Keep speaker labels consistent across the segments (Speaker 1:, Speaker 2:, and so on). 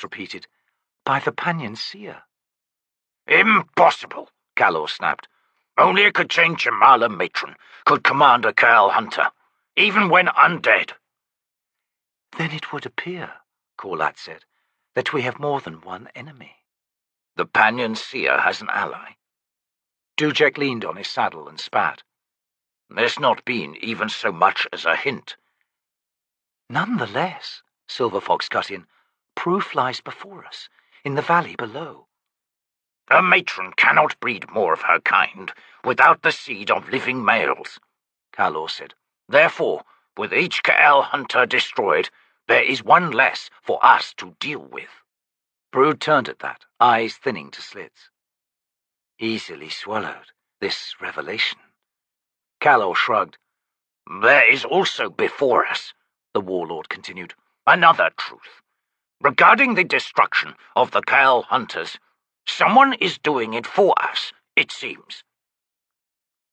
Speaker 1: repeated. "By the Pannion Seer."
Speaker 2: "Impossible," Calor snapped. "Only a Kachin-Chamala matron could command a Ka'el hunter, even when undead."
Speaker 1: "Then it would appear," Corlat said, "that we have more than one enemy."
Speaker 2: "The Pannion Seer has an ally."
Speaker 1: Dujek leaned on his saddle and spat.
Speaker 2: "There's not been even so much as a hint."
Speaker 1: "None the less," Silver Fox cut in, "proof lies before us, in the valley below."
Speaker 2: "A matron cannot breed more of her kind without the seed of living males," Calor said. "Therefore, with each Ka'el hunter destroyed, there is one less for us to deal with."
Speaker 1: Brood turned at that, eyes thinning to slits. "Easily swallowed, this revelation."
Speaker 2: Calor shrugged. "There is also before us," the Warlord continued, "another truth. Regarding the destruction of the Ka'el hunters, someone is doing it for us, it seems."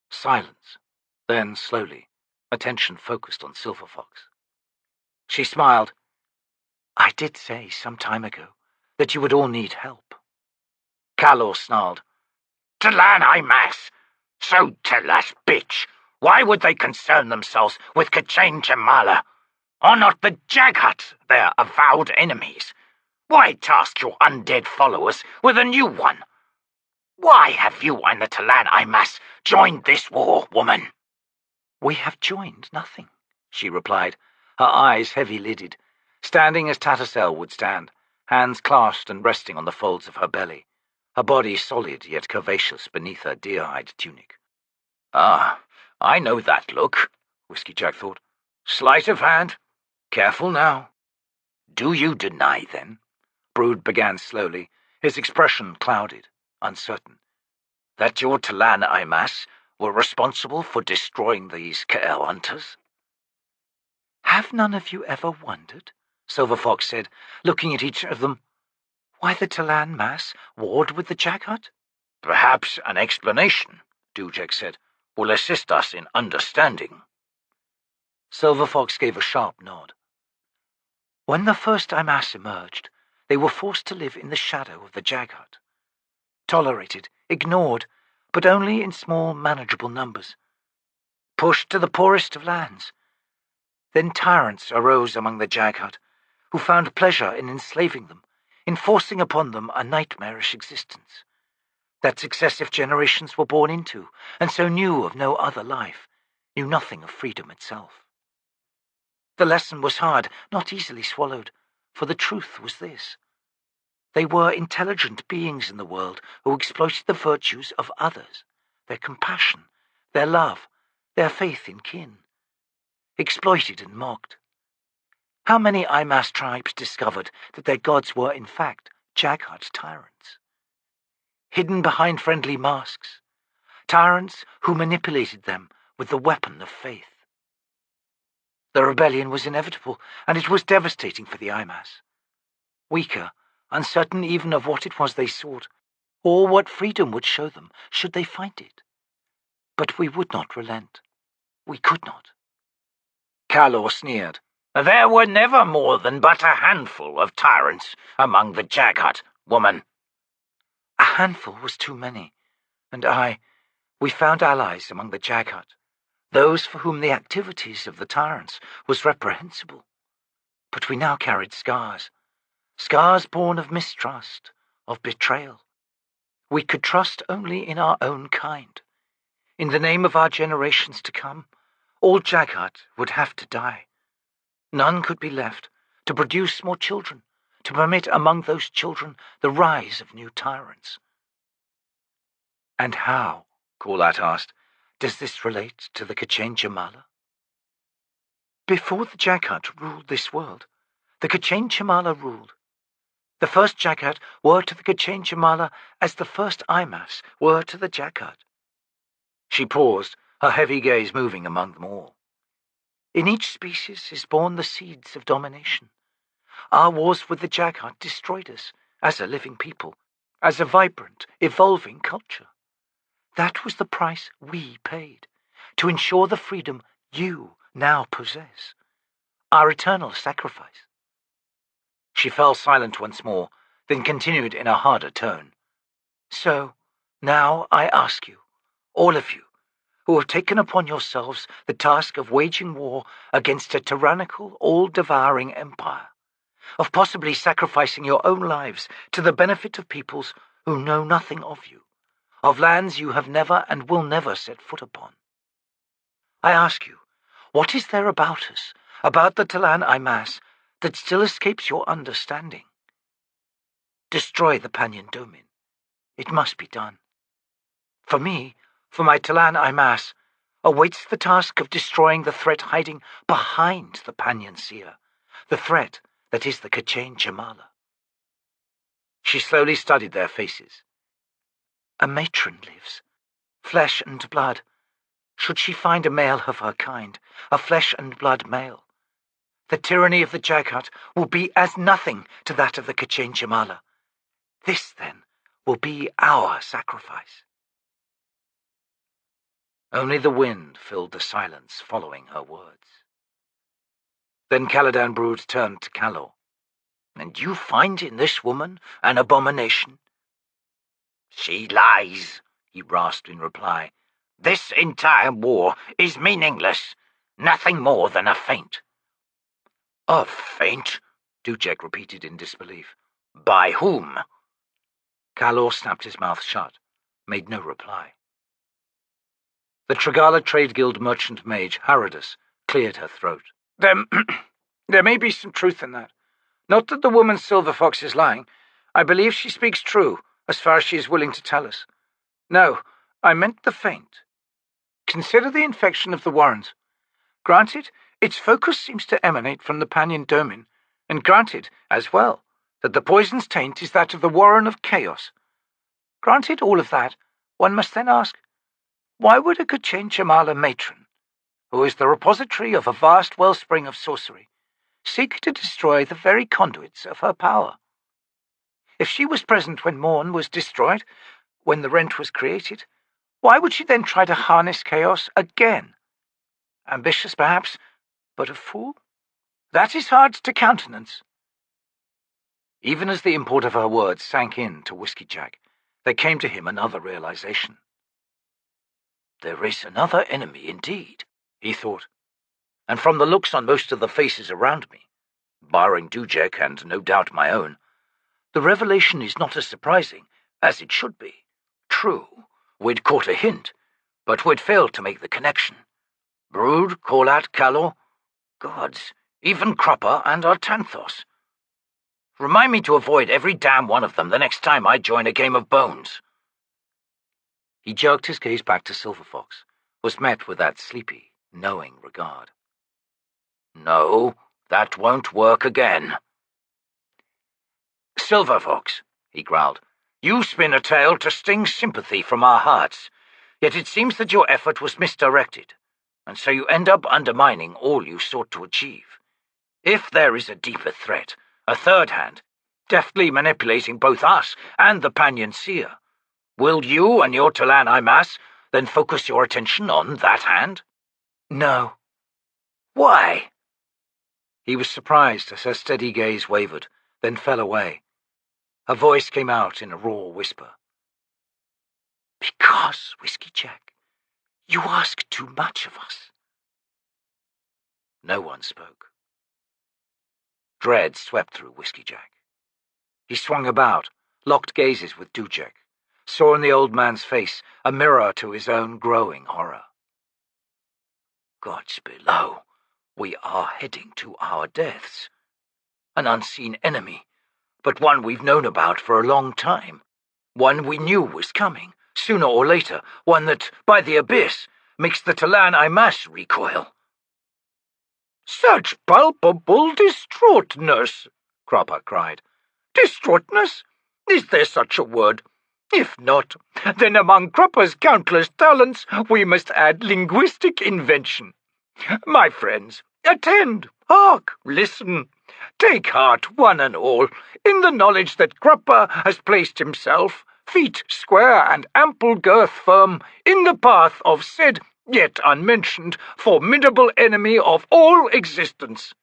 Speaker 1: Silence. Then, slowly, attention focused on Silver Fox. She smiled. "I did say some time ago that you would all need help."
Speaker 2: Calor snarled. "T'lan Imass! So tell us, bitch, why would they concern themselves with Kachin-Chamala? Are not the Jaghut their avowed enemies? Why task your undead followers with a new one? Why have you and the T'lan Imass joined this war, woman?"
Speaker 1: "We have joined nothing," she replied, her eyes heavy-lidded, standing as Tattersall would stand, hands clasped and resting on the folds of her belly, her body solid yet curvaceous beneath her deer-hide tunic.
Speaker 2: "Ah, I know that look," Whiskeyjack thought. "Sleight of hand. Careful now." "Do you deny, then," Brood began slowly, his expression clouded, uncertain, "that your T'lan Imass were responsible for destroying these Ka'el hunters?" "Have none of you ever wondered," Silver Fox said, looking at each of them, "why the T'lan Imass warred with the Jaghut?" "Perhaps an explanation," Dujek said, "will assist us in understanding."
Speaker 1: Silver Fox gave a sharp nod. "When the first Imass emerged, they were forced to live in the shadow of the Jaghut. Tolerated, ignored, but only in small, manageable numbers. Pushed to the poorest of lands. Then tyrants arose among the Jaghut, who found pleasure in enslaving them, in forcing upon them a nightmarish existence that successive generations were born into, and so knew of no other life, knew nothing of freedom itself. The lesson was hard, not easily swallowed, for the truth was this. They were intelligent beings in the world who exploited the virtues of others, their compassion, their love, their faith in kin. Exploited and mocked. How many Imass tribes discovered that their gods were in fact Jaghut tyrants? Hidden behind friendly masks, tyrants who manipulated them with the weapon of faith. The rebellion was inevitable, and it was devastating for the Imass. Weaker, uncertain even of what it was they sought, or what freedom would show them should they find it. But we would not relent. We could not.
Speaker 2: Calor sneered. "There were never more than but a handful of tyrants among the Jaghut, woman."
Speaker 1: "A handful was too many, and we found allies among the Jaghut, those for whom the activities of the tyrants was reprehensible. But we now carried scars born of mistrust, of betrayal. We could trust only in our own kind. In the name of our generations to come, all Jaghut would have to die. None could be left to produce more children, to permit among those children the rise of new tyrants." "And how," Corlat asked, "does this relate to the Kachin-Chamala?" "Before the Jaghut ruled this world, the Kachin-Chamala ruled. The first Jaghut were to the Kachin-Chamala as the first Imass were to the Jaghut." She paused, her heavy gaze moving among them all. "In each species is born the seeds of domination. Our wars with the Jaghut destroyed us, as a living people, as a vibrant, evolving culture. That was the price we paid, to ensure the freedom you now possess. Our eternal sacrifice." She fell silent once more, then continued in a harder tone. So, now I ask you, all of you, who have taken upon yourselves the task of waging war against a tyrannical, all-devouring empire, of possibly sacrificing your own lives to the benefit of peoples who know nothing of you, of lands you have never and will never set foot upon. I ask you, what is there about us, about the T'lan Imass, that still escapes your understanding? Destroy the Pannion Domin. It must be done. For me, for my T'lan Imass, awaits the task of destroying the threat hiding behind the Pannion Seer, the threat that is the K'chain Chamala. She slowly studied their faces. A matron lives, flesh and blood. Should she find a male of her kind, a flesh and blood male, the tyranny of the Jaghut will be as nothing to that of the K'chain Chamala. This, then, will be our sacrifice. Only the wind filled the silence following her words. Then Caladan Brood turned to Calor. And you find in this woman an abomination? She lies, he rasped in reply. This entire war is meaningless. Nothing more than a feint. A feint? Dujek repeated in disbelief. By whom? Calor snapped his mouth shut, made no reply. The Trigala Trade Guild merchant mage, Haradus, cleared her throat. There may be some truth in that. Not that the woman Silver Fox is lying. I believe she speaks true, as far as she is willing to tell us. No, I meant the feint. Consider the infection of the Warrens. Granted, its focus seems to emanate from the Pannion Domin, and granted, as well, that the poison's taint is that of the Warren of Chaos. Granted all of that, one must then ask, why would a K'chain Chamala matron, who is the repository of a vast wellspring of sorcery, seek to destroy the very conduits of her power? If she was present when Morn was destroyed, when the rent was created, why would she then try to harness chaos again? Ambitious, perhaps, but a fool? That is hard to countenance. Even as the import of her words sank in to Whiskeyjack, there came to him another realization. There is another enemy indeed, he thought, and from the looks on most of the faces around me, barring Dujek and no doubt my own, the revelation is not as surprising as it should be. True, we'd caught a hint, but we'd failed to make the connection. Brood, Corlat, Calor, gods, even Cropper and Artanthos. Remind me to avoid every damn one of them the next time I join a game of bones. He jerked his gaze back to Silver Fox, was met with that sleepy, knowing regard. No, that won't work again. Silver Fox, he growled, you spin a tale to sting sympathy from our hearts, yet it seems that your effort was misdirected, and so you end up undermining all you sought to achieve. If there is a deeper threat, a third hand, deftly manipulating both us and the Pannion Seer, will you and your T'lan Imass then focus your attention on that hand? No. Why? He was surprised as her steady gaze wavered, then fell away. Her voice came out in a raw whisper. Because, Whiskeyjack, you ask too much of us. No one spoke. Dread swept through Whiskeyjack. He swung about, locked gazes with Dujek, saw in the old man's face a mirror to his own growing horror. Gods below, we are heading to our deaths. An unseen enemy, but one we've known about for a long time. One we knew was coming, sooner or later, one that, by the abyss, makes the T'lan Imass recoil. Such palpable distraughtness, Cropper cried. Distraughtness? Is there such a word? If not, then among Cropper's countless talents we must add linguistic invention. My friends, attend, hark, listen. Take heart, one and all, in the knowledge that Cropper has placed himself, feet square and ample girth firm, in the path of said, yet unmentioned, formidable enemy of all existence.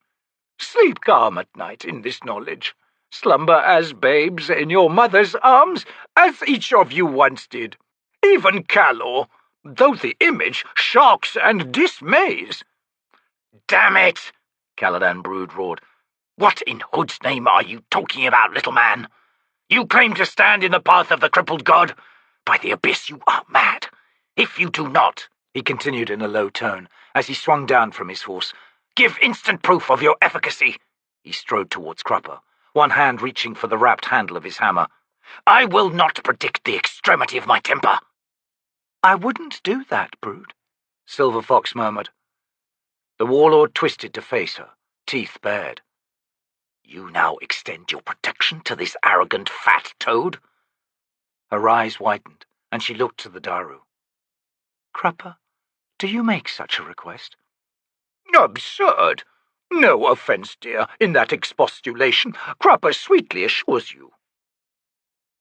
Speaker 1: Sleep calm at night in this knowledge.
Speaker 2: slumber as babes in your mother's arms, as each of you once did. Even Calor, though the image shocks and dismays." "Damn it!" Caladan Brood roared. "What in Hood's name are you talking about, little man? You claim to stand in the path of the Crippled God? By the abyss, you are mad. If you do not," he continued in a low tone, as he swung down from his horse, "give instant proof of your efficacy." He strode towards Crupper, one hand reaching for the wrapped handle of his hammer. "I will not predict the extremity of my temper."
Speaker 1: "I wouldn't do that, Brood,"
Speaker 2: Silver Fox murmured. The warlord twisted to face her, teeth bared. "You now extend your protection to this arrogant fat toad?" Her eyes widened, and she looked to the Daru.
Speaker 1: "Crupper, do you make such a request?"
Speaker 2: "Absurd! No offence, dear, in that expostulation. Crupper sweetly assures you."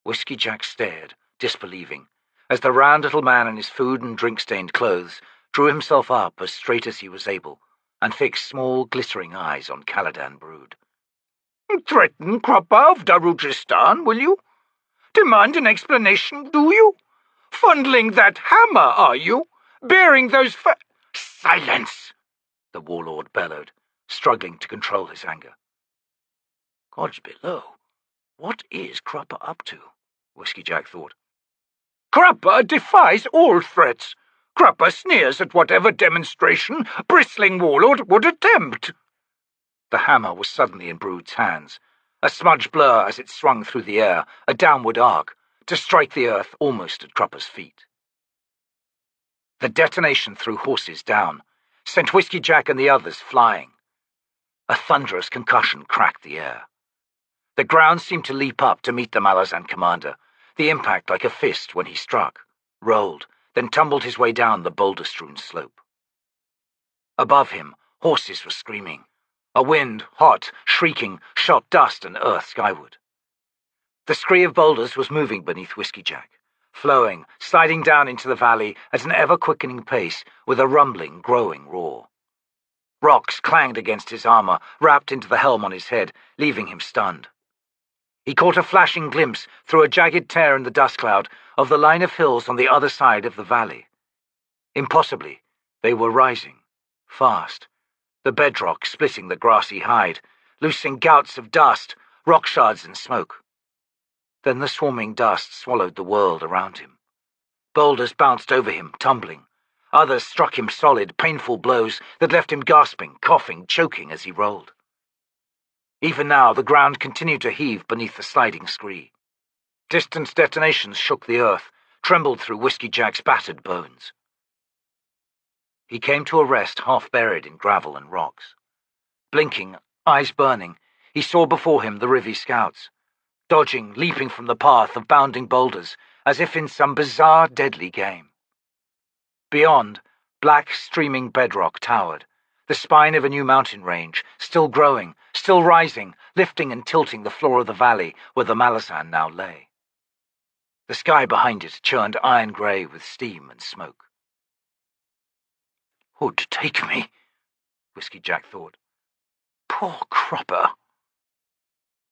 Speaker 2: Whiskeyjack stared, disbelieving, as the round little man in his food and drink-stained clothes drew himself up as straight as he was able, and fixed small, glittering eyes on Caladan Brood. "Threaten Crupper of Darujistan, will you? Demand an explanation, do you? Fondling that hammer, are you? Bearing those Silence!" the warlord bellowed, struggling to control his anger. Gods below, what is Crupper up to? Whiskeyjack thought. Crupper defies all threats. Crupper sneers at whatever demonstration bristling warlord would attempt. The hammer was suddenly in Brood's hands, a smudged blur as it swung through the air, a downward arc, to strike the earth almost at Crupper's feet. The detonation threw horses down, sent Whiskeyjack and the others flying. A thunderous concussion cracked the air. The ground seemed to leap up to meet the Malazan commander, the impact like a fist when he struck, rolled, then tumbled his way down the boulder-strewn slope. Above him, horses were screaming. A wind, hot, shrieking, shot dust and earth skyward. The scree of boulders was moving beneath Whiskeyjack, flowing, sliding down into the valley at an ever-quickening pace with a rumbling, growing roar. Rocks clanged against his armor, wrapped into the helm on his head, leaving him stunned. He caught a flashing glimpse, through a jagged tear in the dust cloud, of the line of hills on the other side of the valley. Impossibly, they were rising, fast, the bedrock splitting the grassy hide, loosing gouts of dust, rock shards and smoke. Then the swarming dust swallowed the world around him. Boulders bounced over him, tumbling. Others struck him solid, painful blows that left him gasping, coughing, choking as he rolled. Even now, the ground continued to heave beneath the sliding scree. Distant detonations shook the earth, trembled through Whiskeyjack's battered bones. He came to a rest half buried in gravel and rocks. Blinking, eyes burning, he saw before him the Rhivi scouts, dodging, leaping from the path of bounding boulders, as if in some bizarre, deadly game. Beyond, black, streaming bedrock towered, the spine of a new mountain range, still growing, still rising, lifting and tilting the floor of the valley where the Malazan now lay. The sky behind it churned iron-grey with steam and smoke. "Hood take me," Whiskeyjack thought. "Poor Crupper."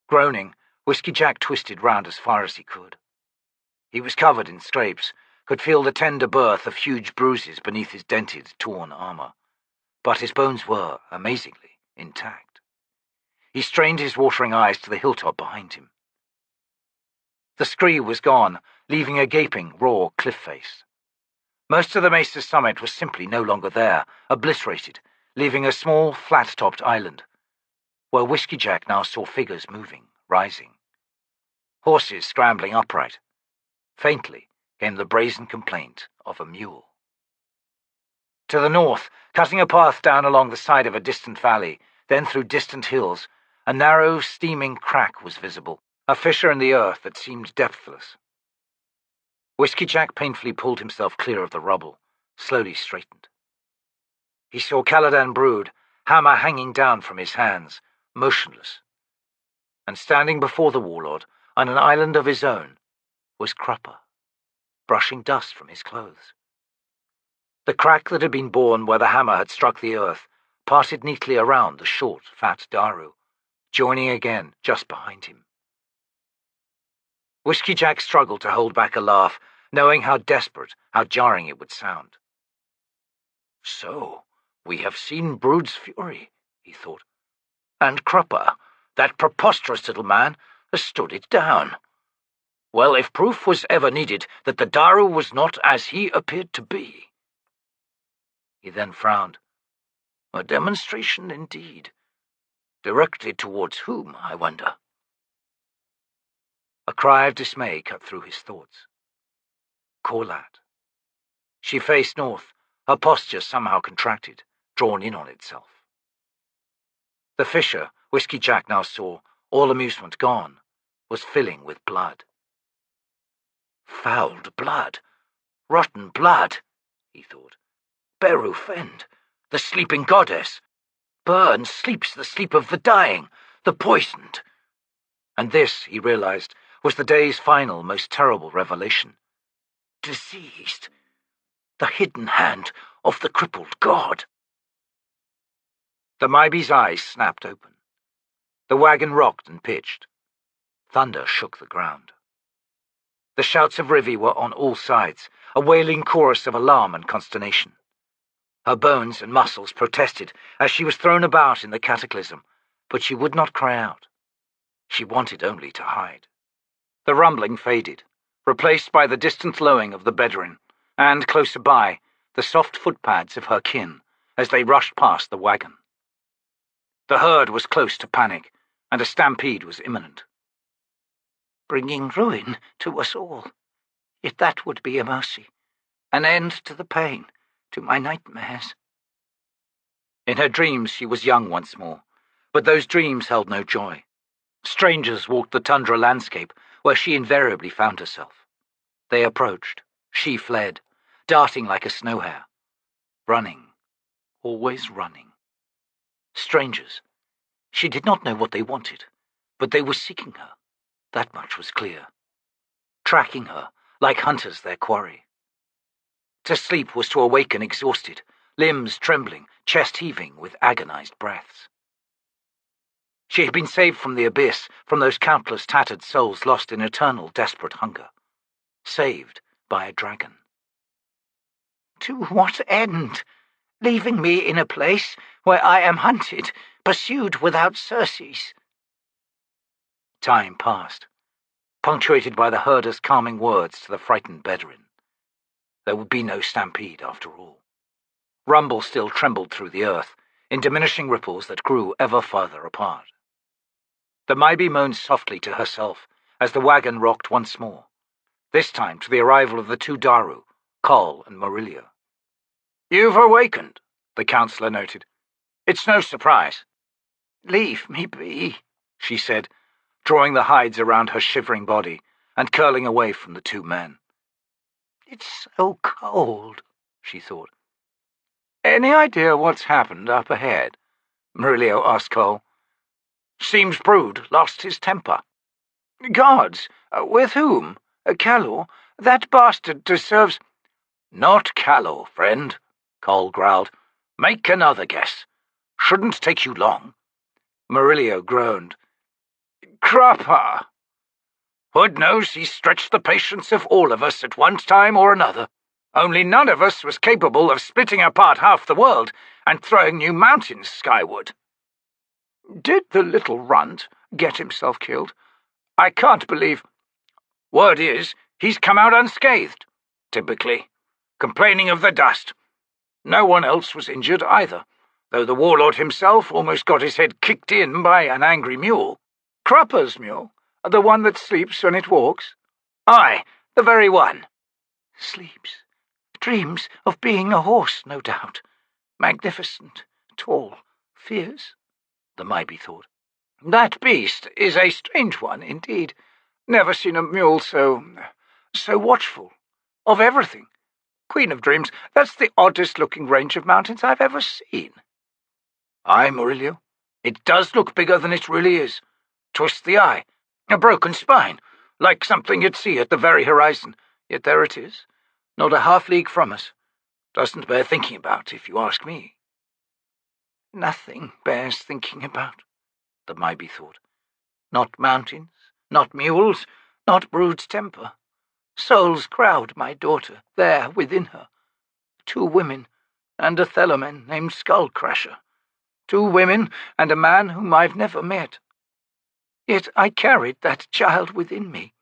Speaker 2: Groaning, Whiskeyjack twisted round as far as he could. He was covered in scrapes, could feel the tender birth of huge bruises beneath his dented, torn armor, but his bones were, amazingly, intact. He strained his watering eyes to the hilltop behind him. The scree was gone, leaving a gaping, raw cliff face. Most of the mesa's summit was simply no longer there, obliterated, leaving a small, flat-topped island, where Whiskeyjack now saw figures moving, rising. Horses scrambling upright. Faintly came the brazen complaint of a mule. To the north, cutting a path down along the side of a distant valley, then through distant hills, a narrow, steaming crack was visible, a fissure in the earth that seemed depthless. Whiskeyjack painfully pulled himself clear of the rubble, slowly straightened. He saw Caladan Brood, hammer hanging down from his hands, motionless. And standing before the warlord, on an island of his own, was Crupper, brushing dust from his clothes. The crack that had been born where the hammer had struck the earth parted neatly around the short, fat Daru, joining again just behind him.
Speaker 1: Whiskeyjack struggled to hold back a laugh, knowing how desperate, how jarring it would sound. So, we have seen Brood's fury, he thought. And Crupper, that preposterous little man, has stood it down. Well, if proof was ever needed that the Daru was not as he appeared to be. He then frowned. A demonstration indeed. Directed towards whom, I wonder? A cry of dismay cut through his thoughts. Corlat. She faced north, her posture somehow contracted, drawn in on itself. The fissure, Whiskeyjack now saw, all amusement gone, was filling with blood. Fouled blood. Rotten blood, he thought. Beru Fend, the sleeping goddess. Burn sleeps the sleep of the dying, the poisoned. And this, he realized, was the day's final, most terrible revelation. Diseased. The hidden hand of the crippled god. The Maibe's eyes snapped open. The wagon rocked and pitched. Thunder shook the ground. The shouts of Rhivi were on all sides, a wailing chorus of alarm and consternation. Her bones and muscles protested as she was thrown about in the cataclysm, but she would not cry out. She wanted only to hide. The rumbling faded, replaced by the distant lowing of the Bedouin, and, closer by, the soft footpads of her kin as they rushed past the wagon. The herd was close to panic, and a stampede was imminent. Bringing ruin to us all. Yet that would be a mercy. An end to the pain, to my nightmares. In her dreams she was young once more, but those dreams held no joy. Strangers walked the tundra landscape where she invariably found herself. They approached. She fled, darting like a snow hare. Running. Always running. Strangers. She did not know what they wanted, but they were seeking her. That much was clear. Tracking her, like hunters their quarry. To sleep was to awaken exhausted, limbs trembling, chest heaving with agonized breaths. She had been saved from the abyss, from those countless tattered souls lost in eternal, desperate hunger. Saved by a dragon. To what end? Leaving me in a place where I am hunted, pursued without surcease. Time passed, punctuated by the herder's calming words to the frightened Bedouin. There would be no stampede after all. Rumble still trembled through the earth, in diminishing ripples that grew ever farther apart. The Maibe moaned softly to herself as the wagon rocked once more, this time to the arrival of the two Daru, Col and Murillo. "You've awakened," the counsellor noted. "It's no surprise." "Leave me be," she said, drawing the hides around her shivering body and curling away from the two men. "It's so cold," she thought. "Any idea what's happened up ahead?" Murillo asked Cole. "Seems Brood lost his temper." "Gods? With whom? Calor? That bastard deserves—" "Not Calor, friend," Cole growled. "Make another guess. Shouldn't take you long." Murillo groaned. "Crupper. Hood knows he's stretched the patience of all of us at one time or another. Only none of us was capable of splitting apart half the world and throwing new mountains skyward." "Did the little runt get himself killed? I can't believe—" "Word is, he's come out unscathed, typically, complaining of the dust. No one else was injured either, though the warlord himself almost got his head kicked in by an angry mule." "Crupper's mule? The one that sleeps when it walks?" "Aye, the very one." "Sleeps. Dreams of being a horse, no doubt. Magnificent, tall, fierce," the Maibe thought. "That beast is a strange one, indeed. Never seen a mule so watchful. Of everything. Queen of Dreams, that's the oddest-looking range of mountains I've ever seen." "Aye, Murillo. It does look bigger than it really is. Twist the eye. A broken spine, like something you'd see at the very horizon. Yet there it is, not a half-league from us. Doesn't bear thinking about, if you ask me." "Nothing bears thinking about," the Maibe thought. "Not mountains, not mules, not Brood's temper. Souls crowd my daughter, there within her. 2 women, and a Thelamen named Skullcrasher. 2 women, and a man whom I've never met. Yet I carried that child within me.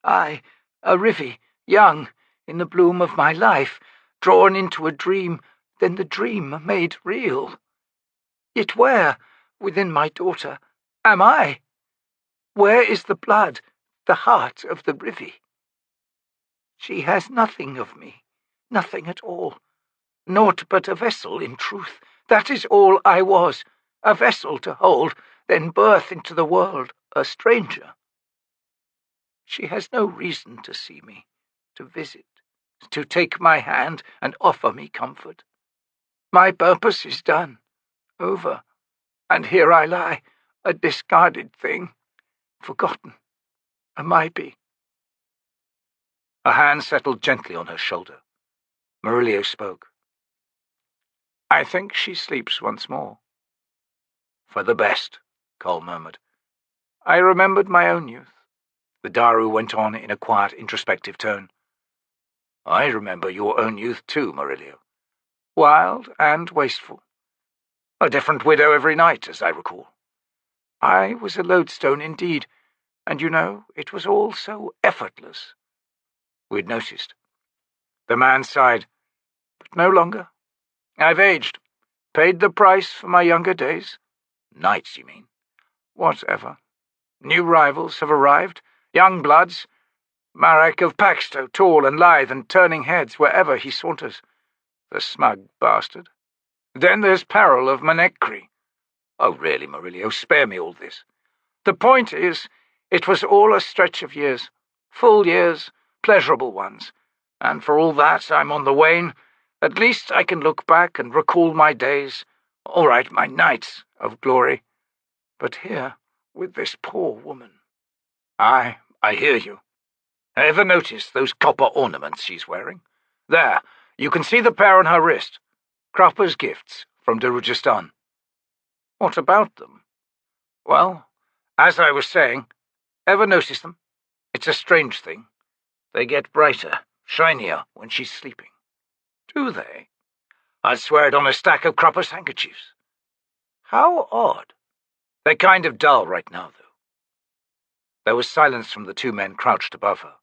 Speaker 1: I, a Rhivi, young, in the bloom of my life, drawn into a dream, then the dream made real. Yet where, within my daughter, am I? Where is the blood, the heart of the Rhivi? She has nothing of me, nothing at all. Naught but a vessel, in truth. That is all I was, a vessel to hold, then birth into the world a stranger. She has no reason to see me, to visit, to take my hand and offer me comfort. My purpose is done, over, and here I lie, a discarded thing, forgotten, a maybe. A hand settled gently on her shoulder. Murillo spoke. I think she sleeps once more. For the best, Cole murmured. I remembered my own youth. The Daru went on in a quiet, introspective tone. I remember your own youth too, Murillo. Wild and wasteful. A different widow every night, as I recall. I was a lodestone indeed, and you know, it was all so effortless. We'd noticed. The man sighed. But no longer. I've aged. Paid the price for my younger days. Nights, you mean? Whatever. New rivals have arrived. Young bloods. Marek of Paxto, tall and lithe and turning heads wherever he saunters. The smug bastard. Then there's Peril of Manekri. Oh, really, Murillo, spare me all this. The point is, it was all a stretch of years. Full years, pleasurable ones. And for all that I'm on the wane, at least I can look back and recall my days, all right, my nights of glory. But here, with this poor woman. I hear you. Ever notice those copper ornaments she's wearing? There, you can see the pair on her wrist. Krappa's gifts from Darujistan. What about them? Well, as I was saying, ever notice them? It's a strange thing. They get brighter, shinier when she's sleeping. Do they? I'd swear it on a stack of Krappa's handkerchiefs. How odd. They're kind of dull right now, though. There was silence from the 2 men crouched above her.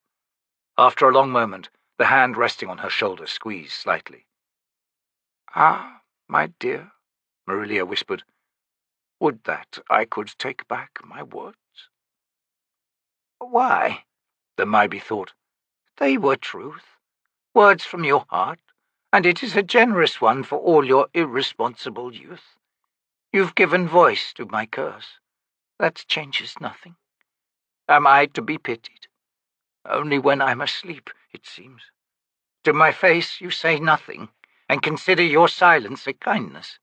Speaker 1: After a long moment, the hand resting on her shoulder squeezed slightly. Ah, my dear, Murillo whispered, would that I could take back my words. Why? The Maybe thought. They were truth, words from your heart, and it is a generous one for all your irresponsible youth. You've given voice to my curse. That changes nothing. Am I to be pitied? Only when I'm asleep, it seems. To my face you say nothing, and consider your silence a kindness.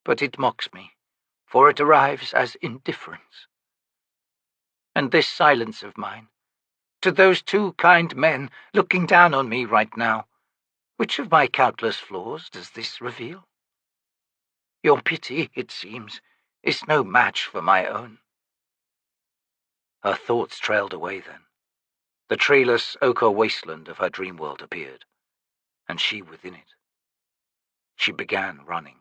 Speaker 1: But it mocks me, for it arrives as indifference. And this silence of mine, to those 2 kind men looking down on me right now, which of my countless flaws does this reveal? Your pity, it seems, is no match for my own. Her thoughts trailed away then. The treeless ochre wasteland of her dream world appeared, and she within it. She began running.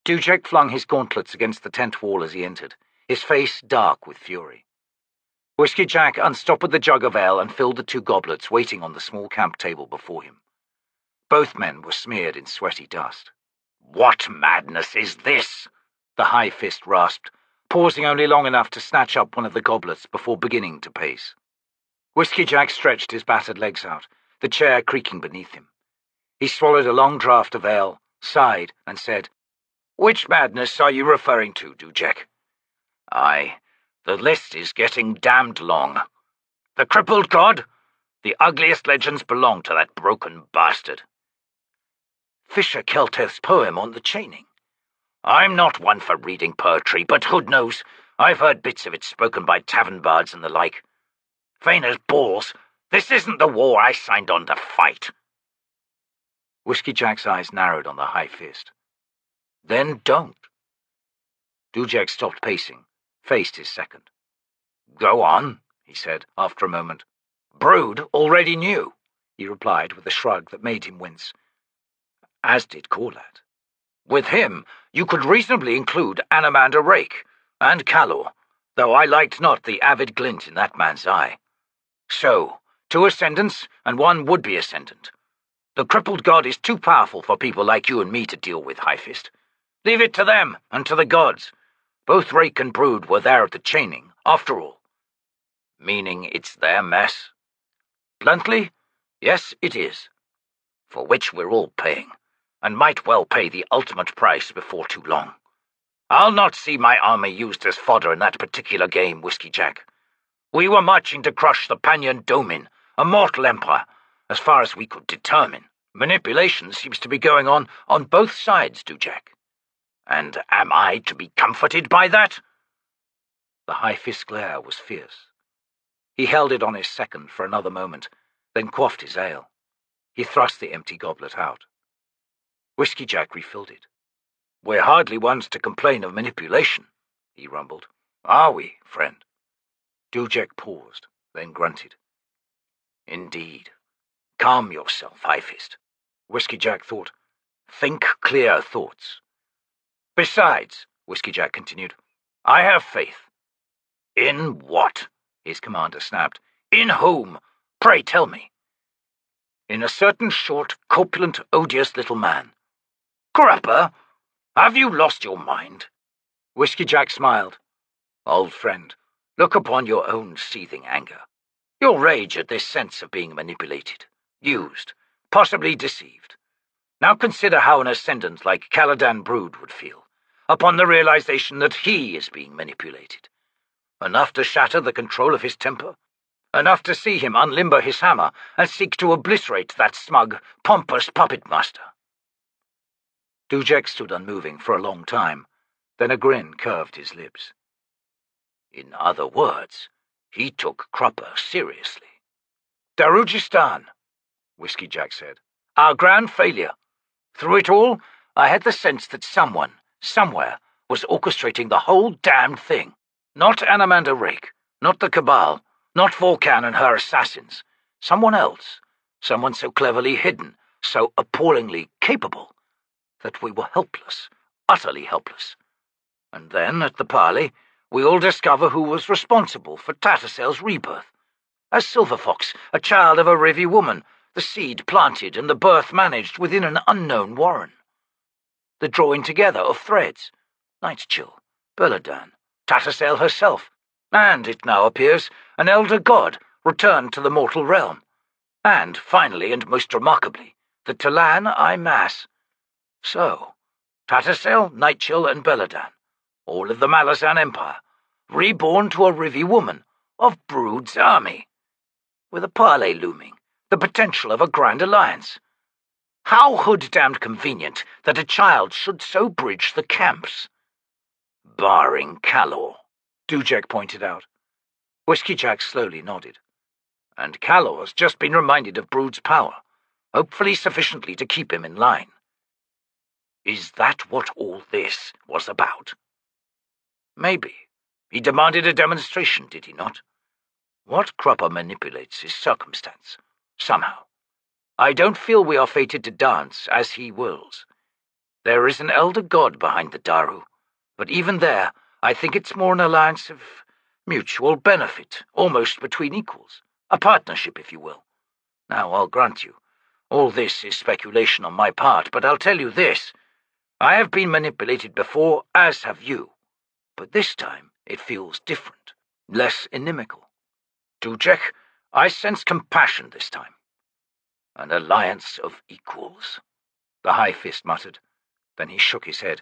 Speaker 1: Dujek flung his gauntlets against the tent wall as he entered, his face dark with fury. Whiskeyjack unstoppered the jug of ale and filled the 2 goblets waiting on the small camp table before him. Both men were smeared in sweaty dust. What madness is this? The High Fist rasped, pausing only long enough to snatch up one of the goblets before beginning to pace. Whiskeyjack stretched his battered legs out, the chair creaking beneath him. He swallowed a long draught of ale, sighed, and said, Which madness are you referring to, Dujek? Aye, the list is getting damned long. The Crippled God? The ugliest legends belong to that broken bastard. Fisher Kelteth's poem on the chaining. I'm not one for reading poetry, but hood knows, I've heard bits of it spoken by tavern bards and the like. Vain balls, this isn't the war I signed on to fight. Whiskeyjack's eyes narrowed on the High Fist. Then don't. Dujek stopped pacing, faced his second.
Speaker 2: "Go on," he said, after a moment. "Brood already knew," he replied with a shrug that made him wince. As did Corlad. "With him, you could reasonably include Anomander Rake, and Calor, though I liked not the avid glint in that man's eye. So, 2 ascendants and 1 would-be ascendant. The Crippled God is too powerful for people like you and me to deal with, High Fist. Leave it to them, and to the gods. Both Rake and Brood were there at the chaining, after all." "Meaning it's their mess?" "Bluntly, yes, it is. For which we're all paying, and might well pay the ultimate price before too long. I'll not see my army used as fodder in that particular game, Whiskeyjack. We were marching to crush the Pannion Domin, a mortal empire, as far as we could determine. Manipulation seems to be going on both sides, Dujek. And am I to be comforted by that?" The High Fist glare was fierce. He held it on his second for another moment, then quaffed his ale. He thrust the empty goblet out. Whiskeyjack refilled it. "We're hardly ones to complain of manipulation," he rumbled. "Are we, friend?" Dujek paused, then grunted. "Indeed. Calm yourself, High Fist," Whiskeyjack thought. "Think clear thoughts. Besides," Whiskeyjack continued, "I have faith." "In what?" his commander snapped. "In whom? Pray tell me." "In a certain short, corpulent, odious little man." "Crupper? Have you lost your mind?" Whiskeyjack smiled. "Old friend, look upon your own seething anger. Your rage at this sense of being manipulated, used, possibly deceived. Now consider how an ascendant like Caladan Brood would feel, upon the realization that he is being manipulated. Enough to shatter the control of his temper? Enough to see him unlimber his hammer and seek to obliterate that smug, pompous puppet master?" Dujek stood unmoving for a long time, then a grin curved his lips. "In other words, he took Crupper seriously." "Darujistan," Whiskeyjack said. "Our grand failure. Through it all, I had the sense that someone, somewhere, was orchestrating the whole damned thing. Not Anomander Rake, not the Cabal, not Volcan and her assassins. Someone else. Someone so cleverly hidden, so appallingly capable, that we were helpless, utterly helpless. And then, at the parley, we all discover who was responsible for Tattersail's rebirth. As Silver Fox, a child of a Rhivi woman, the seed planted and the birth managed within an unknown warren. The drawing together of threads. Nightchill, Beladan, Tattersail herself, and, it now appears, an elder god returned to the mortal realm. And, finally and most remarkably, the T'lan Imass. So, Tattersail, Nightchill, and Beladan, all of the Malazan Empire, reborn to a Rhivi woman of Brood's army, with a parley looming, the potential of a grand alliance. How hood-damned convenient that a child should so bridge the camps. Barring Calor, Dujek pointed out. Whiskeyjack slowly nodded. And Calor's just been reminded of Brood's power, hopefully sufficiently to keep him in line. Is that what all this was about? Maybe. He demanded a demonstration, did he not? What Crupper manipulates is circumstance, somehow. I don't feel we are fated to dance as he wills. There is an elder god behind the Daru, but even there, I think it's more an alliance of mutual benefit, almost between equals. A partnership, if you will. Now, I'll grant you, all this is speculation on my part, but I'll tell you this. I have been manipulated before, as have you. But this time, it feels different, less inimical. Dujek, I sense compassion this time. An alliance of equals, the High Fist muttered. Then he shook his head.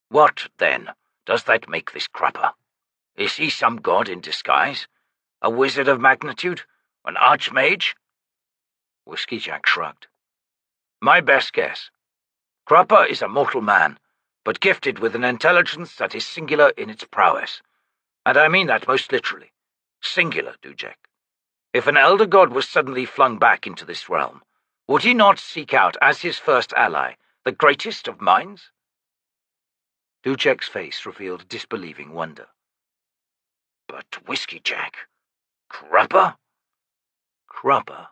Speaker 2: What, then, does that make this Crupper? Is he some god in disguise? A wizard of magnitude? An archmage? Whiskeyjack shrugged. My best guess. Crupper is a mortal man, but gifted with an intelligence that is singular in its prowess. And I mean that most literally. Singular, Dujek. If an elder god was suddenly flung back into this realm, would he not seek out as his first ally the greatest of minds? Dujek's face revealed disbelieving wonder. But Whiskeyjack? Crupper? Crupper,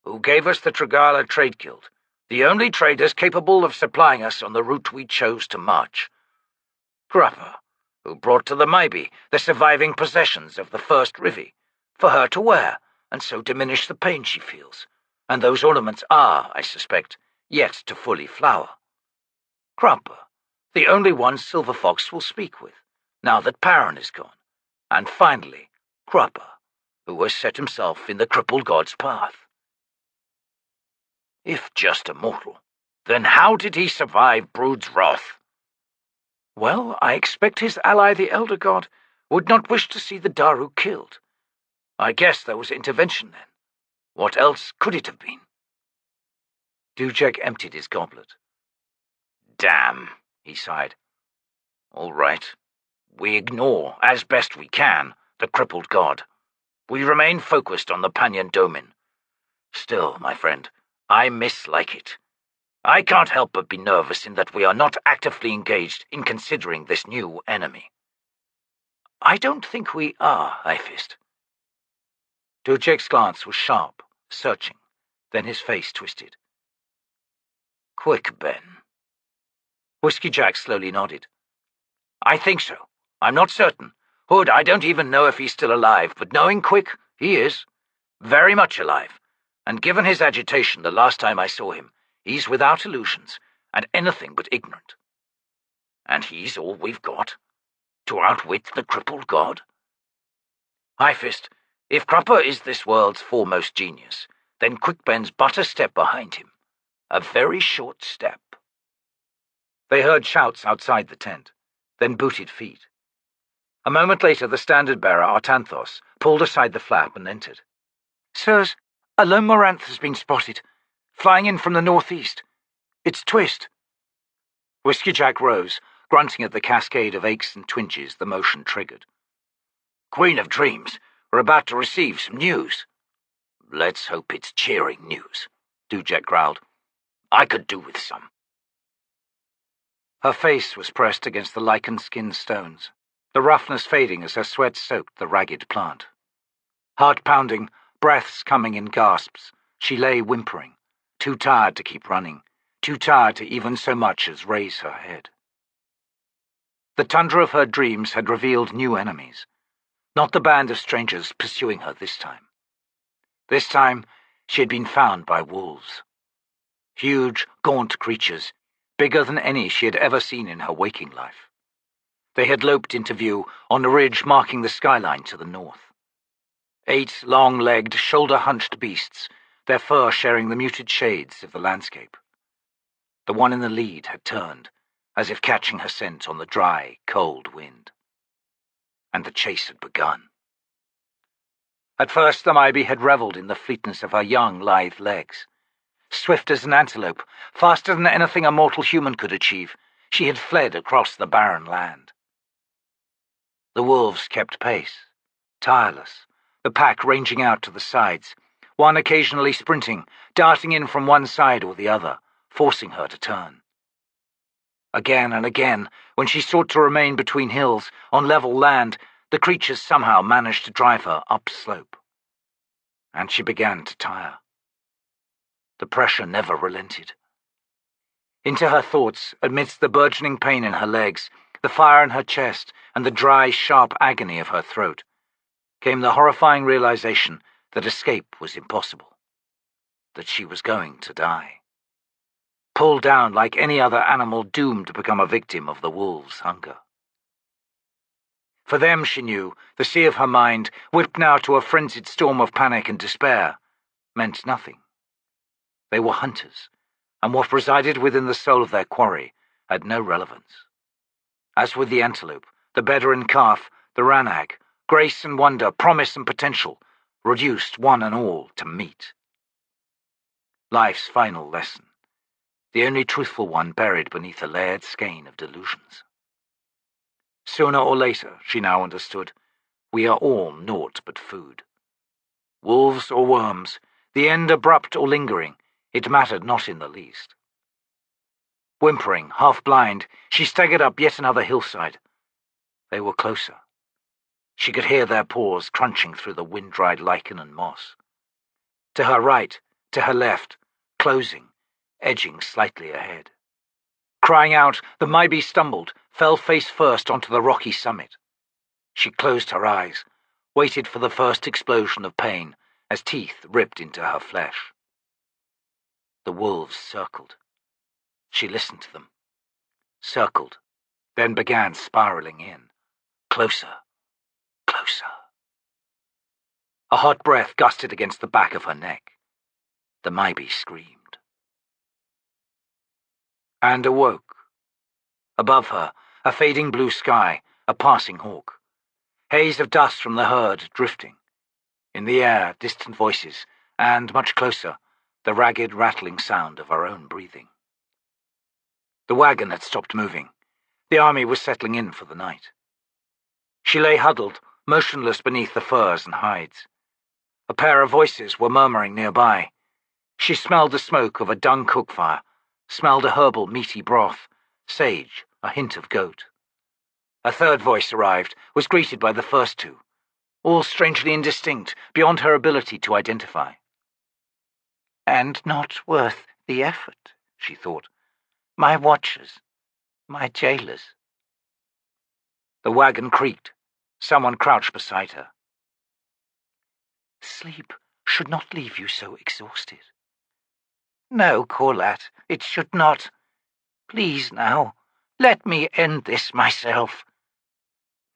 Speaker 2: who gave us the Trigala Trade Guild, the only traders capable of supplying us on the route we chose to march. Crupper, who brought to the Maybe the surviving possessions of the first Rhivi, for her to wear, and so diminish the pain she feels. And those ornaments are, I suspect, yet to fully flower. Crupper, the only one Silver Fox will speak with, now that Perrin is gone. And finally, Crupper, who has set himself in the Crippled God's path. If just a mortal, then how did he survive Brood's wrath? Well, I expect his ally the Elder God would not wish to see the Daru killed. I guess there was intervention then. What else could it have been? Dujek emptied his goblet. Damn, he sighed. All right. We ignore, as best we can, the Crippled God. We remain focused on the Pannion Domin. Still, my friend, I mislike it. I can't help but be nervous in that we are not actively engaged in considering this new enemy. I don't think we are, Ifist. Dujek's glance was sharp, searching, then his face twisted. Quick, Ben. Whiskeyjack slowly nodded. I think so. I'm not certain. Hood, I don't even know if he's still alive, but knowing Quick, he is. Very much alive. And given his agitation the last time I saw him, he's without illusions, and anything but ignorant. And he's all we've got? To outwit the Crippled God? Ifist, if Crupper is this world's foremost genius, then Quickben's but a step behind him. A very short step. They heard shouts outside the tent, then booted feet. A moment later, the standard-bearer, Artanthos, pulled aside the flap and entered. Sirs, a lone Moranth has been spotted, flying in from the northeast. It's Twist. Whiskeyjack rose, grunting at the cascade of aches and twinges the motion triggered. Queen of Dreams, we're about to receive some news. Let's hope it's cheering news, Dujek growled. I could do with some. Her face was pressed against the lichen-skinned stones, the roughness fading as her sweat soaked the ragged plant. Heart-pounding, breaths coming in gasps, she lay whimpering, too tired to keep running, too tired to even so much as raise her head. The tundra of her dreams had revealed new enemies, not the band of strangers pursuing her this time. This time, she had been found by wolves. Huge, gaunt creatures, bigger than any she had ever seen in her waking life. They had loped into view on the ridge marking the skyline to the north. 8 long-legged, shoulder-hunched beasts, their fur sharing the muted shades of the landscape. The one in the lead had turned, as if catching her scent on the dry, cold wind. And the chase had begun. At first, the Maybe had revelled in the fleetness of her young, lithe legs. Swift as an antelope, faster than anything a mortal human could achieve, she had fled across the barren land. The wolves kept pace, tireless, the pack ranging out to the sides, one occasionally sprinting, darting in from one side or the other, forcing her to turn. Again and again, when she sought to remain between hills, on level land, the creatures somehow managed to drive her upslope. And she began to tire. The pressure never relented. Into her thoughts, amidst the burgeoning pain in her legs, the fire in her chest, and the dry, sharp agony of her throat, came the horrifying realization that escape was impossible, that she was going to die. Pulled down like any other animal doomed to become a victim of the wolves' hunger. For them, she knew, the sea of her mind, whipped now to a frenzied storm of panic and despair, meant nothing. They were hunters, and what resided within the soul of their quarry had no relevance. As with the antelope, the Bedouin calf, the Ranag, grace and wonder, promise and potential, reduced one and all to meat. Life's final lesson, the only truthful one buried beneath a layered skein of delusions. Sooner or later, she now understood, we are all naught but food. Wolves or worms, the end abrupt or lingering, it mattered not in the least. Whimpering, half-blind, she staggered up yet another hillside. They were closer.
Speaker 1: She could hear their paws crunching through the wind-dried lichen and moss. To her right, to her left, closing, edging slightly ahead. Crying out, the Maybe stumbled, fell face first onto the rocky summit. She closed her eyes, waited for the first explosion of pain as teeth ripped into her flesh. The wolves circled. She listened to them. Circled, then began spiraling in. Closer, closer. A hot breath gusted against the back of her neck. The Maybe screamed. And awoke. Above her, a fading blue sky, a passing hawk. Haze of dust from the herd drifting. In the air, distant voices, and, much closer, the ragged, rattling sound of her own breathing. The wagon had stopped moving. The army was settling in for the night. She lay huddled, motionless beneath the furs and hides. A pair of voices were murmuring nearby. She smelled the smoke of a dung cook fire, smelled a herbal meaty broth, sage, a hint of goat. A third voice arrived, was greeted by the first two, all strangely indistinct, beyond her ability to identify. And not worth the effort, she thought. My watchers, my jailers. The wagon creaked. Someone crouched beside her. Sleep should not leave you so exhausted. No, Corlat, it should not. Please now, let me end this myself.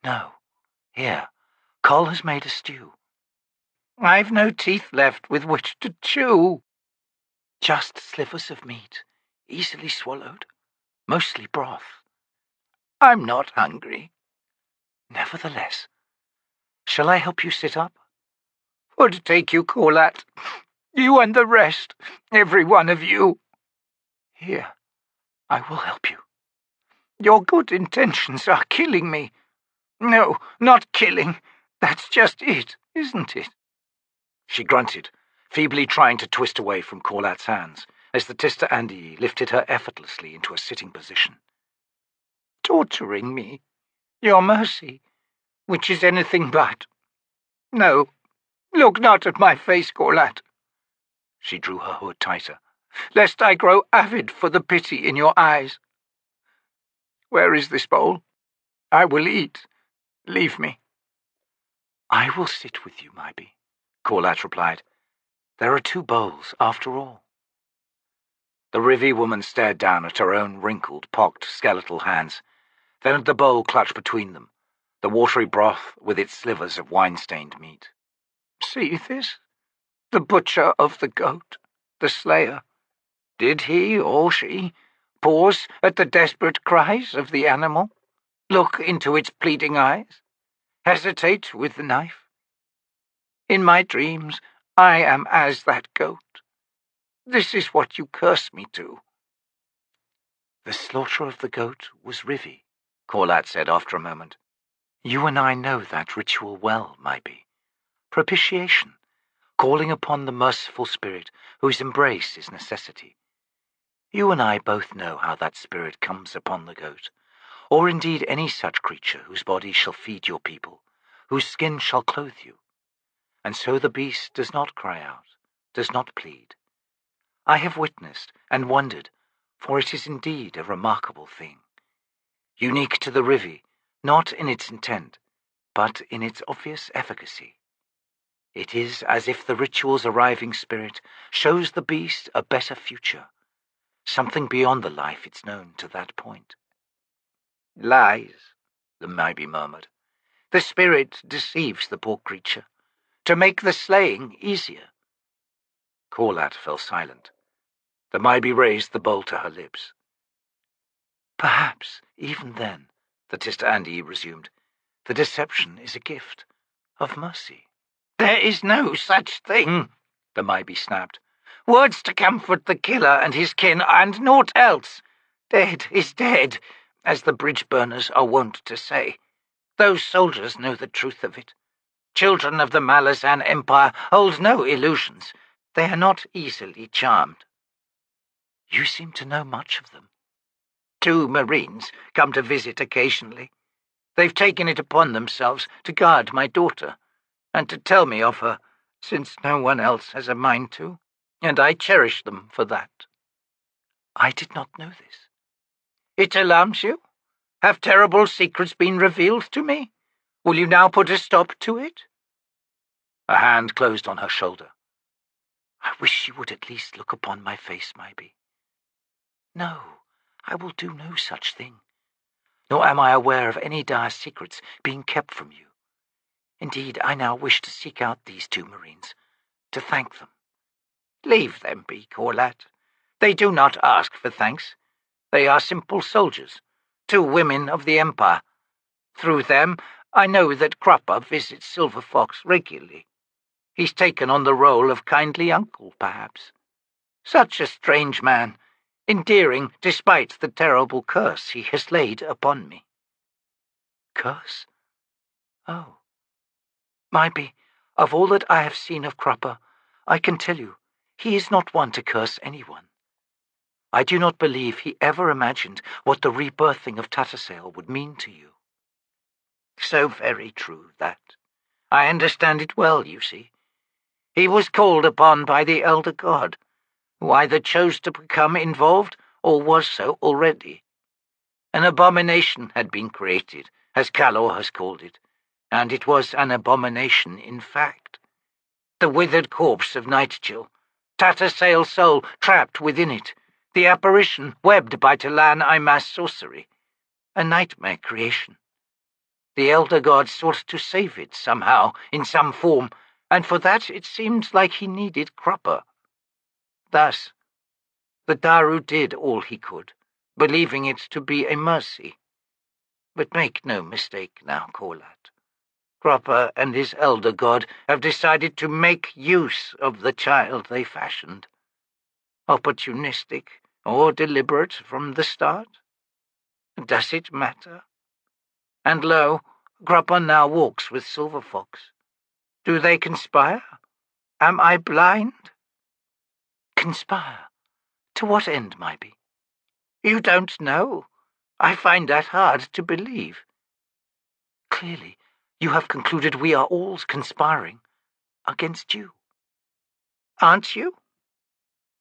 Speaker 1: No, here, Col has made a stew. I've no teeth left with which to chew. Just slivers of meat, easily swallowed, mostly broth. I'm not hungry. Nevertheless, shall I help you sit up? Would take you, Corlat. You and the rest, every one of you. Here, I will help you. Your good intentions are killing me. No, not killing. That's just it, isn't it? She grunted, feebly trying to twist away from Corlat's hands, as the Tiste Andii lifted her effortlessly into a sitting position. Torturing me, your mercy, which is anything but. No, look not at my face, Corlat. She drew her hood tighter, lest I grow avid for the pity in your eyes. Where is this bowl? I will eat. Leave me. I will sit with you, Maybe, Corlat replied. There are two bowls, after all. The Rhivi woman stared down at her own wrinkled, pocked, skeletal hands, then at the bowl clutched between them, the watery broth with its slivers of wine-stained meat. See this? The butcher of the goat, the slayer. Did he or she pause at the desperate cries of the animal, look into its pleading eyes, hesitate with the knife? In my dreams, I am as that goat. This is what you curse me to. The slaughter of the goat was Rhivi, Corlat said after a moment. You and I know that ritual well, Maybe. Propitiation, calling upon the merciful spirit whose embrace is necessity. You and I both know how that spirit comes upon the goat, or indeed any such creature whose body shall feed your people, whose skin shall clothe you. And so the beast does not cry out, does not plead. I have witnessed and wondered, for it is indeed a remarkable thing. Unique to the Rhivi, not in its intent, but in its obvious efficacy. It is as if the ritual's arriving spirit shows the beast a better future, something beyond the life it's known to that point. Lies, the Maybe murmured. The spirit deceives the poor creature, to make the slaying easier. Corlat fell silent. The Maybe raised the bowl to her lips. Perhaps, even then, the Tiste Andii resumed, the deception is a gift of mercy. There is no such thing, the Maybe snapped. Words to comfort the killer and his kin, and naught else. Dead is dead, as the Bridgeburners are wont to say. Those soldiers know the truth of it. Children of the Malazan Empire hold no illusions. They are not easily charmed. You seem to know much of them. 2 Marines come to visit occasionally. They've taken it upon themselves to guard my daughter, and to tell me of her, since no one else has a mind to, and I cherish them for that." "I did not know this." "It alarms you? Have terrible secrets been revealed to me? Will you now put a stop to it?" A hand closed on her shoulder. "I wish she would at least look upon my face, maybe." "No, I will do no such thing. Nor am I aware of any dire secrets being kept from you. Indeed, I now wish to seek out these two Marines, to thank them." "Leave them be, Corlat. They do not ask for thanks. They are simple soldiers, 2 women of the Empire. Through them, I know that Crupper visits Silver Fox regularly. He's taken on the role of kindly uncle, perhaps. Such a strange man, endearing despite the terrible curse he has laid upon me." "Curse? Oh. Maybe, of all that I have seen of Crupper, I can tell you, he is not one to curse anyone. I do not believe he ever imagined what the rebirthing of Tattersail would mean to you." "So very true, that. I understand it well, you see. He was called upon by the Elder God, who either chose to become involved or was so already. An abomination had been created, as Calor has called it, and it was an abomination in fact. The withered corpse of Nightchill, Tattersail's soul trapped within it, the apparition webbed by T'lan Imass sorcery, a nightmare creation. The Elder God sought to save it somehow, in some form, and for that it seemed like he needed Crupper. Thus, the Daru did all he could, believing it to be a mercy. But make no mistake now, Corlat. Crupper and his Elder God have decided to make use of the child they fashioned. Opportunistic or deliberate from the start? Does it matter? And lo, Crupper now walks with Silver Fox. Do they conspire? Am I blind?" "Conspire? To what end, maybe?" "You don't know? I find that hard to believe." "Clearly, you have concluded we are all conspiring against you." "Aren't you?"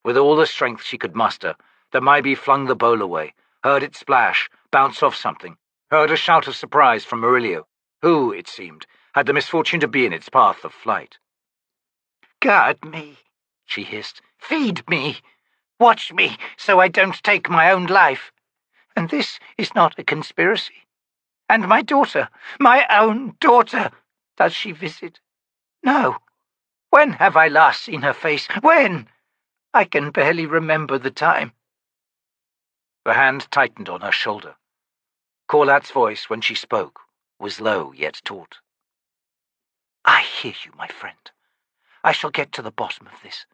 Speaker 2: With all the strength she could muster, the Maybe flung the bowl away, heard it splash, bounce off something, heard a shout of surprise from Murillo, who, it seemed, had the misfortune to be in its path of flight.
Speaker 1: "Guard me," she hissed. "Feed me. Watch me so I don't take my own life. And this is not a conspiracy. And my daughter, my own daughter, does she visit? No. When have I last seen her face? When? I can barely remember the time."
Speaker 2: The hand tightened on her shoulder. Corlat's voice, when she spoke, was low yet taut.
Speaker 1: "I hear you, my friend. I shall get to the bottom of this.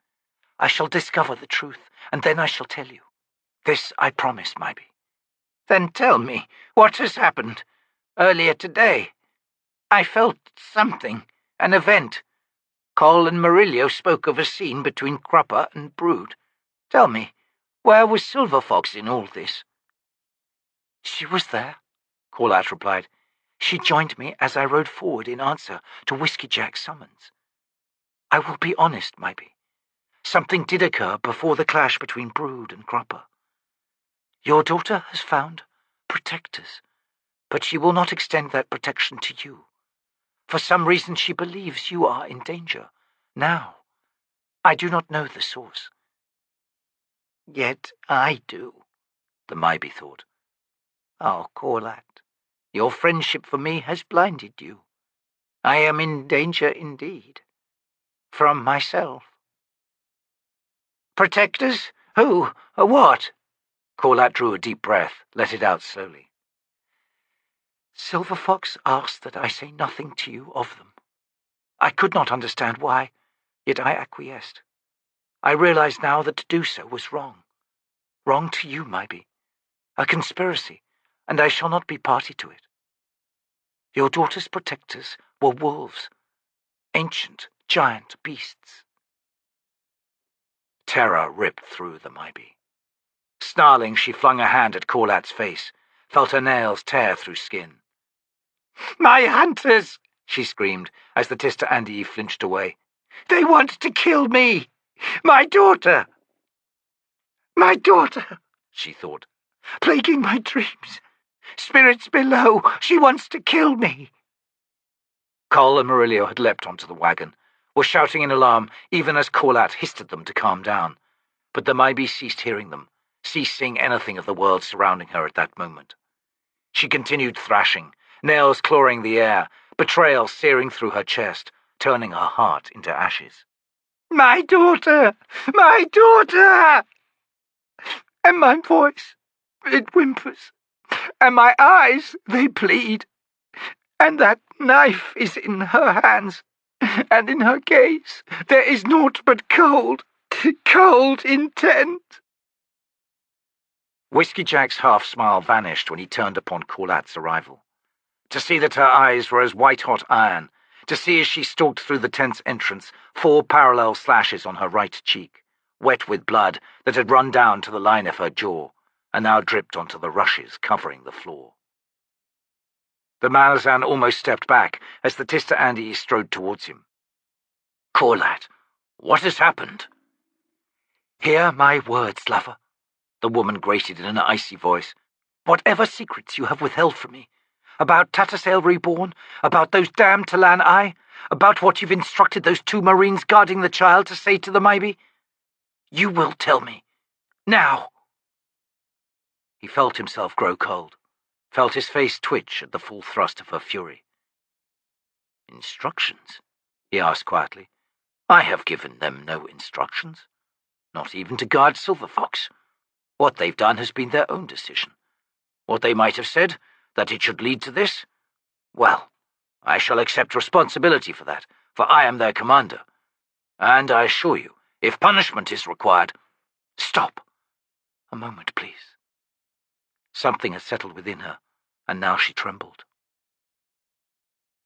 Speaker 1: I shall discover the truth, and then I shall tell you. This I promise, maybe." "Then tell me, what has happened? Earlier today, I felt something, an event. Cole and Murillo spoke of a scene between Crupper and Brood. Tell me, where was Silver Fox in all this?" "She was there," Corlat replied. "She joined me as I rode forward in answer to Whiskeyjack's summons. I will be honest, maybe. Something did occur before the clash between Brood and Crupper. Your daughter has found protectors, but she will not extend that protection to you. For some reason she believes you are in danger. Now, I do not know the source." "Yet I do," the Maybe thought. "Oh, Corlat, your friendship for me has blinded you. I am in danger indeed. From myself." "Protectors? Who? What?"
Speaker 2: Corlat drew a deep breath, let it out slowly.
Speaker 1: "Silver Fox asked that I say nothing to you of them. I could not understand why, yet I acquiesced. I realize now that to do so was wrong. Wrong to you, maybe. A conspiracy, and I shall not be party to it. Your daughter's protectors were wolves, ancient, giant beasts."
Speaker 2: Terror ripped through the Maybe. Snarling, she flung a hand at Corlat's face, felt her nails tear through skin.
Speaker 1: My hunters! She screamed as the Tiste Andii flinched away. They want to kill me! My daughter! My daughter, she thought, plaguing my dreams. Spirits below, she wants to kill me. Cole and Murillo had leapt onto the wagon, were shouting in alarm even as Corlat hissed at them to calm down. But the Maibi ceased hearing them, ceased seeing anything of the world surrounding her at that moment. She continued thrashing, nails clawing the air, betrayal searing through her chest, turning her heart into ashes. My daughter! My daughter! And my voice, it whimpers, and my eyes, they plead, and that knife is in her hands, and in her gaze there is naught but cold, cold intent. Whiskeyjack's half-smile vanished when he turned upon Corlat's arrival. To see that her eyes were as white-hot iron, to see as she stalked through the tent's entrance 4 parallel slashes on her right cheek, wet with blood that had run down to the line of her jaw, and now dripped onto the rushes covering the floor. The Malazan almost stepped back as the Tiste Andii strode towards him. Corlat, what has happened? Hear my words, lover, the woman grated in an icy voice. Whatever secrets you have withheld from me, about Tattersail Reborn, about those damned T'lan Imass, about what you've instructed those 2 Marines guarding the child to say to the Maibi, you will tell me. Now! He felt himself grow cold, felt his face twitch at the full thrust of her fury. Instructions? He asked quietly. I have given them no instructions. Not even to guard Silver Fox. What they've done has been their own decision. What they might have said, that it should lead to this? Well, I shall accept responsibility for that, for I am their commander. And I assure you, if punishment is required— Stop! A moment, please. Something had settled within her, and now she trembled.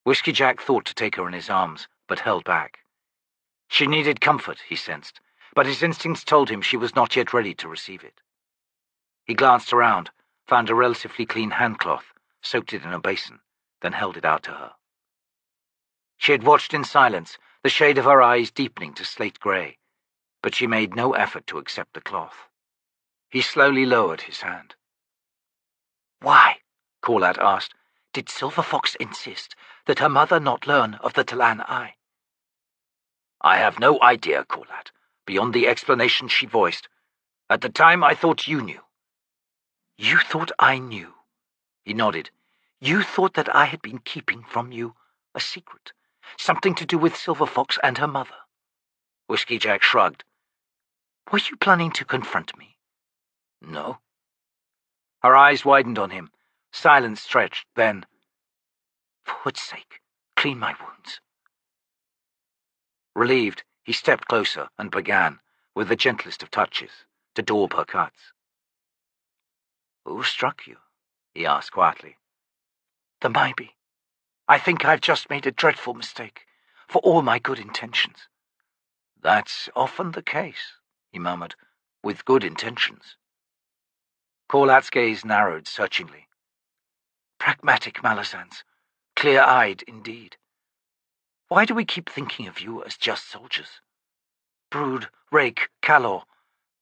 Speaker 1: Whiskeyjack thought to take her in his arms, but held back. She needed comfort, he sensed, but his instincts told him she was not yet ready to receive it. He glanced around, found a relatively clean handcloth, soaked it in a basin, then held it out to her. She had watched in silence, the shade of her eyes deepening to slate grey, but she made no effort to accept the cloth. He slowly lowered his hand. Why, Corlat asked, did Silver Fox insist that her mother not learn of the T'lan Imass? I have no idea, Corlat, beyond the explanation she voiced. At the time I thought you knew. You thought I knew? He nodded. You thought that I had been keeping from you a secret, something to do with Silver Fox and her mother? Whiskeyjack shrugged. Were you planning to confront me? No. Her eyes widened on him. Silence stretched, then, for Hood's sake, clean my wounds. Relieved, he stepped closer and began, with the gentlest of touches, to daub her cuts. Who struck you? He asked quietly. The Maibi. I think I've just made a dreadful mistake, for all my good intentions. That's often the case, he murmured, with good intentions. Corlat's gaze narrowed searchingly. Pragmatic Malazans, clear-eyed indeed. Why do we keep thinking of you as just soldiers? Brood, Rake, Calor,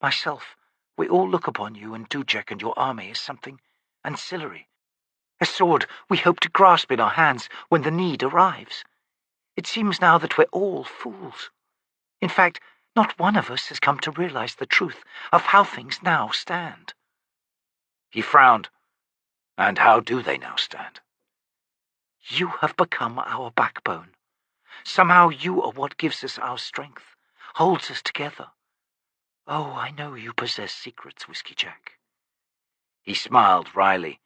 Speaker 1: myself, we all look upon you and Dujek and your army as something ancillary. A sword we hope to grasp in our hands when the need arrives. It seems now that we're all fools. In fact, not one of us has come to realize the truth of how things now stand. He frowned. And how do they now stand? You have become our backbone. Somehow you are what gives us our strength, holds us together. Oh, I know you possess secrets, Whiskeyjack. He smiled wryly.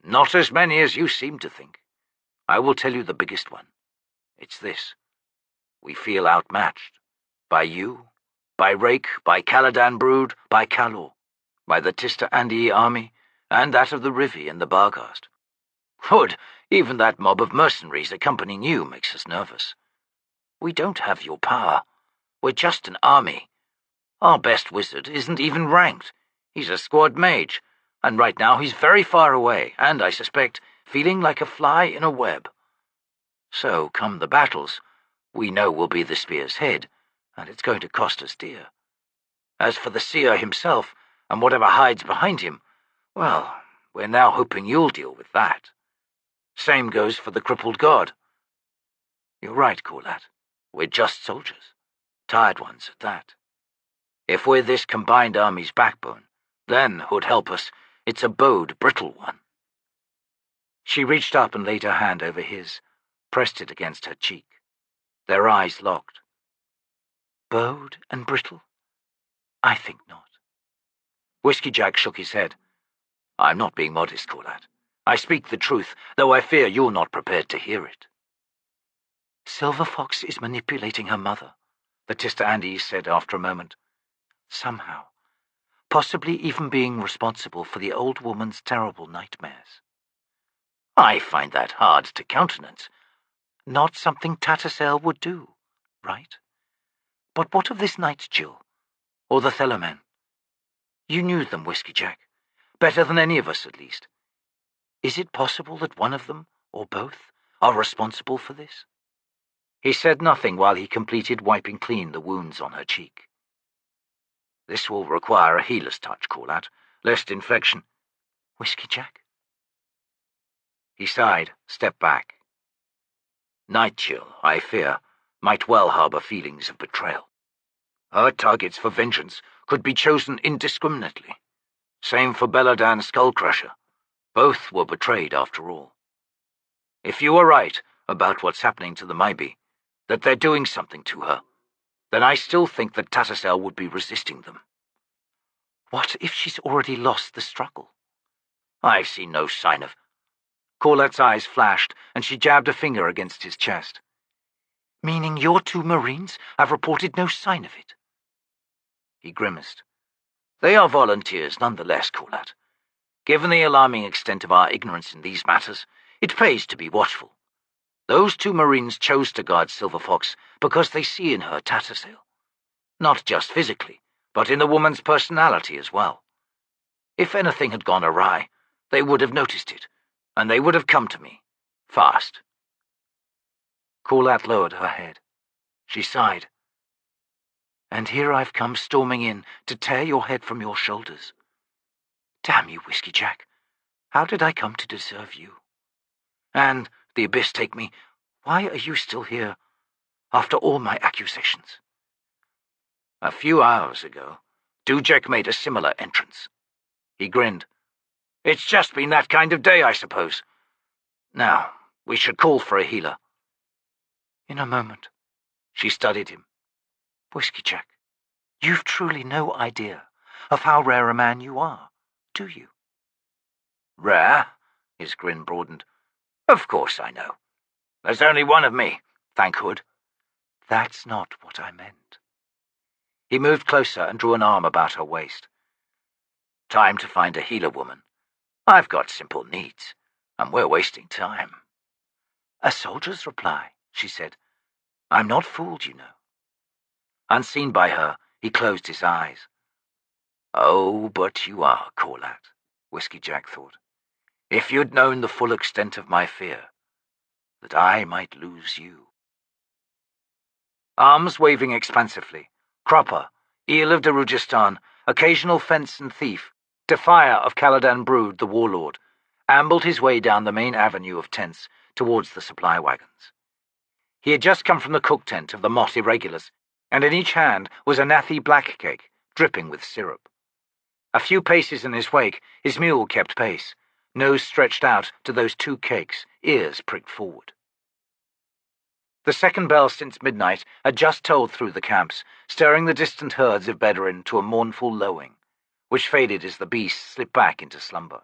Speaker 1: Not as many as you seem to think. I will tell you the biggest one. It's this. We feel outmatched. By you, by Rake, by Caladan Brood, by Calor, by the Tiste Andii army, and that of the Rhivi and the Barghast. Hood, even that mob of mercenaries accompanying you makes us nervous. We don't have your power. We're just an army. Our best wizard isn't even ranked. He's a squad mage, and right now he's very far away, and I suspect
Speaker 2: feeling like a fly in a web. So, come the battles, we know we'll be the spear's head, and it's going to cost us dear. As for the seer himself, and whatever hides behind him, well, we're now hoping you'll deal with that. Same goes for the Crippled God. You're right, Caladan. We're just soldiers. Tired ones at that. If we're this combined army's backbone, then, who'd help us, it's a bowed, brittle one. She reached up and laid her hand over his, pressed it against her cheek. Their eyes locked. Bowed and brittle? I think not. Whiskeyjack shook his head. I'm not being modest, Caladan. I speak the truth, though I fear you're not prepared to hear it. Silver Fox is manipulating her mother, the Tiste Andii said after a moment. Somehow. Possibly even being responsible for the old woman's terrible nightmares. I find that hard to countenance. Not something Tattersall would do, right? But what of this Night Chill? Or the Thelomen? You knew them, Whiskeyjack. Better than any of us, at least. Is it possible that one of them, or both, are responsible for this? He said nothing while he completed wiping clean the wounds on her cheek. This will require a healer's touch, Caladan, lest infection... Whiskeyjack? He sighed, stepped back. Night Chill, I fear, might well harbour feelings of betrayal. Her targets for vengeance could be chosen indiscriminately. Same for Beladan Skullcrusher. Both were betrayed after all. If you are right about what's happening to the Maybe, that they're doing something to her, then I still think that Tattersall would be resisting them. What if she's already lost the struggle? I've seen no sign of... Caladan's eyes flashed, and she jabbed a finger against his chest. Meaning your 2 Marines have reported no sign of it? He grimaced. They are volunteers nonetheless, Caladan. Given the alarming extent of our ignorance in these matters, it pays to be watchful. Those 2 Marines chose to guard Silver Fox because they see in her Tattersall. Not just physically, but in the woman's personality as well. If anything had gone awry, they would have noticed it, and they would have come to me. Fast. Caladan lowered her head. She sighed. And here I've come storming in to tear your head from your shoulders. Damn you, Whiskeyjack. How did I come to deserve you? And, the Abyss take me, why are you still here, after all my accusations? A few hours ago, Dujek made a similar entrance. He grinned. It's just been that kind of day, I suppose. Now, we should call for a healer. In a moment. She studied him. Whiskeyjack, you've truly no idea of how rare a man you are, do you? Rare? His grin broadened. Of course I know. There's only one of me, thank Hood. That's not what I meant. He moved closer and drew an arm about her waist. Time to find a healer, woman. I've got simple needs, and we're wasting time. A soldier's reply, she said. I'm not fooled, you know. Unseen by her, he closed his eyes. Oh, but you are, Caladan, Whiskeyjack thought. If you'd known the full extent of my fear, that I might lose you. Arms waving expansively, Cropper, Eel of Darujistan, occasional fence and thief, defier of Caladan Brood, the Warlord, ambled his way down the main avenue of tents towards the supply wagons. He had just come from the cook tent of the Mott Irregulars, and in each hand was a nathy black cake, dripping with syrup. A few paces in his wake, his mule kept pace, nose stretched out to those 2 cakes, ears pricked forward. The second bell since midnight had just tolled through the camps, stirring the distant herds of Bedouin to a mournful lowing, which faded as the beasts slipped back into slumber.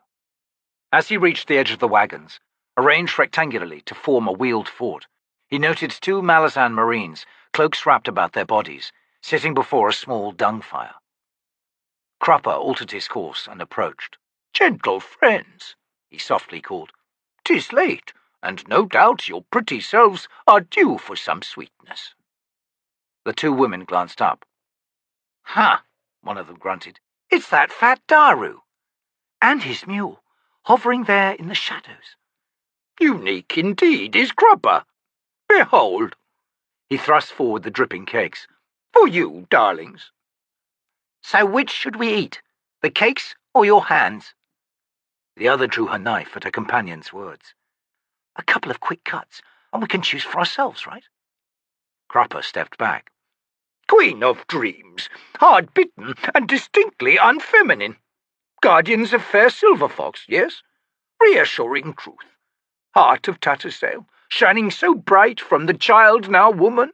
Speaker 2: As he reached the edge of the wagons, arranged rectangularly to form a wheeled fort, he noted 2 Malazan Marines, cloaks wrapped about their bodies, sitting before a small dung fire. Cropper altered his course and approached. "Gentle friends," he softly called, "'tis late, and no doubt your pretty selves are due for some sweetness." The 2 women glanced up. "Ha!" one of them grunted. "It's that fat Daru!" "And his mule, hovering there in the shadows. Unique indeed is Crupper. Behold. He thrust forward the dripping cakes. For you, darlings.
Speaker 1: So which should we eat, the cakes or your hands? The other drew her knife at her companion's words. A couple of quick cuts, and we can choose for ourselves, right?
Speaker 2: Crupper stepped back. Queen of dreams, hard-bitten and distinctly unfeminine. Guardians of fair silver fox, yes? Reassuring truth. Heart of Tattersail, shining so bright from the child now woman.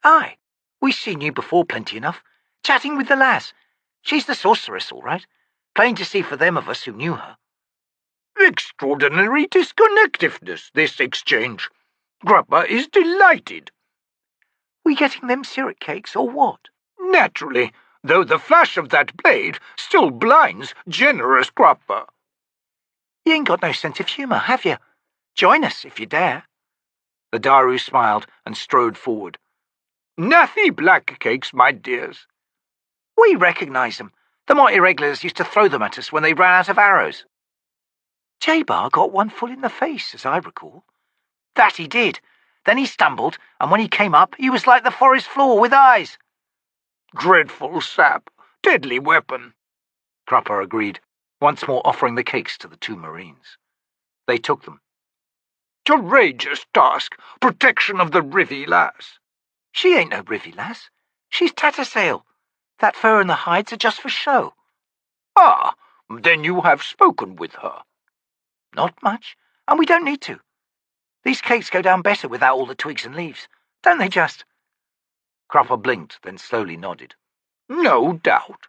Speaker 1: Aye, we seen you before plenty enough, chatting with the lass. She's the sorceress, all right. Plain to see for them of us who knew her.
Speaker 2: Extraordinary disconnectiveness, this exchange. Crupper is delighted.
Speaker 1: We getting them syrup cakes or what?
Speaker 2: Naturally, though the flash of that blade still blinds generous Crupper.
Speaker 1: You ain't got no sense of humour, have you? Join us, if you dare.
Speaker 2: The Daru smiled and strode forward. Nathy black cakes, my dears.
Speaker 1: We recognise them. The mighty regulars used to throw them at us when they ran out of arrows. J-Bar got one full in the face, as I recall. That he did. Then he stumbled, and when he came up, he was like the forest floor with eyes.
Speaker 2: Dreadful sap. Deadly weapon.
Speaker 1: Crupper agreed, once more offering the cakes to the two Marines. They took them.
Speaker 2: Courageous task. Protection of the Rhivi lass.
Speaker 1: She ain't no Rhivi lass. She's Tattersail. That fur and the hides are just for show.
Speaker 2: Ah, then you have spoken with her.
Speaker 1: Not much, and we don't need to. These cakes go down better without all the twigs and leaves, don't they just?
Speaker 2: Crupper blinked, then slowly nodded. No doubt.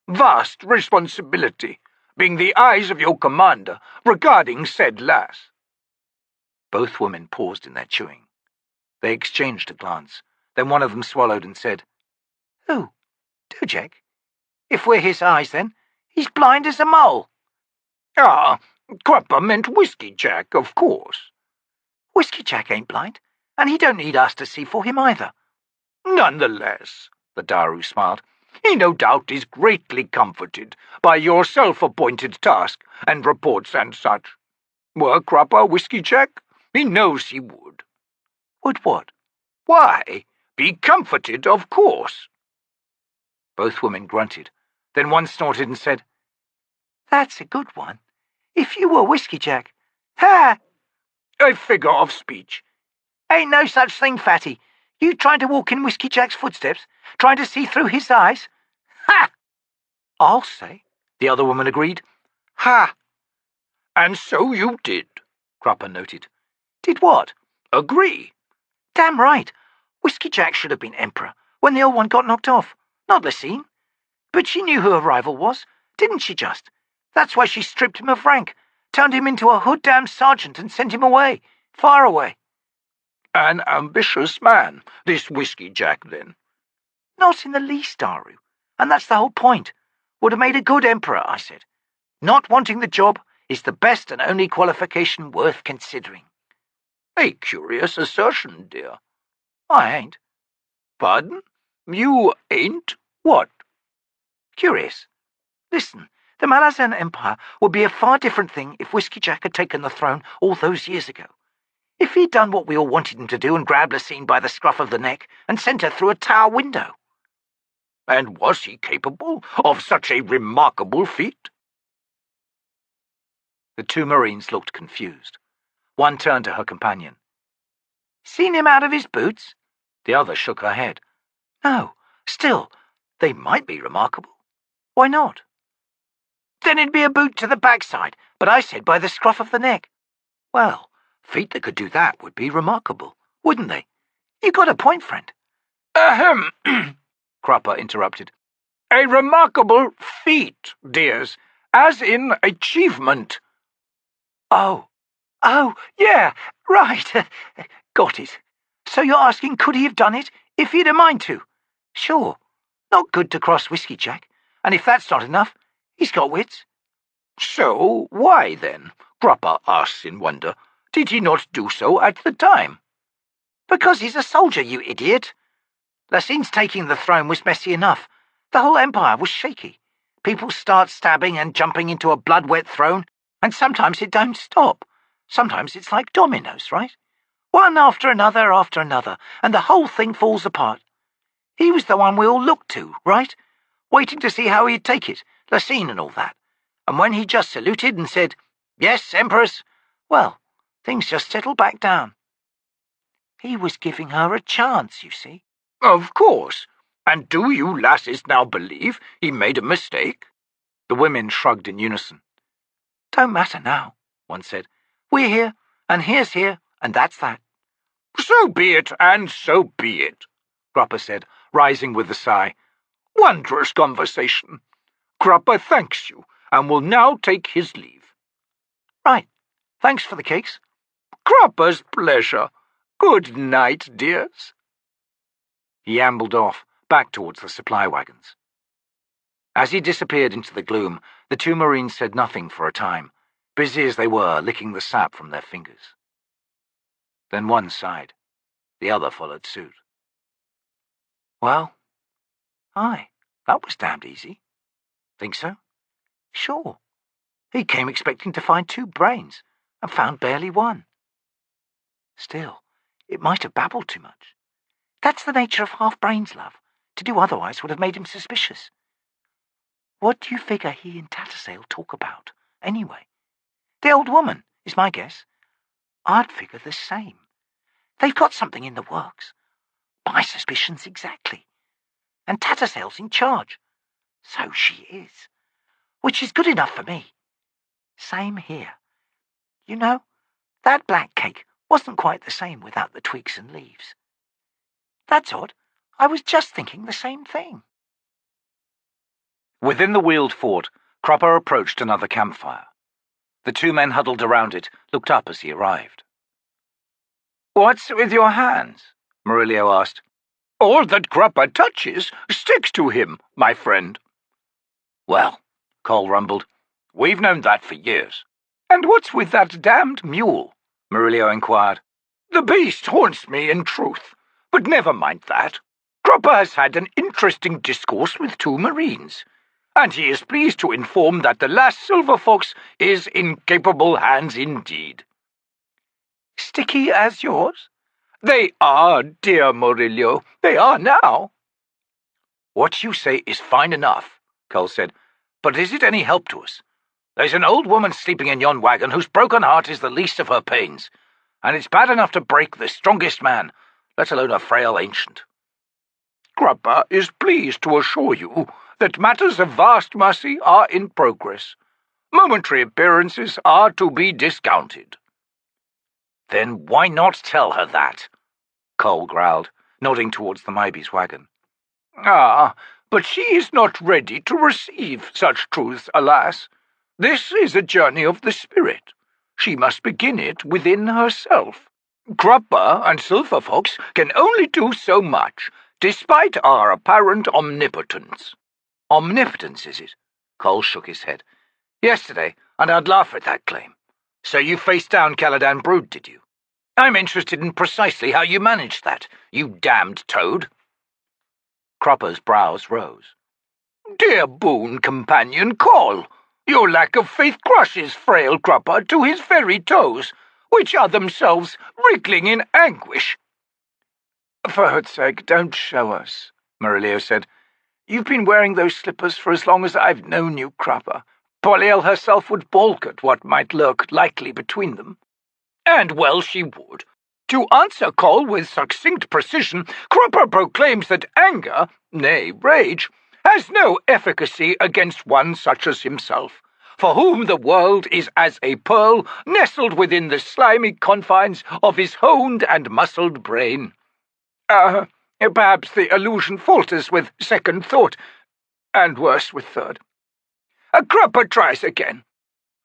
Speaker 2: Vast responsibility, being the eyes of your commander regarding said lass.
Speaker 1: Both women paused in their chewing. They exchanged a glance. Then one of them swallowed and said, Who? Dojek? If we're his eyes, then, he's blind as a mole.
Speaker 2: Ah, Crupper meant Whiskeyjack, of course.
Speaker 1: Whiskeyjack ain't blind, and he don't need us to see for him either.
Speaker 2: Nonetheless, the Daru smiled, he no doubt is greatly comforted by your self-appointed task and reports and such. Were Crupper Whiskeyjack? He knows he would.
Speaker 1: Would what?
Speaker 2: Why, be comforted, of course.
Speaker 1: Both women grunted. Then one snorted and said, That's a good one. If you were Whiskeyjack. Ha!
Speaker 2: A figure of speech.
Speaker 1: Ain't no such thing, Fatty. You trying to walk in Whiskeyjack's footsteps? Trying to see through his eyes? Ha! I'll say, the other woman agreed.
Speaker 2: Ha! And so you did, Crupper noted.
Speaker 1: Did what?
Speaker 2: Agree.
Speaker 1: Damn right. Whiskeyjack should have been Emperor when the old one got knocked off, not Lysine. But she knew who her rival was, didn't she just? That's why she stripped him of rank, turned him into a hood-damned sergeant and sent him away, far away.
Speaker 2: An ambitious man, this Whiskeyjack, then.
Speaker 1: Not in the least, Daru, and that's the whole point. Would have made a good emperor, I said. Not wanting the job is the best and only qualification worth considering.
Speaker 2: A curious assertion, dear.
Speaker 1: I ain't.
Speaker 2: Pardon? You ain't what?
Speaker 1: Curious. Listen, the Malazan Empire would be a far different thing if Whiskeyjack had taken the throne all those years ago. If he'd done what we all wanted him to do and grabbed Lysine by the scruff of the neck and sent her through a tower window.
Speaker 2: And was he capable of such a remarkable feat?
Speaker 1: The two Marines looked confused. One turned to her companion. Seen him out of his boots? The other shook her head. No, still, they might be remarkable. Why not? Then it'd be a boot to the backside, but I said by the scruff of the neck. Well, feet that could do that would be remarkable, wouldn't they? You got a point, friend.
Speaker 2: Ahem, Crupper interrupted. A remarkable feat, dears, as in achievement.
Speaker 1: Oh, yeah, right. Got it. So you're asking could he have done it if he'd a mind to? Sure. Not good to cross Whiskeyjack, and if that's not enough, he's got wits.
Speaker 2: So why, then, Crupper asks in wonder, did he not do so at the time?
Speaker 1: Because he's a soldier, you idiot. Lysine's taking the throne was messy enough. The whole empire was shaky. People start stabbing and jumping into a blood-wet throne, and sometimes it don't stop. Sometimes it's like dominoes, right? One after another, and the whole thing falls apart. He was the one we all looked to, right? Waiting to see how he'd take it, the scene and all that. And when he just saluted and said, 'Yes, Empress,' well, things just settled back down. He was giving her a chance, you see."
Speaker 2: "Of course. And do you lasses now believe he made a mistake?"
Speaker 1: The women shrugged in unison. "Don't matter now," one said. "We're here, and here's here, and that's that."
Speaker 2: "So be it, and so be it," Gruppa said, rising with a sigh. "Wondrous conversation. Gruppa thanks you, and will now take his leave."
Speaker 1: "Right. Thanks for the cakes."
Speaker 2: "Gruppa's pleasure. Good night, dears."
Speaker 1: He ambled off, back towards the supply wagons. As he disappeared into the gloom, the two Marines said nothing for a time, busy as they were licking the sap from their fingers. Then one sighed. The other followed suit. "Well, aye, that was damned easy." "Think so?" "Sure. He came expecting to find 2 brains, and found barely 1. Still, it might have babbled too much. That's the nature of half-brains, love. To do otherwise would have made him suspicious. What do you figure he and Tattersail talk about, anyway? The old woman, is my guess. I'd figure the same. They've got something in the works. My suspicions exactly. And Tattersail's in charge. So she is. Which is good enough for me. Same here. You know, that black cake wasn't quite the same without the twigs and leaves. That's odd. I was just thinking the same thing." Within the wheeled fort, Cropper approached another campfire. The 2 men huddled around it looked up as he arrived.
Speaker 2: "What's with your hands?" Murillo asked. "All that Gruppa touches sticks to him, my friend."
Speaker 1: "Well," Cole rumbled, "we've known that for years."
Speaker 2: "And what's with that damned mule?" Murillo inquired. "The beast haunts me, in truth. But never mind that. Gruppa has had an interesting discourse with 2 Marines, and he is pleased to inform that the last Silver Fox is in capable hands indeed."
Speaker 1: "Sticky as yours?"
Speaker 2: "They are, dear Murillo. They are now."
Speaker 1: "What you say is fine enough," Cole said, "but is it any help to us? There's an old woman sleeping in yon wagon whose broken heart is the least of her pains, and it's bad enough to break the strongest man, let alone a frail ancient."
Speaker 2: "Gruppa is pleased to assure you that matters of vast mercy are in progress. Momentary appearances are to be discounted."
Speaker 1: "Then why not tell her that?" Cole growled, nodding towards the Mybee's wagon.
Speaker 2: "Ah, but she is not ready to receive such truths, alas. This is a journey of the spirit. She must begin it within herself. Gruppa and Silver Fox can only do so much, despite our apparent omnipotence."
Speaker 1: "Omnipotence, is it?" Cole shook his head. "Yesterday, and I'd laugh at that claim. So you faced down Caladan Brood, did you? I'm interested in precisely how you managed that, you damned toad." Cropper's brows rose.
Speaker 2: "Dear boon companion Cole, your lack of faith crushes frail Gruppa to his very toes, which are themselves wriggling in anguish."
Speaker 1: "For God's sake, don't show us," Murillo said. "You've been wearing those slippers for as long as I've known you, Cropper. Poliel herself would balk at what might lurk likely between them."
Speaker 2: And well she would. To answer Cole with succinct precision, Cropper proclaims that anger, nay, rage, has no efficacy against one such as himself, for whom the world is as a pearl nestled within the slimy confines of his honed and muscled brain. Perhaps the allusion falters with second thought, and worse with third. Cropper tries again.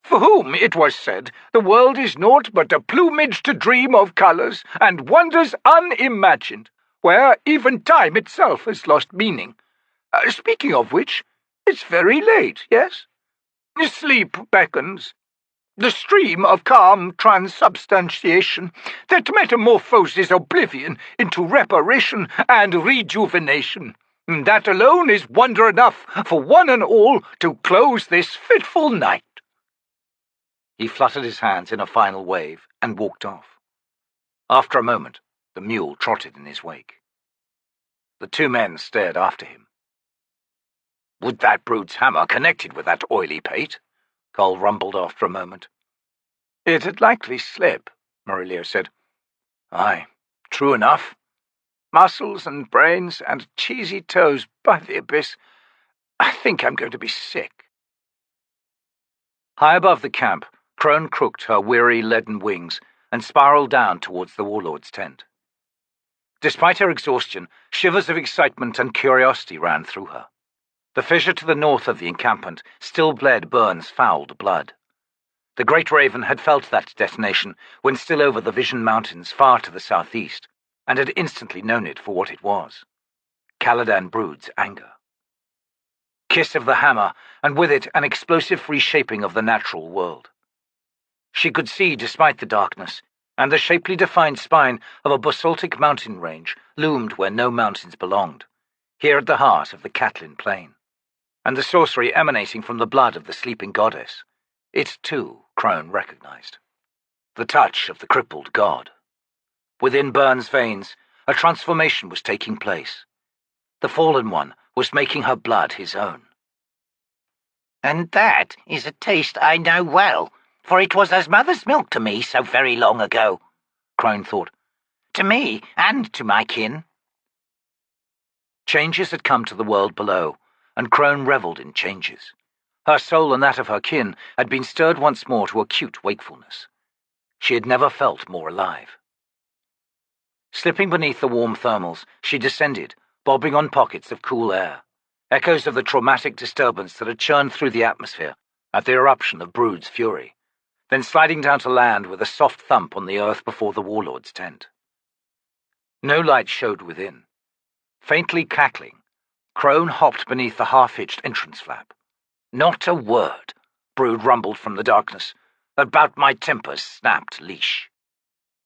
Speaker 2: For whom, it was said, the world is naught but a plumage to dream of colours and wonders unimagined, where even time itself has lost meaning. Speaking of which, it's very late, yes? Sleep beckons. The stream of calm transubstantiation that metamorphoses oblivion into reparation and rejuvenation. That alone is wonder enough for one and all to close this fitful night." He fluttered his hands in a final wave and walked off. After a moment, the mule trotted in his wake. The two men stared after him. "Would that brute's hammer connected with that oily pate?" Cole rumbled after a moment. "It'd likely slip," Murillo said. "Aye, true enough. Muscles and brains and cheesy toes, by the abyss. I think I'm going to be sick." High above the camp, Crone crooked her weary leaden wings and spiraled down towards the Warlord's tent. Despite her exhaustion, shivers of excitement and curiosity ran through her. The fissure to the north of the encampment still bled Byrne's fouled blood. The great raven had felt that detonation when still over the Vision Mountains far to the southeast, and had instantly known it for what it was: Caladan Brood's anger. Kiss of the hammer, and with it an explosive reshaping of the natural world. She could see despite the darkness, and the shapely defined spine of a basaltic mountain range loomed where no mountains belonged, here at the heart of the T'lan Plain, and the sorcery emanating from the blood of the sleeping goddess. It, too, Crone recognized. The touch of the Crippled God. Within Byrne's veins, a transformation was taking place. The Fallen One was making her blood his own.
Speaker 3: "And that is a taste I know well, for it was as mother's milk to me so very long ago," Crone thought. "To me and to my kin."
Speaker 2: Changes had come to the world below, and Crone revelled in changes. Her soul and that of her kin had been stirred once more to acute wakefulness. She had never felt more alive. Slipping beneath the warm thermals, she descended, bobbing on pockets of cool air, echoes of the traumatic disturbance that had churned through the atmosphere at the eruption of Brood's fury, then sliding down to land with a soft thump on the earth before the Warlord's tent. No light showed within. Faintly cackling, Crone hopped beneath the half-hitched entrance flap. "Not a word," Brood rumbled from the darkness. "About my temper's snapped leash."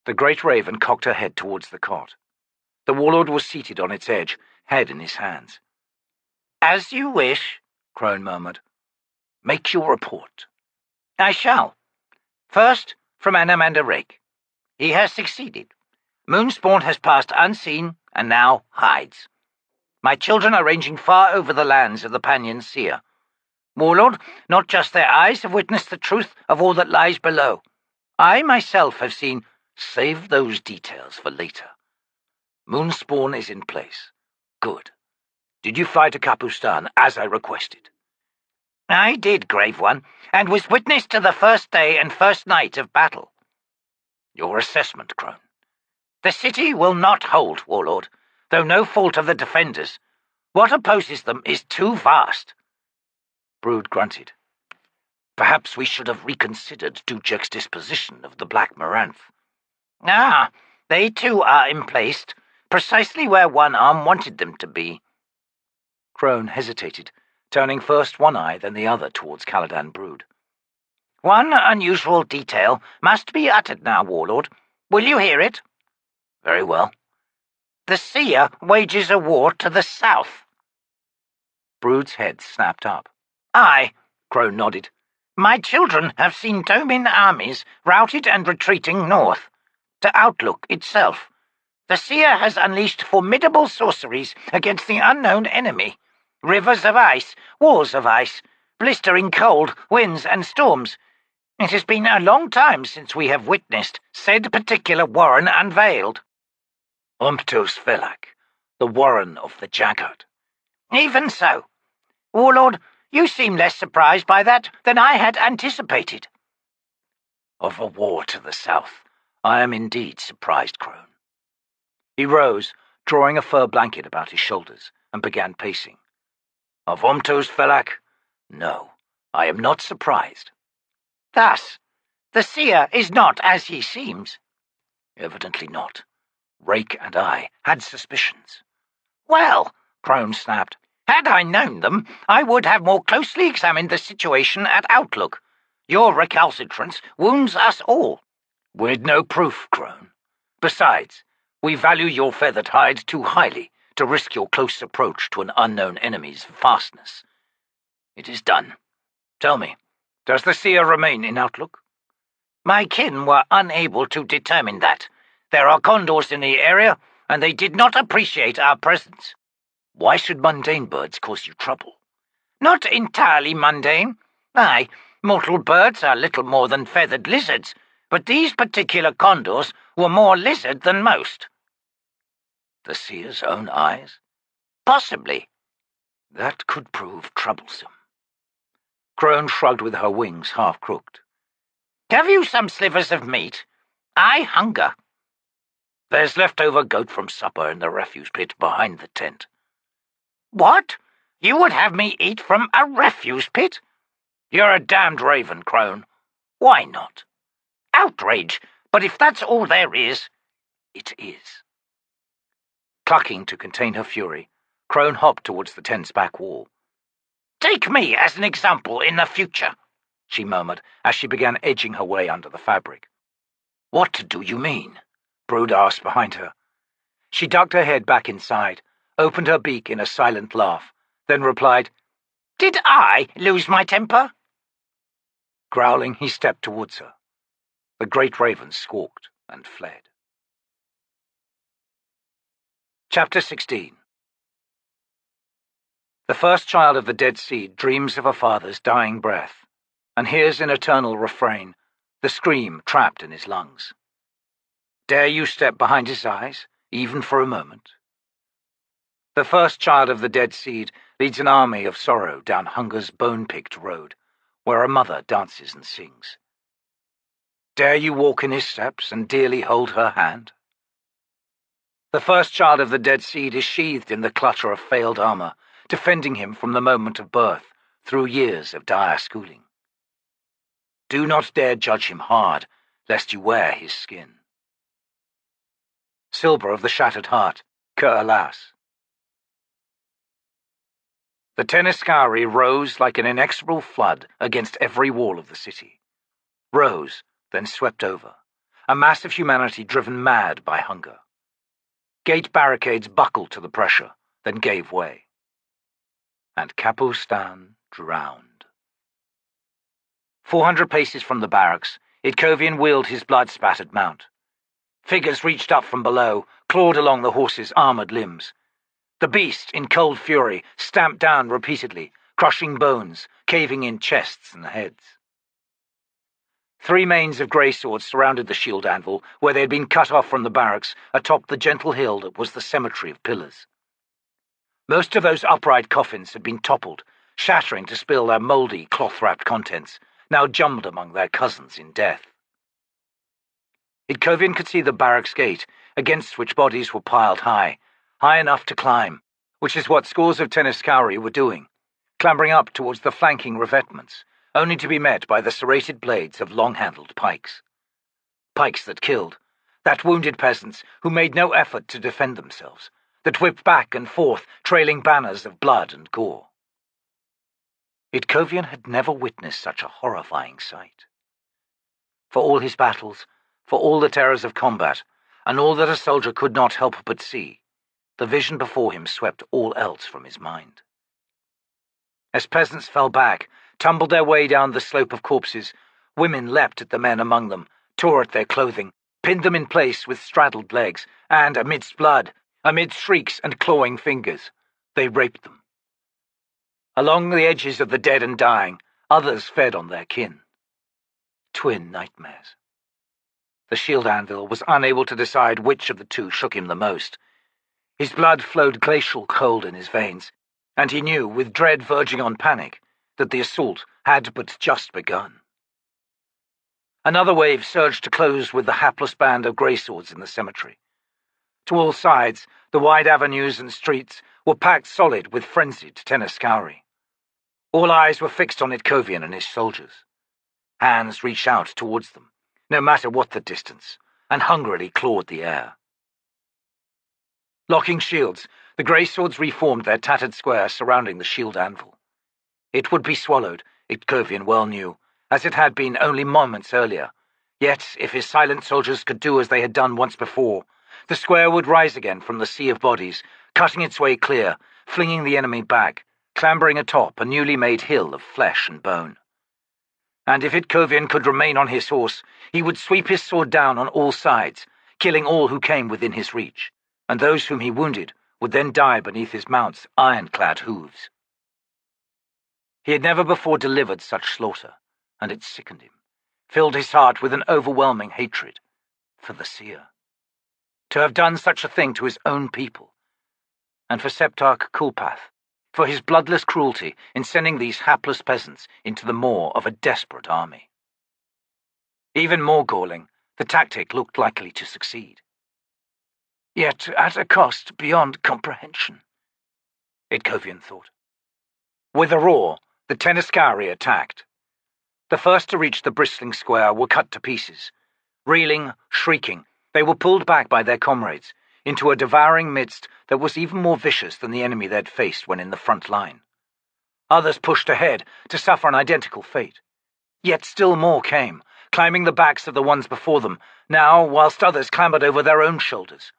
Speaker 2: The great raven cocked her head towards the cot. The Warlord was seated on its edge, head in his hands.
Speaker 3: "As you wish,"
Speaker 2: Crone murmured. "Make your report."
Speaker 3: "I shall. First, from Anomander Rake. He has succeeded. Moonspawn has passed unseen, and now hides. My children are ranging far over the lands of the Pannion Seer. Warlord, not just their eyes have witnessed the truth of all that lies below. I myself have seen—"
Speaker 2: "Save those details for later. Moonspawn is in place. Good. Did you fly to Capustan as I requested?"
Speaker 3: "I did, Grave One, and was witness to the first day and first night of battle."
Speaker 2: "Your assessment, Crone?"
Speaker 3: "The city will not hold, Warlord, though no fault of the defenders. What opposes them is too vast."
Speaker 2: Brood grunted. "Perhaps we should have reconsidered Dujek's disposition of the Black Moranth."
Speaker 3: "Ah, they too are emplaced, precisely where Onearm wanted them to be."
Speaker 2: Crone hesitated, turning first one eye then the other towards Caladan Brood.
Speaker 3: "One unusual detail must be uttered now, Warlord. Will you hear it?"
Speaker 2: "Very well."
Speaker 3: "The Seer wages a war to the south."
Speaker 2: Brood's head snapped up.
Speaker 3: "Aye,"
Speaker 2: Crone nodded.
Speaker 3: "My children have seen Domin armies routed and retreating north, to Outlook itself. The Seer has unleashed formidable sorceries against the unknown enemy. Rivers of ice, walls of ice, blistering cold, winds and storms. It has been a long time since we have witnessed said particular warren unveiled."
Speaker 2: "Umptos Velak, the warren of the Jagged."
Speaker 3: "Even so. Warlord, you seem less surprised by that than I had anticipated."
Speaker 2: "Of a war to the south, I am indeed surprised, Crone." He rose, drawing a fur blanket about his shoulders, and began pacing. "Of Umptos Velak? No, I am not surprised."
Speaker 3: "Thus, the Seer is not as he seems."
Speaker 2: "Evidently not. Rake and I had suspicions."
Speaker 3: "Well," Crone snapped, "had I known them, I would have more closely examined the situation at Outlook. Your recalcitrance wounds us all."
Speaker 2: "With no proof, Crone. Besides, we value your feathered hide too highly to risk your close approach to an unknown enemy's vastness. It is done. Tell me, does the Seer remain in Outlook?
Speaker 3: My kin were unable to determine that. There are condors in the area, and they did not appreciate our presence.
Speaker 2: Why should mundane birds cause you trouble?
Speaker 3: Not entirely mundane. Aye, mortal birds are little more than feathered lizards, but these particular condors were more lizard than most.
Speaker 2: The seer's own eyes?
Speaker 3: Possibly.
Speaker 2: That could prove troublesome. Crone shrugged with her wings half-crooked.
Speaker 3: Have you some slivers of meat? I hunger.
Speaker 2: There's leftover goat from supper in the refuse pit behind the tent.
Speaker 3: What? You would have me eat from a refuse pit?
Speaker 2: You're a damned raven, Crone.
Speaker 3: Why not? Outrage, but if that's all there is...
Speaker 2: It is. Clucking to contain her fury, Crone hopped towards the tent's back wall.
Speaker 3: Take me as an example in the future,
Speaker 2: she murmured as she began edging her way under the fabric. What do you mean? Brood asked behind her. She ducked her head back inside, opened her beak in a silent laugh, then replied,
Speaker 3: Did I lose my temper?
Speaker 2: Growling, he stepped towards her. The great raven squawked and fled. Chapter 16. The first child of the dead seed dreams of a father's dying breath, and hears in eternal refrain the scream trapped in his lungs. Dare you step behind his eyes, even for a moment? The first child of the dead seed leads an army of sorrow down hunger's bone-picked road, where a mother dances and sings. Dare you walk in his steps and dearly hold her hand? The first child of the dead seed is sheathed in the clutter of failed armor, defending him from the moment of birth through years of dire schooling. Do not dare judge him hard, lest you wear his skin. Silver of the Shattered Heart, Alas. The Teniscari rose like an inexorable flood against every wall of the city. Rose, then swept over, a mass of humanity driven mad by hunger. Gate barricades buckled to the pressure, then gave way. And Capustan drowned. 400 paces from the barracks, Itkovian wheeled his blood-spattered mount. Figures reached up from below, clawed along the horse's armored limbs. The beast, in cold fury, stamped down repeatedly, crushing bones, caving in chests and heads. 3 mains of grey swords surrounded the shield anvil, where they had been cut off from the barracks atop the gentle hill that was the cemetery of pillars. Most of those upright coffins had been toppled, shattering to spill their mouldy, cloth-wrapped contents, now jumbled among their cousins in death. Itkovian could see the barracks gate, against which bodies were piled high enough to climb, which is what scores of Teniscari were doing, clambering up towards the flanking revetments, only to be met by the serrated blades of long-handled pikes. Pikes that killed, that wounded peasants who made no effort to defend themselves, that whipped back and forth, trailing banners of blood and gore. Itkovian had never witnessed such a horrifying sight. For all his battles, for all the terrors of combat, and all that a soldier could not help but see, the vision before him swept all else from his mind. As peasants fell back, tumbled their way down the slope of corpses, women leapt at the men among them, tore at their clothing, pinned them in place with straddled legs, and amidst blood, amid shrieks and clawing fingers, they raped them. Along the edges of the dead and dying, others fed on their kin. Twin nightmares. The shield anvil was unable to decide which of the two shook him the most. His blood flowed glacial cold in his veins, and he knew, with dread verging on panic, that the assault had but just begun. Another wave surged to close with the hapless band of greyswords in the cemetery. To all sides, the wide avenues and streets were packed solid with frenzied Teniscari. All eyes were fixed on Itkovian and his soldiers. Hands reached out towards them, no matter what the distance, and hungrily clawed the air. Locking shields, the greyswords reformed their tattered square surrounding the shield anvil. It would be swallowed, Itkovian well knew, as it had been only moments earlier. Yet, if his silent soldiers could do as they had done once before, the square would rise again from the sea of bodies, cutting its way clear, flinging the enemy back, clambering atop a newly made hill of flesh and bone. And if Itkovian could remain on his horse, he would sweep his sword down on all sides, killing all who came within his reach, and those whom he wounded would then die beneath his mount's ironclad hooves. He had never before delivered such slaughter, and it sickened him, filled his heart with an overwhelming hatred for the seer. To have done such a thing to his own people, and for Septarch Kulpath, for his bloodless cruelty in sending these hapless peasants into the maw of a desperate army. Even more galling, the tactic looked likely to succeed. Yet at a cost beyond comprehension, Itkovian thought. With a roar, the Teniscari attacked. The first to reach the bristling square were cut to pieces. Reeling, shrieking, they were pulled back by their comrades into a devouring midst that was even more vicious than the enemy they'd faced when in the front line. Others pushed ahead to suffer an identical fate. Yet still more came, climbing the backs of the ones before them, now whilst others clambered over their own shoulders.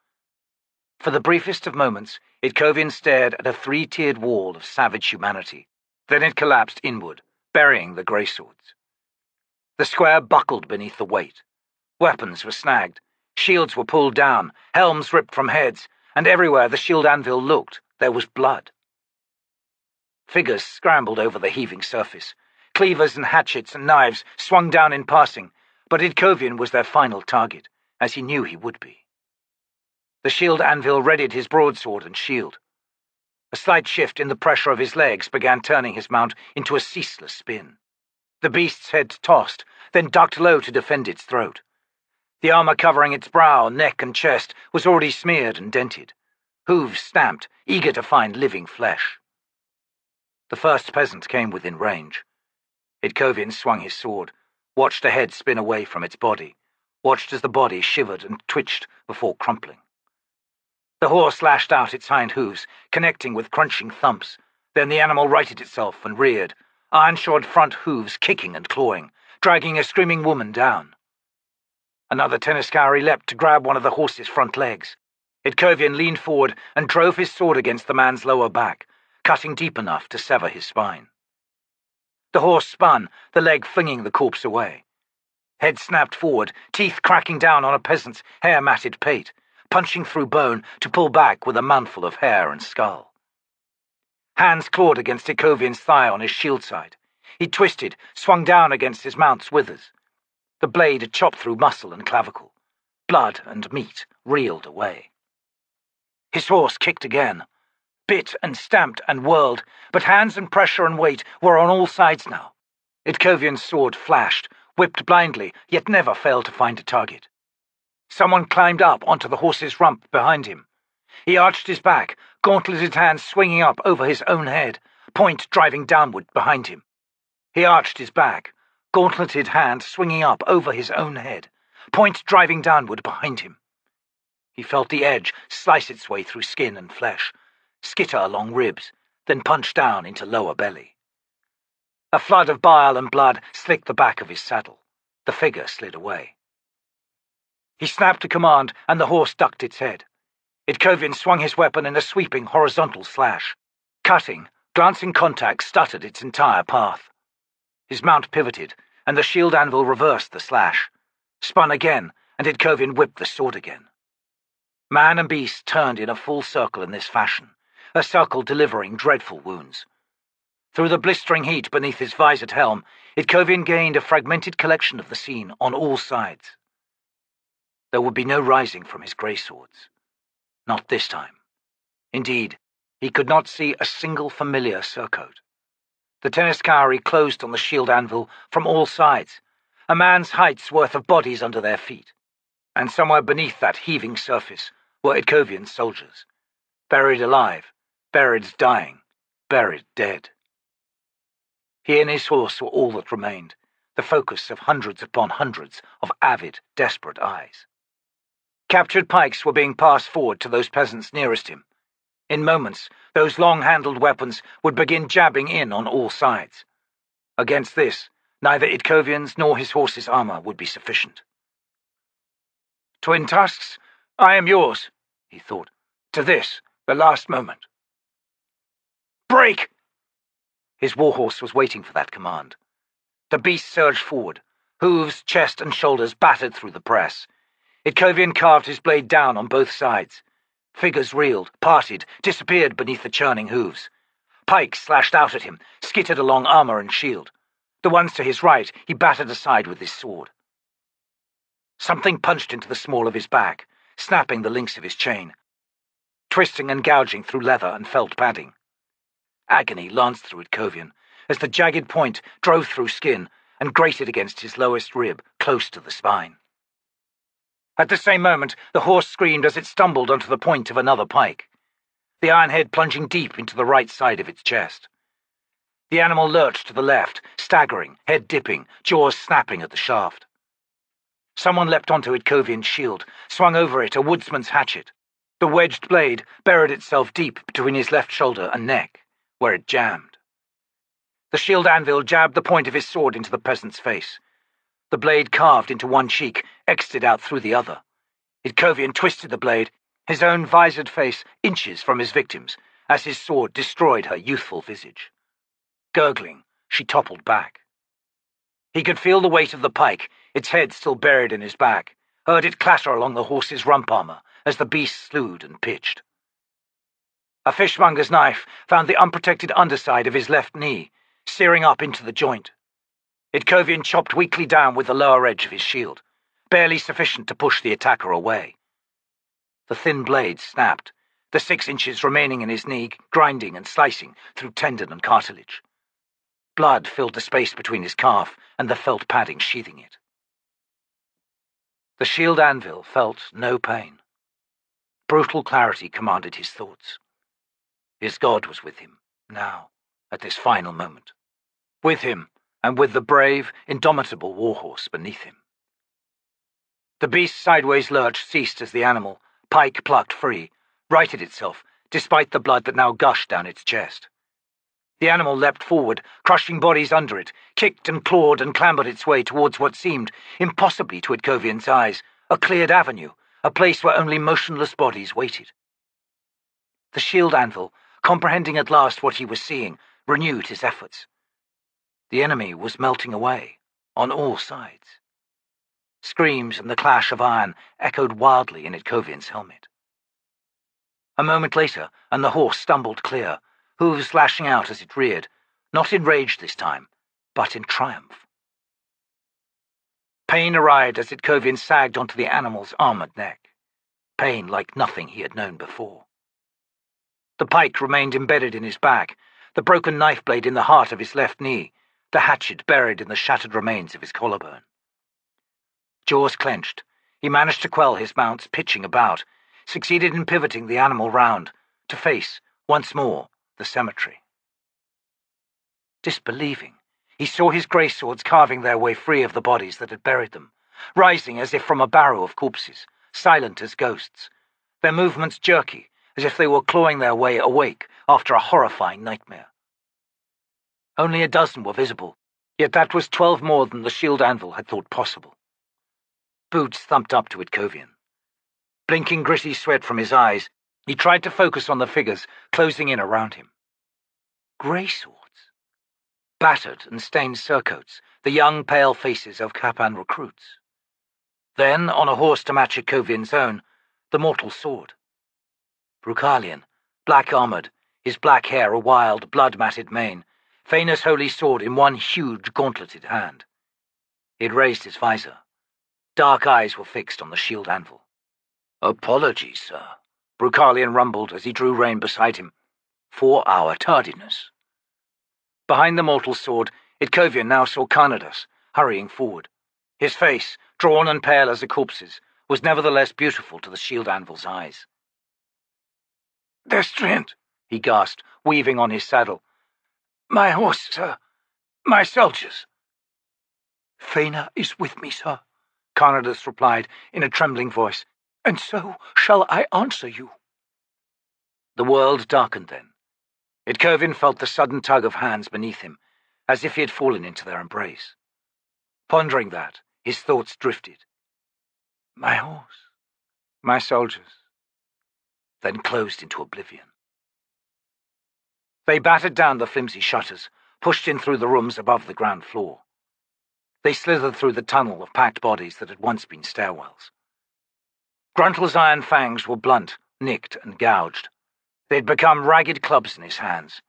Speaker 2: For the briefest of moments, Itkovian stared at a three-tiered wall of savage humanity. Then it collapsed inward, burying the grey swords. The square buckled beneath the weight. Weapons were snagged, shields were pulled down, helms ripped from heads, and everywhere the shield anvil looked, there was blood. Figures scrambled over the heaving surface. Cleavers and hatchets and knives swung down in passing, but Itkovian was their final target, as he knew he would be. The shield anvil readied his broadsword and shield. A slight shift in the pressure of his legs began turning his mount into a ceaseless spin. The beast's head tossed, then ducked low to defend its throat. The armor covering its brow, neck, and chest was already smeared and dented. Hooves stamped, eager to find living flesh. The first peasant came within range. Itkovian swung his sword, watched the head spin away from its body, watched as the body shivered and twitched before crumpling. The horse lashed out its hind hooves, connecting with crunching thumps. Then the animal righted itself and reared, iron-shod front hooves kicking and clawing, dragging a screaming woman down. Another Teniscari leapt to grab one of the horse's front legs. Itkovian leaned forward and drove his sword against the man's lower back, cutting deep enough to sever his spine. The horse spun, the leg flinging the corpse away. Head snapped forward, teeth cracking down on a peasant's hair-matted pate, punching through bone to pull back with a mouthful of hair and skull. Hands clawed against Itkovian's thigh on his shield side. He twisted, swung down against his mount's withers. The blade had chopped through muscle and clavicle. Blood and meat reeled away. His horse kicked again, bit and stamped and whirled, but hands and pressure and weight were on all sides now. Itkovian's sword flashed, whipped blindly, yet never failed to find a target. Someone climbed up onto the horse's rump behind him. He arched his back, gauntleted hands swinging up over his own head, point driving downward behind him. He arched his back, gauntleted hand swinging up over his own head, point driving downward behind him. He felt the edge slice its way through skin and flesh, skitter along ribs, then punch down into lower belly. A flood of bile and blood slicked the back of his saddle. The figure slid away. He snapped a command, and the horse ducked its head. Itkovian swung his weapon in a sweeping horizontal slash. Cutting, glancing contact stuttered its entire path. His mount pivoted, and the shield anvil reversed the slash. Spun again, and Itkovian whipped the sword again. Man and beast turned in a full circle in this fashion, a circle delivering dreadful wounds. Through the blistering heat beneath his visored helm, Itkovian gained a fragmented collection of the scene on all sides. There would be no rising from his grey swords. Not this time. Indeed, he could not see a single familiar surcoat. The Teniscari closed on the shield anvil from all sides, a man's height's worth of bodies under their feet. And somewhere beneath that heaving surface were Itkovian's soldiers, buried alive, buried dying, buried dead. He and his horse were all that remained, the focus of hundreds upon hundreds of avid, desperate eyes. Captured pikes were being passed forward to those peasants nearest him. In moments, those long-handled weapons would begin jabbing in on all sides. Against this, neither Itkovian's nor his horse's armor would be sufficient. "Twin tusks, I am yours," he thought. "To this, the last moment." "Break!" His warhorse was waiting for that command.
Speaker 1: The beast surged forward. Hooves, chest, and shoulders battered through the press. Itkovian carved his blade down on both sides. Figures reeled, parted, disappeared beneath the churning hooves. Pikes slashed out at him, skittered along armor and shield. The ones to his right he battered aside with his sword. Something punched into the small of his back, snapping the links of his chain, twisting and gouging through leather and felt padding. Agony lanced through Itkovian as the jagged point drove through skin and grated against his lowest rib, close to the spine. At the same moment, the horse screamed as it stumbled onto the point of another pike, the iron head plunging deep into the right side of its chest. The animal lurched to the left, staggering, head dipping, jaws snapping at the shaft. Someone leapt onto Itkovian's shield, swung over it a woodsman's hatchet. The wedged blade buried itself deep between his left shoulder and neck, where it jammed. The shield anvil jabbed the point of his sword into the peasant's face. The blade carved into one cheek, exited out through the other. Itkovian twisted the blade, his own visored face inches from his victim's, as his sword destroyed her youthful visage. Gurgling, she toppled back. He could feel the weight of the pike, its head still buried in his back, heard it clatter along the horse's rump armor as the beast slewed and pitched. A fishmonger's knife found the unprotected underside of his left knee, searing up into the joint. Itkovian chopped weakly down with the lower edge of his shield, barely sufficient to push the attacker away. The thin blade snapped, the 6 inches remaining in his knee grinding and slicing through tendon and cartilage. Blood filled the space between his calf and the felt padding sheathing it. The shield anvil felt no pain. Brutal clarity commanded his thoughts. His god was with him, now, at this final moment. With him, and with the brave, indomitable warhorse beneath him. The beast's sideways lurch ceased as the animal, pike plucked free, righted itself, despite the blood that now gushed down its chest. The animal leapt forward, crushing bodies under it, kicked and clawed and clambered its way towards what seemed, impossibly to Itkovian's eyes, a cleared avenue, a place where only motionless bodies waited. The shield anvil, comprehending at last what he was seeing, renewed his efforts. The enemy was melting away, on all sides. Screams and the clash of iron echoed wildly in Itkovian's helmet. A moment later, and the horse stumbled clear, hooves lashing out as it reared, not in rage this time, but in triumph. Pain arrived as Itkovian sagged onto the animal's armored neck, pain like nothing he had known before. The pike remained embedded in his back, the broken knife blade in the heart of his left knee, the hatchet buried in the shattered remains of his collarbone. Jaws clenched, he managed to quell his mount's pitching about, succeeded in pivoting the animal round, to face, once more, the cemetery. Disbelieving, he saw his grey swords carving their way free of the bodies that had buried them, rising as if from a barrow of corpses, silent as ghosts, their movements jerky, as if they were clawing their way awake after a horrifying nightmare. Only a dozen were visible, yet that was 12 more than the shield anvil had thought possible. Boots thumped up to Itkovian. Blinking gritty sweat from his eyes, he tried to focus on the figures closing in around him. Grey swords. Battered and stained surcoats, the young pale faces of Capan recruits. Then, on a horse to match Itkovian's own, the mortal sword. Brucalian, black-armoured, his black hair a wild, blood-matted mane, Fena's holy sword in one huge, gauntleted hand. He had raised his visor. Dark eyes were fixed on the shield anvil. "Apologies, sir," Brucalian rumbled as he drew rein beside him, "for our tardiness." Behind the mortal sword, Itkovian now saw Carnadas, hurrying forward. His face, drawn and pale as a corpse's, was nevertheless beautiful to the shield anvil's eyes. "Destrient," he gasped, weaving on his saddle. "My horse, sir. My soldiers." "Fena is with me, sir," Carnadas replied in a trembling voice, "and so shall I answer you." The world darkened then. Itkovian felt the sudden tug of hands beneath him, as if he had fallen into their embrace. Pondering that, his thoughts drifted. My horse, my soldiers, then closed into oblivion. They battered down the flimsy shutters, pushed in through the rooms above the ground floor. They slithered through the tunnel of packed bodies that had once been stairwells. Gruntle's iron fangs were blunt, nicked, and gouged. They'd become ragged clubs in his hands.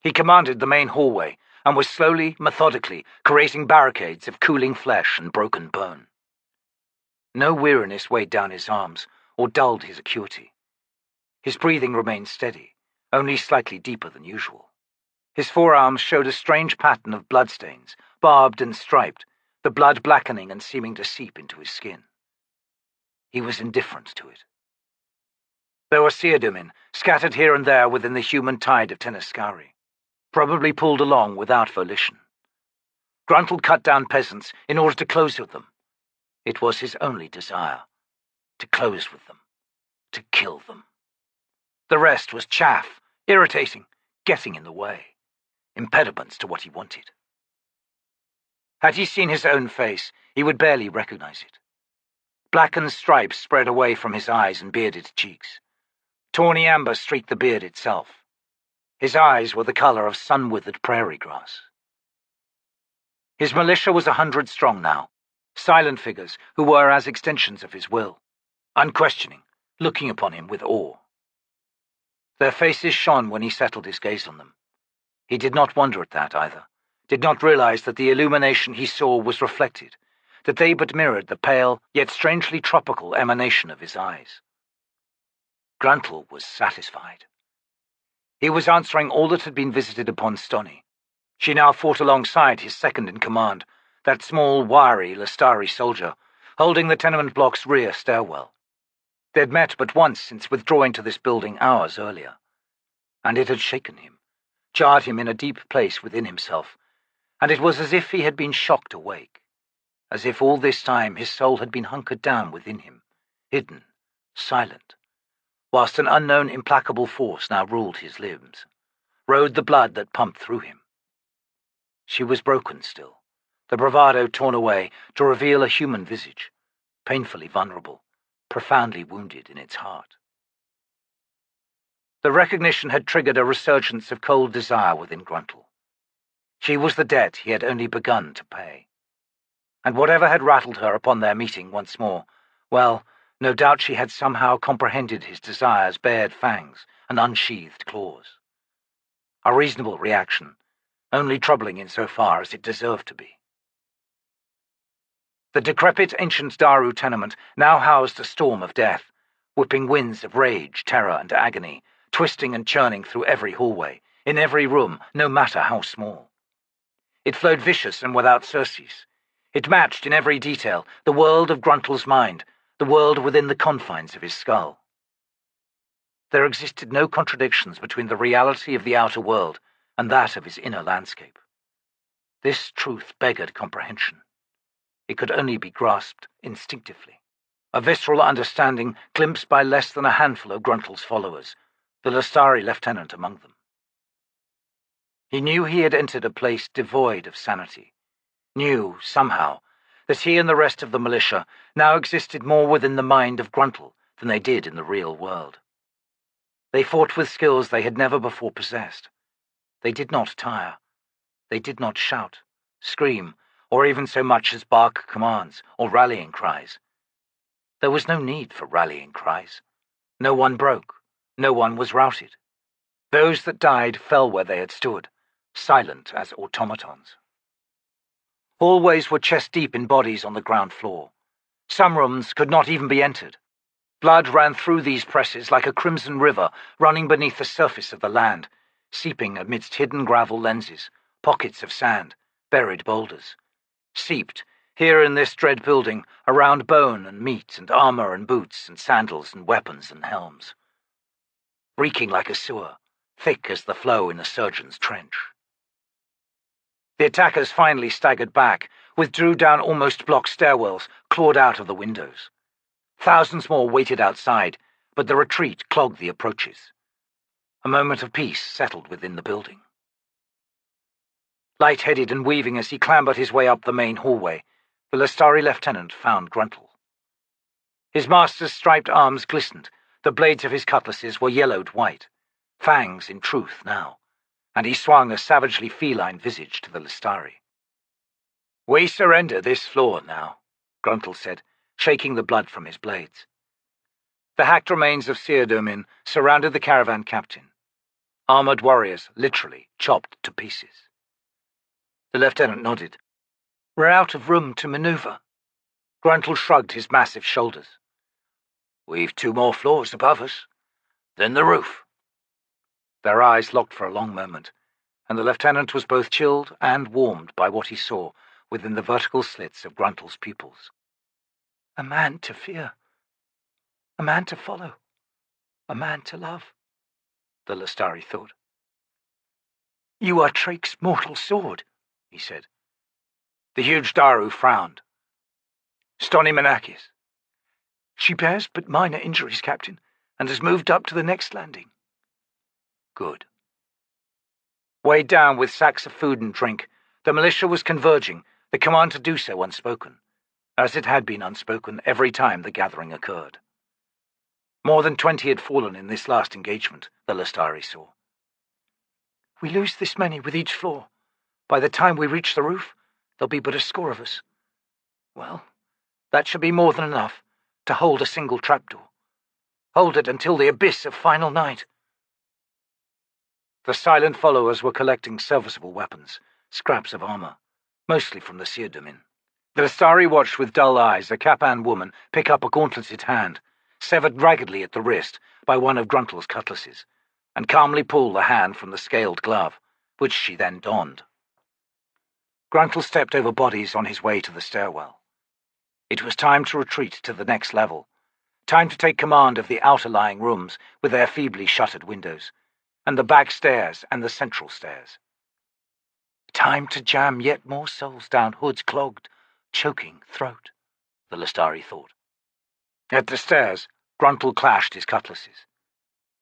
Speaker 1: He commanded the main hallway and was slowly, methodically creating barricades of cooling flesh and broken bone. No weariness weighed down his arms or dulled his acuity. His breathing remained steady, only slightly deeper than usual. His forearms showed a strange pattern of bloodstains, barbed and striped, the blood blackening and seeming to seep into his skin. He was indifferent to it. There were Seerdomin scattered here and there within the human tide of Tenaskari, probably pulled along without volition. Gruntle cut down peasants in order to close with them. It was his only desire, to close with them, to kill them. The rest was chaff, irritating, getting in the way, impediments to what he wanted. Had he seen his own face, he would barely recognize it. Blackened stripes spread away from his eyes and bearded cheeks. Tawny amber streaked the beard itself. His eyes were the color of sun-withered prairie grass. His militia was 100 strong now, silent figures who were as extensions of his will, unquestioning, looking upon him with awe. Their faces shone when he settled his gaze on them. He did not wonder at that either, did not realize that the illumination he saw was reflected, that they but mirrored the pale, yet strangely tropical emanation of his eyes. Gruntle was satisfied. He was answering all that had been visited upon Stoni. She now fought alongside his second-in-command, that small, wiry Lestari soldier, holding the tenement block's rear stairwell. They'd met but once since withdrawing to this building hours earlier, and it had shaken him, jarred him in a deep place within himself, and it was as if he had been shocked awake, as if all this time his soul had been hunkered down within him, hidden, silent, whilst an unknown implacable force now ruled his limbs, rode the blood that pumped through him. She was broken still, the bravado torn away to reveal a human visage, painfully vulnerable, profoundly wounded in its heart. The recognition had triggered a resurgence of cold desire within Gruntle. She was the debt he had only begun to pay. And whatever had rattled her upon their meeting once more, well, no doubt she had somehow comprehended his desire's bared fangs and unsheathed claws. A reasonable reaction, only troubling in so far as it deserved to be. The decrepit ancient Daru tenement now housed a storm of death, whipping winds of rage, terror, and agony, twisting and churning through every hallway, in every room, no matter how small. It flowed vicious and without surcease. It matched in every detail the world of Gruntle's mind, the world within the confines of his skull. There existed no contradictions between the reality of the outer world and that of his inner landscape. This truth beggared comprehension. It could only be grasped instinctively, a visceral understanding glimpsed by less than a handful of Gruntle's followers, the Lestari lieutenant among them. He knew he had entered a place devoid of sanity, knew, somehow, that he and the rest of the militia now existed more within the mind of Gruntle than they did in the real world. They fought with skills they had never before possessed. They did not tire. They did not shout, scream, or even so much as bark commands or rallying cries. There was no need for rallying cries. No one broke. No one was routed. Those that died fell where they had stood, silent as automatons. Hallways were chest-deep in bodies on the ground floor. Some rooms could not even be entered. Blood ran through these presses like a crimson river running beneath the surface of the land, seeping amidst hidden gravel lenses, pockets of sand, buried boulders. Seeped, here in this dread building, around bone and meat and armor and boots and sandals and weapons and helms. Reeking like a sewer, thick as the flow in a surgeon's trench. The attackers finally staggered back, withdrew down almost blocked stairwells, clawed out of the windows. Thousands more waited outside, but the retreat clogged the approaches. A moment of peace settled within the building. Light-headed and weaving as he clambered his way up the main hallway, the Lestari lieutenant found Gruntle. His master's striped arms glistened, the blades of his cutlasses were yellowed white, fangs in truth now, and he swung a savagely feline visage to the Lestari.
Speaker 2: "We surrender this floor now," Gruntle said, shaking the blood from his blades. The hacked remains of Tiste Andii surrounded the caravan captain. Armored warriors, literally, chopped to pieces. The lieutenant nodded.
Speaker 1: "We're out of room to maneuver."
Speaker 2: Gruntle shrugged his massive shoulders. "We've 2 more floors above us. Then the roof." Their eyes locked for a long moment, and the lieutenant was both chilled and warmed by what he saw within the vertical slits of Gruntle's pupils.
Speaker 1: "A man to fear. A man to follow. A man to love," the Lestari thought. "You are Trake's mortal sword," he said.
Speaker 2: The huge Daru frowned. "T'lan Imass."
Speaker 1: "She bears but minor injuries, Captain, and has moved up to the next landing."
Speaker 2: "Good." Weighed down with sacks of food and drink, the militia was converging, the command to do so unspoken, as it had been unspoken every time the gathering occurred. More than 20 had fallen in this last engagement, the Lestari saw.
Speaker 1: "We lose this many with each floor. By the time we reach the roof, there'll be but a score of us. Well, that should be more than enough to hold a single trapdoor. Hold it until the abyss of final night."
Speaker 2: The silent followers were collecting serviceable weapons, scraps of armor, mostly from the Tiste Andii. The Lestari watched with dull eyes a Capan woman pick up a gauntleted hand, severed raggedly at the wrist by one of Gruntle's cutlasses, and calmly pull the hand from the scaled glove, which she then donned. Gruntle stepped over bodies on his way to the stairwell. It was time to retreat to the next level, time to take command of the outer-lying rooms with their feebly shuttered windows, and the back stairs and the central stairs.
Speaker 1: Time to jam yet more souls down Hood's clogged, choking throat, the Lestari thought.
Speaker 2: At the stairs, Gruntle clashed his cutlasses.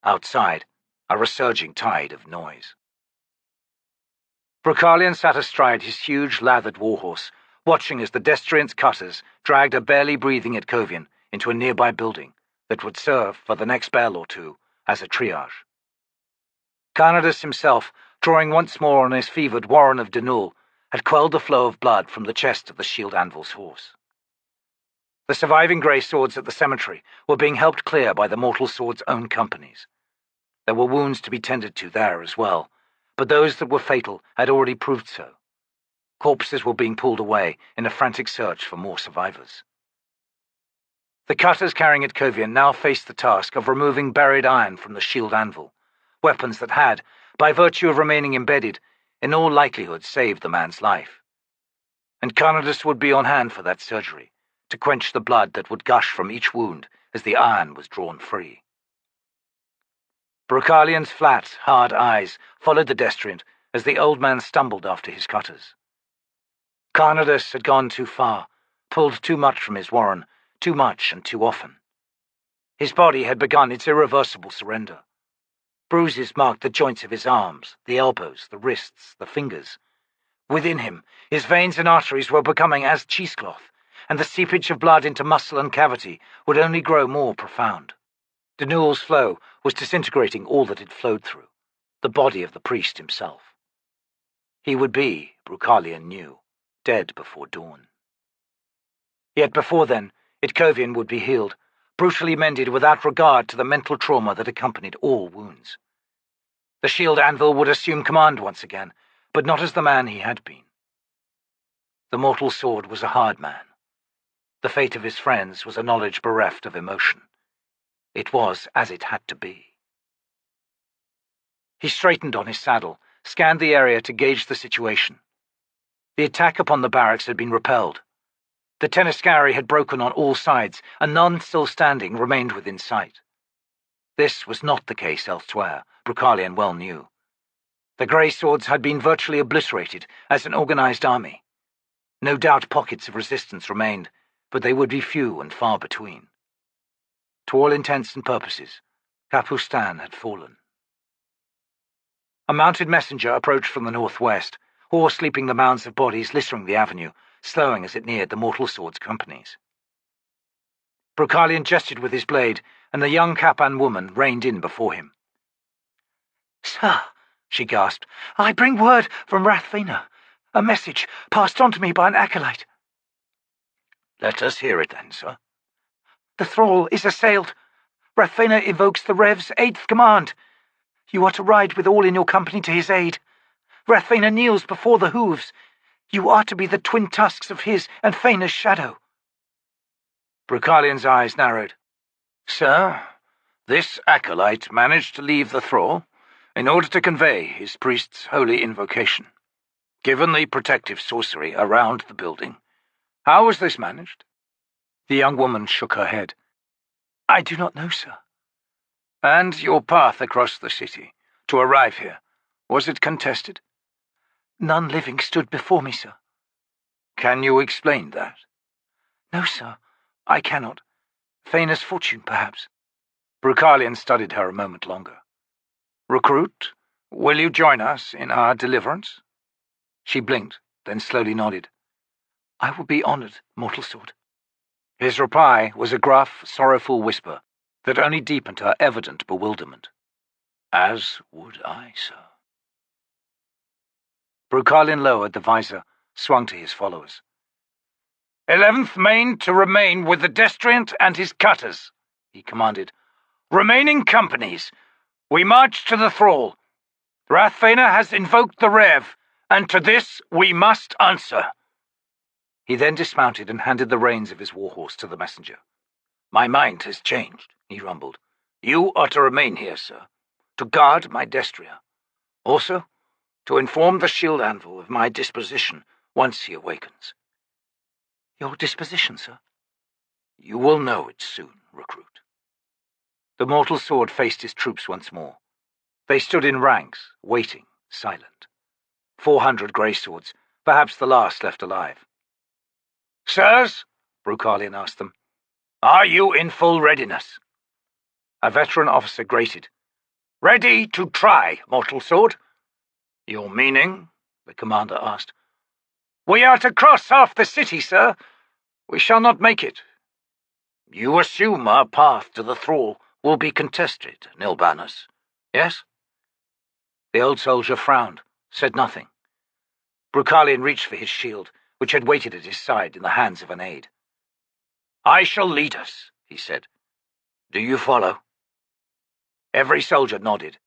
Speaker 2: Outside, a resurging tide of noise. Brocalion sat astride his huge, lathered warhorse, watching as the Destriant's cutters dragged a barely breathing Itkovian into a nearby building that would serve for the next bell or two as a triage. Carnadus himself, drawing once more on his fevered Warren of Denul, had quelled the flow of blood from the chest of the shield anvil's horse. The surviving grey swords at the cemetery were being helped clear by the mortal sword's own companies. There were wounds to be tended to there as well, but those that were fatal had already proved so. Corpses were being pulled away in a frantic search for more survivors. The cutters carrying Itkovian now faced the task of removing buried iron from the shield anvil, weapons that had, by virtue of remaining embedded, in all likelihood saved the man's life. And Carnadus would be on hand for that surgery, to quench the blood that would gush from each wound as the iron was drawn free. Brocalion's flat, hard eyes followed the Destriant as the old man stumbled after his cutters. Carnadus had gone too far, pulled too much from his warren, too much and too often. His body had begun its irreversible surrender. Bruises marked the joints of his arms, the elbows, the wrists, the fingers. Within him, his veins and arteries were becoming as cheesecloth, and the seepage of blood into muscle and cavity would only grow more profound. Denul's flow was disintegrating all that it flowed through, the body of the priest himself. He would be, Brocalion knew, dead before dawn. Yet before then, Itkovian would be healed, brutally mended without regard to the mental trauma that accompanied all wounds. The shield anvil would assume command once again, but not as the man he had been. The mortal sword was a hard man. The fate of his friends was a knowledge bereft of emotion. It was as it had to be. He straightened on his saddle, scanned the area to gauge the situation. The attack upon the barracks had been repelled. The Teniscari had broken on all sides, and none still standing remained within sight. This was not the case elsewhere, Brocalion well knew. The grey swords had been virtually obliterated as an organized army. No doubt pockets of resistance remained, but they would be few and far between. To all intents and purposes, Capustan had fallen. A mounted messenger approached from the northwest, horse leaping the mounds of bodies littering the avenue, slowing as it neared the mortal sword's companies. Brocalion gestured with his blade, and the young Capan woman reined in before him.
Speaker 1: "Sir," she gasped, "I bring word from Rathvina. A message passed on to me by an acolyte.
Speaker 2: Let us hear it then, sir.
Speaker 1: The thrall is assailed. Rathfena invokes the Rev's 8th command. You are to ride with all in your company to his aid. Rathfena kneels before the hooves. You are to be the twin tusks of his and Fena's shadow.
Speaker 2: Bruchalian's eyes narrowed. Sir, this acolyte managed to leave the thrall in order to convey his priest's holy invocation. Given the protective sorcery around the building, how was this managed? The young woman shook her head.
Speaker 1: I do not know, sir.
Speaker 2: And your path across the city to arrive here, was it contested?
Speaker 1: None living stood before me, sir.
Speaker 2: Can you explain that?
Speaker 1: No, sir, I cannot. Fena's fortune, perhaps.
Speaker 2: Bruchalian studied her a moment longer. Recruit, will you join us in our deliverance? She blinked, then slowly nodded.
Speaker 1: I will be honored, Mortal Sword.
Speaker 2: His reply was a gruff, sorrowful whisper that only deepened her evident bewilderment. As would I, sir. Bruchalian lowered the visor, swung to his followers. 11th Main to remain with the Destriant and his cutters, he commanded. Remaining companies, we march to the thrall. Rathfena has invoked the Rev, and to this we must answer. He then dismounted and handed the reins of his warhorse to the messenger. My mind has changed, he rumbled. You are to remain here, sir, to guard my Destria. Also, to inform the shield anvil of my disposition once he awakens.
Speaker 1: Your disposition, sir?
Speaker 2: You will know it soon, recruit. The mortal sword faced his troops once more. They stood in ranks, waiting, silent. 400 grey swords, perhaps the last left alive. Sirs, Bruchalian asked them, are you in full readiness? A veteran officer grated. Ready to try, mortal sword. Your meaning? The commander asked. We are to cross half the city, sir. We shall not make it. You assume our path to the thrall will be contested, Nilbanus, yes? The old soldier frowned, said nothing. Bruchalian reached for his shield, which had waited at his side in the hands of an aide. I shall lead us, he said. Do you follow? Every soldier nodded,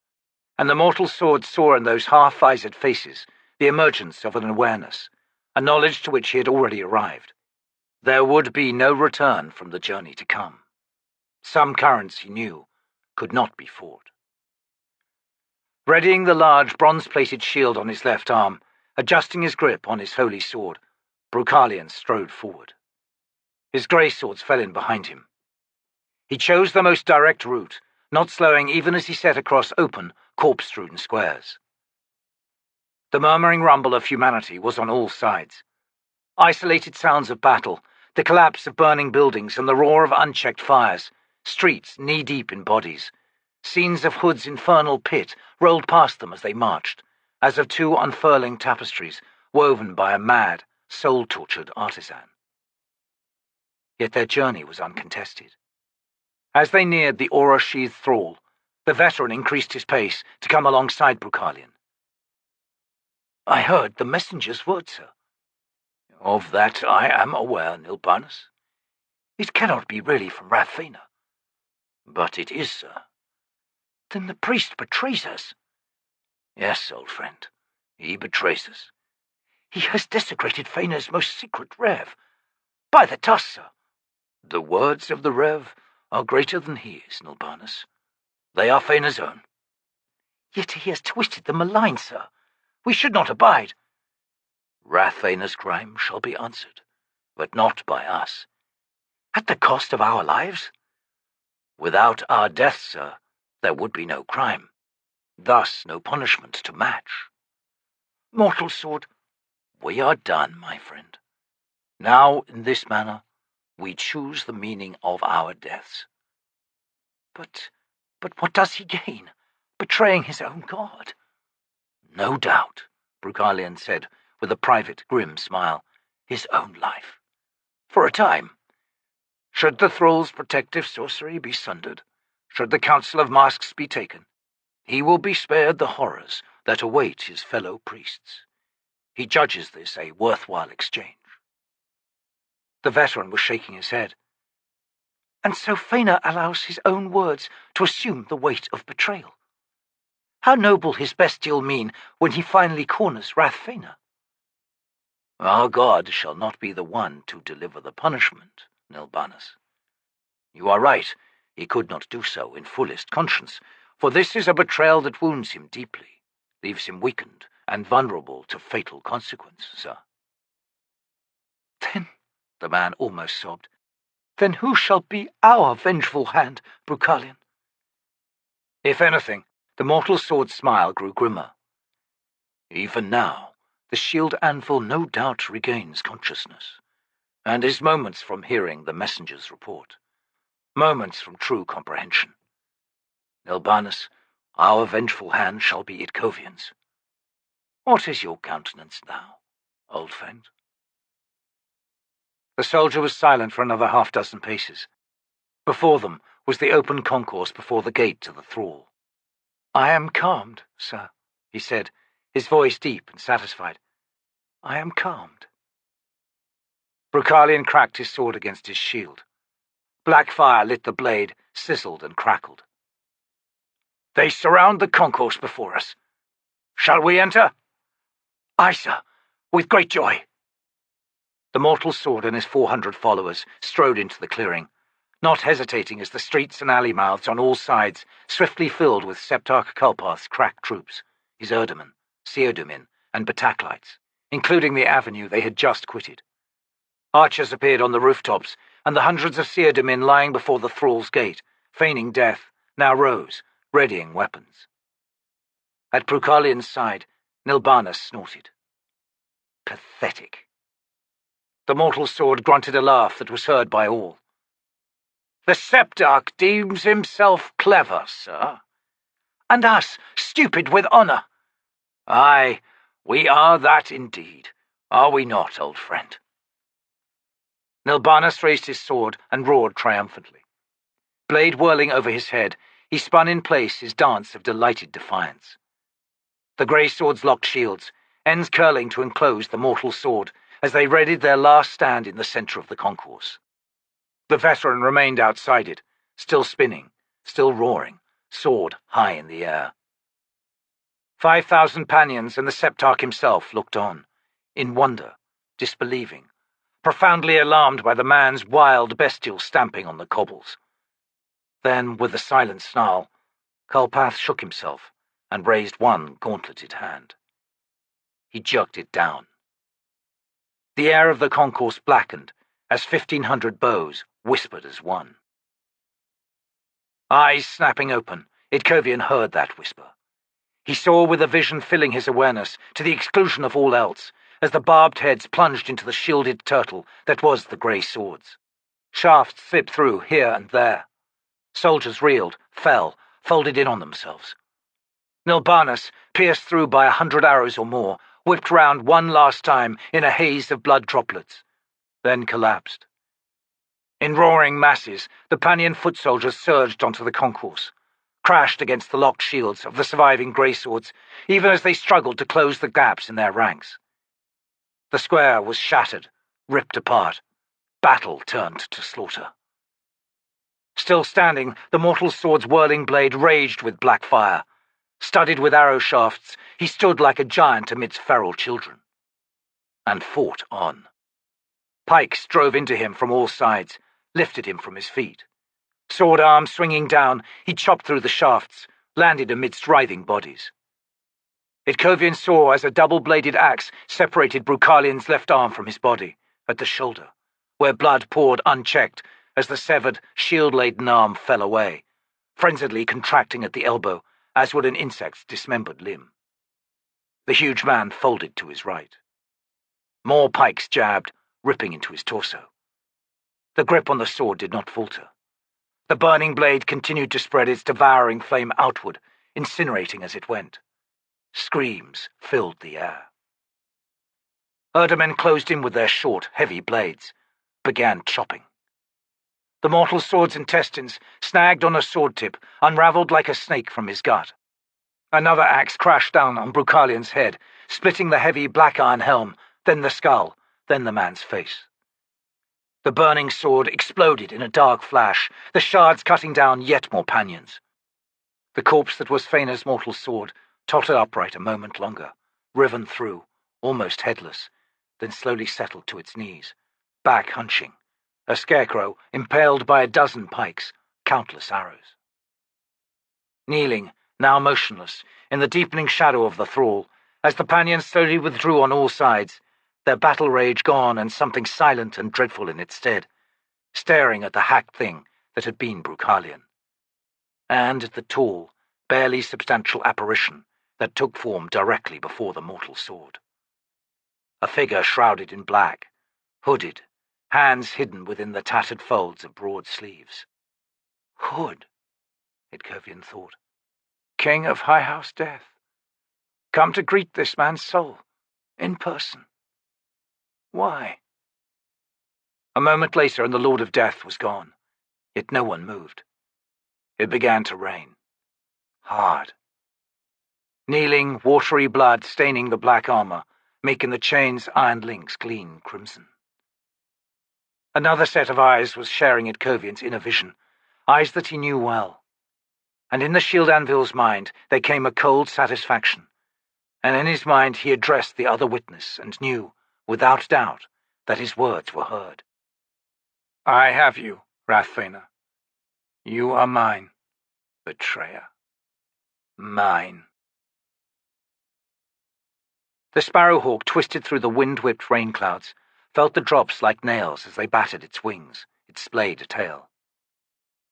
Speaker 2: and the mortal sword saw in those half-visored faces the emergence of an awareness, a knowledge to which he had already arrived. There would be no return from the journey to come. Some currents, he knew, could not be fought. Readying the large bronze-plated shield on his left arm, adjusting his grip on his holy sword, Bruchalian strode forward. His grey swords fell in behind him. He chose the most direct route, not slowing even as he set across open, corpse-strewn squares. The murmuring rumble of humanity was on all sides. Isolated sounds of battle, the collapse of burning buildings and the roar of unchecked fires, streets knee-deep in bodies. Scenes of Hood's infernal pit rolled past them as they marched, as of two unfurling tapestries woven by a mad, soul-tortured artisan. Yet their journey was uncontested. As they neared the aura-sheathed thrall, the veteran increased his pace to come alongside Bruchalian. I heard the messenger's word, sir. Of that I am aware, Nilbanus. It cannot be really from Rathfena. But it is, sir. Then the priest betrays us. Yes, old friend, he betrays us. He has desecrated Fena's most secret Rev. By the tusk, sir. The words of the Rev are greater than he is, Nilbanus. They are Fena's own. Yet he has twisted the malign, sir. We should not abide. Rathfena's crime shall be answered, but not by us. At the cost of our lives? Without our death, sir, there would be no crime. Thus no punishment to match. Mortal sword, we are done, my friend. Now, in this manner, we choose the meaning of our deaths. But what does he gain, betraying his own god? No doubt, Bruchalian said, with a private, grim smile, his own life. For a time. Should the thrall's protective sorcery be sundered, should the Council of Masks be taken, he will be spared the horrors that await his fellow priests.
Speaker 1: He judges this a worthwhile exchange. The veteran was shaking his head. And so Fëanor allows his own words to assume the weight of betrayal. How noble his bestial mien when he finally corners Wrath Fëanor. Our god shall not be the one to deliver the punishment, Nilbanus. You are right, he could not do so in fullest conscience, for this is a betrayal that wounds him deeply, leaves him weakened and vulnerable to fatal consequence, sir. Then, the man almost sobbed, then who shall be our vengeful hand, Bruchalion? If anything, the mortal sword's smile grew grimmer. Even now, the shield anvil no doubt regains consciousness, and is moments from hearing the messenger's report, moments from true comprehension. Nilbanus, our vengeful hand shall be Itcovian's. What is your countenance now, old friend? The soldier was silent for another half-dozen paces. Before them was the open concourse before the gate to the thrall. I am calmed, sir, he said, his voice deep and satisfied. I am calmed. Bruchalion cracked his sword against his shield. Black fire lit the blade, sizzled and crackled. They surround the concourse before us. Shall we enter? Aye, sir, with great joy. The mortal sword and his 400 followers strode into the clearing, not hesitating as the streets and alley mouths on all sides swiftly filled with Septarch Culpath's crack troops, his Erdemen, Seodomin, and Bataclites, including the avenue they had just quitted. Archers appeared on the rooftops, and the hundreds of Seodomin lying before the thrall's gate, feigning death, now rose, readying weapons. At Bruchalion's side, Nilbanus snorted. Pathetic. The mortal sword grunted a laugh that was heard by all. The Septarch deems himself clever, sir, and us stupid with honour. Aye, we are that indeed, are we not, old friend? Nilbanus raised his sword and roared triumphantly. Blade whirling over his head, he spun in place his dance of delighted defiance. The grey swords locked shields, ends curling to enclose the mortal sword, as they readied their last stand in the centre of the concourse. The veteran remained outside it, still spinning, still roaring, sword high in the air. 5,000 Pannions and the Septarch himself looked on, in wonder, disbelieving, profoundly alarmed by the man's wild bestial stamping on the cobbles. Then, with a silent snarl, Culpath shook himself and raised one gauntleted hand. He jerked it down. The air of the concourse blackened as 1,500 bows whispered as one. Eyes snapping open, Itcovian heard that whisper. He saw with a vision filling his awareness to the exclusion of all else, as the barbed heads plunged into the shielded turtle that was the grey swords. Shafts slipped through here and there. Soldiers reeled, fell, folded in on themselves. Nilbanus, pierced through by 100 arrows or more, whipped round one last time in a haze of blood droplets, then collapsed. In roaring masses, the Pannion foot soldiers surged onto the concourse, crashed against the locked shields of the surviving greyswords, even as they struggled to close the gaps in their ranks. The square was shattered, ripped apart. Battle turned to slaughter. Still standing, the mortal sword's whirling blade raged with black fire. Studded with arrow shafts, he stood like a giant amidst feral children. And fought on. Pikes drove into him from all sides, lifted him from his feet. Sword arm swinging down, he chopped through the shafts, landed amidst writhing bodies. Itcovian saw as a double-bladed axe separated Bruchalion's left arm from his body, at the shoulder, where blood poured unchecked as the severed, shield-laden arm fell away, frenziedly contracting at the elbow, as would an insect's dismembered limb. The huge man folded to his right. More pikes jabbed, ripping into his torso. The grip on the sword did not falter. The burning blade continued to spread its devouring flame outward, incinerating as it went. Screams filled the air. Erdemen closed in with their short, heavy blades, began chopping. The mortal sword's intestines, snagged on a sword tip, unraveled like a snake from his gut. Another axe crashed down on Bruchalian's head, splitting the heavy black iron helm, then the skull, then the man's face. The burning sword exploded in a dark flash, the shards cutting down yet more panions. The corpse that was Fena's mortal sword tottered upright a moment longer, riven through, almost headless, then slowly settled to its knees, back hunching, a scarecrow impaled by a dozen pikes, countless arrows. Kneeling, now motionless, in the deepening shadow of the thrall, as the Pannions slowly withdrew on all sides, their battle rage gone and something silent and dreadful in its stead, staring at the hacked thing that had been Bruchalian, and at the tall, barely substantial apparition that took form directly before the mortal sword. A figure shrouded in black, hooded, hands hidden within the tattered folds of broad sleeves. Hood, Edkovian thought. King of High House Death. Come to greet this man's soul, in person. Why? A moment later and the Lord of Death was gone, yet no one moved. It began to rain. Hard. Kneeling, watery blood staining the black armor, making the chain's iron links gleam crimson. Another set of eyes was sharing Edkovian's inner vision, eyes that he knew well. And in the shield anvil's mind there came a cold satisfaction, and in his mind he addressed the other witness and knew, without doubt, that his words were heard. I have you, Rathfena. You are mine, betrayer. Mine. The sparrowhawk twisted through the wind-whipped rain clouds, felt the drops like nails as they battered its wings, its splayed tail.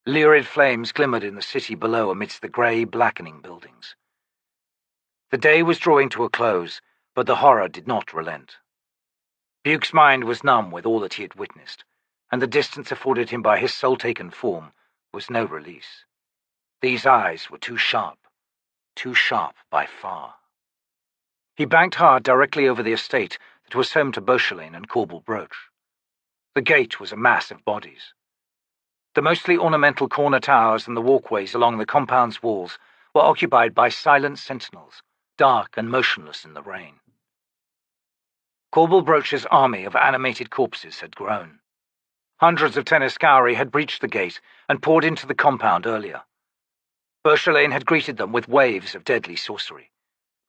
Speaker 1: Lurid flames glimmered in the city below amidst the grey, blackening buildings. The day was drawing to a close, but the horror did not relent. Buke's mind was numb with all that he had witnessed, and the distance afforded him by his soul-taken form was no release. These eyes were too sharp by far. He banked hard directly over the estate that was home to Beauchelain and Corbel Broach. The gate was a mass of bodies. The mostly ornamental corner towers and the walkways along the compound's walls were occupied by silent sentinels, dark and motionless in the rain. Corbel Broach's army of animated corpses had grown. Hundreds of Tenniscauri had breached the gate and poured into the compound earlier. Beauchelain had greeted them with waves of deadly sorcery,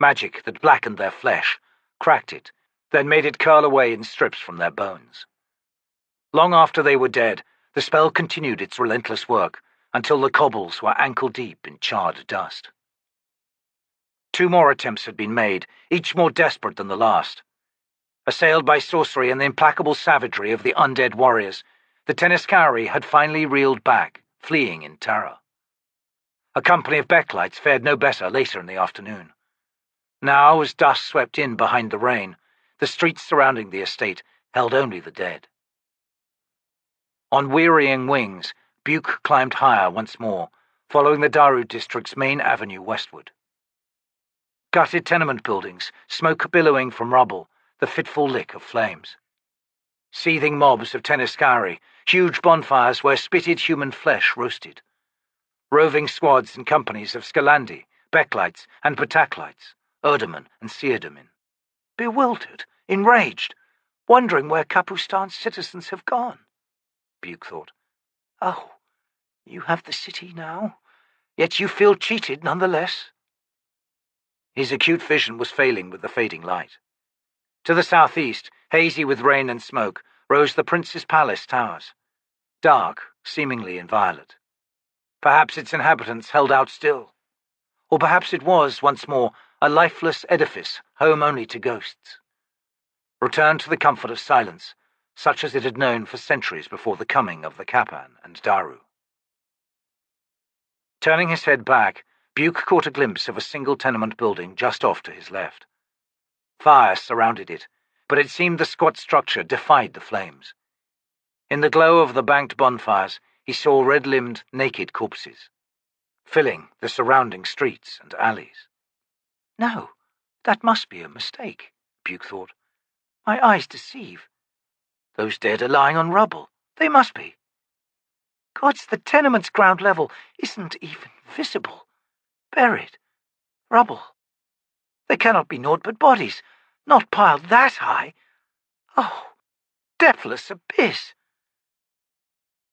Speaker 1: magic that blackened their flesh, cracked it, then made it curl away in strips from their bones. Long after they were dead, the spell continued its relentless work until the cobbles were ankle-deep in charred dust. 2 more attempts had been made, each more desperate than the last. Assailed by sorcery and the implacable savagery of the undead warriors, the Tenniscauri had finally reeled back, fleeing in terror. A company of Becklights fared no better later in the afternoon. Now, as dust swept in behind the rain, the streets surrounding the estate held only the dead. On wearying wings, Buke climbed higher once more, following the Daru district's main avenue westward. Gutted tenement buildings, smoke billowing from rubble, the fitful lick of flames. Seething mobs of Tenniscauri, huge bonfires where spitted human flesh roasted. Roving squads and companies of Scalandi, Becklights and Pataclites, Erdeman and Seerdemin. Bewildered, enraged, wondering where Kapustan's citizens have gone, Buke thought. Oh, you have the city now, yet you feel cheated nonetheless. His acute vision was failing with the fading light. To the southeast, hazy with rain and smoke, rose the Prince's Palace towers, dark, seemingly inviolate. Perhaps its inhabitants held out still. Or perhaps it was, once more, a lifeless edifice, home only to ghosts. Returned to the comfort of silence, such as it had known for centuries before the coming of the Kappan and Daru. Turning his head back, Buke caught a glimpse of a single tenement building just off to his left. Fire surrounded it, but it seemed the squat structure defied the flames. In the glow of the banked bonfires, he saw red-limbed, naked corpses, filling the surrounding streets and alleys. No, that must be a mistake, Buke thought. My eyes deceive. Those dead are lying on rubble. They must be. Gods, the tenement's ground level isn't even visible. Buried. Rubble. They cannot be naught but bodies, not piled that high. Oh, depthless abyss!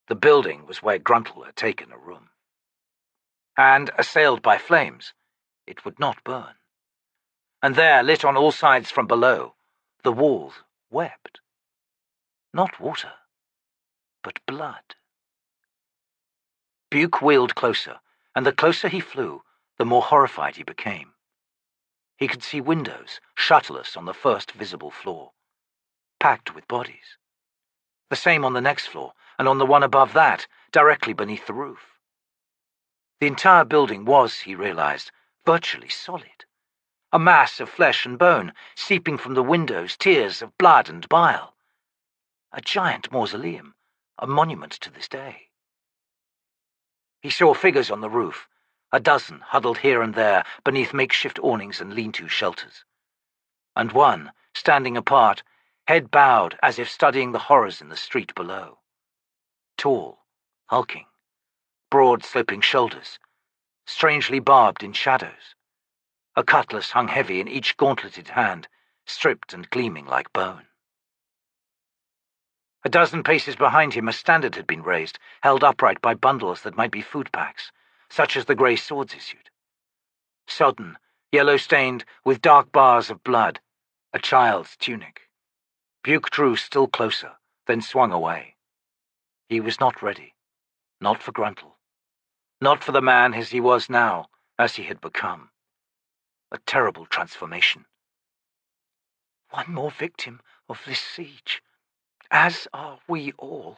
Speaker 2: The building was where Gruntle had taken a room. And, assailed by flames, it would not burn. And there, lit on all sides from below, the walls wept. Not water, but blood. Buke wheeled closer, and the closer he flew, the more horrified he became. He could see windows, shutterless on the first visible floor, packed with bodies. The same on the next floor, and on the one above that, directly beneath the roof. The entire building was, he realized, virtually solid. A mass of flesh and bone, seeping from the windows tears of blood and bile. A giant mausoleum, a monument to this day. He saw figures on the roof, a dozen huddled here and there beneath makeshift awnings and lean-to shelters. And one, standing apart, head bowed as if studying the horrors in the street below. Tall, hulking, broad sloping shoulders, strangely barbed in shadows. A cutlass hung heavy in each gauntleted hand, stripped and gleaming like bone. A dozen paces behind him a standard had been raised, held upright by bundles that might be food packs, such as the grey swords issued. Sodden, yellow-stained, with dark bars of blood, a child's tunic. Buke drew still closer, then swung away. He was not ready. Not for Gruntle. Not for the man as he was now, as he had become. A terrible transformation.
Speaker 1: One more victim of this siege, as are we all.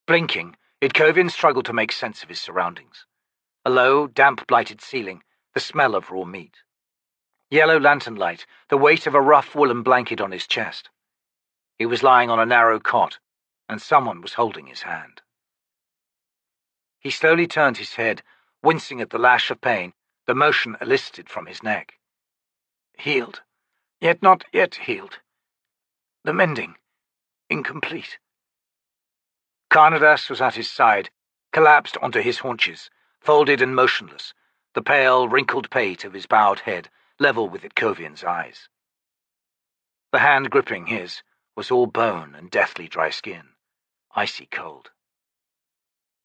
Speaker 2: Blinking, Idkovian struggled to make sense of his surroundings. A low, damp, blighted ceiling, the smell of raw meat. Yellow lantern light, the weight of a rough woolen blanket on his chest. He was lying on a narrow cot, and someone was holding his hand. He slowly turned his head, wincing at the lash of pain, the motion elicited from his neck. Healed, yet not yet healed. The mending, incomplete. Carnadas was at his side, collapsed onto his haunches, folded and motionless, the pale, wrinkled pate of his bowed head level with Idkovian's eyes. The hand gripping his was all bone and deathly dry skin, icy cold.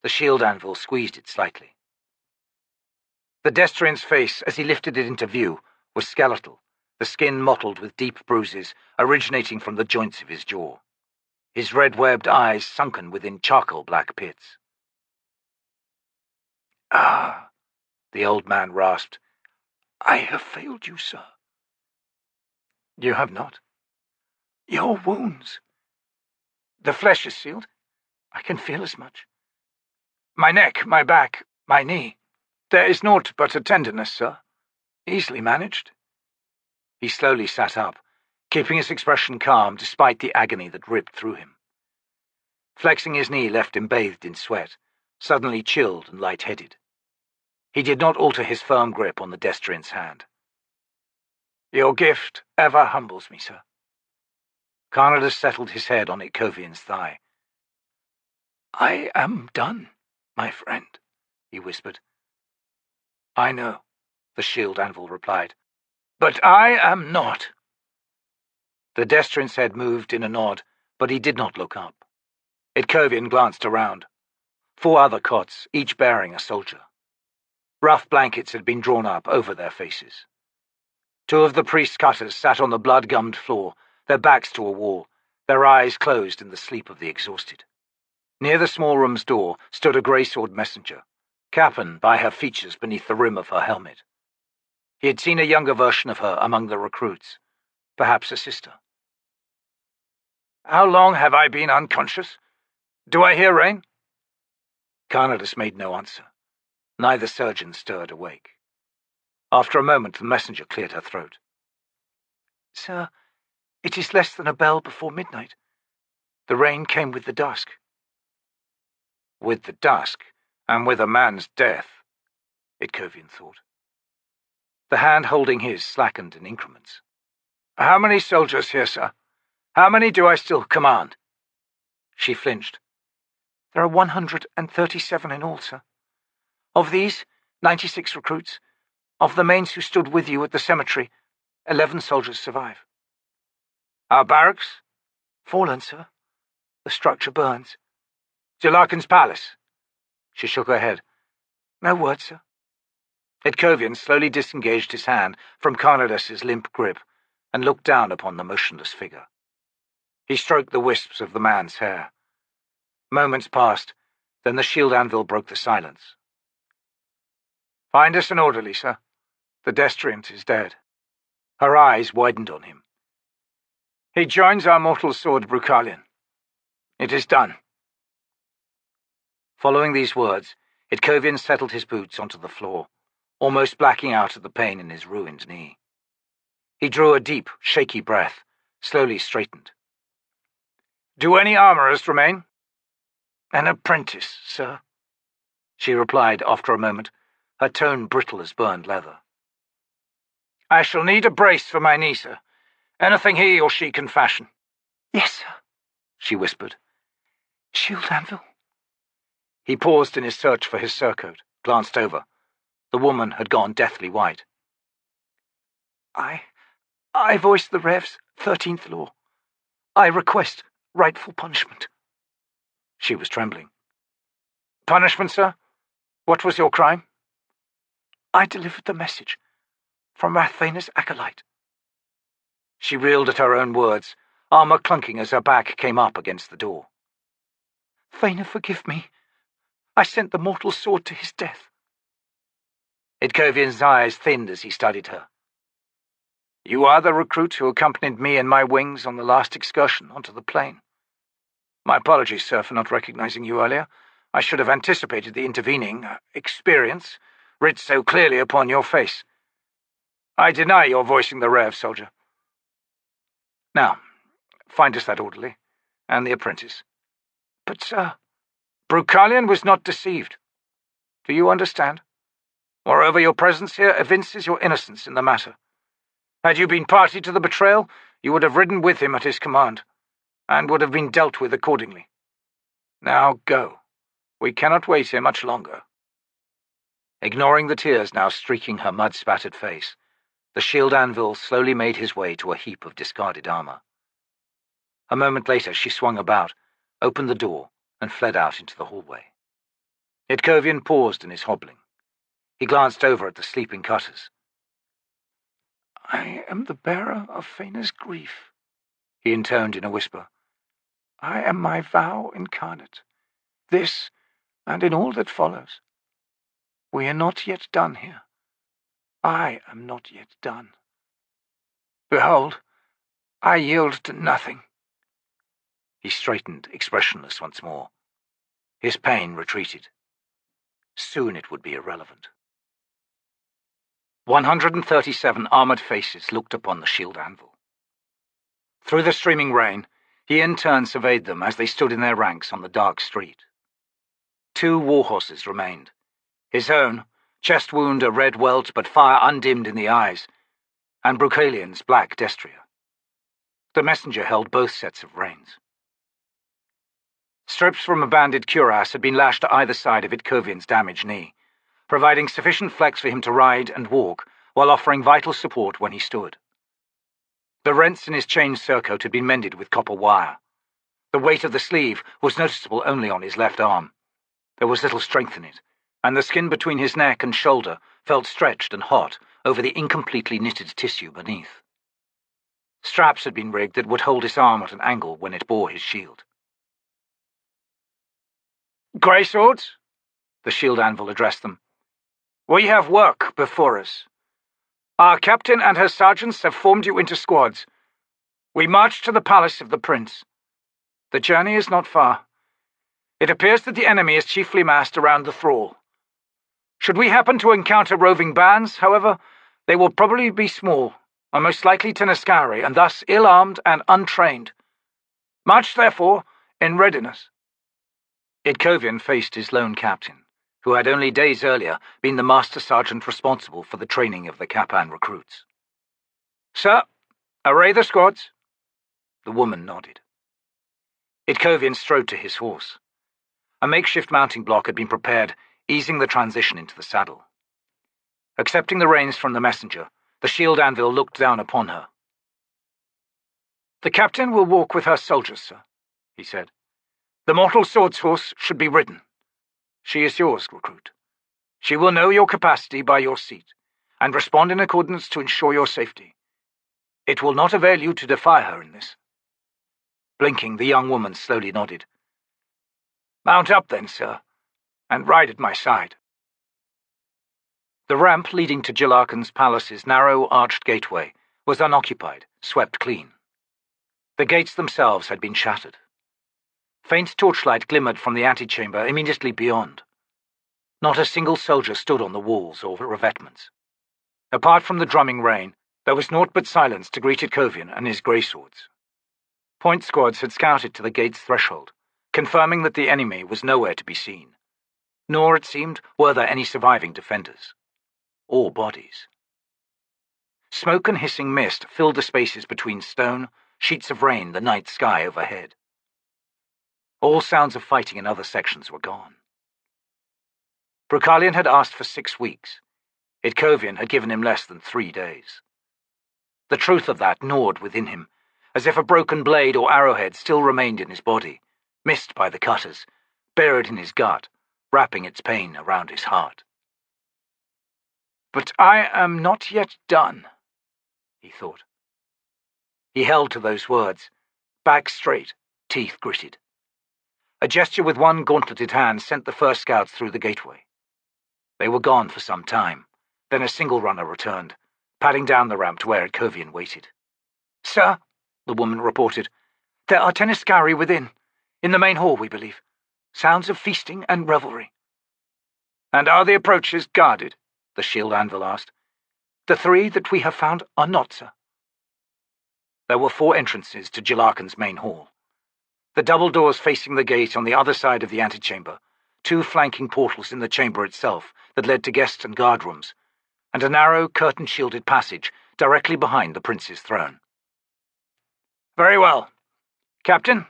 Speaker 2: The shield anvil squeezed it slightly. The Destrian's face, as he lifted it into view, was skeletal, the skin mottled with deep bruises originating from the joints of his jaw. His red-webbed eyes sunken within charcoal-black pits.
Speaker 1: "Ah,"
Speaker 2: the old man rasped.
Speaker 1: "I have failed you, sir."
Speaker 2: "You have not."
Speaker 1: "Your wounds."
Speaker 2: "The flesh is sealed.
Speaker 1: I can feel as much."
Speaker 2: "My neck, my back, my knee. There is naught but a tenderness, sir. Easily managed." He slowly sat up, keeping his expression calm despite the agony that ripped through him. Flexing his knee left him bathed in sweat, suddenly chilled and light-headed. He did not alter his firm grip on the Destrian's hand. "Your gift ever humbles me, sir." Carnadas settled his head on Idkovian's thigh.
Speaker 1: "I am done, my friend," he whispered.
Speaker 2: "I know," the shield anvil replied. "But I am not." The Destrian's head moved in a nod, but he did not look up. Idkovian glanced around. 4 other cots, each bearing a soldier. Rough blankets had been drawn up over their faces. 2 of the priest's cutters sat on the blood-gummed floor, their backs to a wall, their eyes closed in the sleep of the exhausted. Near the small room's door stood a grey-sword messenger, Cap'n by her features beneath the rim of her helmet. He had seen a younger version of her among the recruits, perhaps a sister. "How long have I been unconscious? Do I hear rain?" Carnadas made no answer. Neither surgeon stirred awake. After a moment, the messenger cleared her throat.
Speaker 1: "Sir, it is less than a bell before midnight. The rain came with the dusk."
Speaker 2: "With the dusk, and with a man's death," Idkovian thought. The hand holding his slackened in increments. "How many soldiers here, sir? How many do I still command?"
Speaker 1: She flinched. "There are 137 in all, sir. Of these, 96 recruits, Of the mains who stood with you at the cemetery, 11 soldiers survive.
Speaker 2: Our barracks?
Speaker 1: Fallen, sir. The structure burns.
Speaker 2: Jalarkin's palace? She shook her head.
Speaker 1: No word, sir.
Speaker 2: Itkovian slowly disengaged his hand from Carnadus's limp grip and looked down upon the motionless figure. He stroked the wisps of the man's hair. Moments passed, then the shield anvil broke the silence. Find us an orderly, sir. The destriant is dead. Her eyes widened on him. He joins our mortal sword, Brucalion. It is done. Following these words, Itkovian settled his boots onto the floor, almost blacking out at the pain in his ruined knee. He drew a deep, shaky breath, slowly straightened. Do any armorers remain?
Speaker 1: An apprentice, sir,
Speaker 2: she replied after a moment, her tone brittle as burned leather. I shall need a brace for my knee, sir. Anything he or she can fashion.
Speaker 1: Yes, sir,
Speaker 2: she whispered.
Speaker 1: Shield anvil.
Speaker 2: He paused in his search for his surcoat, glanced over. The woman had gone deathly white.
Speaker 1: I voice the Rev's 13th law. I request rightful punishment.
Speaker 2: She was trembling. Punishment, sir? What was your crime?
Speaker 1: I delivered the message from Rathvaner's acolyte.
Speaker 2: She reeled at her own words, armor clunking as her back came up against the door.
Speaker 1: Vaner, forgive me. I sent the mortal sword to his death.
Speaker 2: Itkovian's eyes thinned as he studied her. You are the recruit who accompanied me and my wings on the last excursion onto the plain. My apologies, sir, for not recognizing you earlier. I should have anticipated the intervening experience writ so clearly upon your face. I deny your voicing the Rev, soldier. Now, find us that orderly, and the apprentice.
Speaker 1: But, sir...
Speaker 2: Brucalion was not deceived. Do you understand? Moreover, your presence here evinces your innocence in the matter. Had you been party to the betrayal, you would have ridden with him at his command, and would have been dealt with accordingly. Now go. We cannot wait here much longer. Ignoring the tears now streaking her mud-spattered face, the shield anvil slowly made his way to a heap of discarded armor. A moment later she swung about, opened the door, and fled out into the hallway. Itkovian paused in his hobbling. He glanced over at the sleeping cutters.
Speaker 1: I am the bearer of Vaner's grief,
Speaker 2: he intoned in a whisper.
Speaker 1: I am my vow incarnate, this and in all that follows. We are not yet done here. I am not yet done. Behold, I yield to nothing.
Speaker 2: He straightened, expressionless once more. His pain retreated. Soon it would be irrelevant. 137 armored faces looked upon the shield anvil. Through the streaming rain, he in turn surveyed them as they stood in their ranks on the dark street. 2 warhorses remained. His own, chest wound a red welt but fire undimmed in the eyes, and Brucalion's black destrier. The messenger held both sets of reins. Strips from a banded cuirass had been lashed to either side of Itkovian's damaged knee, providing sufficient flex for him to ride and walk while offering vital support when he stood. The rents in his chain surcoat had been mended with copper wire. The weight of the sleeve was noticeable only on his left arm. There was little strength in it, and the skin between his neck and shoulder felt stretched and hot over the incompletely knitted tissue beneath. Straps had been rigged that would hold his arm at an angle when it bore his shield. Grey Swords, the shield anvil addressed them. We have work before us. Our captain and her sergeants have formed you into squads. We march to the palace of the prince. The journey is not far. It appears that the enemy is chiefly massed around the thrall. Should we happen to encounter roving bands, however, they will probably be small, are most likely Tenescari, and thus ill-armed and untrained. March, therefore, in readiness. Itkovian faced his lone captain, who had only days earlier been the master sergeant responsible for the training of the Capan recruits. Sir, array the squads. The woman nodded. Itkovian strode to his horse. A makeshift mounting block had been prepared, easing the transition into the saddle.
Speaker 1: Accepting the reins from the messenger, the shield anvil looked down upon her. "The captain will walk with her soldiers, sir," he said. "The mortal sword's horse should be ridden. She is yours, recruit. She will know your capacity by your seat, and respond in accordance to ensure your safety. It will not avail you to defy her in this." Blinking, the young woman slowly nodded. "Mount up then, sir, and ride at my side." The ramp leading to Jalarkan's palace's narrow, arched gateway was unoccupied, swept clean. The gates themselves had been shattered. Faint torchlight glimmered from the antechamber immediately beyond. Not a single soldier stood on the walls or revetments. Apart from the drumming rain, there was naught but silence to greet Itkovian and his greyswords. Point squads had scouted to the gate's threshold, confirming that the enemy was nowhere to be seen. Nor, it seemed, were there any surviving defenders. Or bodies. Smoke and hissing mist filled the spaces between stone, sheets of rain, the night sky overhead. All sounds of fighting in other sections were gone. Brocalion had asked for 6 weeks. Itkovian had given him less than 3 days. The truth of that gnawed within him, as if a broken blade or arrowhead still remained in his body, missed by the cutters, buried in his gut, wrapping its pain around his heart. "But I am not yet done," he thought. He held to those words, back straight, teeth gritted. A gesture with one gauntleted hand sent the first scouts through the gateway. They were gone for some time. Then a single runner returned, padding down the ramp to where Itkovian waited. "Sir," the woman reported, "there are Tenniscari within, in the main hall, we believe. Sounds of feasting and revelry." "And are the approaches guarded?" the shield anvil asked. "The 3 that we have found are not, sir." There were 4 entrances to Jalarkan's main hall. The double doors facing the gate on the other side of the antechamber, 2 flanking portals in the chamber itself that led to guest and guard rooms, and a narrow, curtain-shielded passage directly behind the prince's throne. "Very well. Captain,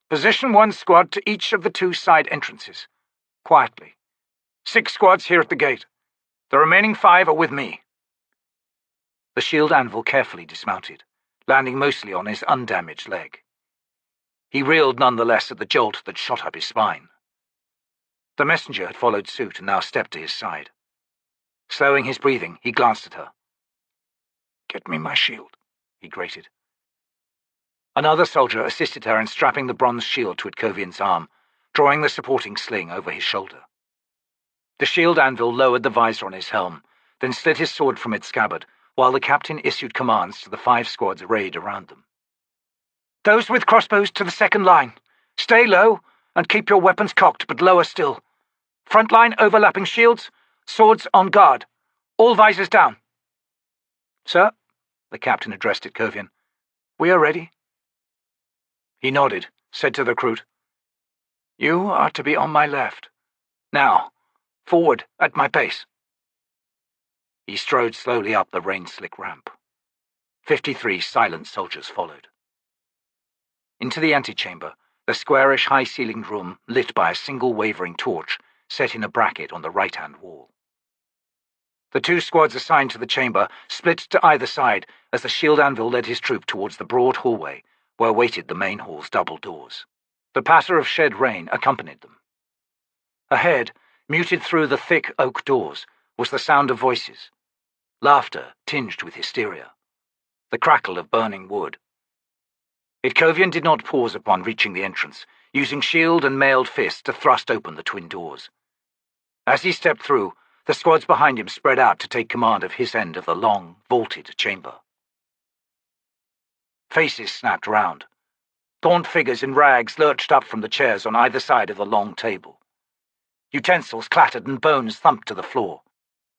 Speaker 1: position 1 squad to each of the 2 side entrances. Quietly. 6 squads here at the gate. The remaining 5 are with me." The shield anvil carefully dismounted, landing mostly on his undamaged leg. He reeled nonetheless at the jolt that shot up his spine. The messenger had followed suit and now stepped to his side. Slowing his breathing, he glanced at her. "Get me my shield," he grated. Another soldier assisted her in strapping the bronze shield to Itkovian's arm, drawing the supporting sling over his shoulder. The shield anvil lowered the visor on his helm, then slid his sword from its scabbard, while the captain issued commands to the 5 squads arrayed around them. "Those with crossbows to the second line. Stay low and keep your weapons cocked, but lower still. Front line overlapping shields, swords on guard. All visors down." "Sir," the captain addressed Itkovian, "we are ready." He nodded, said to the recruit, "You are to be on my left. Now, forward at my pace." He strode slowly up the rain-slick ramp. 53 silent soldiers followed. Into the antechamber, the squarish, high-ceilinged room lit by a single wavering torch set in a bracket on the right-hand wall. The 2 squads assigned to the chamber split to either side as the shield anvil led his troop towards the broad hallway where waited the main hall's double doors. The patter of shed rain accompanied them. Ahead, muted through the thick oak doors, was the sound of voices. Laughter tinged with hysteria. The crackle of burning wood. Itkovian did not pause upon reaching the entrance, using shield and mailed fist to thrust open the twin doors. As he stepped through, the squads behind him spread out to take command of his end of the long, vaulted chamber. Faces snapped round. Gaunt figures in rags lurched up from the chairs on either side of the long table. Utensils clattered and bones thumped to the floor.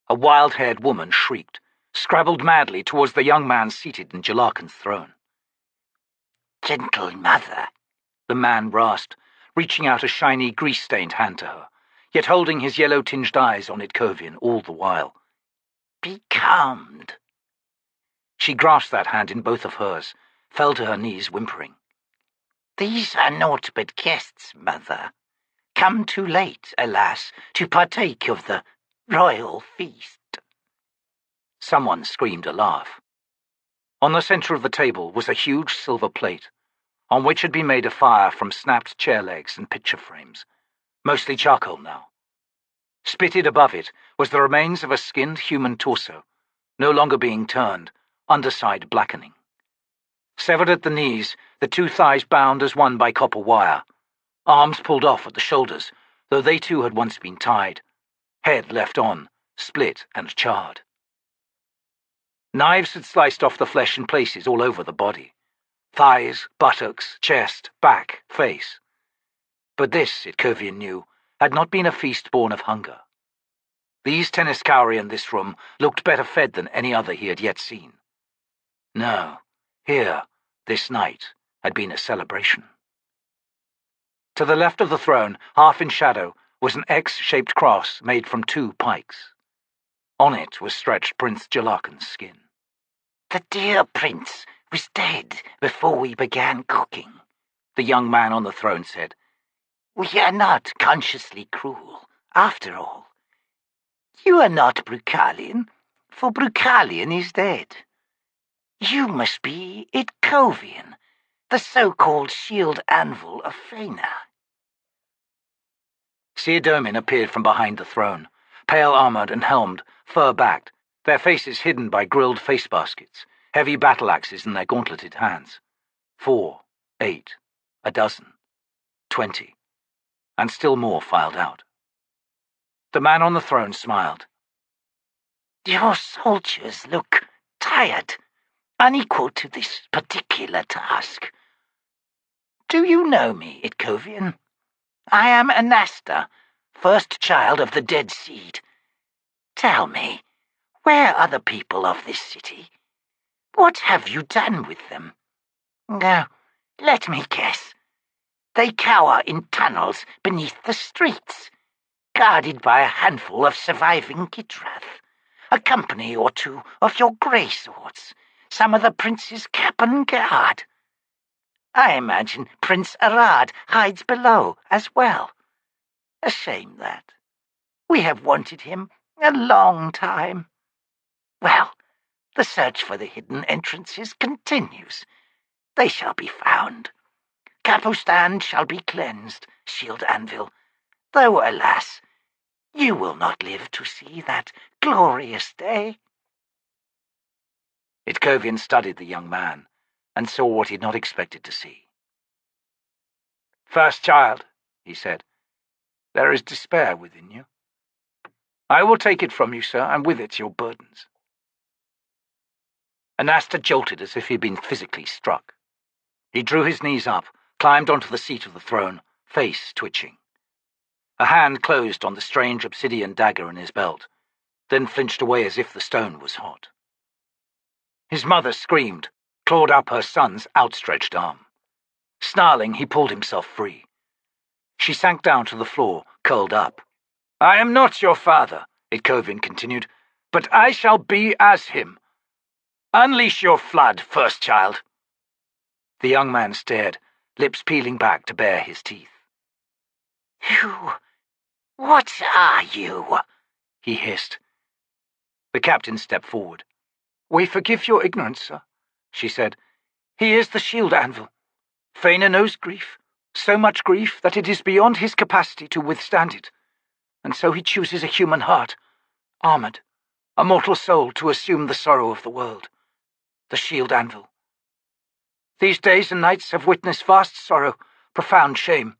Speaker 1: A wild-haired woman shrieked, scrabbled madly towards the young man seated in Jalarkan's throne.
Speaker 3: "Gentle mother,"
Speaker 1: the man rasped, reaching out a shiny, grease-stained hand to her, yet holding his yellow-tinged eyes on Itkovian all the while.
Speaker 3: "be calmed."
Speaker 1: She grasped that hand in both of hers, fell to her knees whimpering.
Speaker 3: "These are naught but guests, mother. Come too late, alas, to partake of the royal feast."
Speaker 1: Someone screamed a laugh. On the center of the table was a huge silver plate, on which had been made a fire from snapped chair legs and picture frames, mostly charcoal now. Spitted above it was the remains of a skinned human torso, no longer being turned, underside blackening. Severed at the knees, the two thighs bound as one by copper wire, arms pulled off at the shoulders, though they too had once been tied, head left on, split and charred. Knives had sliced off the flesh in places all over the body. Thighs, buttocks, chest, back, face. But this, Itkovian knew, had not been a feast born of hunger. These Tenniskauri in this room looked better fed than any other he had yet seen. No, here, this night, had been a celebration. To the left of the throne, half in shadow, was an X-shaped cross made from two pikes. On it was stretched Prince Jalarkan's skin.
Speaker 3: "The dear prince was dead before we began cooking,"
Speaker 1: the young man on the throne said.
Speaker 3: "We are not consciously cruel, after all. You are not Brucalian, for Brucalian is dead. You must be Itkovian, the so-called shield anvil of Fena."
Speaker 1: Tiste Domin appeared from behind the throne, pale-armored and helmed, fur-backed, their faces hidden by grilled face baskets, heavy battle-axes in their gauntleted hands. 4, 8, a dozen, 20, and still more filed out. The man on the throne smiled.
Speaker 3: "Your soldiers look tired, unequal to this particular task. Do you know me, Itkovian? I am Anasta, first child of the dead seed. Tell me, where are the people of this city? What have you done with them? Now, let me guess. They cower in tunnels beneath the streets, guarded by a handful of surviving Gitrath, a company or two of your grey swords, some of the prince's cap and guard. I imagine Prince Arad hides below as well. A shame that. We have wanted him a long time. Well, the search for the hidden entrances continues. They shall be found. Capostan shall be cleansed, Shield Anvil, though, alas, you will not live to see that glorious day."
Speaker 1: Itkovian studied the young man, and saw what he had not expected to see. "First child," he said, "there is despair within you. I will take it from you, sir, and with it your burdens." Anasta jolted as if he had been physically struck. He drew his knees up, climbed onto the seat of the throne, face twitching. A hand closed on the strange obsidian dagger in his belt, then flinched away as if the stone was hot. His mother screamed, clawed up her son's outstretched arm. Snarling, he pulled himself free. She sank down to the floor, curled up. "I am not your father," Itkovian continued, "but I shall be as him. Unleash your flood, first child." The young man stared, lips peeling back to bare his teeth.
Speaker 3: What are you?"
Speaker 1: he hissed. The captain stepped forward. "We forgive your ignorance, sir," she said. "He is the shield anvil. Fena knows grief, so much grief that it is beyond his capacity to withstand it, and so he chooses a human heart, armored, a mortal soul to assume the sorrow of the world. The shield anvil. These days and nights have witnessed vast sorrow, profound shame,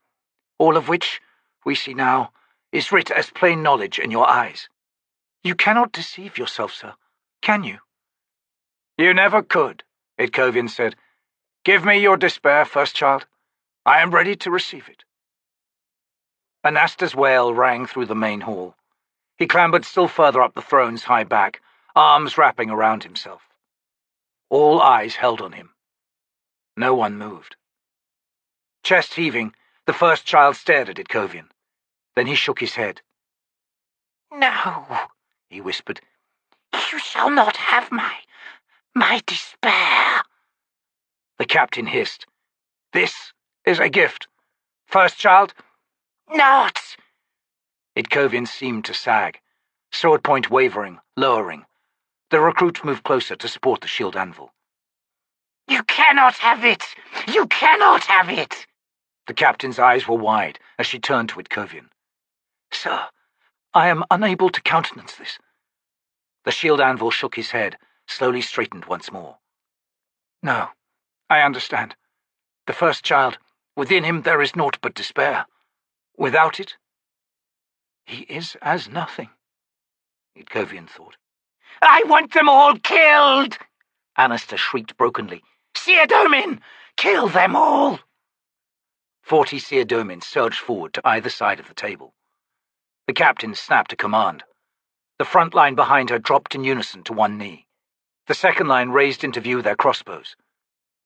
Speaker 1: all of which, we see now, is writ as plain knowledge in your eyes. You cannot deceive yourself, sir, can you?" "You never could," Itkovian said. "Give me your despair, first child. I am ready to receive it." Anasta's wail rang through the main hall. He clambered still further up the throne's high back, arms wrapping around himself. All eyes held on him. No one moved. Chest heaving, the first child stared at Itkovian. Then he shook his head.
Speaker 3: "No," he whispered. "You shall not have my despair."
Speaker 1: The captain hissed. "This is a gift. First child."
Speaker 3: "Not."
Speaker 1: Itkovian seemed to sag, sword point wavering, lowering. The recruit moved closer to support the shield anvil.
Speaker 3: "You cannot have it! You cannot have it!"
Speaker 1: The captain's eyes were wide as she turned to Itkovian. "Sir, I am unable to countenance this." The shield anvil shook his head, slowly straightened once more. "No, I understand. The first child, within him there is naught but despair. Without it, he is as nothing," Itkovian thought.
Speaker 3: "I want them all killed!" Anaster shrieked brokenly. "Tiste Domin! Kill them all!"
Speaker 1: 40 Tiste Domin surged forward to either side of the table. The captain snapped a command. The front line behind her dropped in unison to one knee. The second line raised into view their crossbows.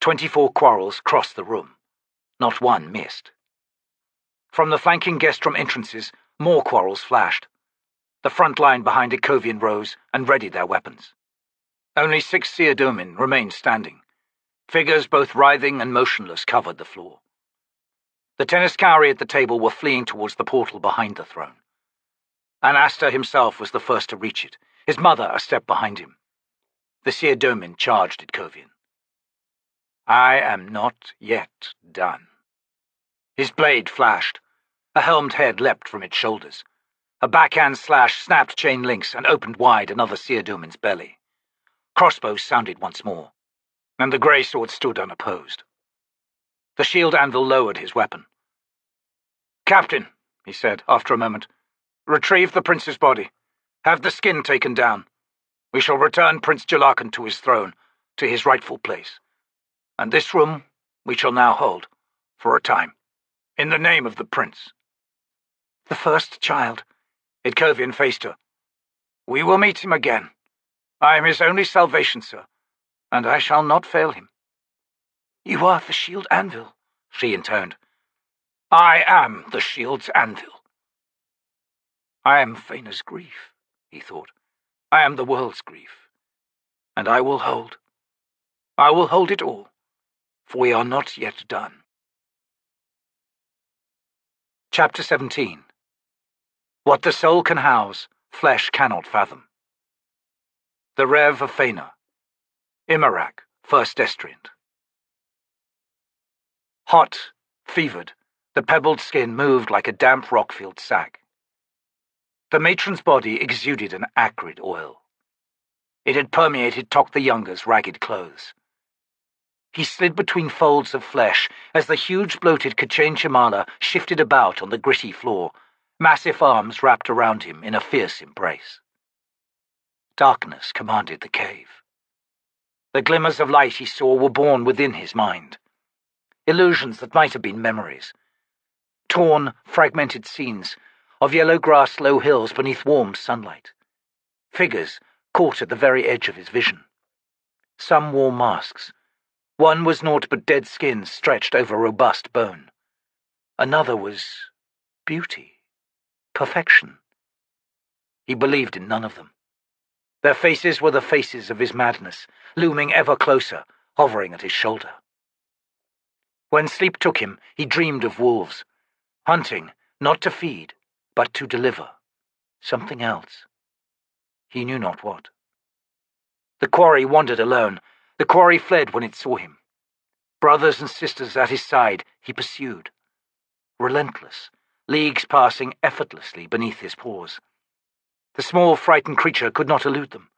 Speaker 1: 24 quarrels crossed the room. Not one missed. From the flanking guest room entrances, more quarrels flashed. The front line behind Itkovian rose and readied their weapons. Only 6 Tiste Domin remained standing. Figures both writhing and motionless covered the floor. The Tenniscari at the table were fleeing towards the portal behind the throne. Anaster himself was the first to reach it, his mother a step behind him. The Tiste Domin charged Itkovian. "I am not yet done." His blade flashed. A helmed head leapt from its shoulders. A backhand slash snapped chain links and opened wide another Tiste Domin's belly. Crossbows sounded once more, and the grey sword stood unopposed. The shield anvil lowered his weapon. "Captain," he said after a moment, "retrieve the prince's body. Have the skin taken down. We shall return Prince Jalarkan to his throne, to his rightful place. And this room we shall now hold, for a time, in the name of the prince." "The first child," Itkovian faced her. "We will meet him again. I am his only salvation, sir, and I shall not fail him." "You are the shield anvil," she intoned. "I am the shield's anvil." "I am Fena's grief," he thought. "I am the world's grief. And I will hold it all, for we are not yet done." Chapter 17. What the soul can house, flesh cannot fathom. The Rev of Fena. Imarak, first Estriant. Hot, fevered, the pebbled skin moved like a damp rock-filled sack. The matron's body exuded an acrid oil. It had permeated Tok the Younger's ragged clothes. He slid between folds of flesh as the huge bloated K'chain Shimala shifted about on the gritty floor, massive arms wrapped around him in a fierce embrace. Darkness commanded the cave. The glimmers of light he saw were born within his mind. Illusions that might have been memories. Torn, fragmented scenes of yellow-grass low hills beneath warm sunlight. Figures caught at the very edge of his vision. Some wore masks. One was naught but dead skin stretched over robust bone. Another was beauty, perfection. He believed in none of them. Their faces were the faces of his madness, looming ever closer, hovering at his shoulder. When sleep took him, he dreamed of wolves, hunting, not to feed, but to deliver. Something else. He knew not what. The quarry wandered alone. The quarry fled when it saw him. Brothers and sisters at his side, he pursued. Relentless, leagues passing effortlessly beneath his paws. The small, frightened creature could not elude them.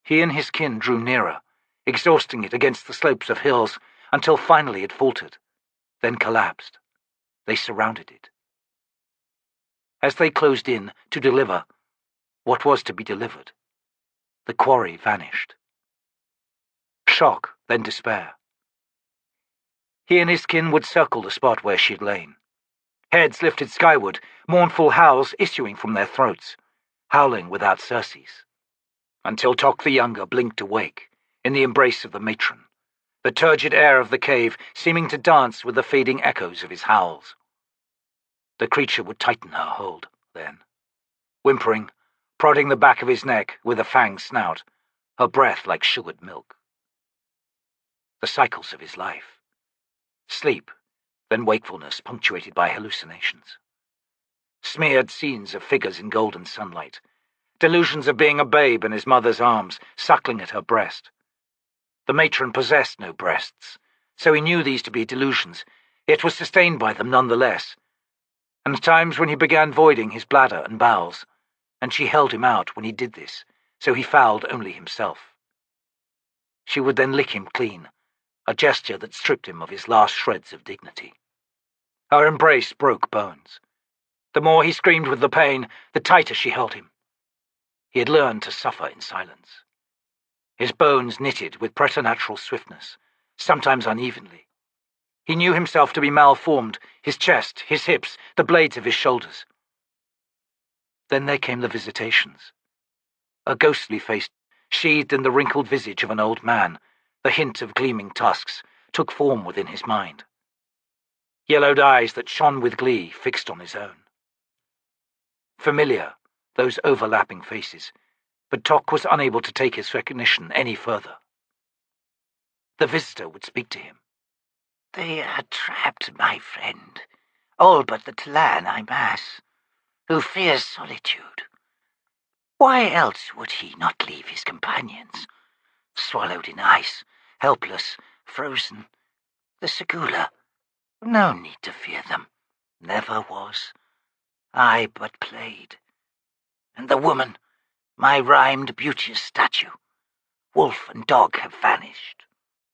Speaker 1: He and his kin drew nearer, exhausting it against the slopes of hills, until finally it faltered, then collapsed. They surrounded it. As they closed in to deliver what was to be delivered, the quarry vanished. Shock, then despair. He and his kin would circle the spot where she had lain. Heads lifted skyward, mournful howls issuing from their throats, howling without surcease. Until Tok the Younger blinked awake, in the embrace of the matron, the turgid air of the cave seeming to dance with the fading echoes of his howls. The creature would tighten her hold, then, whimpering, prodding the back of his neck with a fanged snout, her breath like sugared milk. The cycles of his life. Sleep, then wakefulness punctuated by hallucinations. Smeared scenes of figures in golden sunlight,
Speaker 2: delusions of being a babe in his mother's arms, suckling at her breast. The matron possessed no breasts, so he knew these to be delusions, yet was sustained by them nonetheless, and times when he began voiding his bladder and bowels, and she held him out when he did this, so he fouled only himself. She would then lick him clean, a gesture that stripped him of his last shreds of dignity. Her embrace broke bones. The more he screamed with the pain, the tighter she held him. He had learned to suffer in silence. His bones knitted with preternatural swiftness, sometimes unevenly. He knew himself to be malformed, his chest, his hips, the blades of his shoulders. Then there came the visitations. A ghostly face, sheathed in the wrinkled visage of an old man, the hint of gleaming tusks, took form within his mind. Yellowed eyes that shone with glee fixed on his own. Familiar, those overlapping faces, but Tok was unable to take his recognition any further. The visitor would speak to him.
Speaker 3: "They are trapped, my friend, all but the T'lan Imass, who fears solitude. Why else would he not leave his companions, swallowed in ice, helpless, frozen? The Segula, no need to fear them, never was. I but played. And the woman, my rhymed beauteous statue, wolf and dog have vanished,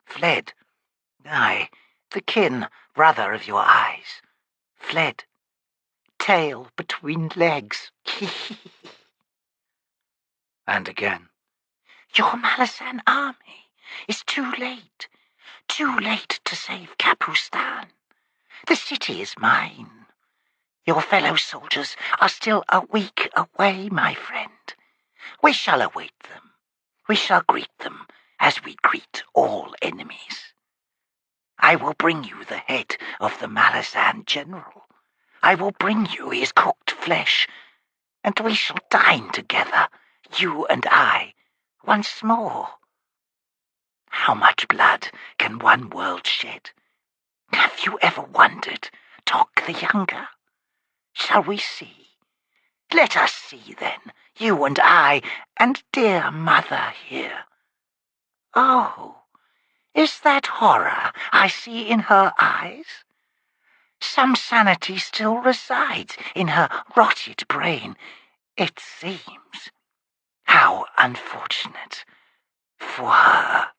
Speaker 3: fled. Aye, the kin, brother of your eyes, fled. Tail between legs.
Speaker 2: And again.
Speaker 3: Your Malazan army is too late to save Capustan. The city is mine. Your fellow soldiers are still a week away, my friend. We shall await them. We shall greet them as we greet all enemies. I will bring you the head of the Malazan general. I will bring you his cooked flesh, and we shall dine together, you and I, once more. How much blood can one world shed? Have you ever wondered, Tok the Younger? Shall we see? Let us see, then, you and I, and dear mother here. Oh, is that horror I see in her eyes? Some sanity still resides in her rotted brain, it seems. How unfortunate for her."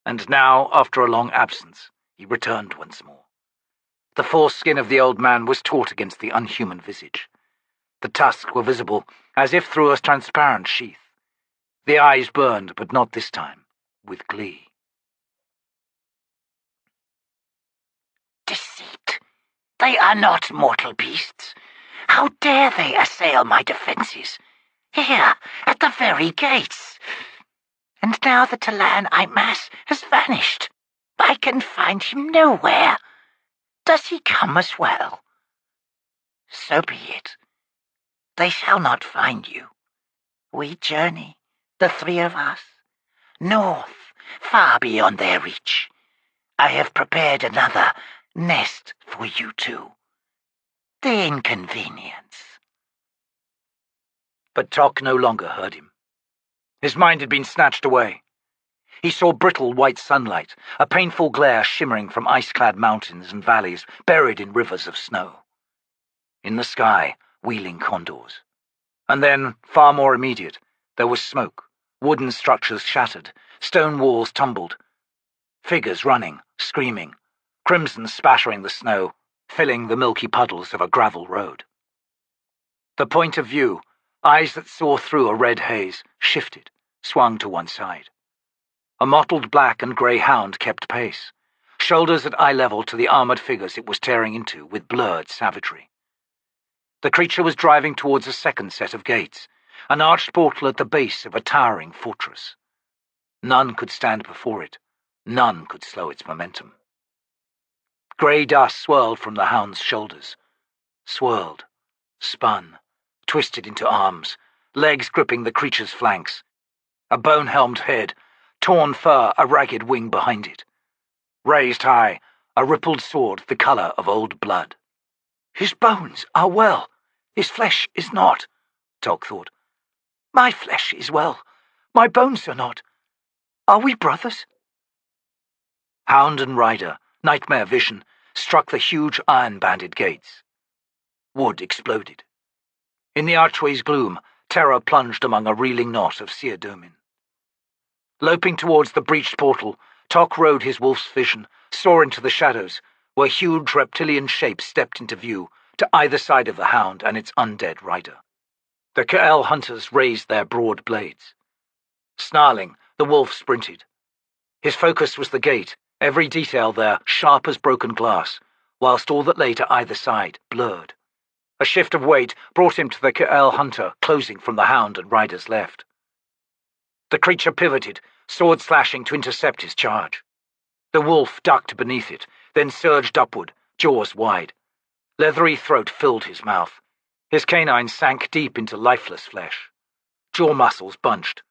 Speaker 2: And now, after a long absence, he returned once more. The foreskin of the old man was taut against the unhuman visage. The tusks were visible, as if through a transparent sheath. The eyes burned, but not this time, with glee.
Speaker 3: "Deceit! They are not mortal beasts. How dare they assail my defences? Here, at the very gates. And now the T'lan Imass has vanished. I can find him nowhere. Does he come as well? So be it. They shall not find you. We journey, the three of us, north, far beyond their reach. I have prepared another nest for you two. The inconvenience."
Speaker 2: But Tok no longer heard him. His mind had been snatched away. He saw brittle white sunlight, a painful glare shimmering from ice-clad mountains and valleys buried in rivers of snow. In the sky, wheeling condors. And then, far more immediate, there was smoke, wooden structures shattered, stone walls tumbled, figures running, screaming, crimson spattering the snow, filling the milky puddles of a gravel road. The point of view, eyes that saw through a red haze, shifted, swung to one side. A mottled black and grey hound kept pace, shoulders at eye level to the armoured figures it was tearing into with blurred savagery. The creature was driving towards a second set of gates, an arched portal at the base of a towering fortress. None could stand before it, none could slow its momentum. Grey dust swirled from the hound's shoulders, swirled, spun, twisted into arms, legs gripping the creature's flanks, a bone-helmed head, torn fur, a ragged wing behind it. Raised high, a rippled sword the colour of old blood. "His bones are well, his flesh is not,"
Speaker 1: Tog thought. My flesh is well. My bones are not. Are we brothers? Hound and rider, nightmare vision, struck the huge iron-banded gates. Wood exploded. In the archway's gloom, terror plunged among a reeling knot of Tiste Andii. Loping towards the breached portal, Tok rode his wolf's vision, saw into the shadows, where huge reptilian shapes stepped into view, to either side of the hound and its undead rider. The Ka'el hunters raised their broad blades. Snarling, the wolf sprinted. His focus was the gate, every detail there sharp as broken glass, whilst all that lay to either side blurred. A shift of weight brought him to the Ka'el hunter closing from the hound and rider's left. The creature pivoted, sword slashing to intercept his charge. The wolf ducked beneath it, then surged upward, jaws wide. Leathery throat filled his mouth. His canines sank deep into lifeless flesh. Jaw muscles bunched.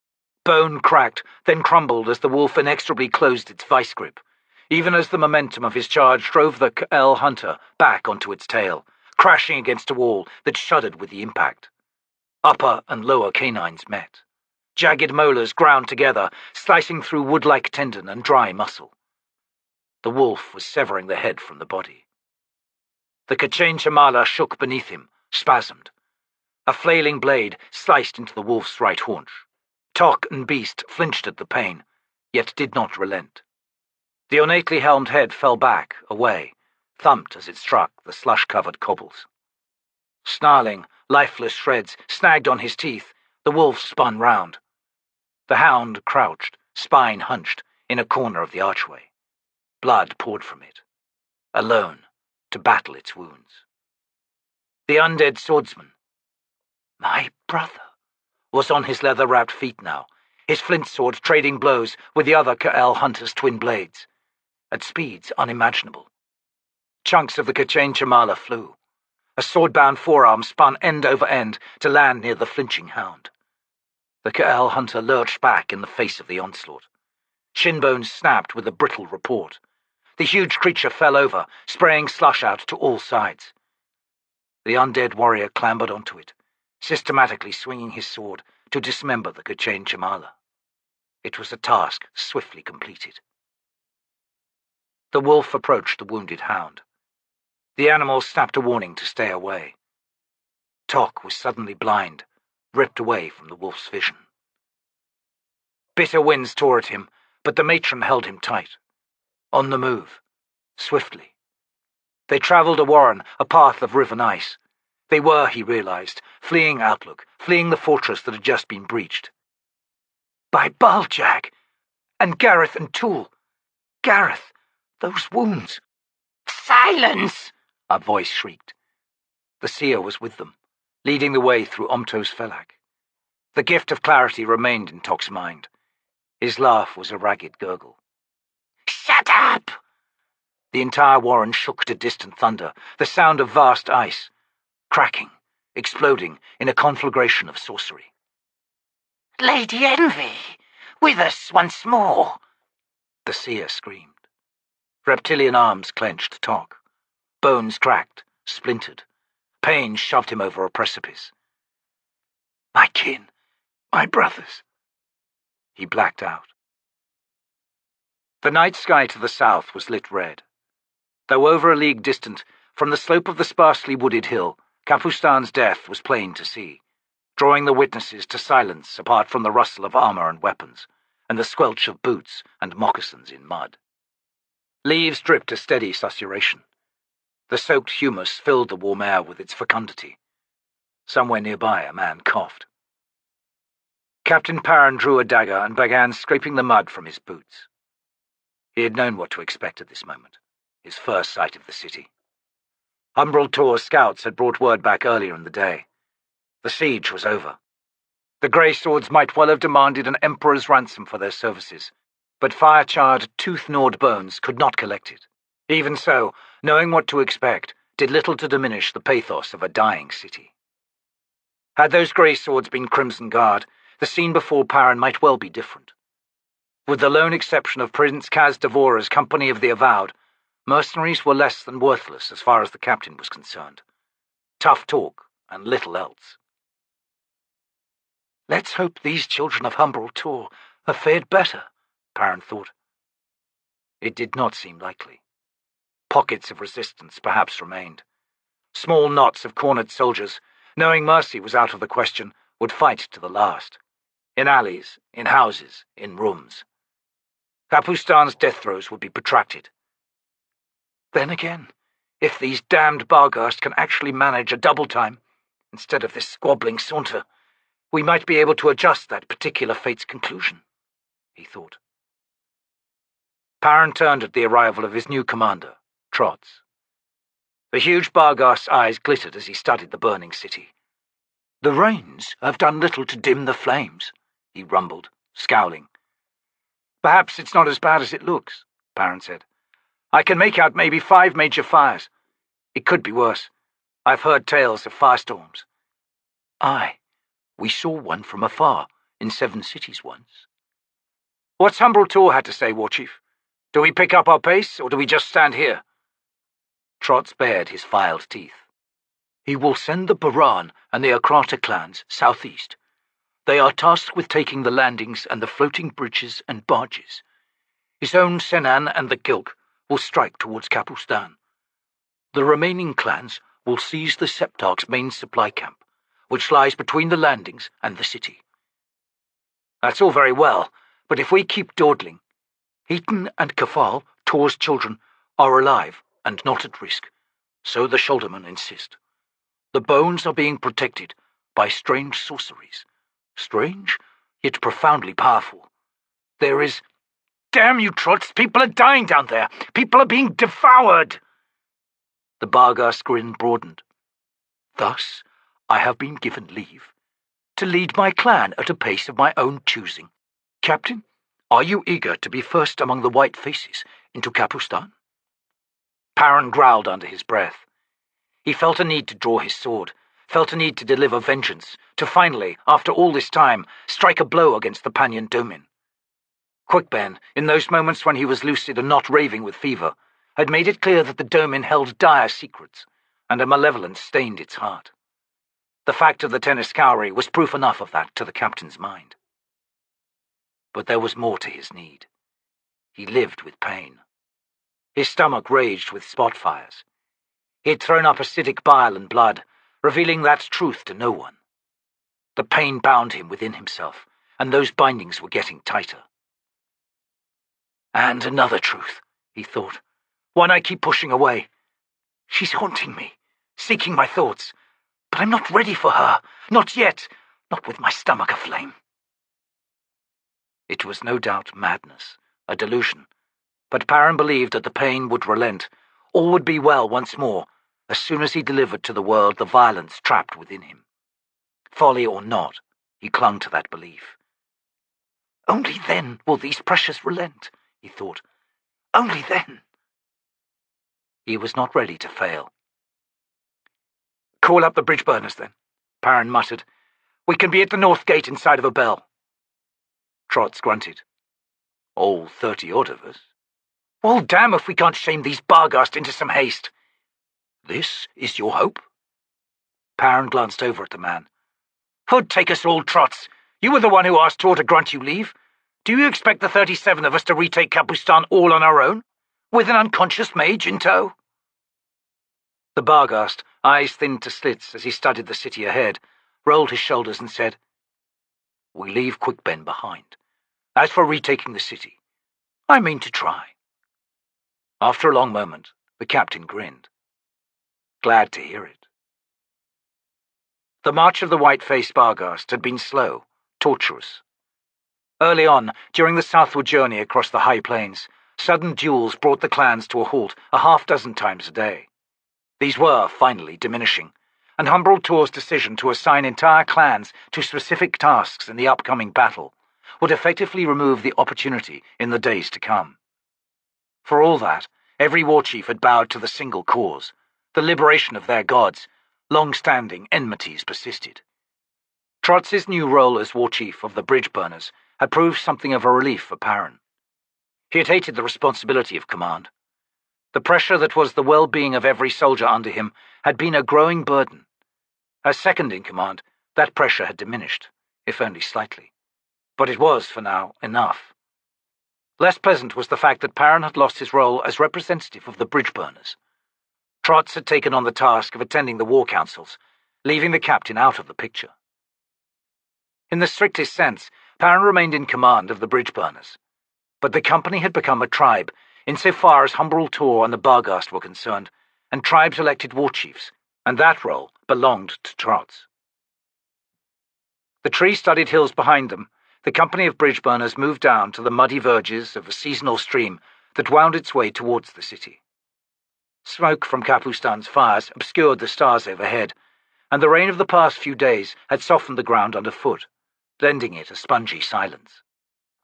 Speaker 1: Bone cracked, then crumbled as the wolf inexorably closed its vice grip, even as the momentum of his charge drove the Ka'el hunter back onto its tail, crashing against a wall that shuddered with the impact. Upper and lower canines met. Jagged molars ground together, slicing through wood-like tendon and dry muscle. The wolf was severing the head from the body. The T'lan shook beneath him, spasmed. A flailing blade sliced into the wolf's right haunch. Tok and beast flinched at the pain, yet did not relent. The ornately helmed head fell back, away, thumped as it struck the slush-covered cobbles. Snarling, lifeless shreds snagged on his teeth, the wolf spun round. The hound crouched, spine hunched, in a corner of the archway. Blood poured from it. Alone, to battle its wounds. The undead swordsman, my brother, was on his leather-wrapped feet now, his flint sword trading blows with the other Ka'el hunter's twin blades, at speeds unimaginable. Chunks of the T'lan flew. A sword-bound forearm spun end over end to land near the flinching hound. The Ka'el hunter lurched back in the face of the onslaught. Shin bones snapped with a brittle report. The huge creature fell over, spraying slush out to all sides. The undead warrior clambered onto it, systematically swinging his sword to dismember the T'lan. It was a task swiftly completed. The wolf approached the wounded hound. The animal snapped a warning to stay away. Tok was suddenly blind, ripped away from the wolf's vision. Bitter winds tore at him, but the matron held him tight. On the move, swiftly. They travelled a warren, a path of riven ice. They were, he realized, fleeing Outlook, fleeing the fortress that had just been breached. By Buljag! And Gareth and Tool! Gareth! Those wounds!
Speaker 3: Silence!
Speaker 1: A voice shrieked. The seer was with them, leading the way through Omto's Felak. The gift of clarity remained in Tok's mind. His laugh was a ragged gurgle.
Speaker 3: Shut up!
Speaker 1: The entire warren shook to distant thunder, the sound of vast ice, cracking, exploding in a conflagration of sorcery.
Speaker 3: Lady Envy, with us once more!
Speaker 1: The seer screamed. Reptilian arms clenched Tok. Bones cracked, splintered. Pain shoved him over a precipice. My kin, my brothers. He blacked out. The night sky to the south was lit red. Though over a league distant, from the slope of the sparsely wooded hill, Kapustan's death was plain to see, drawing the witnesses to silence apart from the rustle of armor and weapons, and the squelch of boots and moccasins in mud. Leaves dripped a steady susurration. The soaked humus filled the warm air with its fecundity. Somewhere nearby a man coughed. Captain Perrin drew a dagger and began scraping the mud from his boots. He had known what to expect at this moment, his first sight of the city. Umbral Tor's scouts had brought word back earlier in the day. The siege was over. The Grey Swords might well have demanded an emperor's ransom for their services, but fire-charred, tooth-gnawed bones could not collect it. Even so, knowing what to expect did little to diminish the pathos of a dying city. Had those Grey Swords been Crimson Guard, the scene before Perrin might well be different. With the lone exception of Prince Kaz Devora's Company of the Avowed, mercenaries were less than worthless as far as the captain was concerned. Tough talk and little else. Let's hope these children of Humbrol Tor have fared better, Perrin thought. It did not seem likely. Pockets of resistance perhaps remained. Small knots of cornered soldiers, knowing mercy was out of the question, would fight to the last. In alleys, in houses, in rooms. Capustan's death throes would be protracted. Then again, if these damned Barghast can actually manage a double time, instead of this squabbling saunter, we might be able to adjust that particular fate's conclusion, he thought. Perrin turned at the arrival of his new commander, Trots. The huge Barghast's eyes glittered as he studied the burning city. The rains have done little to dim the flames, he rumbled, scowling. Perhaps it's not as bad as it looks, Perrin said. I can make out maybe 5 major fires. It could be worse. I've heard tales of firestorms. Aye, we saw one from afar, in 7 cities once. What's Humbrol Tor had to say, Warchief? Do we pick up our pace, or do we just stand here? Trots bared his filed teeth. He will send the Baran and the Akrata clans southeast. They are tasked with taking the landings and the floating bridges and barges. His own Senan and the Gilk will strike towards Capustan. The remaining clans will seize the Septarch's main supply camp, which lies between the landings and the city. That's all very well, but if we keep dawdling, Heaton and Kafal, Tor's children, are alive and not at risk, so the shouldermen insist. The bones are being protected by strange sorceries. Strange, yet profoundly powerful. There is... Damn you, Trots! People are dying down there! People are being devoured! The Barghast grin broadened. Thus, I have been given leave to lead my clan at a pace of my own choosing. Captain, are you eager to be first among the white faces into Capustan? Perrin growled under his breath. He felt a need to draw his sword, felt a need to deliver vengeance, to finally, after all this time, strike a blow against the Pannion Domin. Quickben, in those moments when he was lucid and not raving with fever, had made it clear that the Domin held dire secrets, and a malevolence stained its heart. The fact of the Tennis-Cowrie was proof enough of that to the captain's mind. But there was more to his need. He lived with pain. His stomach raged with spot fires. He had thrown up acidic bile and blood, revealing that truth to no one. The pain bound him within himself, and those bindings were getting tighter. And another truth, he thought, one I keep pushing away. She's haunting me, seeking my thoughts, but I'm not ready for her, not yet, not with my stomach aflame. It was no doubt madness, a delusion, but Perrin believed that the pain would relent, all would be well once more, as soon as he delivered to the world the violence trapped within him. Folly or not, he clung to that belief. Only then will these pressures relent, he thought. Only then. He was not ready to fail. Call up the Bridgeburners, then, Perrin muttered. We can be at the north gate inside of a bell. Trots grunted. All 30-odd of us? Well, damn if we can't shame these Barghast into some haste. This is your hope? Perrin glanced over at the man. Hood take us all, Trots. You were the one who asked Tor to grant you leave. Do you expect the 37 of us to retake Capustan all on our own, with an unconscious mage in tow? The Barghast, eyes thinned to slits as he studied the city ahead, rolled his shoulders and said, We leave Quickben behind. As for retaking the city, I mean to try. After a long moment, the captain grinned. Glad to hear it. The march of the white-faced Barghast had been slow, tortuous. Early on, during the southward journey across the high plains, sudden duels brought the clans to a halt a half-dozen times a day. These were, finally, diminishing, and Humbrol Tor's decision to assign entire clans to specific tasks in the upcoming battle would effectively remove the opportunity in the days to come. For all that, every warchief had bowed to the single cause, the liberation of their gods. Long-standing enmities persisted. Trots's new role as warchief of the Bridgeburners had proved something of a relief for Perrin. He had hated the responsibility of command. The pressure that was the well-being of every soldier under him had been a growing burden. As second in command, that pressure had diminished. if only slightly. But it was, for now, enough. Less pleasant was the fact that Pannion had lost his role as representative of the Bridgeburners. Trotz had taken on the task of attending the war councils, leaving the captain out of the picture. In the strictest sense, Pannion remained in command of the Bridgeburners, but the company had become a tribe insofar as Humbrol Tor and the Barghast were concerned, and tribes elected war chiefs, and that role belonged to Trotz. The tree-studded hills behind them, the company of Bridgeburners moved down to the muddy verges of a seasonal stream that wound its way towards the city. Smoke from Kapustan's fires obscured the stars overhead, and the rain of the past few days had softened the ground underfoot, lending it a spongy silence.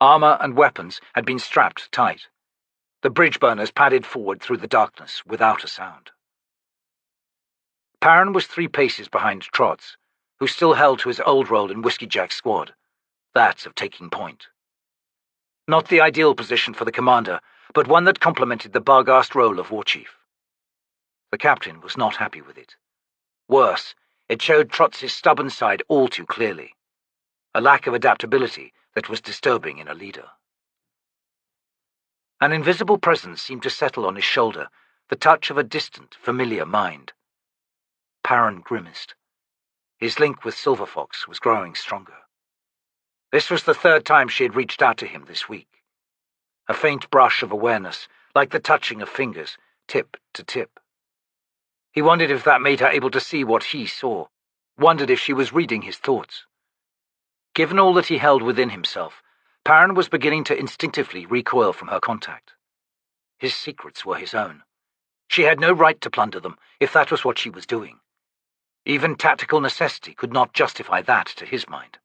Speaker 1: Armor and weapons had been strapped tight. The Bridgeburners padded forward through the darkness without a sound. Pannion was 3 paces behind Trotz, who still held to his old role in Whiskeyjack's squad, that of taking point. Not the ideal position for the commander, but one that complemented the Barghast role of war chief. The captain was not happy with it. Worse, it showed Trotz's stubborn side all too clearly, a lack of adaptability that was disturbing in a leader. An invisible presence seemed to settle on his shoulder, the touch of a distant, familiar mind. Pannion grimaced. His link with Silver Fox was growing stronger. This was the 3rd time she had reached out to him this week. A faint brush of awareness, like the touching of fingers, tip to tip. He wondered if that made her able to see what he saw, wondered if she was reading his thoughts. Given all that he held within himself, Pannion was beginning to instinctively recoil from her contact. His secrets were his own. She had no right to plunder them if that was what she was doing. Even tactical necessity could not justify that to his mind.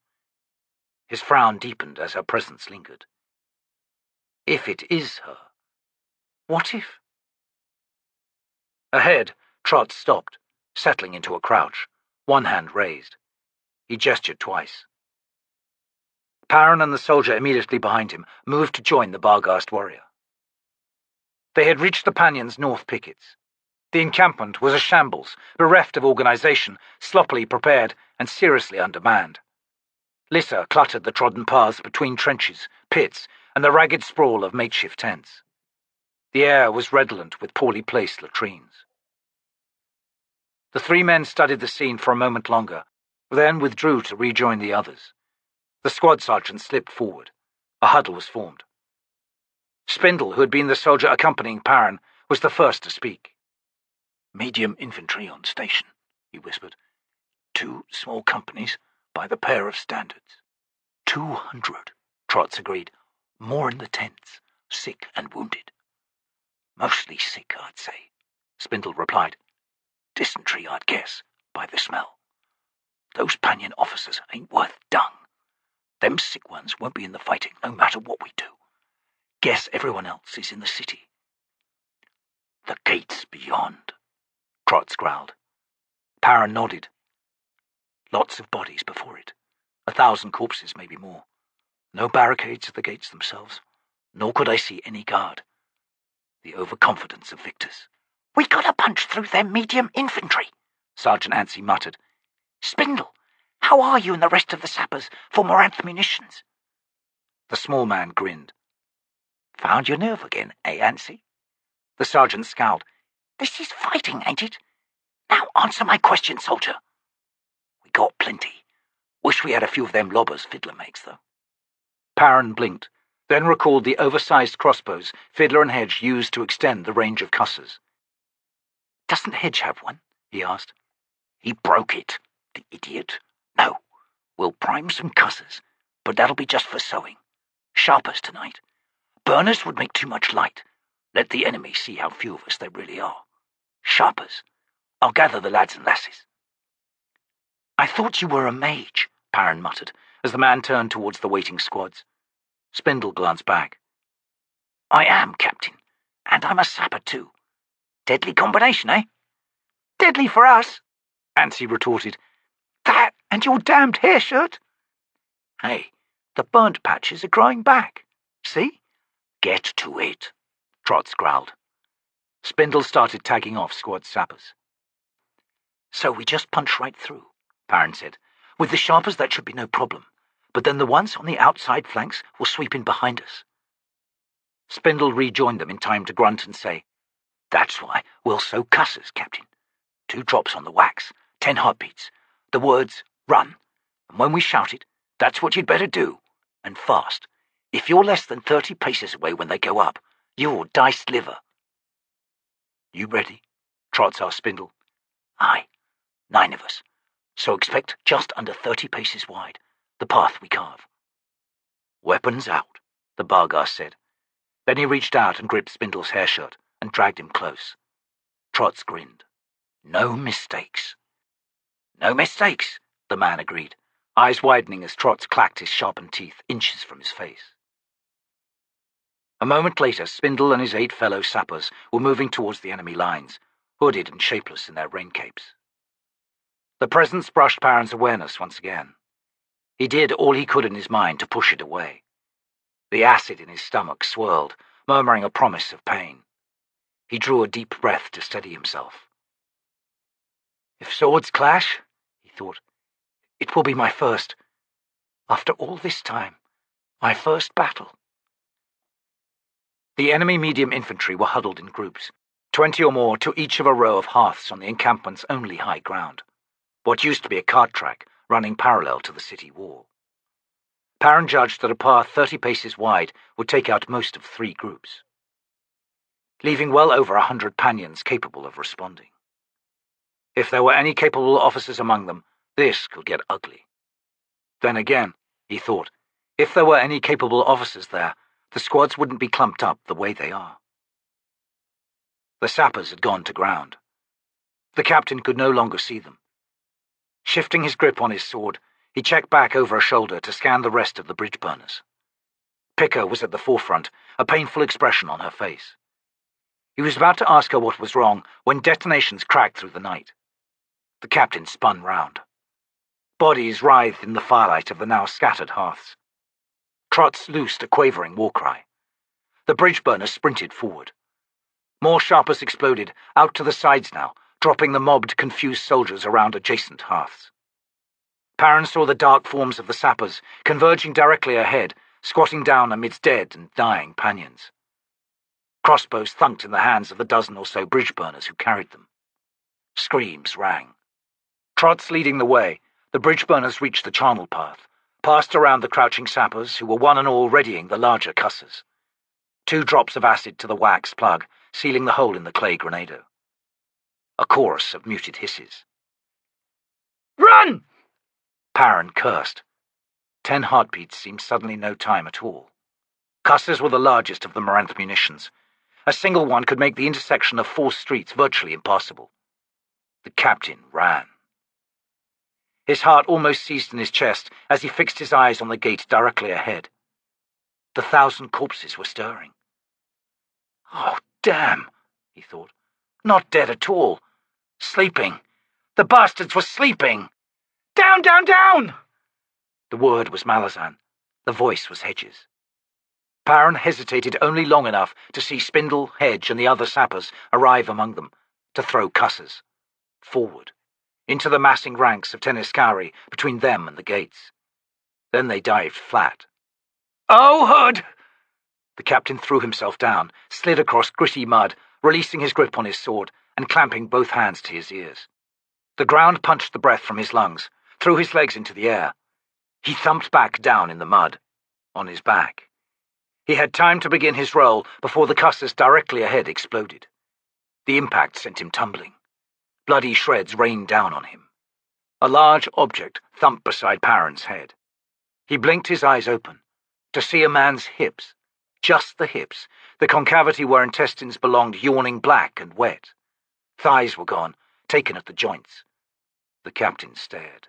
Speaker 1: His frown deepened as her presence lingered. If it is her, what if? Ahead, Trotz stopped, settling into a crouch, one hand raised. He gestured twice. Pannion and the soldier immediately behind him moved to join the Barghast warrior. They had reached the Pannion's north pickets. The encampment was a shambles, bereft of organization, sloppily prepared, and seriously undermanned. Litter cluttered the trodden paths between trenches, pits, and the ragged sprawl of makeshift tents. The air was redolent with poorly placed latrines. The 3 men studied the scene for a moment longer, then withdrew to rejoin the others. The squad sergeant slipped forward. A huddle was formed. Spindle, who had been the soldier accompanying Pannion, was the first to speak.
Speaker 3: "Medium infantry on station," he whispered. 2 small companies by the pair of standards. 200, Trotz agreed. More in the tents, sick and wounded. "Mostly sick, I'd say," Spindle replied. "Dysentery, I'd guess, by the smell. Those Pannion officers ain't worth dung. Them sick ones won't be in the fighting, no matter what we do. Guess everyone else is in the city." "The gate's beyond," Trotz growled.
Speaker 1: Pannion nodded.
Speaker 3: "Lots of bodies before it. 1,000 corpses, maybe more. No barricades at the gates themselves, nor could I see any guard. The overconfidence of victors." "We gotta punch through them medium infantry," Sergeant Anstey muttered. "Spindle, how are you and the rest of the sappers for more munitions?"
Speaker 1: The small man grinned.
Speaker 3: "Found your nerve again, eh, Anstey?"
Speaker 1: The sergeant scowled.
Speaker 3: "This is fighting, ain't it? Now answer my question, soldier." "We got plenty. Wish we had a few of them lobbers Fiddler makes, though."
Speaker 1: Pannion blinked, then recalled the oversized crossbows Fiddler and Hedge used to extend the range of cussers.
Speaker 3: "Doesn't Hedge have one?" he asked. "He broke it, the idiot. No, we'll prime some cussers, but that'll be just for sewing. Sharpers tonight. Burners would make too much light. Let the enemy see how few of us there really are. Sharpers. I'll gather the lads and lasses."
Speaker 1: "I thought you were a mage," Pannion muttered, as the man turned towards the waiting squads. Spindle glanced back.
Speaker 3: "I am, Captain, and I'm a sapper too. Deadly combination, eh?" "Deadly for us," Anstey retorted. "That and your damned hair shirt." "Hey, the burnt patches are growing back. See?" "Get to it," Trotz growled.
Speaker 1: Spindle started tagging off squad sappers.
Speaker 3: "So we just punch right through," Pannion said. "With the sharpers that should be no problem.
Speaker 1: but then the ones on the outside flanks will sweep in behind us. Spindle rejoined them in time to grunt and say, "That's why we'll sow cusses, Captain. 2 drops on the wax, 10 heartbeats. The words, 'Run.' And when we shout it, that's what you'd better do. And fast. If you're less than 30 paces away when they go up, you're diced liver." "You ready?" Trots asked Spindle. "Aye. 9 of us. So expect just under 30 paces wide, the path we carve." "Weapons out," the Barghast said. Then he reached out and gripped Spindle's hair shirt and dragged him close. Trots grinned. "No mistakes." "No mistakes," the man agreed, eyes widening as Trots clacked his sharpened teeth inches from his face. A moment later, Spindle and his 8 fellow sappers were moving towards the enemy lines, hooded and shapeless in their raincapes. The presence brushed Perrin's awareness once again. He did all he could in his mind to push it away. The acid in his stomach swirled, murmuring a promise of pain. He drew a deep breath to steady himself. "If swords clash," he thought, "it will be my first. After all this time, my first battle." The enemy medium infantry were huddled in groups, 20 or more to each of a row of hearths on the encampment's only high ground, what used to be a cart track running parallel to the city wall. Perrin judged that a path 30 paces wide would take out most of 3 groups, leaving well over 100 Pannions capable of responding. If there were any capable officers among them, this could get ugly. Then again, he thought, if there were any capable officers there, the squads wouldn't be clumped up the way they are. The sappers had gone to ground. The captain could no longer see them. Shifting his grip on his sword, he checked back over a shoulder to scan the rest of the Bridgeburners. Picker was at the forefront, a painful expression on her face. He was about to ask her what was wrong when detonations cracked through the night. The captain spun round. Bodies writhed in the firelight of the now scattered hearths. Trots loosed a quavering war cry. The Bridgeburners sprinted forward. More sharpers exploded, out to the sides now, dropping the mobbed, confused soldiers around adjacent hearths. Perrin saw the dark forms of the sappers converging directly ahead, squatting down amidst dead and dying Pannions. Crossbows thunked in the hands of the dozen or so Bridgeburners who carried them. Screams rang. Trots leading the way, the Bridgeburners reached the charnel path, passed around the crouching sappers who were one and all readying the larger cussers. 2 drops of acid to the wax plug, sealing the hole in the clay grenado. A chorus of muted hisses. "Run!" Perrin cursed. 10 heartbeats seemed suddenly no time at all. Cussers were the largest of the Moranth munitions. A single one could make the intersection of 4 streets virtually impassable. The captain ran. His heart almost seized in his chest as he fixed his eyes on the gate directly ahead. The 1,000 corpses were stirring. "Oh, damn," he thought. "Not dead at all. Sleeping. The bastards were sleeping. Down, down, down!" The word was Malazan. The voice was Hedges. Perrin hesitated only long enough to see Spindle, Hedge, and the other sappers arrive among them, to throw cussers. Forward, into the massing ranks of Tenniscari between them and the gates. Then they dived flat. "Oh, Hood!" The captain threw himself down, slid across gritty mud, releasing his grip on his sword and clamping both hands to his ears. The ground punched the breath from his lungs, threw his legs into the air. He thumped back down in the mud, on his back. He had time to begin his roll before the cussers directly ahead exploded. The impact sent him tumbling. Bloody shreds rained down on him. A large object thumped beside Perrin's head. He blinked his eyes open, to see a man's hips, just the hips, the concavity where intestines belonged yawning black and wet. Thighs were gone, taken at the joints. The captain stared.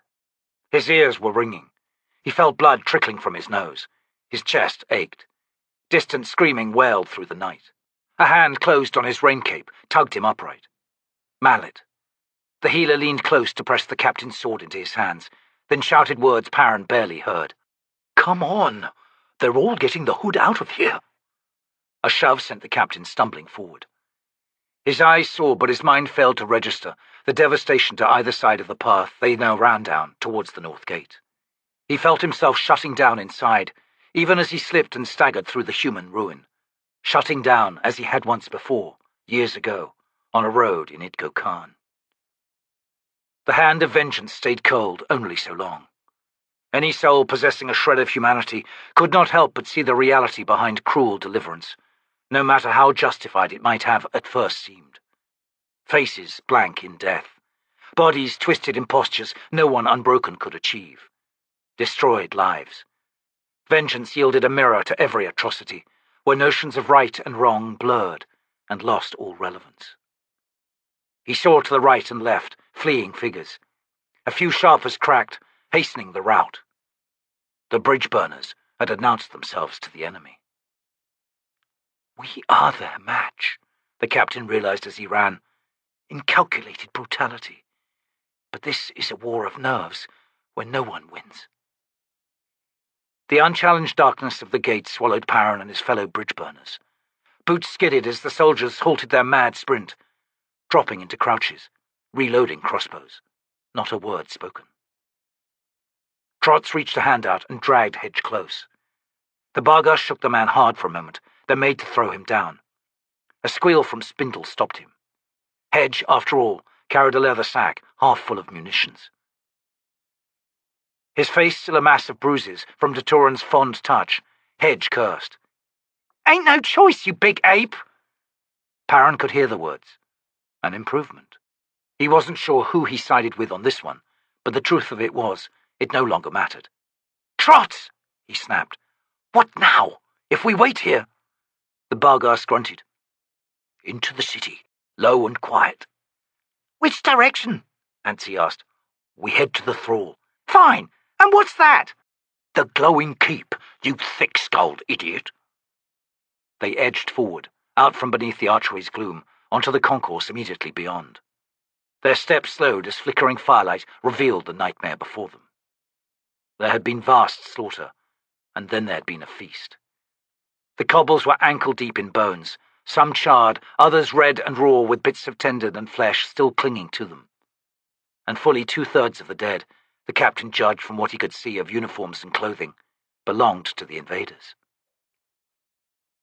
Speaker 1: His ears were ringing. He felt blood trickling from his nose. His chest ached. Distant screaming wailed through the night. A hand closed on his raincape, tugged him upright. Mallet. The healer leaned close to press the captain's sword into his hands, then shouted words Perrin barely heard. "Come on! They're all getting the hood out of here!" A shove sent the captain stumbling forward. His eyes saw, but his mind failed to register, the devastation to either side of the path they now ran down towards the north gate. He felt himself shutting down inside, even as he slipped and staggered through the human ruin. Shutting down as he had once before, years ago, on a road in Idgo Khan. The hand of vengeance stayed cold only so long. Any soul possessing a shred of humanity could not help but see the reality behind cruel deliverance, no matter how justified it might have at first seemed. Faces blank in death, bodies twisted in postures no one unbroken could achieve. Destroyed lives. Vengeance yielded a mirror to every atrocity, where notions of right and wrong blurred and lost all relevance. He saw to the right and left, fleeing figures. A few sharpers cracked, hastening the rout. The Bridgeburners had announced themselves to the enemy. We are their match, the captain realized as he ran, in calculated brutality. But this is a war of nerves, where no one wins. The unchallenged darkness of the gate swallowed Pannion and his fellow Bridgeburners. Boots skidded as the soldiers halted their mad sprint, dropping into crouches, reloading crossbows. Not a word spoken. Trots reached a hand out and dragged Hedge close. The Barghast shook the man hard for a moment, then made to throw him down. A squeal from Spindle stopped him. Hedge, after all, carried a leather sack half full of munitions. His face still a mass of bruises from Datoran's fond touch, Hedge cursed.
Speaker 3: Ain't no choice, you big ape!
Speaker 1: Pannion could hear the words. An improvement. He wasn't sure who he sided with on this one, but the truth of it was, it no longer mattered.
Speaker 3: Trots!
Speaker 1: He snapped. What now? If we wait here? The Barghast grunted. Into the city, low and quiet.
Speaker 3: Which direction?
Speaker 1: Antsy asked. We head to the thrall.
Speaker 3: Fine. And what's that?
Speaker 1: The glowing keep, you thick-skulled idiot. They edged forward, out from beneath the archway's gloom, onto the concourse immediately beyond. Their steps slowed as flickering firelight revealed the nightmare before them. There had been vast slaughter, and then there had been a feast. The cobbles were ankle-deep in bones, some charred, others red and raw with bits of tendon and flesh still clinging to them. And fully 2/3 of the dead, the captain judged from what he could see of uniforms and clothing, belonged to the invaders.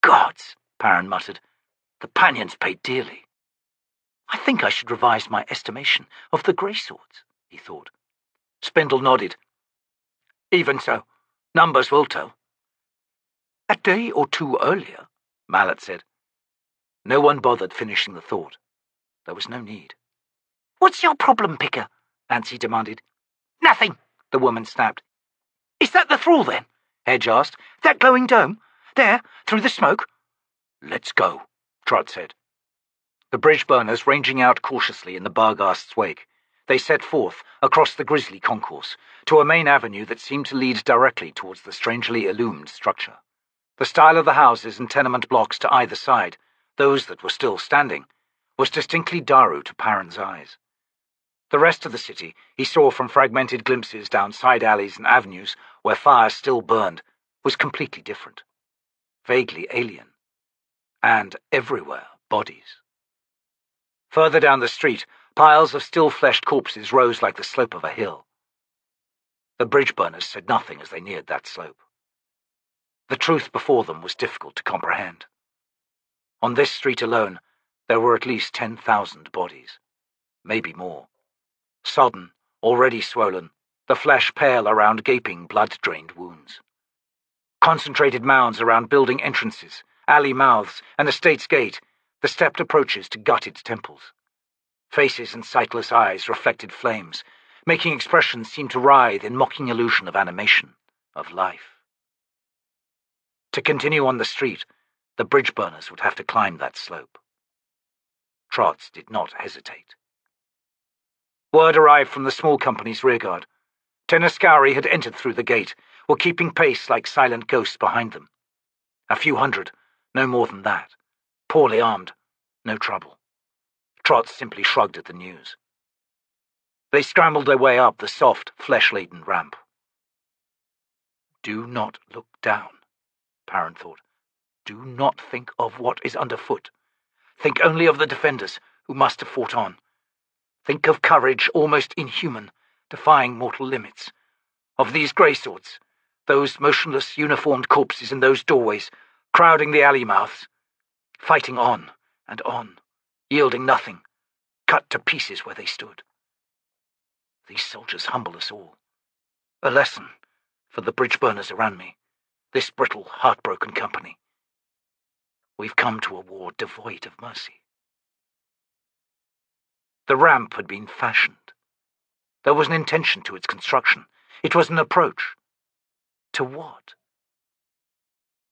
Speaker 1: Gods, Pannion muttered, the Pannions paid dearly. I think I should revise my estimation of the Greyswords, he thought. Spindle nodded. Even so, numbers will tell. A day or two earlier, Mallet said. No one bothered finishing the thought. There was no need.
Speaker 3: What's your problem, Picker?
Speaker 1: Antsy demanded.
Speaker 3: Nothing,
Speaker 1: the woman snapped.
Speaker 3: Is that the thrall, then?
Speaker 1: Hedge asked.
Speaker 3: That glowing dome? There, through the smoke?
Speaker 1: Let's go, Trot said. The Bridgeburners ranging out cautiously in the Barghast's wake, they set forth across the grisly concourse to a main avenue that seemed to lead directly towards the strangely illumined structure. The style of the houses and tenement blocks to either side, those that were still standing, was distinctly Daru to Pannion's eyes. The rest of the city he saw from fragmented glimpses down side alleys and avenues where fires still burned was completely different, vaguely alien, and everywhere bodies. Further down the street, piles of still-fleshed corpses rose like the slope of a hill. The Bridgeburners said nothing as they neared that slope. The truth before them was difficult to comprehend. On this street alone, there were at least 10,000 bodies, maybe more. Sodden, already swollen, the flesh pale around gaping, blood-drained wounds. Concentrated mounds around building entrances, alley mouths, and estate's gate, the stepped approaches to gutted temples. Faces and sightless eyes reflected flames, making expressions seem to writhe in mocking illusion of animation, of life. To continue on the street, the Bridgeburners would have to climb that slope. Trots did not hesitate. Word arrived from the small company's rearguard. Tenaskari had entered through the gate, were keeping pace like silent ghosts behind them. A few hundred, no more than that. Poorly armed, no trouble. Trots simply shrugged at the news. They scrambled their way up the soft, flesh-laden ramp. Do not look down, Pannion thought. Do not think of what is underfoot. Think only of the defenders who must have fought on. Think of courage almost inhuman, defying mortal limits. of these greyswords, those motionless, uniformed corpses in those doorways, crowding the alley mouths, fighting on and on, yielding nothing, cut to pieces where they stood. These soldiers humble us all. A lesson for the Bridgeburners around me, this brittle, heartbroken company. We've come to a war devoid of mercy. The ramp had been fashioned. There was an intention to its construction. It was an approach. To what?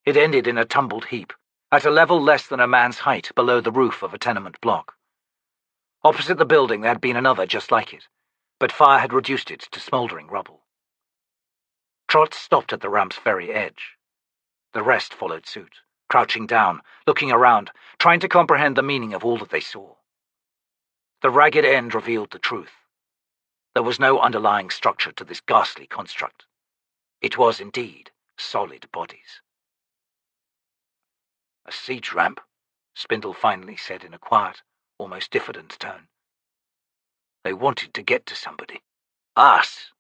Speaker 1: It ended in a tumbled heap, at a level less than a man's height below the roof of a tenement block. Opposite the building there had been another just like it, but fire had reduced it to smouldering rubble. Trot stopped at the ramp's very edge. The rest followed suit, crouching down, looking around, trying to comprehend the meaning of all that they saw. The ragged end revealed the truth. There was no underlying structure to this ghastly construct. It was indeed solid bodies. "A siege ramp," Spindle finally said in a quiet, almost diffident tone. "They wanted to get to somebody." "Us!"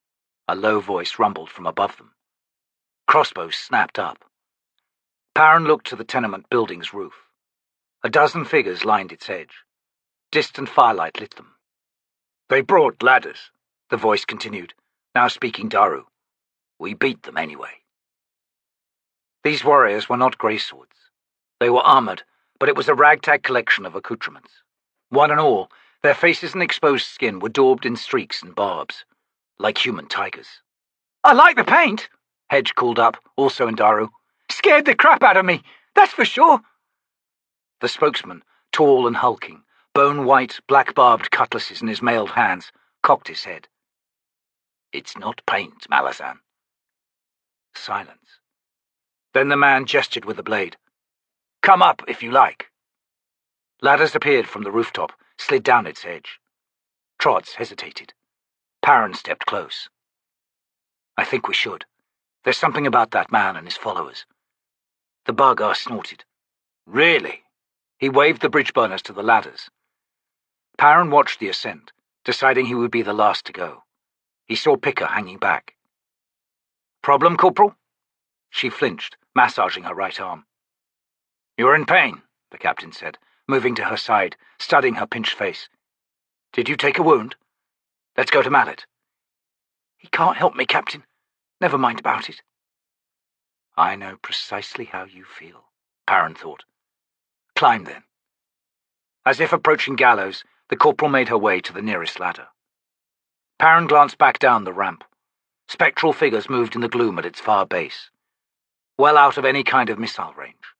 Speaker 1: a low voice rumbled from above them. Crossbows snapped up. Perrin looked to the tenement building's roof. A dozen figures lined its edge. Distant firelight lit them. "They brought ladders," the voice continued, now speaking Daru. "We beat them anyway." These warriors were not greyswords. They were armored, but it was a ragtag collection of accoutrements. One and all, their faces and exposed skin were daubed in streaks and barbs, like human tigers. "I like the paint," Hedge called up, also in Daru. "Scared the crap out of me, that's for sure." The spokesman, tall and hulking, bone-white, black-barbed cutlasses in his mailed hands, cocked his head. "It's not paint, Malazan." Silence. Then the man gestured with the blade. "Come up, if you like." Ladders appeared from the rooftop, slid down its edge. Trots hesitated. Perrin stepped close. "I think we should. There's something about that man and his followers." The Bargar snorted. "Really?" He waved the Bridgeburners to the ladders. Perrin watched the ascent, deciding he would be the last to go. He saw Picker hanging back. "Problem, Corporal?" She flinched, massaging her right arm. "You're in pain," the captain said, moving to her side, studying her pinched face. "Did you take a wound? Let's go to Mallet." "He can't help me, Captain. Never mind about it." "I know precisely how you feel," Perrin thought. "Climb, then." As if approaching gallows, the corporal made her way to the nearest ladder. Perrin glanced back down the ramp. Spectral figures moved in the gloom at its far base. Well out of any kind of missile range.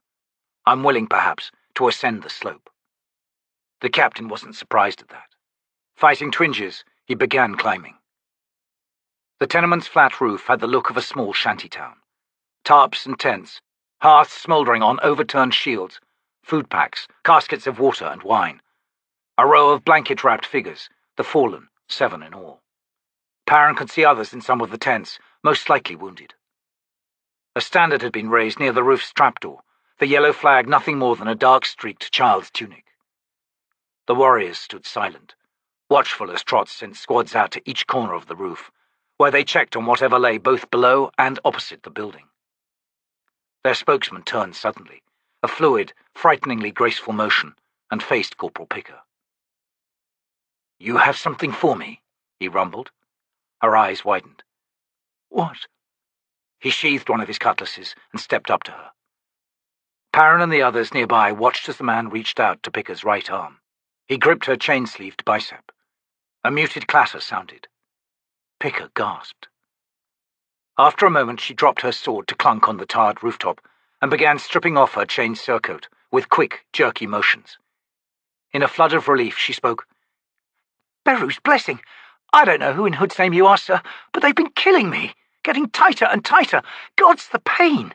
Speaker 1: Unwilling, perhaps, to ascend the slope. The captain wasn't surprised at that. Fighting twinges, he began climbing. The tenement's flat roof had the look of a small shantytown. Tarps and tents, hearths smouldering on overturned shields, food packs, caskets of water and wine. A row of blanket-wrapped figures, the fallen, 7 in all. Perrin could see others in some of the tents, most likely wounded. A standard had been raised near the roof's trapdoor, the yellow flag nothing more than a dark-streaked child's tunic. The warriors stood silent, watchful as Trot sent squads out to each corner of the roof, where they checked on whatever lay both below and opposite the building. Their spokesman turned suddenly, a fluid, frighteningly graceful motion, and faced Corporal Picker. "You have something for me?" he rumbled. Her eyes widened. "What?" He sheathed one of his cutlasses and stepped up to her. Perrin and the others nearby watched as the man reached out to Picker's right arm. He gripped her chain-sleeved bicep. A muted clatter sounded. Picker gasped. After a moment she dropped her sword to clunk on the tarred rooftop and began stripping off her chain surcoat with quick, jerky motions. In a flood of relief she spoke. "Beru's blessing! I don't know who in Hood's name you are, sir, but they've been killing me, getting tighter and tighter. God's the pain!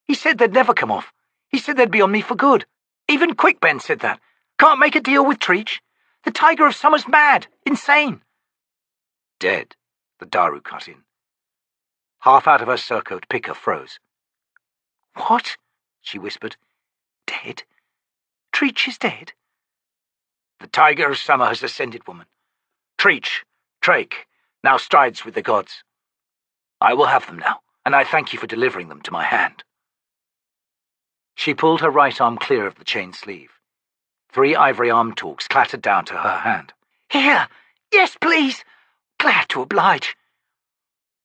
Speaker 1: He said they'd never come off. He said they'd be on me for good. Even Quickben said that. Can't make a deal with Treach. The Tiger of Summer's mad, insane." "Dead," the Daru cut in. Half out of her surcoat, Picker froze. "What?" she whispered. "Dead? Treach is dead?" "The Tiger of Summer has ascended, woman. Treach, Trake, now strides with the gods."
Speaker 2: I will have them now, and I thank you for delivering them to my hand." She pulled her right arm clear of the chain sleeve. 3 ivory arm torques clattered down to her hand.
Speaker 3: "Here! Yes, please! Glad to oblige."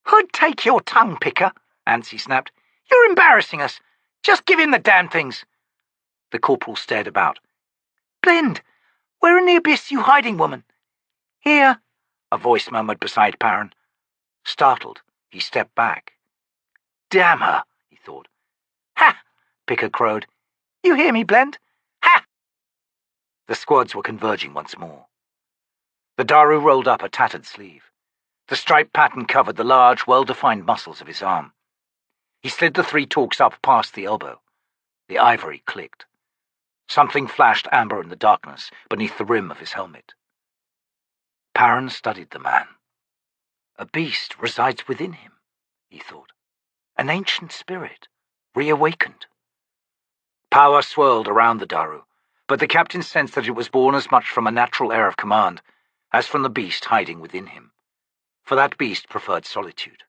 Speaker 3: "Hood, take your tongue, picker," Ansi snapped. "You're embarrassing us. Just give him the damn things." The corporal stared about. "Blend, where in the abyss you hiding, woman?" "Here," a voice murmured beside Perrin. Startled, he stepped back. "Damn her," he thought. "Ha!" Picker crowed. "You hear me, Blend? Ha!" The squads were converging once more. The Daru rolled up a tattered sleeve. The striped pattern covered the large, well-defined muscles of his arm. He slid the 3 torques up past the elbow. The ivory clicked. Something flashed amber in the darkness beneath the rim of his helmet. Perrin studied the man. A beast resides within him, he thought. An ancient spirit, reawakened. Power swirled around the Daru, but the captain sensed that it was born as much from a natural air of command as from the beast hiding within him. For that beast preferred solitude.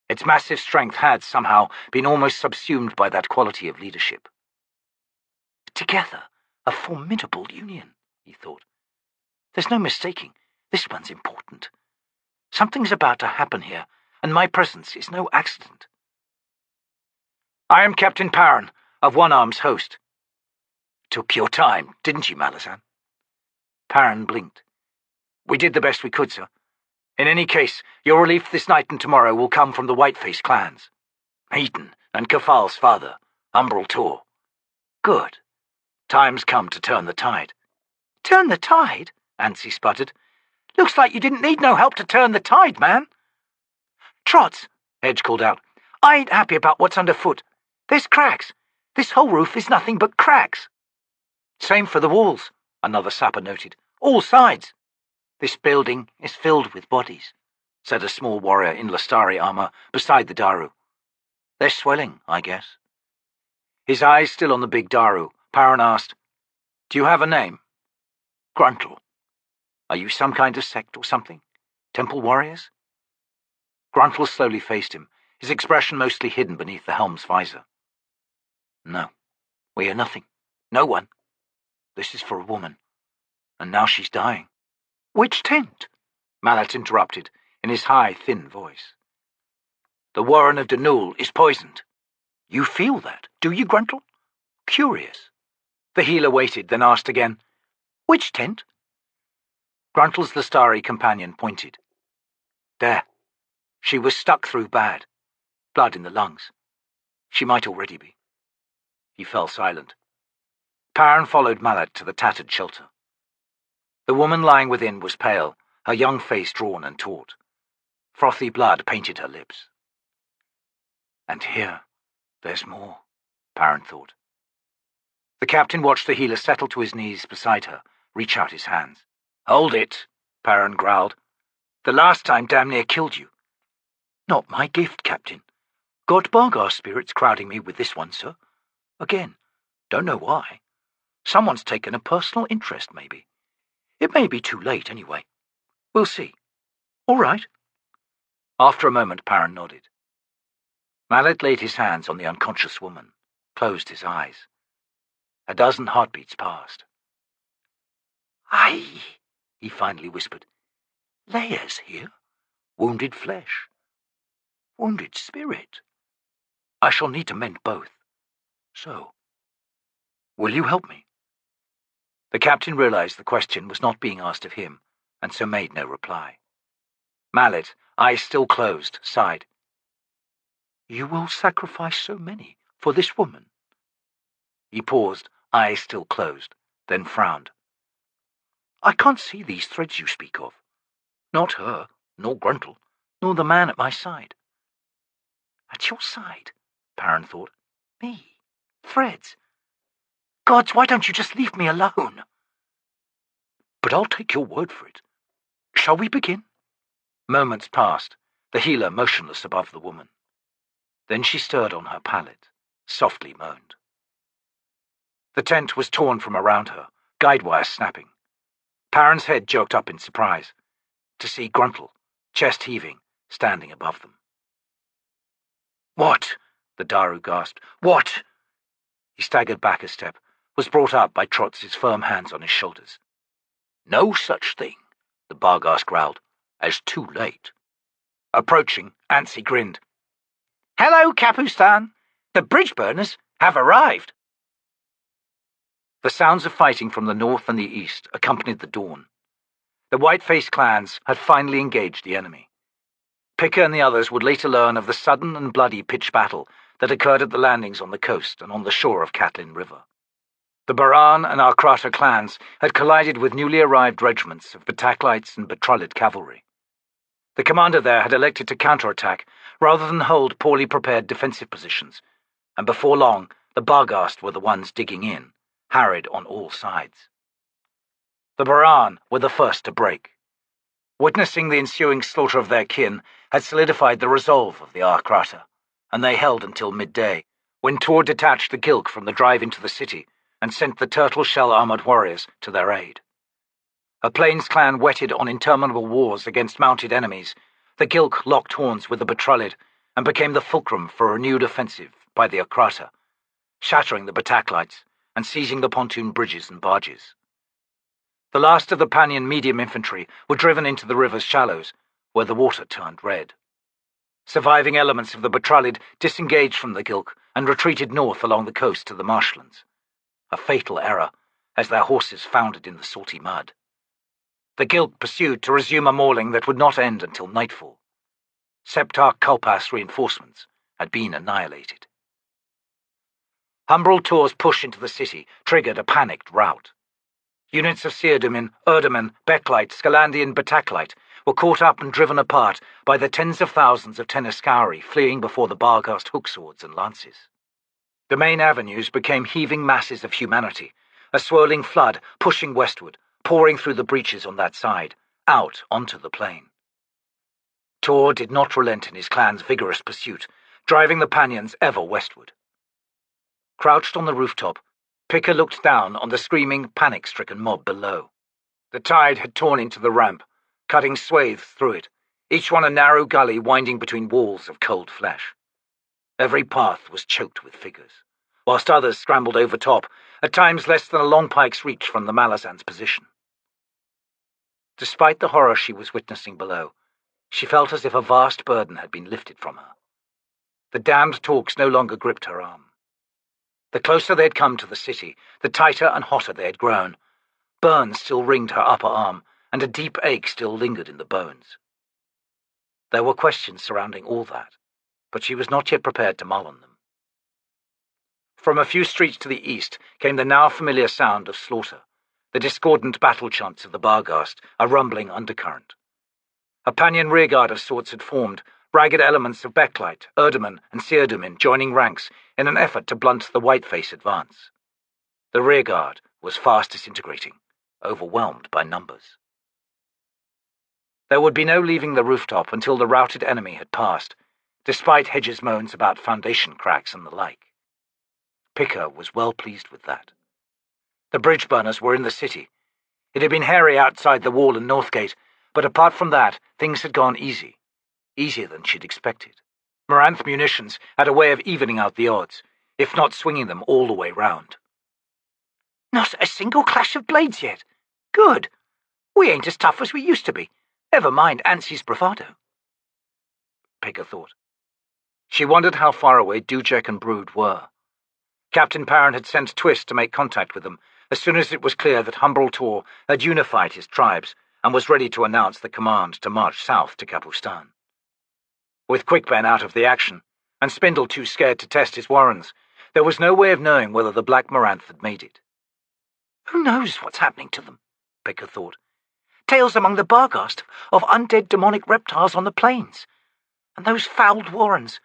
Speaker 3: Its massive strength had, somehow, been almost subsumed by that quality of leadership. Together, a formidable union, he thought. There's no mistaking, this one's important. Something's about to happen here, and my presence is no accident. "I am Captain Perrin, of Onearm's host." "Took your time, didn't you, Malazan?" Perrin blinked. "We did the best we could, sir. In any case, your relief this night and tomorrow will come from the Whiteface clans. Heaton and Kafal's father, Umbral Tor. Good. Time's come to turn the tide." "Turn the tide?" Ansi sputtered. "Looks like you didn't need no help to turn the tide, man." "Trots," Edge called out. "I ain't happy about what's underfoot. There's cracks. This whole roof is nothing but cracks." "Same for the walls," another sapper noted. "All sides." "This building is filled with bodies," said a small warrior in Lastari armor beside the Daru. "They're swelling, I guess." His eyes still on the big Daru, Perrin asked, "Do you have a name?" "Gruntle." "Are you some kind of sect or something? Temple warriors?" Gruntle slowly faced him, his expression mostly hidden beneath the helm's visor. "No, we are nothing. No one. This is for a woman. And now she's dying." "Which tent?" Mallet interrupted, in his high, thin voice. "The Warren of Danul is poisoned." "You feel that, do you, Gruntle?" "Curious." The healer waited, then asked again, "Which tent?" Gruntle's Lastari companion pointed. "There. She was stuck through bad. Blood in the lungs. She might already be." He fell silent. Perrin followed Mallet to the tattered shelter. The woman lying within was pale, her young face drawn and taut. Frothy blood painted her lips. "And here, there's more," Perrin thought. The captain watched the healer settle to his knees beside her, reach out his hands. "Hold it," Perrin growled. "The last time damn near killed you." "Not my gift, Captain. God Bargar spirit's crowding me with this one, sir. Again, don't know why. Someone's taken a personal interest, maybe. It may be too late, anyway. We'll see. All right." After a moment, Perrin nodded. Mallet laid his hands on the unconscious woman, closed his eyes. A dozen heartbeats passed. "Aye," he finally whispered. "Layers here. Wounded flesh. Wounded spirit. I shall need to mend both. So, will you help me?" The captain realized the question was not being asked of him, and so made no reply. Mallet, eyes still closed, sighed. "You will sacrifice so many for this woman?" He paused, eyes still closed, then frowned. "I can't see these threads you speak of. Not her, nor Gruntle, nor the man at my side." "At your side?" Perrin thought. "Me? Threads? Gods, why don't you just leave me alone?" "But I'll take your word for it. Shall we begin?" Moments passed, the healer motionless above the woman. Then she stirred on her pallet, softly moaned. The tent was torn from around her, guide wires snapping. Perrin's head jerked up in surprise, to see Gruntle, chest heaving, standing above them.
Speaker 2: "What?" the Daru gasped. "What?" He staggered back a step, was brought up by Trotz's firm hands on his shoulders. "No such thing," the Barghast growled, "as too late." Approaching, Ansi grinned. "Hello, Capustan. The Bridgeburners have arrived." The sounds of fighting from the north and the east accompanied the dawn. The white-faced clans had finally engaged the enemy. Picker and the others would later learn of the sudden and bloody pitched battle that occurred at the landings on the coast and on the shore of Catlin River. The Baran and Arkrata clans had collided with newly arrived regiments of Bataclites and Betrulid cavalry. The commander there had elected to counterattack rather than hold poorly prepared defensive positions, and before long the Barghast were the ones digging in, harried on all sides. The Baran were the first to break. Witnessing the ensuing slaughter of their kin had solidified the resolve of the Arkrata, and they held until midday, when Tor detached the Gilk from the drive into the city and sent the turtle-shell-armoured warriors to their aid. A Plains clan whetted on interminable wars against mounted enemies, the Gilk locked horns with the Betrulid and became the fulcrum for a renewed offensive by the Arkrata, shattering the Bataclites and seizing the pontoon bridges and barges. The last of the Pannion medium infantry were driven into the river's shallows, where the water turned red. Surviving elements of the Betrulid disengaged from the Gilk and retreated north along the coast to the marshlands. A fatal error, as their horses foundered in the salty mud. The Gilk pursued to resume a mauling that would not end until nightfall. Septar Kulpas reinforcements had been annihilated. Umbral Tor's push into the city triggered a panicked rout. Units of Seerdumin, Erdaman, Becklite, Scalandi and Bataclite were caught up and driven apart by the tens of thousands of Tenescari fleeing before the Barghast hookswords and lances. The main avenues became heaving masses of humanity, a swirling flood pushing westward, pouring through the breaches on that side, out onto the plain. Tor did not relent in his clan's vigorous pursuit, driving the Pannions ever westward. Crouched on the rooftop, Picker looked down on the screaming, panic-stricken mob below. The tide had torn into the ramp, cutting swathes through it, each one a narrow gully winding between walls of cold flesh. Every path was choked with figures, whilst others scrambled over top, at times less than a long pike's reach from the Malazan's position. Despite the horror she was witnessing below, she felt as if a vast burden had been lifted from her. The damned talks no longer gripped her arm. The closer they had come to the city, the tighter and hotter they had grown. Burns still ringed her upper arm, and a deep ache still lingered in the bones. There were questions surrounding all that, but she was not yet prepared to mull on them. From a few streets to the east came the now familiar sound of slaughter, the discordant battle chants of the Barghast, a rumbling undercurrent. A Pannion rearguard of sorts had formed, ragged elements of Becklite, Erdaman, and Seerdumin joining ranks in an effort to blunt the whiteface advance. The rearguard was fast disintegrating, overwhelmed by numbers. There would be no leaving the rooftop until the routed enemy had passed, despite Hedge's moans about foundation cracks and the like. Picker was well pleased with that. The Bridgeburners were in the city. It had been hairy outside the wall and Northgate, but apart from that, things had gone easy. Easier than she'd expected. Moranth munitions had a way of evening out the odds, if not swinging them all the way round.
Speaker 3: Not a single clash of blades yet. Good. We ain't as tough as we used to be. Never mind Ansi's bravado.
Speaker 2: Picker thought. She wondered how far away Dujek and Brood were. Captain Perrin had sent Twist to make contact with them as soon as it was clear that Umbral Tor had unified his tribes and was ready to announce the command to march south to Capustan. With Quickben out of the action, and Spindle too scared to test his warrants, there was no way of knowing whether the Black Moranth had made it.
Speaker 3: Who knows what's happening to them? Picker thought. Tales among the Barghast of undead demonic reptiles on the plains. And those fouled warrens.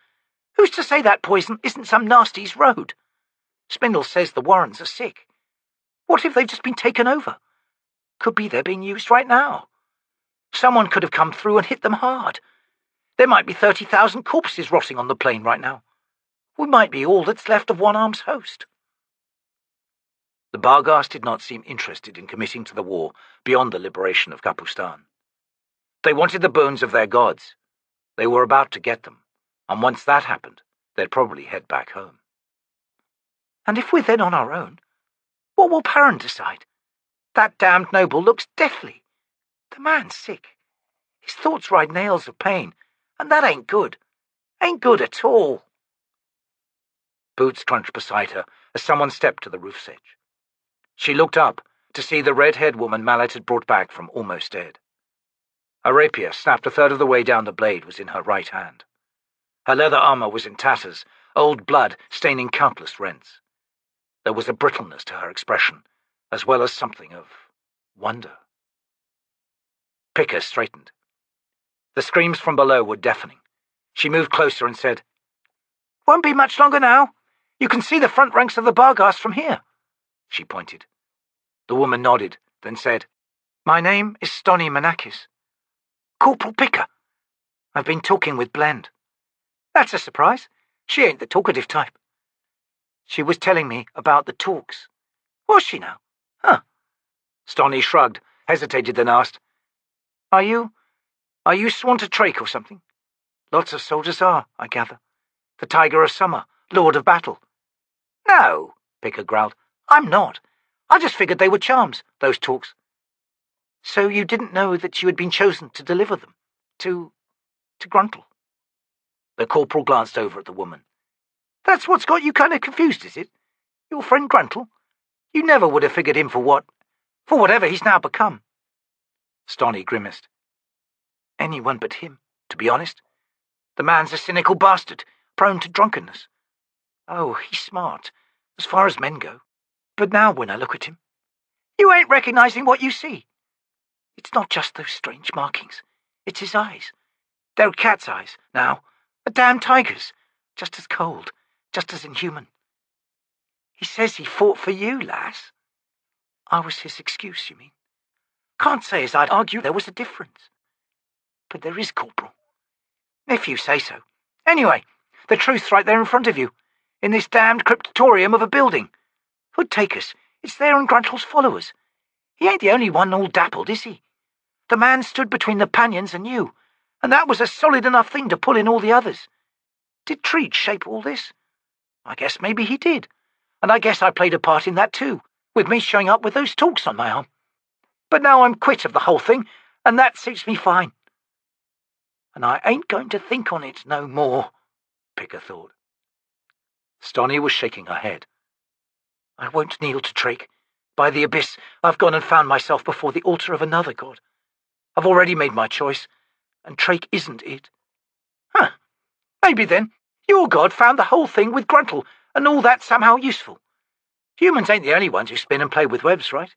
Speaker 3: Who's to say that poison isn't some nasty's road? Spindle says the warrens are sick. What if they've just been taken over? Could be they're being used right now. Someone could have come through and hit them hard. There might be 30,000 corpses rotting on the plain right now. We might be all that's left of Onearm's host.
Speaker 2: The Barghast did not seem interested in committing to the war beyond the liberation of Capustan. They wanted the bones of their gods. They were about to get them, and once that happened, They'd probably head back home.
Speaker 1: And if we're then on our own, what will Pannion decide? That damned noble looks deathly. The man's sick. His thoughts ride nails of pain, and that ain't good. Ain't good at all.
Speaker 2: Boots crunched beside her as someone stepped to the roof's edge. She looked up to see the red-haired woman Mallet had brought back from almost dead. A rapier, snapped a third of the way down the blade, was in her right hand. Her leather armor was in tatters, old blood staining countless rents. There was a brittleness to her expression, as well as something of wonder. Picker straightened. The screams from below were deafening. She moved closer and said,
Speaker 1: "Won't be much longer now. You can see the front ranks of the Barghast from here."
Speaker 2: She pointed. The woman nodded, then said,
Speaker 1: "My name is T'lan Imass. Corporal Picker. I've been talking with Blend." "That's a surprise. She ain't the talkative type." "She was telling me about the talks." "Was she now? Huh."
Speaker 2: Stony shrugged, hesitated, then asked,
Speaker 1: Are you sworn to Drake or something?" "Lots of soldiers are, I gather. The Tiger of Summer, Lord of Battle." "No," Picker growled. "I'm not. I just figured they were charms, those talks." "So you didn't know that you had been chosen to deliver them? To Gruntle?"
Speaker 2: The corporal glanced over at the woman.
Speaker 1: "That's what's got you kind of confused, is it? Your friend Gruntle? You never would have figured him for whatever he's now become."
Speaker 2: Stony grimaced.
Speaker 1: "Anyone but him, to be honest. The man's a cynical bastard, prone to drunkenness. Oh, he's smart, as far as men go. But now when I look at him, you ain't recognizing what you see. It's not just those strange markings. It's his eyes. They're cat's eyes, now. A damn tiger's. Just as cold, just as inhuman. He says he fought for you, lass." "I was his excuse, you mean?" "Can't say as I'd argue there was a difference. But there is, Corporal. If you say so. Anyway, the truth's right there in front of you, in this damned cryptorium of a building. Who'd take us? It's there in Gruntle's followers. He ain't the only one all dappled, is he? The man stood between the Pannions and you, and that was a solid enough thing to pull in all the others. Did Treat shape all this? I guess maybe he did, and I guess I played a part in that too, with me showing up with those talks on my arm. But now I'm quit of the whole thing, and that suits me fine. And I ain't going to think on it no more," Picker thought.
Speaker 2: Stony was shaking her head.
Speaker 1: "I won't kneel to Drake. By the abyss, I've gone and found myself before the altar of another god. I've already made my choice, and Drake isn't it." "Huh. Maybe then, your god found the whole thing with Gruntle, and all that somehow useful. Humans ain't the only ones who spin and play with webs, right?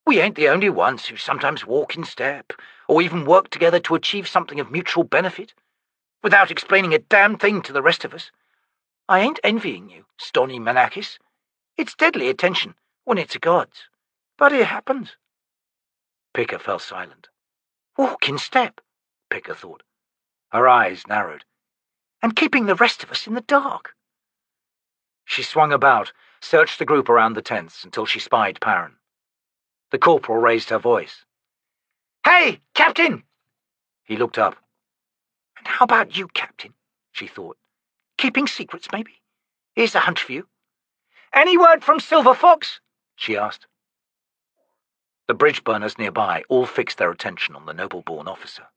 Speaker 1: We ain't the only ones who sometimes walk in step, or even work together to achieve something of mutual benefit, without explaining a damn thing to the rest of us. I ain't envying you, T'lan Imass. It's deadly attention when it's a god's, but it happens."
Speaker 2: Picker fell silent.
Speaker 1: "Walk in step,"
Speaker 2: Picker thought. Her eyes narrowed.
Speaker 1: "And keeping the rest of us in the dark."
Speaker 2: She swung about, searched the group around the tents until she spied Pannion. The corporal raised her voice.
Speaker 1: "Hey, Captain!"
Speaker 2: He looked up.
Speaker 1: "And how about you, Captain?" she thought. "Keeping secrets, maybe? Here's a hunch for you." "Any word from Silver Fox?" she asked.
Speaker 2: The Bridgeburners nearby all fixed their attention on the noble-born officer.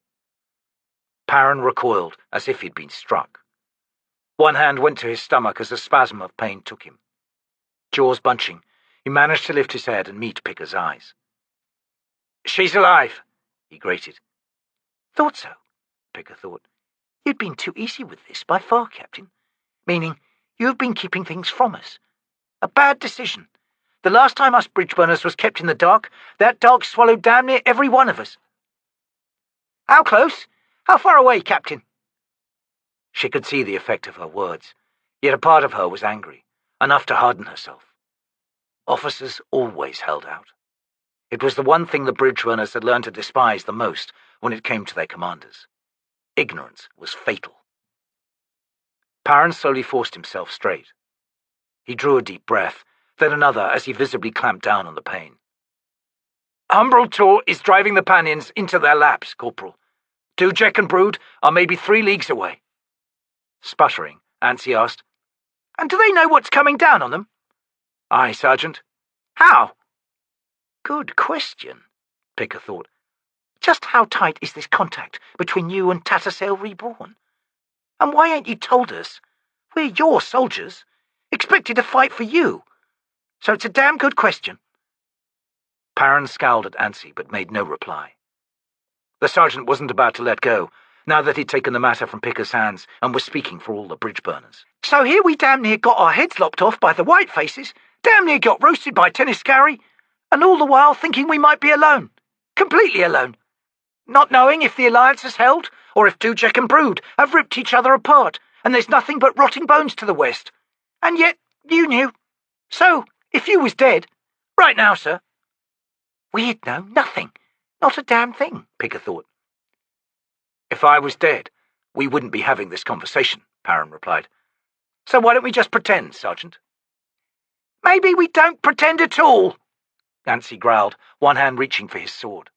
Speaker 2: Pannion recoiled as if he'd been struck. One hand went to his stomach as a spasm of pain took him. Jaws bunching, he managed to lift his head and meet Picker's eyes.
Speaker 1: "She's alive,"
Speaker 2: he grated.
Speaker 1: "Thought so," Picker thought. "You'd been too easy with this by far, Captain. Meaning, you've been keeping things from us. A bad decision. The last time us Bridgeburners was kept in the dark, that dog swallowed damn near every one of us." "How close? How far away, Captain?"
Speaker 2: She could see the effect of her words, yet a part of her was angry, enough to harden herself. Officers always held out. It was the one thing the Bridgeburners had learned to despise the most when it came to their commanders. Ignorance was fatal. Pannion slowly forced himself straight. He drew a deep breath, then another as he visibly clamped down on the pain.
Speaker 1: "Umbral Tor is driving the Pannions into their laps, Corporal. Dujek and Brood are maybe 3 leagues away."
Speaker 2: Sputtering Andii asked. "And do they know what's coming down on them?" "Aye, Sergeant." "How?"
Speaker 3: "Good question,"
Speaker 2: Picker thought.
Speaker 3: "Just how tight is this contact between you and Tattersail Reborn? And why ain't you told us? We're your soldiers, expected to fight for you. So it's a damn good question."
Speaker 2: Perrin scowled at Andii but made no reply. The sergeant wasn't about to let go, now that he'd taken the matter from Picker's hands and was speaking for all the Bridgeburners.
Speaker 3: "So here we damn near got our heads lopped off by the white faces, damn near got roasted by Tenniscari, and all the while thinking we might be alone. Completely alone. Not knowing if the alliance has held, or if Dujek and Brood have ripped each other apart, and there's nothing but rotting bones to the west. And yet you knew. So, if you was dead, right now, sir." "We'd know nothing. Not a damn thing," Picker thought.
Speaker 2: "If I was dead, we wouldn't be having this conversation," Perrin replied. "So why don't we just pretend, Sergeant?"
Speaker 3: "Maybe we don't pretend at all,"
Speaker 2: Andii growled, one hand reaching for his sword.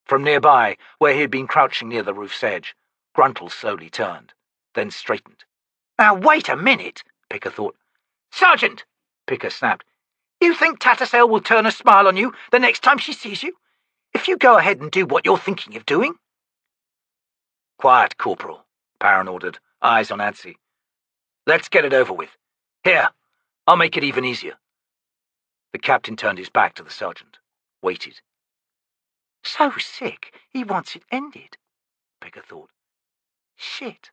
Speaker 2: From nearby, where he had been crouching near the roof's edge, Gruntle slowly turned, then straightened.
Speaker 3: "Now wait a minute," Picker thought. "Sergeant,"
Speaker 2: Picker snapped,
Speaker 3: "you think Tattersail will turn a smile on you the next time she sees you? If you go ahead and do what you're thinking of doing?"
Speaker 2: "Quiet, Corporal," Perrin ordered, eyes on Andii. "Let's get it over with. Here, I'll make it even easier." The captain turned his back to the sergeant, waited.
Speaker 3: So sick he wants it ended, Picker thought. Shit.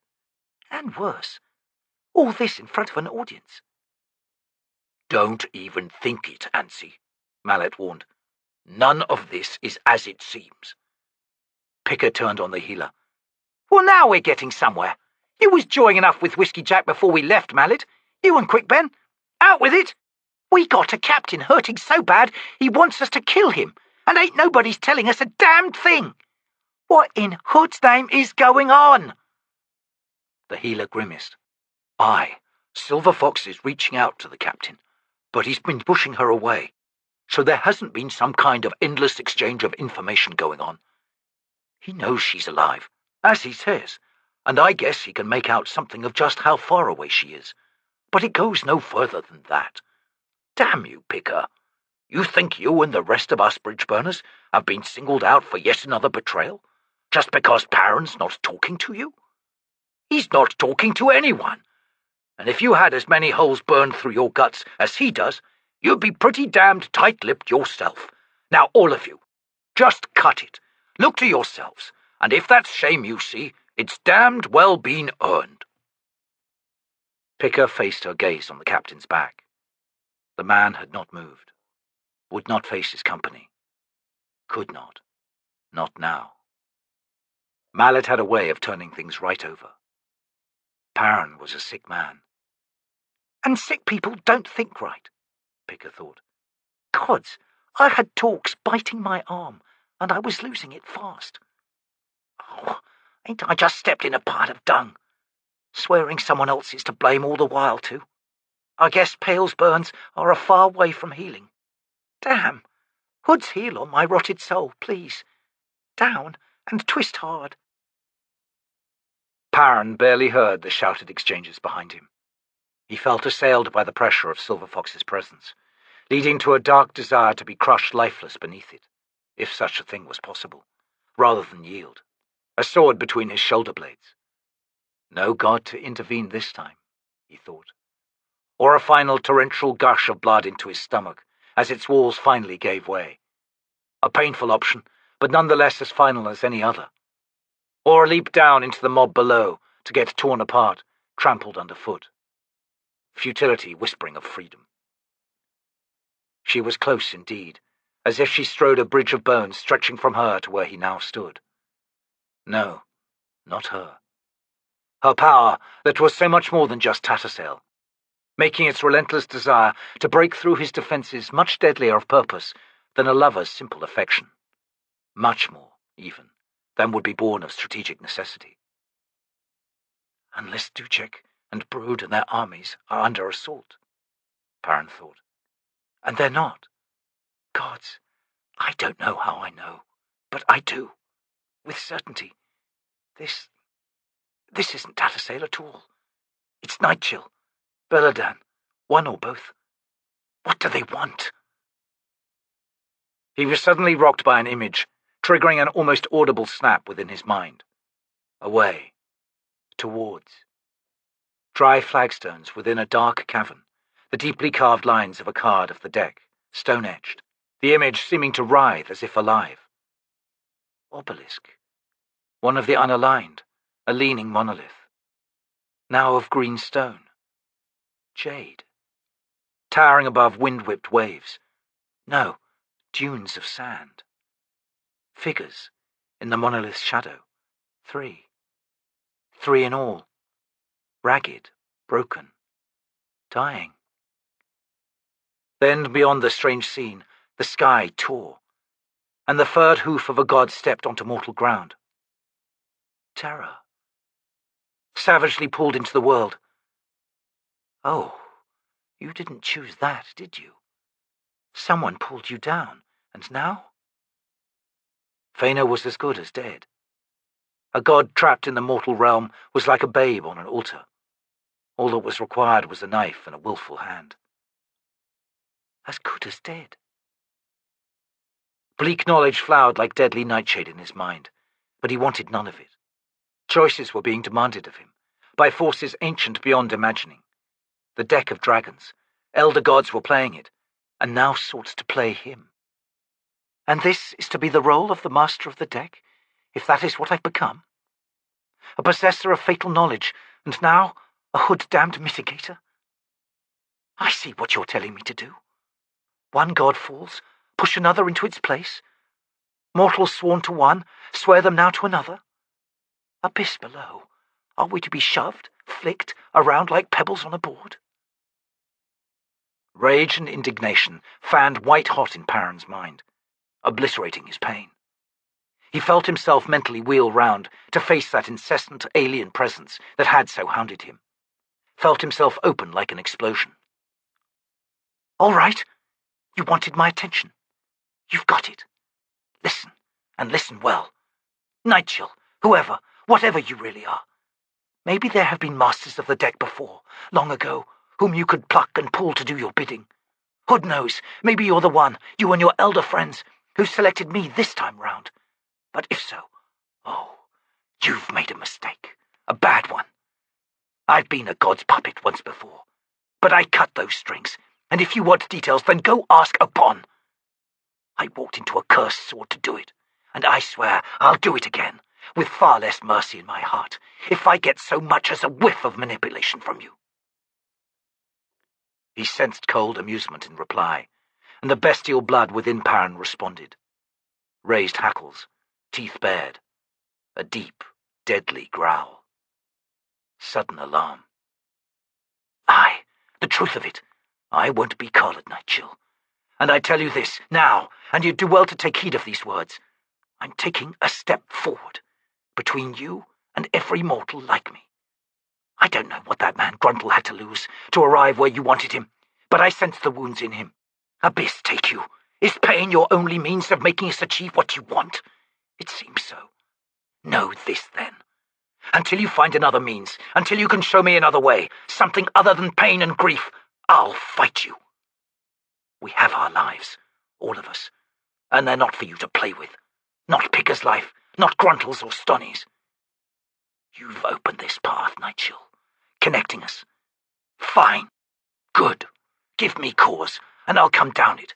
Speaker 3: And worse. All this in front of an audience.
Speaker 2: "Don't even think it, Andii," Mallet warned. "None of this is as it seems." Picker turned on the healer.
Speaker 3: "Well, now we're getting somewhere. You was jawing enough with Whiskeyjack before we left, Mallet. You and Quickben. Out with it. We got a captain hurting so bad he wants us to kill him, and ain't nobody's telling us a damned thing. What in Hood's name is going on?"
Speaker 2: The healer grimaced. "Aye, Silver Fox is reaching out to the captain, but he's been pushing her away, so there hasn't been some kind of endless exchange of information going on. He knows she's alive, as he says, and I guess he can make out something of just how far away she is, but it goes no further than that. Damn you, Picker. You think you and the rest of us Bridgeburners have been singled out for yet another betrayal, just because Perrin's not talking to you? He's not talking to anyone. And if you had as many holes burned through your guts as he does, you'd be pretty damned tight-lipped yourself. Now, all of you, just cut it. Look to yourselves, and if that's shame you see, it's damned well been earned." Picker faced her gaze on the captain's back. The man had not moved, would not face his company, could not now. Mallet had a way of turning things right over. Perrin was a sick man.
Speaker 3: And sick people don't think right, Picker thought. Gods, I had talks biting my arm, and I was losing it fast. Oh, ain't I just stepped in a pile of dung? Swearing someone else is to blame all the while, too. I guess Pale's burns are a far way from healing. Damn! Hood's heal on my rotted soul, please. Down and twist hard.
Speaker 2: Perrin barely heard the shouted exchanges behind him. He felt assailed by the pressure of Silver Fox's presence, leading to a dark desire to be crushed lifeless beneath it, if such a thing was possible, rather than yield, a sword between his shoulder blades. No god to intervene this time, he thought, or a final torrential gush of blood into his stomach as its walls finally gave way. A painful option, but nonetheless as final as any other. Or a leap down into the mob below to get torn apart, trampled underfoot. Futility whispering of freedom. She was close indeed, as if she strode a bridge of bones stretching from her to where he now stood. No, not her. Her power that was so much more than just Tattersail, making its relentless desire to break through his defences much deadlier of purpose than a lover's simple affection. Much more, even, than would be born of strategic necessity. Unless Dujek and Brood and their armies are under assault, Perrin thought. And they're not. Gods, I don't know how I know, but I do, with certainty. This isn't Tattersail at all.
Speaker 1: It's Nightchill, Beladan, one or both. What do they want?
Speaker 2: He was suddenly rocked by an image, triggering an almost audible snap within his mind. Away. Towards. Dry flagstones within a dark cavern, the deeply carved lines of a card of the deck, stone-etched, the image seeming to writhe as if alive. Obelisk. One of the unaligned, a leaning monolith. Now of green stone. Jade. Towering above wind-whipped waves. No, dunes of sand. Figures in the monolith's shadow. 3. 3 in all. Ragged, broken, dying. Then, beyond the strange scene, the sky tore, and the furred hoof of a god stepped onto mortal ground. Terror. Savagely pulled into the world. Oh, you didn't choose that, did you? Someone pulled you down, and now? Fëanor was as good as dead. A god trapped in the mortal realm was like a babe on an altar. All that was required was a knife and a willful hand. As good as dead. Bleak knowledge flowered like deadly nightshade in his mind, but he wanted none of it. Choices were being demanded of him, by forces ancient beyond imagining. The deck of dragons, elder gods were playing it, and now sought to play him. And this is to be the role of the master of the deck, if that is what I've become? A possessor of fatal knowledge, and now a hood-damned mitigator? I see what you're telling me to do. One god falls, push another into its place. Mortals sworn to one, swear them now to another. Abyss below, are we to be shoved, flicked, around like pebbles on a board? Rage and indignation fanned white-hot in Perrin's mind, obliterating his pain. He felt himself mentally wheel round to face that incessant alien presence that had so hounded him. Felt himself open like an explosion. All right, you wanted my attention. You've got it. Listen, and listen well. Nightchill, whoever, whatever you really are. Maybe there have been masters of the deck before, long ago, whom you could pluck and pull to do your bidding. Hood knows, maybe you're the one, you and your elder friends, who selected me this time round. But if so, oh, you've made a mistake. A bad one. I've been a god's puppet once before, but I cut those strings, and if you want details, then go ask Upon. I walked into a cursed sword to do it, and I swear I'll do it again, with far less mercy in my heart, if I get so much as a whiff of manipulation from you. He sensed cold amusement in reply, and the bestial blood within Perrin responded. Raised hackles, teeth bared, a deep, deadly growl. Sudden alarm. Aye, the truth of it, I won't be collared, Nightchill. And I tell you this, now, and you'd do well to take heed of these words. I'm taking a step forward, between you and every mortal like me. I don't know what that man Gruntle had to lose to arrive where you wanted him, but I sense the wounds in him. Abyss take you. Is pain your only means of making us achieve what you want? It seems so. Know this, then. Until you find another means, until you can show me another way, something other than pain and grief, I'll fight you. We have our lives, all of us, and they're not for you to play with. Not Picker's life, not Gruntle's or Stoney's. You've opened this path, Nightchill, connecting us. Fine. Good. Give me cause, and I'll come down it,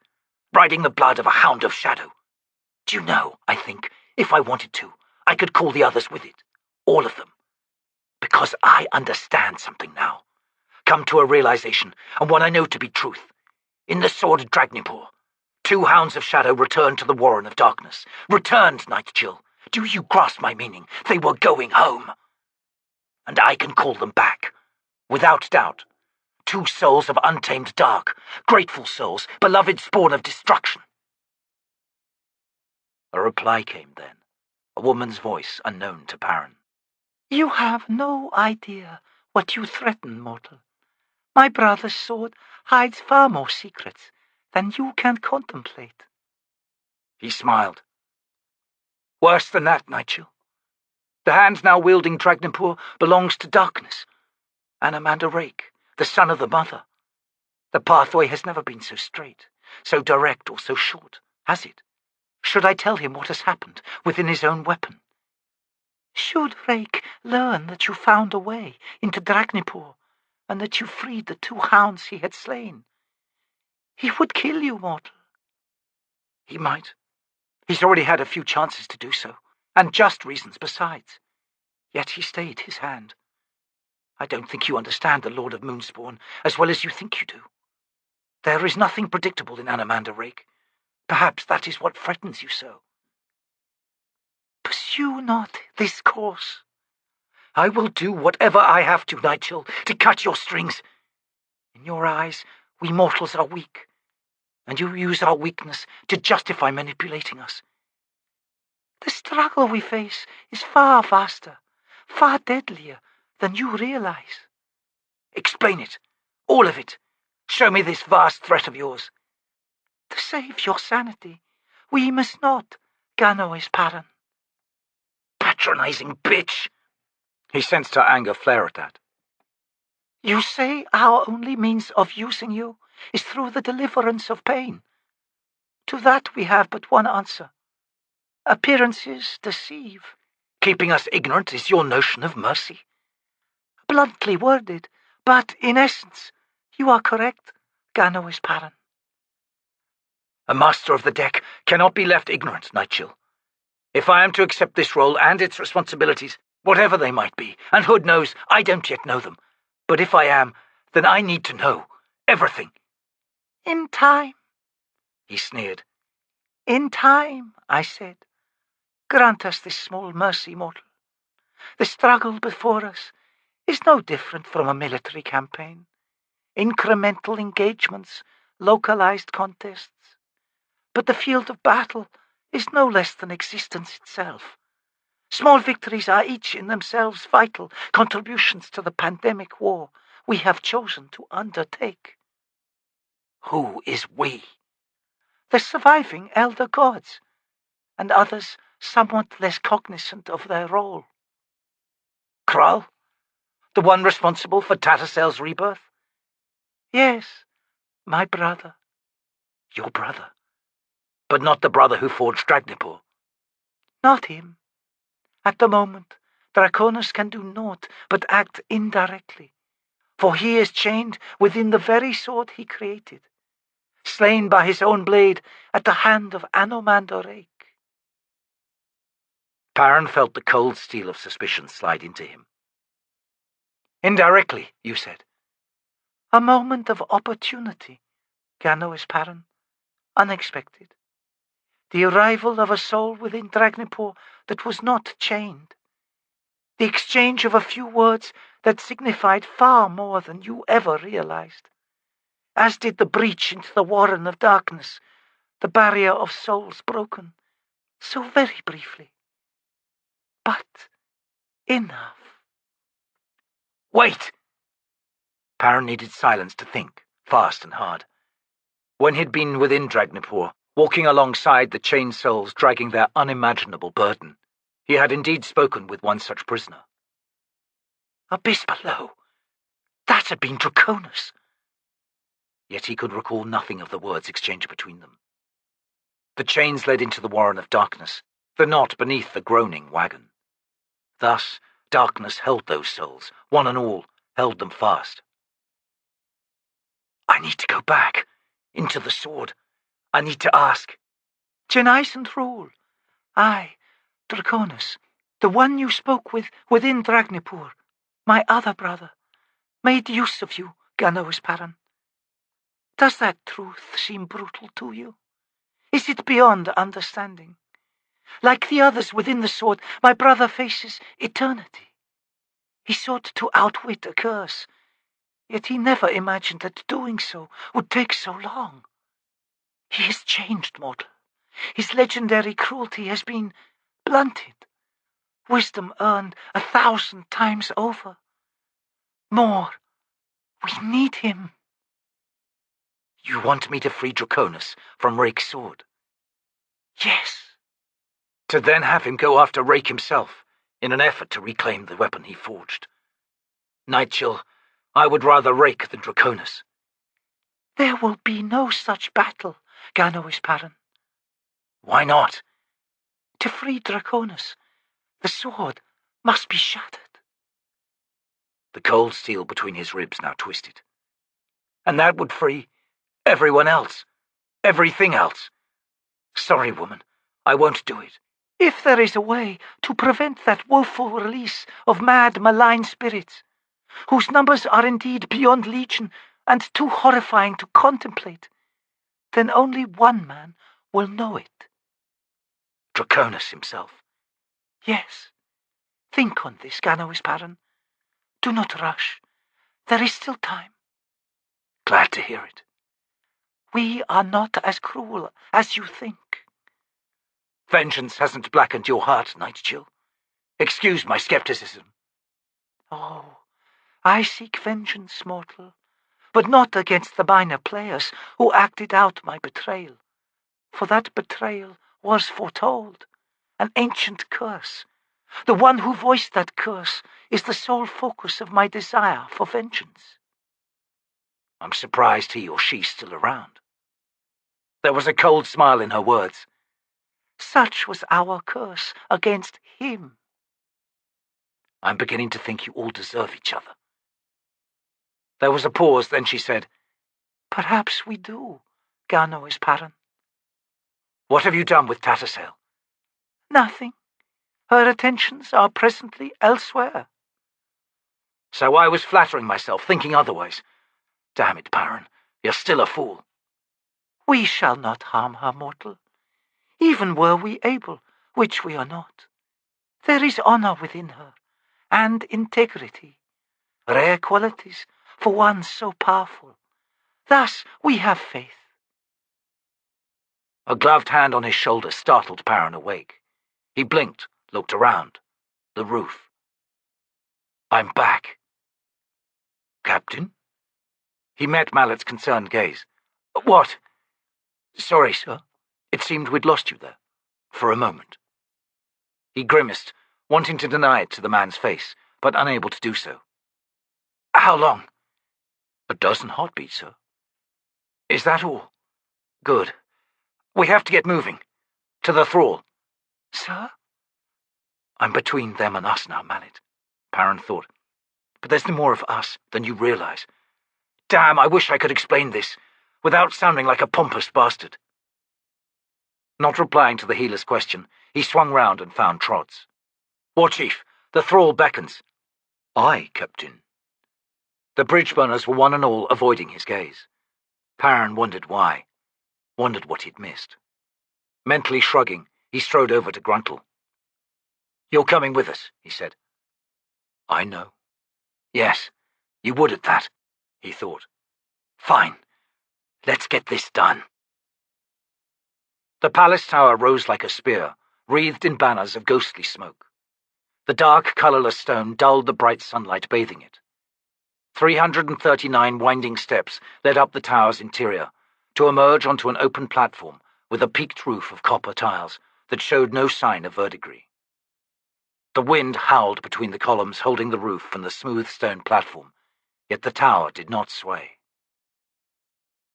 Speaker 2: riding the blood of a hound of shadow. Do you know, I think, if I wanted to, I could call the others with it. All of them. Because I understand something now. Come to a realization, and one I know to be truth. In the sword Dragnipur, 2 hounds of shadow returned to the Warren of Darkness. Returned, Nightchill. Do you grasp my meaning? They were going home. And I can call them back. Without doubt. 2 souls of untamed dark. Grateful souls, beloved spawn of destruction. A reply came then. A woman's voice unknown to Perrin. You have no idea what you threaten, mortal. My brother's sword hides far more secrets than you can contemplate. He smiled. Worse than that, Nightchill. The hand now wielding Dragnipur belongs to darkness,
Speaker 1: Anomander Rake, the son of the mother. The pathway has never been so straight, so direct or so short, has it? Should I tell him what has happened within his own weapon? Should Rake learn that you found a way into Dragnipur, and that you freed the 2 hounds he had slain, he would kill you, mortal. He might. He's already had a few chances to do so, and just reasons besides. Yet he stayed his hand. I don't think you understand the Lord of Moonspawn as well as you think you do. There is nothing predictable in Anomander Rake. Perhaps that is what frightens you so. Pursue not this course. I will do whatever I have to, Nightchill, to cut your strings. In your eyes, we mortals are weak, and you use our weakness to justify manipulating us. The struggle we face is far vaster, far deadlier than you realize. Explain it, all of it. Show me this vast threat of yours. To save your sanity, we must not, Gano's parent. Patronizing bitch! He sensed her anger flare at that. You say our only means of using you is through the deliverance of pain. To that we have but one answer. Appearances deceive. Keeping us ignorant is your notion of mercy. Bluntly worded, but in essence, you are correct, Gano's parent. A master of the deck cannot be left ignorant, Nightchill. If I am to accept this role and its responsibilities, whatever they might be, and Hood knows I don't yet know them, but if I am, then I need to know everything. In time, he sneered. In time, I said. Grant us this small mercy, mortal. The struggle before us is no different from a military campaign. Incremental engagements, localized contests. But the field of battle is no less than existence itself. Small victories are each in themselves vital contributions to the pandemic war we have chosen to undertake. Who is we? The surviving elder gods, and others somewhat less cognizant of their role. Krull? The one responsible for Tattersail's rebirth? Yes, my brother. Your brother? But not the brother who forged Dragnipur? Not him. At the moment, Draconis can do naught but act indirectly, for he is chained within the very sword he created, slain by his own blade at the hand of Anomander Rake. Perrin felt the cold steel of suspicion slide into him. Indirectly, you said. A moment of opportunity, Gano's Perrin. Unexpected. The arrival of a soul within Dragnipur that was not chained. The exchange of a few words that signified far more than you ever realized. As did the breach into the warren of darkness, the barrier of souls broken, so very briefly. But enough. Wait! Perrin needed silence to think, fast and hard. When he'd been within Dragnipur, walking alongside the chained souls dragging their unimaginable burden, he had indeed spoken with one such prisoner. Abyss below. That had been Draconis. Yet he could recall nothing of the words exchanged between them. The chains led into the warren of darkness, the knot beneath the groaning wagon. Thus, darkness held those souls, one and all, held them fast. I need to go back, into the sword. I need to ask. Genabackis rule. I, Draconis, the one you spoke with within Dragnipur, my other brother, made use of you, Gano's parent. Does that truth seem brutal to you? Is it beyond understanding? Like the others within the sword, my brother faces eternity. He sought to outwit a curse, yet he never imagined that doing so would take so long. He has changed, mortal. His legendary cruelty has been blunted. Wisdom earned 1,000 times over. More. We need him. You want me to free Draconis from Rake's sword? Yes. To then have him go after Rake himself, in an effort to reclaim the weapon he forged. Nightchill,
Speaker 2: I would rather Rake than Draconis.
Speaker 1: There will be no such battle, Ganois Paran.
Speaker 2: Why not?
Speaker 1: To free Draconis, the sword must be shattered.
Speaker 2: The cold steel between his ribs now twisted. And that would free everyone else. Everything else. Sorry, woman. I won't do it.
Speaker 1: If there is a way to prevent that woeful release of mad, malign spirits, whose numbers are indeed beyond legion and too horrifying to contemplate, then only one man will know it.
Speaker 2: Draconis himself.
Speaker 1: Yes. Think on this, Ganois Paran. Do not rush. There is still time.
Speaker 2: Glad to hear it.
Speaker 1: We are not as cruel as you think.
Speaker 2: Vengeance hasn't blackened your heart, Nightchill. Excuse my skepticism.
Speaker 1: Oh, I seek vengeance, mortal, but not against the minor players who acted out my betrayal. For that betrayal was foretold, an ancient curse. The one who voiced that curse is the sole focus of my desire for vengeance.
Speaker 2: I'm surprised he or she's still around. There was a cold smile in her words.
Speaker 1: Such was our curse against him.
Speaker 2: I'm beginning to think you all deserve each other. There was a pause, then she said,
Speaker 1: Perhaps we do, Ganois Paran.
Speaker 2: What have you done with Tattersail?
Speaker 1: Nothing. Her attentions are presently elsewhere.
Speaker 2: So I was flattering myself, thinking otherwise. Damn it, Paran, you're still a fool.
Speaker 1: We shall not harm her, mortal. Even were we able, which we are not. There is honor within her, and integrity, rare qualities for one so powerful. Thus we have faith.
Speaker 2: A gloved hand on his shoulder startled Paran awake. He blinked, looked around. The roof. I'm back. Captain? He met Mallet's concerned gaze. What? Sorry, sir. It seemed we'd lost you there. For a moment. He grimaced, wanting to deny it to the man's face, but unable to do so. How long? 12 heartbeats, sir. Is that all? Good. We have to get moving. To the thrall.
Speaker 1: Sir?
Speaker 2: I'm between them and us now, Mallet, Paran thought. But there's no more of us than you realize. Damn, I wish I could explain this, without sounding like a pompous bastard. Not replying to the healer's question, he swung round and found Trods. War Chief, the thrall beckons. Aye, Captain. The Bridgeburners were one and all avoiding his gaze. Paran wondered why, wondered what he'd missed. Mentally shrugging, he strode over to Gruntle. You're coming with us, he said. I know. Yes, you would at that, he thought. Fine. Let's get this done. The palace tower rose like a spear, wreathed in banners of ghostly smoke. The dark, colourless stone dulled the bright sunlight bathing it. 339 winding steps led up the tower's interior, to emerge onto an open platform with a peaked roof of copper tiles that showed no sign of verdigris. The wind howled between the columns holding the roof and the smooth stone platform, yet the tower did not sway.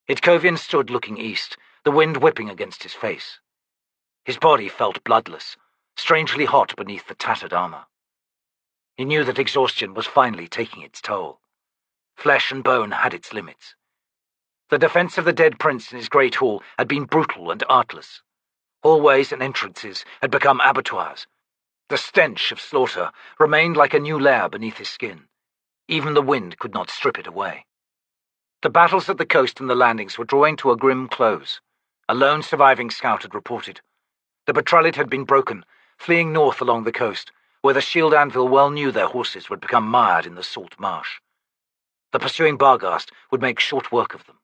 Speaker 2: Itkovian stood looking east, the wind whipping against his face. His body felt bloodless, strangely hot beneath the tattered armor. He knew that exhaustion was finally taking its toll. Flesh and bone had its limits. The defense of the dead prince in his great hall had been brutal and artless. Hallways and entrances had become abattoirs. The stench of slaughter remained like a new layer beneath his skin. Even the wind could not strip it away. The battles at the coast and the landings were drawing to a grim close. A lone surviving scout had reported. The Betrayed had been broken, fleeing north along the coast, where the shield anvil well knew their horses would become mired in the salt marsh. The pursuing Barghast would make short work of them.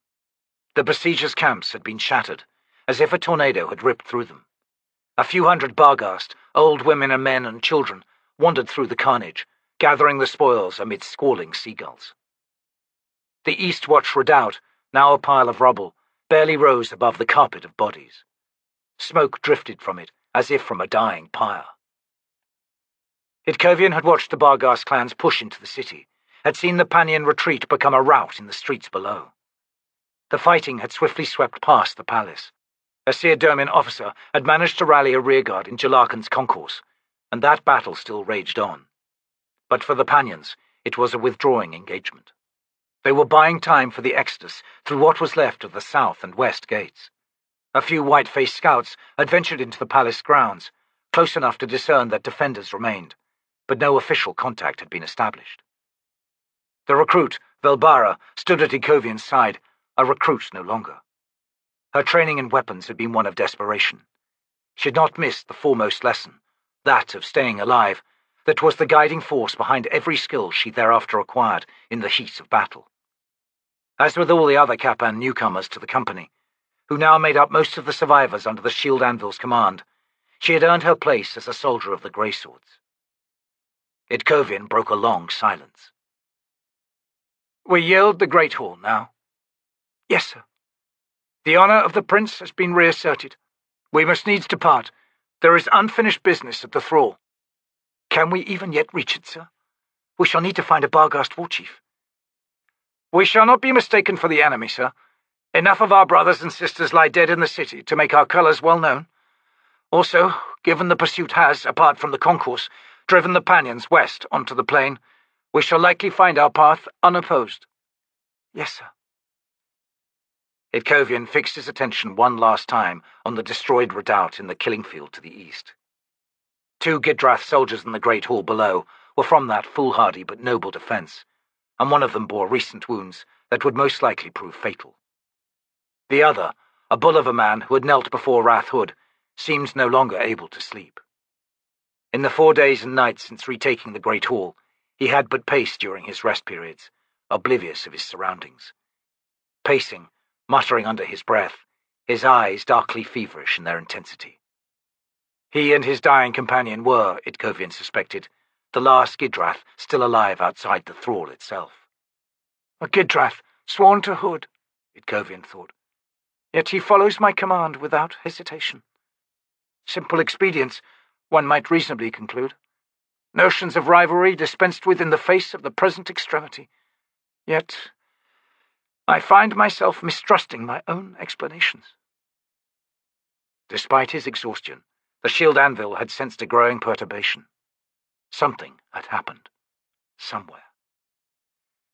Speaker 2: The besiegers' camps had been shattered, as if a tornado had ripped through them. A few hundred Barghast, old women and men and children, wandered through the carnage, gathering the spoils amid squalling seagulls. The East Watch redoubt, now a pile of rubble, barely rose above the carpet of bodies. Smoke drifted from it, as if from a dying pyre. Itkovian had watched the Barghast clans push into the city,
Speaker 1: had seen the Pannion retreat become a rout in the streets below. The fighting had swiftly swept past the palace. A Tiste Andii officer had managed to rally a rearguard in Genabackis' concourse, and that battle still raged on. But for the Pannions, it was a withdrawing engagement. They were buying time for the exodus through what was left of the south and west gates. A few white-faced scouts had ventured into the palace grounds, close enough to discern that defenders remained, but no official contact had been established. The recruit, Velbara, stood at Ikovian's side, a recruit no longer. Her training in weapons had been one of desperation. She had not missed the foremost lesson, that of staying alive, that was the guiding force behind every skill she thereafter acquired in the heat of battle. As with all the other Capan newcomers to the company, who now made up most of the survivors under the Shield Anvil's command, she had earned her place as a soldier of the Grey Swords. Ikovian broke a long silence. "We yield the Great Hall now?" "Yes, sir." "The honour of the Prince has been reasserted. We must needs depart. There is unfinished business at the thrall." "Can we even yet reach it, sir? We shall need to find a Barghast war chief." "We shall not be mistaken for the enemy, sir. Enough of our brothers and sisters lie dead in the city to make our colours well known. Also, given the pursuit has, apart from the concourse, driven the Pannions west onto the plain, we shall likely find our path unopposed." "Yes, sir." Ikovian fixed his attention one last time on the destroyed redoubt in the killing field to the east. 2 Gidrath soldiers in the Great Hall below were from that foolhardy but noble defence, and one of them bore recent wounds that would most likely prove fatal. The other, a bull of a man who had knelt before Rath Hood, seemed no longer able to sleep. In the 4 days and nights since retaking the Great Hall, he had but paced during his rest periods, oblivious of his surroundings. Pacing, muttering under his breath, his eyes darkly feverish in their intensity. He and his dying companion were, Ikovian suspected, the last Gidrath still alive outside the thrall itself. "A Gidrath, sworn to Hood," Ikovian thought. "Yet he follows my command without hesitation. Simple expedients, one might reasonably conclude. Notions of rivalry dispensed with in the face of the present extremity. Yet I find myself mistrusting my own explanations." Despite his exhaustion, the Shield Anvil had sensed a growing perturbation. Something had happened. Somewhere.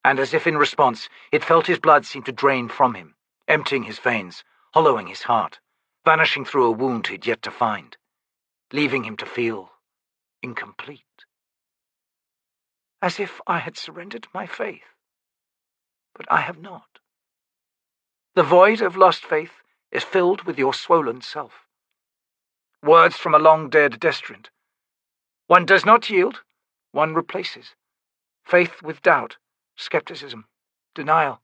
Speaker 1: And as if in response, it felt his blood seem to drain from him, emptying his veins, hollowing his heart, vanishing through a wound he'd yet to find, leaving him to feel incomplete. As if I had surrendered my faith. But I have not. The void of lost faith is filled with your swollen self. Words from a long-dead destrant. One does not yield, one replaces. Faith with doubt, skepticism, denial.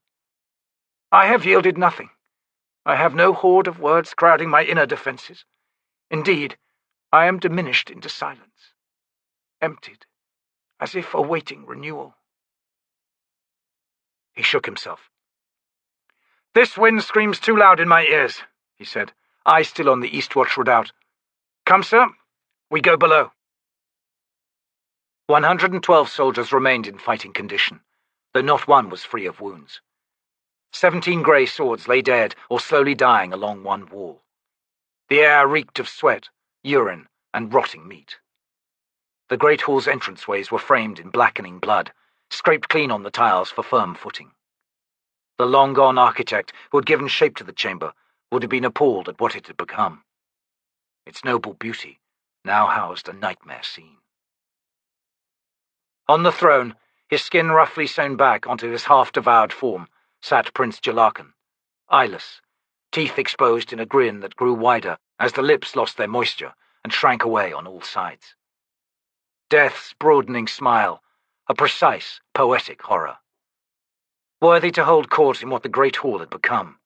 Speaker 1: I have yielded nothing. I have no hoard of words crowding my inner defences. Indeed, I am diminished into silence, emptied, as if awaiting renewal. He shook himself. "This wind screams too loud in my ears," he said, eyes still on the Eastwatch redoubt. "Come, sir, we go below." 112 soldiers remained in fighting condition, though not one was free of wounds. 17 grey swords lay dead or slowly dying along one wall. The air reeked of sweat, urine, and rotting meat. The Great Hall's entranceways were framed in blackening blood, scraped clean on the tiles for firm footing. The long-gone architect who had given shape to the chamber would have been appalled at what it had become. Its noble beauty now housed a nightmare scene. On the throne, his skin roughly sewn back onto his half-devoured form, sat Prince Genabackis, eyeless, teeth exposed in a grin that grew wider as the lips lost their moisture and shrank away on all sides. Death's broadening smile, a precise, poetic horror. Worthy to hold court in what the Great Hall had become.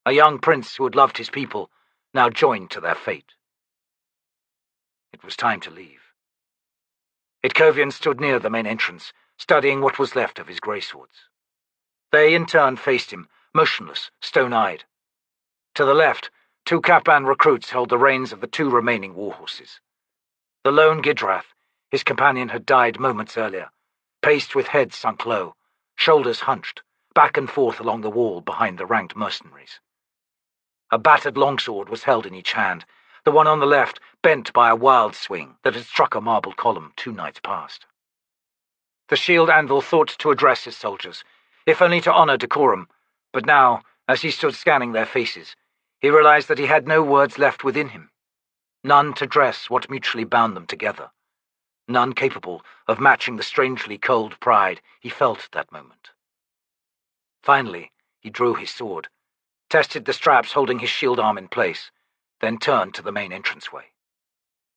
Speaker 1: A young prince who had loved his people, now joined to their fate. It was time to leave. Ikovian stood near the main entrance, studying what was left of his grey swords. They, in turn, faced him, motionless, stone-eyed. To the left, 2 Capan recruits held the reins of the 2 remaining warhorses. The lone Gidrath, his companion, had died moments earlier, paced with head sunk low, shoulders hunched, back and forth along the wall behind the ranked mercenaries. A battered longsword was held in each hand, the one on the left bent by a wild swing that had struck a marble column 2 nights past. The shield anvil thought to address his soldiers, if only to honor decorum, but now, as he stood scanning their faces, he realized that he had no words left within him. None to dress what mutually bound them together. None capable of matching the strangely cold pride he felt at that moment. Finally, he drew his sword, tested the straps holding his shield arm in place, then turned to the main entranceway.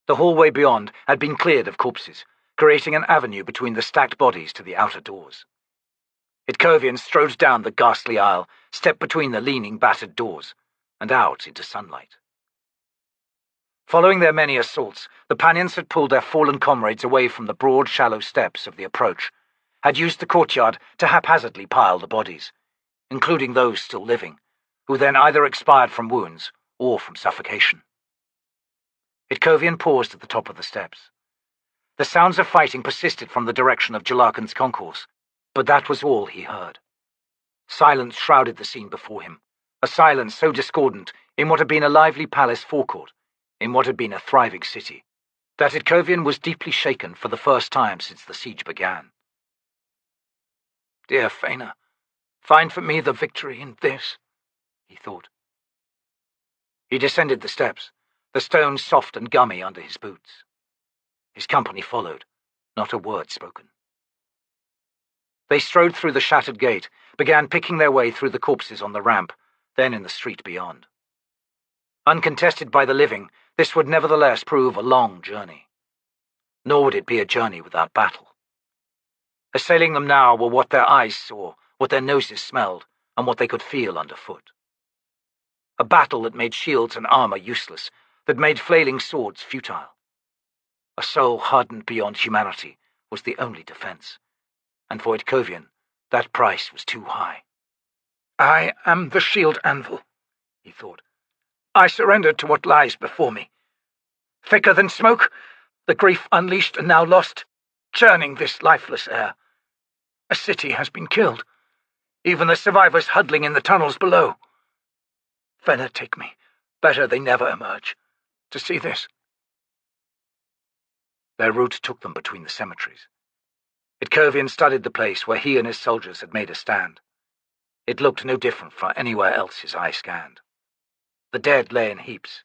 Speaker 1: The hallway beyond had been cleared of corpses, creating an avenue between the stacked bodies to the outer doors. Itkovian strode down the ghastly aisle, stepped between the leaning, battered doors, and out into sunlight. Following their many assaults, the Pannions had pulled their fallen comrades away from the broad, shallow steps of the approach, had used the courtyard to haphazardly pile the bodies, including those still living, who then either expired from wounds or from suffocation. Itkovian paused at the top of the steps. The sounds of fighting persisted from the direction of Jalarkan's concourse, but that was all he heard. Silence shrouded the scene before him, a silence so discordant in what had been a lively palace forecourt, in what had been a thriving city, that Itkovian was deeply shaken for the first time since the siege began. "Dear Faina, find for me the victory in this," he thought. He descended the steps, the stones soft and gummy under his boots. His company followed, not a word spoken. They strode through the shattered gate, began picking their way through the corpses on the ramp, then in the street beyond. Uncontested by the living, this would nevertheless prove a long journey. Nor would it be a journey without battle. Assailing them now were what their eyes saw, what their noses smelled, and what they could feel underfoot. A battle that made shields and armor useless, that made flailing swords futile. A soul hardened beyond humanity was the only defense, and for Itkovian, that price was too high. "I am the shield anvil," he thought. "I surrender to what lies before me. Thicker than smoke, the grief unleashed and now lost, churning this lifeless air. A city has been killed, even the survivors huddling in the tunnels below. Fenner take me, better they never emerge, to see this." Their route took them between the cemeteries. Itkovian studied the place where he and his soldiers had made a stand. It looked no different from anywhere else his eye scanned. The dead lay in heaps.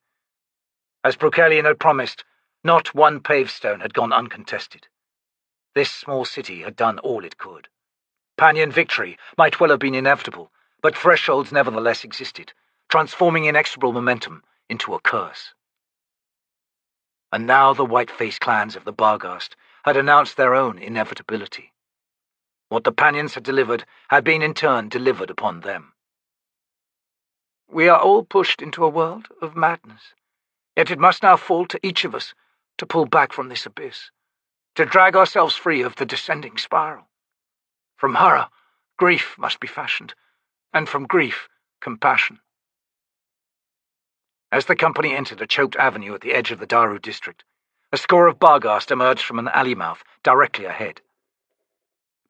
Speaker 1: As Brukelian had promised, not one pavestone had gone uncontested. This small city had done all it could. Pannion victory might well have been inevitable, but thresholds nevertheless existed, transforming inexorable momentum into a curse. And now the white-faced clans of the Barghast had announced their own inevitability. What the Pannions had delivered had been in turn delivered upon them. "We are all pushed into a world of madness, yet it must now fall to each of us to pull back from this abyss, to drag ourselves free of the descending spiral. From horror, grief must be fashioned, and from grief, compassion." As the company entered a choked avenue at the edge of the Daru district, a score of Barghast emerged from an alley mouth directly ahead.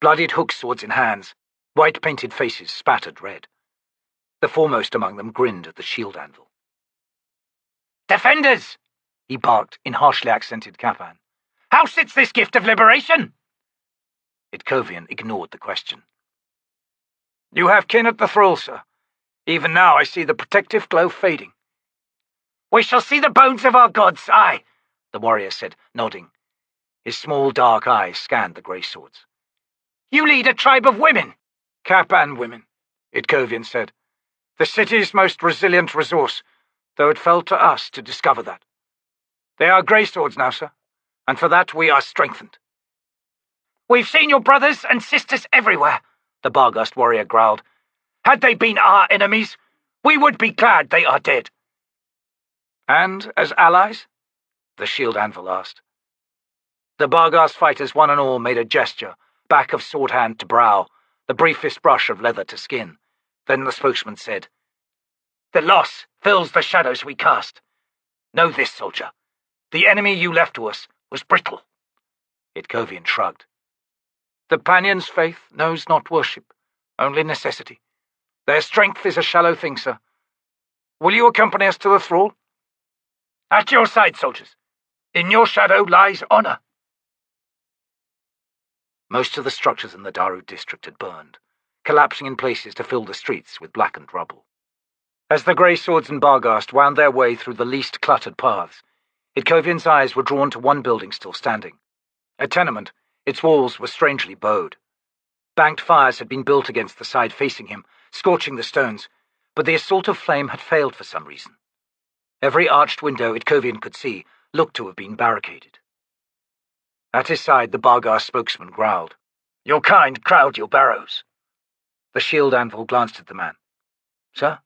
Speaker 1: Bloodied hook swords in hands, white-painted faces spattered red. The foremost among them grinned at the shield anvil.
Speaker 3: "Defenders!"
Speaker 1: he barked in harshly accented Kappan.
Speaker 3: "How sits this gift of liberation?"
Speaker 1: Itkovian ignored the question. "You have kin at the thrall, sir. Even now I see the protective glow fading."
Speaker 3: "We shall see the bones of our gods, aye,"
Speaker 1: the warrior said, nodding. His small dark eyes scanned the grey swords.
Speaker 3: "You lead a tribe of women."
Speaker 1: "Kappan women," Itkovian said. "The city's most resilient resource, though it fell to us to discover that. They are grey swords now, sir, and for that we are strengthened."
Speaker 3: "We've seen your brothers and sisters everywhere,"
Speaker 1: the Barghast warrior growled.
Speaker 3: "Had they been our enemies, we would be glad they are dead."
Speaker 1: "And as allies?" the shield anvil asked. The Barghast fighters one and all made a gesture, back of sword hand to brow, the briefest brush of leather to skin. Then the spokesman said,
Speaker 3: "The loss fills the shadows we cast. Know this, soldier. The enemy you left to us was brittle."
Speaker 1: Itkovian shrugged.
Speaker 2: The Pannion's faith knows not worship, only necessity. Their strength is a shallow thing, sir. Will you accompany us to the thrall? At your side, soldiers. In your shadow lies honor. Most of the structures in the Daru district had burned, collapsing in places to fill the streets with blackened rubble. As the grey swords and Barghast wound their way through the least cluttered paths, Itkovian's eyes were drawn to one building still standing. A tenement, its walls were strangely bowed. Banked fires had been built against the side facing him, scorching the stones, but the assault of flame had failed for some reason. Every arched window Itkovian could see looked to have been barricaded. At his side, the Barghast spokesman growled, "Your kind crowd your barrows." The shield anvil glanced at the man. "Sir?"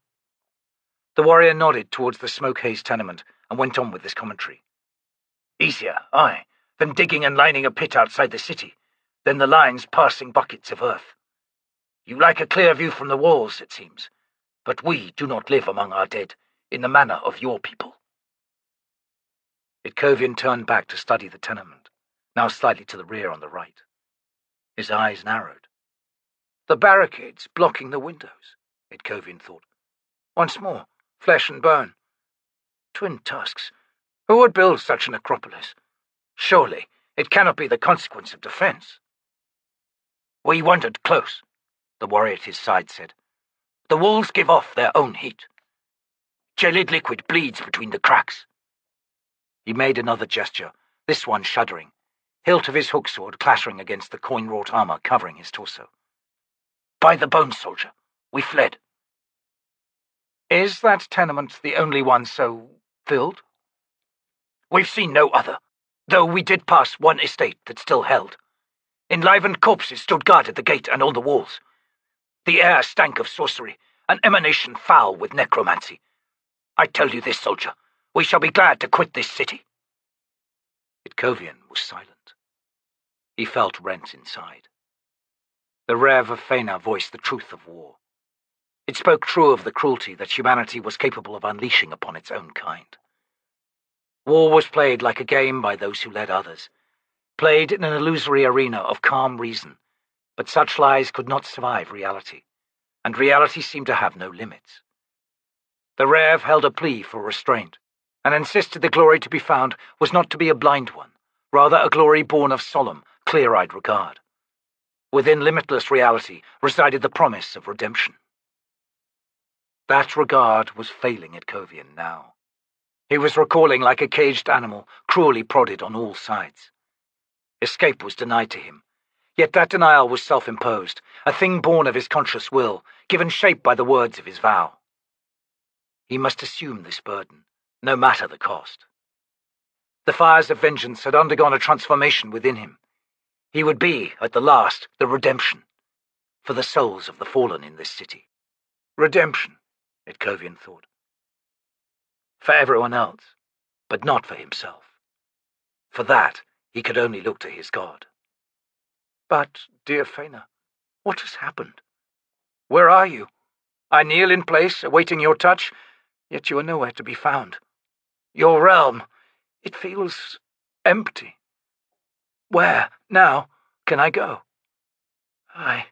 Speaker 2: The warrior nodded towards the smoke-hazed tenement and went on with his commentary. "Easier, aye, than digging and lining a pit outside the city, than the lines passing buckets of earth. You like a clear view from the walls, it seems, but we do not live among our dead in the manner of your people." Itkovian turned back to study the tenement, now slightly to the rear on the right. His eyes narrowed. The barricades blocking the windows, Itkovian thought. Once more, flesh and bone. Twin tusks. Who would build such an acropolis? Surely it cannot be the consequence of defense. "We wandered close," the warrior at his side said. "The walls give off their own heat. Gelid liquid bleeds between the cracks." He made another gesture, this one shuddering, hilt of his hook sword clattering against the coin-wrought armor covering his torso. "By the bones, soldier, we fled." "Is that tenement the only one so filled?" "We've seen no other, though we did pass one estate that still held. Enlivened corpses stood guard at the gate and on the walls. The air stank of sorcery, an emanation foul with necromancy. I tell you this, soldier, we shall be glad to quit this city." Itkovian was silent. He felt rent inside. The Rev of Fena voiced the truth of war. It spoke true of the cruelty that humanity was capable of unleashing upon its own kind. War was played like a game by those who led others, played in an illusory arena of calm reason, but such lies could not survive reality, and reality seemed to have no limits. The Rev held a plea for restraint, and insisted the glory to be found was not to be a blind one, rather a glory born of solemn, clear-eyed regard. Within limitless reality resided the promise of redemption. That regard was failing Itkovian now. He was recoiling like a caged animal, cruelly prodded on all sides. Escape was denied to him, yet that denial was self-imposed, a thing born of his conscious will, given shape by the words of his vow. He must assume this burden, no matter the cost. The fires of vengeance had undergone a transformation within him. He would be, at the last, the redemption, for the souls of the fallen in this city. Redemption, Itkovian thought. For everyone else, but not for himself. For that, he could only look to his god. "But, dear Fena, what has happened? Where are you? I kneel in place, awaiting your touch, yet you are nowhere to be found. Your realm, it feels empty. Where, now, can I go? I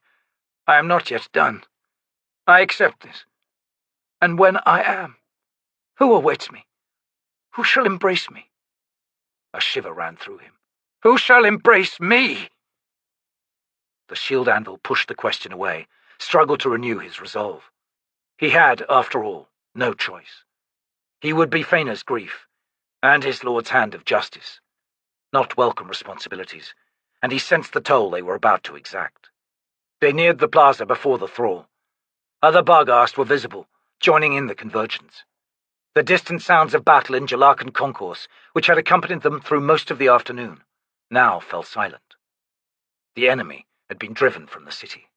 Speaker 2: am not yet done. I accept this. And when I am, who awaits me? Who shall embrace me?" A shiver ran through him. "Who shall embrace me?" The shield anvil pushed the question away, struggled to renew his resolve. He had, after all, no choice. He would be Fena's grief, and his lord's hand of justice. Not welcome responsibilities, and he sensed the toll they were about to exact. They neared the plaza before the thrall. Other Barghast were visible, joining in the convergence. The distant sounds of battle in Jalarkan concourse, which had accompanied them through most of the afternoon, now fell silent. The enemy had been driven from the city.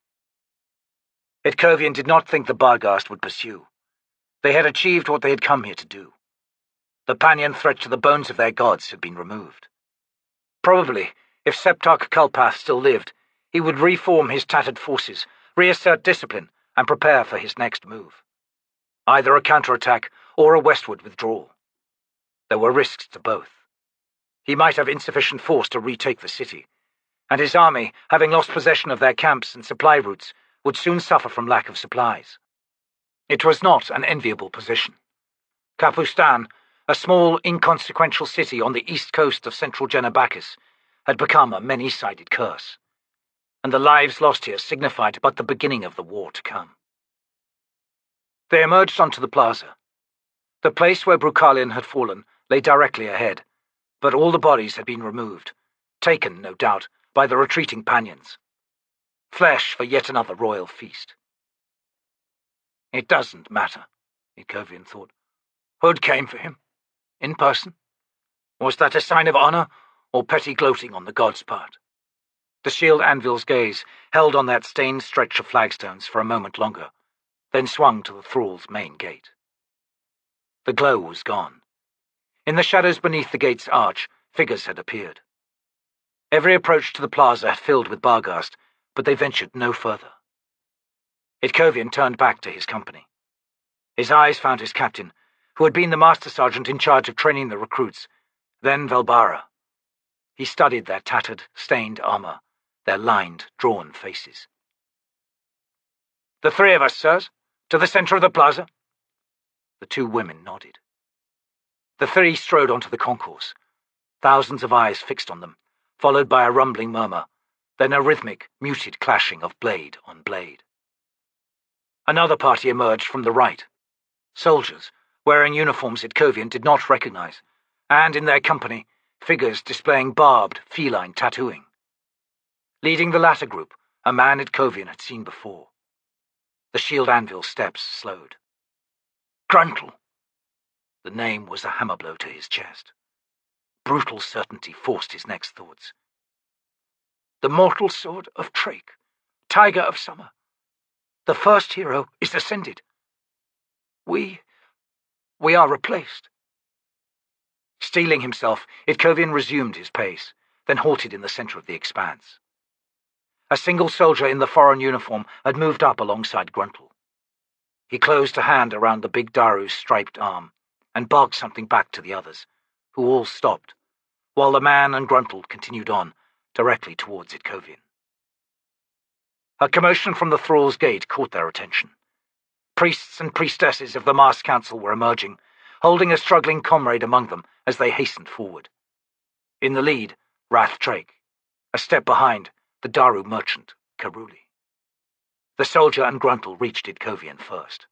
Speaker 2: Itkovian did not think the Barghast would pursue. They had achieved what they had come here to do. The Pannion threat to the bones of their gods had been removed. Probably, if Septarch Kulpath still lived, he would reform his tattered forces, reassert discipline, and prepare for his next move. Either a counterattack or a westward withdrawal. There were risks to both. He might have insufficient force to retake the city,
Speaker 1: and his army, having lost possession of their camps and supply routes, would soon suffer from lack of supplies. It was not an enviable position. Kapustan, a small, inconsequential city on the east coast of central Genabackis, had become a many-sided curse, and the lives lost here signified but the beginning of the war to come. They emerged onto the plaza. The place where Brucalion had fallen lay directly ahead, but all the bodies had been removed, taken, no doubt, by the retreating Pannions. Flesh for yet another royal feast. It doesn't matter, Ikovian thought. Hood came for him. In person. Was that a sign of honor, or petty gloating on the god's part? The shield anvil's gaze held on that stained stretch of flagstones for a moment longer, then swung to the thrall's main gate. The glow was gone. In the shadows beneath the gate's arch, figures had appeared. Every approach to the plaza had filled with Barghast, but they ventured no further. Itkovian turned back to his company. His eyes found his captain, who had been the master sergeant in charge of training the recruits, then Velbara. He studied their tattered, stained armor, their lined, drawn faces. "The three of us, sirs, to the center of the plaza." The two women nodded. The three strode onto the concourse, thousands of eyes fixed on them, followed by a rumbling murmur, then a rhythmic, muted clashing of blade on blade. Another party emerged from the right. Soldiers, wearing uniforms Itkovian did not recognize, and in their company, figures displaying barbed, feline tattooing. Leading the latter group, a man Itkovian had seen before. The shield anvil's steps slowed. Gruntle! The name was a hammer blow to his chest. Brutal certainty forced his next thoughts. The mortal sword of Trake, Tiger of Summer. The first hero is ascended. We are replaced. Steeling himself, Itkovian resumed his pace, then halted in the center of the expanse. A single soldier in the foreign uniform had moved up alongside Gruntle. He closed a hand around the big Daru's striped arm and barked something back to the others, who all stopped, while the man and Gruntle continued on, directly towards Itkovian. A commotion from the thrall's gate caught their attention. Priests and priestesses of the Mass Council were emerging, holding a struggling comrade among them as they hastened forward. In the lead, Rath Trake. A step behind, the Daru merchant, Karuli. The soldier and Gruntle reached Itkovian first.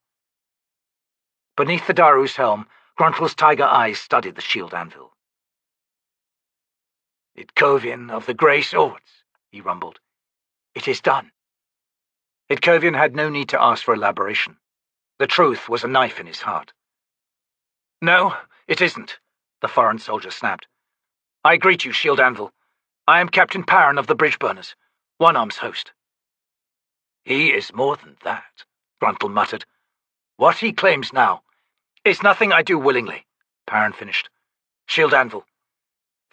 Speaker 1: Beneath the Daru's helm, Gruntle's tiger eyes studied the shield anvil. "Itkovian of the Grey Swords," he rumbled. "It is done." Itkovian had no need to ask for elaboration. The truth was a knife in his heart. "No, it isn't," the foreign soldier snapped. "I greet you, shield anvil. I am Captain Parron of the Bridgeburners, Onearm's host." "He is more than that," Gruntle muttered. "What he claims now is nothing I do willingly," Parron finished. "Shield anvil.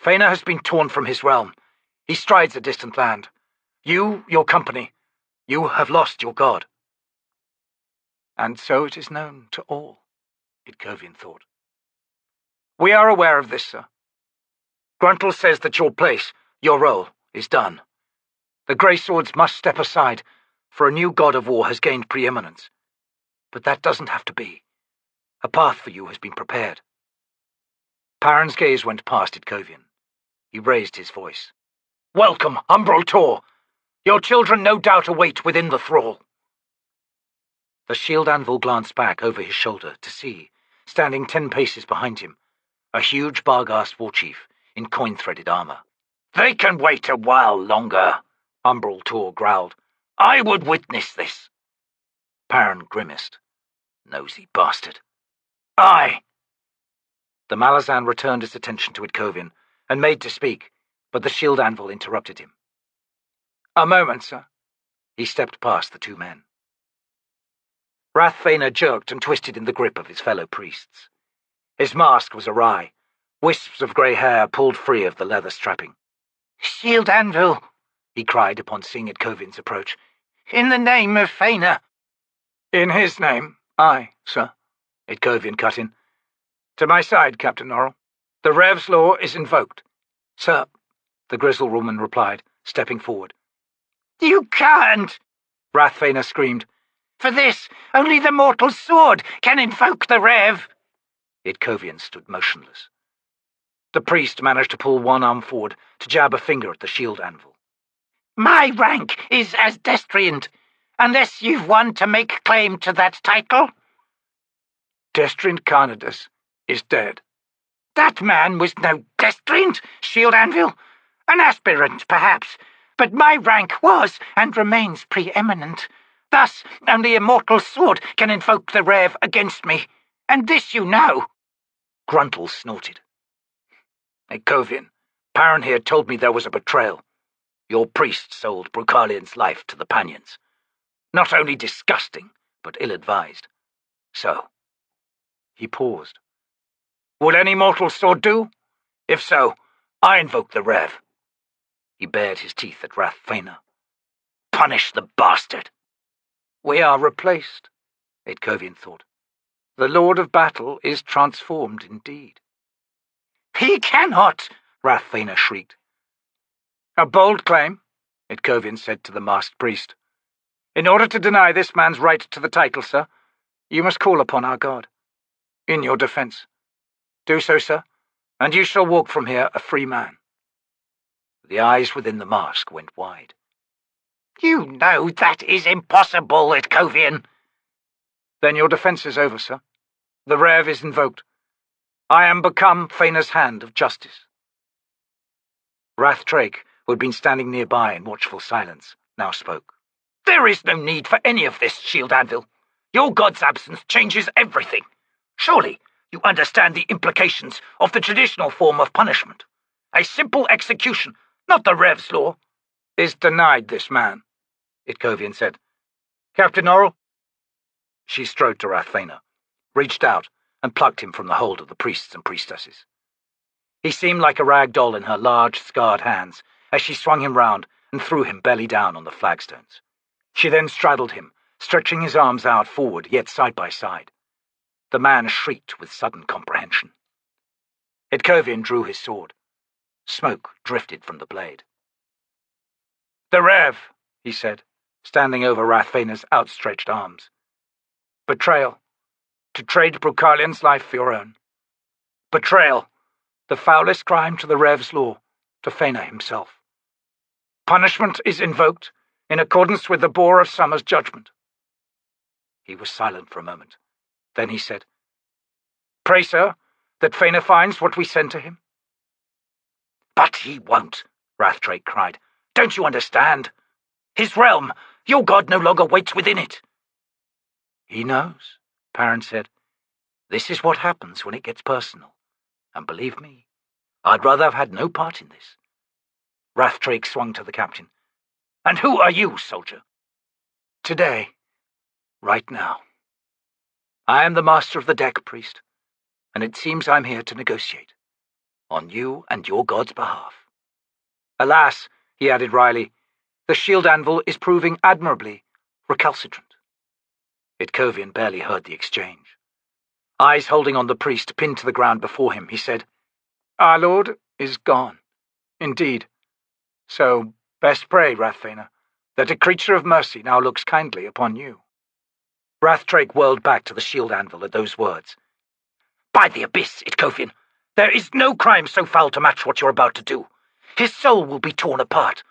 Speaker 1: Fëanor has been torn from his realm. He strides a distant land. You, your company, you have lost your god." "And so it is known to all," Itkovian thought. "We are aware of this, sir. Gruntle says that your place, your role, is done. The Grey Swords must step aside, for a new god of war has gained preeminence. But that doesn't have to be. A path for you has been prepared." Parron's gaze went past Itkovian. He raised his voice. "Welcome, Umbral Tor! Your children no doubt await within the thrall." The shield anvil glanced back over his shoulder to see, standing 10 paces behind him, a huge Barghast warchief in coin-threaded armor. "They can wait a while longer," Umbral Tor growled. "I would witness this." Parron grimaced. "Nosy bastard." "Aye." The Malazan returned his attention to Itkovian and made to speak, but the shield anvil interrupted him. "A moment, sir." He stepped past the two men. Rath Fëanor jerked and twisted in the grip of his fellow priests. His mask was awry, wisps of grey hair pulled free of the leather strapping. "Shield anvil," he cried upon seeing Itkovian's approach. "In the name of Fëanor." "In his name, aye, sir," Itkovian cut in. "To my side, Captain Norrell. The Rev's law is invoked." "Sir," the grizzled woman replied, stepping forward.
Speaker 3: "You can't!"
Speaker 1: Rathfena screamed.
Speaker 3: "For this, only the mortal sword can invoke the rev."
Speaker 1: Itkovian stood motionless. The priest managed to pull one arm forward to jab a finger at the shield anvil.
Speaker 3: "My rank is as destriant, unless you've one to make claim to that title."
Speaker 1: Destriant Carnidus is dead.
Speaker 3: "That man was no destriant, shield anvil. An aspirant, perhaps, but my rank was and remains preeminent. Thus, only a mortal sword can invoke the rev against me, and this you know."
Speaker 1: Gruntle snorted. Itkovian, Paran here told me there was a betrayal. Your priest sold Brucalian's life to the Pannions. Not only disgusting, but ill-advised. So. He paused. Will any mortal sword do? If so, I invoke the rev. He bared his teeth at Rathfena. Punish the bastard. We are replaced, Itkovian thought. The Lord of Battle is transformed indeed.
Speaker 3: "He cannot!"
Speaker 1: Rathfena shrieked. A bold claim, Itkovian said to the masked priest. In order to deny this man's right to the title, sir, you must call upon our God. In your defence. Do so, sir, and you shall walk from here a free man. The eyes within the mask went wide.
Speaker 3: "You know that is impossible, Itkovian."
Speaker 1: Then your defence is over, sir. The rev is invoked. I am become Fena's hand of justice. Rathtrake, who had been standing nearby in watchful silence, now spoke.
Speaker 3: "There is no need for any of this, shield anvil. Your god's absence changes everything. Surely you understand the implications of the traditional form of punishment. A simple execution, not the rev's law."
Speaker 1: Is denied this man, Itkovian said. Captain Norrell? She strode to Rathfena, reached out, and plucked him from the hold of the priests and priestesses. He seemed like a rag doll in her large, scarred hands as she swung him round and threw him belly down on the flagstones. She then straddled him, stretching his arms out forward, yet side by side. The man shrieked with sudden comprehension. Itkovian drew his sword. Smoke drifted from the blade. The rev, he said, standing over Rathfena's outstretched arms. Betrayal. To trade Brucalian's life for your own. Betrayal. The foulest crime to the rev's law, to Fena himself. Punishment is invoked in accordance with the Boar of Summer's judgment. He was silent for a moment. Then he said, Pray, sir, that Fena finds what we send to him.
Speaker 3: But he won't, Rathtrake cried. Don't you understand? His realm, your god no longer waits within it.
Speaker 1: He knows, Paran said. This is what happens when it gets personal. And believe me, I'd rather have had no part in this. Rathtrake swung to the captain.
Speaker 3: And who are you, soldier?
Speaker 1: Today, right now. I am the master of the deck, priest, and it seems I'm here to negotiate, on you and your god's behalf. Alas, he added wryly, the shield anvil is proving admirably recalcitrant. Itkovian barely heard the exchange. Eyes holding on the priest pinned to the ground before him, he said, Our lord is gone, indeed. So best pray, Rathfena, that a creature of mercy now looks kindly upon you. Rathtrake whirled back to the shield anvil at those words.
Speaker 3: By the abyss, Itkovian, there is no crime so foul to match what you're about to do. His soul will be torn apart.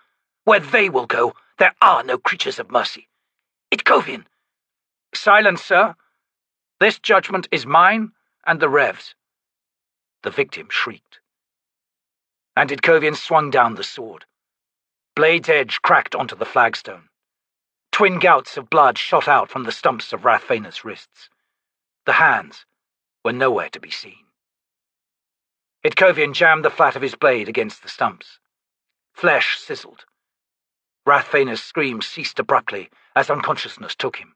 Speaker 3: Where they will go, there are no creatures of mercy. Itkovian.
Speaker 1: Silence, sir. This judgment is mine and the rev's. The victim shrieked. And Itkovian swung down the sword. Blade's edge cracked onto the flagstone. Twin gouts of blood shot out from the stumps of Rathfena's wrists. The hands were nowhere to be seen. Itkovian jammed the flat of his blade against the stumps. Flesh sizzled. Rathfena's scream ceased abruptly as unconsciousness took him.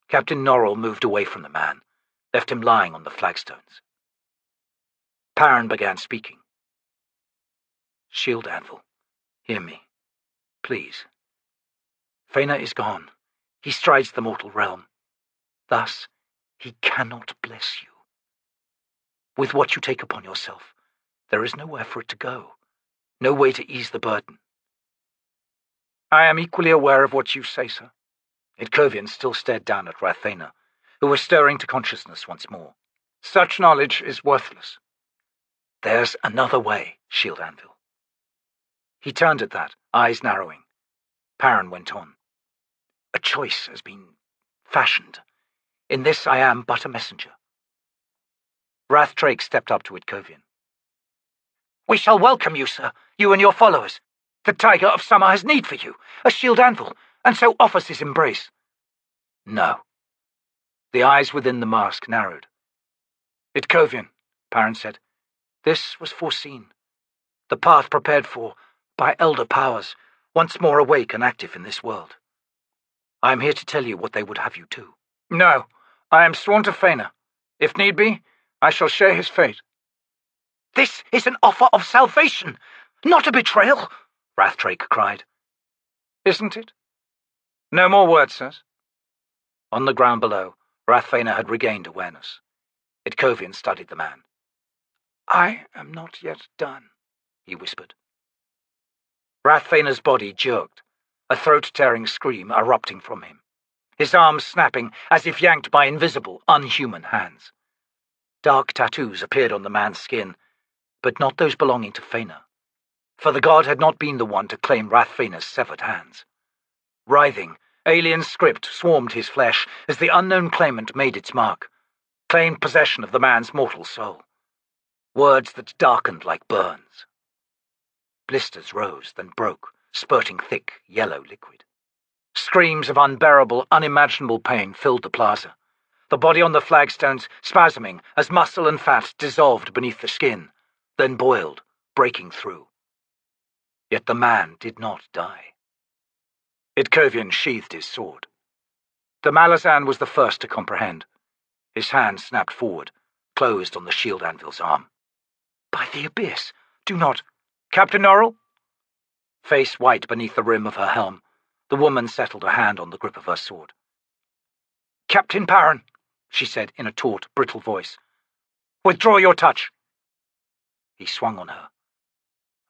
Speaker 1: Captain Norrell moved away from the man, left him lying on the flagstones. Paran began speaking. Shield anvil, hear me, please. Fena is gone. He strides the mortal realm. Thus, he cannot bless you. With what you take upon yourself, there is nowhere for it to go, no way to ease the burden.
Speaker 2: I am equally aware of what you say, sir. Itkovian still stared down at Rathena, who was stirring to consciousness once more. Such knowledge is worthless. There's another way, Shield Anvil. He turned at that, eyes narrowing. Perrin went on. A choice has been fashioned. In this I am but a messenger. Rathtrake stepped up to Itkovian. We shall welcome you, sir, you and your followers. The Tiger of Summer has need for you, a Shield Anvil, and so offers his embrace. No. The eyes within the mask narrowed. Itkovian, Perrin said. This was foreseen. The path prepared for by elder powers, once more awake and active in this world. I am here to tell you what they would have you do. No, I am sworn to Fëanor. If need be, I shall share his fate. This is an offer of salvation, not a betrayal, Rathtrake cried. Isn't it? No more words, sirs. On the ground below, Rathfëanor had regained awareness. Itkovian studied the man. I am not yet done, he whispered. Rathfëanor's body jerked, a throat-tearing scream erupting from him, his arms snapping as if yanked by invisible, unhuman hands. Dark tattoos appeared on the man's skin, but not those belonging to Fëanor, for the god had not been the one to claim Rathfëanor's severed hands. Writhing, alien script swarmed his flesh as the unknown claimant made its mark, claimed possession of the man's mortal soul. Words that darkened like burns. Blisters rose, then broke, spurting thick, yellow liquid. Screams of unbearable, unimaginable pain filled the plaza, the body on the flagstones spasming as muscle and fat dissolved beneath the skin, then boiled, breaking through. Yet the man did not die. Itkovian sheathed his sword. The Malazan was the first to comprehend. His hand snapped forward, closed on the Shield Anvil's arm. By the abyss! Do not— Captain Norrell? Face white beneath the rim of her helm, the woman settled a hand on the grip of her sword. Captain Perrin, she said in a taut, brittle voice. Withdraw your touch. He swung on her.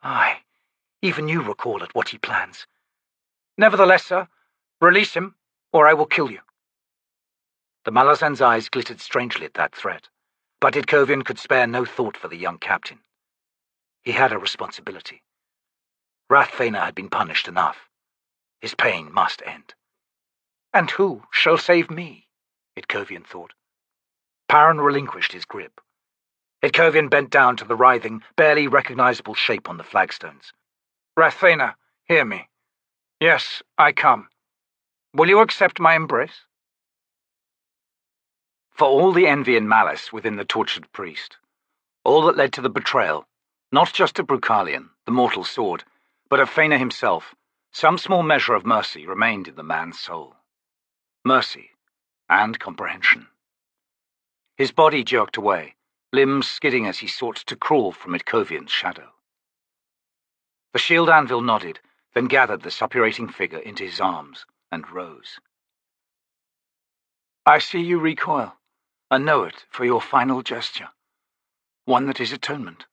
Speaker 2: Aye, even you recoil at what he plans. Nevertheless, sir, release him, or I will kill you. The Malazan's eyes glittered strangely at that threat, but Itkovian could spare no thought for the young captain. He had a responsibility. Rathfëanor had been punished enough. His pain must end. And who shall save me? Itkovian thought. Perrin relinquished his grip. Itkovian bent down to the writhing, barely recognizable shape on the flagstones. Rathfëanor, hear me. Yes, I come. Will you accept my embrace? For all the envy and malice within the tortured priest, all that led to the betrayal, not just of Bruchalion, the mortal sword, but of Fëanor himself, some small measure of mercy remained in the man's soul. Mercy and comprehension. His body jerked away, limbs skidding as he sought to crawl from Itkovian's shadow. The Shield Anvil nodded, then gathered the suppurating figure into his arms and rose. I see you recoil, and know it for your final gesture, one that is atonement.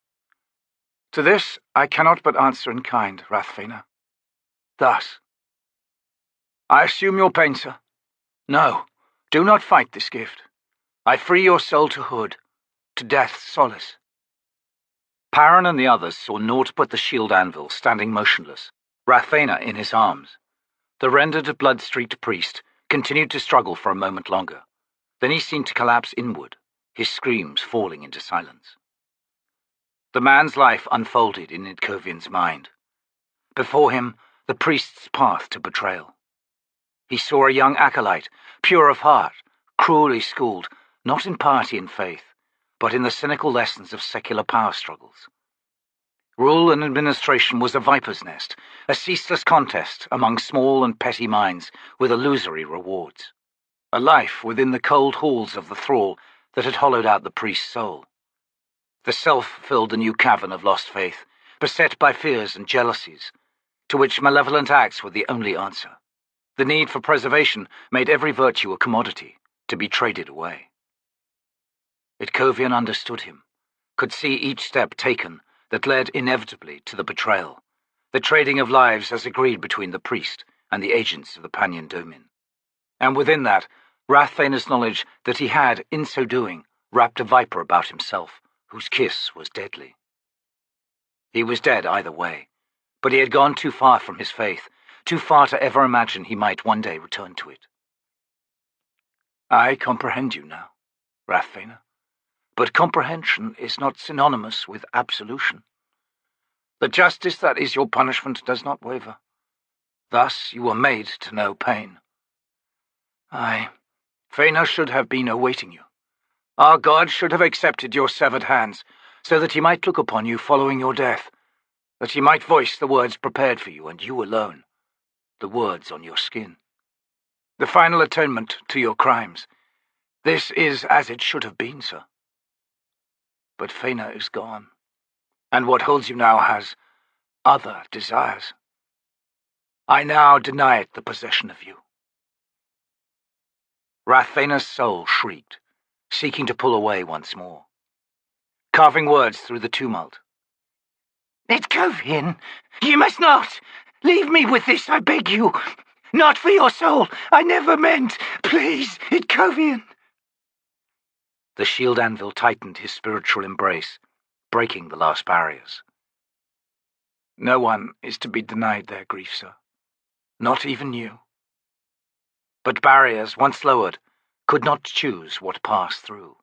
Speaker 2: To this I cannot but answer in kind, Rathfëanor. Thus. I assume your pain, sir. No, do not fight this gift. I free your soul to hood, to death's solace. Perrin and the others saw naught but the Shield Anvil standing motionless, Rathfëanor in his arms. The rendered blood-streaked priest continued to struggle for a moment longer. Then he seemed to collapse inward, his screams falling into silence. The man's life unfolded in Itkovian's mind. Before him, the priest's path to betrayal. He saw a young acolyte, pure of heart, cruelly schooled, not in piety and faith, but in the cynical lessons of secular power struggles. Rule and administration was a viper's nest, a ceaseless contest among small and petty minds with illusory rewards. A life within the cold halls of the thrall that had hollowed out the priest's soul. The self filled the new cavern of lost faith, beset by fears and jealousies, to which malevolent acts were the only answer. The need for preservation made every virtue a commodity, to be traded away. Itkovian understood him, could see each step taken that led inevitably to the betrayal, the trading of lives as agreed between the priest and the agents of the Pannion Domin. And within that, Rathfena's knowledge that he had, in so doing, wrapped a viper about himself, whose kiss was deadly. He was dead either way, but he had gone too far from his faith, too far to ever imagine he might one day return to it. I comprehend you now, Rathfena, but comprehension is not synonymous with absolution. The justice that is your punishment does not waver. Thus you were made to know pain. Aye, Fëanor should have been awaiting you. Our God should have accepted your severed hands, so that he might look upon you following your death, that he might voice the words prepared for you, and you alone, the words on your skin. The final atonement to your crimes. This is as it should have been, sir. But Fëanor is gone, and what holds you now has other desires. I now deny it the possession of you. Rathfena's soul shrieked, seeking to pull away once more, carving words through the tumult.
Speaker 3: Itcovian, you must not! Leave me with this, I beg you! Not for your soul! I never meant! Please, Itcovian!
Speaker 2: The shield anvil tightened his spiritual embrace, breaking the last barriers. No one is to be denied their grief, sir. Not even you. But barriers, once lowered, could not choose what passed through.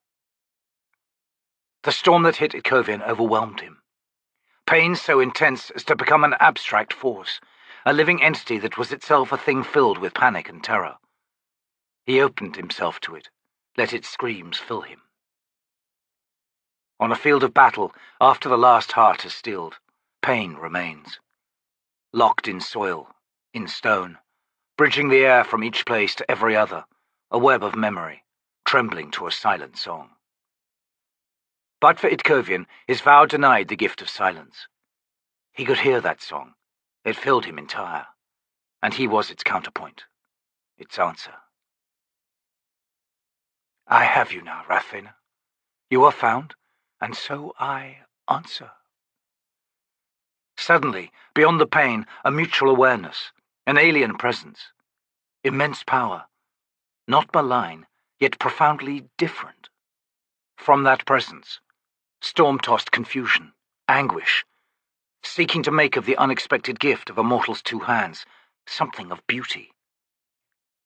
Speaker 2: The storm that hit Itcovian overwhelmed him. Pain so intense as to become an abstract force, a living entity that was itself a thing filled with panic and terror. He opened himself to it, let its screams fill him. On a field of battle, after the last heart has stilled, pain remains. Locked in soil, in stone, bridging the air from each place to every other, a web of memory, trembling to a silent song. But for Itcovian, his vow denied the gift of silence. He could hear that song. It filled him entire, and he was its counterpoint, its answer. I have you now, Rathfena. You are found, and so I answer. Suddenly, beyond the pain, a mutual awareness, an alien presence, immense power, not malign, yet profoundly different. From that presence, storm-tossed confusion, anguish, seeking to make of the unexpected gift of a mortal's two hands something of beauty.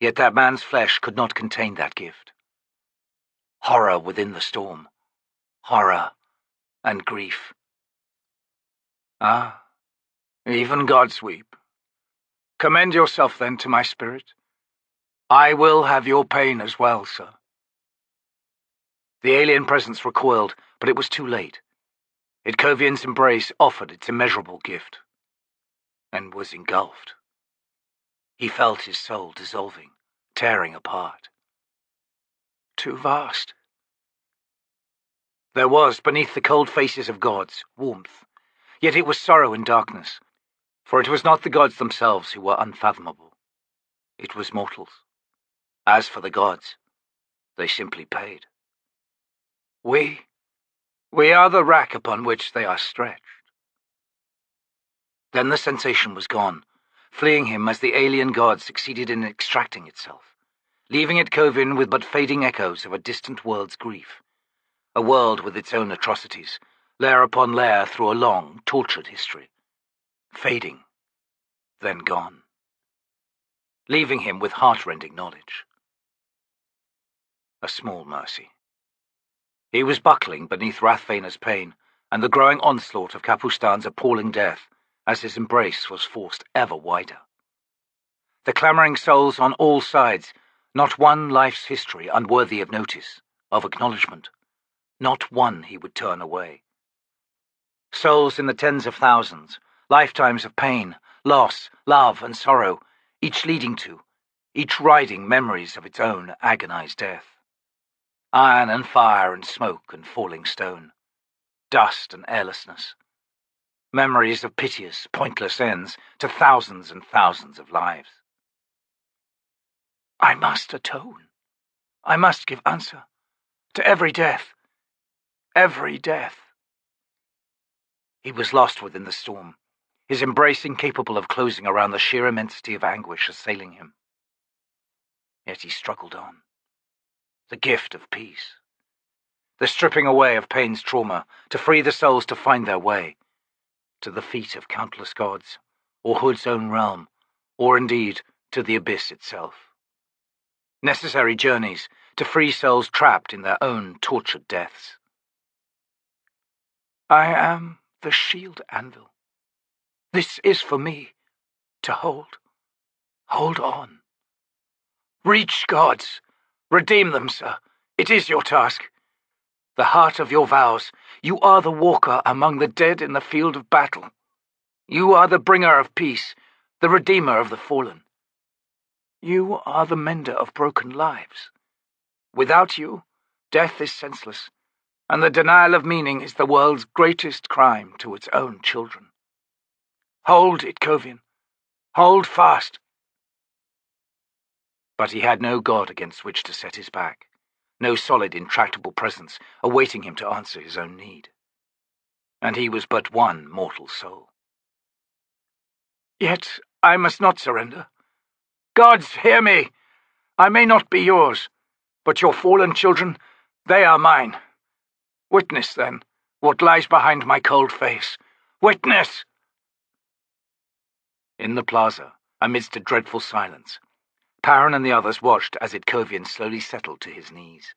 Speaker 2: Yet that man's flesh could not contain that gift. Horror within the storm, horror and grief. Ah, even gods weep. Commend yourself then to my spirit. I will have your pain as well, sir. The alien presence recoiled, but it was too late. Itcovian's embrace offered its immeasurable gift, and was engulfed. He felt his soul dissolving, tearing apart. Too vast. There was, beneath the cold faces of gods, warmth, yet it was sorrow and darkness, for it was not the gods themselves who were unfathomable. It was mortals. As for the gods, they simply paid. We are the rack upon which they are stretched. Then the sensation was gone, fleeing him as the alien god succeeded in extracting itself, leaving Itcovian with but fading echoes of a distant world's grief, a world with its own atrocities, layer upon layer through a long, tortured history, fading, then gone, leaving him with heart-rending knowledge. A small mercy. He was buckling beneath Rathfena's pain and the growing onslaught of Capustan's appalling death as his embrace was forced ever wider. The clamouring souls on all sides, not one life's history unworthy of notice, of acknowledgement, not one he would turn away. Souls in the tens of thousands, lifetimes of pain, loss, love, and sorrow, each leading to, each riding memories of its own agonized death. Iron and fire and smoke and falling stone, dust and airlessness. Memories of piteous, pointless ends to thousands and thousands of lives. I must atone. I must give answer to every death. Every death. He was lost within the storm.
Speaker 1: his embrace incapable of closing around the sheer immensity of anguish assailing him. Yet he struggled on. The gift of peace. The stripping away of pain's trauma to free the souls to find their way to the feet of countless gods, or Hood's own realm, or indeed to the abyss itself. Necessary journeys to free souls trapped in their own tortured deaths. I am the shield anvil. This is for me to hold. Hold on. Reach gods. Redeem them, sir. It is your task. The heart of your vows. You are the walker among the dead in the field of battle. You are the bringer of peace, the redeemer of the fallen. You are the mender of broken lives. Without you, death is senseless, and the denial of meaning is the world's greatest crime to its own children. Hold, Itkovian. Hold fast. But he had no god against which to set his back, no solid, intractable presence awaiting him to answer his own need. And he was but one mortal soul. Yet I must not surrender. Gods, hear me! I may not be yours, but your fallen children, they are mine. Witness, then, what lies behind my cold face. Witness! In the plaza, amidst a dreadful silence, Perrin and the others watched as Itkovian slowly settled to his knees.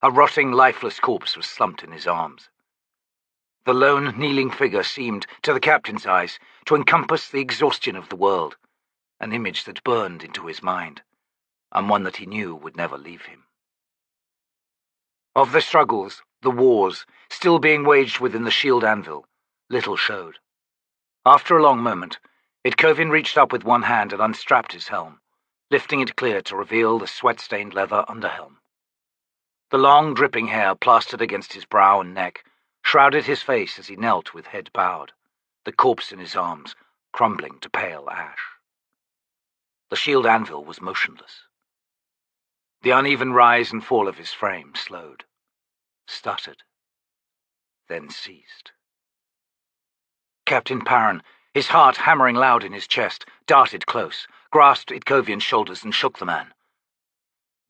Speaker 1: A rotting, lifeless corpse was slumped in his arms. The lone, kneeling figure seemed, to the captain's eyes, to encompass the exhaustion of the world, an image that burned into his mind, and one that he knew would never leave him. Of the struggles, the wars, still being waged within the shield anvil, little showed. After a long moment, Itkovian reached up with one hand and unstrapped his helm, lifting it clear to reveal the sweat-stained leather underhelm. The long, dripping hair plastered against his brow and neck shrouded his face as he knelt with head bowed, the corpse in his arms crumbling to pale ash. The shield anvil was motionless. The uneven rise and fall of his frame slowed, stuttered, then ceased. Captain Perrin, his heart hammering loud in his chest, darted close, grasped Itkovian's shoulders and shook the man.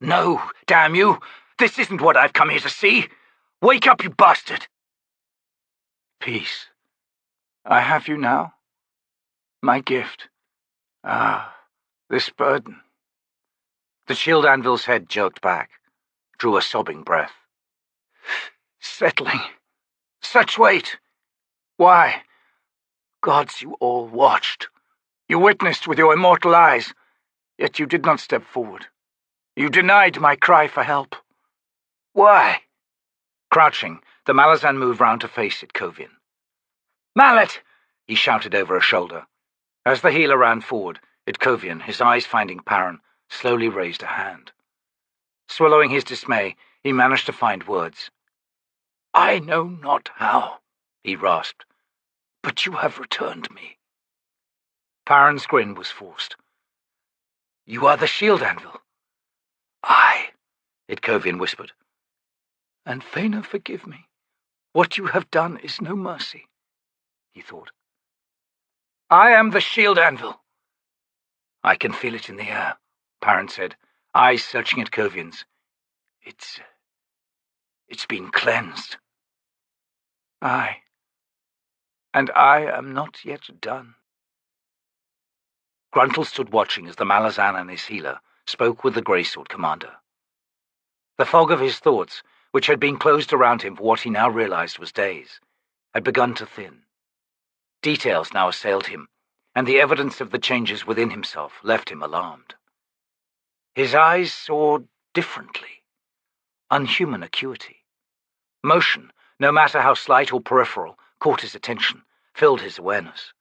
Speaker 1: No, damn you! This isn't what I've come here to see! Wake up, you bastard! Peace. I have you now. My gift. Ah, this burden. The shield anvil's head jerked back, drew a sobbing breath. Settling. Such weight. Why? Gods, you all watched. You witnessed with your immortal eyes, yet you did not step forward. You denied my cry for help. Why? Crouching, the Malazan moved round to face Itkovian. Mallet! He shouted over a shoulder. As the healer ran forward, Itkovian, his eyes finding Perrin, slowly raised a hand. Swallowing his dismay, he managed to find words. I know not how, he rasped, but you have returned me. Perrin's grin was forced. You are the shield anvil. Aye, Itkovian whispered. And Faina, forgive me. What you have done is no mercy, he thought. I am the shield anvil. I can feel it in the air, Perrin said, eyes searching at Itkovian's. It's been cleansed. Aye. And I am not yet done. Gruntle stood watching as the Malazan and his healer spoke with the greysword commander. The fog of his thoughts, which had been closed around him for what he now realized was days, had begun to thin. Details now assailed him, and the evidence of the changes within himself left him alarmed. His eyes saw differently, unhuman acuity. Motion, no matter how slight or peripheral, caught his attention, filled his awareness.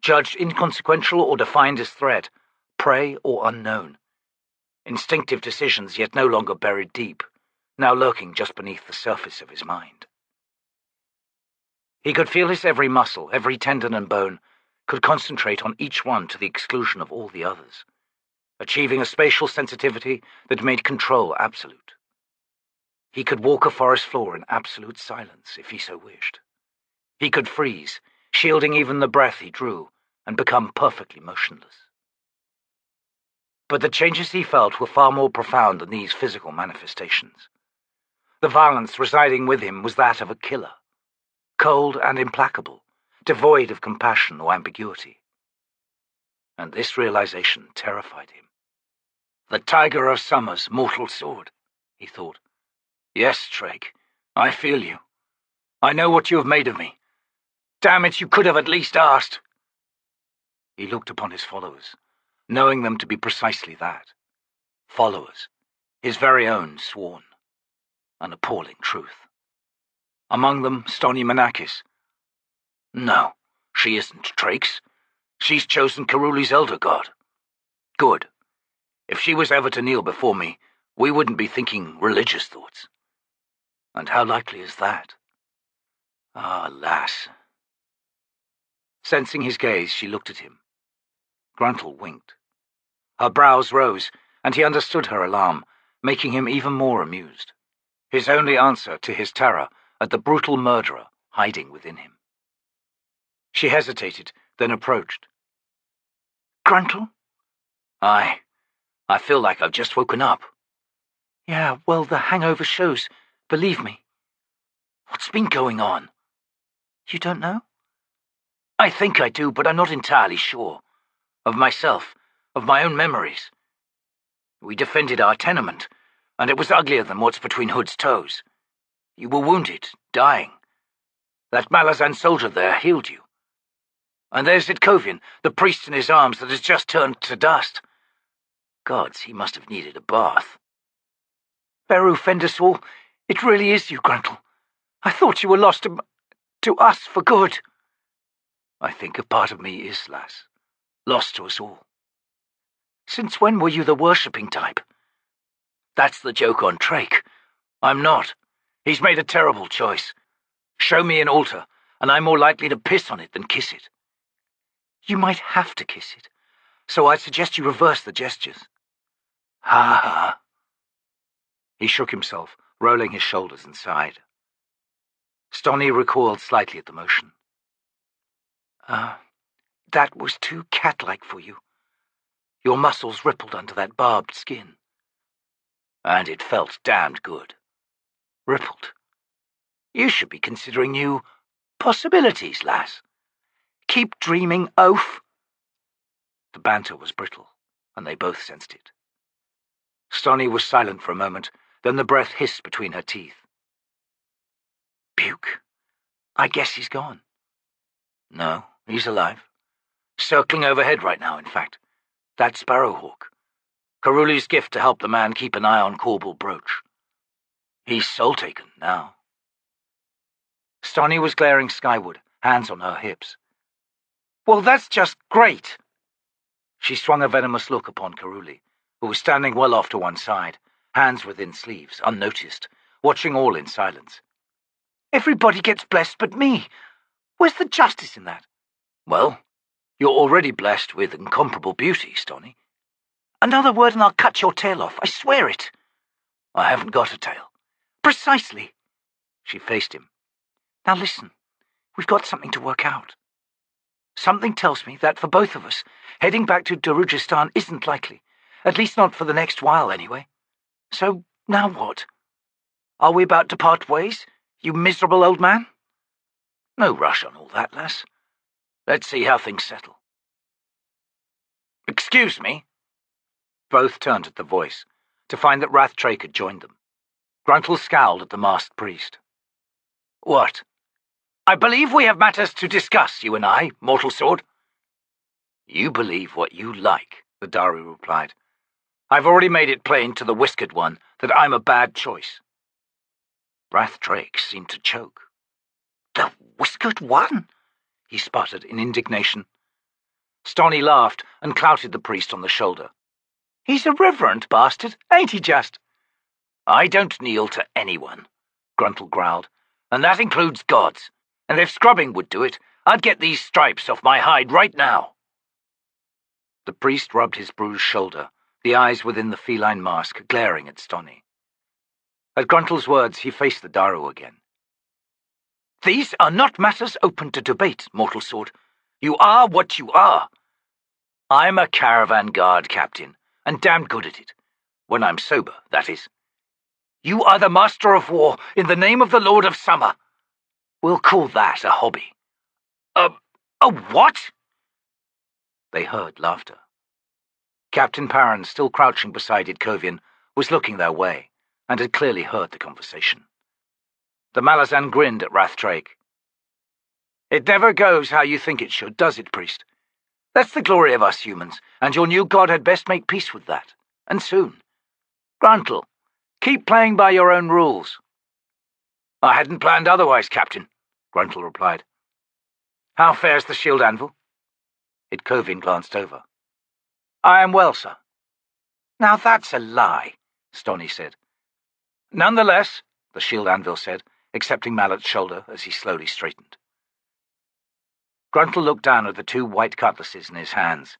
Speaker 1: Judged inconsequential or defined as threat, prey or unknown. Instinctive decisions yet no longer buried deep, now lurking just beneath the surface of his mind. He could feel his every muscle, every tendon and bone, could concentrate on each one to the exclusion of all the others, achieving a spatial sensitivity that made control absolute. He could walk a forest floor in absolute silence if he so wished. He could freeze, shielding even the breath he drew, and become perfectly motionless. But the changes he felt were far more profound than these physical manifestations. The violence residing with him was that of a killer, cold and implacable, devoid of compassion or ambiguity. And this realization terrified him. "The Tiger of Summer's mortal sword," he thought. "Yes, Drake, I feel you. I know what you have made of me. Damn it, you could have at least asked." He looked upon his followers, knowing them to be precisely that. Followers, his very own sworn. An appalling truth. Among them, T'lan Imass. No, she isn't Drake's. She's chosen Caruli's elder god. Good. If she was ever to kneel before me, we wouldn't be thinking religious thoughts. And how likely is that? Ah, lass. Sensing his gaze, she looked at him. Gruntle winked. Her brows rose, and he understood her alarm, making him even more amused. His only answer to his terror at the brutal murderer hiding within him. She hesitated, then approached. "Gruntle?" I feel like I've just woken up." "Yeah, well, the hangover shows, believe me." "What's been going on?" "You don't know?" "I think I do, but I'm not entirely sure. Of myself, of my own memories. We defended our tenement, and it was uglier than what's between Hood's toes. You were wounded, dying. That Malazan soldier there healed you. And there's Itkovian, the priest in his arms that has just turned to dust. Gods, he must have needed a bath." "Beru fend us all. It really is you, Gruntle. I thought you were lost to us for good." "I think a part of me is, lass. Lost to us all." "Since when were you the worshipping type?" "That's the joke on Drake. I'm not. He's made a terrible choice. Show me an altar, and I'm more likely to piss on it than kiss it." "You might have to kiss it, so I suggest you reverse the gestures." "Ha ha." He shook himself, rolling his shoulders and sighed. Stony recoiled slightly at the motion. That was too cat-like for you. Your muscles rippled under that barbed skin. And it felt damned good. Rippled. You should be considering new possibilities, lass. Keep dreaming, oaf." The banter was brittle, and they both sensed it. Stony was silent for a moment, then the breath hissed between her teeth. "Puke. I guess he's gone." "No, he's alive. Circling overhead right now, in fact. That Sparrowhawk. Caruli's gift to help the man keep an eye on Corbel Brooch. He's soul-taken now." Stony was glaring skyward, hands on her hips. "Well, that's just great." She swung a venomous look upon Caruli, who was standing well off to one side, hands within sleeves, unnoticed, watching all in silence. "Everybody gets blessed but me. Where's the justice in that?" "Well, you're already blessed with incomparable beauty, Stony." "Another word and I'll cut your tail off, I swear it." "I haven't got a tail." "Precisely." She faced him. "Now listen, we've got something to work out. Something tells me that for both of us, heading back to Darujistan isn't likely, at least not for the next while anyway. So now what? Are we about to part ways, you miserable old man?" "No rush on all that, lass. Let's see how things settle." "Excuse me." Both turned at the voice, to find that Drake had joined them. Gruntle scowled at the masked priest. "What?" "I believe we have matters to discuss, you and I, Mortal Sword." "You believe what you like," the Dari replied. "I've already made it plain to the Whiskered One that I'm a bad choice." Drake seemed to choke. "The Whiskered One?" he sputtered in indignation. Stony laughed and clouted the priest on the shoulder. "He's a reverent bastard, ain't he just?" "I don't kneel to anyone," Gruntle growled, "and that includes gods. And if scrubbing would do it, I'd get these stripes off my hide right now." The priest rubbed his bruised shoulder, the eyes within the feline mask glaring at Stony. At Gruntle's words, he faced the Daru again.
Speaker 2: These are not matters open to debate, mortal sword. You are what you are. I'm a caravan guard captain, and damn good at it. When I'm sober, that is. You are the master of war in the name of the Lord of Summer. We'll call that a hobby. A what? They heard laughter. Captain Perrin, still crouching beside Idkovian, was looking their way, and had clearly heard the conversation. The Malazan grinned at Rathrake. It never goes how you think it should, does it, priest? That's the glory of us humans, and your new god had best make peace with that, and soon. Gruntle, keep playing by your own rules. I hadn't planned otherwise, Captain, Gruntle replied. How fares the shield anvil? Idkovian glanced over. I am well, sir. Now that's a lie, Stony said. Nonetheless, the shield anvil said, accepting Mallet's shoulder as he slowly straightened. Gruntle looked down at the two white cutlasses in his hands.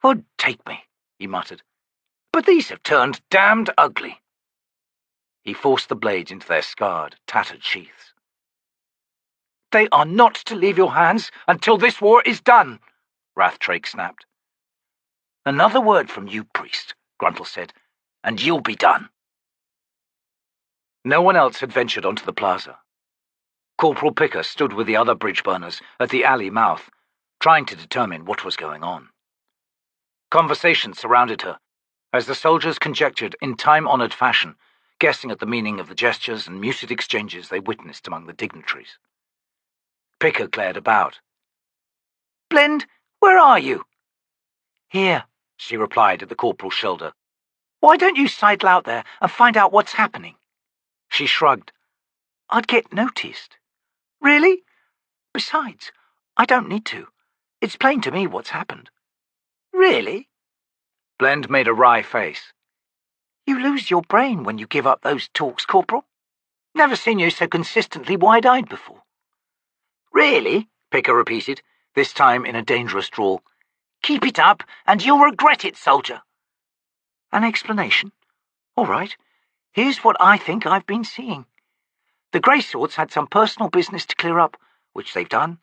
Speaker 2: "Would take me," he muttered. "But these have turned damned ugly." He forced the blades into their scarred, tattered sheaths. "They are not to leave your hands until this war is done," Rathrake snapped. "Another word from you, priest," Gruntle said, "and you'll be done." No one else had ventured onto the plaza. Corporal Picker stood with the other Bridgeburners at the alley mouth, trying to determine what was going on. Conversation surrounded her, as the soldiers conjectured in time-honoured fashion, guessing at the meaning of the gestures and muted exchanges they witnessed among the dignitaries. Picker glared about. "Blend, where are you?" "Here," she replied at the corporal's shoulder. "Why don't you sidle out there and find out what's happening?" She shrugged. "I'd get noticed." "Really? Besides, I don't need to. It's plain to me what's happened." "Really?" Blend made a wry face. "You lose your brain when you give up those talks, Corporal. Never seen you so consistently wide-eyed before." "Really?" Picker repeated, this time in a dangerous drawl. "Keep it up, and you'll regret it, soldier." "An explanation? All right. Here's what I think I've been seeing. The Greyswords had some personal business to clear up, which they've done,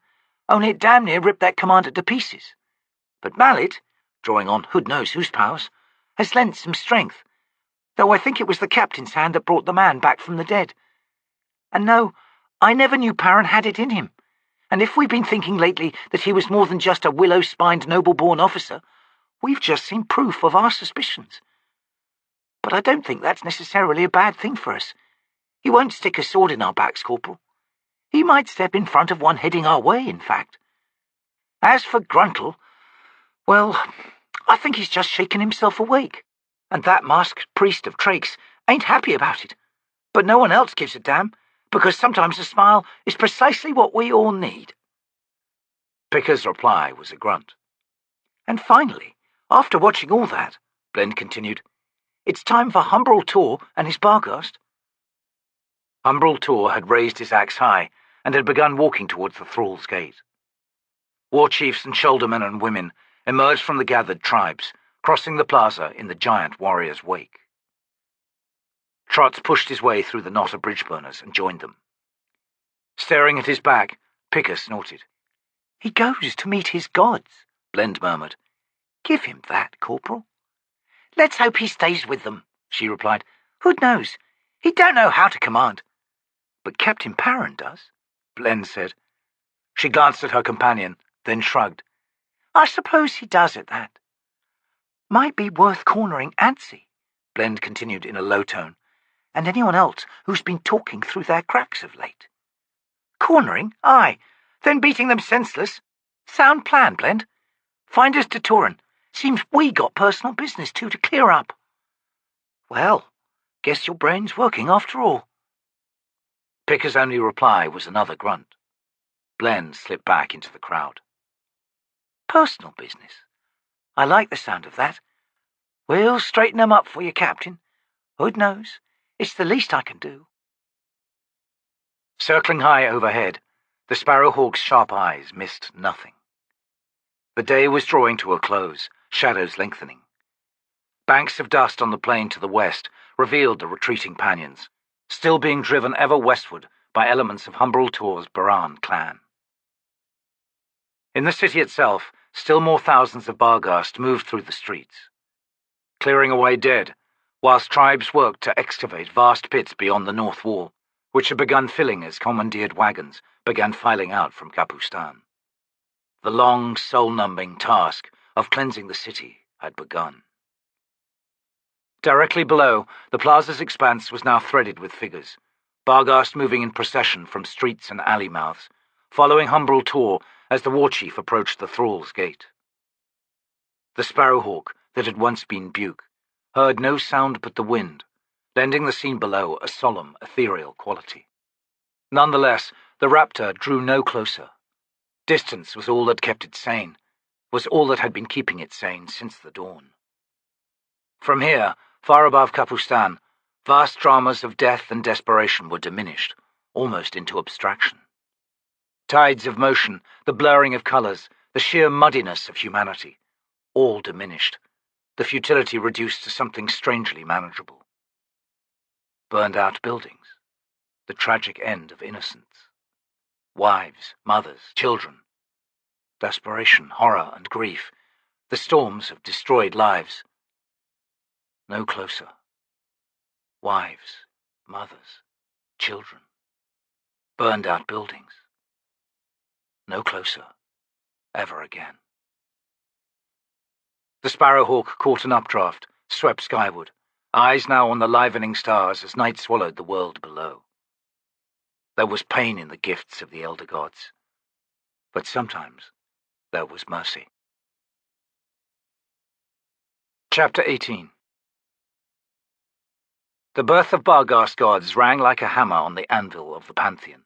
Speaker 2: only it damn near ripped that commander to pieces. But Mallet, drawing on who knows whose powers, has lent some strength, though I think it was the captain's hand that brought the man back from the dead. And no, I never knew Perrin had it in him, and if we've been thinking lately that he was more than just a willow-spined noble-born officer, we've just seen proof of our suspicions. But I don't think that's necessarily a bad thing for us. He won't stick a sword in our backs, Corporal. He might step in front of one heading our way, in fact. As for Gruntle, well, I think he's just shaken himself awake, and that masked priest of Trakes ain't happy about it. But no one else gives a damn, because sometimes a smile is precisely what we all need." Picker's reply was a grunt. "And finally, after watching all that," Blend continued, "it's time for Humbrol Tor and his Barghast." Humbrol Tor had raised his axe high and had begun walking towards the Thrall's Gate. War chiefs and shouldermen and women emerged from the gathered tribes, crossing the plaza in the giant warrior's wake. Trotz pushed his way through the knot of Bridgeburners and joined them. Staring at his back, Picker snorted. "He goes to meet his gods," Blend murmured. "Give him that, Corporal." "Let's hope he stays with them," she replied. "Who knows? He don't know how to command." "But Captain Perrin does," Blend said. She glanced at her companion, then shrugged. "I suppose he does at that." "Might be worth cornering Antsy," Blend continued in a low tone, "and anyone else who's been talking through their cracks of late." "Cornering? Aye. Then beating them senseless. Sound plan, Blend. Find us to Turin. Seems we got personal business too to clear up." "Well, guess your brain's working after all." Picker's only reply was another grunt. Blend slipped back into the crowd. "Personal business. I like the sound of that. We'll straighten them up for you, Captain. Hood knows. It's the least I can do." Circling high overhead, the sparrowhawk's sharp eyes missed nothing. The day was drawing to a close, shadows lengthening. Banks of dust on the plain to the west revealed the retreating Pannions, still being driven ever westward
Speaker 1: by elements of Humbrol Tor's Baran clan. In the city itself, still more thousands of Barghast moved through the streets, clearing away dead, whilst tribes worked to excavate vast pits beyond the north wall, which had begun filling as commandeered wagons began filing out from Kapustan. The long, soul-numbing task of cleansing the city had begun. Directly below, the plaza's expanse was now threaded with figures, Barghast moving in procession from streets and alley mouths, following Humbrol Tor as the war chief approached the Thrall's Gate. The sparrowhawk that had once been Buke heard no sound but the wind, lending the scene below a solemn, ethereal quality. Nonetheless, the raptor drew no closer. Distance was all that kept it sane, was all that had been keeping it sane since the dawn. From here, far above Kapustan, vast dramas of death and desperation were diminished, almost into abstraction. Tides of motion, the blurring of colours, the sheer muddiness of humanity, all diminished, the futility reduced to something strangely manageable. Burned-out buildings, the tragic end of innocence. Wives, mothers, children. Desperation, horror, and grief, the storms of destroyed lives. No closer. Wives, mothers, children. Burned-out buildings. No closer. Ever again. The sparrowhawk caught an updraft, swept skyward, eyes now on the livening stars as night swallowed the world below. There was pain in the gifts of the elder gods, but sometimes there was mercy. Chapter 18. The birth of Barghast gods rang like a hammer on the anvil of the pantheon.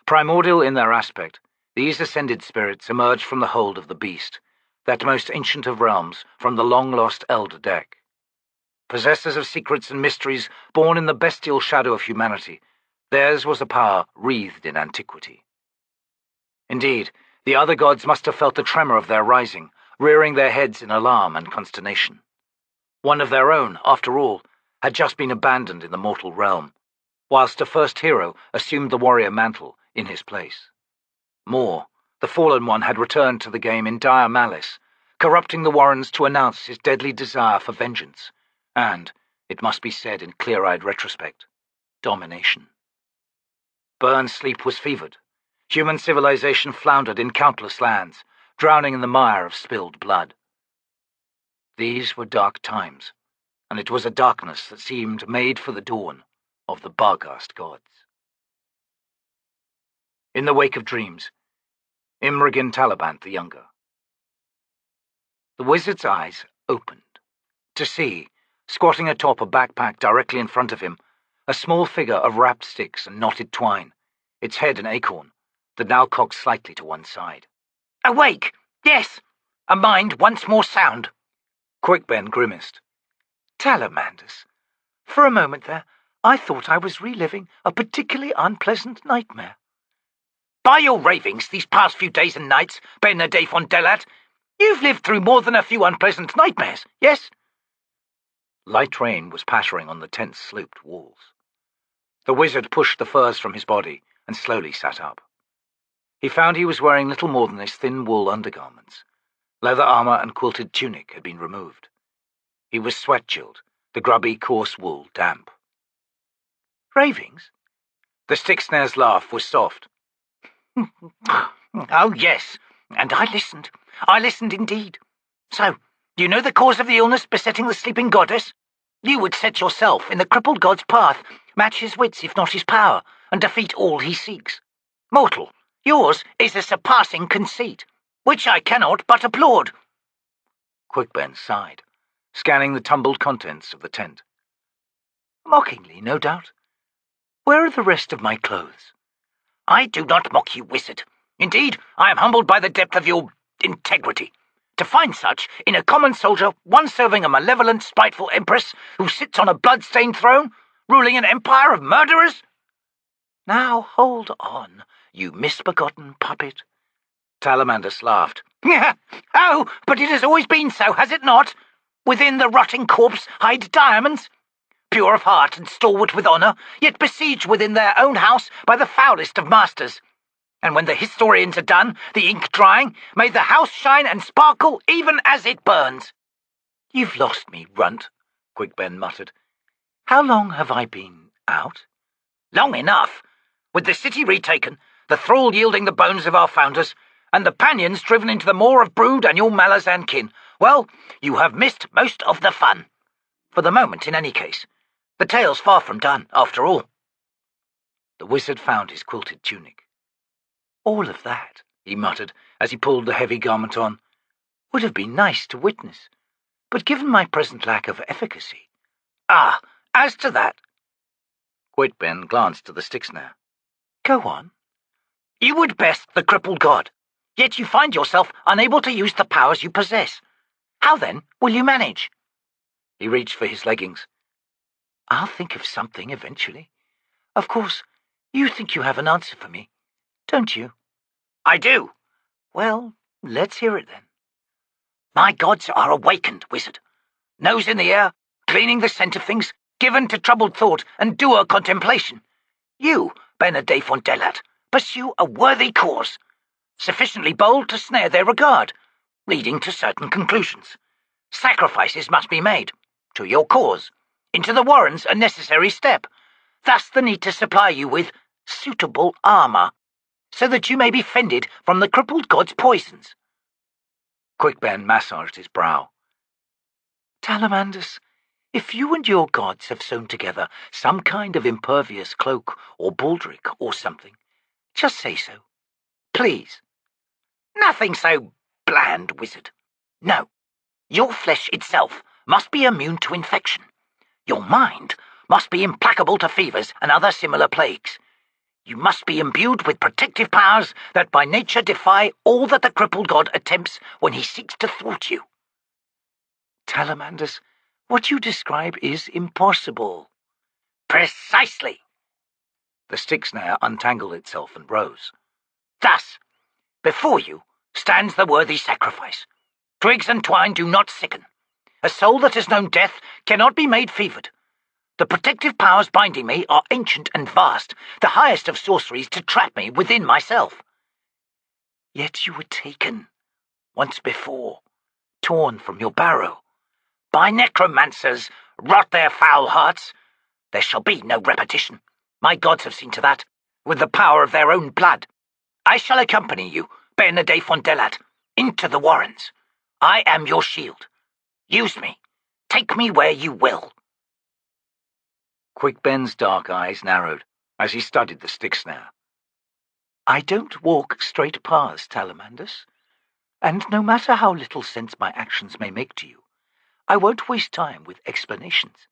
Speaker 1: Primordial in their aspect, these ascended spirits emerged from the hold of the beast, that most ancient of realms, from the long-lost elder deck. Possessors of secrets and mysteries born in the bestial shadow of humanity, theirs was a power wreathed in antiquity. Indeed, the other gods must have felt the tremor of their rising, rearing their heads in alarm and consternation. One of their own, after all, had just been abandoned in the mortal realm, whilst a first hero assumed the warrior mantle in his place. More, the fallen one had returned to the game in dire malice, corrupting the Warrens to announce his deadly desire for vengeance, and, it must be said in clear-eyed retrospect, domination. Byrne's sleep was fevered. Human civilization floundered in countless lands, drowning in the mire of spilled blood. These were dark times, and it was a darkness that seemed made for the dawn of the Barghast gods. In the wake of dreams, Imragin Talabant the Younger. The wizard's eyes opened, to see, squatting atop a backpack directly in front of him, a small figure of wrapped sticks and knotted twine, its head an acorn, that now cocked slightly to one side.
Speaker 3: Awake! Yes! A mind once more sound.
Speaker 1: Quickben grimaced.
Speaker 3: Talamanders. For a moment there, I thought I was reliving a particularly unpleasant nightmare. By your ravings these past few days and nights, Benade von Delat, you've lived through more than a few unpleasant nightmares, yes?
Speaker 1: Light rain was pattering on the tent's sloped walls. The wizard pushed the furs from his body and slowly sat up. He found he was wearing little more than his thin wool undergarments. Leather armor and quilted tunic had been removed. He was sweat-chilled, the grubby, coarse wool damp.
Speaker 3: Ravings?
Speaker 1: The stick-snare's laugh was soft.
Speaker 3: Oh, yes, and I listened. I listened indeed. So, do you know the cause of the illness besetting the sleeping goddess? You would set yourself in the crippled god's path, match his wits if not his power, and defeat all he seeks. Mortal, yours is a surpassing conceit, which I cannot but applaud.
Speaker 1: Quickben sighed, scanning the tumbled contents of the tent.
Speaker 3: Mockingly, no doubt. Where are the rest of my clothes? I do not mock you, wizard. Indeed, I am humbled by the depth of your integrity. To find such in a common soldier, one serving a malevolent, spiteful empress who sits on a blood-stained throne, ruling an empire of murderers? Now hold on, you misbegotten puppet.
Speaker 1: Talamandus laughed.
Speaker 3: Oh, but it has always been so, has it not? Within the rotting corpse hide diamonds. pure of heart and stalwart with honour, yet besieged within their own house by the foulest of masters. And when the historians are done, the ink drying, may the house shine and sparkle even as it burns."
Speaker 1: "You've lost me, runt," Quickben muttered. "How long have I been out?"
Speaker 3: "Long enough. With the city retaken, the thrall yielding the bones of our founders, and the Pannions driven into the maw of Brood and your Malazan kin, well, you have missed most of the fun. For the moment, in any case. The tale's far from done, after all."
Speaker 1: The wizard found his quilted tunic. "All of that," he muttered as he pulled the heavy garment on, "would have been nice to witness, but given my present lack of efficacy—"
Speaker 3: "Ah, as to that—"
Speaker 1: Quickben glanced to the stick snare. "Go on."
Speaker 3: "You would best the Crippled God, yet you find yourself unable to use the powers you possess. How then will you manage?"
Speaker 1: He reached for his leggings. "I'll think of something eventually. Of course, you think you have an answer for me, don't you?"
Speaker 3: "I do."
Speaker 1: "Well, let's hear it then."
Speaker 3: "My gods are awakened, wizard. Nose in the air, cleaning the scent of things, given to troubled thought and dour contemplation. You, Benedefont, pursue a worthy cause, sufficiently bold to snare their regard, leading to certain conclusions. Sacrifices must be made, to your cause. Into the warrens a necessary step. Thus the need to supply you with suitable armour, so that you may be fended from the Crippled God's poisons."
Speaker 1: Quickben massaged his brow. "Talamandus, if you and your gods have sewn together some kind of impervious cloak or baldric or something, just say so. Please."
Speaker 3: "Nothing so bland, wizard. No, your flesh itself must be immune to infection. Your mind must be implacable to fevers and other similar plagues. You must be imbued with protective powers that by nature defy all that the Crippled God attempts when he seeks to thwart you."
Speaker 1: "Talamandus, what you describe is impossible."
Speaker 3: "Precisely."
Speaker 1: The stick snare untangled itself and rose.
Speaker 3: "Thus, before you stands the worthy sacrifice. Twigs and twine do not sicken. A soul that has known death cannot be made fevered. The protective powers binding me are ancient and vast, the highest of sorceries to trap me within myself."
Speaker 1: "Yet you were taken once before, torn from your barrow."
Speaker 3: "By necromancers, rot their foul hearts. There shall be no repetition. My gods have seen to that, with the power of their own blood. I shall accompany you, Benedefont, into the warrens. I am your shield. Use me. Take me where you will."
Speaker 1: Quickben's dark eyes narrowed as he studied the stick snare. "I don't walk straight paths, Talamandus, and no matter how little sense my actions may make to you, I won't waste time with explanations."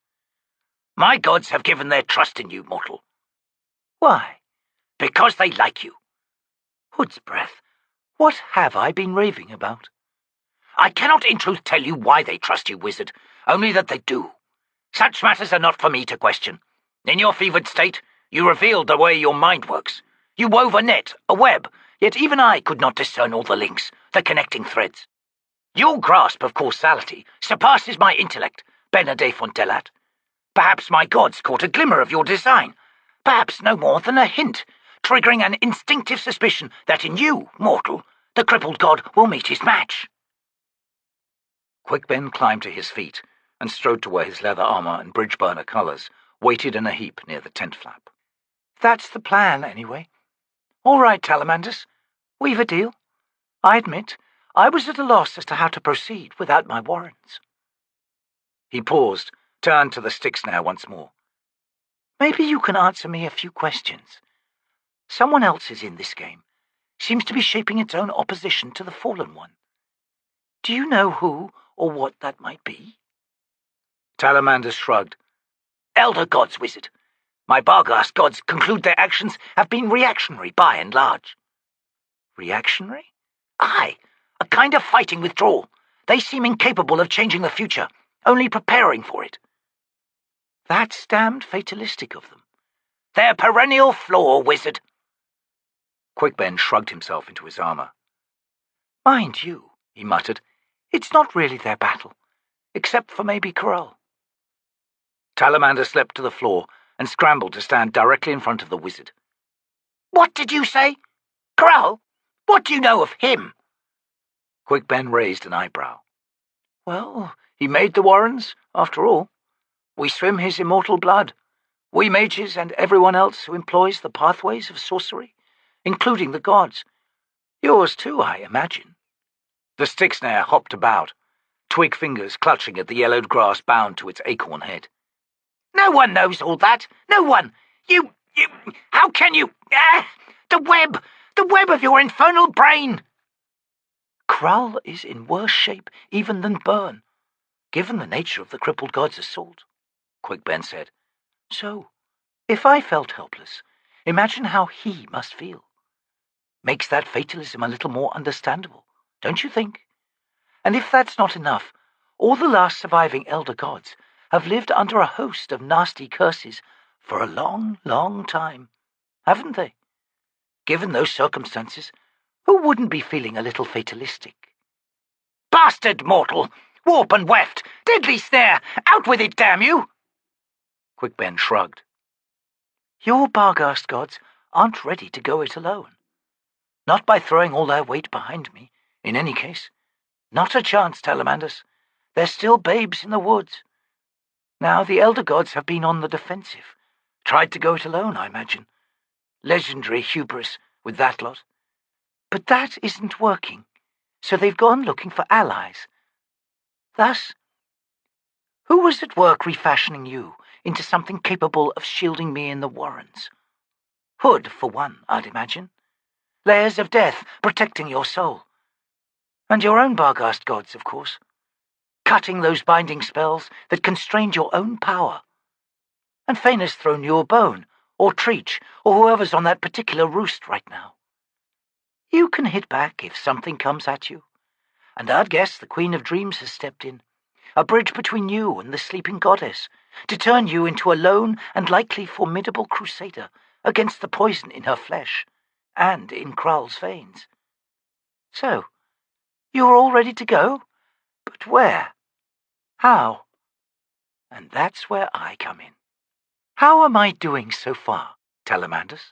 Speaker 3: "My gods have given their trust in you, mortal."
Speaker 1: "Why?"
Speaker 3: "Because they like you."
Speaker 1: "Hood's breath, what have I been raving about?"
Speaker 3: "I cannot in truth tell you why they trust you, wizard, only that they do. Such matters are not for me to question. In your fevered state, you revealed the way your mind works. You wove a net, a web, yet even I could not discern all the links, the connecting threads. Your grasp of causality surpasses my intellect, Benedefont. Perhaps my gods caught a glimmer of your design, perhaps no more than a hint, triggering an instinctive suspicion that in you, mortal, the Crippled God will meet his match."
Speaker 1: Quickben climbed to his feet and strode to where his leather armor and Bridgeburner colors waited in a heap near the tent flap. "That's the plan, anyway. All right, Talamandus, we've a deal. I admit I was at a loss as to how to proceed without my warrants." He paused, turned to the stick snare once more. "Maybe you can answer me a few questions. Someone else is in this game, seems to be shaping its own opposition to the fallen one. Do you know who or what that might be?"
Speaker 3: Talamandus shrugged. "Elder gods, wizard. My Barghast gods conclude their actions have been reactionary by and large."
Speaker 1: "Reactionary?"
Speaker 3: "Aye, a kind of fighting withdrawal. They seem incapable of changing the future, only preparing for it."
Speaker 1: "That's damned fatalistic of them."
Speaker 3: "Their perennial flaw, wizard."
Speaker 1: Quickben shrugged himself into his armor. "Mind you," he muttered, "it's not really their battle, except for maybe Corral."
Speaker 2: Talamander leapt to the floor and scrambled to stand directly in front of the wizard.
Speaker 3: "What did you say? Kral? What do you know of him?"
Speaker 2: Quickben raised an eyebrow. "Well, he made the warrens, after all. We swim his immortal blood. We mages and everyone else who employs the pathways of sorcery, including the gods. Yours too, I imagine." The stick snare hopped about, twig fingers clutching at the yellowed grass bound to its acorn head.
Speaker 3: "No one knows all that. No one. You, how can you? The web of your infernal brain."
Speaker 1: Kral is in worse shape even than Burn, given the nature of the Crippled God's assault, Quickben said. So, if I felt helpless, imagine how he must feel. Makes that fatalism a little more understandable, don't you think? And if that's not enough, all the last surviving Elder Gods have lived under a host of nasty curses for a long, long time, haven't they? Given those circumstances, who wouldn't be feeling a little fatalistic?
Speaker 3: "Bastard mortal! Warp and weft! Deadly snare! Out with it, damn you!"
Speaker 2: Quickben shrugged.
Speaker 1: Your Barghast gods aren't ready to go it alone. Not by throwing all their weight behind me, in any case. Not a chance, Talamanders. They're still babes in the woods. Now, the Elder Gods have been on the defensive. Tried to go it alone, I imagine. Legendary hubris with that lot. But that isn't working, so they've gone looking for allies. Thus, who was at work refashioning you into something capable of shielding me in the warrens? Hood, for one, I'd imagine. Layers of death protecting your soul. And your own Barghast gods, of course. Cutting those binding spells that constrained your own power. And Faina's thrown you a bone, or Treach, or whoever's on that particular roost right now. You can hit back if something comes at you. And I'd guess the Queen of Dreams has stepped in, a bridge between you and the sleeping goddess, to turn you into a lone and likely formidable crusader against the poison in her flesh, and in Kral's veins. So, you're all ready to go? But where? How? And that's where I come in. How am I doing so far, Talamanders?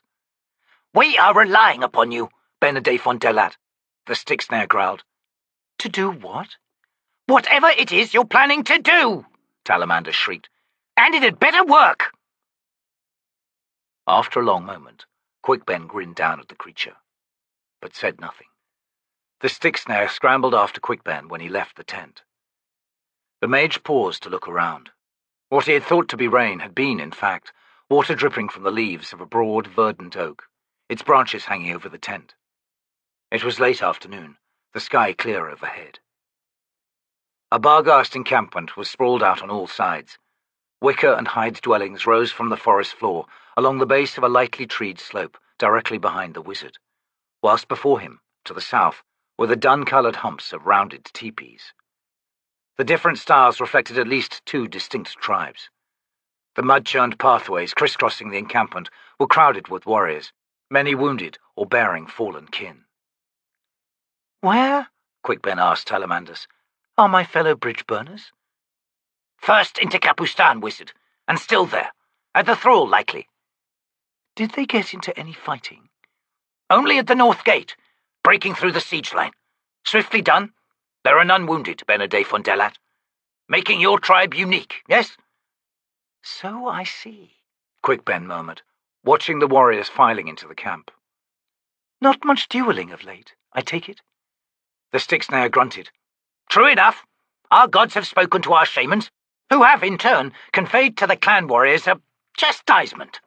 Speaker 3: "We are relying upon you,
Speaker 2: Benedict Fontelat," the stick snare growled.
Speaker 1: To do what?
Speaker 3: "Whatever it is you're planning to do,"
Speaker 2: Talamander shrieked.
Speaker 3: "and it had better work."
Speaker 2: After a long moment, Quickben grinned down at the creature, but said nothing. The stick snare scrambled after Quickben when he left the tent. The mage paused to look around. What he had thought to be rain had been, in fact, water dripping from the leaves of a broad, verdant oak, its branches hanging over the tent. It was late afternoon, the sky clear overhead. A Barghast encampment was sprawled out on all sides. Wicker and hide dwellings rose from the forest floor along the base of a lightly treed slope directly behind the wizard, whilst before him, to the south, were the dun-coloured humps of rounded teepees. The different stars reflected at least two distinct tribes. The mud-churned pathways crisscrossing the encampment were crowded with warriors, many wounded or bearing fallen kin.
Speaker 1: Where,
Speaker 2: Quickben asked Talamanders,
Speaker 1: are my fellow Bridgeburners?
Speaker 3: "First into Capustan, wizard, and still there. At the thrall, likely."
Speaker 1: Did they get into any fighting?
Speaker 3: "Only at the north gate, breaking through the siege line. Swiftly done. There are none wounded, Benedict Fontelat. Making your tribe unique, yes?"
Speaker 1: So I see,
Speaker 2: Quickben murmured, watching the warriors filing into the camp.
Speaker 1: Not much duelling of late, I take it?
Speaker 2: The stick snare grunted.
Speaker 3: "True enough. Our gods have spoken to our shamans, who have, in turn, conveyed to the clan warriors a chastisement.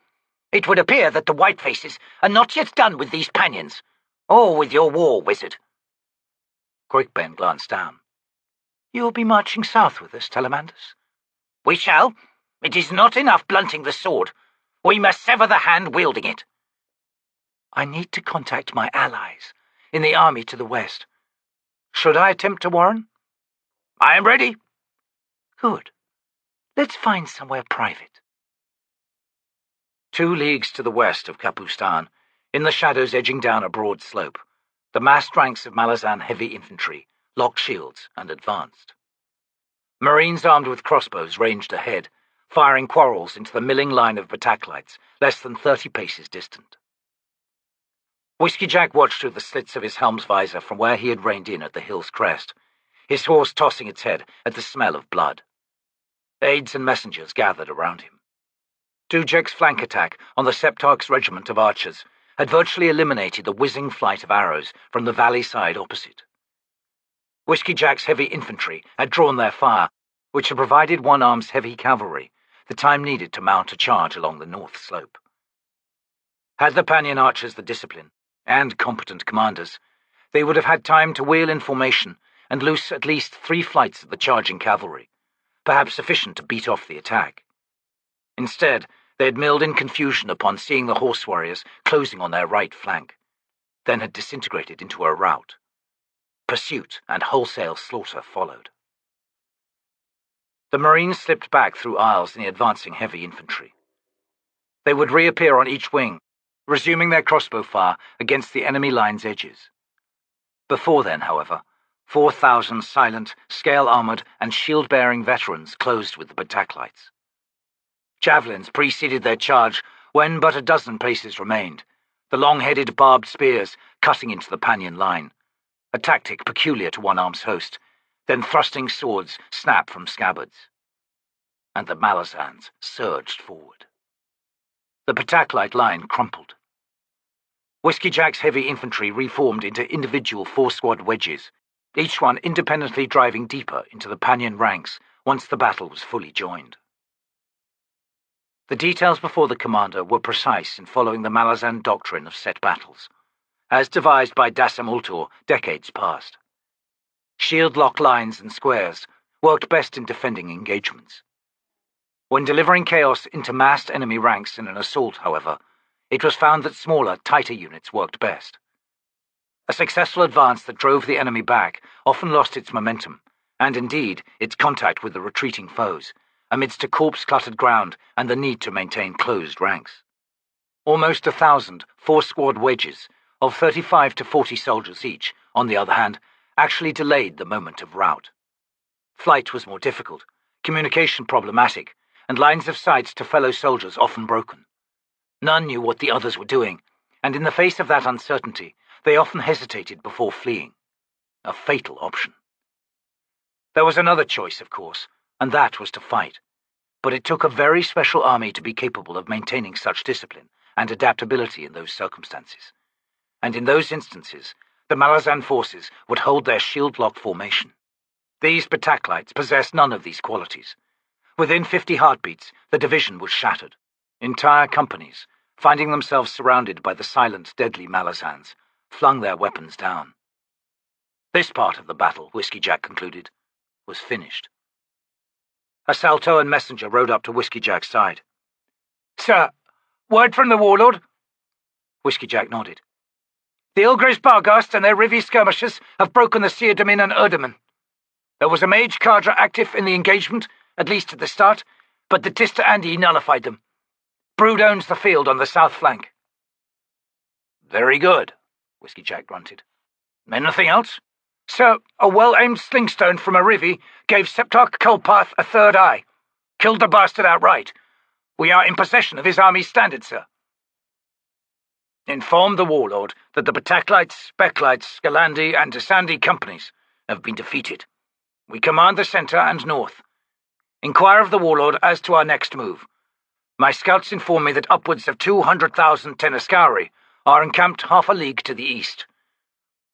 Speaker 3: It would appear that the whitefaces are not yet done with these Pannions, or with your war, wizard."
Speaker 2: Quickben glanced down.
Speaker 1: You'll be marching south with us, Talamanders?
Speaker 3: "We shall. It is not enough blunting the sword. We must sever the hand wielding it."
Speaker 1: I need to contact my allies in the army to the west. Should I attempt to warn?
Speaker 3: "I am ready."
Speaker 1: Good. Let's find somewhere private.
Speaker 2: 2 leagues to the west of Capustan, in the shadows edging down a broad slope, the massed ranks of Malazan heavy infantry locked shields and advanced. Marines armed with crossbows ranged ahead, firing quarrels into the milling line of Bataclites less than 30 paces distant. Whiskeyjack watched through the slits of his helm's visor from where he had reined in at the hill's crest, his horse tossing its head at the smell of blood. Aides and messengers gathered around him. Dujek's flank attack on the Septarch's regiment of archers had virtually eliminated the whizzing flight of arrows from the valley side opposite. Whiskeyjack's heavy infantry had drawn their fire, which had provided Onearm's heavy cavalry the time needed to mount a charge along the north slope. Had the Pannion archers the discipline, and competent commanders, they would have had time to wheel in formation and loose at least 3 flights of the charging cavalry, perhaps sufficient to beat off the attack. Instead, they had milled in confusion upon seeing the horse warriors closing on their right flank, then had disintegrated into a rout. Pursuit and wholesale slaughter followed. The Marines slipped back through aisles in the advancing heavy infantry. They would reappear on each wing, resuming their crossbow fire against the enemy line's edges. Before then, however, 4,000 silent, scale-armoured and shield-bearing veterans closed with the Bataclites. Javelins preceded their charge when but a dozen paces remained, the long-headed barbed spears cutting into the Pannion line, a tactic peculiar to Onearm's host, then thrusting swords snap from scabbards. And the Malazans surged forward. The Bataclite line crumpled. Whiskeyjack's heavy infantry reformed into individual 4-squad wedges, each one independently driving deeper into the Pannion ranks once the battle was fully joined. The details before the commander were precise in following the Malazan doctrine of set battles, as devised by Dasamultor decades past. Shield-lock lines and squares worked best in defending engagements. When delivering chaos into massed enemy ranks in an assault, however, it was found that smaller, tighter units worked best. A successful advance that drove the enemy back often lost its momentum, and indeed its contact with the retreating foes, amidst a corpse-cluttered ground and the need to maintain closed ranks. Almost 1,000 4-squad wedges of 35 to 40 soldiers each, on the other hand, actually delayed the moment of rout. Flight was more difficult, communication problematic, and lines of sight to fellow soldiers often broken. None knew what the others were doing, and in the face of that uncertainty, they often hesitated before fleeing. A fatal option. There was another choice, of course, and that was to fight. But it took a very special army to be capable of maintaining such discipline and adaptability in those circumstances. And in those instances, the Malazan forces would hold their shield-lock formation. These Bataclites possessed none of these qualities. Within 50 heartbeats, the division was shattered. Entire companies, finding themselves surrounded by the silent, deadly Malazans, flung their weapons down. This part of the battle, Whiskeyjack concluded, was finished. A Saltoan messenger rode up to Whiskeyjack's side. "Sir, word from the Warlord?" Whiskeyjack nodded. "The Ilgris Barghast and their Rhivi skirmishers have broken the Seer Domin and Erdeman. There was a mage cadre active in the engagement, at least at the start, but the Tiste Andii nullified them. Brood owns the field on the south flank." "Very good," Whiskeyjack grunted. "Anything else?" "Sir, a well-aimed slingstone from a Rhivi gave Septarch Kulpath a third eye. Killed the bastard outright. We are in possession of his army's standard, sir." "Inform the Warlord that the Bataclites, Becklites, Galandi, and Tiste Andii companies have been defeated. We command the centre and north. Inquire of the Warlord as to our next move. My scouts inform me that upwards of 200,000 Tenaskari are encamped half a league to the east.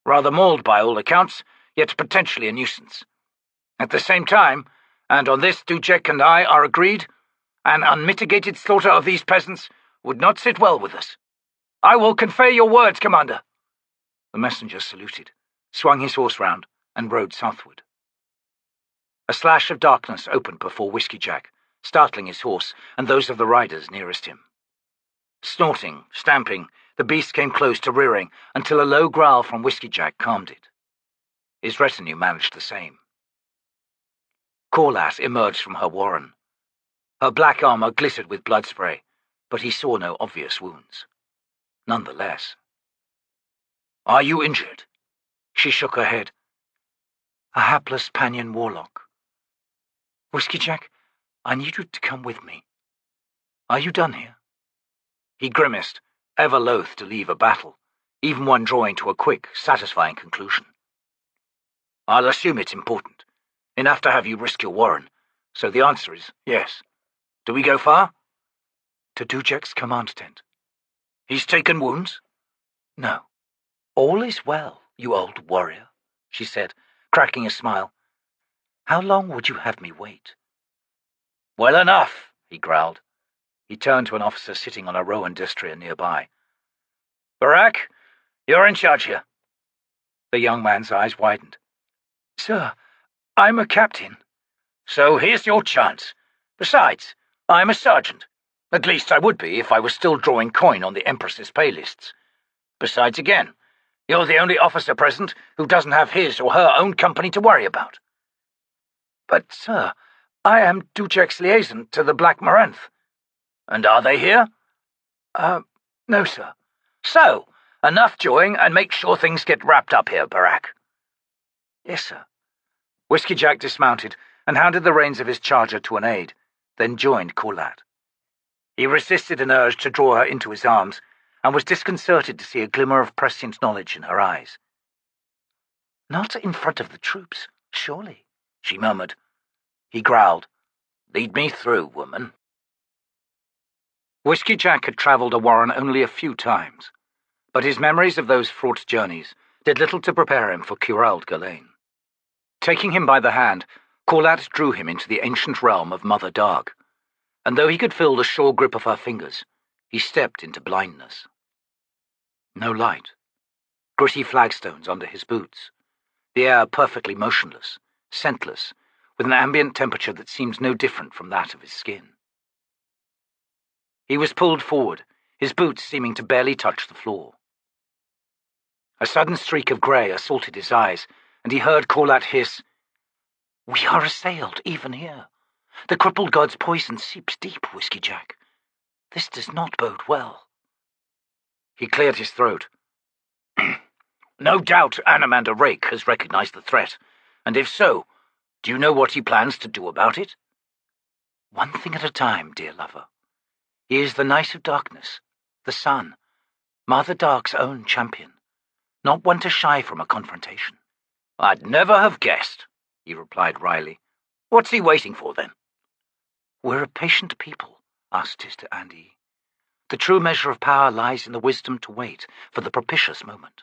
Speaker 2: Rather mauled by all accounts, yet potentially a nuisance. At the same time, and on this Dujek and I are agreed, an unmitigated slaughter of these peasants would not sit well with us. I will convey your words, Commander." The messenger saluted, swung his horse round, and rode southward. A slash of darkness opened before Whiskeyjack, startling his horse and those of the riders nearest him. Snorting, stamping, the beast came close to rearing until a low growl from Whiskeyjack calmed it. His retinue managed the same. Corlat emerged from her warren. Her black armor glittered with blood spray, but he saw no obvious wounds. Nonetheless. "Are you injured?" She shook her head. "A hapless Pannion warlock. Whiskeyjack,
Speaker 1: I need you to come with me. Are you done here?"
Speaker 2: He grimaced, ever loath to leave a battle, even one drawing to a quick, satisfying conclusion. "I'll assume it's important. Enough to have you risk your warren. So the answer is yes. Do we go far?"
Speaker 1: "To Dujek's command tent."
Speaker 2: "He's taken wounds?"
Speaker 1: "No. All is well, you old warrior," she said, cracking a smile. "How long would you have me wait?"
Speaker 2: "Well enough," he growled. He turned to an officer sitting on a rowan distria nearby. "Barak, you're in charge here." The young man's eyes widened.
Speaker 1: "Sir, I'm a captain."
Speaker 2: "So here's your chance. Besides, I'm a sergeant. At least I would be if I was still drawing coin on the Empress's pay lists. Besides, again, you're the only officer present who doesn't have his or her own company to worry about."
Speaker 1: "But, sir, I am Dujek's liaison to the Black Moranth."
Speaker 2: "And are they here?"
Speaker 1: No, sir."
Speaker 2: "So, enough jawing and make sure things get wrapped up here, Barak."
Speaker 1: "Yes, sir."
Speaker 2: Whiskeyjack dismounted and handed the reins of his charger to an aide, then joined Caladan. He resisted an urge to draw her into his arms, and was disconcerted to see a glimmer of prescient knowledge in her eyes.
Speaker 1: "Not in front of the troops, surely,"
Speaker 2: she murmured. He growled, "Lead me through, woman." Whiskeyjack had travelled a warren only a few times, but his memories of those fraught journeys did little to prepare him for Crippled God. Taking him by the hand, Caladan drew him into the ancient realm of Mother Dark, and though he could feel the sure grip of her fingers, he stepped into blindness. No light. Gritty flagstones under his boots. The air perfectly motionless, scentless, with an ambient temperature that seemed no different from that of his skin. He was pulled forward, his boots seeming to barely touch the floor. A sudden streak of grey assaulted his eyes, and he heard Caladan hiss,
Speaker 1: "We are assailed, even here. The Crippled God's poison seeps deep, Whiskeyjack. This does not bode well."
Speaker 2: He cleared his throat. "No doubt Anomander Rake has recognized the threat, and if so, do you know what he plans to do about it?"
Speaker 1: "One thing at a time, dear lover. He is the Knight of Darkness, the Sun, Mother Dark's own champion, not one to shy from a confrontation."
Speaker 2: "I'd never have guessed," he replied wryly. "What's he waiting for, then?"
Speaker 1: "We're a patient people," asked Tiste Andii. "The true measure of power lies in the wisdom to wait for the propitious moment.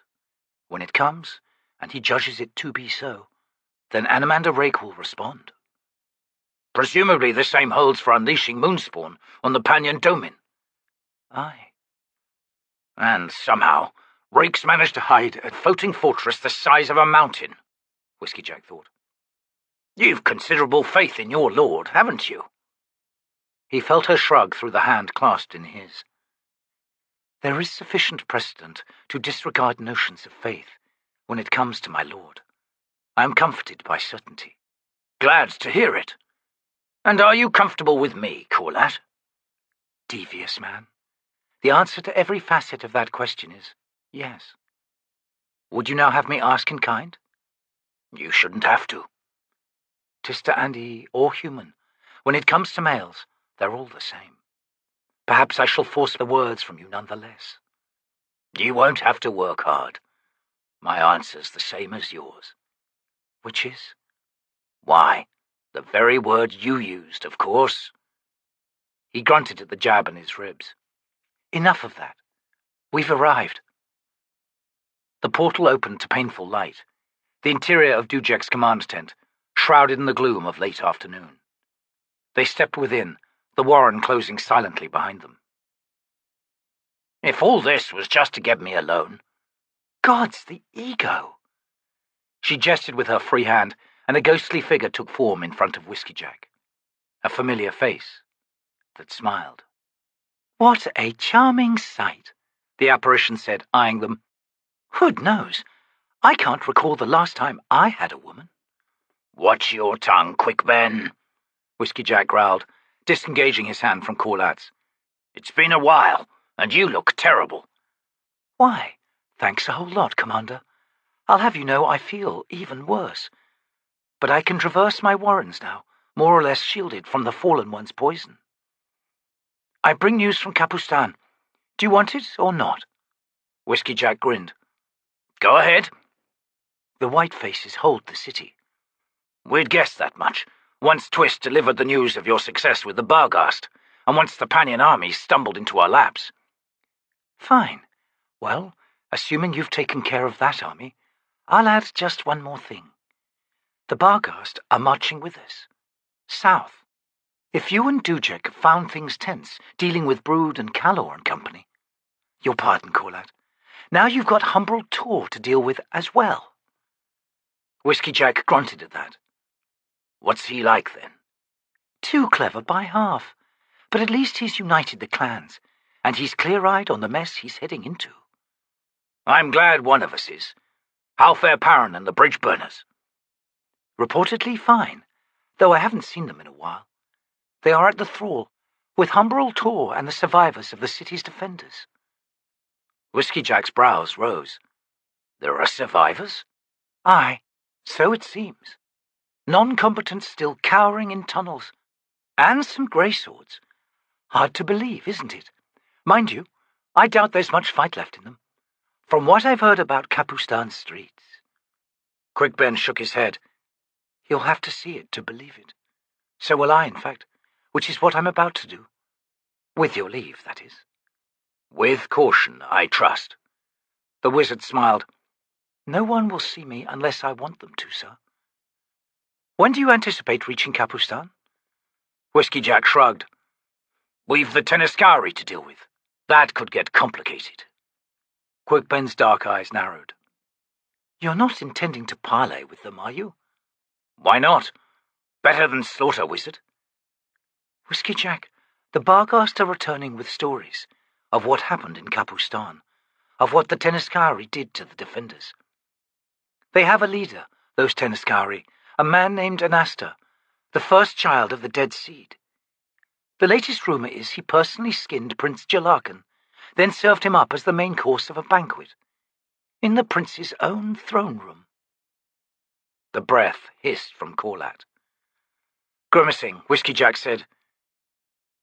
Speaker 1: When it comes, and he judges it to be so, then Anomander Rake will respond."
Speaker 2: "Presumably the same holds for unleashing Moonspawn on the Pannion Domin."
Speaker 1: "Aye."
Speaker 2: "And somehow Rake's managed to hide a floating fortress the size of a mountain," Whiskeyjack thought. "You've considerable faith in your lord, haven't you?" He felt her shrug through the hand clasped in his.
Speaker 1: "There is sufficient precedent to disregard notions of faith when it comes to my lord. I am comforted by certainty."
Speaker 2: "Glad to hear it. And are you comfortable with me, Caladan?"
Speaker 1: "Devious man. The answer to every facet of that question is yes. Would you now have me ask in kind?"
Speaker 2: "You shouldn't have to."
Speaker 1: "Tiste Andii or human, when it comes to males, they're all the same. Perhaps I shall force the words from you nonetheless."
Speaker 2: "You won't have to work hard. My answer's the same as yours."
Speaker 1: "Which is?"
Speaker 2: "Why, the very word you used, of course."
Speaker 1: He grunted at the jab in his ribs. "Enough of that. We've arrived." The portal opened to painful light, the interior of Dujek's command tent, shrouded in the gloom of late afternoon. They stepped within, the warren closing silently behind them.
Speaker 2: "If all this was just to get me alone—"
Speaker 1: "Gods, the ego!" She gestured with her free hand, and a ghostly figure took form in front of Whiskeyjack. A familiar face that smiled. "What a charming sight," the apparition said, eyeing them. "Hood knows, I can't recall the last time I had a woman."
Speaker 2: "Watch your tongue, quick, Ben,"
Speaker 1: Whiskeyjack growled, disengaging his hand from Caladan's.
Speaker 2: "It's been a while, and you look terrible."
Speaker 1: "Why, thanks a whole lot, Commander. I'll have you know I feel even worse. But I can traverse my warrens now, more or less shielded from the Fallen One's poison. I bring news from Capustan. Do you want it or not?
Speaker 2: Whiskeyjack grinned. Go ahead.
Speaker 1: The White Faces hold the city.
Speaker 2: We'd guessed that much, once Twist delivered the news of your success with the Barghast, and once the Pannion army stumbled into our laps.
Speaker 1: Fine. Well, assuming you've taken care of that army, I'll add just one more thing. The Barghast are marching with us. South. If you and Dujek found things tense, dealing with Brood and Calor and company, your pardon, Corlad, now you've got Humbrel Tor to deal with as well.
Speaker 2: Whiskeyjack grunted at that. What's he like, then?
Speaker 1: Too clever by half, but at least he's united the clans, and he's clear-eyed on the mess he's heading into.
Speaker 2: I'm glad one of us is. How fare Perrin and the Bridgeburners?
Speaker 1: Reportedly fine, though I haven't seen them in a while. They are at the Thrall, with Humbrel Tor and the survivors of the city's defenders.
Speaker 2: Whiskeyjack's brows rose. There are survivors?
Speaker 1: Aye, so it seems. Non-combatants still cowering in tunnels. And some grey swords. Hard to believe, isn't it? Mind you, I doubt there's much fight left in them. From what I've heard about Capustan's streets.
Speaker 2: Quickben shook his head.
Speaker 1: You'll have to see it to believe it. So will I, in fact, which is what I'm about to do. With your leave, that is.
Speaker 2: With caution, I trust. The wizard smiled.
Speaker 1: No one will see me unless I want them to, sir. When do you anticipate reaching Capustan?
Speaker 2: Whiskeyjack shrugged. We've the Teneskari to deal with. That could get complicated.
Speaker 1: Quickben's dark eyes narrowed. You're not intending to parley with them, are you?
Speaker 2: Why not? Better than slaughter, wizard.
Speaker 1: Whiskeyjack, the Barghast are returning with stories of what happened in Capustan, of what the Teneskari did to the defenders. They have a leader, those Teneskari, a man named Anasta, the first child of the Dead Seed. The latest rumor is he personally skinned Prince Jalarkan, then served him up as the main course of a banquet, in the prince's own throne room.
Speaker 2: The breath hissed from Corlad. Grimacing, Whiskeyjack said,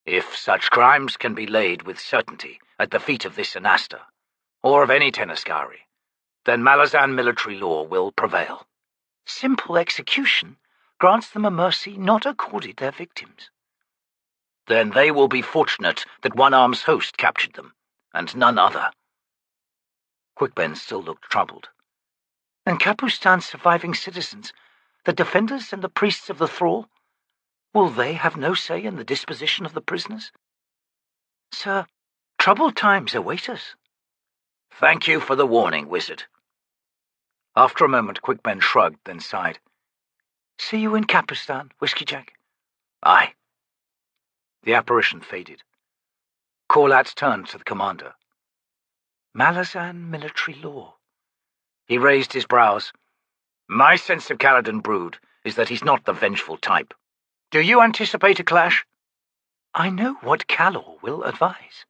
Speaker 2: If such crimes can be laid with certainty at the feet of this Anasta, or of any Teneskari, then Malazan military law will prevail.
Speaker 1: Simple execution grants them a mercy not accorded their victims.
Speaker 2: Then they will be fortunate that Onearm's host captured them, and none other.
Speaker 1: Quickben still looked troubled. And Capustan's surviving citizens, the defenders and the priests of the Thrall, will they have no say in the disposition of the prisoners? Sir, troubled times await us.
Speaker 2: Thank you for the warning, wizard.
Speaker 1: After a moment, Quickben shrugged, then sighed. See you in Capustan, Whiskeyjack.
Speaker 2: Aye.
Speaker 1: The apparition faded. Corlad turned to the commander. Malazan military law.
Speaker 2: He raised his brows. My sense of Caladan Brood is that he's not the vengeful type. Do you anticipate a clash?
Speaker 1: I know what Calor will advise.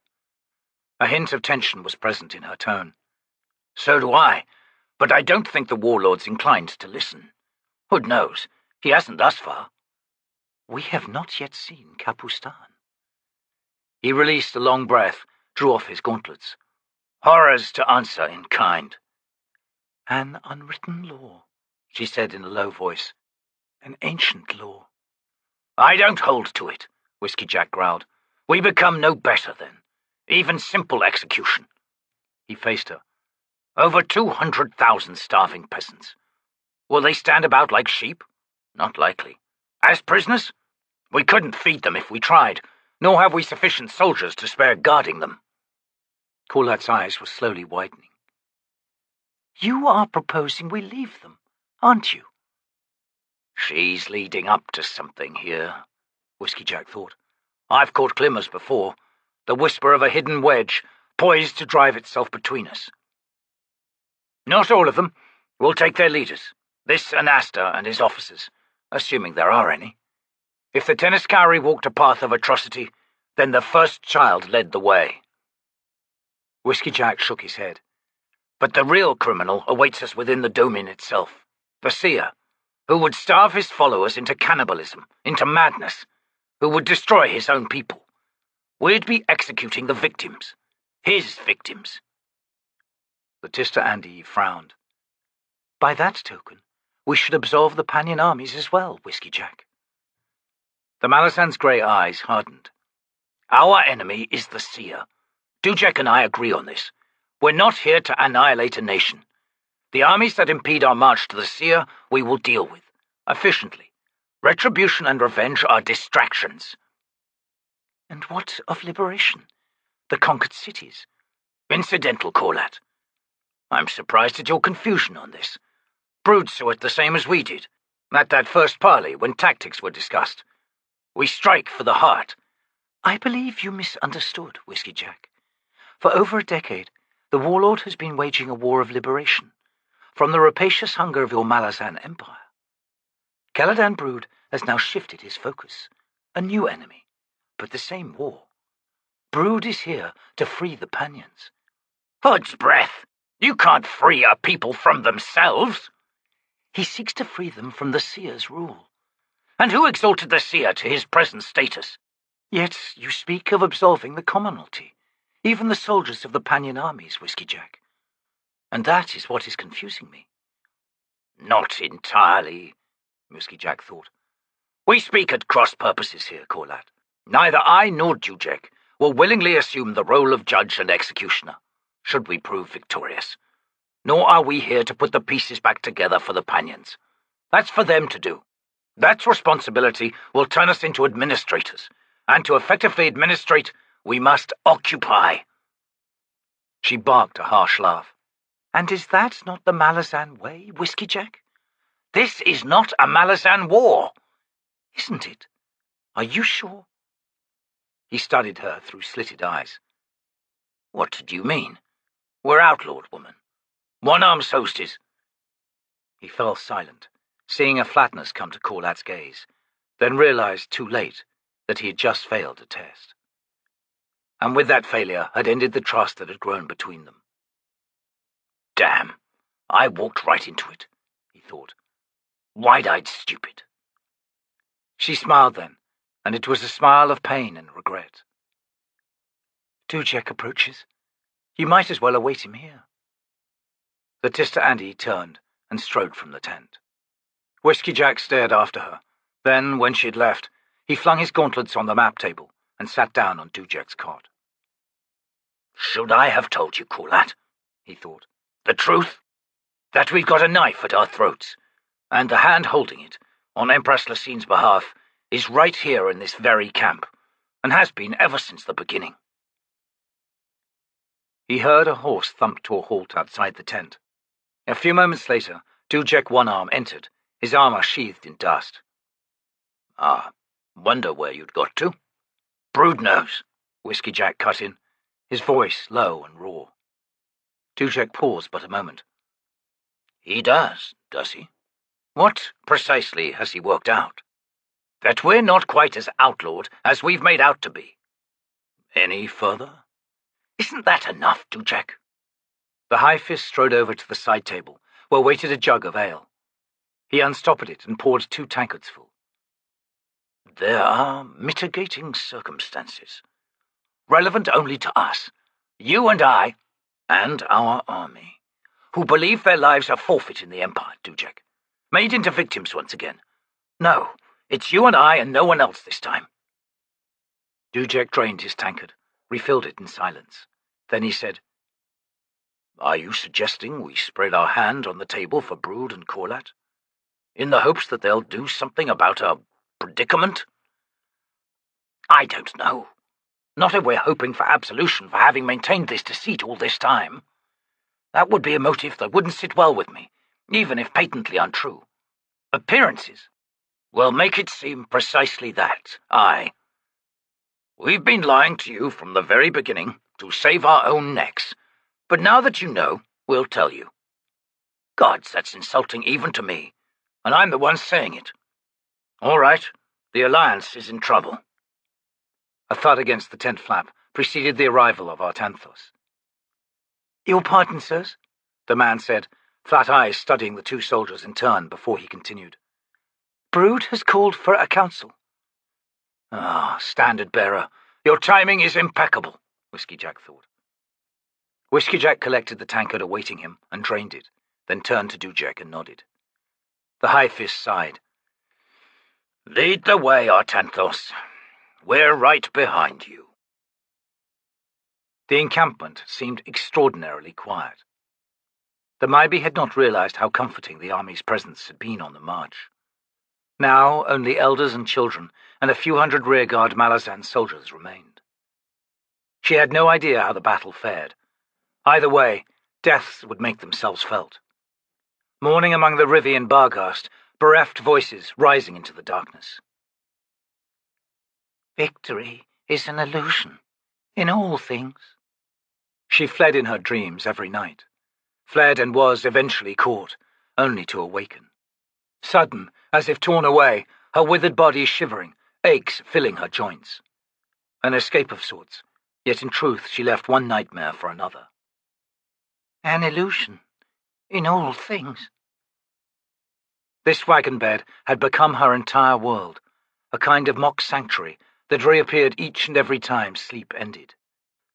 Speaker 2: A hint of tension was present in her tone. So do I, but I don't think the Warlord's inclined to listen. Who knows? He hasn't thus far.
Speaker 1: We have not yet seen Capustan.
Speaker 2: He released a long breath, drew off his gauntlets. Horrors to answer in kind.
Speaker 1: An unwritten law, she said in a low voice. An ancient law.
Speaker 2: I don't hold to it, Whiskeyjack growled. We become no better then. Even simple execution. He faced her. Over 200,000 starving peasants. Will they stand about like sheep? Not likely. As prisoners? We couldn't feed them if we tried, nor have we sufficient soldiers to spare guarding them.
Speaker 1: Corlad's eyes were slowly widening. You are proposing we leave them, aren't you?
Speaker 2: She's leading up to something here, Whiskeyjack thought. I've caught glimmers before, the whisper of a hidden wedge, poised to drive itself between us. Not all of them. We'll take their leaders, this Anasta and his officers, assuming there are any. If the Teneskari walked a path of atrocity, then the first child led the way.
Speaker 1: Whiskeyjack shook his head.
Speaker 2: But the real criminal awaits us within the Domin itself, the seer, who would starve his followers into cannibalism, into madness, who would destroy his own people. We'd be executing the victims. His victims.
Speaker 1: The Tiste Andii frowned. By that token, we should absolve the Pannion armies as well, Whiskeyjack.
Speaker 2: The Malazan's grey eyes hardened. Our enemy is the Seer. Dujek and I agree on this. We're not here to annihilate a nation. The armies that impede our march to the Seer we will deal with, efficiently. Retribution and revenge are distractions.
Speaker 1: And what of liberation? The conquered cities?
Speaker 2: Incidental, Caladan. I'm surprised at your confusion on this. Brood saw it the same as we did, at that first parley when tactics were discussed. We strike for the heart.
Speaker 1: I believe you misunderstood, Whiskeyjack. For over a decade, the Warlord has been waging a war of liberation, from the rapacious hunger of your Malazan Empire. Caladan Brood has now shifted his focus. A new enemy, but the same war. Brood is here to free the Pannions.
Speaker 3: Hood's breath! You can't free a people from themselves!
Speaker 1: He seeks to free them from the Seer's rule.
Speaker 3: And who exalted the Seer to his present status?
Speaker 1: Yet you speak of absolving the commonalty, even the soldiers of the Pannion armies, Whiskeyjack. And that is what is confusing me.
Speaker 3: Not entirely, Whiskeyjack thought. We speak at cross purposes here, Caladan. Neither I nor Dujek will willingly assume the role of judge and executioner, should we prove victorious. Nor are we here to put the pieces back together for the Pannions. That's for them to do. That responsibility will turn us into administrators, and to effectively administrate, we must occupy.
Speaker 1: She barked a harsh laugh. And is that not the Malazan way, Whiskeyjack?
Speaker 3: This is not a Malazan war.
Speaker 1: Isn't it? Are you sure?
Speaker 2: He studied her through slitted eyes.
Speaker 3: What do you mean? We're outlawed, woman. Onearm's host is...
Speaker 2: He fell silent, seeing a flatness come to Caladan's gaze, then realized too late that he had just failed a test. And with that failure had ended the trust that had grown between them.
Speaker 3: Damn, I walked right into it, he thought. Wide-eyed stupid.
Speaker 2: She smiled then, and it was a smile of pain and regret.
Speaker 1: Dujek approaches. You might as well await him here.
Speaker 2: The Tiste Andii turned and strode from the tent. Whiskeyjack stared after her. Then, when she had left, he flung his gauntlets on the map table and sat down on Dujek's cot.
Speaker 3: Should I have told you, Caladan? He thought. The truth? That we've got a knife at our throats, and the hand holding it, on Empress Lacine's behalf, is right here in this very camp, and has been ever since the beginning.
Speaker 2: He heard a horse thump to a halt outside the tent. A few moments later, Dujek Onearm entered, his armor sheathed in dust.
Speaker 3: Ah, wonder where you'd got to. Brood knows,
Speaker 2: Whiskeyjack cut in, his voice low and raw. Dujek paused but a moment.
Speaker 3: He does he? What precisely has he worked out? That we're not quite as outlawed as we've made out to be. Any further? Isn't that enough, Dujek?
Speaker 2: The high fist strode over to the side table, where waited a jug of ale. He unstoppered it and poured 2 tankards full.
Speaker 3: There are mitigating circumstances, relevant only to us, you and I, and our army, who believe their lives are forfeit in the Empire, Dujek, made into victims once again. No, it's you and I and no one else this time.
Speaker 2: Dujek drained his tankard, refilled it in silence. Then he said,
Speaker 3: Are you suggesting we spread our hand on the table for Brood and Caladan, in the hopes that they'll do something about our predicament? I don't know. Not if we're hoping for absolution for having maintained this deceit all this time. That would be a motive that wouldn't sit well with me, even if patently untrue. Appearances will make it seem precisely that, aye. We've been lying to you from the very beginning to save our own necks, but now that you know, we'll tell you. Gods, that's insulting even to me, and I'm the one saying it. All right, the Alliance is in trouble.
Speaker 2: A thud against the tent flap preceded the arrival of Artanthos.
Speaker 1: Your pardon, sirs,
Speaker 2: the man said, flat eyes studying the 2 soldiers in turn before he continued.
Speaker 1: Brood has called for a council.
Speaker 2: Ah, standard bearer. Your timing is impeccable, Whiskeyjack thought. Whiskeyjack collected the tankard awaiting him and drained it, then turned to Dujek and nodded. The High Fist sighed. Lead the way, Artanthos. We're right behind you. The encampment seemed extraordinarily quiet. The Maibi had not realized how comforting the army's presence had been on the march. Now only elders and children and a few hundred rearguard Malazan soldiers remained. She had no idea how the battle fared. Either way, deaths would make themselves felt. Mourning among the Rhivi and Barghast, bereft voices rising into the darkness.
Speaker 3: Victory is an illusion, in all things.
Speaker 1: She fled in her dreams every night. Fled and was eventually caught, only to awaken. Sudden, as if torn away, her withered body shivering, aches filling her joints. An escape of sorts, yet in truth she left one nightmare for another.
Speaker 3: An illusion, in all things.
Speaker 1: This wagon bed had become her entire world, a kind of mock sanctuary that reappeared each and every time sleep ended.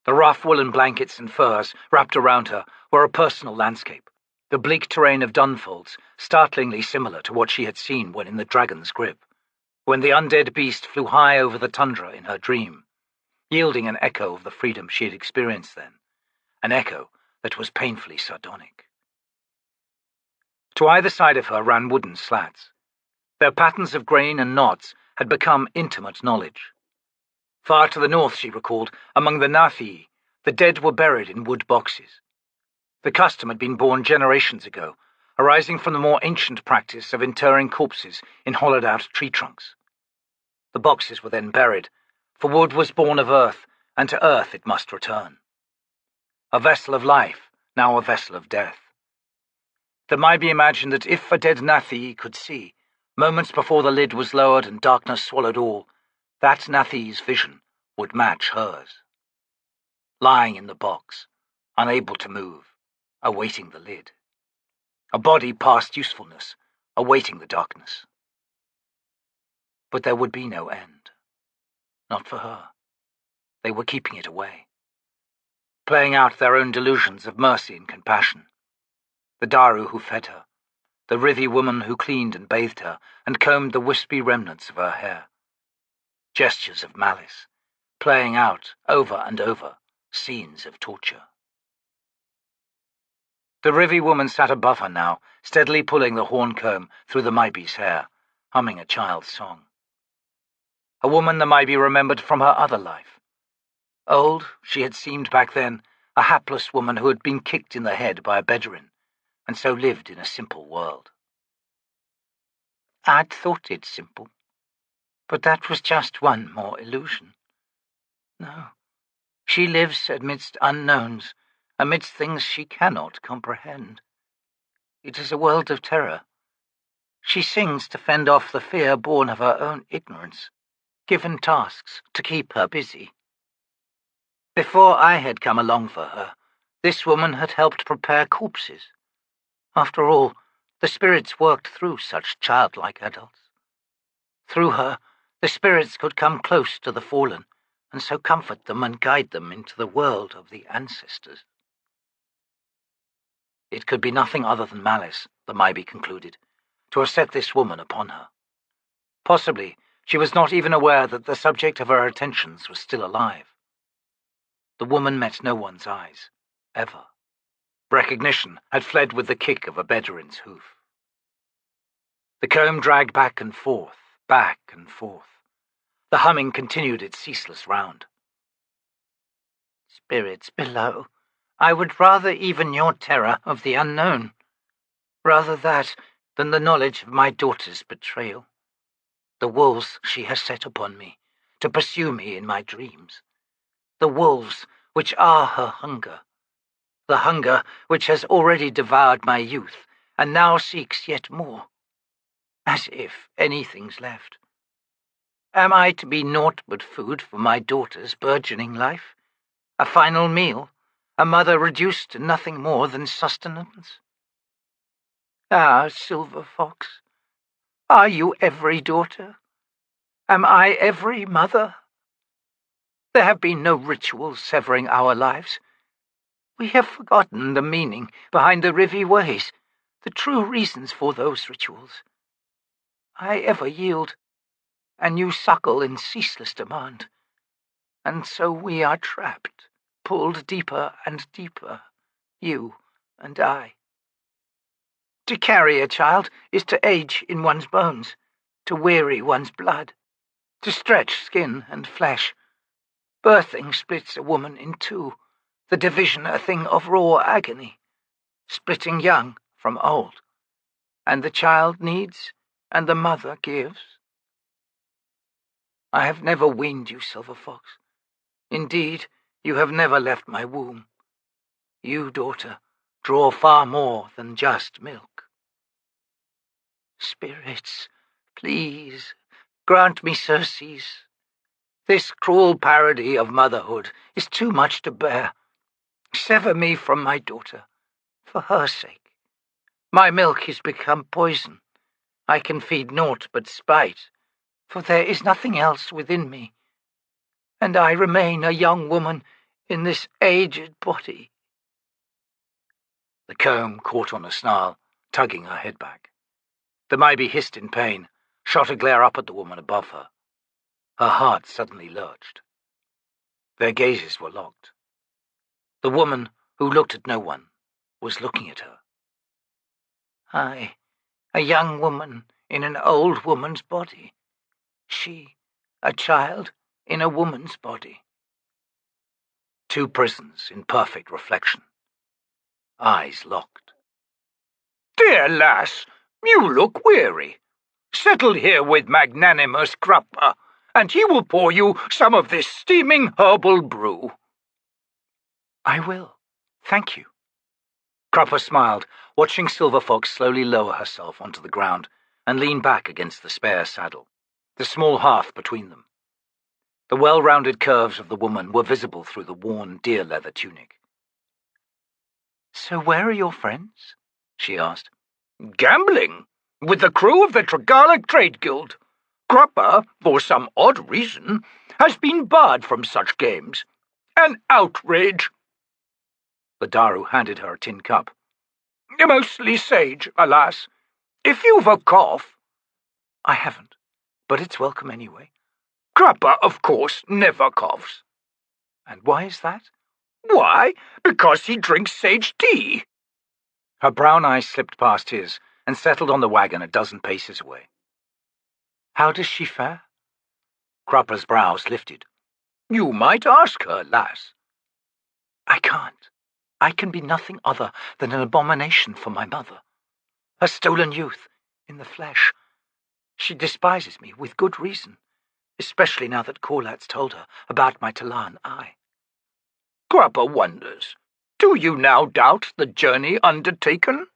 Speaker 1: The rough woolen blankets and furs wrapped around her were a personal landscape, the bleak terrain of Dunfolds startlingly similar to what she had seen when in the dragon's grip, when the undead beast flew high over the tundra in her dream, yielding an echo of the freedom she had experienced then, an echo that was painfully sardonic. To either side of her ran wooden slats. Their patterns of grain and knots had become intimate knowledge. Far to the north, she recalled, among the Nathii, the dead were buried in wood boxes. The custom had been born generations ago, arising from the more ancient practice of interring corpses in hollowed-out tree trunks. The boxes were then buried, for wood was born of earth, and to earth it must return. A vessel of life, now a vessel of death. The Maibi imagined that if a dead Nathii could see, moments before the lid was lowered and darkness swallowed all, that Nathii's vision would match hers. Lying in the box, unable to move, awaiting the lid. A body past usefulness, awaiting the darkness. But there would be no end. Not for her. They were keeping it away. Playing out their own delusions of mercy and compassion. The Daru who fed her, the Rhivi woman who cleaned and bathed her and combed the wispy remnants of her hair. Gestures of malice, playing out, over and over, scenes of torture. The Rhivi woman sat above her now, steadily pulling the horn comb through the Maibi's hair, humming a child's song. A woman the Maibi remembered from her other life. Old, she had seemed back then, a hapless woman who had been kicked in the head by a Bedouin, and so lived in a simple world.
Speaker 3: I'd thought it simple, but that was just one more illusion. No, she lives amidst unknowns, amidst things she cannot comprehend. It is a world of terror. She sings to fend off the fear born of her own ignorance, given tasks to keep her busy. Before I had come along for her, this woman had helped prepare corpses. After all, the spirits worked through such childlike adults. Through her, the spirits could come close to the fallen, and so comfort them and guide them into the world of the ancestors.
Speaker 1: It could be nothing other than malice, the Maibi concluded, to have set this woman upon her. Possibly, she was not even aware that the subject of her attentions was still alive. The woman met no one's eyes, ever. Recognition had fled with the kick of a Bedouin's hoof. The comb dragged back and forth, back and forth. The humming continued its ceaseless round.
Speaker 3: Spirits below, I would rather even your terror of the unknown. Rather that than the knowledge of my daughter's betrayal. The wolves she has set upon me, to pursue me in my dreams. The wolves which are her hunger. The hunger which has already devoured my youth, and now seeks yet more. As if anything's left. Am I to be naught but food for my daughter's burgeoning life? A final meal? A mother reduced to nothing more than sustenance? Ah, Silver Fox,
Speaker 1: Are you every daughter? Am I every mother? There have been no rituals severing our lives. We have forgotten the meaning behind the Rhivi ways, the true reasons for those rituals. I ever yield, and you suckle in ceaseless demand. And so we are trapped, pulled deeper and deeper, you and I. To carry a child is to age in one's bones, to weary one's blood, to stretch skin and flesh. Birthing splits a woman in two, the division a thing of raw agony, splitting young from old. And the child needs, and the mother gives. I have never weaned you, Silver Fox. Indeed, you have never left my womb. You, daughter, draw far more than just milk. Spirits, please, grant me surcease. This cruel parody of motherhood is too much to bear. Sever me from my daughter, for her sake. My milk is become poison. I can feed naught but spite, for there is nothing else within me, and I remain a young woman in this aged body.
Speaker 2: The comb caught on a snarl, tugging her head back. The Maybe hissed in pain, shot a glare up at the woman above her. Her heart suddenly lurched. Their gazes were locked. The woman, who looked at no one, was looking at her.
Speaker 1: I, a young woman in an old woman's body. She, a child in a woman's body.
Speaker 2: Two prisons in perfect reflection. Eyes locked.
Speaker 3: Dear lass, you look weary. Settle here with magnanimous Crupper, and he will pour you some of this steaming herbal brew.
Speaker 1: I will, thank you.
Speaker 2: Crupper smiled, watching Silver Fox slowly lower herself onto the ground and lean back against the spare saddle, the small hearth between them. The well-rounded curves of the woman were visible through the worn deer-leather tunic.
Speaker 1: So where are your friends? She asked.
Speaker 3: Gambling, with the crew of the Trigalic Trade Guild. Crupper, for some odd reason, has been barred from such games. An outrage.
Speaker 2: The Daru handed her a tin cup.
Speaker 3: Mostly sage, alas. If you've a cough—
Speaker 1: I haven't, but it's welcome anyway.
Speaker 3: Crupper, of course, never coughs.
Speaker 1: And why is that?
Speaker 3: Why? Because he drinks sage tea.
Speaker 2: Her brown eyes slipped past his and settled on the wagon a dozen paces away.
Speaker 1: How does she fare?
Speaker 2: Crupper's brows lifted.
Speaker 3: You might ask her, lass.
Speaker 1: I can't. I can be nothing other than an abomination for my mother. A stolen youth, in the flesh. She despises me with good reason, especially now that Corlat's told her about my T'lan Imass.
Speaker 3: Crupper wonders, do you now doubt the journey undertaken?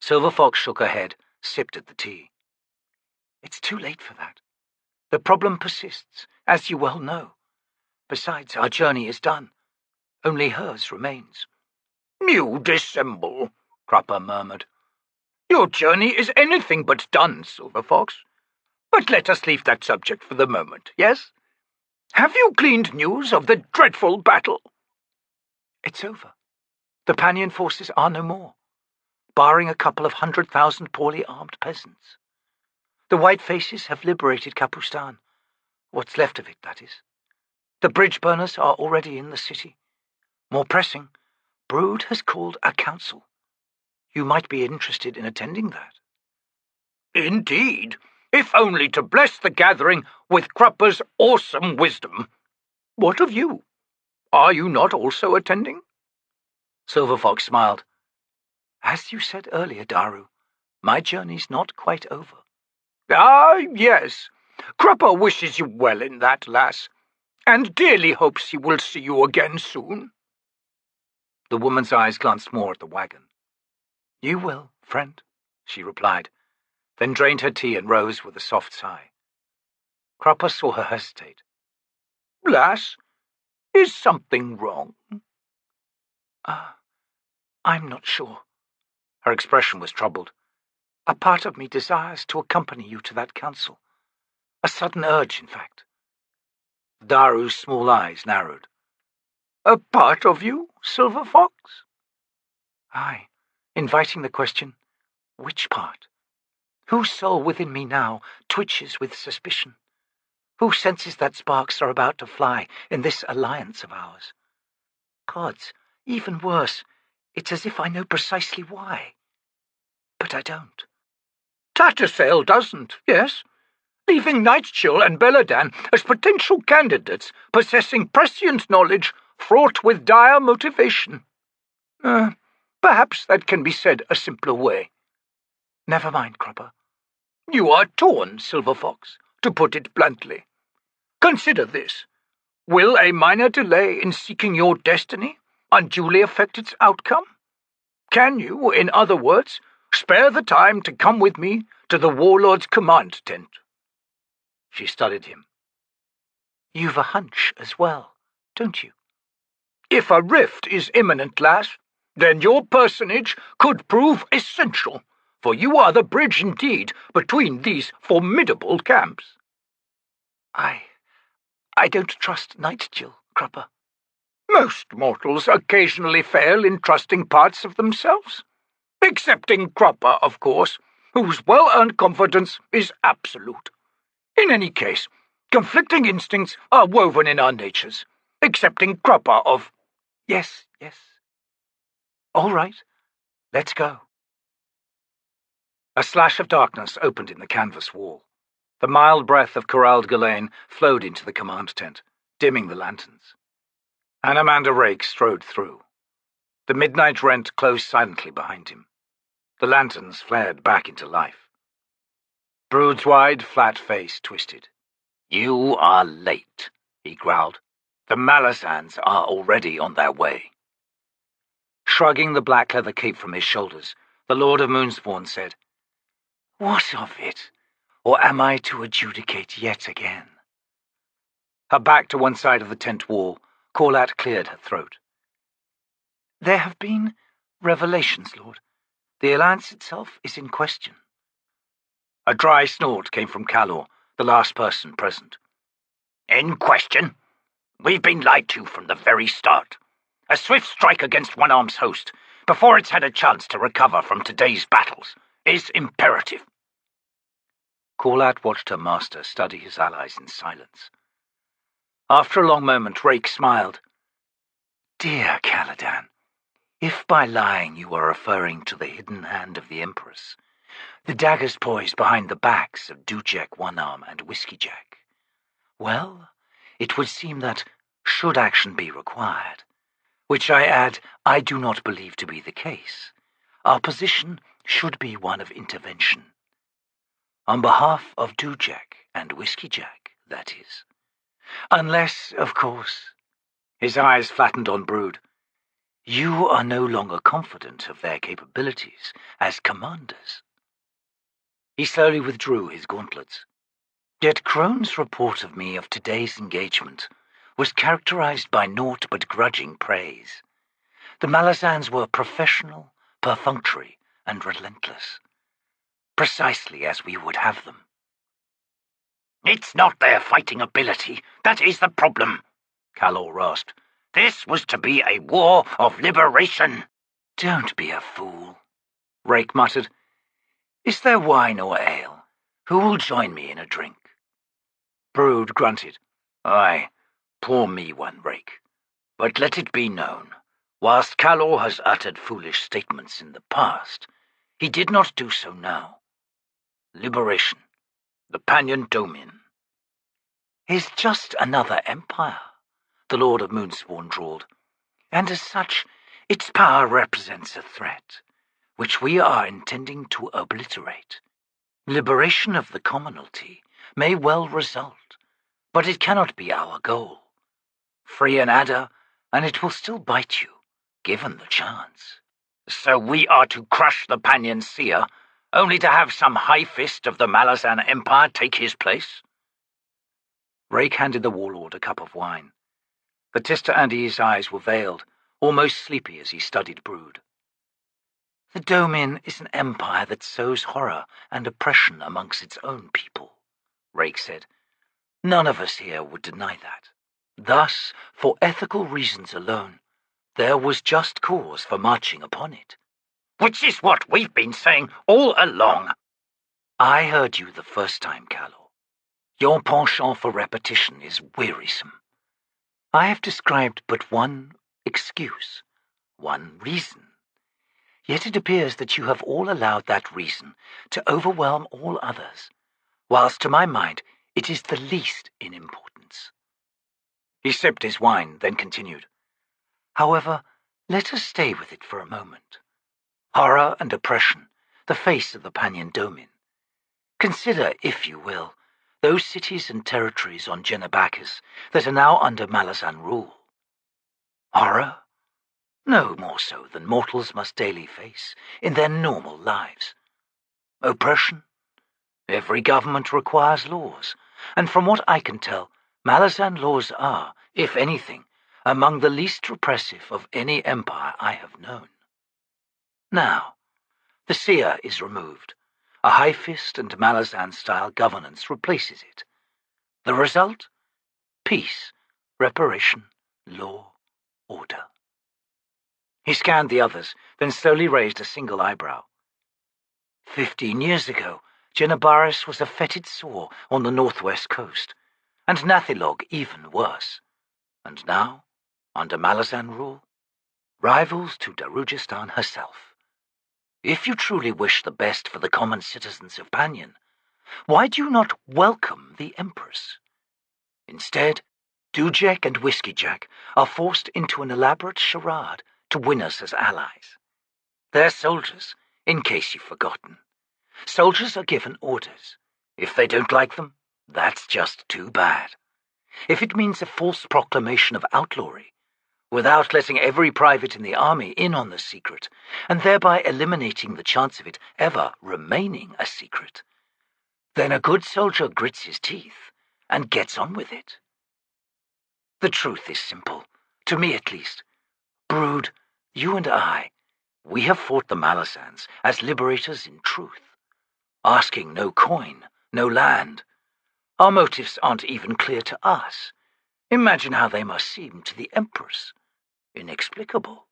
Speaker 2: Silver Fox shook her head, sipped at the tea.
Speaker 1: It's too late for that. The problem persists, as you well know. Besides, our journey is done. Only hers remains.
Speaker 3: You dissemble, Crupper murmured. Your journey is anything but done, Silver Fox. But let us leave that subject for the moment, yes? Have you gleaned news of the dreadful battle?
Speaker 1: It's over. The Pannion forces are no more, barring a couple of 100,000 poorly armed peasants. The white faces have liberated Capustan. What's left of it, that is. The Bridgeburners are already in the city. More pressing, Brood has called a council. You might be interested in attending that.
Speaker 3: Indeed, if only to bless the gathering with Crupper's awesome wisdom. What of you? Are you not also attending?
Speaker 2: Silver Fox smiled.
Speaker 1: As you said earlier, Daru, my journey's not quite over.
Speaker 3: Ah, yes. Crupper wishes you well in that, lass, and dearly hopes he will see you again soon.
Speaker 2: The woman's eyes glanced more at the wagon.
Speaker 1: You will, friend,
Speaker 2: she replied, then drained her tea and rose with a soft sigh. Crupper saw her hesitate.
Speaker 3: Lass, is something wrong?
Speaker 1: I'm not sure.
Speaker 2: Her expression was troubled.
Speaker 1: A part of me desires to accompany you to that council. A sudden urge, in fact.
Speaker 2: Daru's small eyes narrowed. A part of you, Silver Fox?
Speaker 1: Aye, inviting the question, which part? Whose soul within me now twitches with suspicion? Who senses that sparks are about to fly in this alliance of ours? Gods, even worse, it's as if I know precisely why. But I don't.
Speaker 2: Tattersail doesn't, yes? Leaving Nightchill and Beladan as potential candidates possessing prescient knowledge fraught with dire motivation. Perhaps that can be said a simpler way.
Speaker 1: Never mind, Cropper.
Speaker 2: You are torn, Silver Fox, to put it bluntly. Consider this. Will a minor delay in seeking your destiny unduly affect its outcome? Can you, in other words, spare the time to come with me to the Warlord's command tent? She studied him.
Speaker 1: You've a hunch as well, don't you?
Speaker 2: If a rift is imminent, lass, then your personage could prove essential, for you are the bridge indeed between these formidable camps.
Speaker 1: I don't trust Nightchill, Cropper.
Speaker 2: Most mortals occasionally fail in trusting parts of themselves. Excepting Cropper, of course, whose well-earned confidence is absolute. In any case, conflicting instincts are woven in our natures, excepting Cropper of...
Speaker 1: Yes. All right, let's go. A slash of darkness opened in the canvas wall. The mild breath of Corralled Ghislaine flowed into the command tent, dimming the lanterns. Anomander Rake strode through. The midnight rent closed silently behind him. The lanterns flared back into life. Brood's wide, flat face twisted.
Speaker 3: You are late, he growled. The Malazans are already on their way.
Speaker 1: Shrugging the black leather cape from his shoulders, the Lord of Moonspawn said, What of it? Or am I to adjudicate yet again? Her back to one side of the tent wall, Corlat cleared her throat. There have been revelations, Lord. The alliance itself is in question. A dry snort came from Calor, the last person present.
Speaker 3: In question? We've been lied to from the very start. A swift strike against Onearm's host, before it's had a chance to recover from today's battles, is imperative.
Speaker 1: Corlat watched her master study his allies in silence. After a long moment, Rake smiled. Dear Caladan, if by lying you are referring to the hidden hand of the Empress, the daggers poised behind the backs of Dujek, Onearm, and Whiskeyjack, well, it would seem that, should action be required, which I add I do not believe to be the case, our position should be one of intervention. On behalf of Dujek and Whiskeyjack, that is. Unless, of course, his eyes flattened on Brood, you are no longer confident of their capabilities as commanders. He slowly withdrew his gauntlets. Yet Crone's report of me of today's engagement was characterized by naught but grudging praise. The Malazans were professional, perfunctory, and relentless. Precisely as we would have them.
Speaker 3: It's not their fighting ability that is the problem, Calor rasped. This was to be a war of liberation.
Speaker 1: Don't be a fool, Rake muttered. Is there wine or ale? Who will join me in a drink? Brood grunted.
Speaker 3: Aye, pour me one, Rake. But let it be known, whilst Calor has uttered foolish statements in the past, he did not do so now. Liberation, the Pannion Domin,
Speaker 1: is just another empire, the Lord of Moonspawn drawled, and as such, its power represents a threat, which we are intending to obliterate. Liberation of the commonalty may well result, but it cannot be our goal. Free an adder, and it will still bite you, given the chance.
Speaker 3: So we are to crush the Pannion Seer, only to have some high fist of the Malazan Empire take his place?
Speaker 1: Rake handed the warlord a cup of wine. The Tiste Andii's eyes were veiled, almost sleepy as he studied Brood. The Domin is an empire that sows horror and oppression amongst its own people, Rake said. None of us here would deny that. Thus, for ethical reasons alone, there was just cause for marching upon it.
Speaker 3: Which is what we've been saying all along.
Speaker 1: I heard you the first time, Calor. Your penchant for repetition is wearisome. I have described but one excuse, one reason. Yet it appears that you have all allowed that reason to overwhelm all others, whilst to my mind it is the least in importance. He sipped his wine, then continued. However, let us stay with it for a moment. Horror and oppression, the face of the Pannion Domin. Consider, if you will, those cities and territories on Genabackis that are now under Malazan rule. Horror? No more so than mortals must daily face in their normal lives. Oppression? Every government requires laws, and from what I can tell, Malazan laws are, if anything, among the least repressive of any empire I have known. Now, the seer is removed. A high-fist and Malazan-style governance replaces it. The result? Peace, reparation, law, order. He scanned the others, then slowly raised a single eyebrow. 15 years ago, Genabackis was a fetid sore on the northwest coast, and Nathilog even worse. And now, under Malazan rule, rivals to Darujistan herself. If you truly wish the best for the common citizens of Pannion, why do you not welcome the Empress? Instead, Dujek and Whiskeyjack are forced into an elaborate charade to win us as allies. They're soldiers, in case you've forgotten. Soldiers are given orders. If they don't like them, that's just too bad. If it means a false proclamation of outlawry, without letting every private in the army in on the secret, and thereby eliminating the chance of it ever remaining a secret, then a good soldier grits his teeth and gets on with it. The truth is simple, to me at least. Brood, you and I, we have fought the Malazans as liberators in truth, asking no coin, no land. Our motives aren't even clear to us. Imagine how they must seem to the Empress. Inexplicable.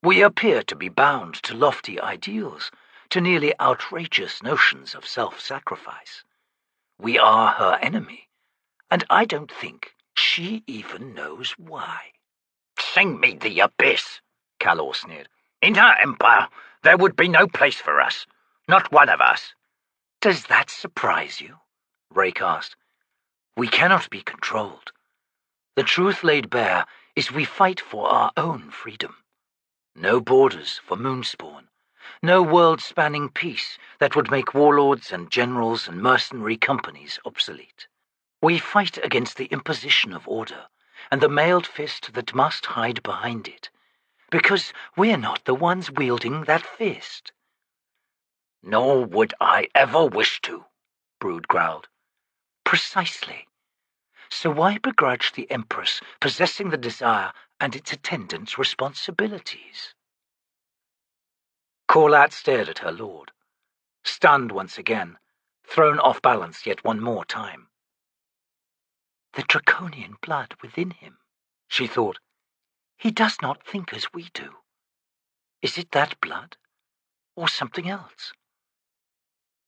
Speaker 1: We appear to be bound to lofty ideals, to nearly outrageous notions of self-sacrifice. We are her enemy, and I don't think she even knows why.
Speaker 3: Sing me the abyss, Calor sneered. In her empire, there would be no place for us. Not one of us.
Speaker 1: Does that surprise you? Rake asked. We cannot be controlled. The truth laid bare is we fight for our own freedom. No borders for Moonspawn. No world-spanning peace that would make warlords and generals and mercenary companies obsolete. We fight against the imposition of order and the mailed fist that must hide behind it, because we're not the ones wielding that fist.
Speaker 3: Nor would I ever wish to, Brood growled.
Speaker 1: Precisely. So why begrudge the Empress possessing the desire and its attendant responsibilities? Corlat stared at her lord, stunned once again, thrown off balance yet one more time. The draconian blood within him, she thought. He does not think as we do. Is it that blood, or something else?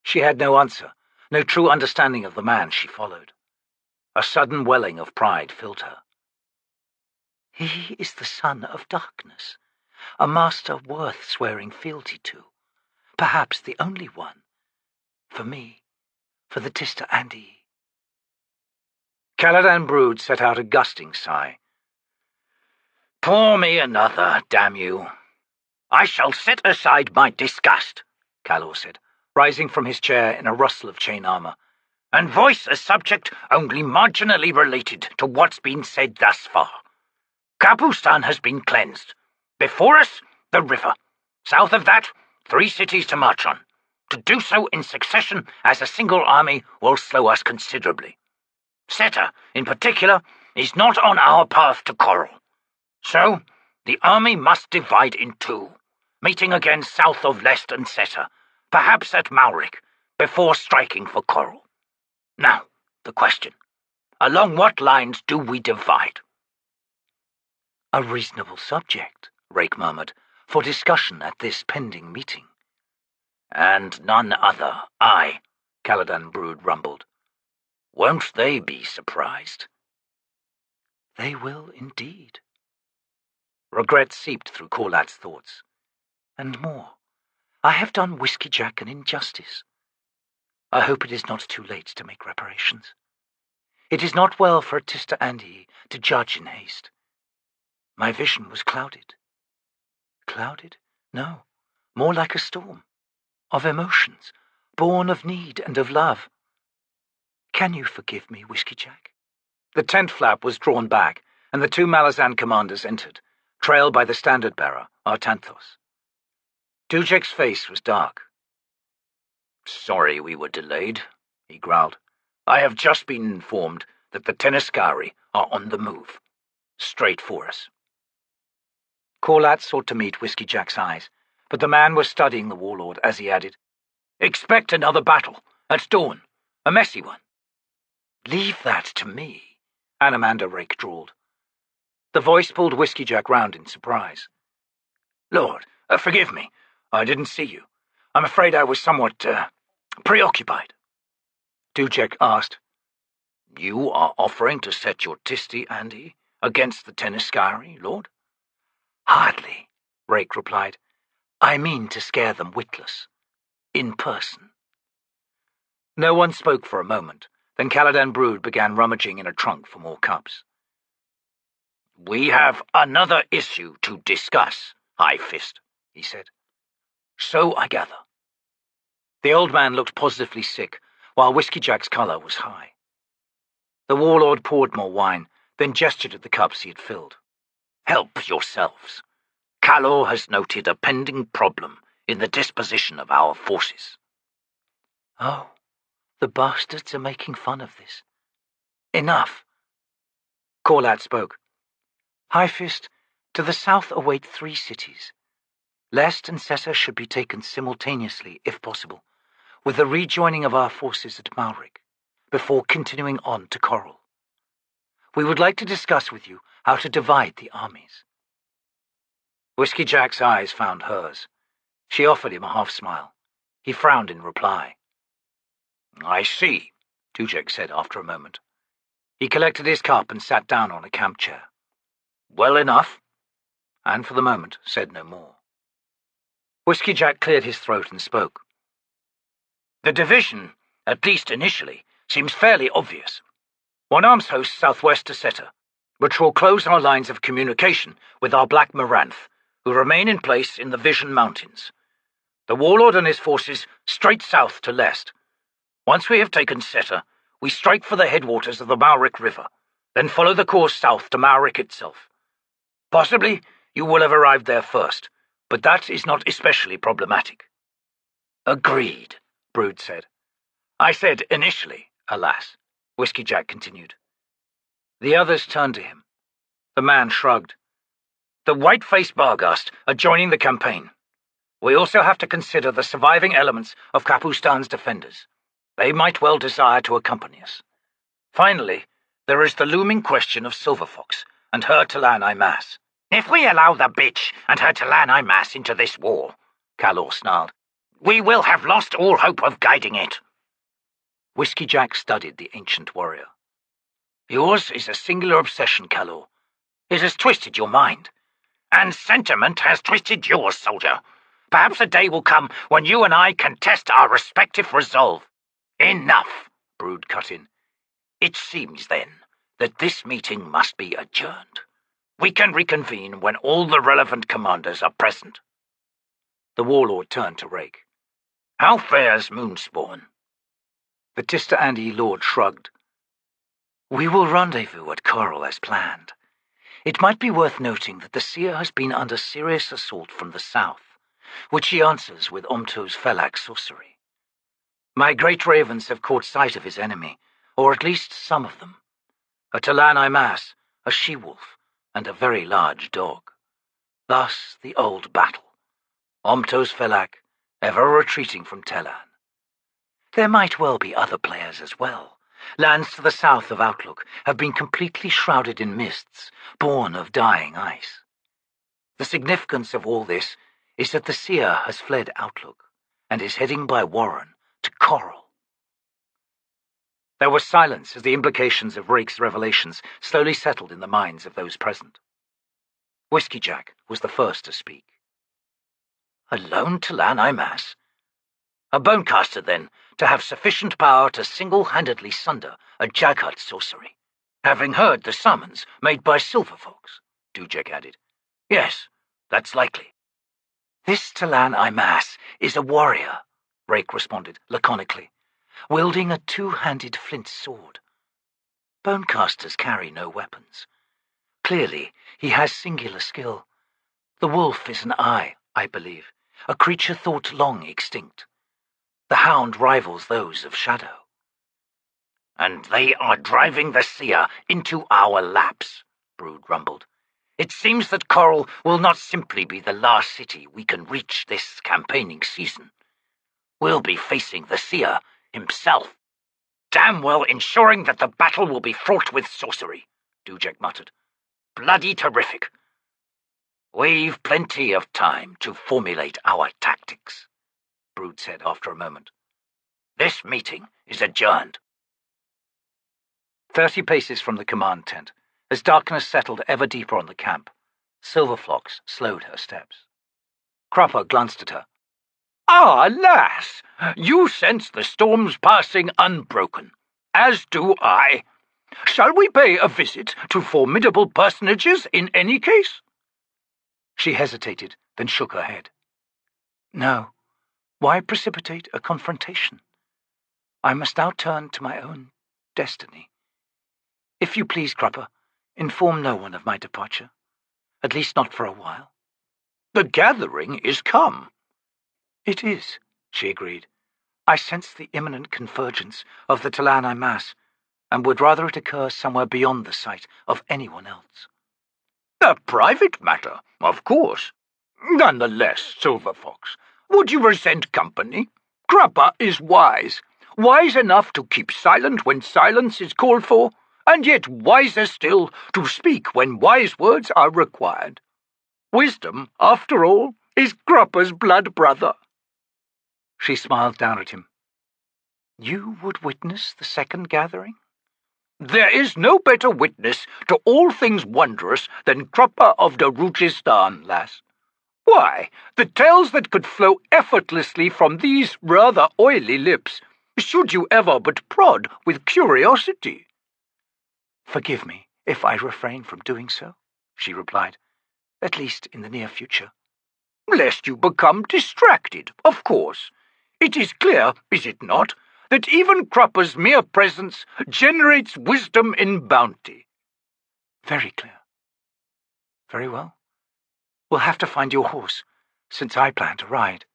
Speaker 1: She had no answer, no true understanding of the man she followed. A sudden welling of pride filled her. He is the son of darkness, a master worth swearing fealty to, perhaps the only one. For me, for the Tiste Andii. Caladan Brood set out a gusting sigh.
Speaker 3: Pour me another, damn you. I shall set aside my disgust, Calor said,
Speaker 1: rising from his chair in a rustle of chain armor,
Speaker 3: and voice a subject only marginally related to what's been said thus far. Kabustan has been cleansed. Before us, the river. South of that, 3 cities to march on. To do so in succession as a single army will slow us considerably. Seta, in particular, is not on our path to Coral. So, the army must divide in 2, meeting again south of Lest and Seta, perhaps at Malric, before striking for Coral. Now, the question. Along what lines do we divide?
Speaker 1: A reasonable subject, Rake murmured, for discussion at this pending meeting.
Speaker 3: And none other, aye, Caladan Brood rumbled. Won't they be surprised?
Speaker 1: They will indeed.
Speaker 2: Regret seeped through Corlat's thoughts.
Speaker 1: And more. I have done Whiskeyjack an injustice. I hope it is not too late to make reparations. It is not well for a Tiste Andii to judge in haste. My vision was clouded. Clouded? No, more like a storm. Of emotions, born of need and of love. Can you forgive me, Whiskeyjack?
Speaker 2: The tent flap was drawn back, and the two Malazan commanders entered, trailed by the standard-bearer, Artanthos. Dujek's face was dark.
Speaker 3: Sorry we were delayed, he growled. I have just been informed that the Teneskari are on the move. Straight for us.
Speaker 2: Corlat sought to meet Whiskeyjack's eyes, but the man was studying the warlord as he added, Expect another battle, at dawn, a messy one.
Speaker 1: Leave that to me,
Speaker 2: Anomander Rake drawled. The voice pulled Whiskeyjack round in surprise. Lord, forgive me. I didn't see you. I'm afraid I was somewhat, preoccupied. Dujek asked,
Speaker 3: You are offering to set your Tiste Andii against the Teneskari, Lord?
Speaker 1: Hardly, Rake replied. I mean to scare them witless. In person.
Speaker 2: No one spoke for a moment. Then Caladan Brood began rummaging in a trunk for more cups.
Speaker 3: We have another issue to discuss, High Fist, he said.
Speaker 2: So I gather. The old man looked positively sick, while Whiskeyjack's colour was high. The warlord poured more wine, then gestured at the cups he had filled.
Speaker 3: Help yourselves. Calor has noted a pending problem in the disposition of our forces.
Speaker 1: Oh, the bastards are making fun of this. Enough.
Speaker 2: Corlat spoke.
Speaker 1: High Fist, to the south await 3 cities. Lest and Seta should be taken simultaneously, if possible, with the rejoining of our forces at Malric, before continuing on to Coral. We would like to discuss with you how to divide the armies.
Speaker 2: Whiskeyjack's eyes found hers. She offered him a half-smile. He frowned in reply. I see, Dujek said after a moment. He collected his cup and sat down on a camp chair. Well enough, and for the moment said no more. Whiskeyjack cleared his throat and spoke. The division, at least initially, seems fairly obvious. Onearm's hosts southwest to Seta, which will close our lines of communication with our Black Moranth, who remain in place in the Vision Mountains. The warlord and his forces straight south to Lest. Once we have taken Seta, we strike for the headwaters of the Malric River, then follow the course south to Malric itself. Possibly you will have arrived there first, but that is not especially problematic. Agreed, Brood said. I said initially, alas, Whiskeyjack continued. The others turned to him. The man shrugged. The white-faced Barghast are joining the campaign. We also have to consider the surviving elements of Kapustan's defenders. They might well desire to accompany us. Finally, there is the looming question of Silverfox and her T'lan Imass. If we allow the bitch and her T'lan Imass into this war, Calor snarled, we will have lost all hope of guiding it. Whiskeyjack studied the ancient warrior. Yours is a singular obsession, Calor. It has twisted your mind. And sentiment has twisted yours, soldier. Perhaps a day will come when you and I can test our respective resolve. Enough, Brood cut in. It seems, then, that this meeting must be adjourned. We can reconvene when all the relevant commanders are present. The warlord turned to Rake. How fares Moonspawn? The Tiste Andii lord shrugged.
Speaker 1: We will rendezvous at Coral as planned. It might be worth noting that the seer has been under serious assault from the south, which he answers with Omto's Felak sorcery. My great ravens have caught sight of his enemy, or at least some of them. A T'lan Imass, a she-wolf, and a very large dog. Thus the old battle. Omtos Felak, ever retreating from T'lan. There might well be other players as well. Lands to the south of Outlook have been completely shrouded in mists, born of dying ice. The significance of all this is that the seer has fled Outlook and is heading by Warren to Coral. There was silence as the implications of Rake's revelations slowly settled in the minds of those present. Whiskeyjack was the first to speak. A lone T'lan Imass? A bonecaster, then, to have sufficient power to single-handedly sunder a Jaghut sorcery. Having heard the summons made by Silverfox, Dujek added. Yes, that's likely. This T'lan Imass is a warrior, Rake responded laconically, wielding a two-handed flint sword. Bonecasters carry no weapons. Clearly, he has singular skill. The wolf is an eye, I believe, a creature thought long extinct. The hound rivals those of shadow. And they are driving the seer into our laps, Brood rumbled. It seems that Coral will not simply be the last city we can reach this campaigning season. We'll be facing the seer himself. Damn well ensuring that the battle will be fraught with sorcery, Dujek muttered. Bloody terrific. We've plenty of time to formulate our tactics, Brood said after a moment. This meeting is adjourned. 30 paces from the command tent, as darkness settled ever deeper on the camp, Silverfox slowed her steps. Crupper glanced at her. Ah, lass, you sense the storm's passing unbroken, as do I. Shall we pay a visit to formidable personages in any case? She hesitated, then shook her head. No. Why precipitate a confrontation? I must now turn to my own destiny. If you please, Crupper, inform no one of my departure. At least not for a while. The gathering is come. It is, she agreed. I sense the imminent convergence of the T'lan Imass, and would rather it occur somewhere beyond the sight of anyone else. A private matter, of course. Nonetheless, Silverfox, would you resent company? Crupper is wise enough to keep silent when silence is called for, and yet wiser still to speak when wise words are required. Wisdom, after all, is Crupper's blood brother. She smiled down at him. You would witness the second gathering? There is no better witness to all things wondrous than Crupper of Darujistan, lass. Why, the tales that could flow effortlessly from these rather oily lips, should you ever but prod with curiosity. Forgive me if I refrain from doing so, she replied, at least in the near future. Lest you become distracted, of course. It is clear, is it not, that even Crupper's mere presence generates wisdom in bounty. Very clear. Very well. We'll have to find your horse, since I plan to ride.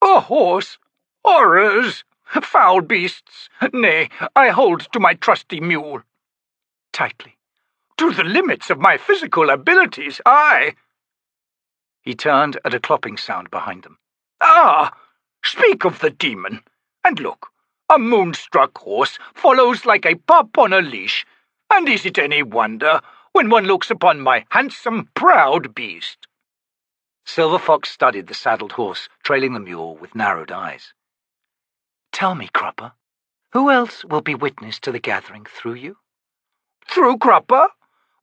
Speaker 1: A horse? Horrors! Foul beasts! Nay, I hold to my trusty mule. Tightly. To the limits of my physical abilities, aye. He turned at a clopping sound behind them. Ah! Speak of the demon. And look, a moonstruck horse follows like a pup on a leash, and is it any wonder when one looks upon my handsome, proud beast? Silverfox studied the saddled horse, trailing the mule with narrowed eyes. Tell me, Crupper, who else will be witness to the gathering through you? Through Crupper?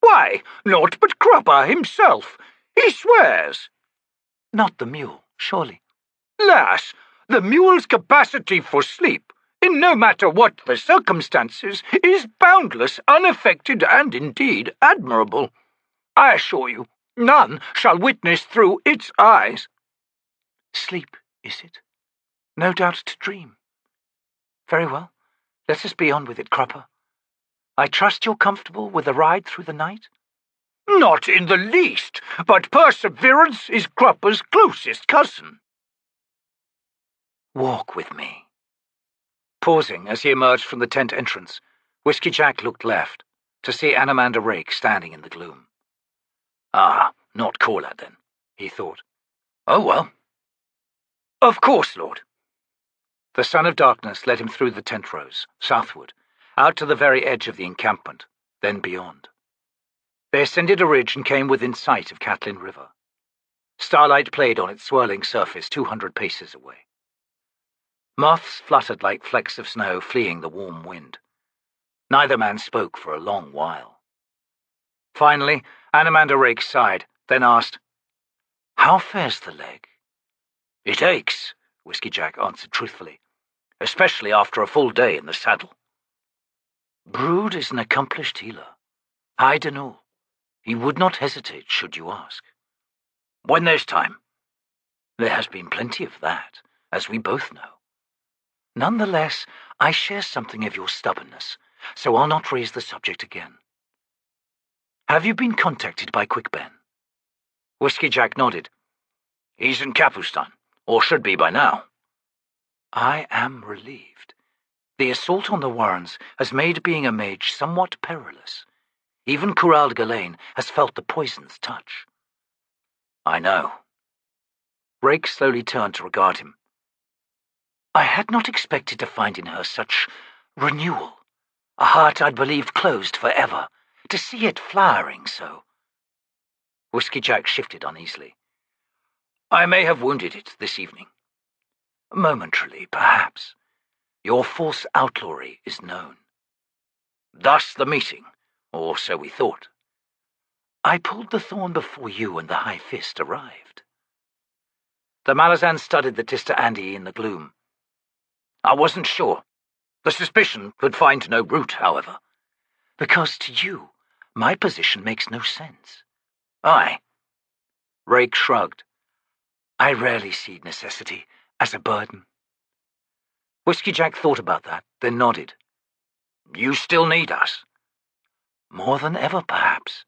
Speaker 1: Why, naught but Crupper himself. He swears. Not the mule, surely. Lass, the mule's capacity for sleep, in no matter what the circumstances, is boundless, unaffected, and indeed admirable. I assure you, none shall witness through its eyes. Sleep, is it? No doubt to dream. Very well. Let us be on with it, Crupper. I trust you're comfortable with a ride through the night? Not in the least, but perseverance is Crupper's closest cousin. Walk with me. Pausing as he emerged from the tent entrance, Whiskeyjack looked left, to see Anomander Rake standing in the gloom. Ah, not caller then, he thought. Oh well.
Speaker 2: Of course, Lord. The Son of Darkness led him through the tent rows, southward, out to the very edge of the encampment, then beyond. They ascended a ridge and came within sight of Catlin River. Starlight played on its swirling surface 200 paces away. Moths fluttered like flecks of snow fleeing the warm wind. Neither man spoke for a long while. Finally, Anomander Rake sighed, then asked, "How fares the leg?" "It aches," Whiskeyjack answered truthfully, "especially after a full day in the saddle."
Speaker 1: Brood is an accomplished healer. Hide and all. He would not hesitate should you ask.
Speaker 2: When there's time.
Speaker 1: There has been plenty of that, as we both know. Nonetheless, I share something of your stubbornness, so I'll not raise the subject again. Have you been contacted by Quick Ben?
Speaker 2: Whiskeyjack nodded. He's in Capustan, or should be by now.
Speaker 1: I am relieved. The assault on the Warrens has made being a mage somewhat perilous. Even Curald Galain has felt the poison's touch.
Speaker 2: I know.
Speaker 1: Rake slowly turned to regard him. I had not expected to find in her such renewal. A heart I'd believed closed forever. To see it flowering so.
Speaker 2: Whiskeyjack shifted uneasily. I may have wounded it this evening.
Speaker 1: Momentarily, perhaps. Your false outlawry is known.
Speaker 2: Thus the meeting, or so we thought.
Speaker 1: I pulled the thorn before you and the High Fist arrived.
Speaker 2: The Malazan studied the Tiste Andii in the gloom. I wasn't sure. The suspicion could find no root, however.
Speaker 1: Because to you, my position makes no sense.
Speaker 2: Aye.
Speaker 1: Rake shrugged. I rarely see necessity as a burden.
Speaker 2: Whiskeyjack thought about that, then nodded. You still need us.
Speaker 1: More than ever, perhaps.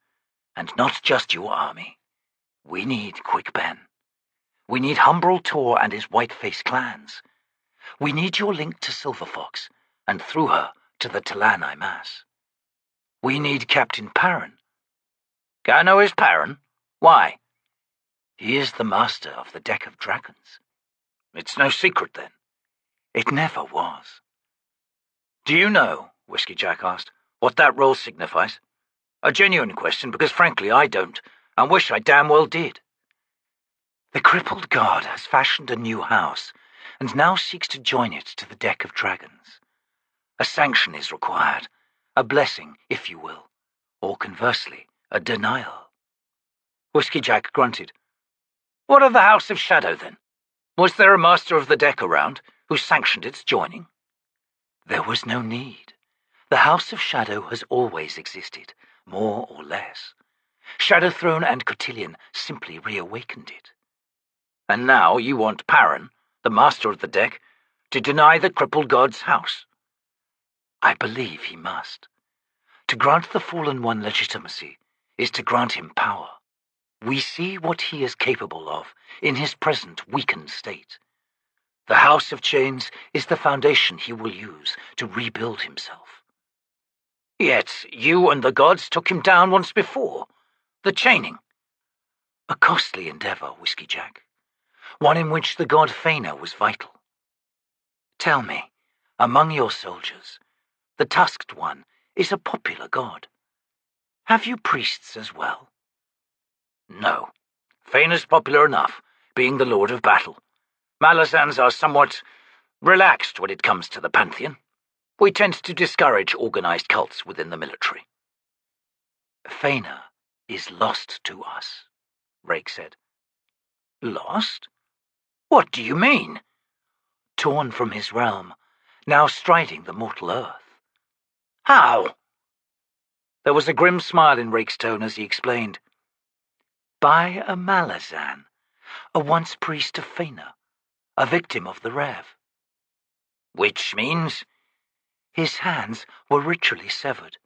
Speaker 1: And not just your army. We need Quick Ben. We need Humbrol Tor and his white-faced clans. We need your link to Silver Fox, and through her to the T'lan Imass. We need Captain Perrin.
Speaker 2: Gano is Perrin? Why?
Speaker 1: He is the master of the Deck of Dragons.
Speaker 2: It's no secret, then.
Speaker 1: It never was.
Speaker 2: Do you know, Whiskeyjack asked, what that role signifies? A genuine question, because frankly I don't, and wish I damn well did.
Speaker 1: The Crippled God has fashioned a new house, and now seeks to join it to the Deck of Dragons. A sanction is required, a blessing, if you will, or conversely, a denial.
Speaker 2: Whiskeyjack grunted. What of the House of Shadow, then? Was there a master of the deck around who sanctioned its joining?
Speaker 1: There was no need. The House of Shadow has always existed, more or less. Shadowthrone and Cotillion simply reawakened it.
Speaker 2: And now you want Perrin, the master of the deck, to deny the Crippled God's house?
Speaker 1: I believe he must. To grant the Fallen One legitimacy is to grant him power. We see what he is capable of in his present weakened state. The House of Chains is the foundation he will use to rebuild himself.
Speaker 2: Yet you and the gods took him down once before. The chaining.
Speaker 1: A costly endeavor, Whiskeyjack. One in which the god Faina was vital. Tell me, among your soldiers, the Tusked One is a popular god. Have you priests as well?
Speaker 2: No. Faina's popular enough, being the Lord of Battle. Malazans are somewhat relaxed when it comes to the Pantheon. We tend to discourage organized cults within the military.
Speaker 1: Faina is lost to us, Rake said.
Speaker 2: Lost? What do you mean?
Speaker 1: Torn from his realm, now striding the mortal earth.
Speaker 2: How?
Speaker 1: There was a grim smile in Rake's tone as he explained. By a Malazan, a once priest of Faina, a victim of the Rev.
Speaker 2: Which means?
Speaker 1: His hands were ritually severed.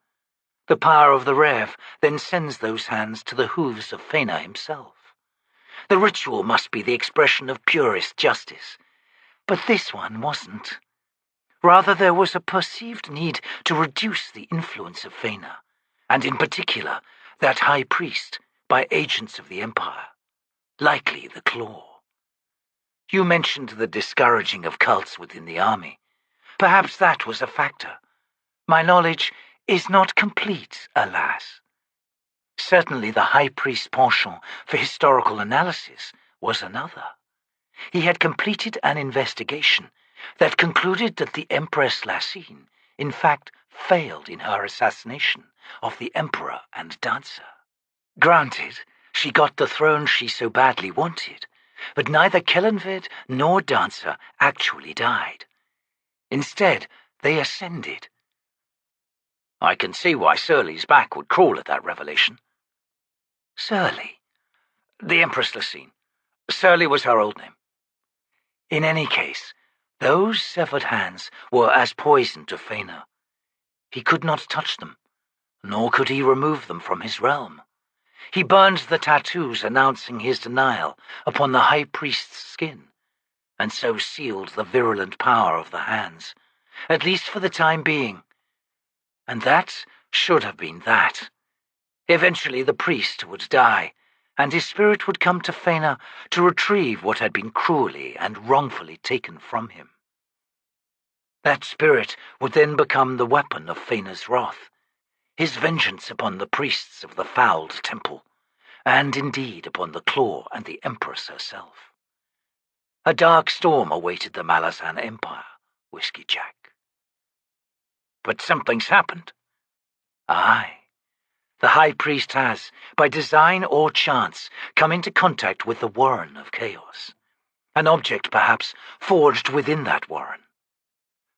Speaker 1: The power of the Rev then sends those hands to the hooves of Faina himself. The ritual must be the expression of purest justice, but this one wasn't. Rather, there was a perceived need to reduce the influence of Faina, and in particular, that high priest, by agents of the Empire, likely the Claw. You mentioned the discouraging of cults within the army. Perhaps that was a factor. My knowledge is not complete, alas. Certainly the High Priest's penchant for historical analysis was another. He had completed an investigation that concluded that the Empress Lassine, in fact, failed in her assassination of the Emperor and Dancer. Granted, she got the throne she so badly wanted, but neither Kellanved nor Dancer actually died. Instead, they ascended. I can see why Surly's back would crawl at that revelation. Surly? The Empress Lassine. Surly was her old name. In any case, those severed hands were as poison to Faina. He could not touch them, nor could he remove them from his realm. He burned the tattoos announcing his denial upon the High Priest's skin, and so sealed the virulent power of the hands, at least for the time being. And that should have been that. Eventually the priest would die, and his spirit would come to Faina to retrieve what had been cruelly and wrongfully taken from him. That spirit would then become the weapon of Faina's wrath, his vengeance upon the priests of the fouled temple, and indeed upon the Claw and the Empress herself. A dark storm awaited the Malazan Empire, Whiskeyjack. But something's happened. Aye. The High Priest has, by design or chance, come into contact with the Warren of Chaos. An object, perhaps, forged within that Warren.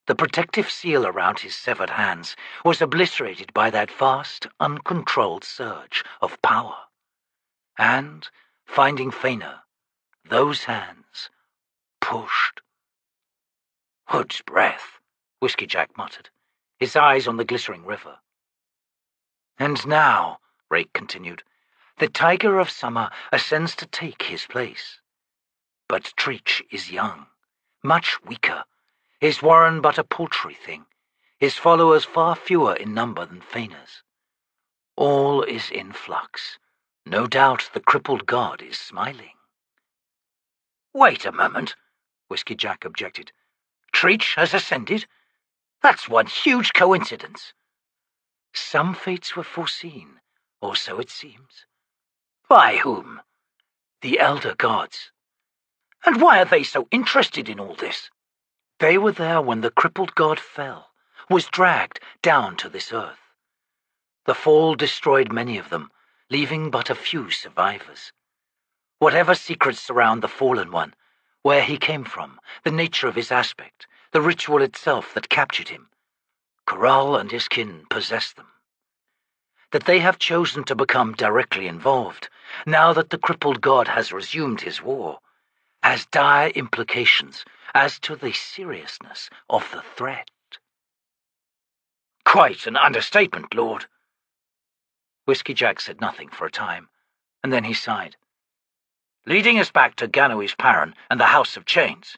Speaker 1: The protective seal around his severed hands was obliterated by that vast, uncontrolled surge of power. And, finding Faina, those hands pushed. Hood's breath, Whiskeyjack muttered, his eyes on the glittering river. And now, Rake continued, the Tiger of Summer ascends to take his place. But Treach is young, much weaker, his warren but a paltry thing, his followers far fewer in number than Faina's. All is in flux. No doubt the Crippled God is smiling. Wait a moment, Whiskeyjack objected. Treach has ascended? That's one huge coincidence. Some fates were foreseen, or so it seems. By whom? The Elder Gods. And why are they so interested in all this? They were there when the Crippled God fell, was dragged down to this earth. The fall destroyed many of them, leaving but a few survivors. Whatever secrets surround the fallen one, where he came from, the nature of his aspect, the ritual itself that captured him, Corral and his kin possess them. That they have chosen to become directly involved, now that the Crippled God has resumed his war, has dire implications as to the seriousness of the threat. Quite an understatement, Lord. Whiskeyjack said nothing for a time, and then he sighed. Leading us back to Ganoi's Parron and the House of Chains.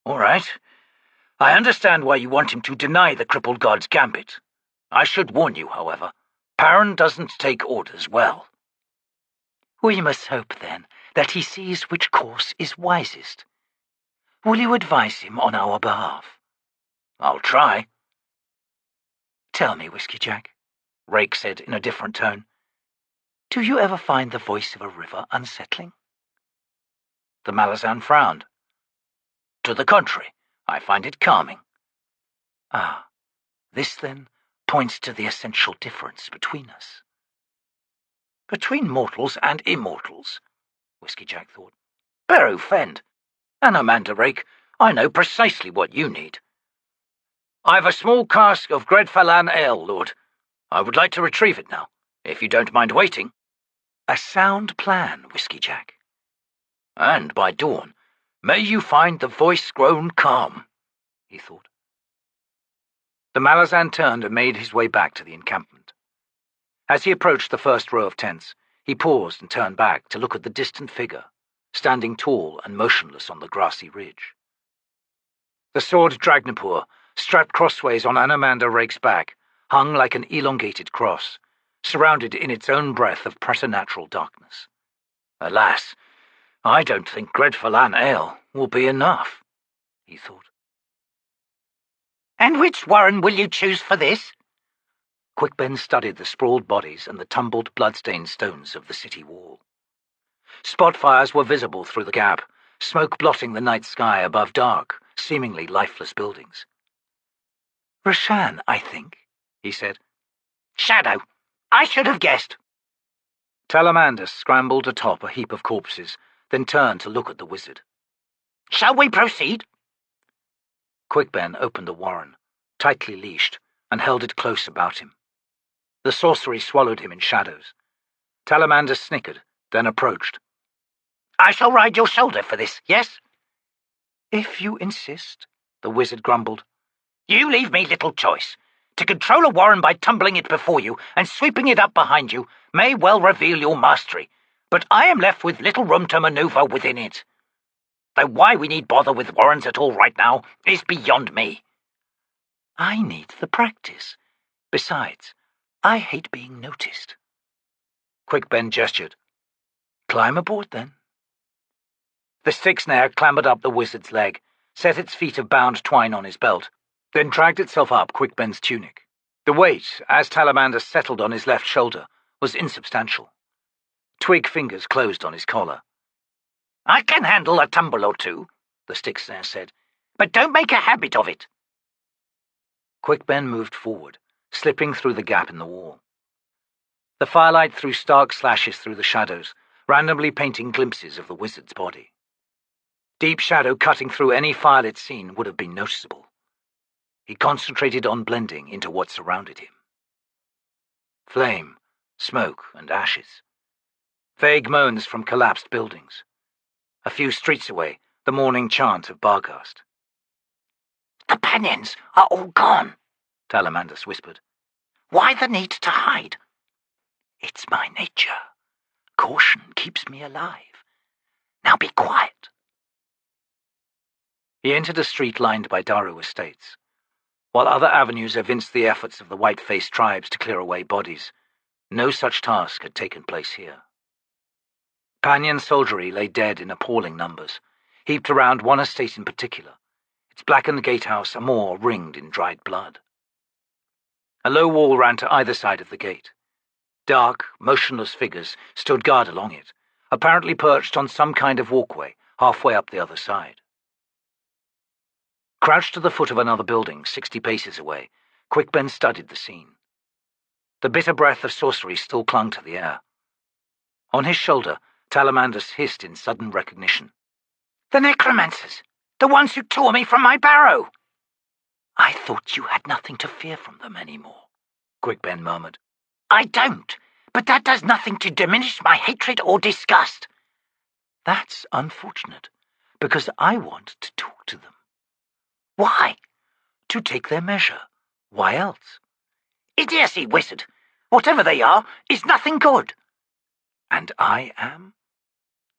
Speaker 1: All right. I understand why you want him to deny the Crippled God's gambit. I should warn you, however, Parron doesn't take orders well. We must hope, then, that he sees which course is wisest. Will you advise him on our behalf? I'll try. Tell me, Whiskeyjack, Rake said in a different tone. Do you ever find the voice of a river unsettling? The Malazan frowned. To the contrary, I find it calming. Ah, this, then, points to the essential difference between us. Between mortals and immortals, Whiskeyjack thought. Beru fend. Anomander Rake, I know precisely what you need. I've a small cask of Gredfalan ale, Lord. I would like to retrieve it now, if you don't mind waiting. A sound plan, Whiskeyjack. And by dawn, may you find the voice grown calm, he thought. The Malazan turned and made his way back to the encampment. As he approached the first row of tents, he paused and turned back to look at the distant figure, standing tall and motionless on the grassy ridge. The sword Dragnapur, strapped crossways on Anomander Rake's back, hung like an elongated cross, surrounded in its own breath of preternatural darkness. Alas,
Speaker 2: I don't think Gredfalan ale will be enough, he thought.
Speaker 3: And which warren will you choose for this?
Speaker 1: Quickben studied the sprawled bodies and the tumbled, blood-stained stones of the city wall. Spot fires were visible through the gap, smoke blotting the night sky above dark, seemingly lifeless buildings. Rashan, I think, he said.
Speaker 3: Shadow. I should have guessed.
Speaker 1: T'lan scrambled atop a heap of corpses, then turned to look at the wizard.
Speaker 3: Shall we proceed?
Speaker 1: Quickben opened the warren, tightly leashed, and held it close about him. The sorcery swallowed him in shadows. T'lan snickered, then approached.
Speaker 3: I shall ride your shoulder for this, yes?
Speaker 1: If you insist, the wizard grumbled.
Speaker 3: You leave me little choice. To control a warren by tumbling it before you and sweeping it up behind you may well reveal your mastery, but I am left with little room to maneuver within it. Though why we need bother with warrens at all right now is beyond me.
Speaker 1: I need the practice. Besides, I hate being noticed. Quickben gestured. Climb aboard, then. The stick snare clambered up the wizard's leg, set its feet of bound twine on his belt, then dragged itself up Quickben's tunic. The weight, as T'lan settled on his left shoulder, was insubstantial. Twig fingers closed on his collar.
Speaker 3: I can handle a tumble or two, the stick snare said, but don't make a habit of it.
Speaker 1: Quickben moved forward, slipping through the gap in the wall. The firelight threw stark slashes through the shadows, randomly painting glimpses of the wizard's body. Deep shadow cutting through any firelit scene would have been noticeable. He concentrated on blending into what surrounded him. Flame, smoke, and ashes. Vague moans from collapsed buildings. A few streets away, the morning chant of Barghast.
Speaker 3: The Pannions are all gone,
Speaker 1: T'lan whispered.
Speaker 3: Why the need to hide?
Speaker 1: It's my nature. Caution keeps me alive. Now be quiet. He entered a street lined by Daru estates. While other avenues evinced the efforts of the white-faced tribes to clear away bodies, no such task had taken place here. Pannion soldiery lay dead in appalling numbers, heaped around one estate in particular, its blackened gatehouse a more ringed in dried blood. A low wall ran to either side of the gate. Dark, motionless figures stood guard along it, apparently perched on some kind of walkway halfway up the other side. Crouched at the foot of another building 60 paces away, Quickben studied the scene. The bitter breath of sorcery still clung to the air. On his shoulder, T'lan hissed in sudden recognition.
Speaker 3: The necromancers! The ones who tore me from my barrow!
Speaker 1: I thought you had nothing to fear from them anymore, Quickben murmured.
Speaker 3: I don't, but that does nothing to diminish my hatred or disgust.
Speaker 1: That's unfortunate, because I want to talk to them.
Speaker 3: Why?
Speaker 1: To take their measure. Why else?
Speaker 3: Idiocy, wizard. Whatever they are is nothing good.
Speaker 1: And I am?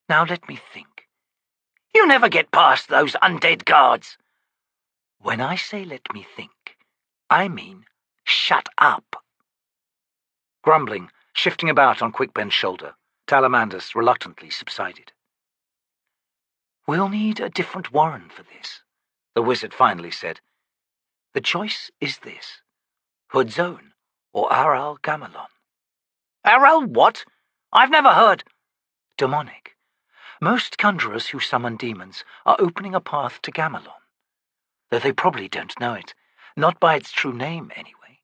Speaker 1: Now let me think.
Speaker 3: You never get past those undead guards.
Speaker 1: When I say let me think, I mean shut up. Grumbling, shifting about on Quickben's shoulder, T'lan reluctantly subsided. We'll need a different warren for this, the wizard finally said. The choice is this, Hood's Own or Aral Gamelon.
Speaker 3: Aral what? I've never heard.
Speaker 1: Demonic. Most conjurers who summon demons are opening a path to Gamelon, though they probably don't know it, not by its true name anyway.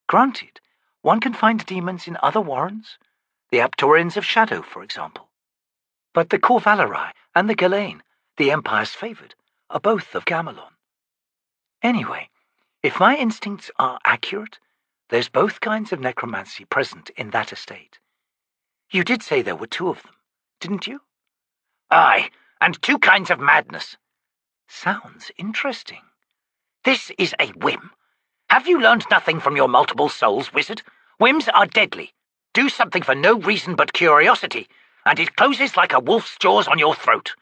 Speaker 1: Granted, one can find demons in other warrens, the Aptorians of Shadow, for example. But the Corvalerai and the Ghislaine, the Empire's favoured, are both of Gamelon. Anyway, if my instincts are accurate, there's both kinds of necromancy present in that estate. You did say there were 2 of them, didn't you?
Speaker 3: Aye, and 2 kinds of madness.
Speaker 1: Sounds interesting.
Speaker 3: This is a whim. Have you learned nothing from your multiple souls, wizard? Whims are deadly. Do something for no reason but curiosity, and it closes like a wolf's jaws on your throat.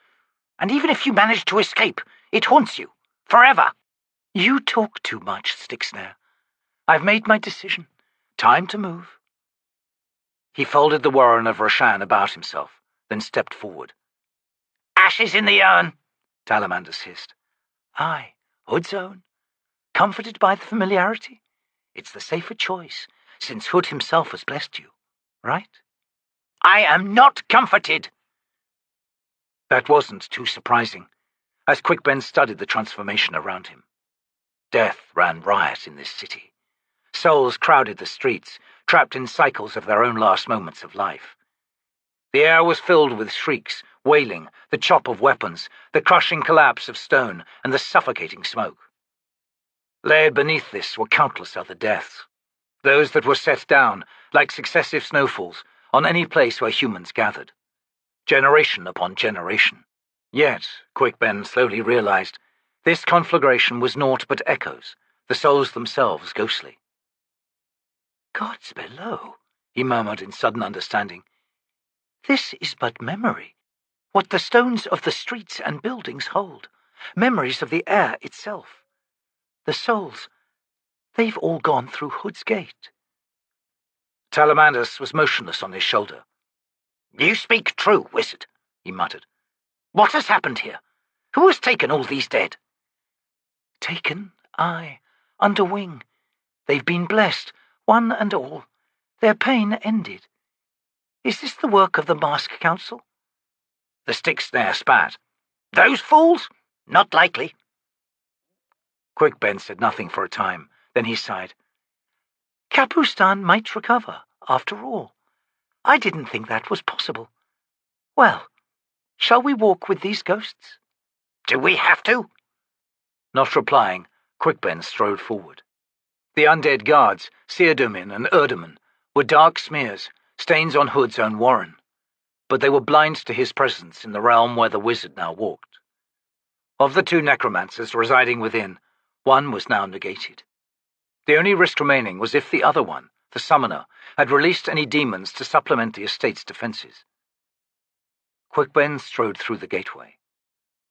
Speaker 3: And even if you manage to escape, it haunts you. Forever.
Speaker 1: You talk too much, Sticksnare. I've made my decision. Time to move. He folded the warren of Rashan about himself, then stepped forward.
Speaker 3: Ashes in the urn,
Speaker 1: Talamandas hissed. Aye, Hood's own. Comforted by the familiarity? It's the safer choice, since Hood himself has blessed you, right?
Speaker 3: I am not comforted.
Speaker 1: That wasn't too surprising, as Quickben studied the transformation around him. Death ran riot in this city. Souls crowded the streets, trapped in cycles of their own last moments of life. The air was filled with shrieks, wailing, the chop of weapons, the crushing collapse of stone, and the suffocating smoke. Layered beneath this were countless other deaths, those that were set down, like successive snowfalls, on any place where humans gathered. Generation upon generation. Yet, Quickben slowly realized, this conflagration was naught but echoes, the souls themselves ghostly. Gods below, he murmured in sudden understanding. This is but memory, what the stones of the streets and buildings hold, memories of the air itself. The souls, they've all gone through Hood's gate. Talamandas was motionless on his shoulder.
Speaker 3: You speak true, wizard, he muttered. What has happened here? Who has taken all these dead?
Speaker 1: Taken? Aye, under wing. They've been blessed, one and all. Their pain ended. Is this the work of the Mask Council?
Speaker 3: The stick snare spat. Those fools? Not likely.
Speaker 1: Quickben said nothing for a time, then he sighed. Kapustan might recover, after all. I didn't think that was possible. Well, shall we walk with these ghosts?
Speaker 3: Do we have to?
Speaker 1: Not replying, Quickben strode forward. The undead guards, Domin and Erdeman, were dark smears, stains on Hood's own warren, but they were blind to his presence in the realm where the wizard now walked. Of the two necromancers residing within, one was now negated. The only risk remaining was if the other one, the summoner, had released any demons to supplement the estate's defences. Quickben strode through the gateway.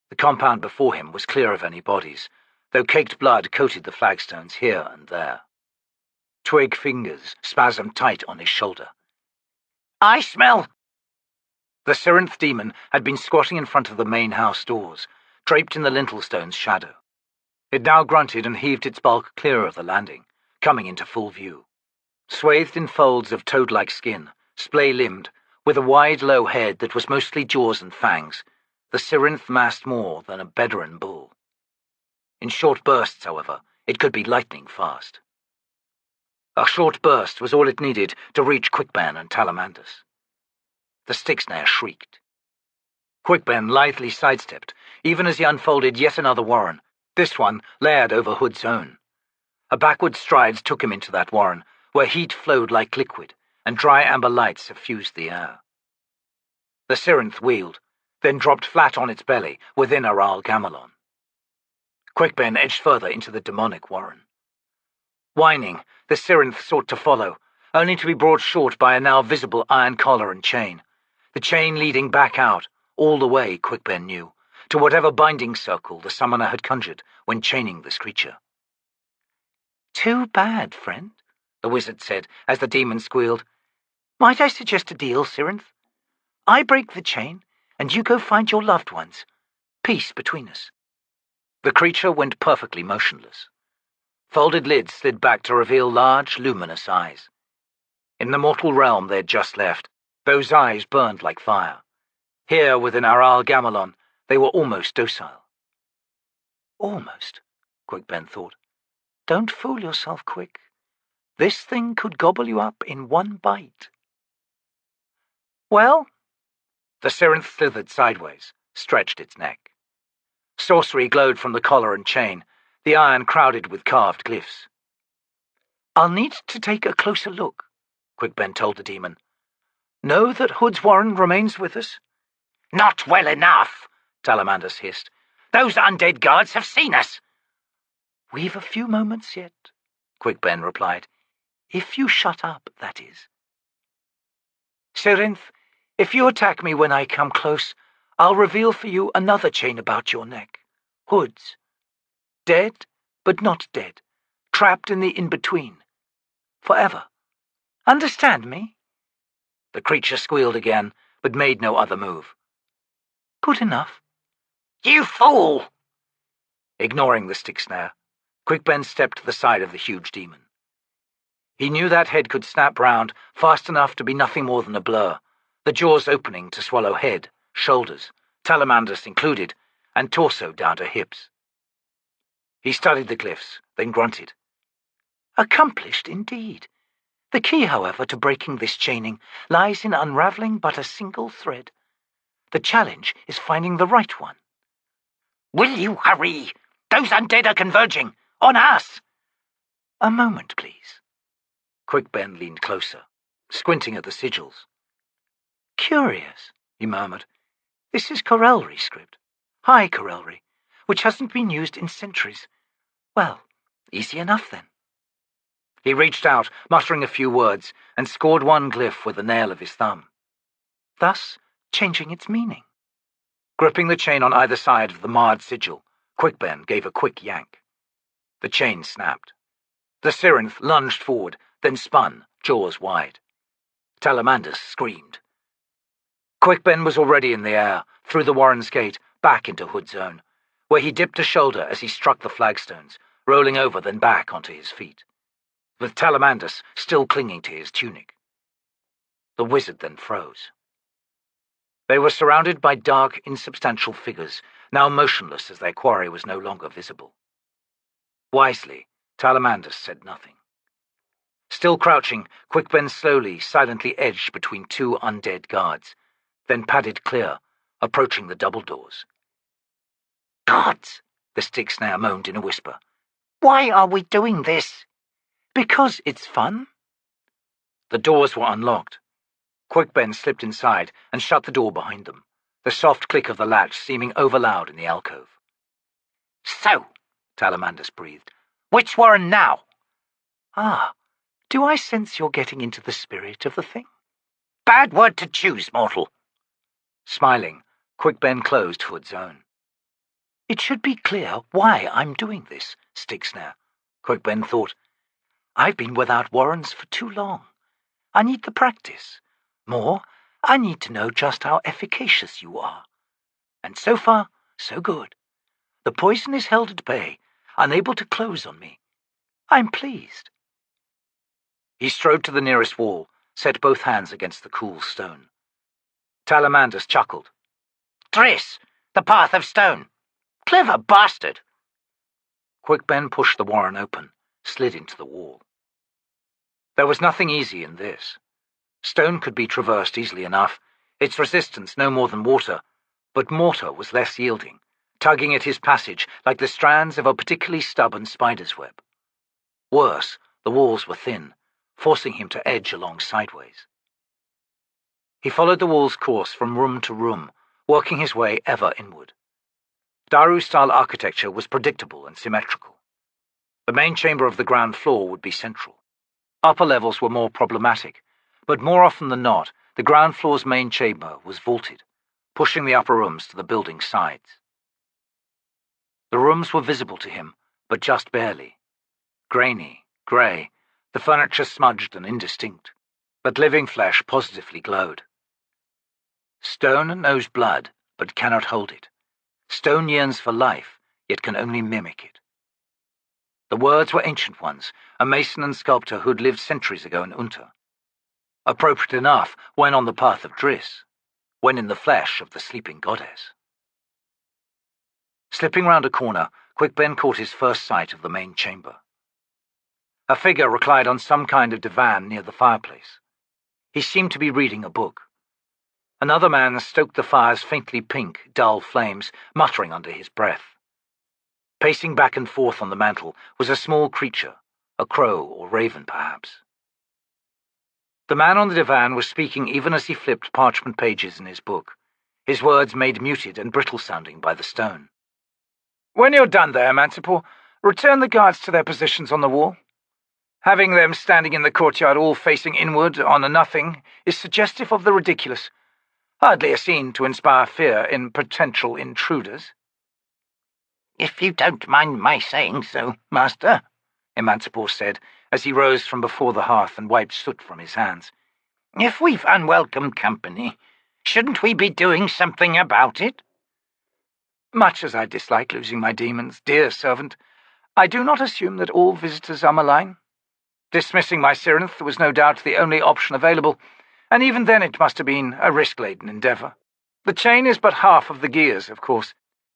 Speaker 1: The compound before him was clear of any bodies, though caked blood coated the flagstones here and there. Twig fingers spasmed tight on his shoulder.
Speaker 3: I smell!
Speaker 1: The Syrinth demon had been squatting in front of the main house doors, draped in the lintelstone's shadow. It now grunted and heaved its bulk clear of the landing, coming into full view. Swathed in folds of toad-like skin, splay-limbed, with a wide, low head that was mostly jaws and fangs, the Syrinth massed more than a Bedouin bull. In short bursts, however, it could be lightning fast. A short burst was all it needed to reach Quickben and Talamandas. The stick snare shrieked. Quickben lithely sidestepped, even as he unfolded yet another warren, this one layered over Hood's own. A backward stride took him into that warren, where heat flowed like liquid, and dry amber light suffused the air. The Syrinth wheeled, then dropped flat on its belly within Aral Gamelon. Quickben edged further into the demonic warren. Whining, the Syrinth sought to follow, only to be brought short by a now visible iron collar and chain, the chain leading back out, all the way, Quickben knew, to whatever binding circle the summoner had conjured when chaining this creature. Too bad, friend, the wizard said as the demon squealed. Might I suggest a deal, Syrinth? I break the chain, and you go find your loved ones. Peace between us. The creature went perfectly motionless. Folded lids slid back to reveal large, luminous eyes. In the mortal realm they had just left, those eyes burned like fire. Here, within Aral Gamelon, they were almost docile. Almost, Quickben thought. Don't fool yourself, Quick. This thing could gobble you up in one bite. Well? The Syrinth slithered sideways, stretched its neck. Sorcery glowed from the collar and chain, the iron crowded with carved glyphs. I'll need to take a closer look, Quickben told the demon. Know that Hood's warren remains with us?
Speaker 3: Not well enough, Talamandas hissed. Those undead guards have seen us.
Speaker 1: We've a few moments yet, Quickben replied. If you shut up, that is. Syrinth, if you attack me when I come close, I'll reveal for you another chain about your neck. Hood's. Dead, but not dead. Trapped in the in-between. Forever. Understand me? The creature squealed again, but made no other move. Good enough.
Speaker 3: You fool!
Speaker 2: Ignoring the stick snare, Quickben stepped to the side of the huge demon. He knew that head could snap round fast enough to be nothing more than a blur, the jaws opening to swallow head, shoulders, Talamandus included, and torso down to hips. He studied the glyphs, then grunted.
Speaker 1: Accomplished indeed. The key, however, to breaking this chaining lies in unravelling but a single thread. The challenge is finding the right one.
Speaker 3: Will you hurry? Those undead are converging. On us!
Speaker 1: A moment, please.
Speaker 2: Quickben leaned closer, squinting at the sigils.
Speaker 1: Curious, he murmured. This is Corelry script. High Corelry, which hasn't been used in centuries. Well, easy enough then.
Speaker 2: He reached out, muttering a few words, and scored one glyph with the nail of his thumb,
Speaker 1: thus changing its meaning.
Speaker 2: Gripping the chain on either side of the marred sigil, Quickben gave a quick yank. The chain snapped. The Syrinth lunged forward, then spun, jaws wide. Talamandus screamed. Quickben was already in the air, through the Warren's gate, back into Hood Zone, where he dipped a shoulder as he struck the flagstones, rolling over then back onto his feet, with Talamandus still clinging to his tunic. The wizard then froze. They were surrounded by dark, insubstantial figures, now motionless as their quarry was no longer visible. Wisely, Talamandus said nothing. Still crouching, Quickben slowly, silently edged between two undead guards, then padded clear, approaching the double doors.
Speaker 3: Gods!
Speaker 2: The stick snare moaned in a whisper.
Speaker 3: Why are we doing this?
Speaker 1: Because it's fun.
Speaker 2: The doors were unlocked. Quickben slipped inside and shut the door behind them, the soft click of the latch seeming overloud in the alcove.
Speaker 3: So,
Speaker 2: Talamandus breathed,
Speaker 3: which Warren now?
Speaker 1: Ah, do I sense you're getting into the spirit of the thing?
Speaker 3: Bad word to choose, mortal.
Speaker 2: Smiling, Quickben closed Hood Zone.
Speaker 1: It should be clear why I'm doing this, stick snare, Quickben thought. I've been without warrens for too long. I need the practice. More, I need to know just how efficacious you are. And so far, so good. The poison is held at bay, unable to close on me. I'm pleased.
Speaker 2: He strode to the nearest wall, set both hands against the cool stone. Talamandus chuckled.
Speaker 3: Triss, the path of stone. Clever bastard.
Speaker 2: Quickben pushed the warren open, slid into the wall. There was nothing easy in this. Stone could be traversed easily enough, its resistance no more than water, but mortar was less yielding, tugging at his passage like the strands of a particularly stubborn spider's web. Worse, the walls were thin, forcing him to edge along sideways. He followed the wall's course from room to room, working his way ever inward. Daru-style architecture was predictable and symmetrical. The main chamber of the ground floor would be central. Upper levels were more problematic, but more often than not, the ground floor's main chamber was vaulted, pushing the upper rooms to the building's sides. The rooms were visible to him, but just barely. Grainy, grey, the furniture smudged and indistinct, but living flesh positively glowed. Stone knows blood, but cannot hold it. Stone yearns for life, yet can only mimic it. The words were ancient ones, a mason and sculptor who'd lived centuries ago in Unter. Appropriate enough when on the path of Driss, when in the flesh of the sleeping goddess. Slipping round a corner, Quickben caught his first sight of the main chamber. A figure reclined on some kind of divan near the fireplace. He seemed to be reading a book. Another man stoked the fire's faintly pink, dull flames, muttering under his breath. Pacing back and forth on the mantel was a small creature, a crow or raven perhaps. The man on the divan was speaking even as he flipped parchment pages in his book, his words made muted and brittle-sounding by the stone. "When you're done there, Emancipor, return the guards to their positions on the wall. Having them standing in the courtyard all facing inward on a nothing is suggestive of the ridiculous. Hardly a scene to inspire fear in potential intruders."
Speaker 3: If you don't mind my saying so, master, Emancipor said, as he rose from before the hearth and wiped soot from his hands. If we've unwelcome company, shouldn't we be doing something about it?
Speaker 2: Much as I dislike losing my demons, dear servant, I do not assume that all visitors are malign. Dismissing my Cyrinth was no doubt the only option available, and even then it must have been a risk-laden endeavour. The chain is but half of the gears, of course.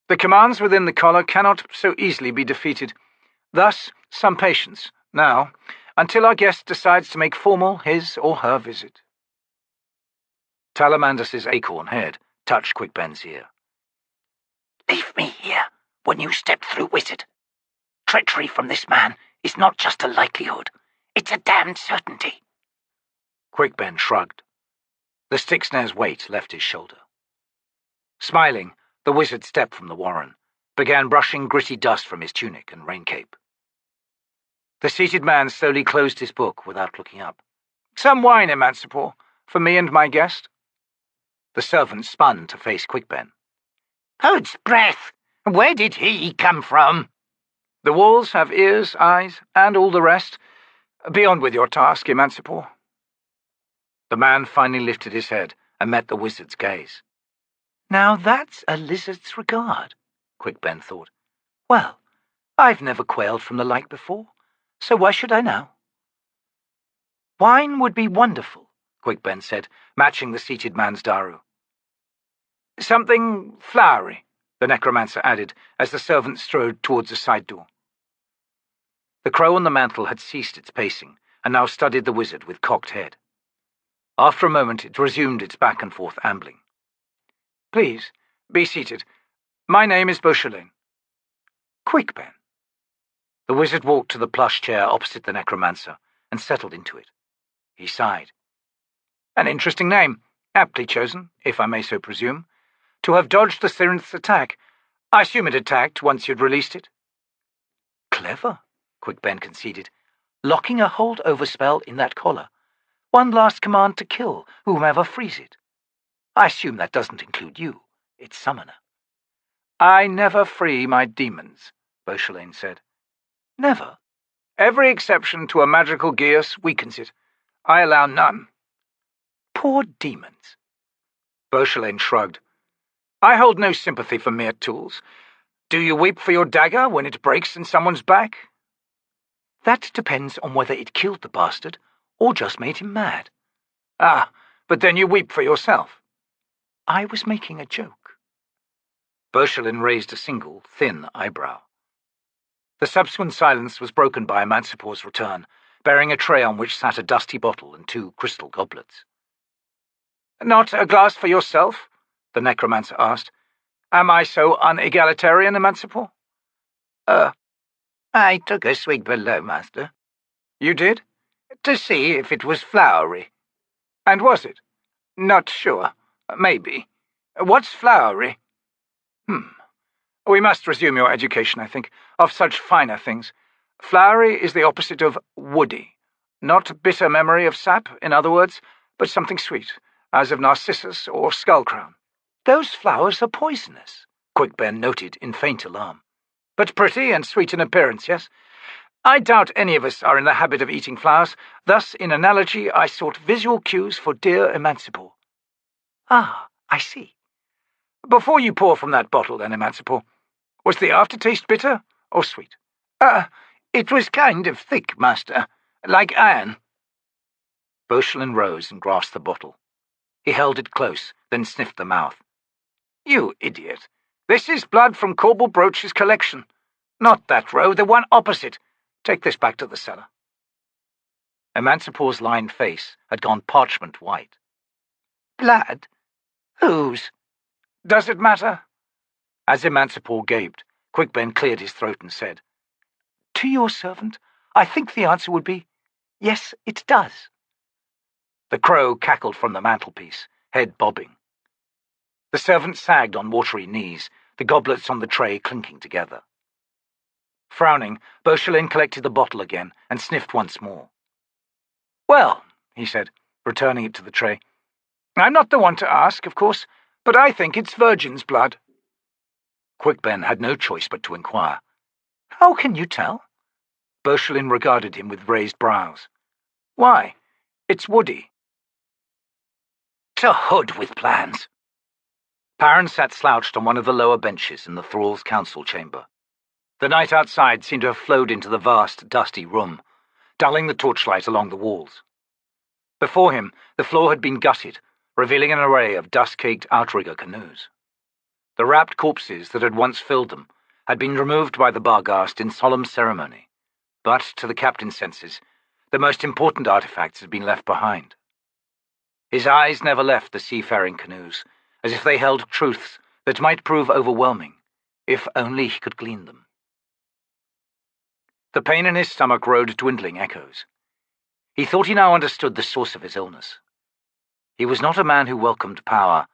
Speaker 2: The commands within the collar cannot so easily be defeated. Thus, some patience, now, until our guest decides to make formal his or her visit. Talamandus's acorn head touched Quickben's ear.
Speaker 3: Leave me here when you step through, wizard. Treachery from this man is not just a likelihood, it's a damned certainty.
Speaker 2: Quickben shrugged. The stick snare's weight left his shoulder. Smiling, the wizard stepped from the warren, began brushing gritty dust from his tunic and raincape. The seated man slowly closed his book without looking up. "Some wine, Emancipor, for me and my guest?" The servant spun to face Quickben.
Speaker 3: Hood's breath! Where did he come from?
Speaker 2: "The walls have ears, eyes, and all the rest. Be on with your task, Emancipor." The man finally lifted his head and met the wizard's gaze.
Speaker 1: Now that's a lizard's regard, Quickben thought. Well, I've never quailed from the like before, so why should I now? Wine would be wonderful, Quickben said, matching the seated man's daru.
Speaker 2: "Something flowery," the necromancer added, as the servant strode towards a side door. The crow on the mantel had ceased its pacing, and now studied the wizard with cocked head. After a moment it resumed its back-and-forth ambling. "Please, be seated. My name is Beauchelin." "Quickben." The wizard walked to the plush chair opposite the necromancer and settled into it. He sighed. "An interesting name, aptly chosen, if I may so presume. To have dodged the Cyrinth's attack. I assume it attacked once you'd released it."
Speaker 1: "Clever," Quickben conceded. "Locking a hold-over spell in that collar. One last command to kill whomever frees it. I assume that doesn't include you, its summoner."
Speaker 2: "I never free my demons," Beauchelin said.
Speaker 1: "Never?"
Speaker 2: "Every exception to a magical geas weakens it. I allow none."
Speaker 1: "Poor demons."
Speaker 2: Beauchelin shrugged. "I hold no sympathy for mere tools. Do you weep for your dagger when it breaks in someone's back?"
Speaker 1: "That depends on whether it killed the bastard or just made him mad."
Speaker 2: "Ah, but then you weep for yourself."
Speaker 1: "I was making a joke."
Speaker 2: Beauchelin raised a single, thin eyebrow. The subsequent silence was broken by Emancipor's return, bearing a tray on which sat a dusty bottle and 2 crystal goblets. "Not a glass for yourself?" the necromancer asked. "Am I so unegalitarian, Emancipor?"
Speaker 3: I took a swig below, master.
Speaker 2: "You did?"
Speaker 3: To see if it was flowery.
Speaker 2: "And was it?" "Not sure. Maybe. What's flowery?" We must resume your education, I think, of such finer things. Flowery is the opposite of woody. Not bitter memory of sap, in other words, but something sweet, as of narcissus or skullcrown."
Speaker 1: "Those flowers are poisonous," Quickben noted in faint alarm.
Speaker 2: "But pretty and sweet in appearance, yes? I doubt any of us are in the habit of eating flowers. Thus, in analogy, I sought visual cues for dear Emancipor."
Speaker 1: "Ah, I see."
Speaker 2: "Before you pour from that bottle, then, Emancipor, was the aftertaste bitter or sweet?"
Speaker 3: It was kind of thick, master, like iron."
Speaker 2: Beauchelin rose and grasped the bottle. He held it close, then sniffed the mouth. "You idiot. This is blood from Corporal Broach's collection. Not that row, the one opposite. Take this back to the cellar." Emancipor's lined face had gone parchment white.
Speaker 3: "Blood? Whose?"
Speaker 2: "Does it matter?" As Emancipor gaped, Quickben cleared his throat and said,
Speaker 1: "To your servant, I think the answer would be, yes, it does."
Speaker 2: The crow cackled from the mantelpiece, head bobbing. The servant sagged on watery knees, the goblets on the tray clinking together. Frowning, Beauchelin collected the bottle again and sniffed once more. "Well," he said, returning it to the tray, "I'm not the one to ask, of course, but I think it's virgin's blood." Quickben had no choice but to inquire.
Speaker 1: "How can you tell?"
Speaker 2: Beauchelin regarded him with raised brows. "Why? It's woody."
Speaker 3: To Hood with plans.
Speaker 2: Perrin sat slouched on one of the lower benches in the thrall's council chamber. The night outside seemed to have flowed into the vast, dusty room, dulling the torchlight along the walls. Before him, the floor had been gutted, revealing an array of dust-caked outrigger canoes. The wrapped corpses that had once filled them had been removed by the Barghast in solemn ceremony, but, to the captain's senses, the most important artifacts had been left behind. His eyes never left the seafaring canoes, as if they held truths that might prove overwhelming, if only he could glean them. The pain in his stomach rode dwindling echoes. He thought he now understood the source of his illness. He was not a man who welcomed power,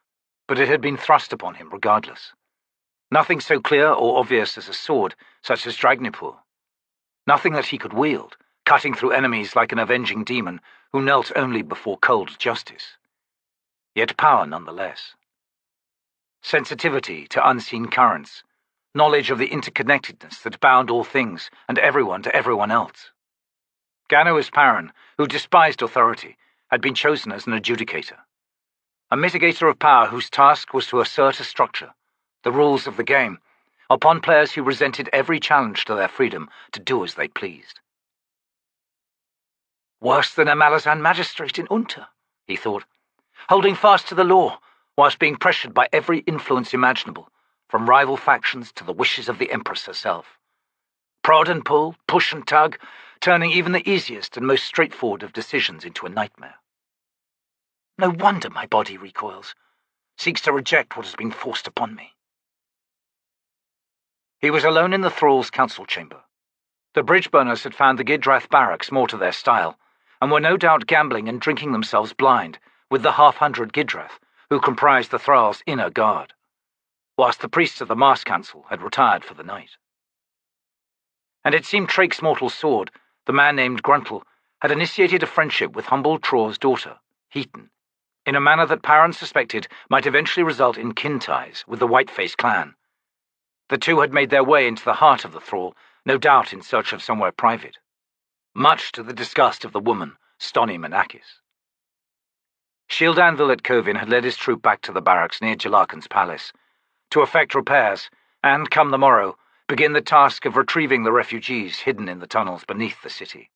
Speaker 2: but it had been thrust upon him regardless. Nothing so clear or obvious as a sword, such as Dragnipur. Nothing that he could wield, cutting through enemies like an avenging demon who knelt only before cold justice. Yet power nonetheless. Sensitivity to unseen currents, knowledge of the interconnectedness that bound all things and everyone to everyone else. Ganois Perrin, who despised authority, had been chosen as an adjudicator. A mitigator of power whose task was to assert a structure, the rules of the game, upon players who resented every challenge to their freedom to do as they pleased. Worse than a Malazan magistrate in Unta, he thought, holding fast to the law, whilst being pressured by every influence imaginable, from rival factions to the wishes of the Empress herself. Prod and pull, push and tug, turning even the easiest and most straightforward of decisions into a nightmare. No wonder my body recoils, seeks to reject what has been forced upon me. He was alone in the thrall's council chamber. The Bridgeburners had found the Gidrath barracks more to their style, and were no doubt gambling and drinking themselves blind with the 100 Gidrath who comprised the thrall's inner guard, whilst the priests of the Mass Council had retired for the night. And it seemed Trake's mortal sword, the man named Gruntle, had initiated a friendship with humble Traw's daughter, Heaton, in a manner that Perrin suspected might eventually result in kin ties with the Whiteface clan. The two had made their way into the heart of the thrall, no doubt in search of somewhere private, much to the disgust of the woman, T'lan Imass. Shieldan Villet-Kovin had led his troop back to the barracks near Jalarkan's palace, to effect repairs and, come the morrow, begin the task of retrieving the refugees hidden in the tunnels beneath the city.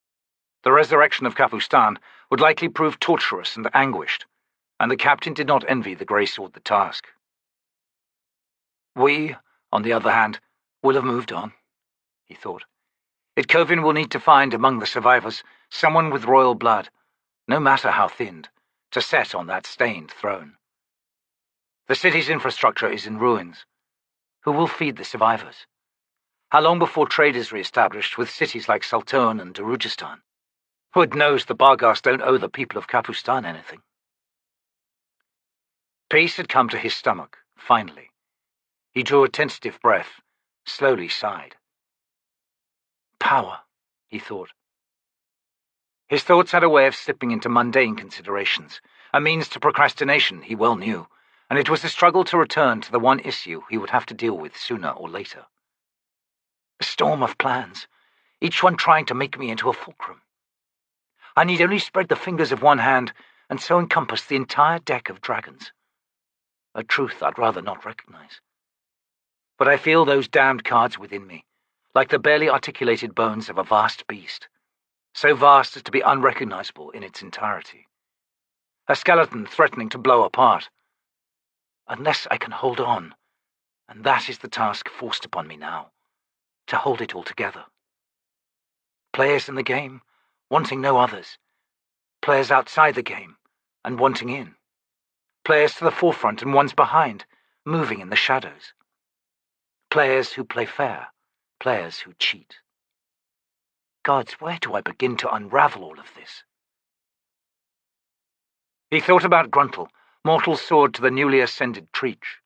Speaker 2: The resurrection of Kapustan would likely prove torturous and anguished, and the captain did not envy the Grey Sword the task. We, on the other hand, will have moved on, he thought. Kovin will need to find among the survivors someone with royal blood, no matter how thinned, to set on that stained throne. The city's infrastructure is in ruins. Who will feed the survivors? How long before trade is re-established with cities like Saltone and Darujistan? Hood knows the Barghast don't owe the people of Kapustan anything. Peace had come to his stomach, finally. He drew a tentative breath, slowly sighed. Power, he thought. His thoughts had a way of slipping into mundane considerations, a means to procrastination he well knew, and it was a struggle to return to the one issue he would have to deal with sooner or later. A storm of plans, each one trying to make me into a fulcrum. I need only spread the fingers of one hand and so encompass the entire deck of dragons. A truth I'd rather not recognize. But I feel those damned cards within me, like the barely articulated bones of a vast beast, so vast as to be unrecognizable in its entirety. A skeleton threatening to blow apart. Unless I can hold on, and that is the task forced upon me now, to hold it all together. Players in the game, wanting no others. Players outside the game, and wanting in. Players to the forefront and ones behind, moving in the shadows. Players who play fair, players who cheat. Gods, where do I begin to unravel all of this? He thought about Gruntle, mortal sword to the newly ascended Treach.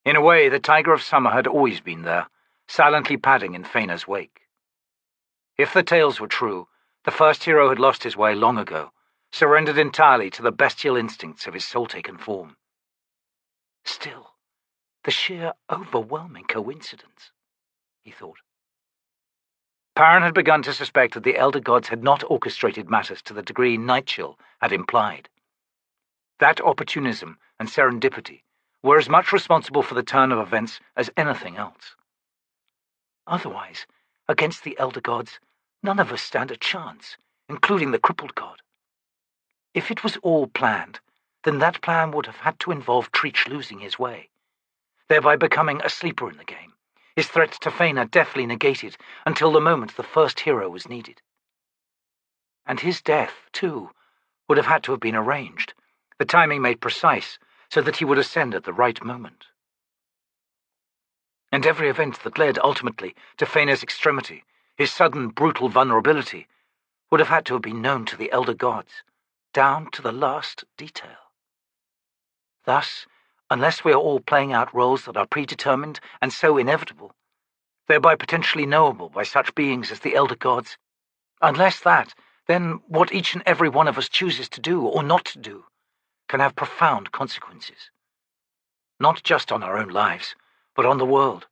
Speaker 2: In a way, the Tiger of Summer had always been there, silently padding in Faina's wake. If the tales were true, the first hero had lost his way long ago, surrendered entirely to the bestial instincts of his soul-taken form. Still, the sheer, overwhelming coincidence, he thought. Perrin had begun to suspect that the Elder Gods had not orchestrated matters to the degree Nightchill had implied. That opportunism and serendipity
Speaker 1: were as much responsible for the turn of events as anything else. Otherwise, against the Elder Gods, none of us stand a chance, including the Crippled God. If it was all planned, then that plan would have had to involve Treach losing his way, thereby becoming a sleeper in the game, his threat to Faina deftly negated until the moment the first hero was needed. And his death, too, would have had to have been arranged, the timing made precise, so that he would ascend at the right moment. And every event that led ultimately to Faina's extremity, his sudden brutal vulnerability, would have had to have been known to the Elder Gods, down to the last detail. Thus, unless we are all playing out roles that are predetermined and so inevitable, thereby potentially knowable by such beings as the Elder Gods, unless that, then what each and every one of us chooses to do or not to do can have profound consequences. Not just on our own lives, but on the world,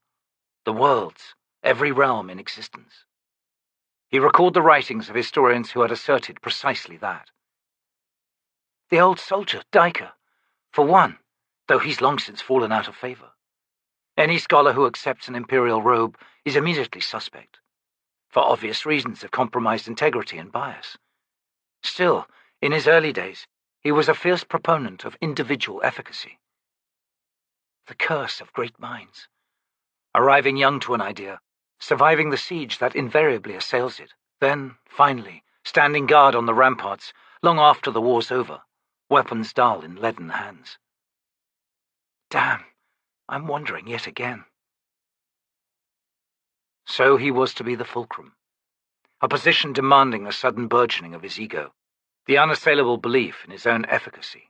Speaker 1: the worlds, every realm in existence. He recalled the writings of historians who had asserted precisely that. The old soldier, Diker, for one, though he's long since fallen out of favor. Any scholar who accepts an imperial robe is immediately suspect, for obvious reasons of compromised integrity and bias. Still, in his early days, he was a fierce proponent of individual efficacy. The curse of great minds. Arriving young to an idea, surviving the siege that invariably assails it, then, finally, standing guard on the ramparts long after the war's over, weapons dull in leaden hands. Damn, I'm wondering yet again. So he was to be the fulcrum, a position demanding a sudden burgeoning of his ego, the unassailable belief in his own efficacy.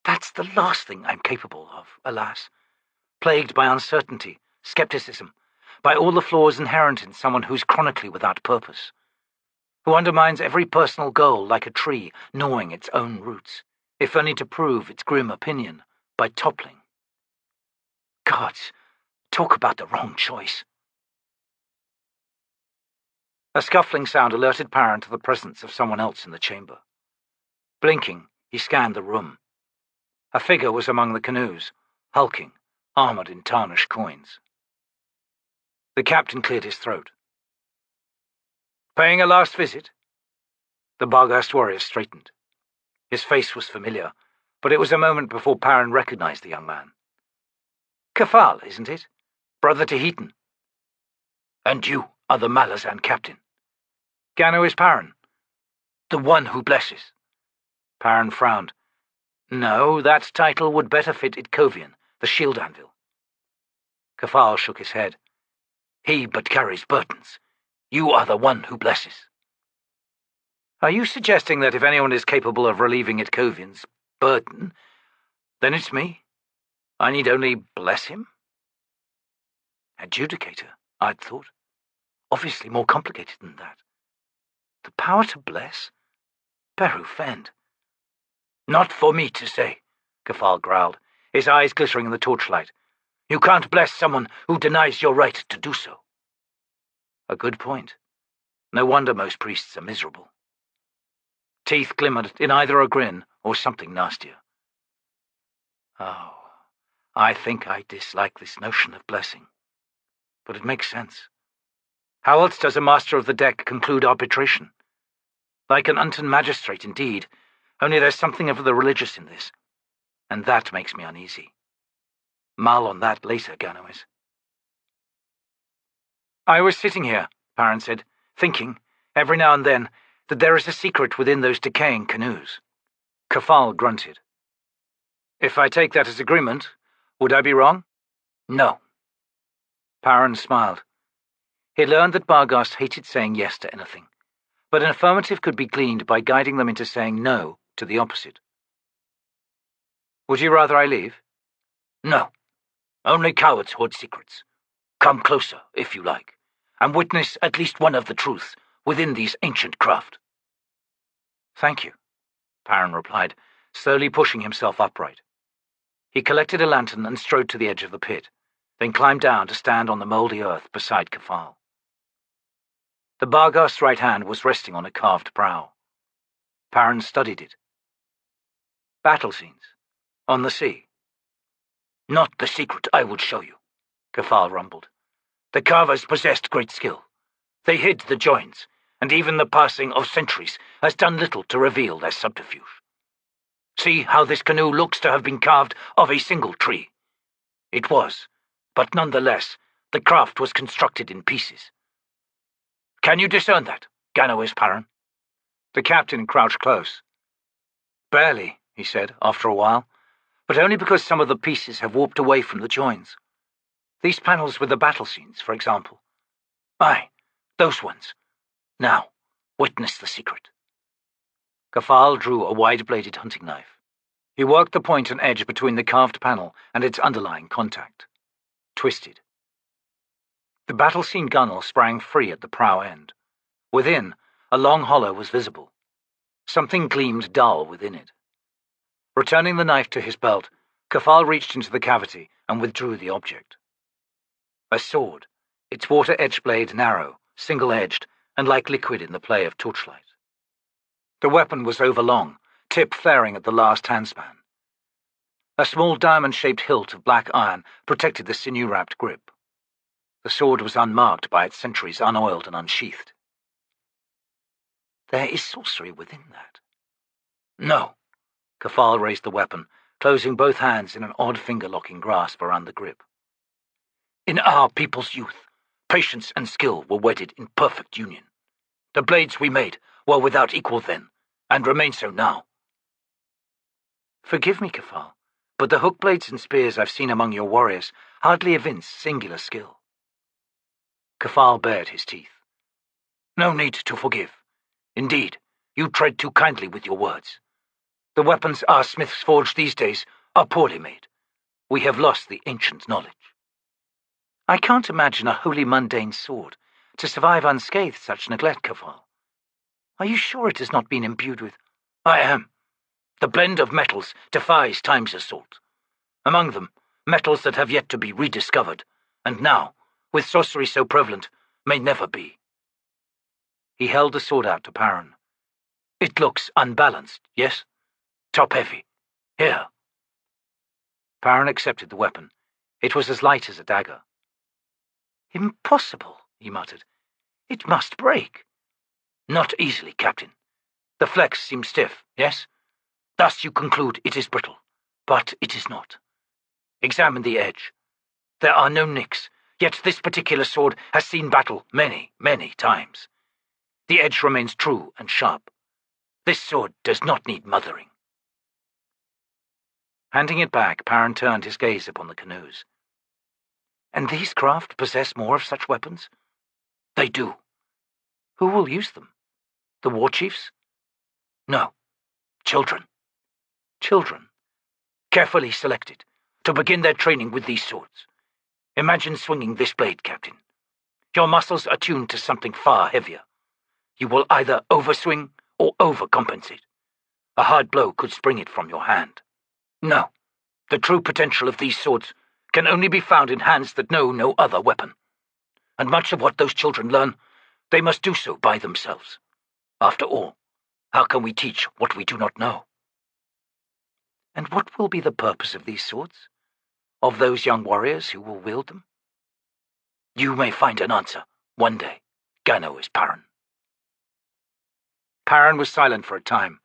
Speaker 1: That's the last thing I'm capable of, alas, plagued by uncertainty, skepticism, by all the flaws inherent in someone who's chronically without purpose, who undermines every personal goal like a tree gnawing its own roots, if only to prove its grim opinion by toppling. Gods, talk about the wrong choice. A scuffling sound alerted Perrin to the presence of someone else in the chamber. Blinking, he scanned the room. A figure was among the canoes, hulking, armored in tarnished coins. The captain cleared his throat. Paying a last visit? The Barghast warrior straightened. His face was familiar, but it was a moment before Perrin recognized the young man. Kafal, isn't it? Brother to Heaton. And you are the Malazan captain. Gano is Perrin. The one who blesses. Perrin frowned. No, that title would better fit Itkovian, the shield anvil. Kafal shook his head. He but carries burdens. You are the one who blesses. Are you suggesting that if anyone is capable of relieving Itkovian's burden, then it's me? I need only bless him? Adjudicator, I'd thought. Obviously more complicated than that. The power to bless? Peru fend. Not for me to say, Kafal growled, his eyes glittering in the torchlight. You can't bless someone who denies your right to do so. A good point. No wonder most priests are miserable. Teeth glimmered in either a grin or something nastier. Oh, I think I dislike this notion of blessing. But it makes sense. How else does a master of the deck conclude arbitration? Like an unton magistrate, indeed, only there's something of the religious in this, and that makes me uneasy. Mull on that later, Ganois. I was sitting here, Perrin said, thinking, every now and then, that there is a secret within those decaying canoes. Kafal grunted. If I take that as agreement, would I be wrong? No. Perrin smiled. He learned that Barghast hated saying yes to anything, but an affirmative could be gleaned by guiding them into saying no to the opposite. Would you rather I leave? No. Only cowards hoard secrets. Come closer, if you like, and witness at least one of the truths within these ancient craft. Thank you, Perrin replied, slowly pushing himself upright. He collected a lantern and strode to the edge of the pit, then climbed down to stand on the mouldy earth beside Kafal. The Barghast's right hand was resting on a carved prow. Perrin studied it. Battle scenes. On the sea.
Speaker 2: Not the secret I would show you, Kafal rumbled. The carvers possessed great skill. They hid the joins, and even the passing of centuries has done little to reveal their subterfuge. See how this canoe looks to have been carved of a single tree. It was, but nonetheless, the craft was constructed in pieces. Can you discern that, Ganois Paran? The captain crouched close. Barely, he said, after a while, but only because some of the pieces have warped away from the joins. These panels with the battle scenes, for example. Aye, those ones. Now, witness the secret. Kafal drew a wide-bladed hunting knife. He worked the point and edge between the carved panel and its underlying contact. Twisted. The battle scene gunwale sprang free at the prow end. Within, a long hollow was visible. Something gleamed dull within it. Returning the knife to his belt, Kafal reached into the cavity and withdrew the object. A sword, its water-edged blade narrow, single-edged, and like liquid in the play of torchlight. The weapon was overlong, tip flaring at the last handspan. A small diamond-shaped hilt of black iron protected the sinew-wrapped grip. The sword was unmarked by its centuries, unoiled and unsheathed. There is sorcery within that. No. Kafal raised the weapon, closing both hands in an odd finger-locking grasp around the grip. In our people's youth, patience and skill were wedded in perfect union. The blades we made were without equal then, and remain so now. Forgive me, Kafal, but the hook blades and spears I've seen among your warriors hardly evince singular skill. Kafal bared his teeth. No need to forgive. Indeed, you tread too kindly with your words. The weapons our smiths forge these days are poorly made. We have lost the ancient knowledge. I can't imagine a wholly mundane sword to survive unscathed such neglect, Kafal. Are you sure it has not been imbued with... I am. The blend of metals defies time's assault. Among them, metals that have yet to be rediscovered, and now, with sorcery so prevalent, may never be. He held the sword out to Paran. It looks unbalanced, yes? Top-heavy. Here. Paran accepted the weapon. It was as light as a dagger. Impossible, he muttered. It must break. Not easily, Captain. The flex seems stiff, yes? Thus you conclude it is brittle, but it is not. Examine the edge. There are no nicks, yet this particular sword has seen battle many, many times. The edge remains true and sharp. This sword does not need mothering. Handing it back, Paran turned his gaze upon the canoes. And these craft possess more of such weapons? They do. Who will use them? The war chiefs? No. Children. Children. Carefully selected, to begin their training with these swords. Imagine swinging this blade, Captain. Your muscles are tuned to something far heavier. You will either overswing or overcompensate. A hard blow could spring it from your hand. No. The true potential of these swords can only be found in hands that know no other weapon. And much of what those children learn, they must do so by themselves. After all, how can we teach what we do not know? And what will be the purpose of these swords? Of those young warriors who will wield them? You may find an answer, one day, Ganois Paran. Paran was silent for a time.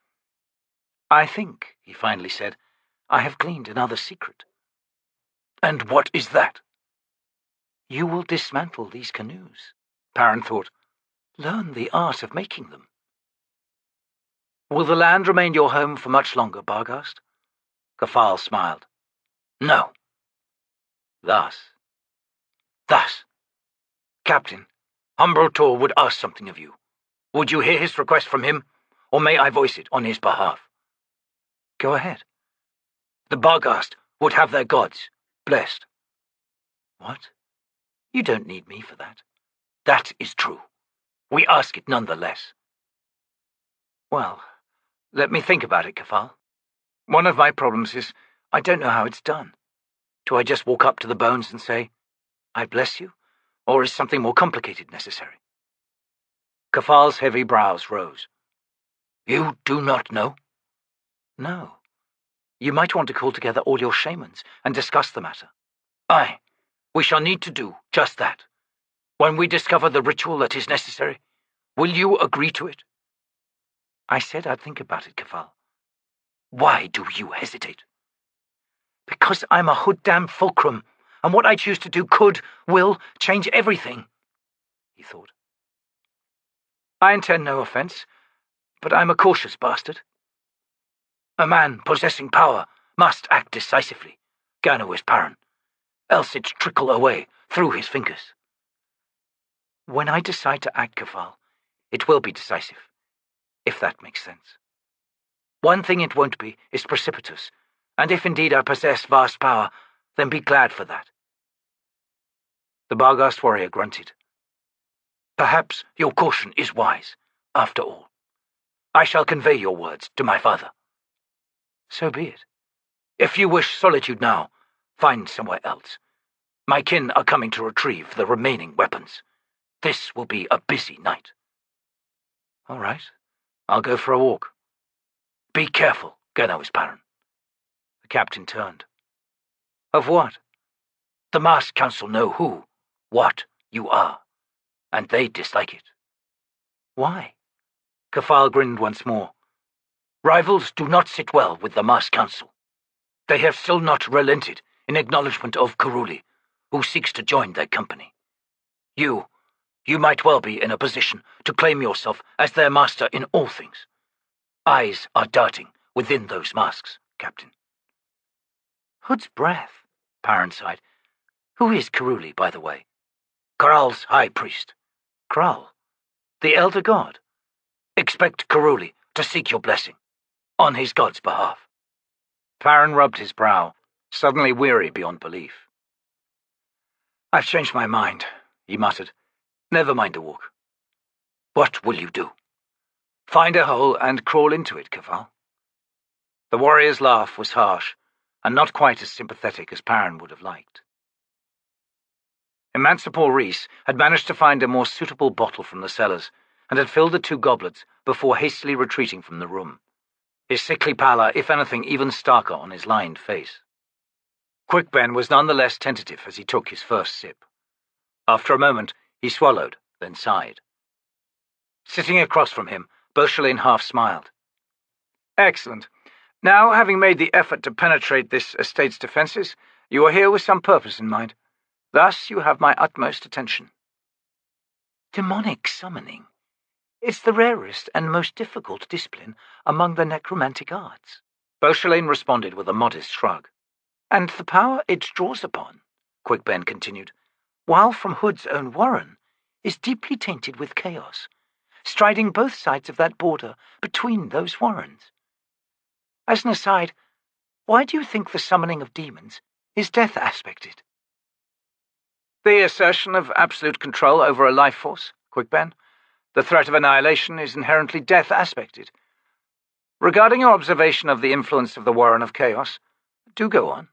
Speaker 2: I think, he finally said, I have gleaned another secret. And what is that? You will dismantle these canoes, Paran thought. Learn the art of making them. Will the land remain your home for much longer, Barghast? Kafal smiled. No. Thus. Captain, Umbral Tor would ask something of you. Would you hear his request from him, or may I voice it on his behalf? Go ahead. The Barghast would have their gods blessed. What? You don't need me for that. That is true. We ask it nonetheless. Well, let me think about it, Kafal. One of my problems is I don't know how it's done. Do I just walk up to the bones and say, I bless you? Or is something more complicated necessary? Kafal's heavy brows rose. You do not know? No.
Speaker 1: You might want to call together all your shamans and discuss the matter.
Speaker 2: Aye, we shall need to do just that. When we discover the ritual that is necessary, will you agree to it?
Speaker 1: I said I'd think about it, Kefal.
Speaker 2: Why do you hesitate?
Speaker 1: Because I'm a hood-damn fulcrum, and what I choose to do will change everything, he thought. I intend no offense, but I'm a cautious bastard.
Speaker 2: A man possessing power must act decisively, Ganawis Paran, else it trickle away through his fingers.
Speaker 1: When I decide to act, Kefal, it will be decisive, if that makes sense. One thing it won't be is precipitous, and if indeed I possess vast power, then be glad for that.
Speaker 2: The Barghast warrior grunted. Perhaps your caution is wise, after all. I shall convey your words to my father.
Speaker 1: So be it.
Speaker 2: If you wish solitude now, find somewhere else. My kin are coming to retrieve the remaining weapons. This will be a busy night.
Speaker 1: All right. I'll go for a walk.
Speaker 2: Be careful, Ganawis Paran.
Speaker 1: The captain turned.
Speaker 2: Of what? The Masked Council know what you are, and they dislike it.
Speaker 1: Why?
Speaker 2: Kefal grinned once more. Rivals do not sit well with the Masked Council. They have still not relented in acknowledgement of Karuli, who seeks to join their company. You might well be in a position to claim yourself as their master in all things. Eyes are darting within those masks, Captain.
Speaker 1: Hood's breath, Paran sighed. Who is Karuli, by the way?
Speaker 2: Kral's high priest.
Speaker 1: Kral? The elder god?
Speaker 2: Expect Karuli to seek your blessing, on his god's behalf.
Speaker 1: Paran rubbed his brow, suddenly weary beyond belief.
Speaker 2: I've changed my mind, he muttered. Never mind the walk. What will you do?
Speaker 1: Find a hole and crawl into it, Kefal. The warrior's laugh was harsh, and not quite as sympathetic as Paran would have liked. Emancipor Rhys had managed to find a more suitable bottle from the cellars, and had filled the 2 goblets before hastily retreating from the room, his sickly pallor, if anything, even starker on his lined face. Quickben was none the less tentative as he took his first sip. After a moment, he swallowed, then sighed. Sitting across from him, Beauchelin half smiled. Excellent. Now, having made the effort to penetrate this estate's defences, you are here with some purpose in mind. Thus you have my utmost attention. Demonic summoning. It's the rarest and most difficult discipline among the necromantic arts. Beauchelin responded with a modest shrug. And the power it draws upon, Quickben continued, while from Hood's own warren, is deeply tainted with chaos, striding both sides of that border between those warrens. As an aside, why do you think the summoning of demons is death aspected? The assertion of absolute control over a life force, Quickben. The threat of annihilation is inherently death aspected. Regarding your observation of the influence of the Warren of Chaos, do go on.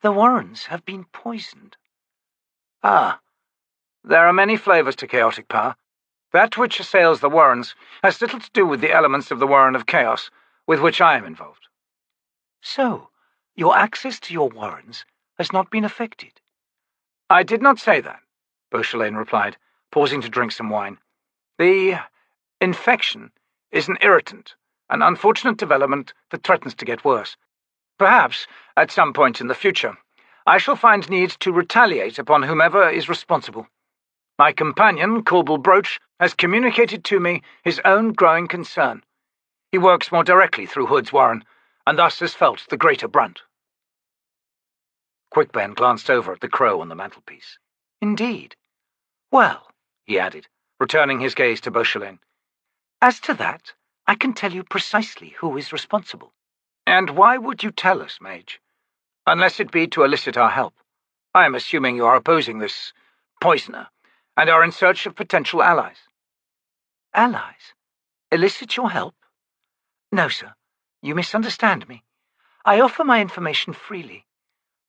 Speaker 1: The Warrens have been poisoned. Ah, there are many flavours to chaotic power. That which assails the Warrens has little to do with the elements of the Warren of Chaos, with which I am involved. So, your access to your Warrens has not been affected? I did not say that, Beauchelin replied, pausing to drink some wine. The infection is an irritant, an unfortunate development that threatens to get worse. Perhaps, at some point in the future, I shall find need to retaliate upon whomever is responsible. My companion, Corbel Broach, has communicated to me his own growing concern. He works more directly through Hood's Warren, and thus has felt the greater brunt. Quickben glanced over at the crow on the mantelpiece. Indeed. Well, he added, returning his gaze to Beauchelin, as to that, I can tell you precisely who is responsible. And why would you tell us, Mage? Unless it be to elicit our help. I am assuming you are opposing this poisoner, and are in search of potential allies. Allies? Elicit your help? No, sir. You misunderstand me. I offer my information freely.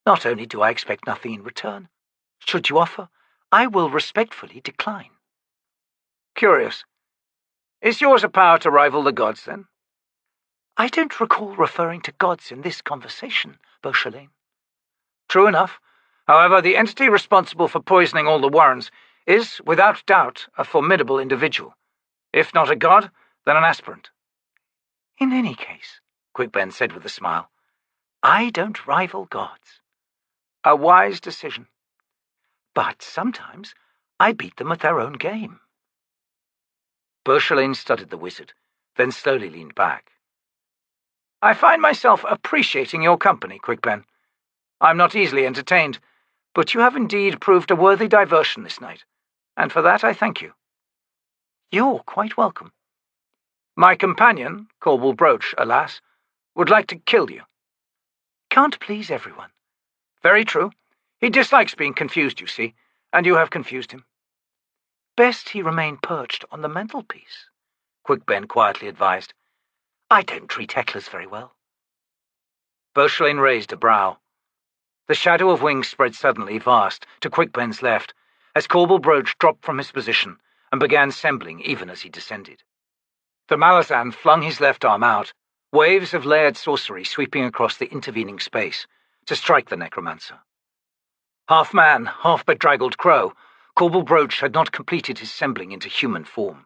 Speaker 1: Not only do I expect nothing in return, should you offer, I will respectfully decline. Curious. Is yours a power to rival the gods, then? I don't recall referring to gods in this conversation, Beauchelain.
Speaker 2: True enough. However, the entity responsible for poisoning all the Warrens is, without doubt, a formidable individual. If not a god, then an aspirant.
Speaker 1: In any case, Quickben said with a smile, I don't rival gods.
Speaker 2: A wise decision.
Speaker 1: But sometimes I beat them at their own game.
Speaker 2: Beauchelain studied the wizard, then slowly leaned back. I find myself appreciating your company, Quickben. I'm not easily entertained, but you have indeed proved a worthy diversion this night, and for that I thank you.
Speaker 1: You're quite welcome.
Speaker 2: My companion, Corporal Broach, alas, would like to kill you.
Speaker 1: Can't please everyone.
Speaker 2: Very true. He dislikes being confused, you see, and you have confused him.
Speaker 1: Best he remain perched on the mantelpiece, Quickben quietly advised. I don't treat hecklers very well.
Speaker 2: Beauchelain raised a brow. The shadow of wings spread suddenly vast to Quickben's left as Corporal Broach dropped from his position and began assembling even as he descended. The Malazan flung his left arm out, waves of layered sorcery sweeping across the intervening space to strike the necromancer. Half man, half bedraggled crow, Corporal Broach had not completed his assembling into human form.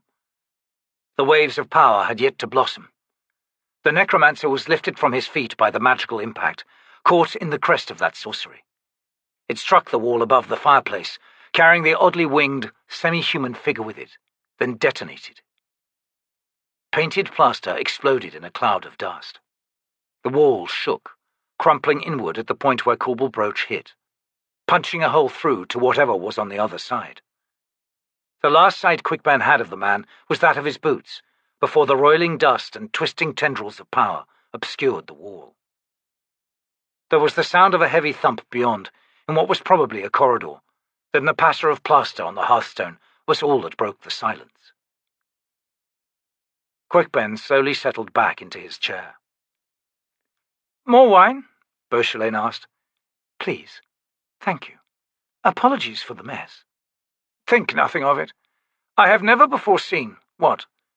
Speaker 2: The waves of power had yet to blossom. The necromancer was lifted from his feet by the magical impact, caught in the crest of that sorcery. It struck the wall above the fireplace, carrying the oddly winged, semi-human figure with it, then detonated. Painted plaster exploded in a cloud of dust. The wall shook, crumpling inward at the point where Corporal Broach hit, punching a hole through to whatever was on the other side. The last sight Quickben had of the man was that of his boots, before the roiling dust and twisting tendrils of power obscured the wall. There was the sound of a heavy thump beyond, in what was probably a corridor. Then the patter of plaster on the hearthstone was all that broke the silence. Quickben slowly settled back into his chair. "More wine?" Beauchelain asked.
Speaker 1: "Please. Thank you. Apologies for the mess."
Speaker 2: "Think nothing of it. I have never before seen,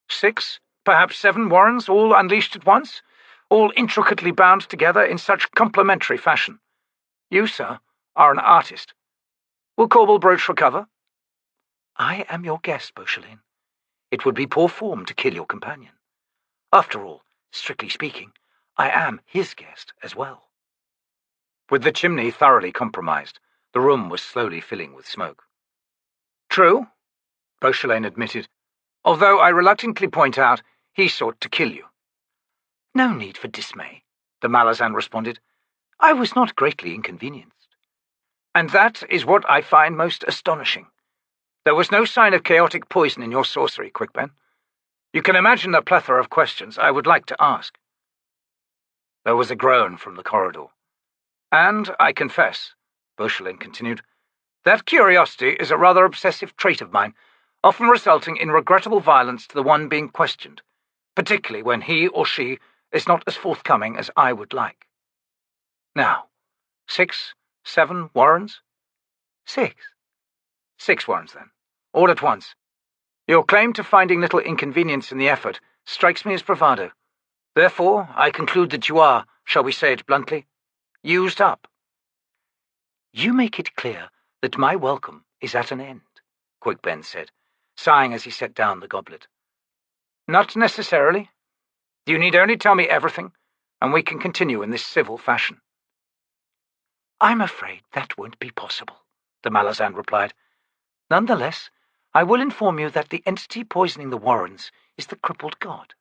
Speaker 2: 6, perhaps 7 Warrens all unleashed at once, all intricately bound together in such complementary fashion. You, sir, are an artist. Will Corporal Broach recover?"
Speaker 1: "I am your guest, Beauchelain. It would be poor form to kill your companion. After all, strictly speaking, I am his guest as well."
Speaker 2: With the chimney thoroughly compromised, the room was slowly filling with smoke. "True," Beauchelain admitted, "although I reluctantly point out he sought to kill you."
Speaker 1: "No need for dismay," the Malazan responded. "I was not greatly inconvenienced."
Speaker 2: "And that is what I find most astonishing. There was no sign of chaotic poison in your sorcery, Quickben. You can imagine the plethora of questions I would like to ask." There was a groan from the corridor. "And I confess," Beauchelain continued, "that curiosity is a rather obsessive trait of mine, often resulting in regrettable violence to the one being questioned, particularly when he or she is not as forthcoming as I would like. Now, 6, 7 Warrens?"
Speaker 1: "6.
Speaker 2: 6 Warrens, then, all at once. Your claim to finding little inconvenience in the effort strikes me as bravado. Therefore, I conclude that you are, shall we say it bluntly, used up."
Speaker 1: "You make it clear that my welcome is at an end," Quickben said, sighing as he set down the goblet.
Speaker 2: "Not necessarily. You need only tell me everything, and we can continue in this civil fashion."
Speaker 1: "I'm afraid that won't be possible," the Malazan replied. "Nonetheless, I will inform you that the entity poisoning the Warrens is the Crippled God.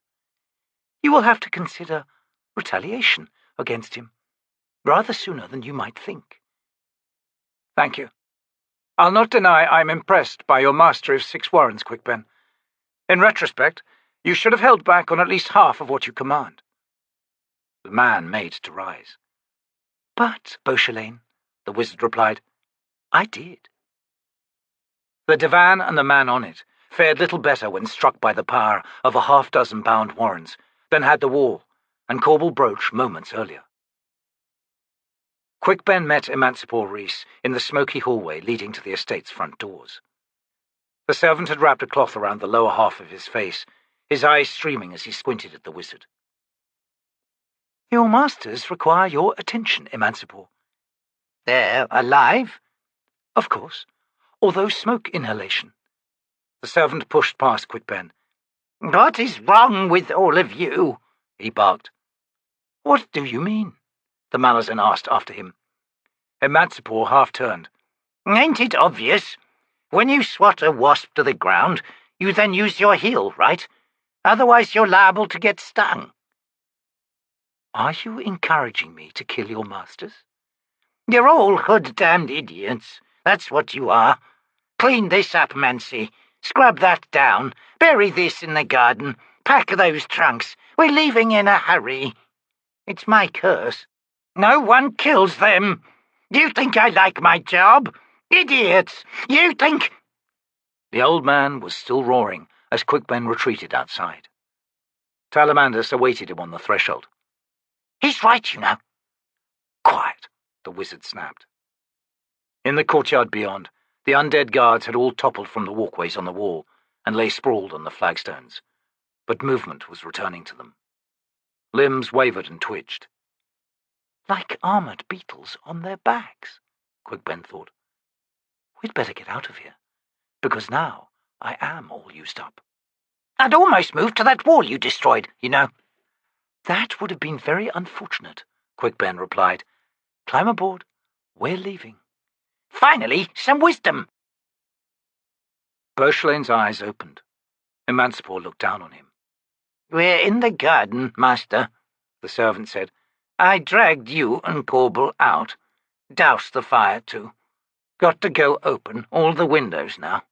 Speaker 1: You will have to consider retaliation against him rather sooner than you might think."
Speaker 2: "Thank you. I'll not deny I'm impressed by your mastery of 6 Warrens, Quickben. In retrospect, you should have held back on at least half of what you command." The man made to rise.
Speaker 1: "But, Beauchelain," the wizard replied, "I did."
Speaker 2: The divan and the man on it fared little better when struck by the power of a half-dozen bound Warrens than had the wall and Corporal Broach moments earlier. Quickben met Emancipor Rhys in the smoky hallway leading to the estate's front doors. The servant had wrapped a cloth around the lower half of his face, his eyes streaming as he squinted at the wizard.
Speaker 1: Your masters require your attention, Emancipor.
Speaker 3: They're alive?
Speaker 1: Of course, although smoke inhalation. The servant pushed past Quickben.
Speaker 3: What is wrong with all of you? He barked.
Speaker 1: What do you mean? The Malazan asked after him. Emancipor half-turned.
Speaker 3: Ain't it obvious? When you swat a wasp to the ground, you then use your heel, right? Otherwise you're liable to get stung.
Speaker 1: Are you encouraging me to kill your masters?
Speaker 3: You're all hood-damned idiots. That's what you are. Clean this up, Mancy. Scrub that down. Bury this in the garden. Pack those trunks. We're leaving in a hurry. It's my curse. No one kills them. You think I like my job? Idiots! You think...
Speaker 1: The old man was still roaring as Quickben retreated outside. Talamandus awaited him on the threshold.
Speaker 3: He's right, you know.
Speaker 1: Quiet, the wizard snapped. In the courtyard beyond, the undead guards had all toppled from the walkways on the wall and lay sprawled on the flagstones, but movement was returning to them. Limbs wavered and twitched. Like armoured beetles on their backs, Quickben thought. We'd better get out of here, because now I am all used up.
Speaker 3: I'd almost moved to that wall you destroyed, you know.
Speaker 1: That would have been very unfortunate, Quickben replied. Climb aboard. We're leaving.
Speaker 3: Finally, some wisdom.
Speaker 1: Beauchelain's eyes opened. Emancipor looked down on him.
Speaker 3: We're in the garden, master, the servant said. I dragged you and Corbel out. Doused the fire, too. Got to go open all the windows now.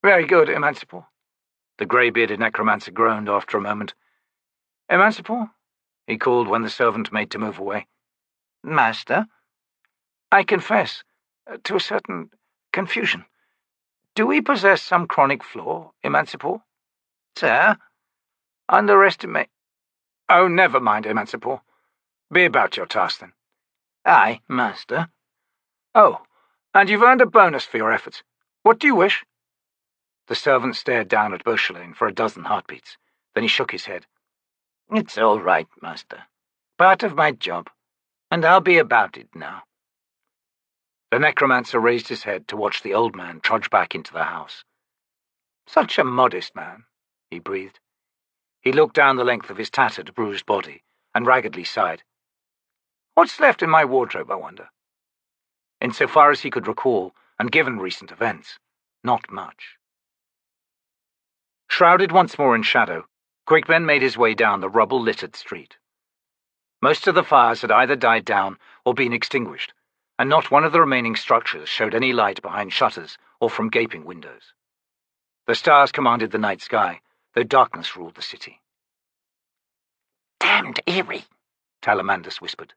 Speaker 1: Very good, Emancipor. The grey-bearded necromancer groaned after a moment. Emancipor? He called when the servant made to move away.
Speaker 3: Master?
Speaker 1: I confess to a certain confusion. Do we possess some chronic flaw, Emancipor?
Speaker 3: Sir?
Speaker 1: Underestimate... Oh, never mind, Emancipor. Be about your task, then.
Speaker 3: Aye, master.
Speaker 1: Oh, and you've earned a bonus for your efforts. What do you wish? The servant stared down at Beauchelain for a dozen heartbeats. Then he shook his head.
Speaker 3: It's all right, master. Part of my job. And I'll be about it now.
Speaker 1: The necromancer raised his head to watch the old man trudge back into the house. Such a modest man, he breathed. He looked down the length of his tattered, bruised body and raggedly sighed. What's left in my wardrobe, I wonder? Insofar as he could recall, and given recent events, not much. Shrouded once more in shadow, Quickben made his way down the rubble-littered street. Most of the fires had either died down or been extinguished, and not one of the remaining structures showed any light behind shutters or from gaping windows. The stars commanded the night sky, though darkness ruled the city.
Speaker 3: Damned eerie,
Speaker 1: Talamandus whispered.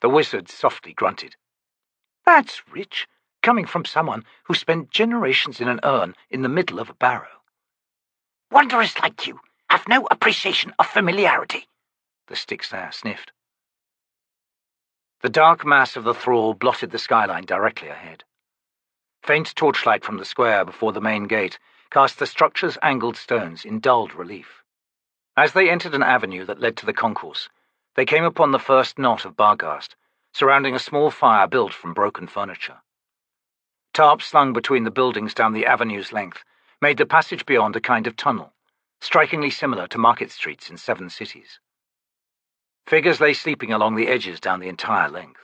Speaker 1: The wizard softly grunted. That's rich, coming from someone who spent generations in an urn in the middle of a barrow.
Speaker 3: Wanderers like you have no appreciation of familiarity,
Speaker 1: the stick-slayer sniffed. The dark mass of the thrall blotted the skyline directly ahead. Faint torchlight from the square before the main gate cast the structure's angled stones in dulled relief. As they entered an avenue that led to the concourse, they came upon the first knot of Barghast, surrounding a small fire built from broken furniture. Tarps slung between the buildings down the avenue's length made the passage beyond a kind of tunnel, strikingly similar to market streets in 7 cities. Figures lay sleeping along the edges down the entire length.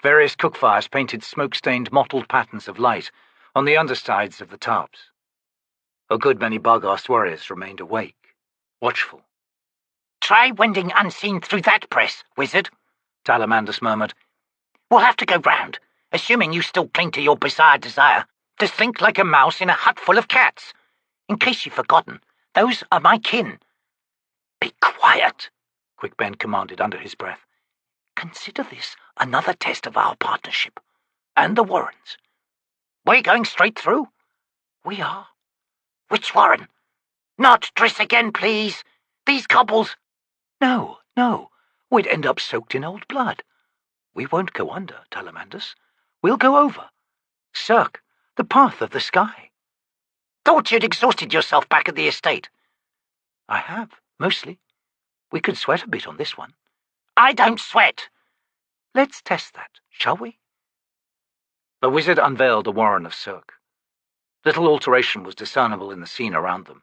Speaker 1: Various cookfires painted smoke-stained, mottled patterns of light on the undersides of the tarps. A good many Barghast warriors remained awake, watchful.
Speaker 3: Try wending unseen through that press, wizard,
Speaker 1: Talamandus murmured.
Speaker 3: We'll have to go round, assuming you still cling to your bizarre desire to think like a mouse in a hut full of cats. In case you've forgotten, those are my kin. Be quiet, Quickben commanded under his breath. Consider this another test of our partnership, and the Warrens. We're going straight through? We are. Which Warren? Not Driss again, please. These cobbles.
Speaker 1: No, we'd end up soaked in old blood. We won't go under, Talamandus. We'll go over. Cirque, the path of the sky.
Speaker 3: Thought you'd exhausted yourself back at the estate.
Speaker 1: I have, mostly. We could sweat a bit on this one.
Speaker 3: I don't sweat.
Speaker 1: Let's test that, shall we?
Speaker 2: The wizard unveiled a warren of silk. Little alteration was discernible in the scene around them.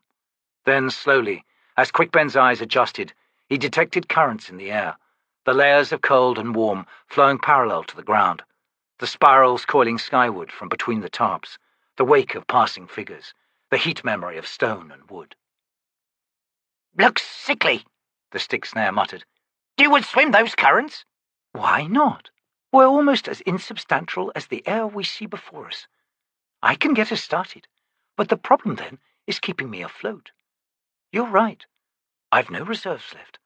Speaker 2: Then, slowly, as Quickben's eyes adjusted, he detected currents in the air, the layers of cold and warm flowing parallel to the ground, the spirals coiling skyward from between the tarps, the wake of passing figures, the heat memory of stone and wood.
Speaker 3: Looks sickly,
Speaker 2: the stick snare muttered.
Speaker 3: You would swim those currents?
Speaker 1: Why not? We're almost as insubstantial as the air we see before us. I can get us started, but the problem then is keeping me afloat. You're right. I've no reserves left,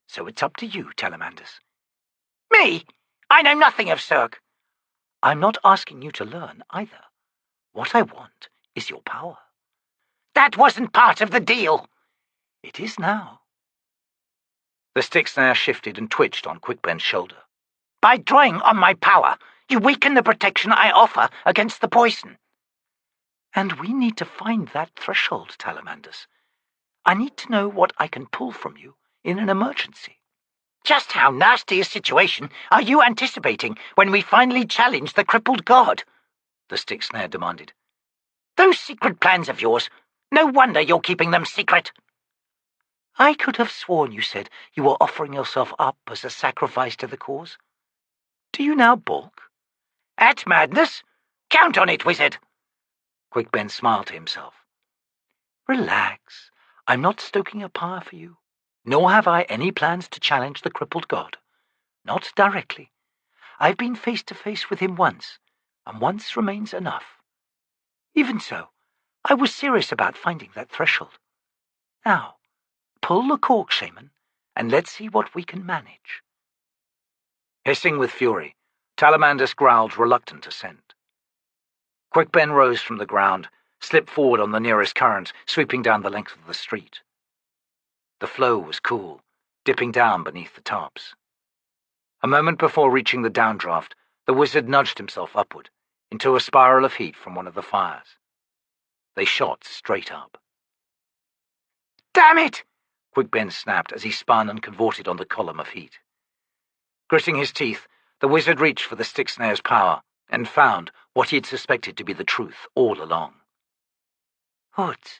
Speaker 1: so it's up to you, Telemandus.
Speaker 3: Me? I know nothing of Cirque.
Speaker 1: I'm not asking you to learn either. What I want is your power.
Speaker 3: That wasn't part of the deal.
Speaker 1: It is now.
Speaker 2: The stick snare shifted and twitched on Quickben's shoulder.
Speaker 3: By drawing on my power, you weaken the protection I offer against the poison.
Speaker 1: And we need to find that threshold, Telemandus. I need to know what I can pull from you in an emergency.
Speaker 3: Just how nasty a situation are you anticipating when we finally challenge the Crippled God?
Speaker 2: The stick snare demanded.
Speaker 3: Those secret plans of yours, no wonder you're keeping them secret.
Speaker 1: I could have sworn you said you were offering yourself up as a sacrifice to the cause. Do you now balk?
Speaker 3: At madness? Count on it, wizard.
Speaker 1: Quickben smiled to himself. Relax. I'm not stoking a pyre for you, nor have I any plans to challenge the Crippled God. Not directly. I've been face to face with him once, and once remains enough. Even so, I was serious about finding that threshold. Now, pull the cork, shaman, and let's see what we can manage.
Speaker 2: Hissing with fury, Telemandus growled reluctant assent. Quickben rose from the ground, slipped forward on the nearest current, sweeping down the length of the street. The flow was cool, dipping down beneath the tarps. A moment before reaching the downdraft, the wizard nudged himself upward, into a spiral of heat from one of the fires. They shot straight up.
Speaker 3: Damn it!
Speaker 2: Quickben snapped as he spun and cavorted on the column of heat. Gritting his teeth, the wizard reached for the stick snare's power and found what he had suspected to be the truth all along.
Speaker 1: Hoods,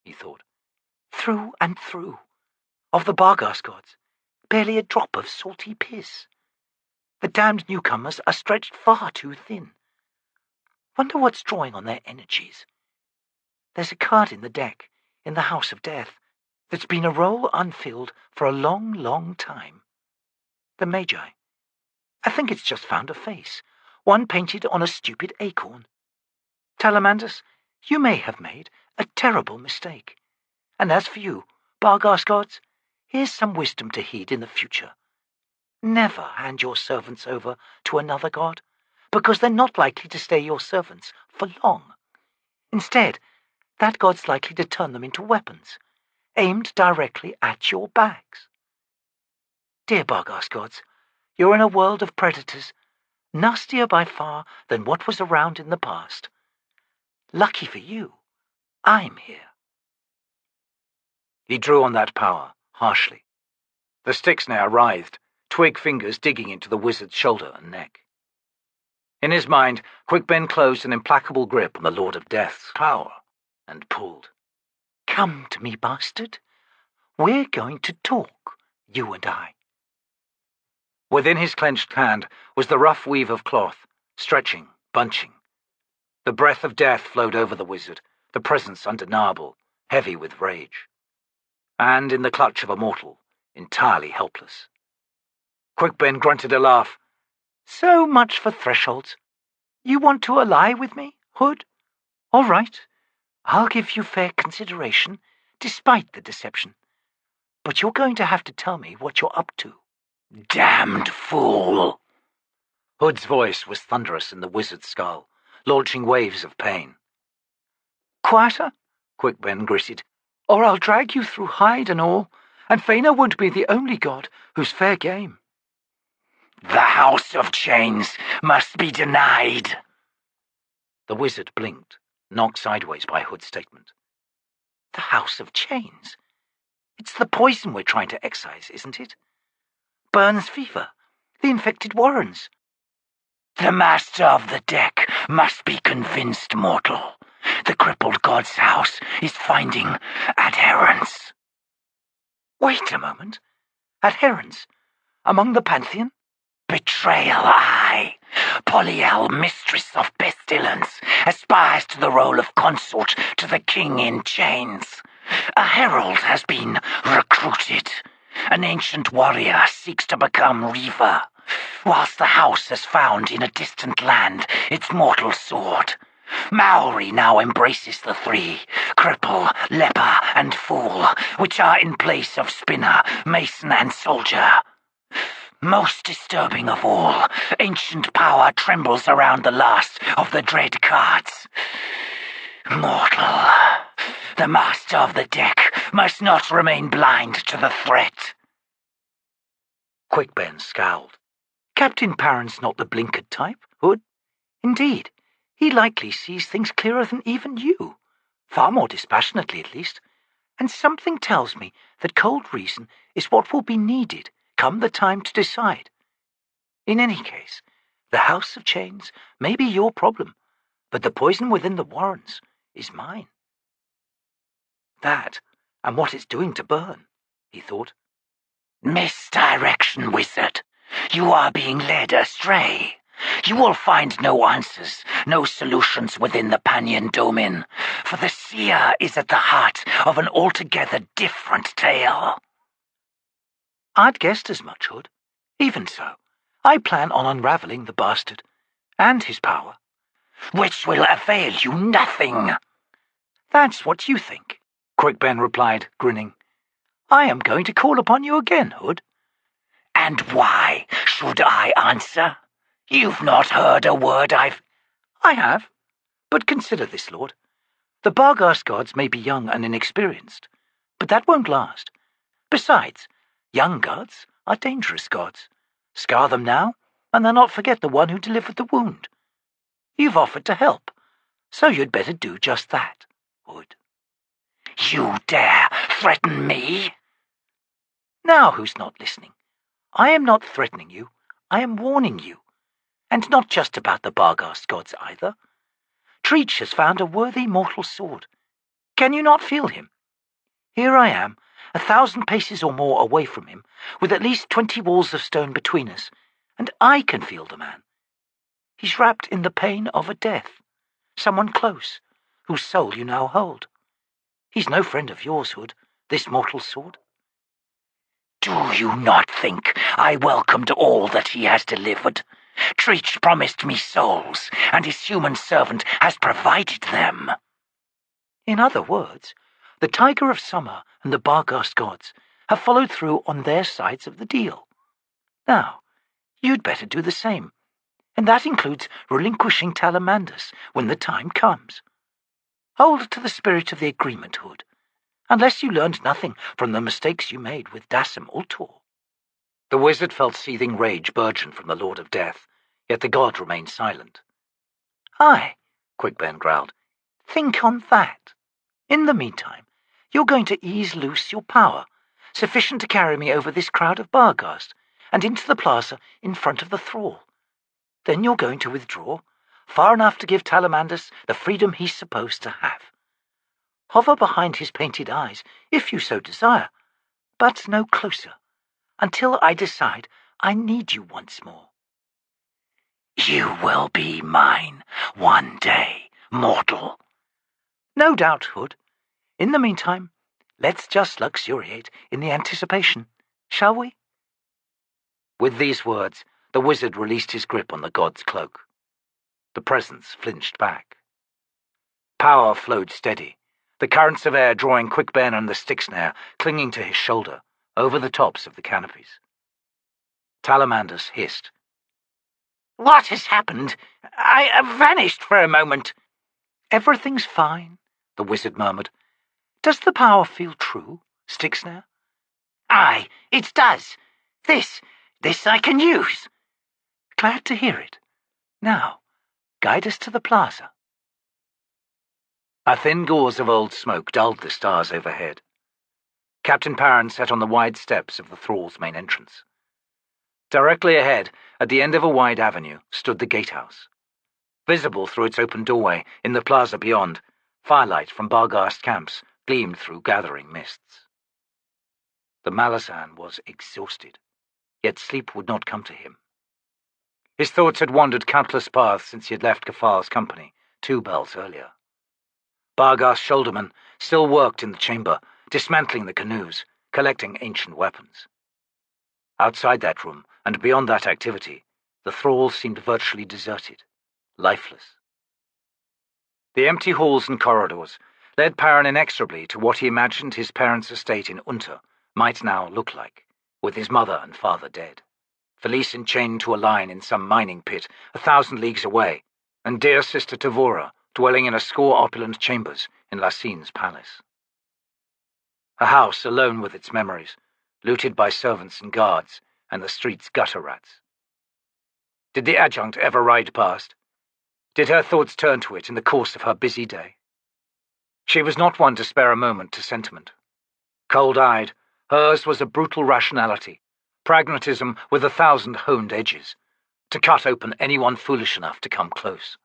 Speaker 1: he thought, through and through. Of the Bargas gods, barely a drop of salty piss. The damned newcomers are stretched far too thin. Wonder what's drawing on their energies. There's a card in the deck, in the House of Death, that's been a role unfilled for a long, long time. The Magi. I think it's just found a face, one painted on a stupid acorn. Telemandus, you may have made a terrible mistake. And as for you, Bargas gods, here's some wisdom to heed in the future. Never hand your servants over to another god, because they're not likely to stay your servants for long. Instead, that god's likely to turn them into weapons, aimed directly at your backs. Dear Bargas gods, you're in a world of predators, nastier by far than what was around in the past. Lucky for you, I'm here.
Speaker 2: He drew on that power, harshly. The stick snare writhed, twig fingers digging into the wizard's shoulder and neck. In his mind, Quickben closed an implacable grip on the Lord of Death's power and pulled.
Speaker 1: Come to me, bastard. We're going to talk, you and I.
Speaker 2: Within his clenched hand was the rough weave of cloth, stretching, bunching. The breath of death flowed over the wizard, the presence undeniable, heavy with rage. And in the clutch of a mortal, entirely helpless. Quickben grunted a laugh.
Speaker 1: So much for thresholds. You want to ally with me, Hood? All right. I'll give you fair consideration, despite the deception. But you're going to have to tell me what you're up to.
Speaker 3: Damned fool!
Speaker 2: Hood's voice was thunderous in the wizard's skull, launching waves of pain.
Speaker 1: Quieter, Quickben gritted, or I'll drag you through hide and all, and Faina won't be the only god who's fair game.
Speaker 3: The House of Chains must be denied.
Speaker 2: The wizard blinked, knocked sideways by Hood's statement.
Speaker 1: The House of Chains? It's the poison we're trying to excise, isn't it? Burns fever, the infected warrens.
Speaker 3: The master of the deck must be convinced, mortal. The crippled god's house is finding adherents.
Speaker 1: Wait a moment. Adherents? Among the Pantheon?
Speaker 3: Betrayal, aye. Polyel, mistress of pestilence, aspires to the role of consort to the king in chains. A herald has been recruited. An ancient warrior seeks to become Rhivi, whilst the house has found in a distant land its mortal sword. Maori now embraces the three, cripple, leper, and fool, which are in place of spinner, mason, and soldier. Most disturbing of all, ancient power trembles around the last of the dread cards. Mortal, the master of the deck must not remain blind to the threat.
Speaker 1: Quickben scowled. Captain Parron's not the blinkered type, Hood. Indeed, he likely sees things clearer than even you. Far more dispassionately, at least. And something tells me that cold reason is what will be needed come the time to decide. In any case, the House of Chains may be your problem, but the poison within the warrens is mine. That, and what it's doing to Burn, he thought.
Speaker 3: Misdirection, wizard. You are being led astray. You will find no answers, no solutions within the Pannion Domin, for the seer is at the heart of an altogether different tale.
Speaker 1: I'd guessed as much, Hood. Even so, I plan on unravelling the bastard, and his power.
Speaker 3: Which will avail you nothing.
Speaker 1: That's what you think, Quickben replied, grinning. I am going to call upon you again, Hood.
Speaker 3: And why should I answer? You've not heard a word
Speaker 1: I have. But consider this, Lord. The Barghast gods may be young and inexperienced, but that won't last. Besides, young gods are dangerous gods. Scar them now, and they'll not forget the one who delivered the wound. You've offered to help, so you'd better do just that, Hood.
Speaker 3: You dare threaten me?
Speaker 1: Now who's not listening? I am not threatening you, I am warning you. And not just about the Barghast gods either. Treach has found a worthy mortal sword. Can you not feel him? Here I am, 1,000 paces or more away from him, with at least 20 walls of stone between us, and I can feel the man. He's wrapped in the pain of a death, someone close, whose soul you now hold. He's no friend of yours, Hood, this mortal sword.
Speaker 3: Do you not think I welcomed all that he has delivered? Treach promised me souls, and his human servant has provided them.
Speaker 1: In other words, the Tiger of Summer and the Barghast gods have followed through on their sides of the deal. Now, you'd better do the same, and that includes relinquishing Talamandus when the time comes. Hold to the spirit of the agreement, Hood, unless you learned nothing from the mistakes you made with Dassem Ultor. The wizard felt seething rage burgeon from the Lord of Death, yet the god remained silent. Aye, Quickben growled. Think on that. In the meantime, you're going to ease loose your power, sufficient to carry me over this crowd of Barghast, and into the plaza in front of the thrall. Then you're going to withdraw, far enough to give Talamandus the freedom he's supposed to have. Hover behind his painted eyes, if you so desire, but no closer, until I decide I need you once more.
Speaker 3: You will be mine one day, mortal.
Speaker 1: No doubt, Hood. In the meantime, let's just luxuriate in the anticipation, shall we? With these words, the wizard released his grip on the god's cloak. The presence flinched back. Power flowed steady, the currents of air drawing Quickben and the stick snare clinging to his shoulder, over the tops of the canopies. Talamandus hissed.
Speaker 3: What has happened? I have vanished for a moment.
Speaker 1: Everything's fine, the wizard murmured. Does the power feel true, stick snare?
Speaker 3: Aye, it does. This I can use.
Speaker 1: Glad to hear it. Now, guide us to the plaza. A thin gauze of old smoke dulled the stars overhead. Captain Perrin sat on the wide steps of the thrall's main entrance. Directly ahead, at the end of a wide avenue, stood the gatehouse. Visible through its open doorway in the plaza beyond, firelight from Barghast camps gleamed through gathering mists. The Malazan was exhausted, yet sleep would not come to him. His thoughts had wandered countless paths since he had left Kafal's company 2 bells earlier. Barghast shouldermen still worked in the chamber, dismantling the canoes, collecting ancient weapons. Outside that room, and beyond that activity, the thrall seemed virtually deserted, lifeless. The empty halls and corridors led Perrin inexorably to what he imagined his parents' estate in Unter might now look like, with his mother and father dead, Felicin chained to a line in some mining pit 1,000 leagues away, and dear sister Tavora dwelling in a score opulent chambers in Lassine's palace. A house alone with its memories, looted by servants and guards, and the street's gutter rats. Did the adjunct ever ride past? Did her thoughts turn to it in the course of her busy day? She was not one to spare a moment to sentiment. Cold-eyed, hers was a brutal rationality, pragmatism with 1,000 honed edges, to cut open anyone foolish enough to come close.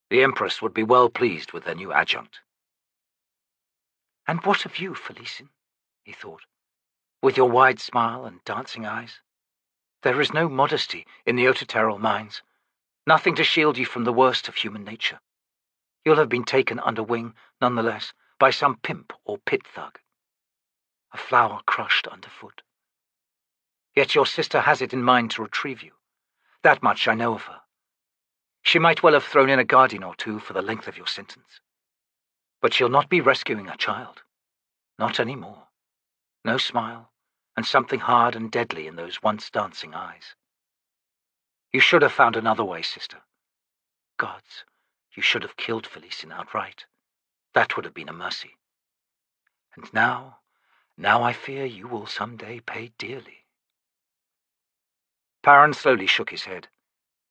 Speaker 1: The Empress would be well pleased with their new adjunct. "And what of you, Felicin?" he thought, "with your wide smile and dancing eyes? There is no modesty in the Ototeral mines, nothing to shield you from the worst of human nature. You'll have been taken under wing, nonetheless, by some pimp or pit thug. A flower crushed underfoot. Yet your sister has it in mind to retrieve you. That much I know of her. She might well have thrown in a guardian or 2 for the length of your sentence. But she'll not be rescuing a child. Not any more. No smile, and something hard and deadly in those once dancing eyes. You should have found another way, sister. Gods, you should have killed Felicin outright. That would have been a mercy. And now I fear you will some day pay dearly." Perrin slowly shook his head.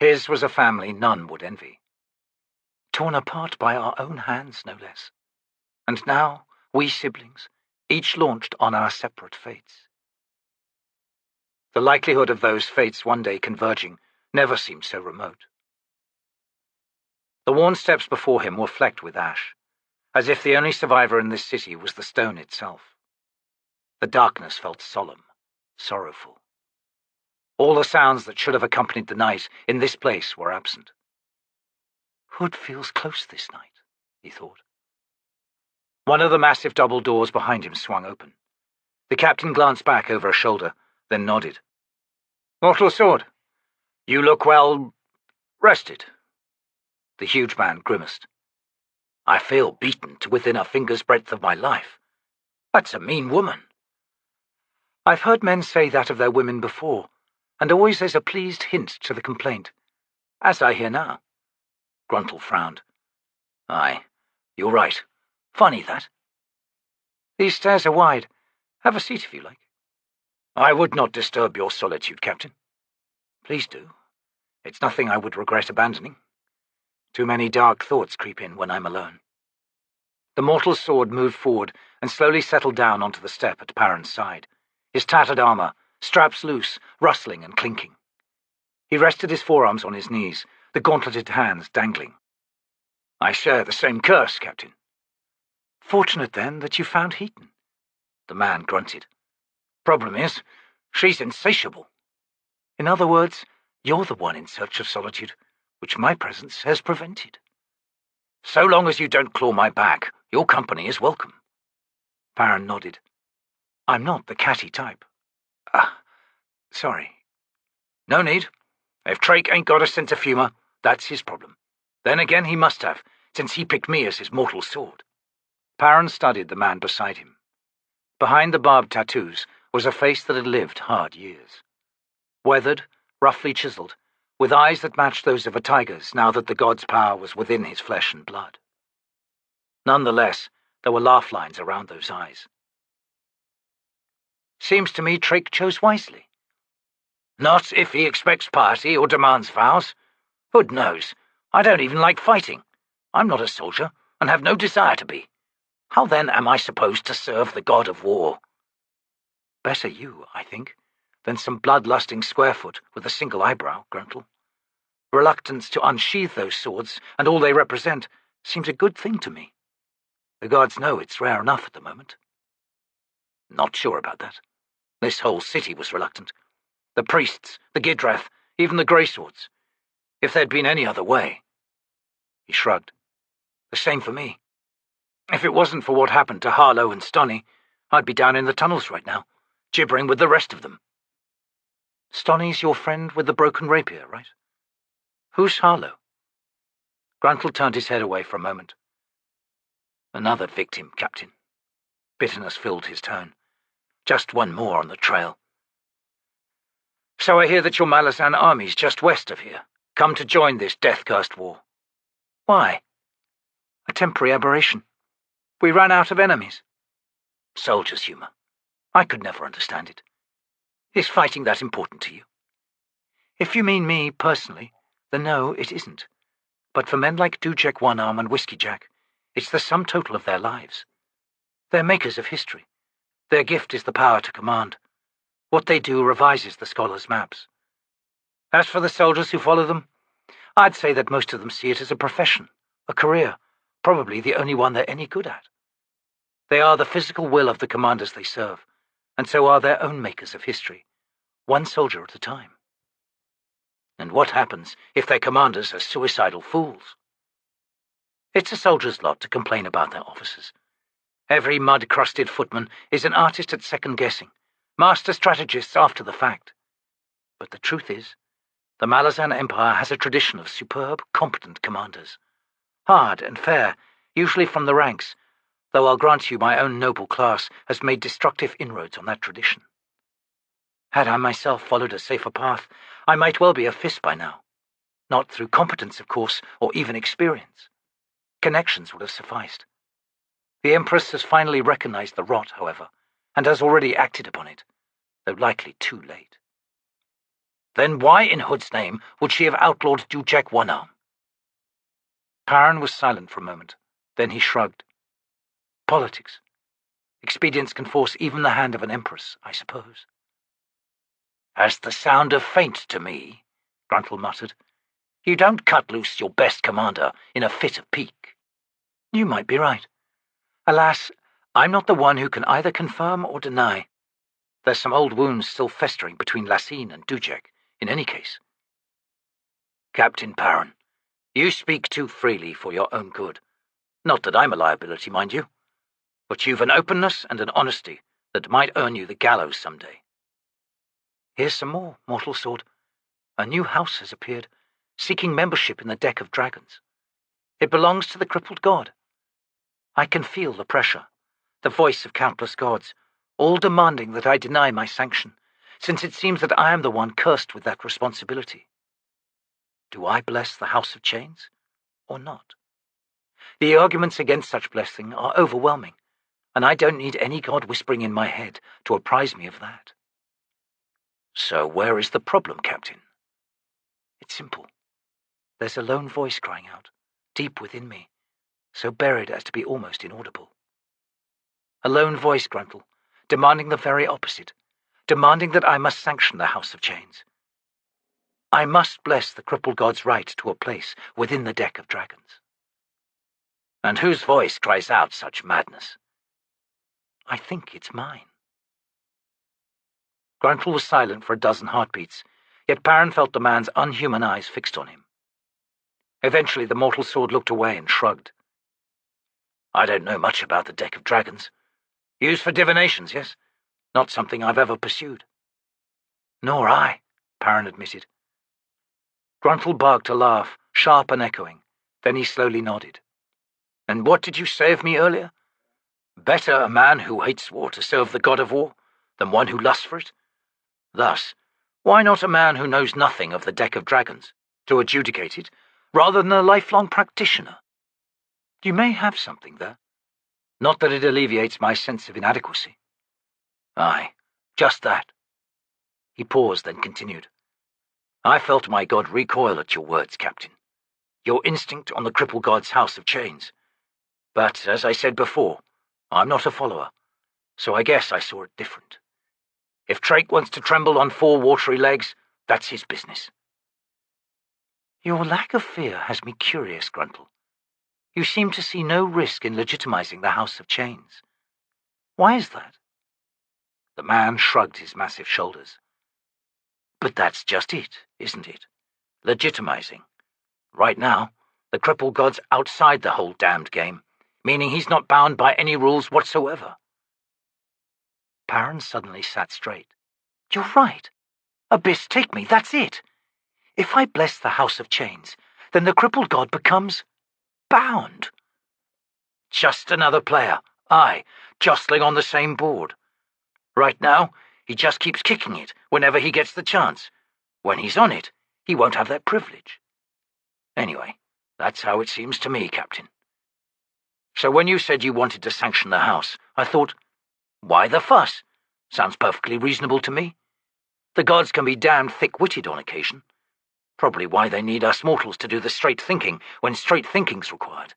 Speaker 1: His was a family none would envy. Torn apart by our own hands, no less. And now, we siblings, each launched on our separate fates. The likelihood of those fates one day converging never seemed so remote. The worn steps before him were flecked with ash, as if the only survivor in this city was the stone itself. The darkness felt solemn, sorrowful. All the sounds that should have accompanied the night in this place were absent. Hood feels close this night, he thought. One of the massive double doors behind him swung open. The captain glanced back over a shoulder, then nodded. "Mortal sword, you look well rested." The huge man grimaced. "I feel beaten to within a finger's breadth of my life. That's a mean woman." "I've heard men say that of their women before, and always there's a pleased hint to the complaint, as I hear now." Gruntle frowned. "Aye, you're right. Funny, that." "These stairs are wide. Have a seat if you like." "I would not disturb your solitude, Captain." "Please do. It's nothing I would regret abandoning. Too many dark thoughts creep in when I'm alone." The mortal's sword moved forward and slowly settled down onto the step at Perrin's side, his tattered armor, straps loose, rustling and clinking. He rested his forearms on his knees, the gauntleted hands dangling. "I share the same curse, Captain." "Fortunate, then, that you found Heaton." The man grunted. "Problem is, she's insatiable." "In other words, you're the one in search of solitude, which my presence has prevented." "So long as you don't claw my back, your company is welcome." Perrin nodded. "I'm not the catty type." Sorry." "No need. If Drake ain't got a sense of humour, that's his problem. Then again he must have, since he picked me as his mortal sword." Perrin studied the man beside him. Behind the barbed tattoos was a face that had lived hard years. Weathered, roughly chiselled, with eyes that matched those of a tiger's now that the god's power was within his flesh and blood. Nonetheless, there were laugh lines around those eyes. "Seems to me Drake chose wisely." "Not if he expects piety or demands vows. Hood knows. I don't even like fighting. I'm not a soldier, and have no desire to be.
Speaker 3: How then am I supposed to serve the god of war?
Speaker 1: Better you, I think, than some bloodlusting squarefoot with a single eyebrow, Gruntle. Reluctance to unsheathe those swords, and all they represent, seems a good thing to me. The gods know it's rare enough at the moment.
Speaker 2: Not sure about that. This whole city was reluctant. The priests, the Gidrath, even the Greyswords. If there'd been any other way.
Speaker 1: He shrugged. The same for me. If it wasn't for what happened to Harlow and Stoney, I'd be down in the tunnels right now, gibbering with the rest of them. Stoney's your friend with the broken rapier, right? Who's Harlow? Gruntle turned his head away for a moment.
Speaker 2: Another victim, Captain. Bitterness filled his tone. Just one more on the trail.
Speaker 1: So I hear that your Malazan army's just west of here, come to join this death-cursed war. Why? A temporary aberration. We ran out of enemies.
Speaker 2: Soldier's humor. I could never understand it. Is fighting that important to you?
Speaker 1: If you mean me personally, then no, it isn't. But for men like Dujek Onearm and Whiskeyjack, it's the sum total of their lives. They're makers of history. Their gift is the power to command. What they do revises the scholars' maps. As for the soldiers who follow them, I'd say that most of them see it as a profession, a career, probably the only one they're any good at. They are the physical will of the commanders they serve, and so are their own makers of history, one soldier at a time.
Speaker 2: And what happens if their commanders are suicidal fools?
Speaker 1: It's a soldier's lot to complain about their officers. Every mud-crusted footman is an artist at second-guessing, master strategists after the fact. But the truth is, the Malazan Empire has a tradition of superb, competent commanders. Hard and fair, usually from the ranks, though I'll grant you my own noble class has made destructive inroads on that tradition. Had I myself followed a safer path, I might well be a fist by now. Not through competence, of course, or even experience. Connections would have sufficed. The Empress has finally recognized the rot, however, and has already acted upon it, though likely too late.
Speaker 2: Then why in Hood's name would she have outlawed Dujek Onearm?
Speaker 1: Perrin was silent for a moment. Then he shrugged. Politics. Expedience can force even the hand of an empress, I suppose.
Speaker 2: Has the sound of feint to me, Gruntle muttered. You don't cut loose your best commander in a fit of pique.
Speaker 1: You might be right. Alas, I'm not the one who can either confirm or deny. There's some old wounds still festering between Lassine and Dujek, in any case.
Speaker 2: Captain Perrin, you speak too freely for your own good. Not that I'm a liability, mind you. But you've an openness and an honesty that might earn you the gallows someday.
Speaker 1: Here's some more, mortal sword. A new house has appeared, seeking membership in the Deck of Dragons. It belongs to the Crippled God. I can feel the pressure, the voice of countless gods, all demanding that I deny my sanction, since it seems that I am the one cursed with that responsibility. Do I bless the House of Chains, or not? The arguments against such blessing are overwhelming, and I don't need any god whispering in my head to apprise me of that.
Speaker 2: So where is the problem, Captain?
Speaker 1: It's simple. There's a lone voice crying out, deep within me, so buried as to be almost inaudible. A lone voice, Gruntle, demanding the very opposite, demanding that I must sanction the House of Chains. I must bless the Crippled God's right to a place within the Deck of Dragons.
Speaker 2: And whose voice cries out such madness?
Speaker 1: I think it's mine. Gruntle was silent for a dozen heartbeats, yet Perrin felt the man's unhuman eyes fixed on him. Eventually the mortal sword looked away and shrugged.
Speaker 2: I don't know much about the Deck of Dragons.
Speaker 1: Used for divinations, yes? Not something I've ever pursued.
Speaker 2: Nor I,
Speaker 1: Perrin admitted. Gruntle barked a laugh, sharp and echoing. Then he slowly nodded. And what did you say of me earlier? Better a man who hates war to serve the god of war than one who lusts for it? Thus, why not a man who knows nothing of the Deck of Dragons to adjudicate it, rather than a lifelong practitioner? You may have something there. Not that it alleviates my sense of inadequacy.
Speaker 2: Aye, just that.
Speaker 1: He paused, then continued.
Speaker 2: I felt my god recoil at your words, Captain. Your instinct on the Crippled God's House of Chains. But, as I said before, I'm not a follower, so I guess I saw it different. If Drake wants to tremble on 4 watery legs, that's his business.
Speaker 1: Your lack of fear has me curious, Gruntle. You seem to see no risk in legitimizing the House of Chains. Why is that?
Speaker 2: The man shrugged his massive shoulders.
Speaker 1: But that's just it, isn't it?
Speaker 2: Legitimizing. Right now, the Crippled God's outside the whole damned game, meaning he's not bound by any rules whatsoever.
Speaker 1: Perrin suddenly sat straight. You're right. Abyss, take me, that's it. If I bless the House of Chains, then the Crippled God becomes bound.
Speaker 2: Just another player, aye, jostling on the same board. Right now, he just keeps kicking it whenever he gets the chance. When he's on it, he won't have that privilege. Anyway, that's how it seems to me, Captain. So when you said you wanted to sanction the House, I thought, why the fuss? Sounds perfectly reasonable to me. The gods can be damned thick-witted on occasion. Probably why they need us mortals to do the straight thinking when straight thinking's required.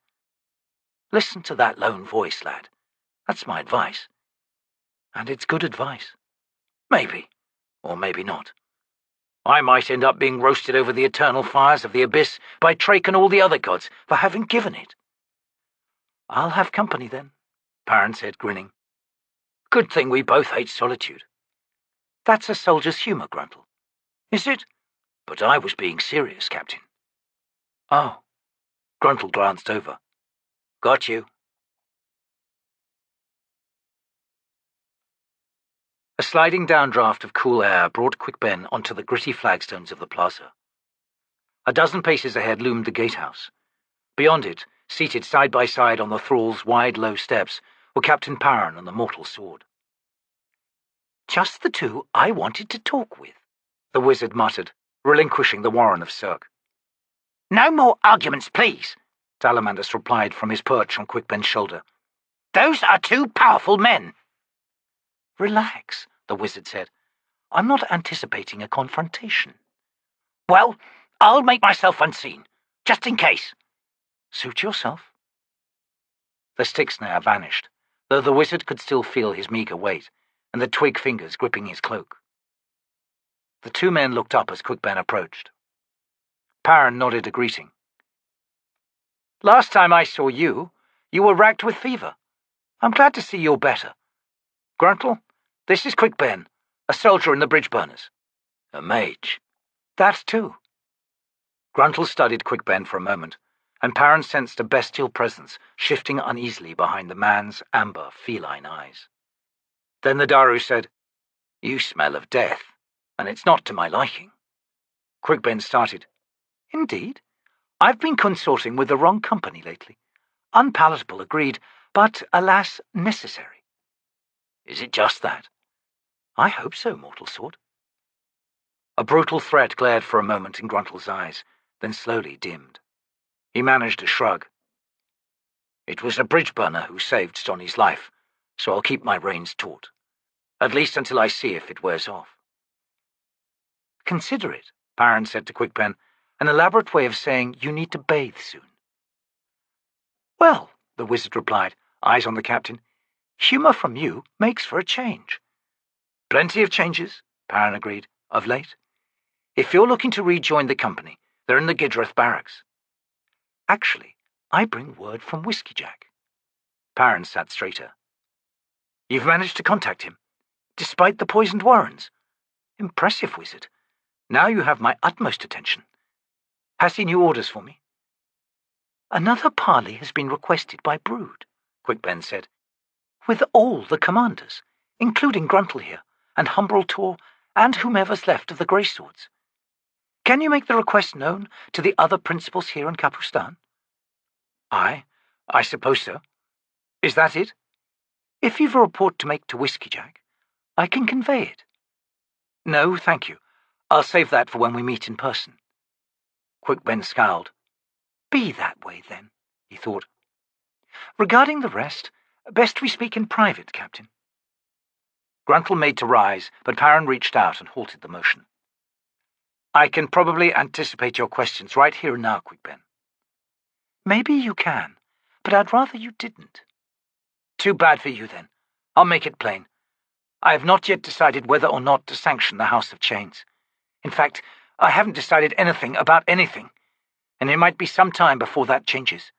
Speaker 2: Listen to that lone voice, lad. That's my advice.
Speaker 1: And it's good advice.
Speaker 2: Maybe, or maybe not. I might end up being roasted over the eternal fires of the Abyss by Drake and all the other gods for having given it.
Speaker 1: I'll have company then, Perrin said, grinning.
Speaker 2: Good thing we both hate solitude.
Speaker 1: That's a soldier's humour, Gruntle.
Speaker 2: Is it? But I was being serious, Captain.
Speaker 1: Oh. Gruntle glanced over.
Speaker 2: Got you.
Speaker 1: A sliding downdraft of cool air brought Quick Ben onto the gritty flagstones of the plaza. A dozen paces ahead loomed the gatehouse. Beyond it, seated side by side on the thrall's wide, low steps, were Captain Perrin and the mortal sword. Just the two I wanted to talk with, the wizard muttered, relinquishing the warren of Cirque.
Speaker 3: No more arguments, please,
Speaker 1: Talamandas replied from his perch on Quick Ben's shoulder.
Speaker 3: Those are 2 powerful men.
Speaker 1: Relax, the wizard said. I'm not anticipating a confrontation.
Speaker 3: Well, I'll make myself unseen, just in case.
Speaker 1: Suit yourself. The stick snare vanished, though the wizard could still feel his meagre weight and the twig fingers gripping his cloak. The 2 men looked up as Quick Ben approached. Perrin nodded a greeting. Last time I saw you, you were racked with fever. I'm glad to see you're better. Gruntle, this is Quick Ben, a soldier in the Bridgeburners.
Speaker 2: A mage.
Speaker 1: That too. Gruntle studied Quick Ben for a moment, and Perrin sensed a bestial presence shifting uneasily behind the man's amber, feline eyes. Then the Daru said,
Speaker 2: You smell of death, and it's not to my liking.
Speaker 1: Quick Ben started. Indeed. I've been consorting with the wrong company lately. Unpalatable, agreed, but, alas, necessary.
Speaker 2: Is it just that?
Speaker 1: I hope so, mortal sword. A brutal threat glared for a moment in Gruntle's eyes, then slowly dimmed. He managed a shrug.
Speaker 2: It was a Bridgeburner who saved Stoney's life, so I'll keep my reins taut. At least until I see if it wears off.
Speaker 1: Consider it, Perrin said to Quick Ben, an elaborate way of saying you need to bathe soon. Well, the wizard replied, eyes on the captain, humour from you makes for a change. Plenty of changes, Perrin agreed, of late. If you're looking to rejoin the company, they're in the Gidreth barracks. Actually, I bring word from Whiskeyjack. Perrin sat straighter. You've managed to contact him, despite the poisoned warrens. Impressive, wizard. Now you have my utmost attention. Has he new orders for me? Another parley has been requested by Brood, Quick Ben said, with all the commanders, including Gruntle here, and Humbrel Tor, and whomever's left of the Grey Swords. Can you make the request known to the other principals here in Capustan? I suppose so. Is that it? If you've a report to make to Whiskeyjack, I can convey it. No, thank you. I'll save that for when we meet in person. Quick Ben scowled. Be that way, then, he thought. Regarding the rest, best we speak in private, Captain. Gruntle made to rise, but Perrin reached out and halted the motion. I can probably anticipate your questions right here and now, Quick Ben. Maybe you can, but I'd rather you didn't. Too bad for you, then. I'll make it plain. I have not yet decided whether or not to sanction the House of Chains. In fact, I haven't decided anything about anything, and it might be some time before that changes.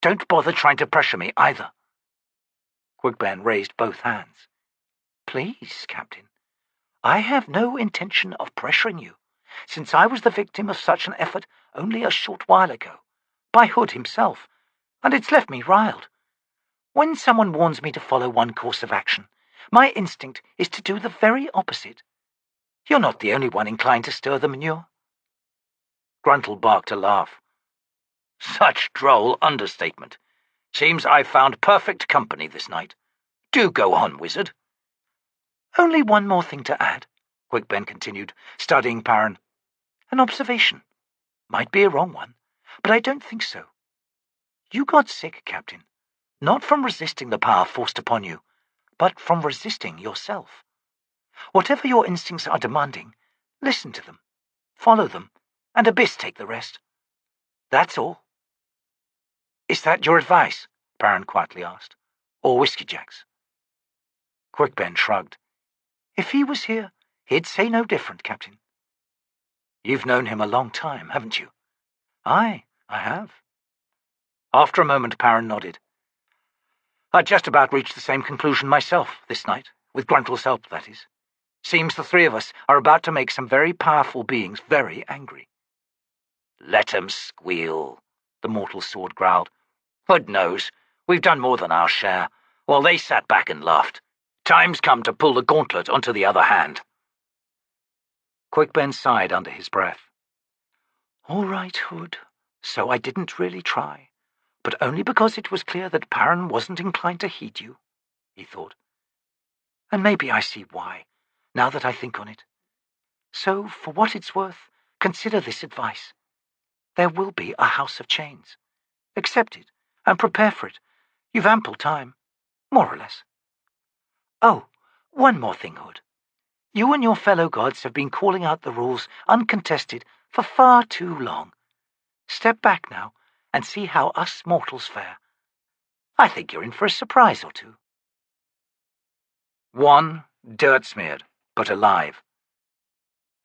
Speaker 1: Don't bother trying to pressure me, either. Quickban raised both hands. Please, Captain. I have no intention of pressuring you, since I was the victim of such an effort only a short while ago, by Hood himself, and it's left me riled. When someone warns me to follow one course of action, my instinct is to do the very opposite. You're not the only one inclined to stir the manure. Gruntle barked a laugh. Such droll understatement. Seems I've found perfect company this night. Do go on, wizard. Only one more thing to add, Quickben continued, studying Perrin. An observation. Might be a wrong one, but I don't think so. You got sick, Captain, not from resisting the power forced upon you, but from resisting yourself. Whatever your instincts are demanding, listen to them, follow them, and Abyss take the rest. That's all. Is that your advice? Perrin quietly asked. Or Whiskeyjack's? Quickben shrugged. If he was here, he'd say no different, Captain. You've known him a long time, haven't you? Aye, I have. After a moment, Perrin nodded. I'd just about reached the same conclusion myself this night, with Gruntle's help, that is. Seems the three of us are about to make some very powerful beings very angry. Let 'em squeal, the mortal sword growled. Hood knows, we've done more than our share, while they sat back and laughed. Time's come to pull the gauntlet onto the other hand. Quickben sighed under his breath. All right, Hood, so I didn't really try, but only because it was clear that Perrin wasn't inclined to heed you, he thought. And maybe I see why, now that I think on it. So, for what it's worth, consider this advice. There will be a House of Chains. Accept it, and prepare for it. You've ample time, more or less. Oh, one more thing, Hood. You and your fellow gods have been calling out the rules uncontested for far too long. Step back now and see how us mortals fare. I think you're in for a surprise or two. One, dirt-smeared, but alive.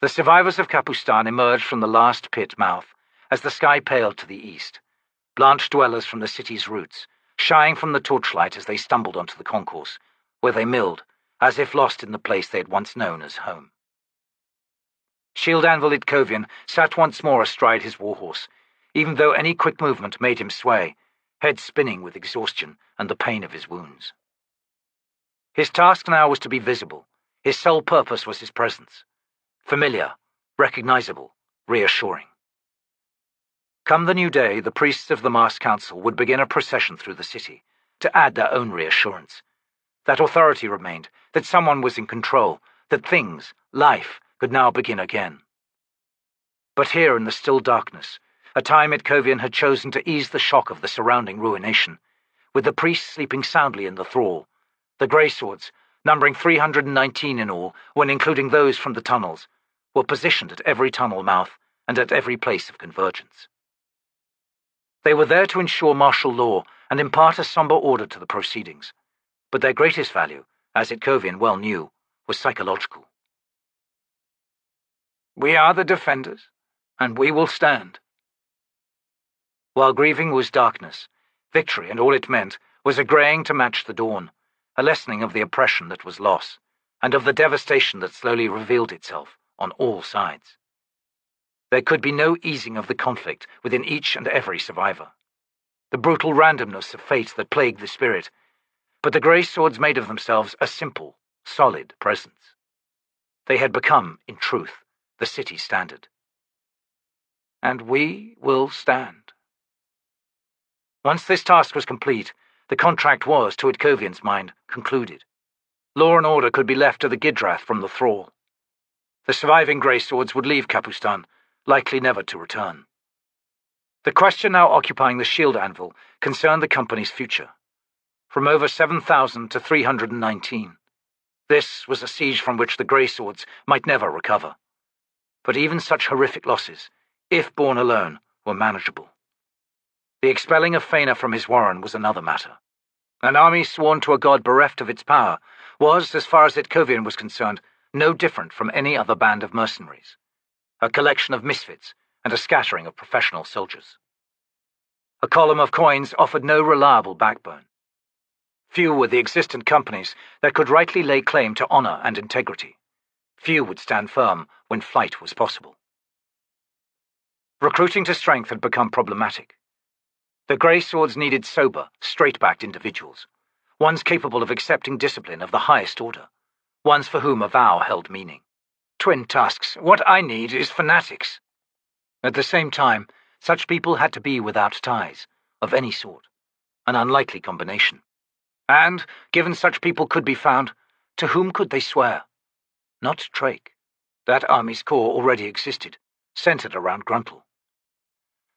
Speaker 1: The survivors of Capustan emerged from the last pit mouth as the sky paled to the east, blanched dwellers from the city's roots, shying from the torchlight as they stumbled onto the concourse, where they milled, as if lost in the place they had once known as home. Shield-Anvil Itkovian sat once more astride his warhorse, even though any quick movement made him sway, head spinning with exhaustion and the pain of his wounds. His task now was to be visible. His sole purpose was his presence. Familiar, recognizable, reassuring. Come the new day, the priests of the Mass Council would begin a procession through the city, to add their own reassurance. That authority remained, that someone was in control, that things, life, could now begin again. But here in the still darkness, a time Itkovian had chosen to ease the shock of the surrounding ruination, with the priests sleeping soundly in the thrall, the Greyswords, numbering 319 in all, when including those from the tunnels, were positioned at every tunnel mouth and at every place of convergence. They were there to ensure martial law and impart a somber order to the proceedings, but their greatest value, as Itkovian well knew, was psychological. We are the defenders, and we will stand. While grieving was darkness, victory and all it meant was a greying to match the dawn, a lessening of the oppression that was loss, and of the devastation that slowly revealed itself on all sides. There could be no easing of the conflict within each and every survivor. The brutal randomness of fate that plagued the spirit, but the grey swords made of themselves a simple, solid presence. They had become, in truth, the city's standard. And we will stand. Once this task was complete, the contract was, to Itkovian's mind, concluded. Law and order could be left to the Gidrath from the thrall. The surviving grey swords would leave Capustan, likely never to return. The question now occupying the shield anvil concerned the company's future. From over 7,000 to 319. This was a siege from which the grey swords might never recover. But even such horrific losses, if borne alone, were manageable. The expelling of Faina from his warren was another matter. An army sworn to a god bereft of its power was, as far as Itkovian was concerned, no different from any other band of mercenaries. A collection of misfits and a scattering of professional soldiers. A column of coins offered no reliable backbone. Few were the existent companies that could rightly lay claim to honor and integrity. Few would stand firm when flight was possible. Recruiting to strength had become problematic. The Grey Swords needed sober, straight-backed individuals, ones capable of accepting discipline of the highest order, ones for whom a vow held meaning. Twin tusks, what I need is fanatics. At the same time, such people had to be without ties, of any sort, an unlikely combination. And, given such people could be found, to whom could they swear? Not Drake. That army's core already existed, centered around Gruntle.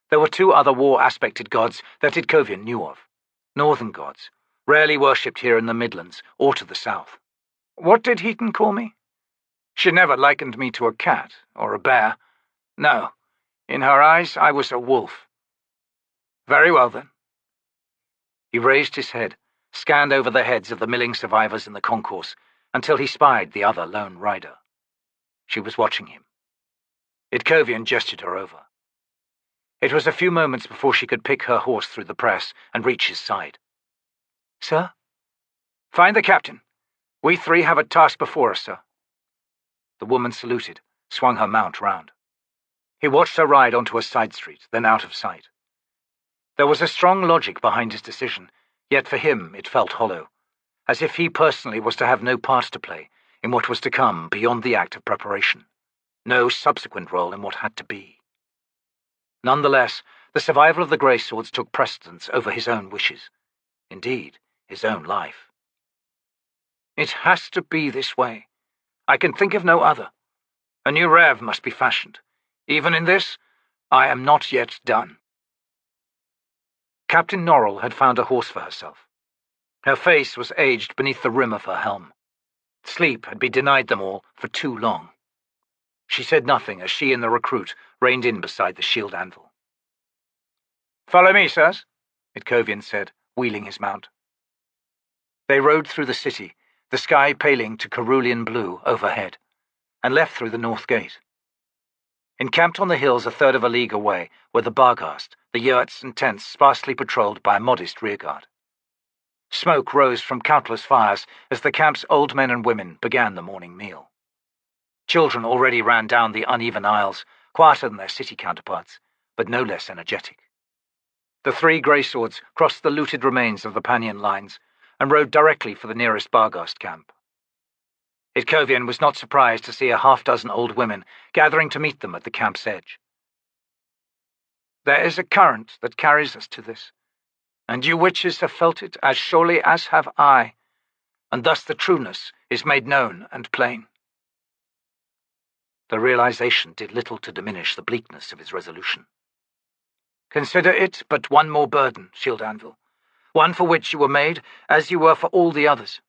Speaker 1: There were two other war-aspected gods that Itkovian knew of. Northern gods, rarely worshipped here in the Midlands or to the south. What did Heaton call me? She never likened me to a cat or a bear. No, in her eyes I was a wolf. Very well, then. He raised his head, scanned over the heads of the milling survivors in the concourse, until he spied the other lone rider. She was watching him. Itkovian gestured her over. It was a few moments before she could pick her horse through the press and reach his side. Sir? Find the captain. We three have a task before us, sir. The woman saluted, swung her mount round. He watched her ride onto a side street, then out of sight. There was a strong logic behind his decision, yet for him it felt hollow, as if he personally was to have no part to play in what was to come beyond the act of preparation, no subsequent role in what had to be. Nonetheless, the survival of the Grey Swords took precedence over his own wishes, indeed, his own life. It has to be this way. I can think of no other. A new rev must be fashioned. Even in this, I am not yet done. Captain Norrell had found a horse for herself. Her face was aged beneath the rim of her helm. Sleep had been denied them all for too long. She said nothing as she and the recruit reined in beside the shield anvil. Follow me, sirs, Itkovian said, wheeling his mount. They rode through the city, the sky paling to cerulean blue overhead, and left through the north gate. Encamped on the hills a third of a league away were the Barghast, the yurts and tents sparsely patrolled by a modest rearguard. Smoke rose from countless fires as the camp's old men and women began the morning meal. Children already ran down the uneven aisles, quieter than their city counterparts, but no less energetic. The three Grey Swords crossed the looted remains of the Pannion lines and rode directly for the nearest Barghast camp. Itkovian was not surprised to see a half-dozen old women gathering to meet them at the camp's edge. There is a current that carries us to this, and you witches have felt it as surely as have I, and thus the trueness is made known and plain. The realization did little to diminish the bleakness of his resolution. Consider it but one more burden, Shield Anvil, one for which you were made, as you were for all the others.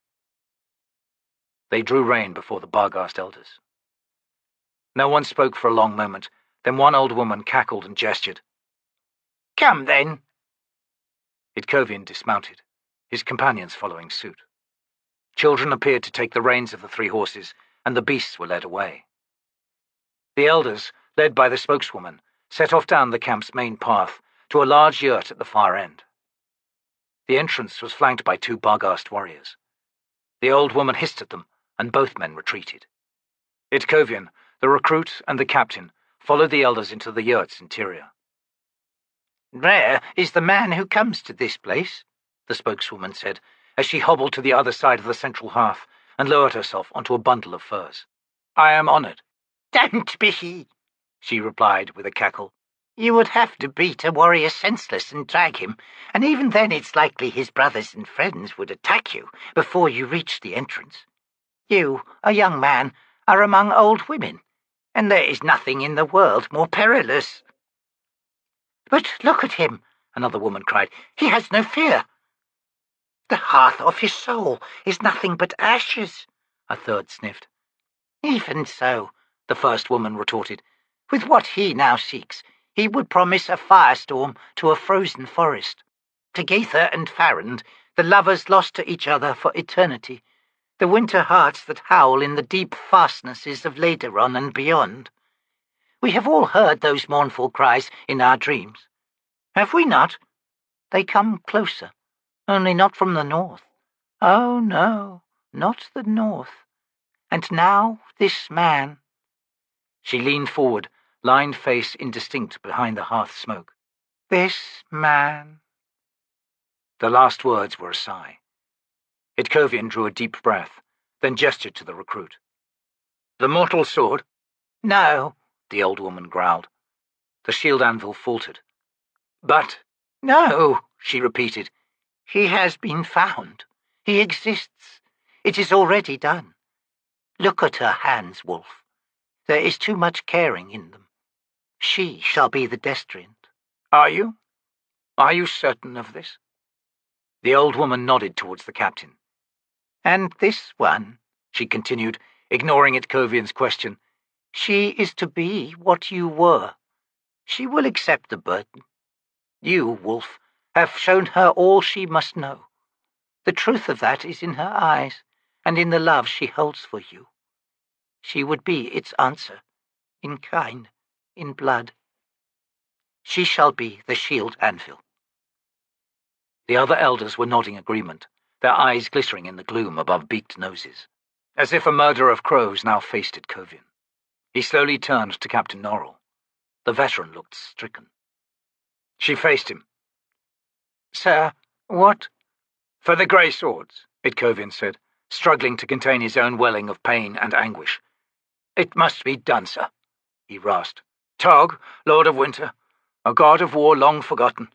Speaker 1: They drew rein before the Barghast elders. No one spoke for a long moment, then one old woman cackled and gestured. Come, then. Itkovian dismounted, his companions following suit. Children appeared to take the reins of the three horses, and the beasts were led away. The elders, led by the spokeswoman, set off down the camp's main path to a large yurt at the far end. The entrance was flanked by two Barghast warriors. The old woman hissed at them, and both men retreated. Itkovian, the recruit, and the captain followed the elders into the yurt's interior. Rare is the man who comes to this place, the spokeswoman said, as she hobbled to the other side of the central hearth and lowered herself onto a bundle of furs. I am honored. Don't be, she replied with a cackle. You would have to beat a warrior senseless and drag him, and even then it's likely his brothers and friends would attack you before you reached the entrance. You, a young man, are among old women, and there is nothing in the world more perilous. But look at him, another woman cried. He has no fear. The hearth of his soul is nothing but ashes, a third sniffed. Even so, the first woman retorted, with what he now seeks, he would promise a firestorm to a frozen forest. To Gaither and Farrand,
Speaker 3: The lovers lost to each other for eternity. The winter hearts that howl in the deep fastnesses of Lateron and beyond. We have all heard those mournful cries in our dreams. Have we not? They come closer, only not from the north. Oh, no, not the north. And now this man. She leaned forward, lined face indistinct behind the hearth smoke. This man. The last words were a sigh. Itkovian drew a deep breath, then gestured to the recruit. The mortal sword? No, the old woman growled. The shield anvil faltered. But, no, she repeated. He has been found. He exists. It is already done. Look at her hands, Wolf. There is too much caring in them. She shall be the destriant. Are you? Are you certain of this? The old woman nodded towards the captain. And this one, she continued, ignoring Itkovian's question, she is to be what you were. She will accept the burden. You, Wolf, have shown her all she must know. The truth of that is in her eyes, and in the love she holds for you. She would be its answer, in kind, in blood. She shall be the shield anvil. The other elders were nodding agreement, their eyes glittering in the gloom above beaked noses, as if a murder of crows now faced Itkovian. He slowly turned to Captain Norrell. The veteran looked stricken. She faced him. Sir, what? For the grey swords, Itkovian said, struggling to contain his own welling of pain and anguish. It must be done, sir, he rasped. Tog, Lord of Winter, a god of war long forgotten,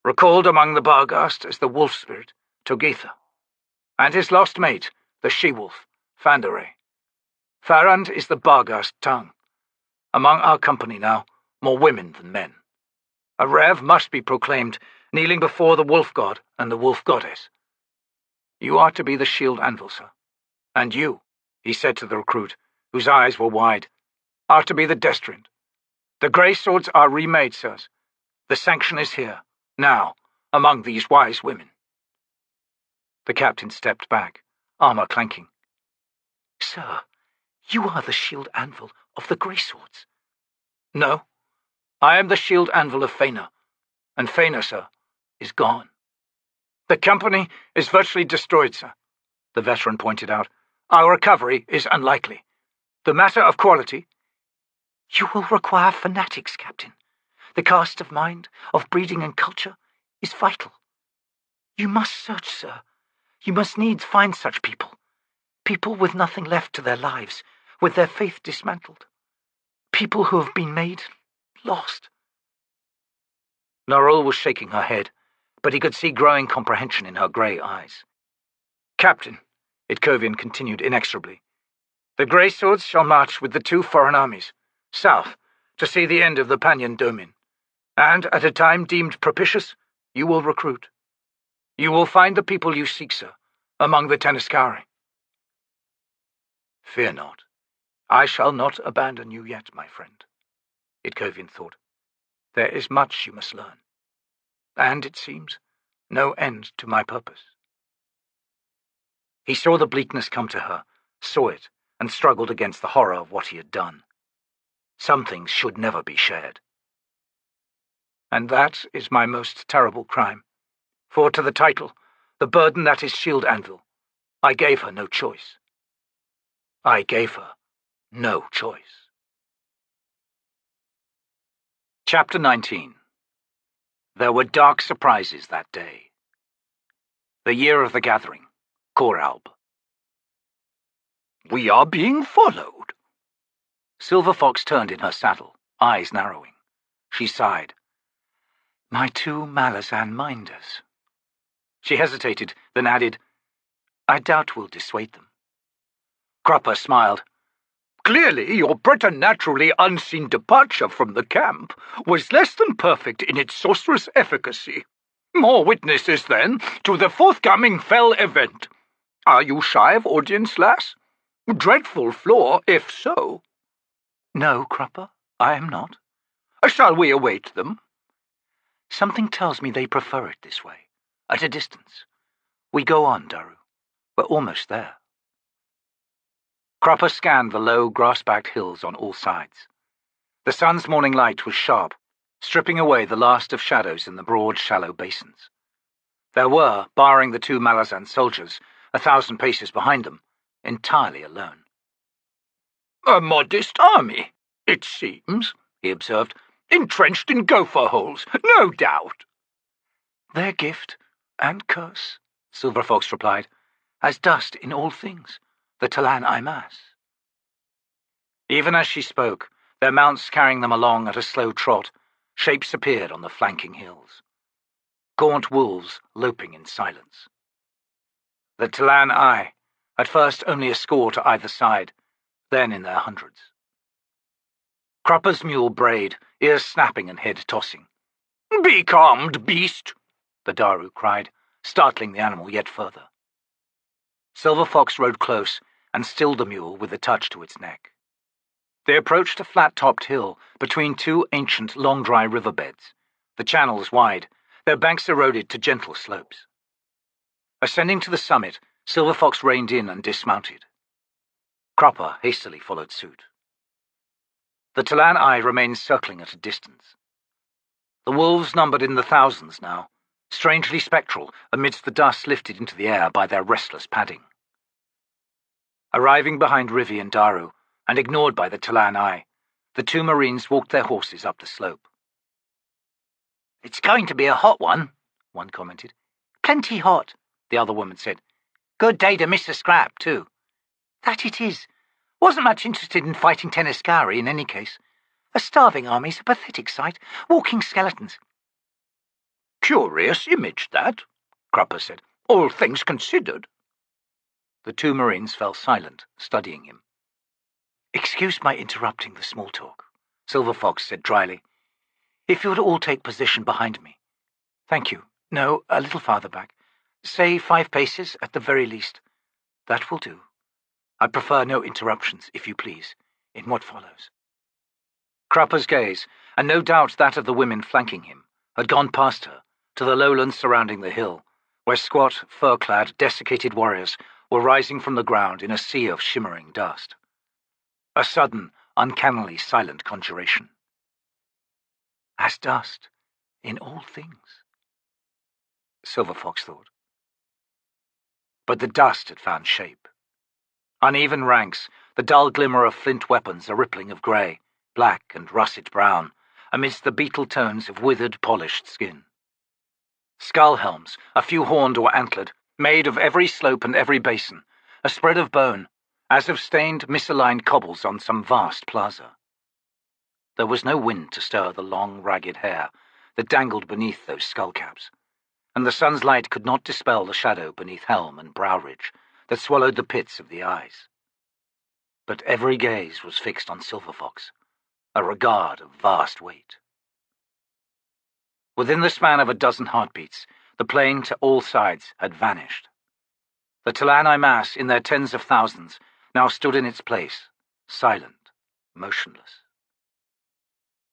Speaker 3: recalled among the Barghast as the wolf spirit, Togitha, and his lost mate, the she-wolf, Fandere. Farand is the Barghast tongue. Among our company now, more women than men. A rev must be proclaimed, kneeling before the wolf god and the wolf goddess. You are to be the shield anvil, sir. And you, he said to the recruit, whose eyes were wide, are to be the destriant. The grey swords are remade, sirs. The sanction is here, now, among these wise women. The captain stepped back, armour clanking. Sir, you are the shield anvil of the grey swords. No, I am the shield anvil of Faena, and Faena, sir, is gone. The company is virtually destroyed, sir, the veteran pointed out. Our recovery is unlikely. The matter of quality... You will require fanatics, Captain. The cast of mind, of breeding and culture, is vital. You must search, sir. You must needs find such people. People with nothing left to their lives, with their faith dismantled. People who have been made lost. Norrell was shaking her head, but he could see growing comprehension in her grey eyes. Captain, Itkovian continued inexorably, the grey swords shall march with the 2 foreign armies, south, to see the end of the Pannion Domin, and at a time deemed propitious, you will recruit. You will find the people you seek, sir, among the Tenascari. Fear not. I shall not abandon you yet, my friend, Itkovian thought. There is much you must learn, and, it seems, no end to my purpose. He saw the bleakness come to her, saw it, and struggled against the horror of what he had done. Some things should never be shared. And that is my most terrible crime, for to the title, the burden that is shield anvil, I gave her no choice. I gave her no choice. Chapter 19. There were dark surprises that day. The year of the gathering, Coralb. We are being followed. Silver Fox turned in her saddle, eyes narrowing. She sighed. My 2 Malazan minders. She hesitated, then added, I doubt we'll dissuade them. Cropper smiled. Clearly, your preternaturally unseen departure from the camp was less than perfect in its sorcerous efficacy. More witnesses, then, to the forthcoming fell event. Are you shy of audience, lass? Dreadful flaw, if so. No, Cropper, I am not. Shall we await them? Something tells me they prefer it this way, at a distance.
Speaker 1: We go on, Daru. We're almost there. Crupper scanned the low, grass-backed hills on all sides. The sun's morning light was sharp, stripping away the last of shadows in the broad, shallow basins. There were, barring the 2 Malazan soldiers, 1,000 paces behind them, entirely alone.
Speaker 2: "A modest army, it seems," he observed. "Entrenched in gopher holes, no doubt."
Speaker 1: "Their gift and curse," Silver Fox replied, "as dust in all things, the T'lan Imass." Even as she spoke, their mounts carrying them along at a slow trot, shapes appeared on the flanking hills. Gaunt wolves loping in silence. The T'lan Imass, at first only a score to either side, then in their hundreds. Crupper's mule brayed, ears snapping and head tossing.
Speaker 2: "Be calmed, beast,"
Speaker 1: the Daru cried, startling the animal yet further. Silver Fox rode close and stilled the mule with a touch to its neck. They approached a flat-topped hill between 2 ancient, long-dry riverbeds, the channels wide, their banks eroded to gentle slopes. Ascending to the summit, Silver Fox reined in and dismounted. Crupper hastily followed suit. The T'lan Imass remained circling at a distance. The wolves numbered in the thousands now, strangely spectral amidst the dust lifted into the air by their restless padding. Arriving behind Rhivi and Daru, and ignored by the T'lan Imass, the 2 Marines walked their horses up the slope.
Speaker 3: "It's going to be a hot one," one commented. "Plenty hot," the other woman said. "Good day to miss a scrap, too." "That it is. Wasn't much interested in fighting Tenescari in any case. A starving army's a pathetic sight, walking skeletons."
Speaker 2: "Curious image, that," Crupper said, "all things considered."
Speaker 1: The 2 Marines fell silent, studying him. "Excuse my interrupting the small talk," Silver Fox said dryly. "If you would all take position behind me. Thank you. No, a little farther back. Say 5 paces at the very least. That will do. I prefer no interruptions, if you please, in what follows." Crupper's gaze, and no doubt that of the women flanking him, had gone past her, to the lowlands surrounding the hill, where squat, fur-clad, desiccated warriors were rising from the ground in a sea of shimmering dust. A sudden, uncannily silent conjuration. As dust, in all things, Silver Fox thought. But the dust had found shape. Uneven ranks, the dull glimmer of flint weapons a rippling of grey, black and russet brown, amidst the beetle tones of withered, polished skin. Skull helms, a few horned or antlered, made of every slope and every basin, a spread of bone, as of stained, misaligned cobbles on some vast plaza. There was no wind to stir the long, ragged hair that dangled beneath those skullcaps, and the sun's light could not dispel the shadow beneath helm and brow ridge that swallowed the pits of the eyes. But every gaze was fixed on Silver Fox, a regard of vast weight. Within the span of a dozen heartbeats, the plain to all sides had vanished. The T'lan Imass, in their tens of thousands, now stood in its place, silent, motionless.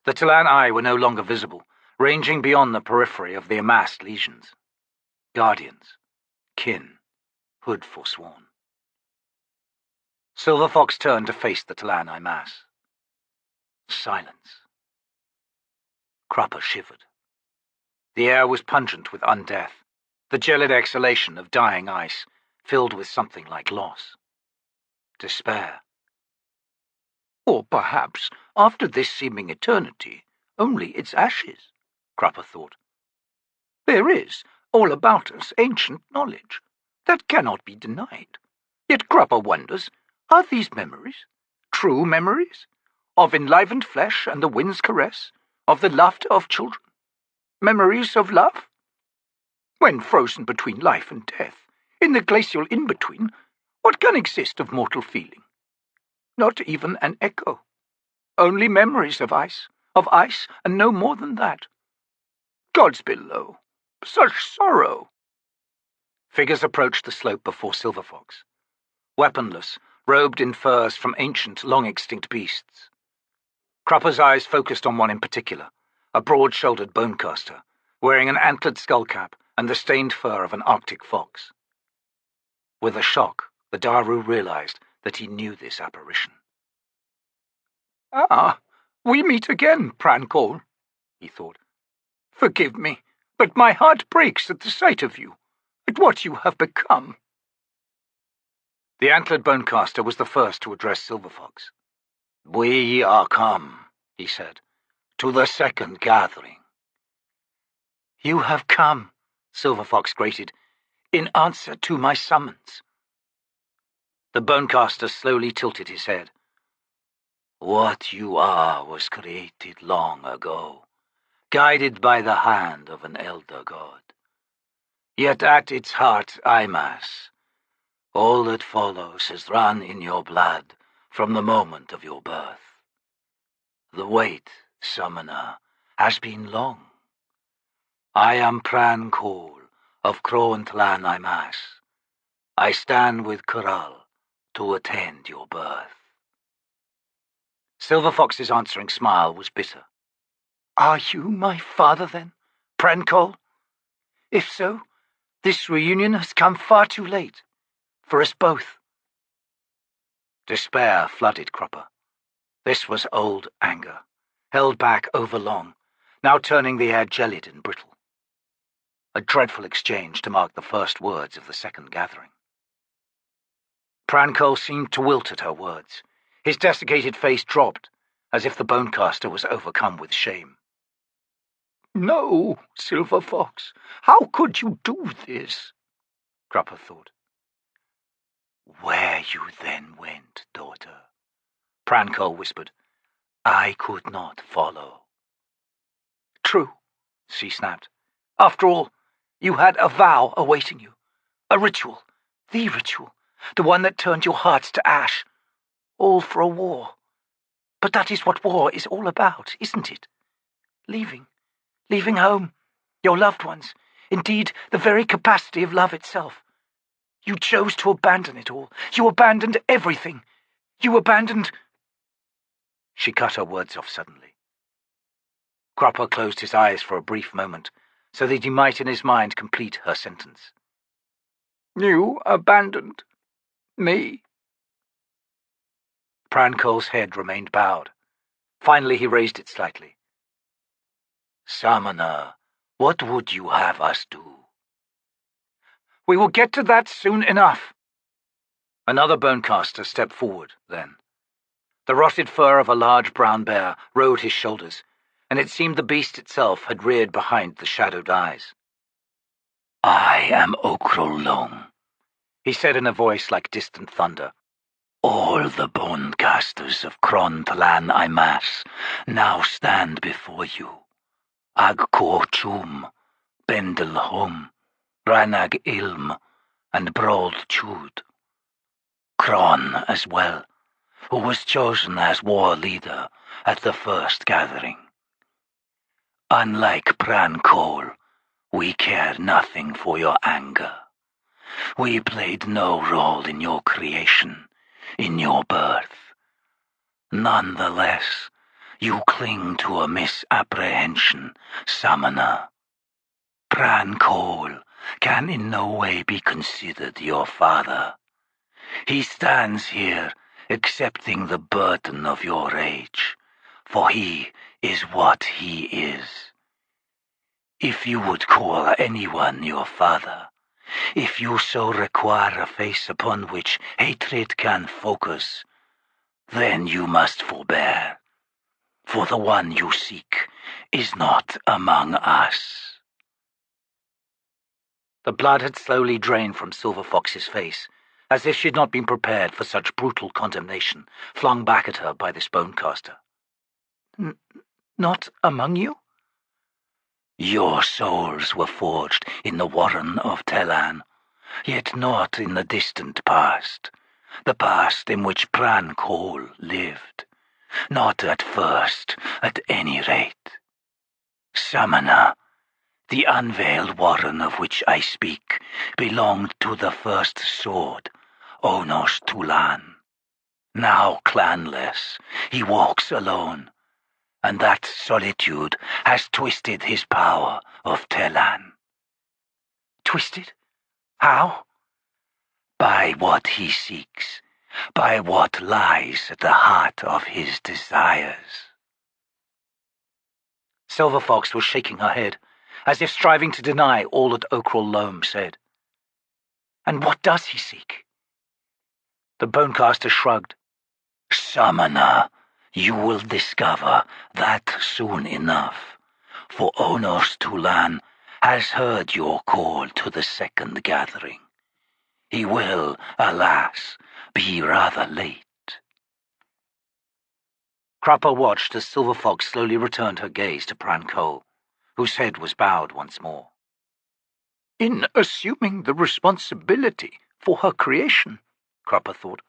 Speaker 1: The T'lan Imass were no longer visible, ranging beyond the periphery of the amassed legions. Guardians, kin, hood forsworn. Silver Fox turned to face the T'lan Imass. Silence. Crupper shivered. The air was pungent with undeath, the gelid exhalation of dying ice, filled with something like loss. Despair.
Speaker 2: "Or perhaps, after this seeming eternity, only its ashes," Crupper thought. "There is, all about us, ancient knowledge. That cannot be denied. Yet Crupper wonders, are these memories, true memories, of enlivened flesh and the wind's caress, of the laughter of children? Memories of love? When frozen between life and death, in the glacial in-between, what can exist of mortal feeling? Not even an echo. Only memories of ice and no more than that. Gods below, such sorrow."
Speaker 1: Figures approached the slope before Silver Fox, weaponless, robed in furs from ancient, long-extinct beasts. Crupper's eyes focused on one in particular, a broad-shouldered bonecaster, wearing an antlered skullcap and the stained fur of an Arctic fox. With a shock, the Daru realized that he knew this apparition.
Speaker 2: "Ah, we meet again, Prankol," he thought. "Forgive me, but my heart breaks at the sight of you, at what you have become."
Speaker 1: The antlered bonecaster was the first to address Silver Fox.
Speaker 3: "We are come," he said, "to the second gathering."
Speaker 1: "You have come," Silver Fox grated, "in answer to my summons." The bonecaster slowly tilted his head.
Speaker 3: "What you are was created long ago, guided by the hand of an elder god. Yet at its heart, Imass, all that follows has run in your blood from the moment of your birth. The wait, summoner, has been long. I am Prankol of T'lan Imass. I stand with Kural to attend your birth."
Speaker 1: Silver Fox's answering smile was bitter. "Are you my father, then, Prankol? If so, this reunion has come far too late, for us both." Despair flooded Cropper. This was old anger, held back overlong, now turning the air gelid and brittle. A dreadful exchange to mark the first words of the second gathering. Prankol seemed to wilt at her words. His desiccated face dropped, as if the bonecaster was overcome with shame.
Speaker 2: "No, Silver Fox, how could you do this?" Cropper thought.
Speaker 3: "Where you then went, daughter," Prankol whispered, "I could not follow."
Speaker 1: "True," she snapped. "After all, you had a vow awaiting you. A ritual. The ritual. The one that turned your hearts to ash. All for a war. But that is what war is all about, isn't it? Leaving. Leaving home. Your loved ones. Indeed, the very capacity of love itself. You chose to abandon it all. You abandoned everything. You abandoned—" She cut her words off suddenly. Cropper closed his eyes for a brief moment, so that he might in his mind complete her sentence.
Speaker 2: "You abandoned me?"
Speaker 1: Prankol's head remained bowed. Finally he raised it slightly.
Speaker 3: "Summoner, what would you have us do?"
Speaker 1: "We will get to that soon enough." Another bonecaster stepped forward, then. The rotted fur of a large brown bear rode his shoulders, and it seemed the beast itself had reared behind the shadowed eyes.
Speaker 3: "I am Okrolong,"
Speaker 1: he said in a voice like distant thunder.
Speaker 3: "All the bonecasters of T'lan Imass now stand before you. Agkor Chum, Bendel Hom, Ranag Ilm, and Brold Chud. Kron as well, who was chosen as war leader at the first gathering. Unlike Prankol, we care nothing for your anger. We played no role in your creation, in your birth. Nonetheless, you cling to a misapprehension, Summoner. Prankol can in no way be considered your father. He stands here accepting the burden of your rage, for he is what he is. If you would call anyone your father, if you so require a face upon which hatred can focus, then you must forbear, for the one you seek is not among us."
Speaker 1: The blood had slowly drained from Silver Fox's face, as if she had not been prepared for such brutal condemnation flung back at her by this bonecaster. "Not among you?"
Speaker 3: "Your souls were forged in the Warren of T'lan, yet not in the distant past, the past in which Prankol lived. Not at first, at any rate. Summoner, the unveiled Warren of which I speak belonged to the first sword, Onos T'lan. Now clanless, he walks alone, and that solitude has twisted his power of T'lan."
Speaker 1: "Twisted? How?"
Speaker 3: by what he seeks, by what lies at the heart of his desires.
Speaker 1: Silver Fox was shaking her head, as if striving to deny all that Okral Loam said. And what does he seek? The Bonecaster shrugged.
Speaker 3: Summoner, you will discover that soon enough, for Onos T'lan has heard your call to the second gathering. He will, alas, be rather late.
Speaker 1: Crupper watched as Silver Fox slowly returned her gaze to Pran Cole, whose head was bowed once more. In assuming the responsibility for her creation, Crupper thought,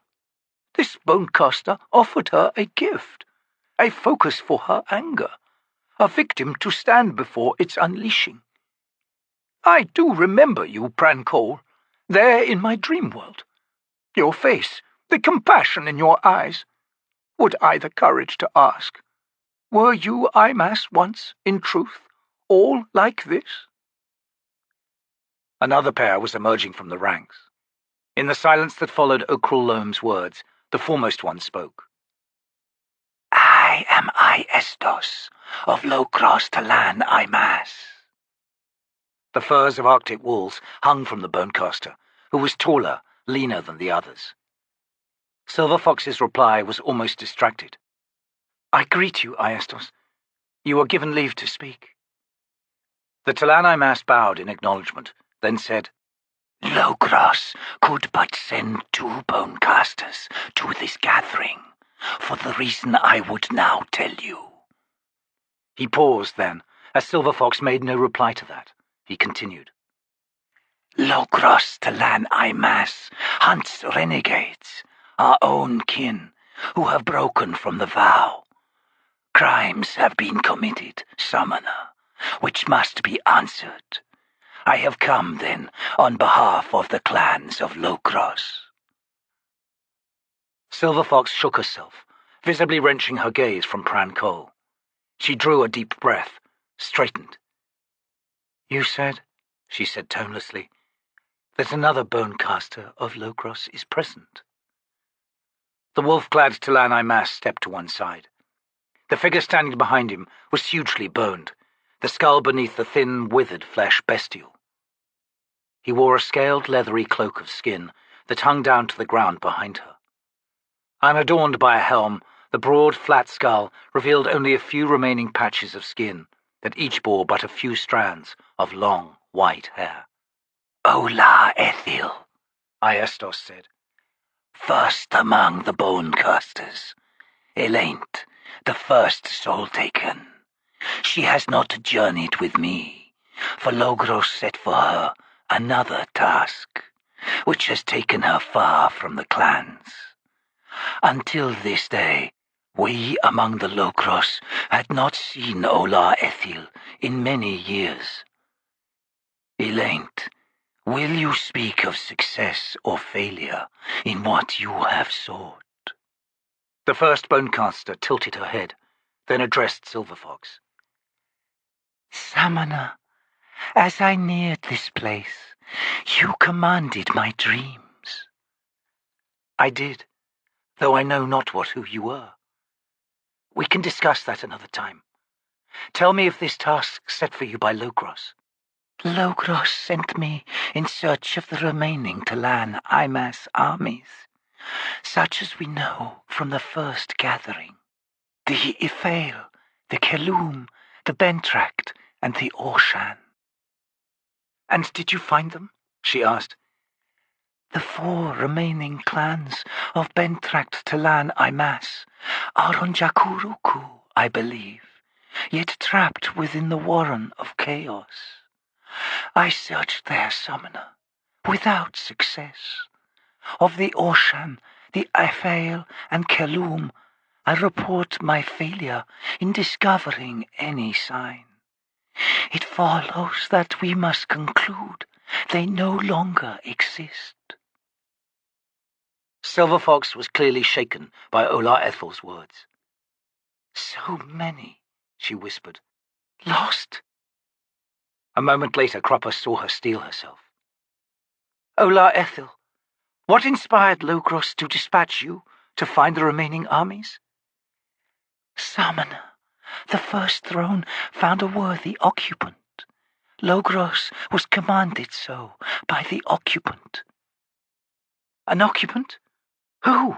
Speaker 1: this Bonecaster offered her a gift, a focus for her anger, a victim to stand before its unleashing. I do remember you, Pran Cole, there in my dream world. Your face, the compassion in your eyes. Would I the courage to ask, were you Imass once, in truth, all like this? Another pair was emerging from the ranks. In the silence that followed Okral Loam's words, the foremost one spoke.
Speaker 3: I am Iestos, of Locros T'lan Imass.
Speaker 1: The furs of Arctic wolves hung from the Bonecaster, who was taller, leaner than the others. Silver Fox's reply was almost distracted. I greet you, Iestos. You are given leave to speak. The T'lan Imass bowed in acknowledgement, then said,
Speaker 3: Locros could but send 2 Bonecasters to this gathering, for the reason I would now tell you.
Speaker 1: He paused then, as Silver Fox made no reply to that. He continued.
Speaker 3: Locros T'lan Imass hunts renegades, our own kin, who have broken from the vow. Crimes have been committed, Summoner, which must be answered. I have come, then, on behalf of the clans of Locros.
Speaker 1: Silver Fox shook herself, visibly wrenching her gaze from Pran Cole. She drew a deep breath, straightened. You said, she said tonelessly, that another Bonecaster of Locros is present. The wolf-clad T'lan Imass stepped to one side. The figure standing behind him was hugely boned, the skull beneath the thin, withered flesh bestial. He wore a scaled, leathery cloak of skin that hung down to the ground behind her. Unadorned by a helm, the broad, flat skull revealed only a few remaining patches of skin that each bore but a few strands of long, white hair.
Speaker 3: Ola Ethil,
Speaker 1: Iestos said.
Speaker 3: First among the Bonecasters. Elaint, the first soul taken. She has not journeyed with me, for Logros set for her another task, which has taken her far from the clans. Until this day, we among the Locros had not seen Ola Ethil in many years. Elaint, will you speak of success or failure in what you have sought?
Speaker 1: The first Bonecaster tilted her head, then addressed Silver Fox.
Speaker 3: Summoner, as I neared this place, you commanded my dreams.
Speaker 1: I did, though I know not who you were. We can discuss that another time. Tell me of this task set for you by Locros.
Speaker 3: Logros sent me in search of the remaining T'lan Imass armies, such as we know from the first gathering. The Ifail, the Kelum, the Bentract, and the Orshan.
Speaker 1: And did you find them? She asked.
Speaker 3: The 4 remaining clans of Bentract T'lan Imass are on Jakuruku, I believe, yet trapped within the Warren of Chaos. I searched there, Summoner, without success. Of the Orshan, the Ifail, and Kelum, I report my failure in discovering any sign. It follows that we must conclude they no longer exist.
Speaker 1: Silver Fox was clearly shaken by Ola Ethel's words.
Speaker 3: So many, she whispered.
Speaker 1: Lost? A moment later, Crupper saw her steel herself. Ola Ethel, What inspired Logros to dispatch you to find the remaining armies? Summoner, the first throne found a worthy occupant. Logros was commanded so by the occupant. An occupant? Who?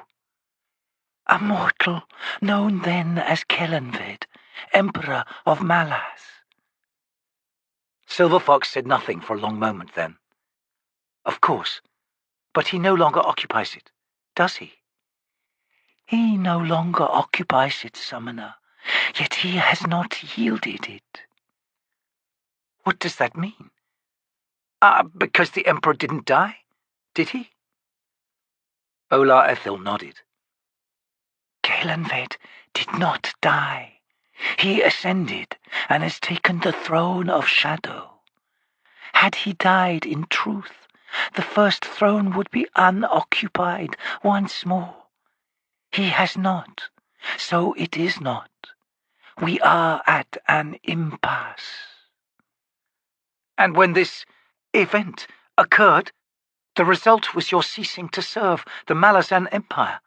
Speaker 1: A mortal known then as Kellanved, Emperor of Malaz. Silver Fox said nothing for a long moment then. Of course, but he no longer occupies it, does he? He no longer occupies it, Summoner, yet he has not yielded it. What does that mean? Because the Emperor didn't die, did he? Ola Ethel nodded. Kellanved did not die. He ascended and has taken the throne of shadow. Had he died in truth, the first throne would be unoccupied once more. He has not, so it is not. We are at an impasse. And when this event occurred, the result was your ceasing to serve the Malazan Empire,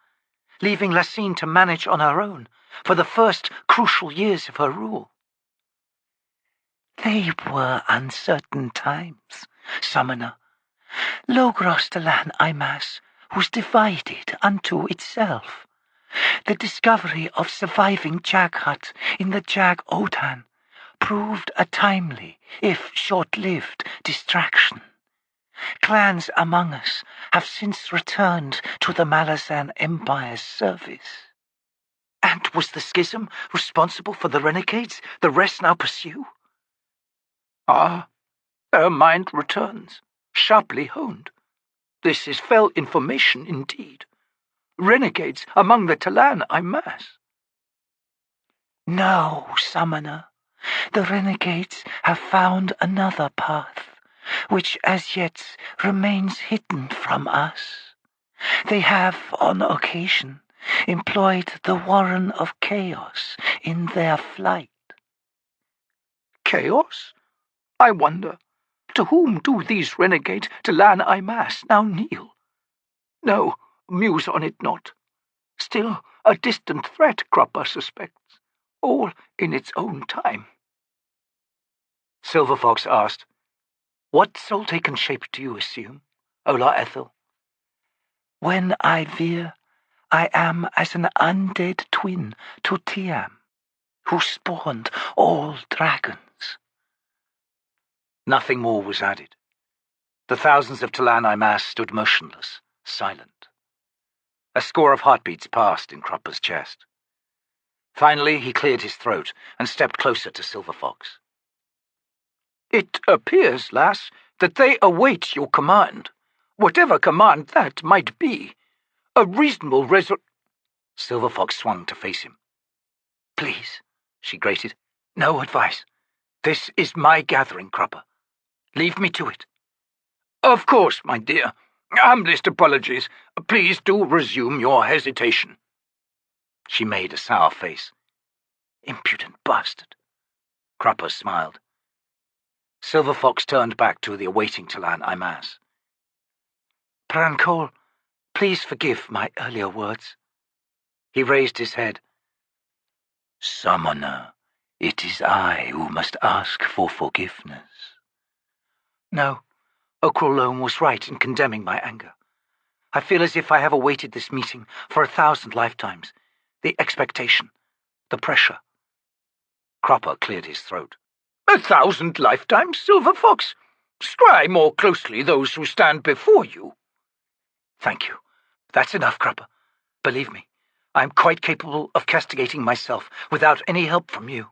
Speaker 1: leaving Lassine to manage on her own for the first crucial years of her rule. They were uncertain times, Summoner. Logros T'lan Imass was divided unto itself. The discovery of surviving Jaghut in the Jag-Otan proved a timely, if short-lived, distraction. Clans among us have since returned to the Malazan Empire's service. And was the schism responsible for the renegades the rest now pursue? Her mind returns, sharply honed. This is fell information indeed. Renegades among the T'lan Imass. No, Summoner. The renegades have found another path, which as yet remains hidden from us. They have, on occasion, employed the Warren of Chaos in their flight. Chaos? I wonder, to whom do these renegades T'lan Imass now kneel? No, muse on it not. Still a distant threat, Crupper suspects, all in its own time. Silver Fox asked, What soul-taken shape do you assume, Ola Ethel? When I veer, I am as an undead twin to Tiam, who spawned all dragons. Nothing more was added. The thousands of T'lan Imass stood motionless, silent. A score of heartbeats passed in Crupper's chest. Finally, he cleared his throat and stepped closer to Silver Fox. It appears, lass, that they await your command, whatever command that might be. A reasonable Silver Fox swung to face him. Please, she grated, no advice. This is my gathering, Crupper. Leave me to it. Of course, my dear. Humblest apologies. Please do resume your hesitation. She made a sour face. Impudent bastard. Crupper smiled. Silver Fox turned back to the awaiting T'lan Imass. Prancol, please forgive my earlier words. He raised his head. Summoner, it is I who must ask for forgiveness. No, Okrolome was right in condemning my anger. I feel as if I have awaited this meeting for 1,000 lifetimes. The expectation, the pressure. Crupper cleared his throat. 1,000 lifetimes, Silver Fox? Scry more closely those who stand before you. Thank you. That's enough, Crupper. Believe me, I am quite capable of castigating myself without any help from you.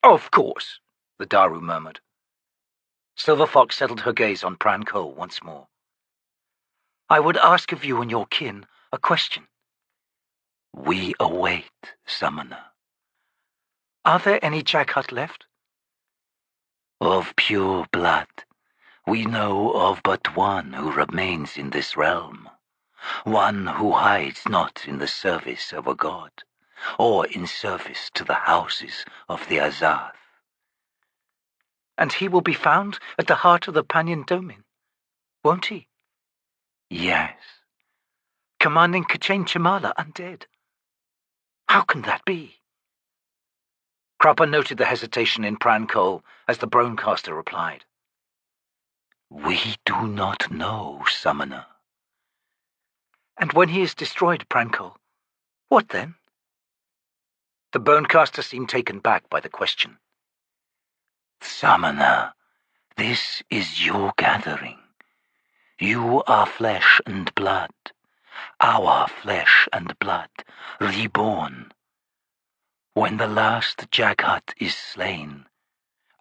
Speaker 1: Of course, the Daru murmured. Silver Fox settled her gaze on Prancol once more. I would ask of you and your kin a question. We await, Summoner. Are there any Jaghut left? Of pure blood, we know of but one who remains in this realm. One who hides not in the service of a god, or in service to the houses of the Azath. And he will be found at the heart of the Pannion Domin, won't he? Yes. Commanding Kachenchimala undead. How can that be? Crupper noted the hesitation in Prankol as the Bronecaster replied. We do not know, Summoner. And when he is destroyed, Prankol, what then? The Bonecaster seemed taken back by the question. Summoner, this is your gathering. You are flesh and blood. Our flesh and blood, reborn. When the last Jaghut is slain...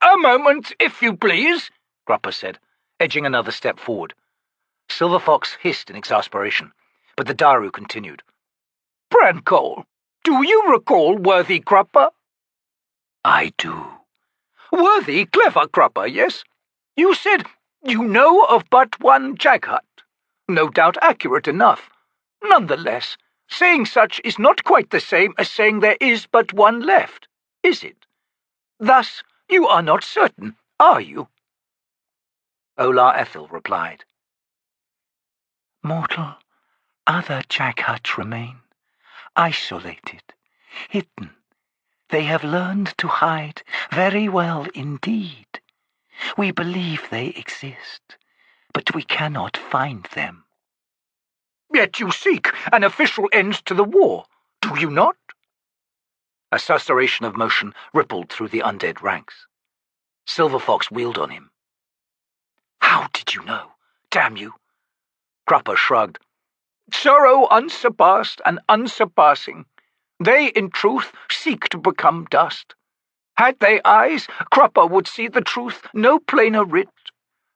Speaker 2: A moment, if you please, Crupper said, edging another step forward. Silver Fox hissed in exasperation, but the Daru continued. Prankol, do you recall worthy Crupper?
Speaker 1: I do.
Speaker 2: Worthy, clever Crupper, yes? You said you know of but one Jaghut. No doubt accurate enough. Nonetheless, saying such is not quite the same as saying there is but one left, is it? Thus, you are not certain, are you?
Speaker 1: Olar Ethel replied.
Speaker 4: Mortal, other Jaghuts remain, isolated, hidden. They have learned to hide very well indeed. We believe they exist, but we cannot find them.
Speaker 2: Yet you seek an official end to the war, do you not?
Speaker 1: A susurration of motion rippled through the undead ranks. Silver Fox wheeled on him. How did you know? Damn you! Crupper shrugged.
Speaker 2: Sorrow unsurpassed and unsurpassing. They, in truth, seek to become dust. Had they eyes, Crupper would see the truth no plainer writ.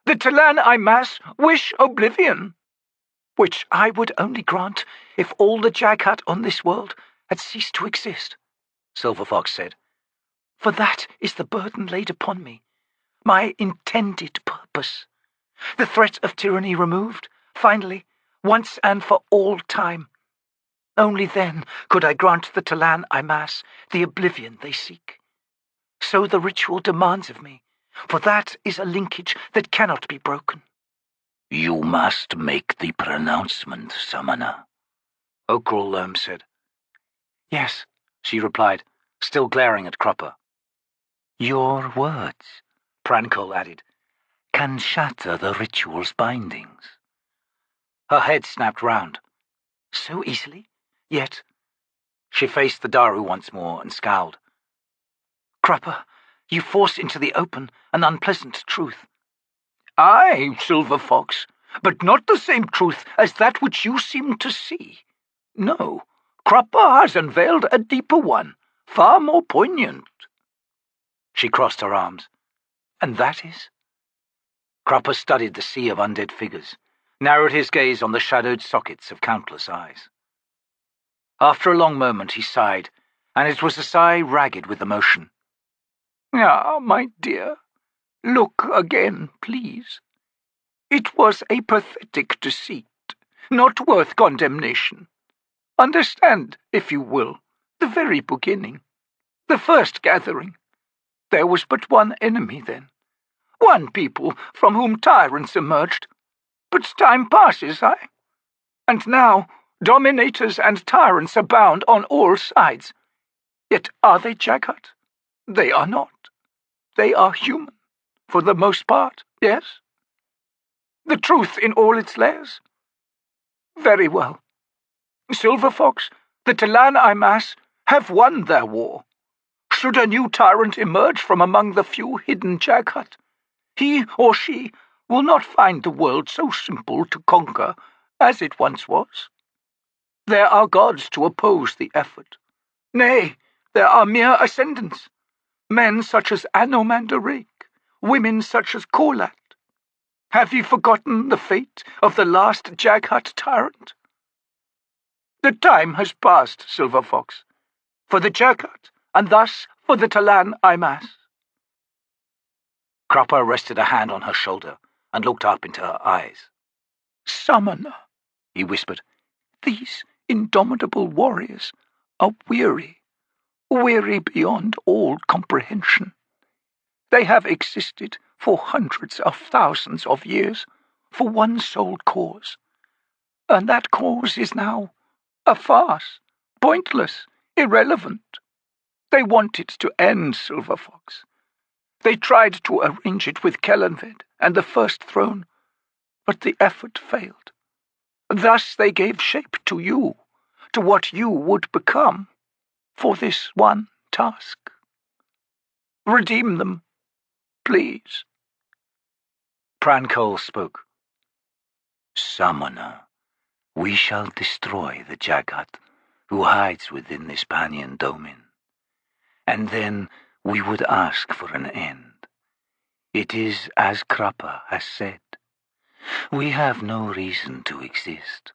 Speaker 2: The T'lan Imass wish oblivion.
Speaker 1: Which I would only grant if all the Jaghut on this world had ceased to exist, Silver Fox said. For that is the burden laid upon me, my intended purpose. The threat of tyranny removed, finally, once and for all time. Only then could I grant the T'lan Imass the oblivion they seek. So the ritual demands of me, for that is a linkage that cannot be broken.
Speaker 4: You must make the pronouncement, Summoner,
Speaker 1: Okrul said. Yes, she replied, still glaring at Crupper.
Speaker 4: Your words,
Speaker 1: Prankol added,
Speaker 4: can shatter the ritual's bindings.
Speaker 1: Her head snapped round. So easily? Yet... She faced the Daru once more and scowled. Crupper, you force into the open an unpleasant truth.
Speaker 2: Aye, Silver Fox, but not the same truth as that which you seem to see. No, Crupper has unveiled a deeper one, far more poignant.
Speaker 1: She crossed her arms. And that is? Crupper studied the sea of undead figures, narrowed his gaze on the shadowed sockets of countless eyes. After a long moment he sighed, and it was a sigh ragged with emotion.
Speaker 2: Ah, my dear, look again, please. It was a pathetic deceit, not worth condemnation. Understand, if you will, the very beginning, the first gathering. There was but one enemy then, one people from whom tyrants emerged. But time passes, aye? And now dominators and tyrants abound on all sides. Yet are they Jaghut? They are not. They are human, for the most part, yes? The truth in all its layers? Very well. Silver Fox, the T'lan Imass, have won their war. Should a new tyrant emerge from among the few hidden Jaghut, he or she will not find the world so simple to conquer as it once was. There are gods to oppose the effort. Nay, there are mere ascendants. Men such as Anomander Rake, women such as Korlat. Have ye forgotten the fate of the last Jaghut tyrant? The time has passed, Silver Fox, for the Jaghut, and thus for the T'lan Imass.
Speaker 1: Crupper rested a hand on her shoulder and looked up into her eyes.
Speaker 2: Summoner, he whispered, these indomitable warriors are weary beyond all comprehension. They have existed for hundreds of thousands of years for one sole cause,
Speaker 4: And that cause is now a farce, pointless, irrelevant. They wanted to end Silver Fox. They tried to arrange it with Kellanved and the First Throne, but the effort failed. Thus they gave shape to you, to what you would become, for this one task. Redeem them, please.
Speaker 1: Prancol spoke. Summoner, we shall destroy the Jagat who hides within this Pannion Domin, and then we would ask for an end. It is as Krappa has said. We have no reason to exist.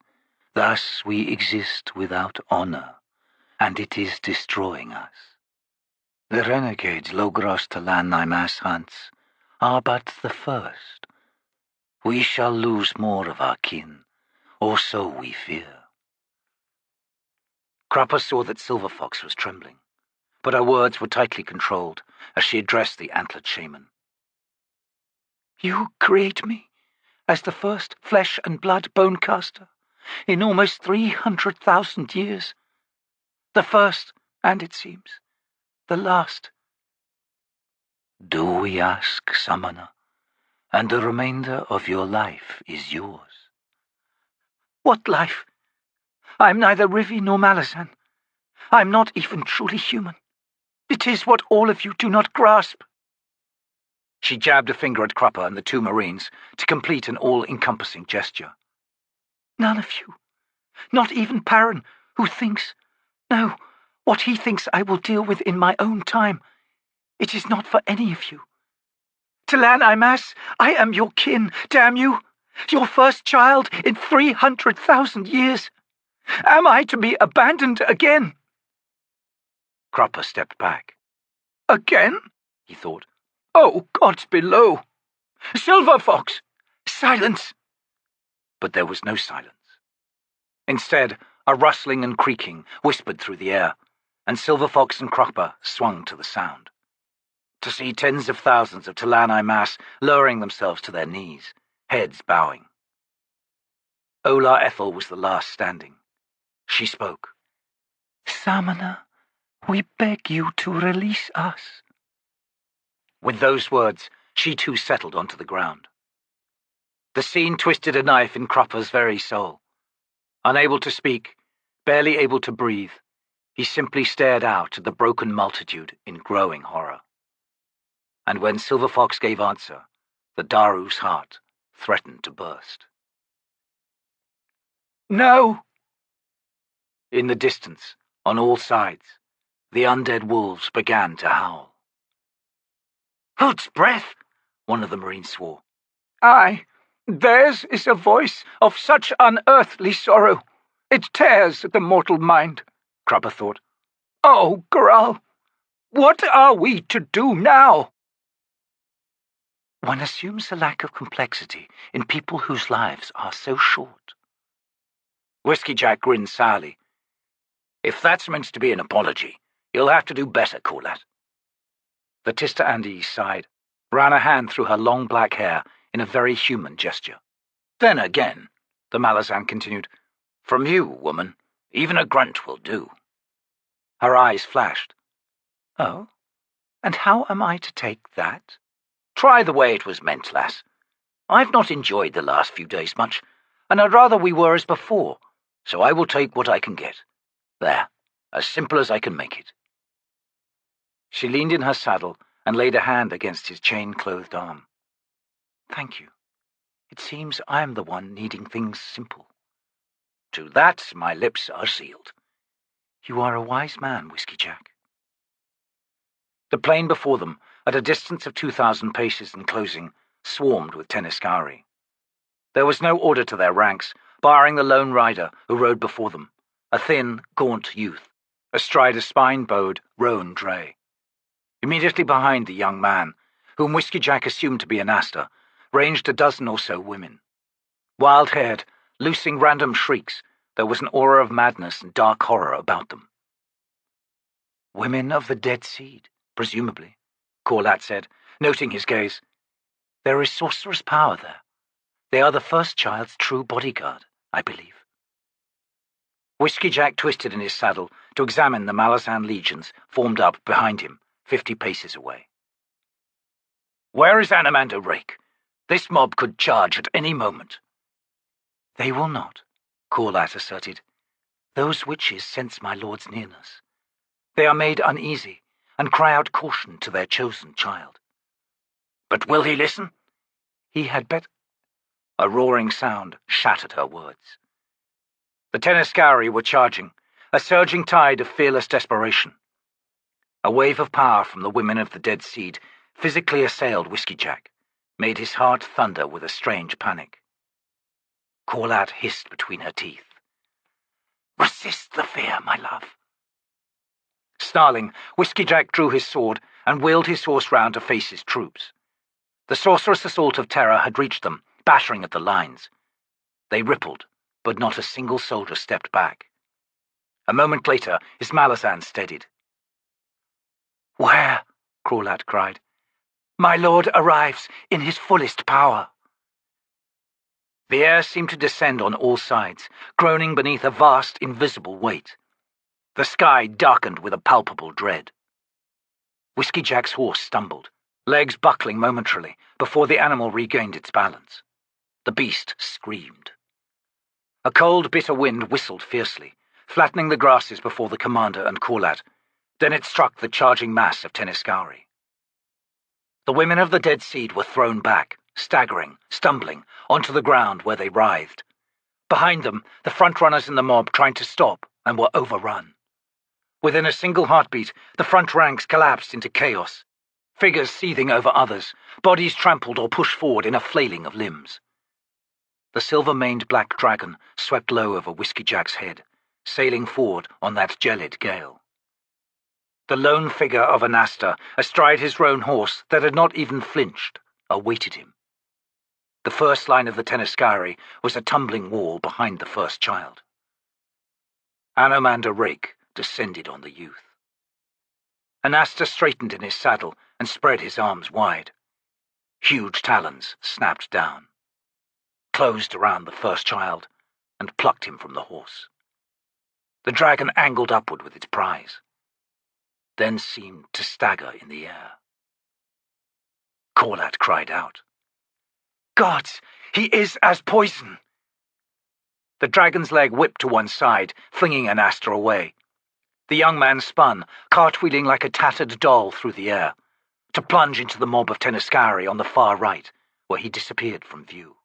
Speaker 1: Thus we exist without honor, and it is destroying us. The renegades Logros T'lan Imass hunts are but the first. We shall lose more of our kin, or so we fear. Krappa saw that Silver Fox was trembling, but her words were tightly controlled as she addressed the antlered shaman.
Speaker 4: You create me as the first flesh and blood bonecaster in almost 300,000 years. The first, and it seems, the last.
Speaker 1: Do we ask, Summoner? And the remainder of your life is yours.
Speaker 4: What life? I'm neither Rhivi nor Malazan. I'm not even truly human. It is what all of you do not grasp.
Speaker 1: She jabbed a finger at Krappa and the two Marines to complete an all-encompassing gesture.
Speaker 4: None of you. Not even Perrin, who thinks... No, what he thinks I will deal with in my own time. It is not for any of you. T'lan Imass, I am your kin, damn you. Your first child in 300,000 years. Am I to be abandoned again?
Speaker 1: Krappa stepped back.
Speaker 4: Again? He thought. Oh, gods below! Silver Fox! Silence!
Speaker 1: But there was no silence. Instead, a rustling and creaking whispered through the air, and Silver Fox and Krappa swung to the sound. To see tens of thousands of T'lan Imass lowering themselves to their knees, heads bowing. Ola Ethel was the last standing. She spoke.
Speaker 4: Summoner, we beg you to release us.
Speaker 1: With those words, she too settled onto the ground. The scene twisted a knife in Krappa's very soul. Unable to speak, barely able to breathe, he simply stared out at the broken multitude in growing horror. And when Silver Fox gave answer, the Daru's heart threatened to burst.
Speaker 4: No!
Speaker 1: In the distance, on all sides, the undead wolves began to howl.
Speaker 3: Hood's breath,
Speaker 1: one of the Marines swore.
Speaker 4: Aye, theirs is a voice of such unearthly sorrow. It tears at the mortal mind,
Speaker 1: Krappa thought.
Speaker 4: Oh, Graal, what are we to do now?
Speaker 1: One assumes a lack of complexity in people whose lives are so short. Whiskeyjack grinned sourly.
Speaker 2: If that's meant to be an apology, you'll have to do better, Corlat.
Speaker 1: The Tiste Andii sighed, ran a hand through her long black hair in a very human gesture.
Speaker 2: Then again,
Speaker 1: the Malazan continued,
Speaker 2: from you, woman, even a grunt will do.
Speaker 1: Her eyes flashed.
Speaker 4: Oh, and how am I to take that?
Speaker 2: Try the way it was meant, lass. I've not enjoyed the last few days much, and I'd rather we were as before, so I will take what I can get. There, as simple as I can make it.
Speaker 1: She leaned in her saddle and laid a hand against his chain-clothed arm. Thank you. It seems I am the one needing things simple.
Speaker 2: To that my lips are sealed.
Speaker 1: You are a wise man, Whiskeyjack. The plain before them, at a distance of 2,000 paces and closing, swarmed with Tenniscari. There was no order to their ranks, barring the lone rider who rode before them, a thin, gaunt youth, astride a spine-bowed roan dray. Immediately behind the young man, whom Whiskeyjack assumed to be an Asta, ranged a dozen or so women. Wild-haired, loosing random shrieks, there was an aura of madness and dark horror about them. Women of the dead seed, presumably, Corlat said, noting his gaze. There is sorcerous power there. They are the first child's true bodyguard, I believe.
Speaker 2: Whiskeyjack twisted in his saddle to examine the Malazan legions formed up behind him, 50 paces away. "Where is Anomander Rake? This mob could charge at any moment."
Speaker 1: "They will not," Corlat asserted. "Those witches sense my lord's nearness. They are made uneasy and cry out caution to their chosen child."
Speaker 2: "But will he listen?"
Speaker 1: "He had better—"
Speaker 2: A roaring sound shattered her words. The Tenescari were charging, a surging tide of fearless desperation. A wave of power from the women of the Dead Seed physically assailed Whiskeyjack, made his heart thunder with a strange panic. Corlat hissed between her teeth.
Speaker 3: "Resist the fear, my love."
Speaker 2: Snarling, Whiskeyjack drew his sword and wheeled his horse round to face his troops. The sorcerous assault of terror had reached them, battering at the lines. They rippled, but not a single soldier stepped back. A moment later, his Malazan steadied.
Speaker 1: "Where?" Corlat cried. "My lord arrives in his fullest power."
Speaker 2: The air seemed to descend on all sides, groaning beneath a vast, invisible weight. The sky darkened with a palpable dread. Whiskeyjack's horse stumbled, legs buckling momentarily before the animal regained its balance. The beast screamed. A cold, bitter wind whistled fiercely, flattening the grasses before the commander and Corlat. Then it struck the charging mass of Tenescari. The women of the Dead Seed were thrown back, staggering, stumbling, onto the ground where they writhed. Behind them, the front-runners in the mob tried to stop and were overrun. Within a single heartbeat, the front ranks collapsed into chaos, figures seething over others, bodies trampled or pushed forward in a flailing of limbs. The silver-maned black dragon swept low over Whiskeyjack's head, sailing forward on that gelid gale. The lone figure of Anasta, astride his roan horse that had not even flinched, awaited him. The first line of the Tenescari was a tumbling wall behind the first child. Anomander Rake descended on the youth. Anasta straightened in his saddle and spread his arms wide. Huge talons snapped down, closed around the first child, and plucked him from the horse. The dragon angled upward with its prize, then seemed to stagger in the air. Corlat cried out.
Speaker 1: "Gods, he is as poison!"
Speaker 2: The dragon's leg whipped to one side, flinging Anasta away. The young man spun, cartwheeling like a tattered doll through the air, to plunge into the mob of Tenescari on the far right, where he disappeared from view.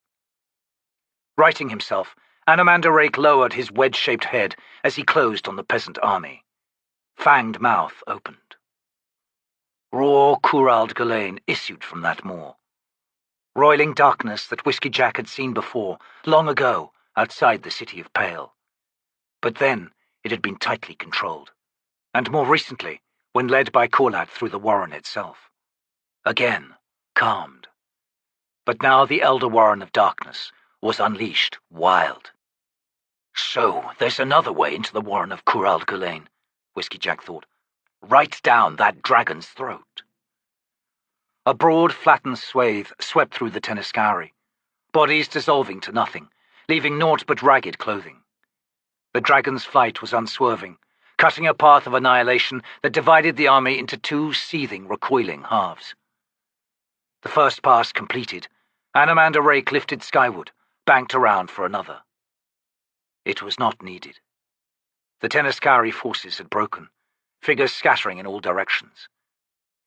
Speaker 2: Righting himself, Anomander Rake lowered his wedge-shaped head as he closed on the peasant army. Fanged mouth opened. Raw Crippled God issued from that maw. Roiling darkness that Whiskeyjack had seen before, long ago, outside the city of Pale. But then it had been tightly controlled, and more recently, when led by Corlat through the warren itself. Again, calmed. But now the Elder Warren of Darkness was unleashed, wild. So there's another way into the warren of Crippled God, Whiskeyjack thought. Right down that dragon's throat. A broad, flattened swathe swept through the Tenescari, bodies dissolving to nothing, leaving naught but ragged clothing. The dragon's flight was unswerving, cutting a path of annihilation that divided the army into two seething, recoiling halves. The first pass completed, Anomander Rake lifted skyward, banked around for another. It was not needed. The Tenescari forces had broken, figures scattering in all directions.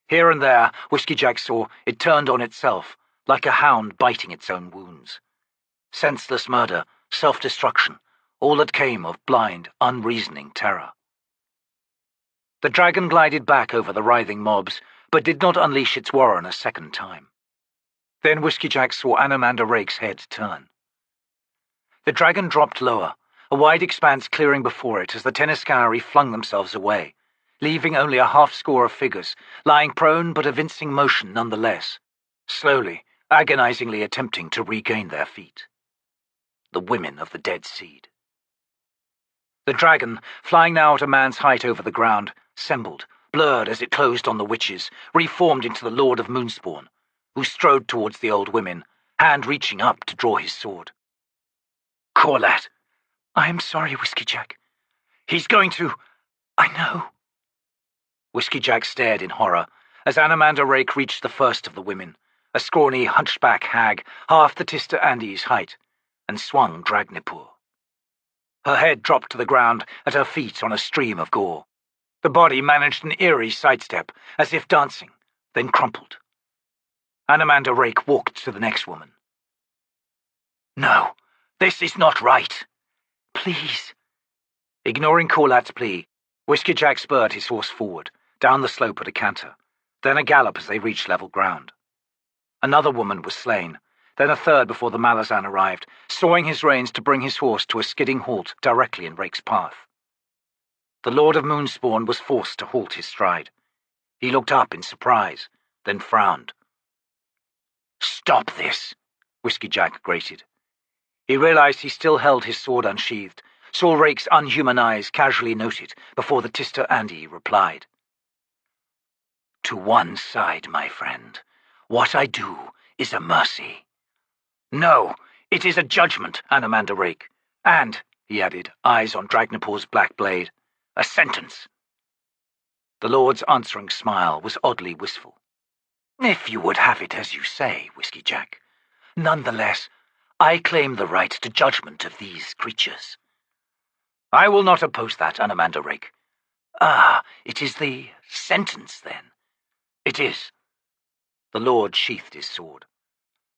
Speaker 2: Here and there, Whiskeyjack saw it turned on itself, like a hound biting its own wounds. Senseless murder, self-destruction, all that came of blind, unreasoning terror. The dragon glided back over the writhing mobs, but did not unleash its warren a second time. Then Whiskeyjack saw Anomander Rake's head turn. The dragon dropped lower, a wide expanse clearing before it as the Tenescari flung themselves away, leaving only a half-score of figures, lying prone but evincing motion nonetheless, slowly, agonizingly attempting to regain their feet. The women of the Dead Seed. The dragon, flying now at a man's height over the ground, sembled, blurred as it closed on the witches, reformed into the Lord of Moonspawn, who strode towards the old women, hand reaching up to draw his sword.
Speaker 1: "Corlat, I am sorry, Whiskeyjack.
Speaker 2: He's going to...
Speaker 4: I know.
Speaker 2: Whiskeyjack stared in horror as Anomander Rake reached the first of the women, a scrawny, hunchback hag half the Tiste Andii's height, and swung Dragnipur. Her head dropped to the ground at her feet on a stream of gore. The body managed an eerie sidestep, as if dancing, then crumpled. Anomander Rake walked to the next woman.
Speaker 3: No, this is not right.
Speaker 4: Please.
Speaker 2: Ignoring Corlat's plea, Whiskeyjack spurred his horse forward, down the slope at a canter, then a gallop as they reached level ground. Another woman was slain, then a third before the Malazan arrived, sawing his reins to bring his horse to a skidding halt directly in Rake's path. The Lord of Moonspawn was forced to halt his stride. He looked up in surprise, then frowned.
Speaker 3: Stop this,
Speaker 2: Whiskeyjack grated. He realized he still held his sword unsheathed, saw Rake's unhuman eyes casually noted before the Tiste Andii replied.
Speaker 3: To one side, my friend. What I do is a mercy.
Speaker 2: No, it is a judgment, Anomander Rake. And, he added, eyes on Dragnipur's black blade, a sentence. The Lord's answering smile was oddly wistful.
Speaker 3: If you would have it as you say, Whiskeyjack. Nonetheless, I claim the right to judgment of these creatures.
Speaker 2: I will not oppose that, Anomander Rake.
Speaker 3: Ah, it is the sentence, then.
Speaker 2: It is. The Lord sheathed his sword.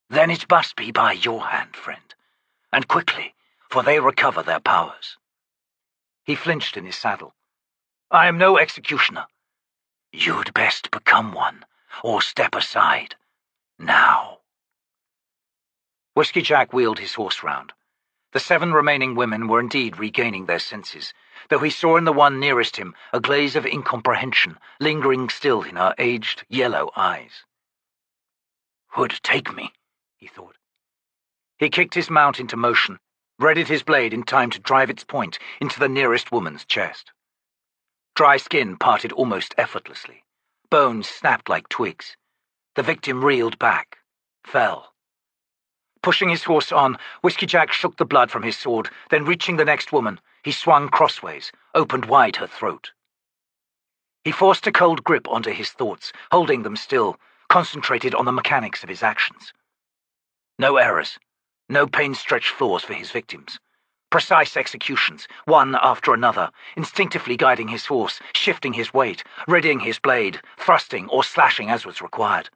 Speaker 3: Then it must be by your hand, friend, and quickly, for they recover their powers.
Speaker 2: He flinched in his saddle. I am no executioner.
Speaker 3: You'd best become one, or step aside. Now.
Speaker 2: Whiskeyjack wheeled his horse round. The 7 remaining women were indeed regaining their senses, though he saw in the one nearest him a glaze of incomprehension lingering still in her aged, yellow eyes.
Speaker 3: Would take me, he thought.
Speaker 2: He kicked his mount into motion, readied his blade in time to drive its point into the nearest woman's chest. Dry skin parted almost effortlessly. Bones snapped like twigs. The victim reeled back, fell. Pushing his horse on, Whiskeyjack shook the blood from his sword, then reaching the next woman, he swung crossways, opened wide her throat. He forced a cold grip onto his thoughts, holding them still, concentrated on the mechanics of his actions. No errors, no pain-stretched flaws for his victims. Precise executions, one after another, instinctively guiding his horse, shifting his weight, readying his blade, thrusting or slashing as was required.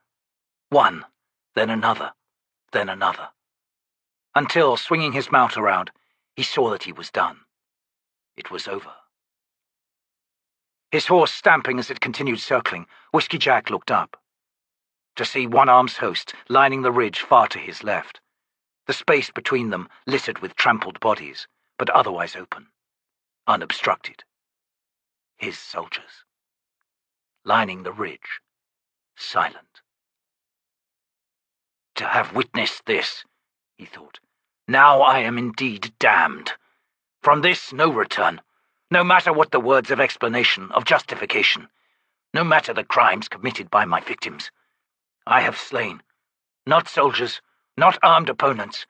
Speaker 2: One, then another, then another. Until, swinging his mount around, he saw that he was done. It was over. His horse stamping as it continued circling, Whiskeyjack looked up. To see Onearm's host lining the ridge far to his left. The space between them littered with trampled bodies, but otherwise open, unobstructed. His soldiers. Lining the ridge, silent. To have witnessed this, he thought, now I am indeed damned. From this no return, no matter what the words of explanation, of justification, no matter the crimes committed by my victims. I have slain, not soldiers, not armed opponents,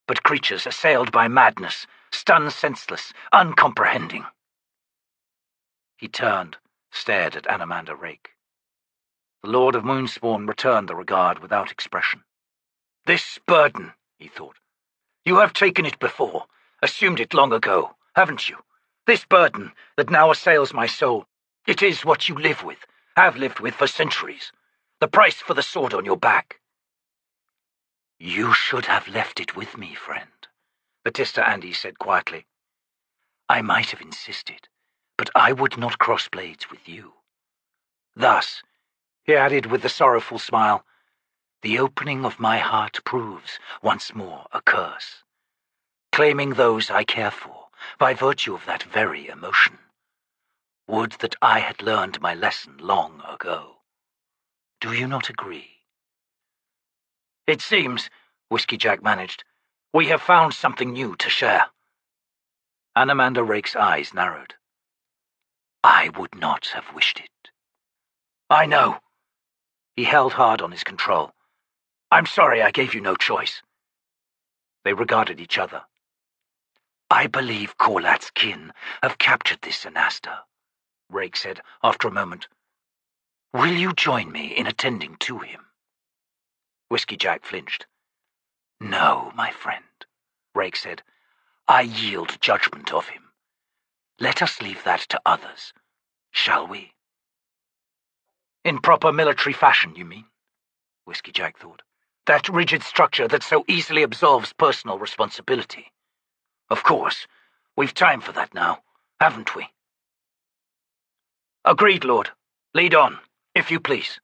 Speaker 2: but creatures assailed by madness, stunned senseless, uncomprehending. He turned, stared at Anomander Rake. The Lord of Moonspawn returned the regard without expression. This burden, he thought. You have taken it before, assumed it long ago, haven't you? This burden that now assails my soul, it is what you live with, have lived with for centuries. The price for the sword on your back. You should have left it with me, friend, the Tiste Andii said quietly. I might have insisted, but I would not cross blades with you. Thus, he added with a sorrowful smile, the opening of my heart proves once more a curse, claiming those I care for by virtue of that very emotion. Would that I had learned my lesson long ago. Do you not agree? It seems, Whiskeyjack managed, we have found something new to share. Anomander Rake's eyes narrowed. I would not have wished it. I know. He held hard on his control. I'm sorry I gave you no choice. They regarded each other.
Speaker 1: I believe Corlat's kin have captured this Anasta, Rake said after a moment. Will you join me in attending to him? Whiskeyjack flinched. No, my friend, Rake said. I yield judgment of him. Let us leave that to others, shall we? In proper military fashion, you mean? Whiskeyjack thought. That rigid structure that so easily absolves personal responsibility. Of course, we've time for that now, haven't we? Agreed, Lord. Lead on, if you please.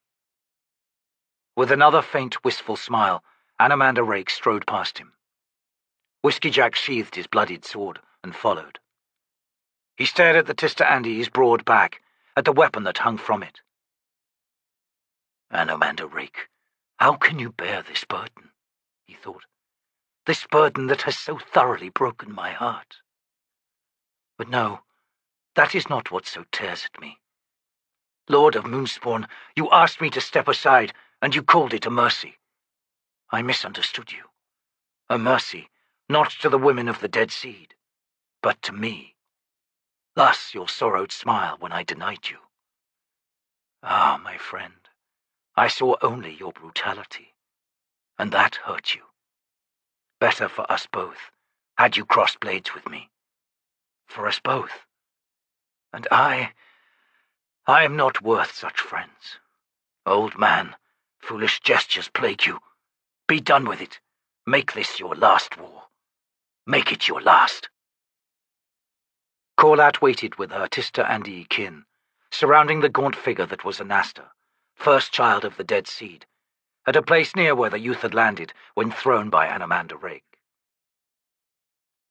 Speaker 1: With another faint, wistful smile, Anomander Rake strode past him. Whiskeyjack sheathed his bloodied sword and followed. He stared at the Tiste Andii's broad back, at the weapon that hung from it. Anomander Rake, how can you bear this burden? He thought. This burden that has so thoroughly broken my heart. But no, that is not what so tears at me. Lord of Moonspawn, you asked me to step aside, and you called it a mercy. I misunderstood you. A mercy, not to the women of the Dead Seed, but to me. Thus your sorrowed smile when I denied you. Ah, my friend, I saw only your brutality, and that hurt you. Better for us both, had you crossed blades with me. For us both. And I am not worth such friends. Old man, foolish gestures plague you. Be done with it. Make this your last war. Make it your last. Corlat waited with her Tiste Andii kin, surrounding the gaunt figure that was Anasta, first child of the Dead Seed, at a place near where the youth had landed when thrown by Anomander Rake.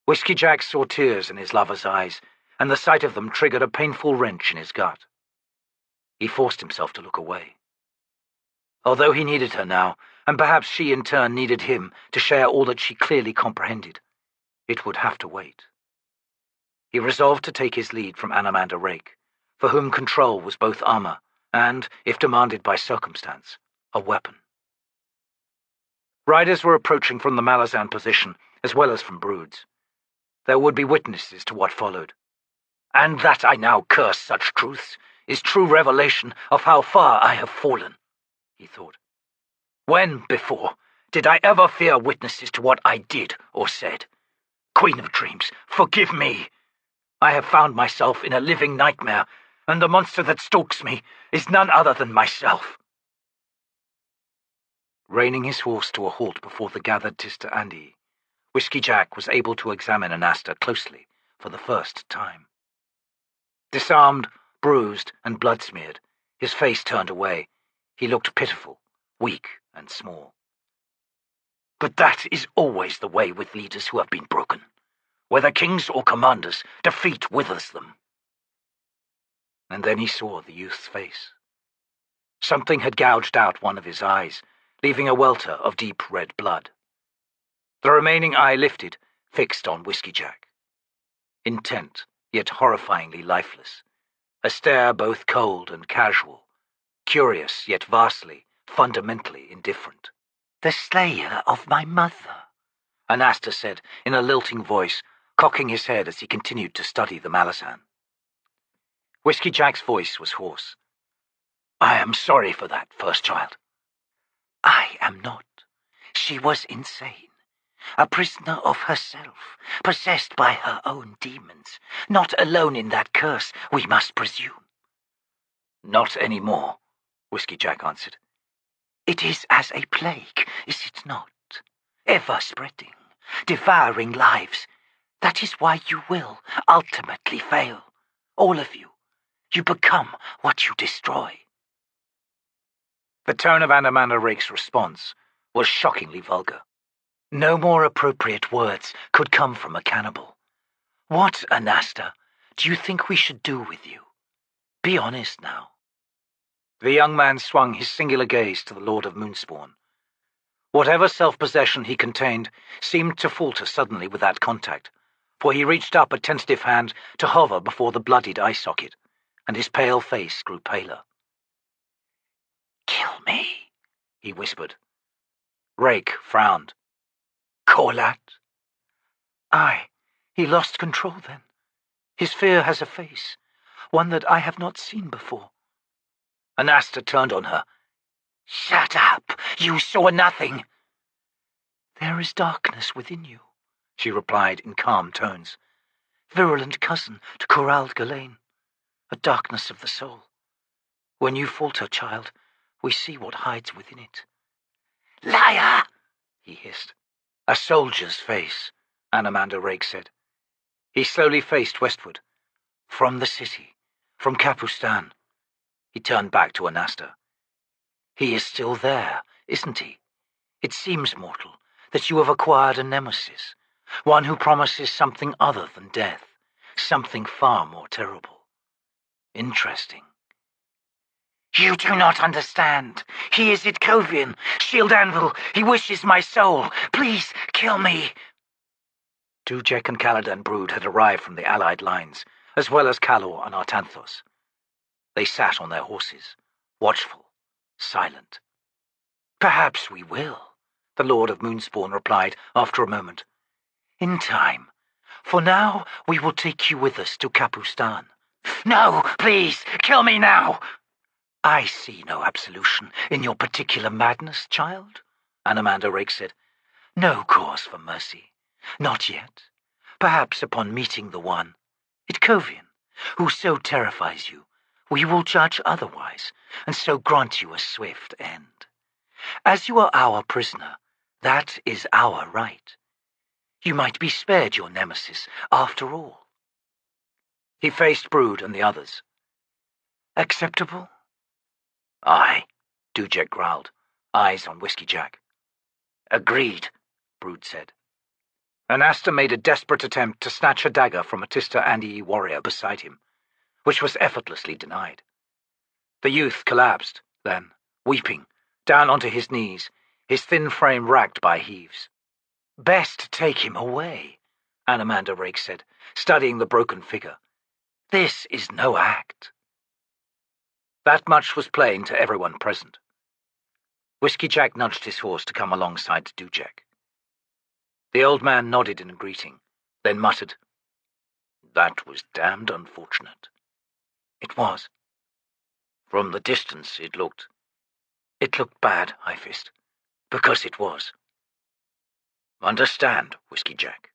Speaker 1: Whiskeyjack saw tears in his lover's eyes, and the sight of them triggered a painful wrench in his gut. He forced himself to look away. Although he needed her now, and perhaps she in turn needed him to share all that she clearly comprehended, it would have to wait. He resolved to take his lead from Anomander Rake, for whom control was both armor and, if demanded by circumstance, a weapon. Riders were approaching from the Malazan position, as well as from Brood's. There would be witnesses to what followed. And that I now curse such truths is true revelation of how far I have fallen, he thought. When, before, did I ever fear witnesses to what I did or said? Queen of Dreams, forgive me! I have found myself in a living nightmare, and the monster that stalks me is none other than myself. Reining his horse to a halt before the gathered Tiste Andii, Whiskeyjack was able to examine Anasta closely for the first time. Disarmed, bruised, and blood-smeared, his face turned away, he looked pitiful, weak, and small. But that is always the way with leaders who have been broken. Whether kings or commanders, defeat withers them. And then he saw the youth's face. Something had gouged out one of his eyes, leaving a welter of deep red blood. The remaining eye lifted, fixed on Whiskeyjack. Intent, yet horrifyingly lifeless. A stare both cold and casual. Curious, yet vastly, fundamentally indifferent.
Speaker 4: The slayer of my mother,
Speaker 1: Anasta said in a lilting voice, cocking his head as he continued to study the Malazan. Whiskeyjack's voice was hoarse. I am sorry for that, first child.
Speaker 4: I am not. She was insane. A prisoner of herself, possessed by her own demons. Not alone in that curse, we must presume.
Speaker 1: Not any more, Whiskeyjack answered.
Speaker 4: It is as a plague, is it not? Ever spreading, devouring lives. That is why you will ultimately fail. All of you. You become what you destroy.
Speaker 1: The tone of Anomander Rake's response was shockingly vulgar. No more appropriate words could come from a cannibal. What, Anasta, do you think we should do with you? Be honest now. The young man swung his singular gaze to the Lord of Moonspawn. Whatever self-possession he contained seemed to falter suddenly with that contact, for he reached up a tentative hand to hover before the bloodied eye socket, and his pale face grew paler.
Speaker 4: Kill me,
Speaker 1: he whispered. Rake frowned.
Speaker 4: Corlat?
Speaker 1: Aye, He lost control then. His fear has a face, one that I have not seen before.
Speaker 2: Anasta turned on her.
Speaker 3: Shut up! You saw nothing!
Speaker 1: There is darkness within you, she replied in calm tones. Virulent cousin to Corald Galain. A darkness of the soul. When you falter, child, we see what hides within it.
Speaker 3: Liar!
Speaker 1: He hissed. A soldier's face, Anomander Rake said. He slowly faced westward. From the city, from Capustan. He turned back to Anasta. He is still there, isn't he? It seems, mortal, that you have acquired a nemesis, one who promises something other than death, something far more terrible. Interesting.
Speaker 3: You do not understand. He is Itkovian, shield anvil. He wishes my soul. Please, kill me.
Speaker 1: Dujek and Caladan Brood had arrived from the Allied lines, as well as Kalor and Artanthos. They sat on their horses, watchful, silent. Perhaps we will, the Lord of Moonspawn replied after a moment. In time. For now, we will take you with us to Capustan.
Speaker 3: No, please, kill me now.
Speaker 1: I see no absolution in your particular madness, child, Anomander Rake said. No cause for mercy. Not yet. Perhaps upon meeting the one, Itkovian, who so terrifies you, we will judge otherwise, and so grant you a swift end. As you are our prisoner, that is our right. You might be spared your nemesis, after all. He faced Brood and the others. Acceptable?
Speaker 2: Aye, Dujek growled, eyes on Whiskeyjack.
Speaker 3: Agreed,
Speaker 2: Brood said. Anasta made a desperate attempt to snatch a dagger from a Tiste Andii warrior beside him, which was effortlessly denied. The youth collapsed, then, weeping, down onto his knees, his thin frame racked by heaves.
Speaker 1: Best take him away, Anomander Rake said, studying the broken figure. This is no act. That much was plain to everyone present. Whiskeyjack nudged his horse to come alongside Dujek. The old man nodded in greeting, then muttered,
Speaker 2: That was damned unfortunate.
Speaker 1: It was.
Speaker 2: From the distance it looked
Speaker 1: bad, High-Fist, because it was.
Speaker 2: Understand, Whiskeyjack.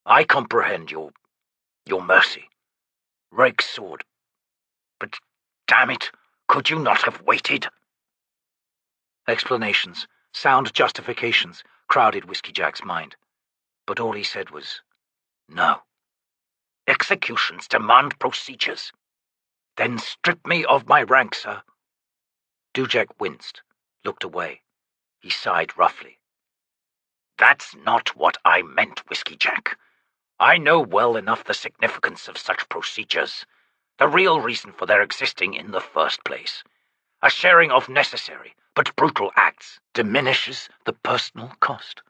Speaker 2: I comprehend your mercy. Rake's sword. But, damn it, could you not have waited?
Speaker 1: Explanations, sound justifications, crowded Whiskeyjack's mind. But all he said was, no.
Speaker 2: Executions demand procedures. Then strip me of my rank, sir.
Speaker 1: Dujek winced, looked away. He sighed roughly.
Speaker 2: That's not what I meant, Whiskeyjack. I know well enough the significance of such procedures, the real reason for their existing in the first place. A sharing of necessary but brutal acts diminishes the personal cost.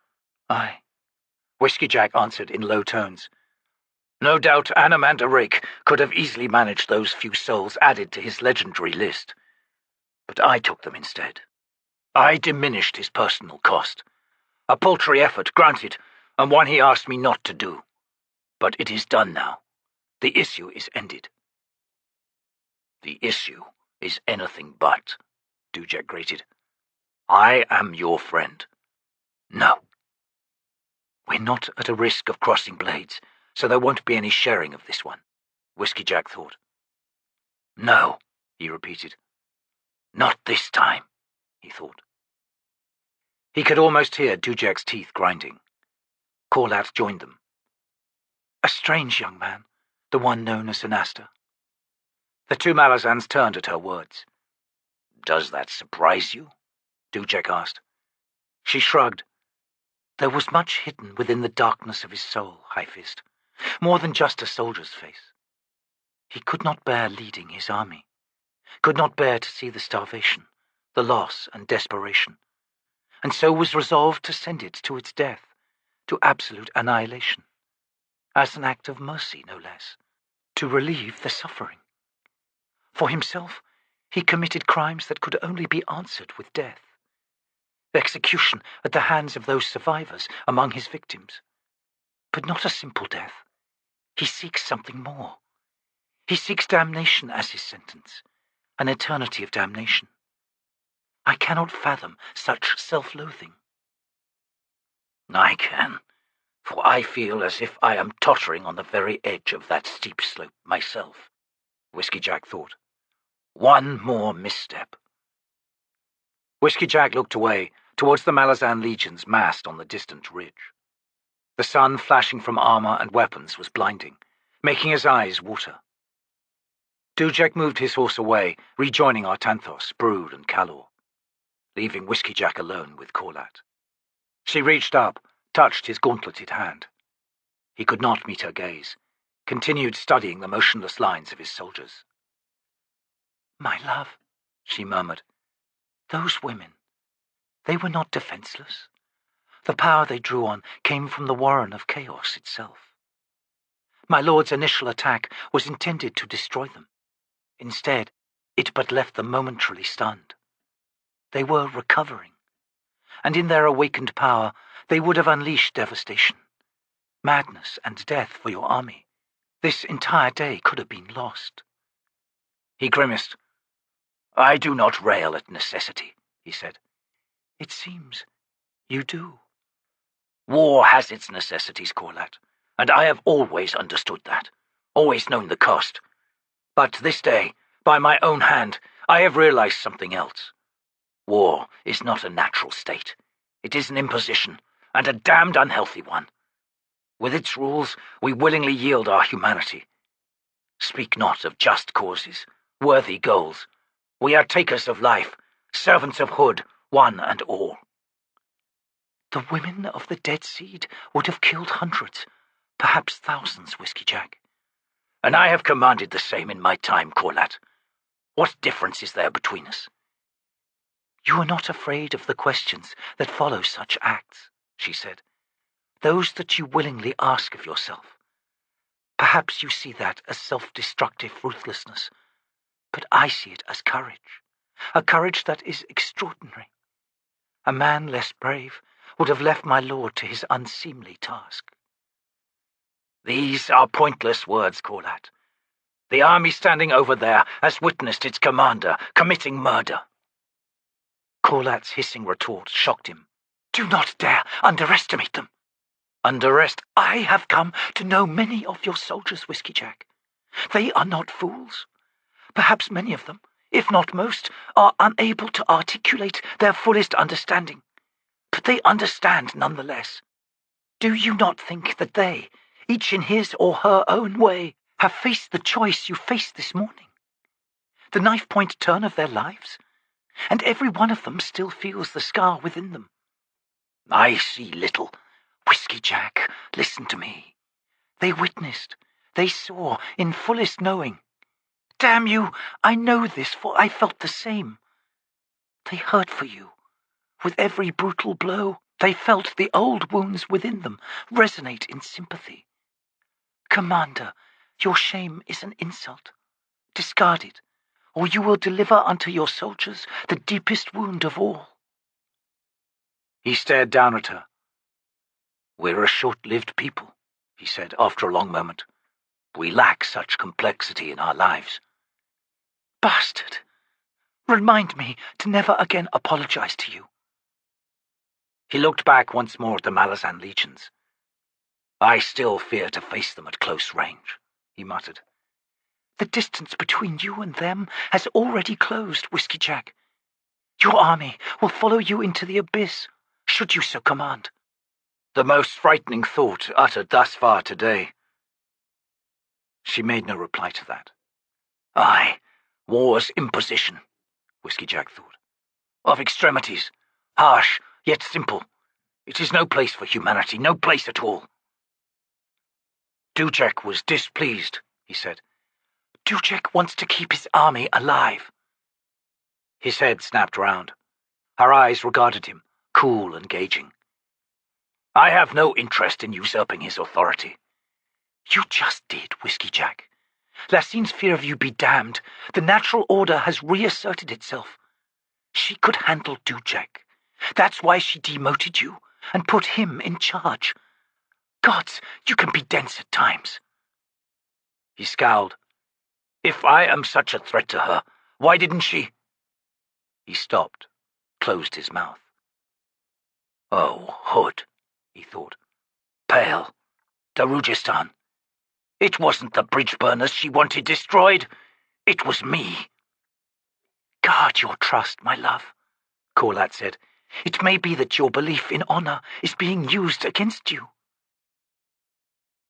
Speaker 1: Aye, Whiskeyjack answered in low tones.
Speaker 2: No doubt Anomander Rake could have easily managed those few souls added to his legendary list. But I took them instead. I diminished his personal cost. A paltry effort, granted, and one he asked me not to do. But it is done now. The issue is ended. The issue is anything but, Dujek grated. I am your friend. No.
Speaker 1: We're not at a risk of crossing blades, so there won't be any sharing of this one, Whiskeyjack thought.
Speaker 2: No, he repeated. Not this time, he thought.
Speaker 1: He could almost hear Dujek's teeth grinding. Corlat joined them. A strange young man, the one known as Anasta. The two Malazans turned at her words.
Speaker 2: Does that surprise you?
Speaker 1: Dujek asked. She shrugged. There was much hidden within the darkness of his soul, High-Fist, more than just a soldier's face. He could not bear leading his army, could not bear to see the starvation, the loss and desperation, and so was resolved to send it to its death, to absolute annihilation, as an act of mercy, no less, to relieve the suffering. For himself, he committed crimes that could only be answered with death. Execution at the hands of those survivors among his victims. But not a simple death. He seeks something more. He seeks damnation as his sentence, an eternity of damnation. I cannot fathom such self-loathing.
Speaker 3: I can, for I feel as if I am tottering on the very edge of that steep slope myself, Whiskeyjack thought. One more misstep.
Speaker 2: Whiskeyjack looked away towards the Malazan legions massed on the distant ridge. The sun flashing from armor and weapons was blinding, making his eyes water. Dujek moved his horse away, rejoining Artanthos, Brood, and Kalor, leaving Whiskeyjack alone with Corlat. She reached up, touched his gauntleted hand. He could not meet her gaze, continued studying the motionless lines of his soldiers.
Speaker 1: My love, she murmured, those women, they were not defenseless. The power they drew on came from the warren of chaos itself. My lord's initial attack was intended to destroy them. Instead, it but left them momentarily stunned. They were recovering, and in their awakened power they would have unleashed devastation, madness and death for your army. This entire day could have been lost.
Speaker 2: He grimaced. I do not rail at necessity, he said.
Speaker 1: It seems you do.
Speaker 3: War has its necessities, Corlat, and I have always understood that, always known the cost. But this day, by my own hand, I have realized something else. War is not a natural state. It is an imposition, and a damned unhealthy one. With its rules, we willingly yield our humanity. Speak not of just causes, worthy goals. We are takers of life, servants of Hood, one and all.
Speaker 1: The women of the Dead Seed would have killed hundreds, perhaps thousands, Whiskeyjack.
Speaker 3: And I have commanded the same in my time, Corlat. What difference is there between us?
Speaker 1: You are not afraid of the questions that follow such acts, she said. Those that you willingly ask of yourself. Perhaps you see that as self-destructive ruthlessness, but I see it as courage, a courage that is extraordinary. A man less brave would have left my lord to his unseemly task.
Speaker 3: These are pointless words, Corlat. The army standing over there has witnessed its commander committing murder.
Speaker 1: Corlat's hissing retort shocked him. Do not dare underestimate them. I have come to know many of your soldiers, Whiskeyjack. They are not fools. Perhaps many of them, if not most, are unable to articulate their fullest understanding. But they understand nonetheless. Do you not think that they, each in his or her own way, have faced the choice you faced this morning? The knife-point turn of their lives? And every one of them still feels the scar within them.
Speaker 3: I see little.
Speaker 1: Whiskeyjack, listen to me. They witnessed, they saw, in fullest knowing. Damn you, I know this, for I felt the same. They hurt for you. With every brutal blow, they felt the old wounds within them resonate in sympathy. Commander, your shame is an insult. Discard it, or you will deliver unto your soldiers the deepest wound of all.
Speaker 2: He stared down at her.
Speaker 3: We're a short-lived people, he said after a long moment. We lack such complexity in our lives.
Speaker 1: Bastard! Remind me to never again apologize to you.
Speaker 2: He looked back once more at the Malazan legions.
Speaker 3: I still fear to face them at close range, he muttered.
Speaker 1: The distance between you and them has already closed, Whiskeyjack. Your army will follow you into the abyss, should you so command.
Speaker 2: The most frightening thought uttered thus far today. She made no reply to that.
Speaker 3: Aye, war's imposition, Whiskeyjack thought. Of extremities, harsh, yet simple. It is no place for humanity, no place at all.
Speaker 2: Dujek was displeased, he said.
Speaker 1: Dujek wants to keep his army alive.
Speaker 2: His head snapped round. Her eyes regarded him, cool and gauging.
Speaker 3: I have no interest in usurping his authority.
Speaker 1: You just did, Whiskeyjack. Lassine's fear of you be damned. The natural order has reasserted itself. She could handle Dujek. That's why she demoted you and put him in charge. Gods, you can be dense at times.
Speaker 2: He scowled. If I am such a threat to her, why didn't she? He stopped, closed his mouth. Oh, Hood, he thought. Pale. Darujistan. It wasn't the Bridgeburners she wanted destroyed. It was me.
Speaker 4: Guard your trust, my love, Corlat said. It may be that your belief in honor is being used against you.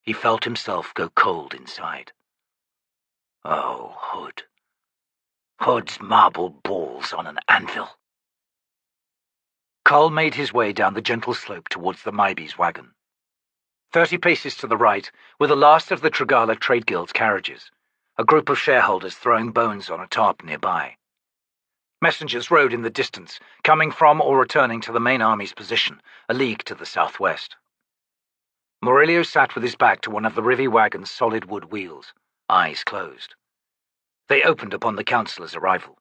Speaker 2: He felt himself go cold inside. Oh, Hood. Hood's marble balls on an anvil. Carl made his way down the gentle slope towards the Mybe's wagon. 30 paces to the right were the last of the Trigala Trade Guild's carriages, a group of shareholders throwing bones on a tarp nearby. Messengers rode in the distance, coming from or returning to the main army's position, a league to the southwest. Murillo sat with his back to one of the Rhivi wagon's solid wood wheels, eyes closed. They opened upon the councillor's arrival.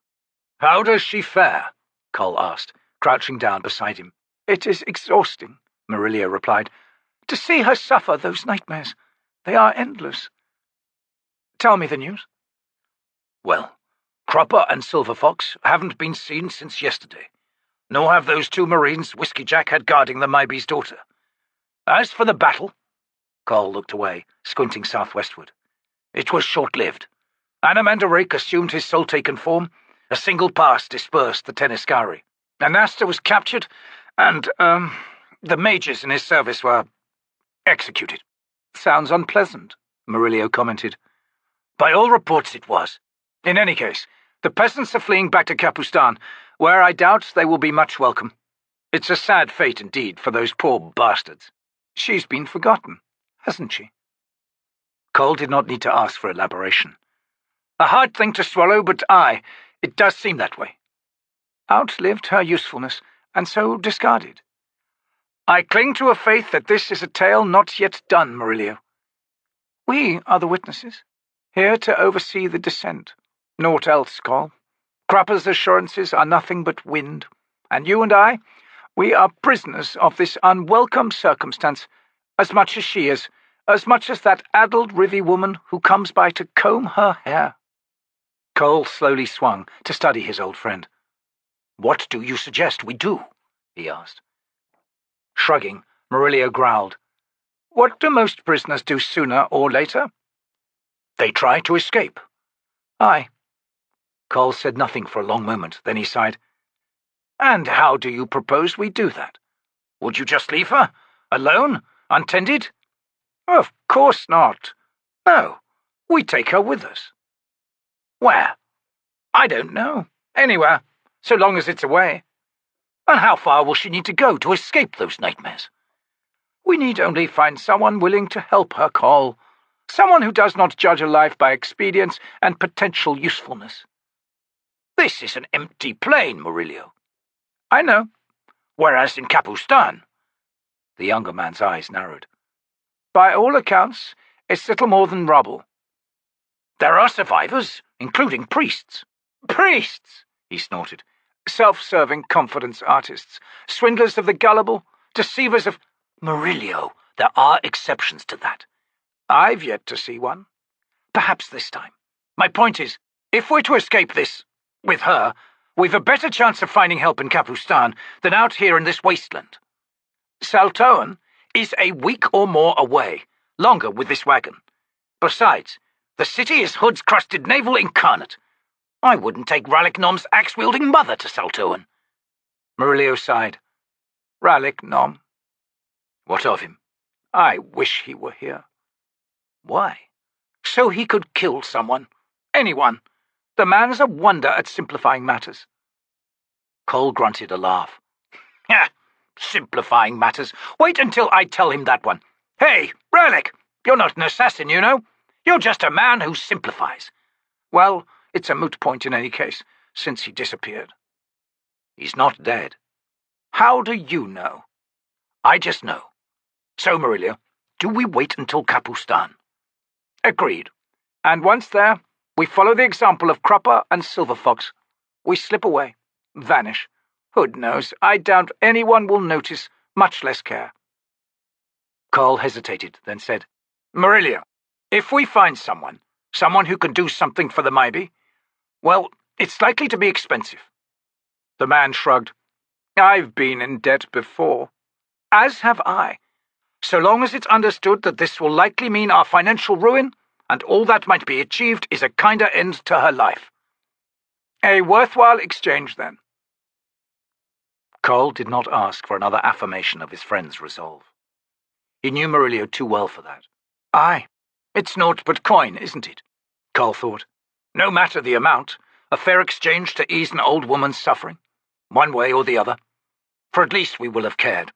Speaker 2: "How does she fare?" Cole asked, crouching down beside him.
Speaker 4: "It is exhausting," Murillo replied. "To see her suffer those nightmares. They are endless. Tell me the news."
Speaker 2: "Well, Cropper and Silver Fox haven't been seen since yesterday, nor have those 2 Marines Whiskeyjack had guarding the Mybe's daughter. As for the battle," Cole looked away, squinting southwestward, "it was short-lived. Anomander Rake assumed his soul-taken form. A single pass dispersed the Teniscari. Anasta was captured, and, the mages in his service were executed."
Speaker 4: "Sounds unpleasant," Murillo commented.
Speaker 2: "By all reports it was. In any case, the peasants are fleeing back to Kapustan, where I doubt they will be much welcome. It's a sad fate indeed for those poor bastards."
Speaker 4: "She's been forgotten, hasn't she?"
Speaker 2: Cole did not need to ask for elaboration. "A hard thing to swallow, but it does seem that way."
Speaker 4: "Outlived her usefulness, and so discarded."
Speaker 2: "I cling to a faith that this is a tale not yet done, Murillo."
Speaker 4: "We are the witnesses, here to oversee the descent. Naught else, Cole. Crupper's assurances are nothing but wind, and you and I, we are prisoners of this unwelcome circumstance, as much as she is, as much as that addled Rhivi woman who comes by to comb her hair."
Speaker 2: Cole slowly swung to study his old friend. "What do you suggest we do?" he asked. Shrugging, Murillo growled,
Speaker 4: "What do most prisoners do sooner or later?"
Speaker 2: "They try to escape."
Speaker 4: "Aye."
Speaker 2: Cole said nothing for a long moment, then he sighed.
Speaker 4: "And how do you propose we do that?"
Speaker 2: "Would you just leave her? Alone? Untended?"
Speaker 4: "Of course not. No, we take her with us."
Speaker 2: "Where?"
Speaker 4: "I don't know. Anywhere, so long as it's away."
Speaker 2: "And how far will she need to go to escape those nightmares?"
Speaker 4: "We need only find someone willing to help her, Cole. Someone who does not judge a life by expedience and potential usefulness."
Speaker 2: "This is an empty plain, Murillo."
Speaker 4: "I know."
Speaker 2: "Whereas in Kapustan—" The younger man's eyes narrowed.
Speaker 4: "By all accounts, it's little more than rubble."
Speaker 2: "There are survivors, including priests."
Speaker 4: "Priests!" he snorted. "Self-serving confidence artists, swindlers of the gullible, deceivers of—"
Speaker 2: "Murillo, there are exceptions to that."
Speaker 4: "I've yet to see one. Perhaps this time.
Speaker 2: My point is, if we're to escape this, with her, we've a better chance of finding help in Kapustan than out here in this wasteland. Saltoan is a week or more away, longer with this wagon. Besides, the city is Hood's crusted navel incarnate. I wouldn't take Ralik Nom's axe-wielding mother to Saltoan."
Speaker 4: Murillo sighed. "Ralik Nom.
Speaker 2: What of him?"
Speaker 4: "I wish he were here."
Speaker 2: "Why?"
Speaker 4: "So he could kill someone. Anyone. The man's a wonder at simplifying matters."
Speaker 2: Cole grunted a laugh. "Ha! Simplifying matters. Wait until I tell him that one. Hey, Ralik, you're not an assassin, you know. You're just a man who simplifies."
Speaker 4: "Well, it's a moot point in any case, since he disappeared."
Speaker 2: "He's not dead."
Speaker 4: "How do you know?"
Speaker 2: "I just know. So, Murillo, do we wait until Kapustan?"
Speaker 4: "Agreed. And once there, we follow the example of Cropper and Silver Fox. We slip away, vanish. Hood knows, I doubt anyone will notice, much less care."
Speaker 2: Carl hesitated, then said,
Speaker 4: "Murillo, if we find someone,
Speaker 2: Someone who can do something for the maybe? Well, it's likely to be expensive. The man shrugged. I've been in debt before. As have I. So long as it's understood that this will likely mean our financial ruin, and all that might be achieved is a kinder end to her life. A worthwhile exchange, then.
Speaker 1: Cole did not ask for another affirmation of his friend's resolve. He knew Murillo too well for that.
Speaker 2: Aye, it's naught but coin, isn't it? Cole thought. No matter the amount, a fair exchange to ease an old woman's suffering, one way or the other. For at least we will have cared,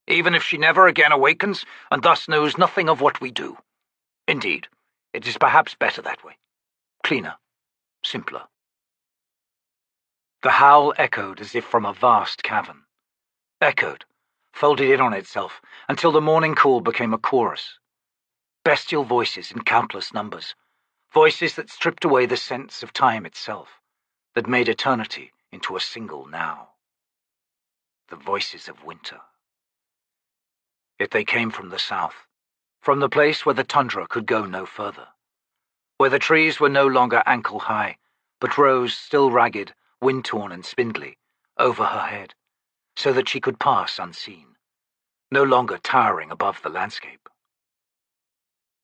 Speaker 2: even if she never again awakens and thus knows nothing of what we do. Indeed, it is perhaps better that way. Cleaner, simpler.
Speaker 1: The howl echoed as if from a vast cavern. Echoed, folded in on itself, until the morning call became a chorus. Bestial voices in countless numbers, voices that stripped away the sense of time itself, that made eternity into a single now. The voices of winter. Yet they came from the south, from the place where the tundra could go no further, where the trees were no longer ankle-high, but rose, still ragged, wind-torn and spindly, over her head, so that she could pass unseen, no longer towering above the landscape.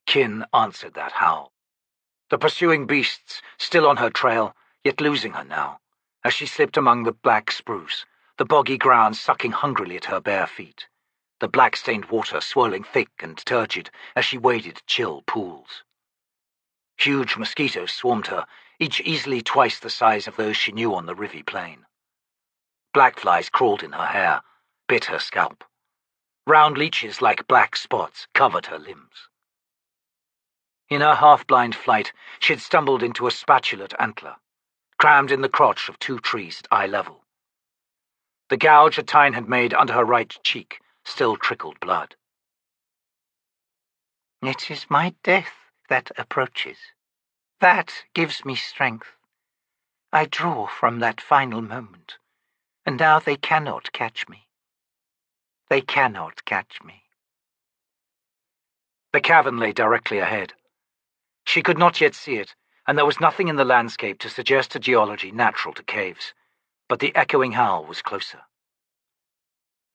Speaker 1: Kin answered that howl. The pursuing beasts, still on her trail, yet losing her now, as she slipped among the black spruce, the boggy ground sucking hungrily at her bare feet, the black-stained water swirling thick and turgid as she waded chill pools. Huge mosquitoes swarmed her, each easily twice the size of those she knew on the Rhivi plain. Black flies crawled in her hair, bit her scalp. Round leeches like black spots covered her limbs. In her half-blind flight, she had stumbled into a spatulate antler, crammed in the crotch of two trees at eye level. The gouge a tine had made under her right cheek still trickled blood.
Speaker 3: It is my death that approaches. That gives me strength. I draw from that final moment, and now they cannot catch me. They cannot catch me.
Speaker 1: The cavern lay directly ahead. She could not yet see it, and there was nothing in the landscape to suggest a geology natural to caves, but the echoing howl was closer.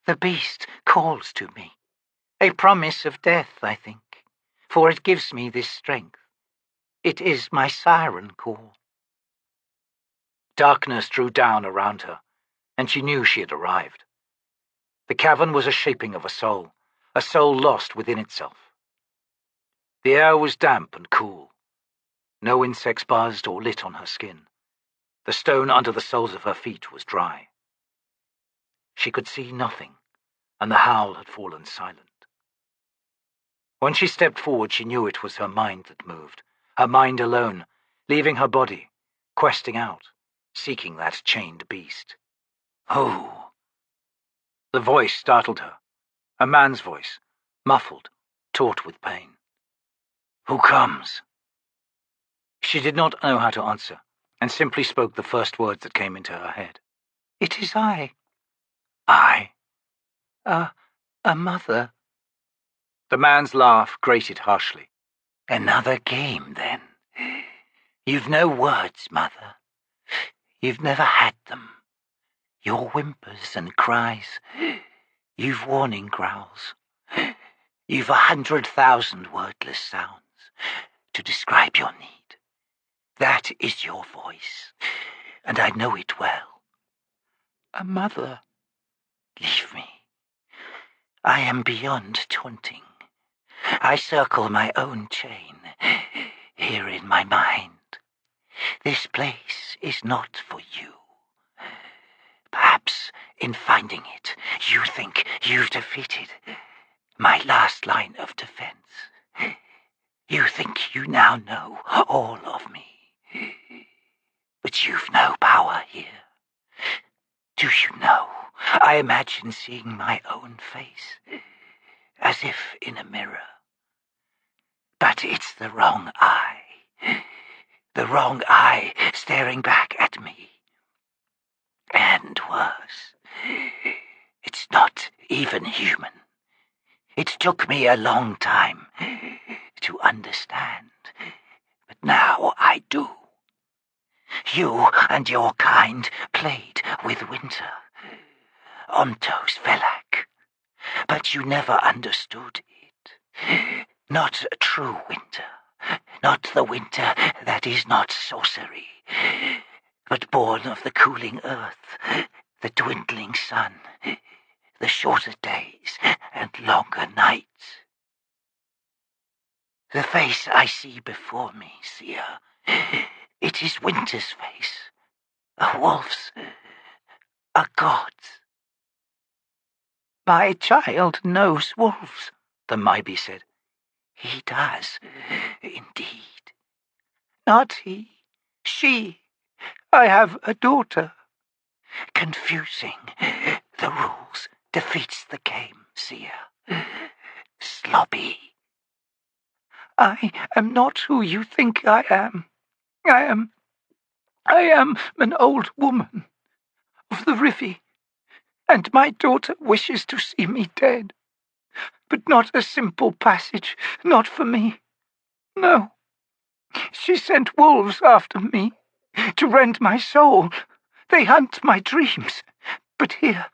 Speaker 3: The beast calls to me. A promise of death, I think, for it gives me this strength. It is my siren call.
Speaker 1: Darkness drew down around her, and she knew she had arrived. The cavern was a shaping of a soul lost within itself. The air was damp and cool. No insects buzzed or lit on her skin. The stone under the soles of her feet was dry. She could see nothing, and the howl had fallen silent. When she stepped forward, she knew it was her mind that moved, her mind alone, leaving her body, questing out, seeking that chained beast. Who? The voice startled her, a man's voice, muffled, taut with pain. Who comes? She did not know how to answer, and simply spoke the first words that came into her head.
Speaker 3: It is I.
Speaker 1: I?
Speaker 3: A mother.
Speaker 1: The man's laugh grated harshly.
Speaker 3: Another game, then. You've no words, Mother. You've never had them. Your whimpers and cries. You've warning growls. You've 100,000 wordless sounds to describe your need. That is your voice, and I know it well. A mother. Leave me. I am beyond taunting. I circle my own chain, here in my mind. This place is not for you. Perhaps in finding it, you think you've defeated my last line of defense. You think you now know all of me. But you've no power here. Do you know, I imagine seeing my own face, as if in a mirror. But it's the wrong eye. The wrong eye staring back at me. And worse, it's not even human. It took me a long time to understand, but
Speaker 4: now I do. You and your kind played with winter, Ontos Velak, but you never understood it. Not true winter, not the winter that is not sorcery, but born of the cooling earth, the dwindling sun, the shorter days and longer nights. The face I see before me, seer, it is winter's face, a wolf's, a god's.
Speaker 1: My child knows wolves, the Maybe said.
Speaker 4: He does, indeed.
Speaker 1: Not he, she. I have a daughter.
Speaker 4: Confusing the rules defeats the game, seer. Sloppy.
Speaker 1: I am not who you think I am. I am an old woman of the Rhivi, and my daughter wishes to see me dead. But not a simple passage, not for me. No. She sent wolves after me, to rend my soul. They hunt my dreams, but here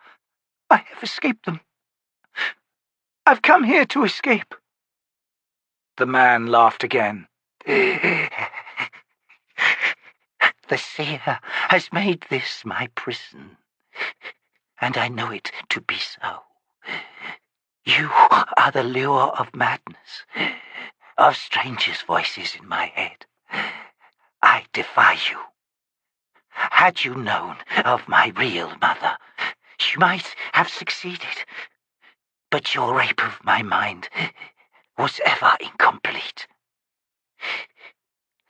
Speaker 1: I have escaped them. I've come here to escape.
Speaker 2: The man laughed again.
Speaker 4: The seer has made this my prison, and I know it to be so. You are the lure of madness, of strangers' voices in my head. I defy you. Had you known of my real mother, you might have succeeded, but your rape of my mind was ever incomplete.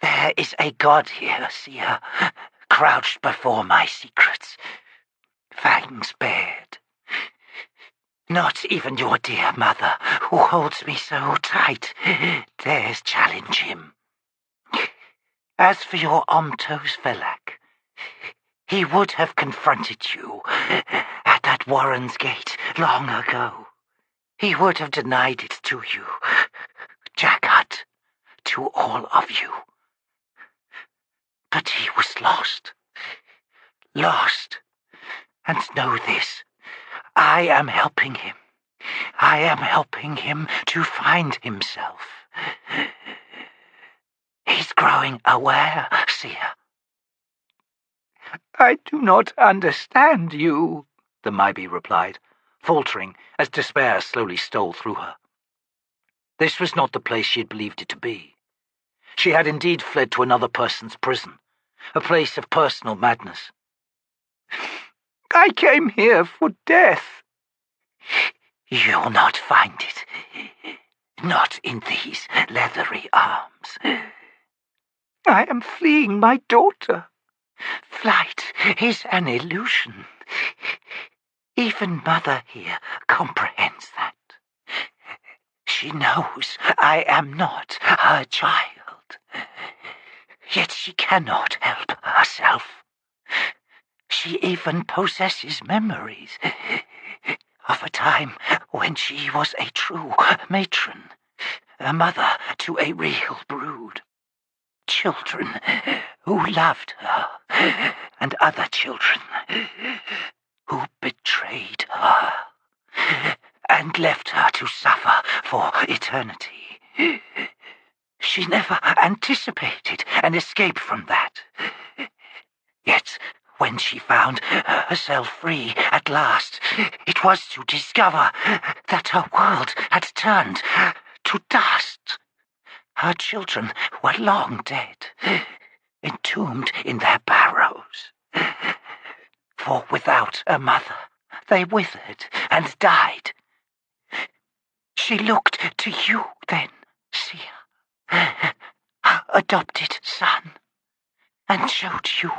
Speaker 4: There is a god here, seer, crouched before my secrets, fangs bared. Not even your dear mother, who holds me so tight, dares challenge him. As for your Ontos Velak, he would have confronted you at that Warren's gate long ago. He would have denied it to you, Jaghat, to all of you. But he was lost. Lost. And know this, I am helping him. I am helping him to find himself. He's growing aware, seer.
Speaker 1: I do not understand you, the Maybe replied, faltering as despair slowly stole through her. This was not the place she had believed it to be. She had indeed fled to another person's prison, a place of personal madness. I came here for death.
Speaker 4: You'll not find it. Not in these leathery arms.
Speaker 1: I am fleeing my daughter.
Speaker 4: Flight is an illusion. Even Mother here comprehends that. She knows I am not her child. Yet she cannot help herself. She even possesses memories of a time when she was a true matron, a mother to a real brood. Children who loved her, and other children who betrayed her and left her to suffer for eternity. She never anticipated an escape from that. Yet, when she found herself free at last, it was to discover that her world had turned to dust. Her children were long dead, entombed in their barrows. For without a mother, they withered and died. She looked to you then, seer, her adopted son, and showed you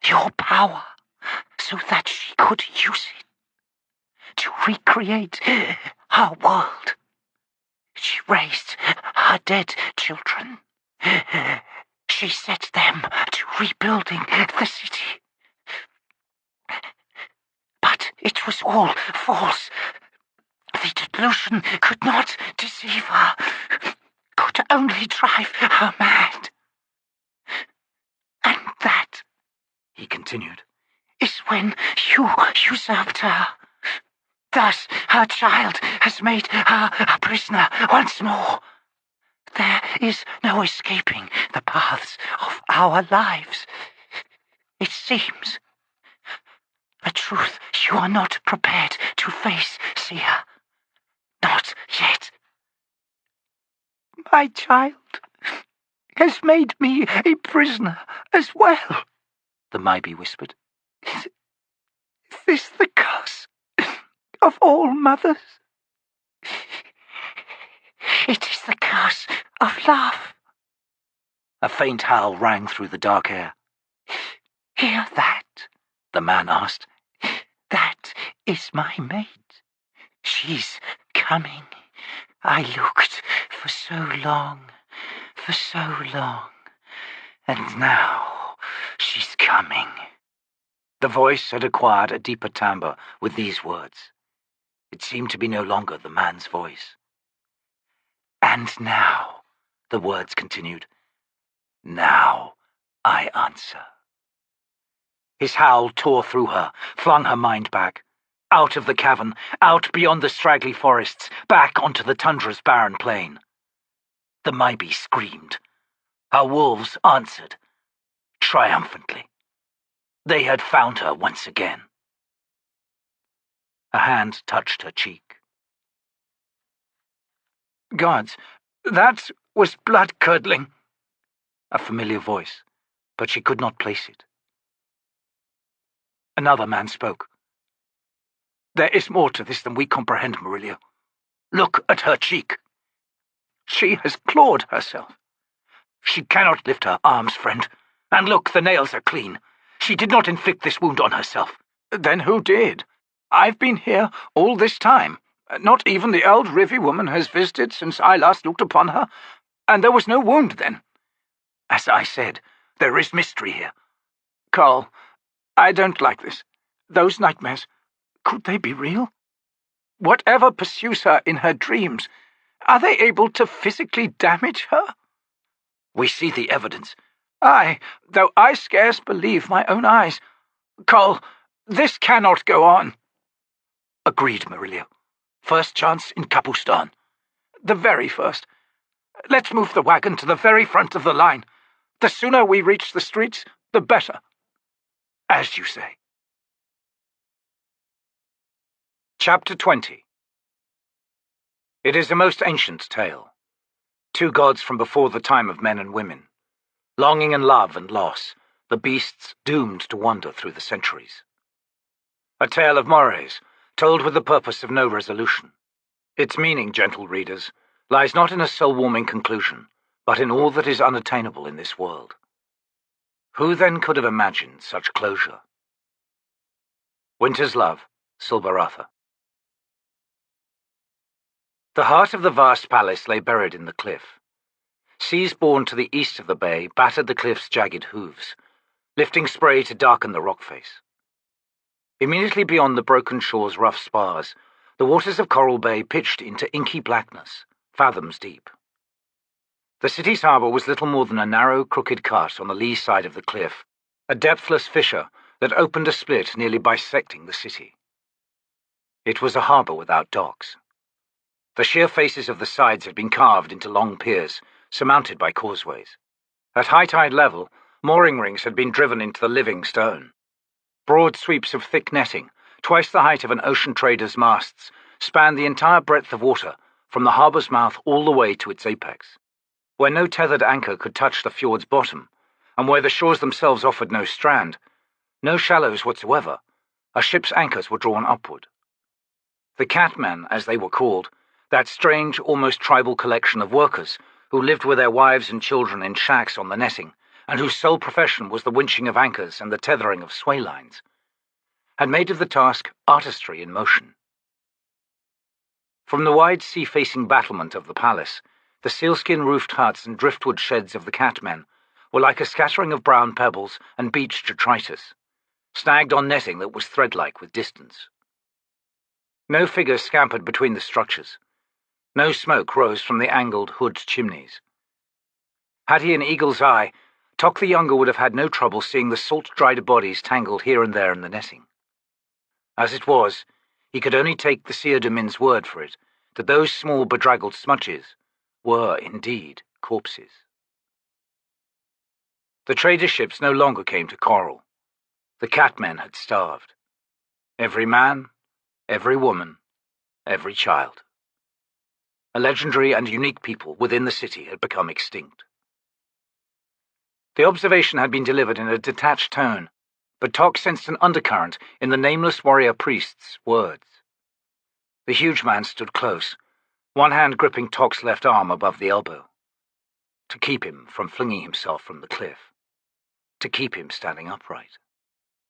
Speaker 4: your power so that she could use it to recreate her world. She raised her dead children. She set them to rebuilding the city. But it was all false. The delusion could not deceive her, could only drive her mad.
Speaker 1: he continued,
Speaker 4: is when you usurped her. Thus her child has made her a prisoner once more. There is no escaping the paths of our lives. It seems a truth you are not prepared to face, Seer. Not yet. My child has made me a prisoner as well,
Speaker 1: the Maybe whispered.
Speaker 4: Is this the curse of all mothers? It is the curse of love.
Speaker 1: A faint howl rang through the dark air.
Speaker 4: Hear that?
Speaker 1: The man asked.
Speaker 4: That is my mate. She's coming. I looked for so long, and now she's coming.
Speaker 1: The voice had acquired a deeper timbre with these words. It seemed to be no longer the man's voice.
Speaker 4: And now,
Speaker 1: the words continued, now I answer. His howl tore through her, flung her mind back. Out of the cavern, out beyond the straggly forests, back onto the tundra's barren plain. The Maybe screamed. Her wolves answered, triumphantly. They had found her once again. A hand touched her cheek.
Speaker 2: Gods, that was blood-curdling.
Speaker 1: A familiar voice, but she could not place it. Another man spoke.
Speaker 2: There is more to this than we comprehend, Murillo. Look at her cheek. She has clawed herself. She cannot lift her arms, friend. And look, the nails are clean. She did not inflict this wound on herself. Then who did? I've been here all this time. Not even the old Rhivi woman has visited since I last looked upon her. And there was no wound then. As I said, there is mystery here. Carl, I don't like this. Those nightmares, could they be real? Whatever pursues her in her dreams, are they able to physically damage her? We see the evidence. Aye, though I scarce believe my own eyes. Carl, this cannot go on. Agreed, Murillo. First chance in Kapustan. The very first. Let's move the wagon to the very front of the line. The sooner we reach the streets, the better. As you say.
Speaker 1: Chapter 20. It is a most ancient tale. Two gods from before the time of men and women. Longing and love and loss, the beasts doomed to wander through the centuries. A tale of mores, told with the purpose of no resolution. Its meaning, gentle readers, lies not in a soul-warming conclusion, but in all that is unattainable in this world. Who then could have imagined such closure? Winter's Love, Silbaratha. The heart of the vast palace lay buried in the cliff. Seas born to the east of the bay battered the cliff's jagged hooves, lifting spray to darken the rock face. Immediately beyond the broken shore's rough spars, the waters of Coral Bay pitched into inky blackness, fathoms deep. The city's harbour was little more than a narrow, crooked cut on the lee side of the cliff, a depthless fissure that opened a split nearly bisecting the city. It was a harbour without docks. The sheer faces of the sides had been carved into long piers, surmounted by causeways. At high tide level, mooring rings had been driven into the living stone. Broad sweeps of thick netting, twice the height of an ocean trader's masts, spanned the entire breadth of water, from the harbour's mouth all the way to its apex. Where no tethered anchor could touch the fjord's bottom, and where the shores themselves offered no strand, no shallows whatsoever, a ship's anchors were drawn upward. The catmen, as they were called, that strange, almost tribal collection of workers who lived with their wives and children in shacks on the netting, and whose sole profession was the winching of anchors and the tethering of sway lines, had made of the task artistry in motion. From the wide sea-facing battlement of the palace, the sealskin-roofed huts and driftwood sheds of the catmen were like a scattering of brown pebbles and beached detritus, snagged on netting that was thread-like with distance. No figures scampered between the structures. No smoke rose from the angled hood chimneys. Had he an eagle's eye,
Speaker 2: Tok the Younger would have had no trouble seeing the salt-dried bodies tangled here and there in the netting. As it was, he could only take the Tiste Andii's word for it that those small bedraggled smudges were indeed corpses. The trader ships no longer came to Coral. The catmen had starved. Every man, every woman, every child. A legendary and unique people within the city had become extinct. The observation had been delivered in a detached tone, but Tok sensed an undercurrent in the nameless warrior priest's words. The huge man stood close, one hand gripping Tok's left arm above the elbow, to keep him from flinging himself from the cliff, to keep him standing upright.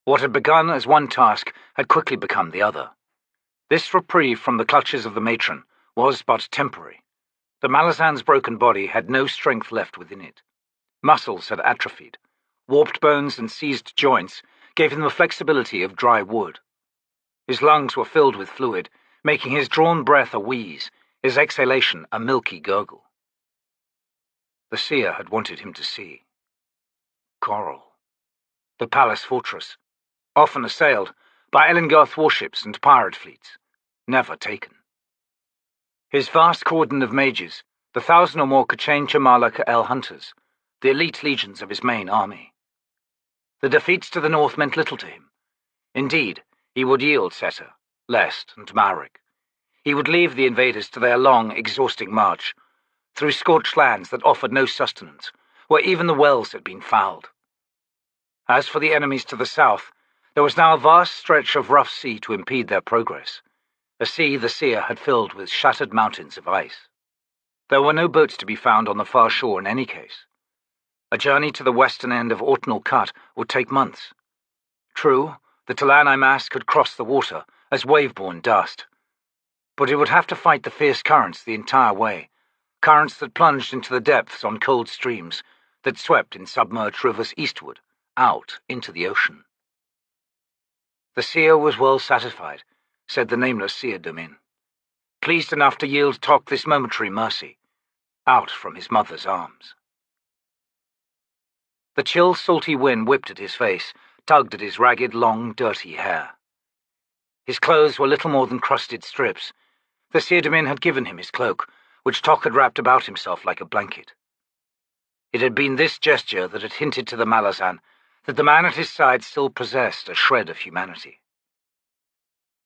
Speaker 2: What had begun as one task had quickly become the other. This reprieve from the clutches of the matron was but temporary. The Malazan's broken body had no strength left within it. Muscles had atrophied. Warped bones and seized joints gave him the flexibility of dry wood. His lungs were filled with fluid, making his drawn breath a wheeze, his exhalation a milky gurgle. The seer had wanted him to see. Coral. The palace fortress, often assailed by Ellengarth warships and pirate fleets, never taken. His vast cordon of mages, the 1,000 or more K'chain Chamalak El hunters, the elite legions of his main army. The defeats to the north meant little to him. Indeed, he would yield Seta, Lest, and Marik. He would leave the invaders to their long, exhausting march, through scorched lands that offered no sustenance, where even the wells had been fouled. As for the enemies to the south, there was now a vast stretch of rough sea to impede their progress, a sea the seer had filled with shattered mountains of ice. There were no boats to be found on the far shore in any case. A journey to the western end of Autumnal Cut would take months. True, the T'lan Imass could cross the water as wave-borne dust, but it would have to fight the fierce currents the entire way, currents that plunged into the depths on cold streams, that swept in submerged rivers eastward, out into the ocean. The seer was well satisfied, said the nameless Tiste Andii, pleased enough to yield Tok this momentary mercy, out from his mother's arms. The chill, salty wind whipped at his face, tugged at his ragged, long, dirty hair. His clothes were little more than crusted strips. The Tiste Andii had given him his cloak, which Tok had wrapped about himself like a blanket. It had been this gesture that had hinted to the Malazan that the man at his side still possessed a shred of humanity.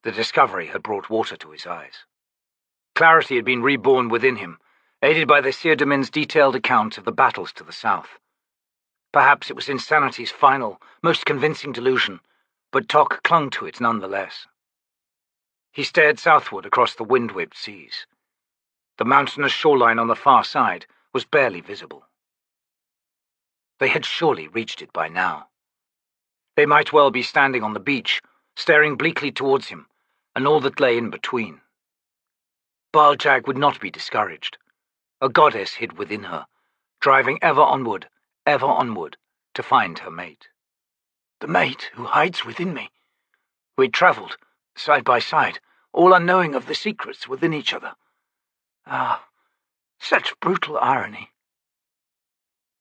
Speaker 2: The discovery had brought water to his eyes. Clarity had been reborn within him, aided by the Tiste Andii's detailed account of the battles to the south. Perhaps it was insanity's final, most convincing delusion, but Tok clung to it nonetheless. He stared southward across the wind-whipped seas. The mountainous shoreline on the far side was barely visible. They had surely reached it by now. They might well be standing on the beach, staring bleakly towards him, and all that lay in between. Baljag would not be discouraged. A goddess hid within her, driving ever onward, to find her mate. The mate who hides within me. We'd travelled, side by side, all unknowing of the secrets within each other. Ah, such brutal irony.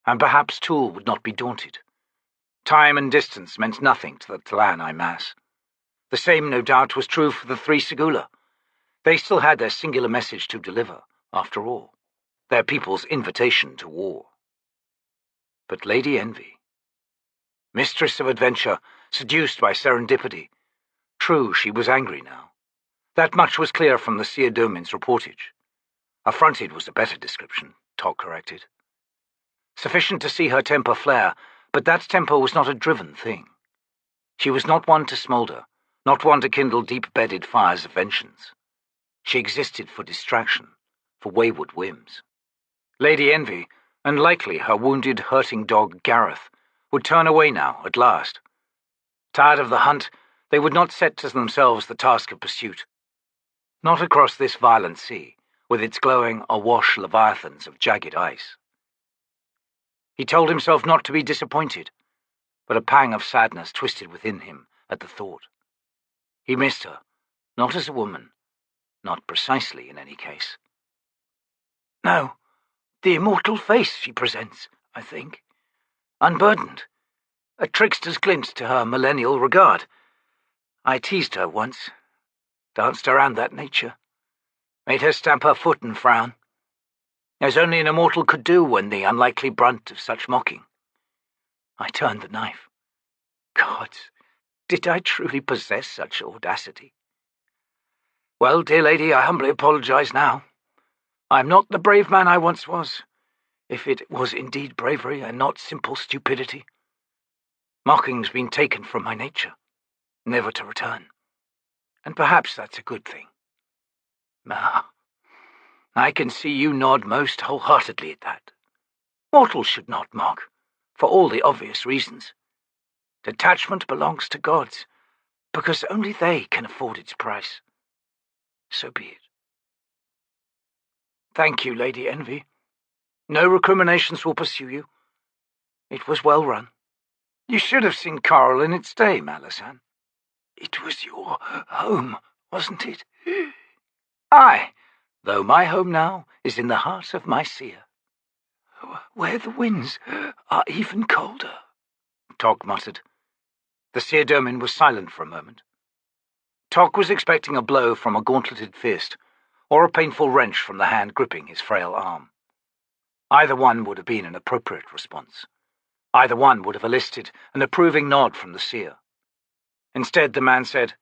Speaker 2: And perhaps Tool would not be daunted. Time and distance meant nothing to the T'lan Imass. The same, no doubt, was true for the three Segula. They still had their singular message to deliver, after all, their people's invitation to war. But Lady Envy, mistress of adventure, seduced by serendipity. True, she was angry now. That much was clear from the Tiste Andii's reportage. Affronted was a better description, Tok corrected. Sufficient to see her temper flare, but that temper was not a driven thing. She was not one to smoulder, not one to kindle deep-bedded fires of vengeance. She existed for distraction, for wayward whims. Lady Envy, and likely her wounded, hurting dog Gareth, would turn away now, at last. Tired of the hunt, they would not set to themselves the task of pursuit. Not across this violent sea, with its glowing, awash leviathans of jagged ice. He told himself not to be disappointed, but a pang of sadness twisted within him at the thought. He missed her, not as a woman, not precisely in any case. No, the immortal face she presents, I think.
Speaker 1: unburdened, a trickster's glint to her millennial regard. I teased her once, danced around that nature, made her stamp her foot and frown, as only an immortal could do when the unlikely brunt of such mocking. I turned the knife. Gods, did I truly possess such audacity? Well, dear lady, I humbly apologize now. I am not the brave man I once was, if it was indeed bravery and not simple stupidity. Mocking's been taken from my nature, never to return, and perhaps that's a good thing. Ah, I can see you nod most wholeheartedly at that. Mortals should not mock, for all the obvious reasons. Detachment belongs to gods, because only they can afford its price. So be it. Thank you, Lady Envy. No recriminations will pursue you. It was well run. You should have seen Coral in its day, Malazan. It was your home, wasn't it? Aye, though my home now is in the heart of my seer. Where the winds are even colder, Tog muttered. The seer Domin was silent for a moment. Tog was expecting a blow from a gauntleted fist, or a painful wrench from the hand gripping his frail arm. Either one would have been an appropriate response. Either one would have elicited an approving nod from the seer. Instead, the man said,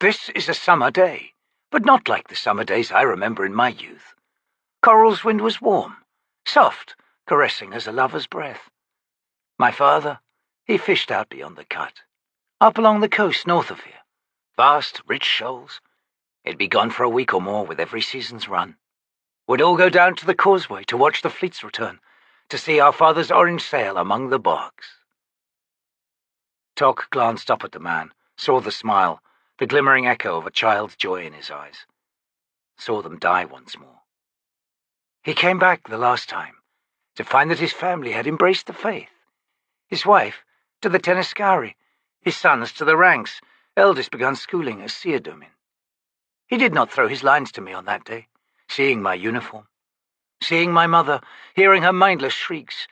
Speaker 1: "This is a summer day, but not like the summer days I remember in my youth. Coral's wind was warm, soft, caressing as a lover's breath. My father, he fished out beyond the cut, up along the coast north of here. Vast, rich shoals. He'd be gone for a week or more with every season's run. We'd all go down to the causeway to watch the fleets return, to see our father's orange sail among the barks." Tok glanced up at the man, saw the smile, the glimmering echo of a child's joy in his eyes. Saw them die once more. He came back the last time, to find that his family had embraced the faith. His wife to the Teniscari, his sons to the ranks, eldest begun schooling as seer Domin. He did not throw his lines to me on that day, seeing my uniform, seeing my mother, hearing her mindless shrieks,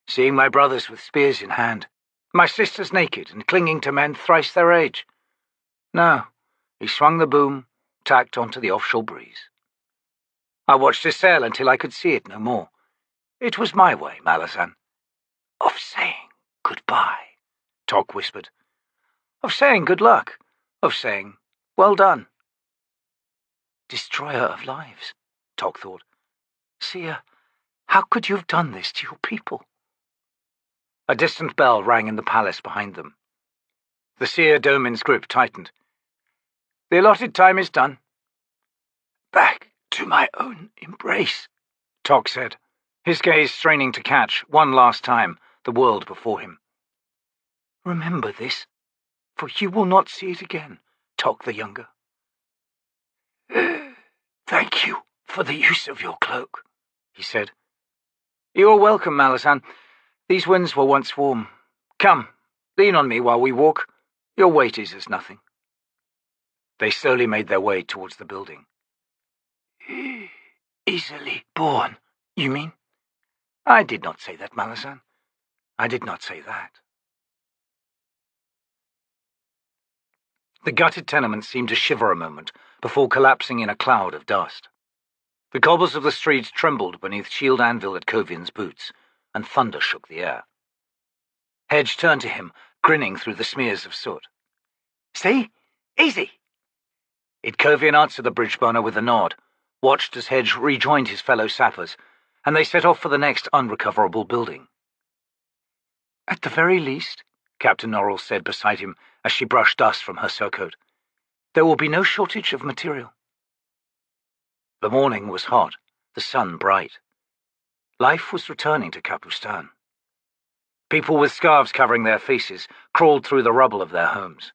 Speaker 1: seeing my brothers with spears in hand, my sisters naked and clinging to men thrice their age. No, he swung the boom, tacked onto the offshore breeze. I watched his sail until I could see it no more. It was my way, Malazan. Of saying goodbye, Tok whispered. Of saying good luck, of saying well done. Destroyer of lives, Tok thought. Seer, how could you have done this to your people? A distant bell rang in the palace behind them. The seer Domin's grip tightened. The allotted time is done. Back to my own embrace, Tok said, his gaze straining to catch, one last time, the world before him. Remember this, for you will not see it again, Tok the Younger. Thank you for the use of your cloak, he said. You are welcome, Malazan. These winds were once warm. Come, lean on me while we walk. Your weight is as nothing. They slowly made their way towards the building. Easily born, you mean? I did not say that, Malazan. I did not say that. The gutted tenement seemed to shiver a moment before collapsing in a cloud of dust. The cobbles of the streets trembled beneath shield anvil at Covian's boots, and thunder shook the air. Hedge turned to him, grinning through the smears of soot. See? Easy! Covian answered the Bridgeburner with a nod, watched as Hedge rejoined his fellow sappers, and they set off for the next unrecoverable building. At the very least, Captain Norrell said beside him as she brushed dust from her surcoat, there will be no shortage of material. The morning was hot, the sun bright. Life was returning to Kapustan. People with scarves covering their faces crawled through the rubble of their homes.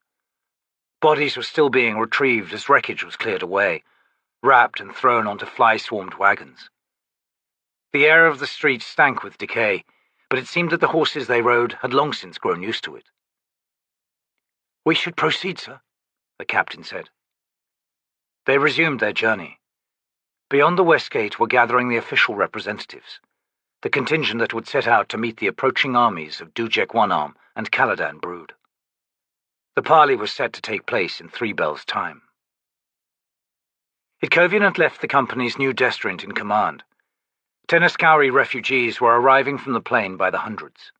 Speaker 1: Bodies were still being retrieved as wreckage was cleared away, wrapped and thrown onto fly-swarmed wagons. The air of the streets stank with decay, but it seemed that the horses they rode had long since grown used to it. We should proceed, sir, the captain said. They resumed their journey. Beyond the west gate were gathering the official representatives. the contingent that would set out to meet the approaching armies of Onearm and Caladan Brood. The parley was set to take place in 3 bells' time. Itkovian had left the company's new desterrant in command. Tenaskauri refugees were arriving from the plain by the hundreds.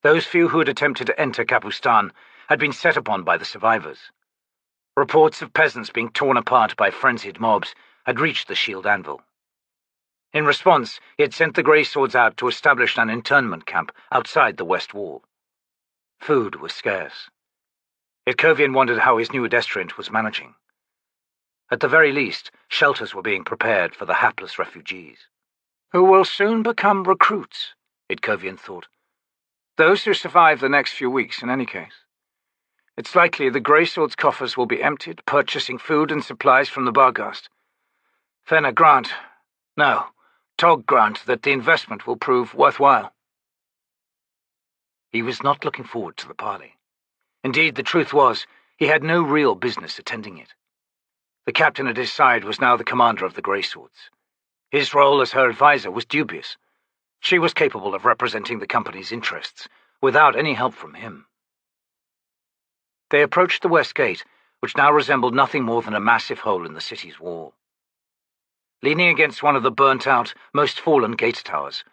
Speaker 1: Those few who had attempted to enter Kapustan had been set upon by the survivors. Reports of peasants being torn apart by frenzied mobs had reached the shield anvil. In response, he had sent the Grey Swords out to establish an internment camp outside the west wall. Food was scarce. Itkovian wondered how his new desterrant was managing. At the very least, shelters were being prepared for the hapless refugees, who will soon become recruits, Itkovian thought. Those who survive the next few weeks, in any case. It's likely the Grey Sword's coffers will be emptied, purchasing food and supplies from the Barghast. Tog grant that the investment will prove worthwhile. He was not looking forward to the parley. Indeed, the truth was, he had no real business attending it. The captain at his side was now the commander of the Grey Swords. His role as her advisor was dubious. She was capable of representing the company's interests, without any help from him. They approached the west gate, which now resembled nothing more than a massive hole in the city's wall. Leaning against one of the burnt-out, most fallen gate towers,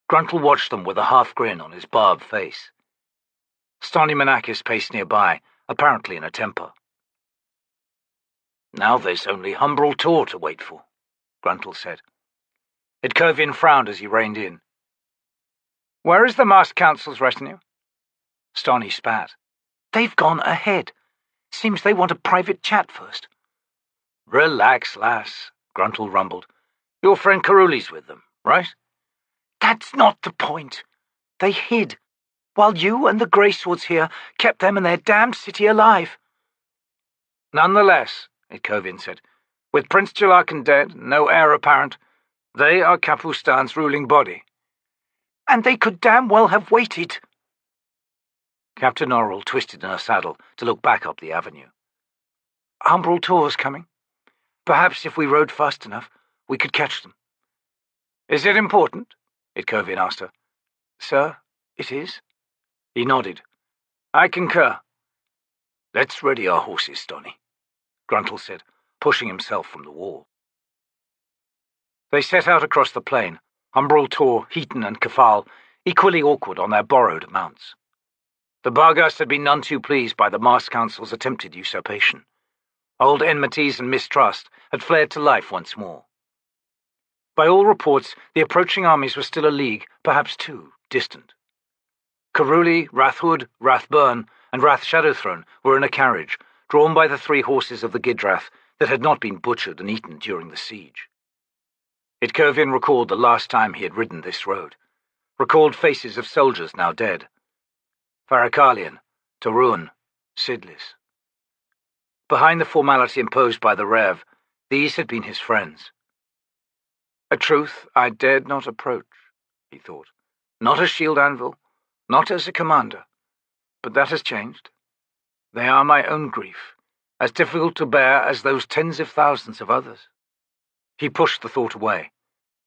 Speaker 1: Gruntle watched them with a half-grin on his barbed face. T'lan Imass paced nearby, apparently in a temper. "Now there's only Humbrol Tor to wait for," Gruntle said. Itkovian frowned as he reined in. "Where is the Masked Council's retinue?" Stani spat. "They've gone ahead. Seems they want a private chat first." "Relax, lass," Gruntle rumbled. "Your friend Caruli's with them, right?" "That's not the point. They hid, while you and the Grey Swords here kept them and their damned city alive." "Nonetheless," Itkovian said, "with Prince Jalakan dead, no heir apparent, they are Kapustan's ruling body." "And they could damn well have waited." Captain Orrell twisted in her saddle to look back up the avenue. "Humbrol Tor's coming. Perhaps if we rode fast enough, we could catch them." "Is it important?" Itkovian asked her. "Sir, it is." He nodded. "I concur." "Let's ready our horses, Stani," Gruntle said, pushing himself from the wall. They set out across the plain, Humbrol Tor, Heaton and Kefal equally awkward on their borrowed mounts. The Barghast had been none too pleased by the Masked Council's attempted usurpation. Old enmities and mistrust had flared to life once more. By all reports, the approaching armies were still a league, perhaps 2, distant. Caruli, Rathhood, Rathburn, and Rath Shadowthrone were in a carriage, drawn by the 3 horses of the Gidrath that had not been butchered and eaten during the siege. Itkovian recalled the last time he had ridden this road, recalled faces of soldiers now dead. Farakalian, Tarun, Sidlis. Behind the formality imposed by the Rev, these had been his friends. A truth I dared not approach, he thought. Not as shield anvil, not as a commander. But that has changed. They are my own grief, as difficult to bear as those tens of thousands of others. He pushed the thought away.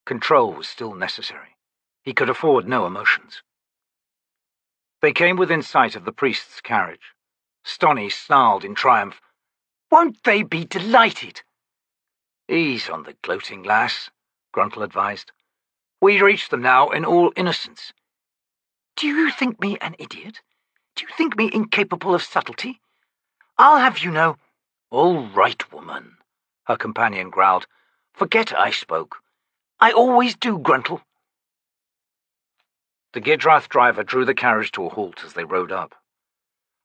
Speaker 1: Control was still necessary. He could afford no emotions. They came within sight of the priest's carriage. Stani snarled in triumph. "Won't they be delighted?" "Ease on the gloating, lass," Gruntle advised. "We reach them now in all innocence." "Do you think me an idiot? Do you think me incapable of subtlety? I'll have you know—" "All right, woman," her companion growled. "Forget I spoke." "I always do, Gruntle." The Gidrath driver drew the carriage to a halt as they rode up.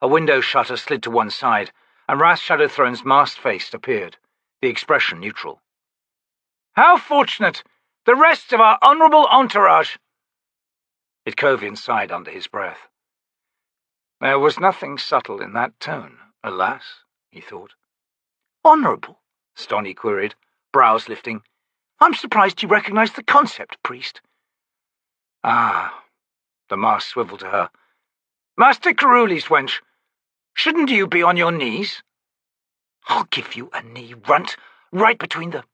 Speaker 1: A window shutter slid to one side, and Rath Shadowthrone's masked face appeared, the expression neutral. "How fortunate! The rest of our honourable entourage!" Itkovian sighed under his breath. There was nothing subtle in that tone, alas, he thought. "Honourable?" Stani queried, brows lifting. "I'm surprised you recognise the concept, priest." "Ah," the mask swiveled to her. "Master Caruli's wench, shouldn't you be on your knees?" "I'll give you a knee, runt, right between the—"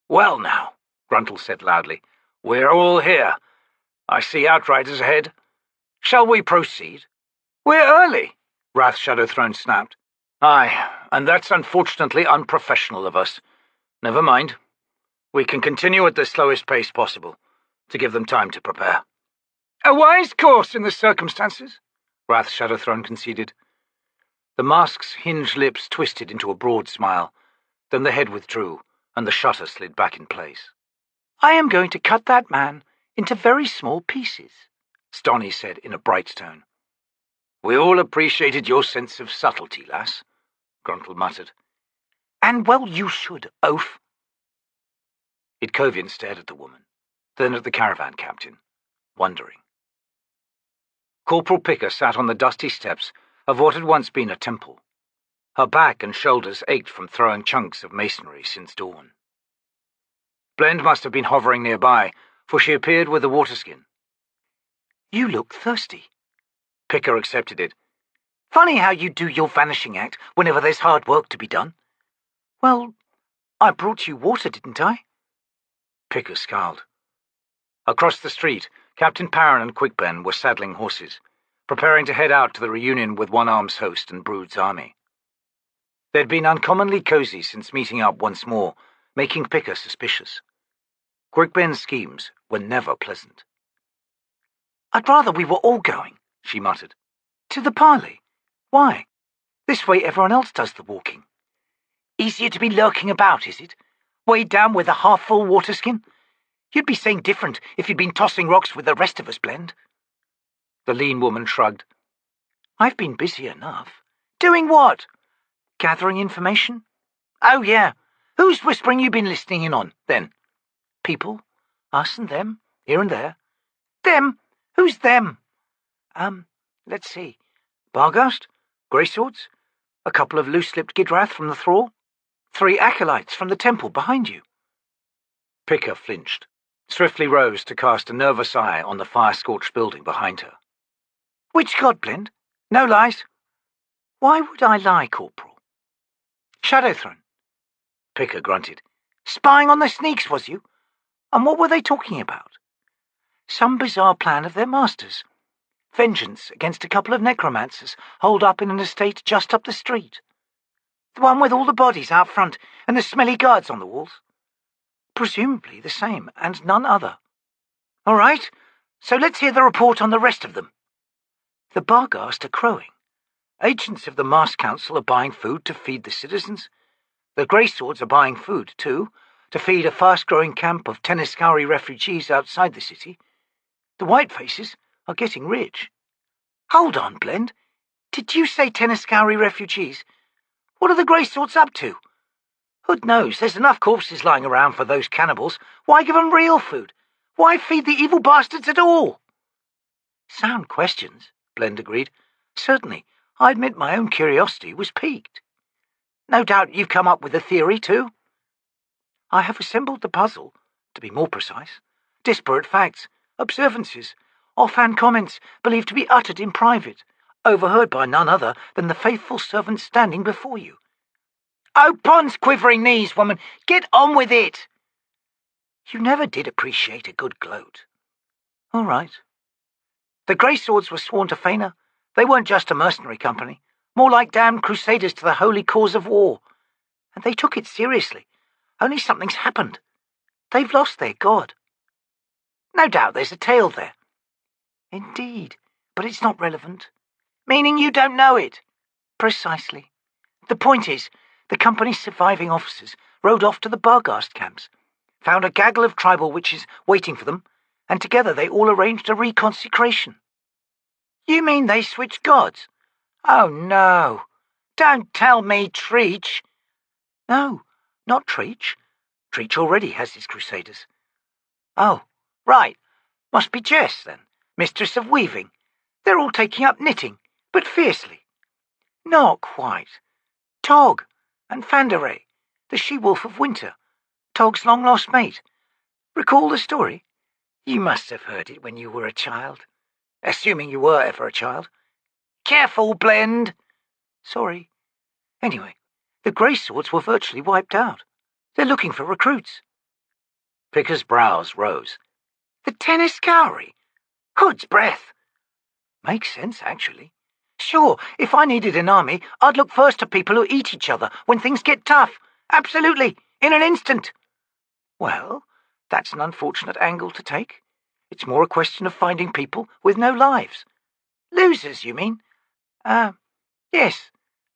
Speaker 1: "Well now," Gruntle said loudly, "we're all here.
Speaker 2: I see outriders ahead. Shall we proceed? We're early, Wrath Shadowthrone snapped. Aye, and that's unfortunately unprofessional of us. Never mind. We can continue at the slowest pace possible, to give them time to prepare. A wise course in the circumstances, Wrath Shadowthrone conceded. The mask's hinged lips twisted into a broad smile, then the head withdrew, and the shutter slid back in place.
Speaker 1: I am going to cut that man into very small pieces,
Speaker 2: Stony said in a bright tone. We all appreciated your sense of subtlety, lass, Gruntle muttered.
Speaker 1: And well you should, oaf.
Speaker 2: Idkovian stared at the woman, then at the caravan captain, wondering. Corporal Picker sat on the dusty steps of what had once been a temple. Her back and shoulders ached from throwing chunks of masonry since dawn. Blend must have been hovering nearby, for she appeared with a waterskin.
Speaker 1: You look thirsty.
Speaker 2: Picker accepted it.
Speaker 1: Funny how you do your vanishing act whenever there's hard work to be done. Well, I brought you water, didn't I?
Speaker 2: Picker scowled. Across the street, Captain Perrin and Quickben were saddling horses, preparing to head out to the reunion with Onearm's host and Brood's army. They'd been uncommonly cosy since meeting up once more, making Picker suspicious. Quickben's schemes were never pleasant.
Speaker 1: I'd rather we were all going, she muttered.
Speaker 3: To the parley? Why? This way everyone else does the walking. Easier to be lurking about, is it? Weighed down with a half-full waterskin? You'd be saying different if you'd been tossing rocks with the rest of us, Blend.
Speaker 2: The lean woman shrugged.
Speaker 3: I've been busy enough. Doing what? Gathering information? Oh, yeah. Who's whispering you've been listening in on, then? People. Us and them, here and there. Them? Who's them? Let's see. Barghast? Greyswords? A couple of loose-lipped Gidrath from the thrall? 3 acolytes from the temple behind you.
Speaker 2: Picker flinched, swiftly rose to cast a nervous eye on the fire-scorched building behind her.
Speaker 3: Which god, Blend? No lies. Why would I lie, Corporal? Shadowthrone.
Speaker 2: Picker grunted.
Speaker 3: Spying on the sneaks, was you? And what were they talking about? Some bizarre plan of their master's. Vengeance against a couple of necromancers holed up in an estate just up the street. The one with all the bodies out front and the smelly guards on the walls. Presumably the same, and none other. All right, so let's hear the report on the rest of them. The Barghast are crowing. Agents of the Mass Council are buying food to feed the citizens. The Greyswords are buying food, too, to feed a fast-growing camp of Teneskauri refugees outside the city. The Whitefaces are getting rich. Hold on, Blend. Did you say Teneskauri refugees? What are the Greyswords up to? Hood knows there's enough corpses lying around for those cannibals. Why give them real food? Why feed the evil bastards at all? Sound questions, Blend agreed. Certainly, I admit my own curiosity was piqued. No doubt you've come up with a theory, too? I have assembled the puzzle, to be more precise. Disparate facts, observances, offhand comments believed to be uttered in private, overheard by none other than the faithful servant standing before you. Oh, Pon's quivering knees, woman! Get on with it! You never did appreciate a good gloat. All right. The Greyswords were sworn to Fana. They weren't just a mercenary company, more like damned crusaders to the holy cause of war. And they took it seriously. Only something's happened. They've lost their god. No doubt there's a tale there. Indeed, but it's not relevant. Meaning you don't know it. Precisely. The point is, the company's surviving officers rode off to the Barghast camps, found a gaggle of tribal witches waiting for them, and together they all arranged a reconsecration. You mean they switched gods? Oh, no. Don't tell me Treach. No, not Treach. Treach already has his crusaders. Oh, right. Must be Jess, then, mistress of weaving. They're all taking up knitting, but fiercely. Not quite. Tog and Fanderay, the she-wolf of winter, Tog's long-lost mate. Recall the story? You must have heard it when you were a child. Assuming you were ever a child. Careful, Blend! Sorry. Anyway, the Greyswords were virtually wiped out. They're looking for recruits.
Speaker 2: Picker's brows rose.
Speaker 3: The Teneskauri? God's breath.
Speaker 1: Makes sense, actually.
Speaker 3: Sure, if I needed an army, I'd look first to people who eat each other when things get tough. Absolutely, in an instant.
Speaker 1: Well, that's an unfortunate angle to take. It's more a question of finding people with no lives.
Speaker 3: Losers, you mean?
Speaker 1: Yes.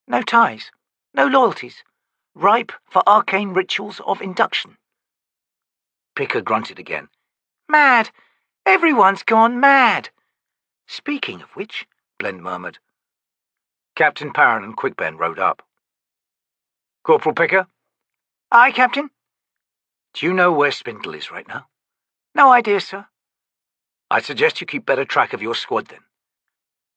Speaker 1: No ties, no loyalties. Ripe for arcane rituals of induction.
Speaker 2: Picker grunted again.
Speaker 3: Mad. Everyone's gone mad.
Speaker 1: Speaking of which, Blend murmured.
Speaker 2: Captain Parron and Quickben rode up. Corporal Picker?
Speaker 3: Aye, Captain?
Speaker 1: Do you know where Spindle is right now?
Speaker 3: No idea, sir.
Speaker 1: I'd suggest you keep better track of your squad then.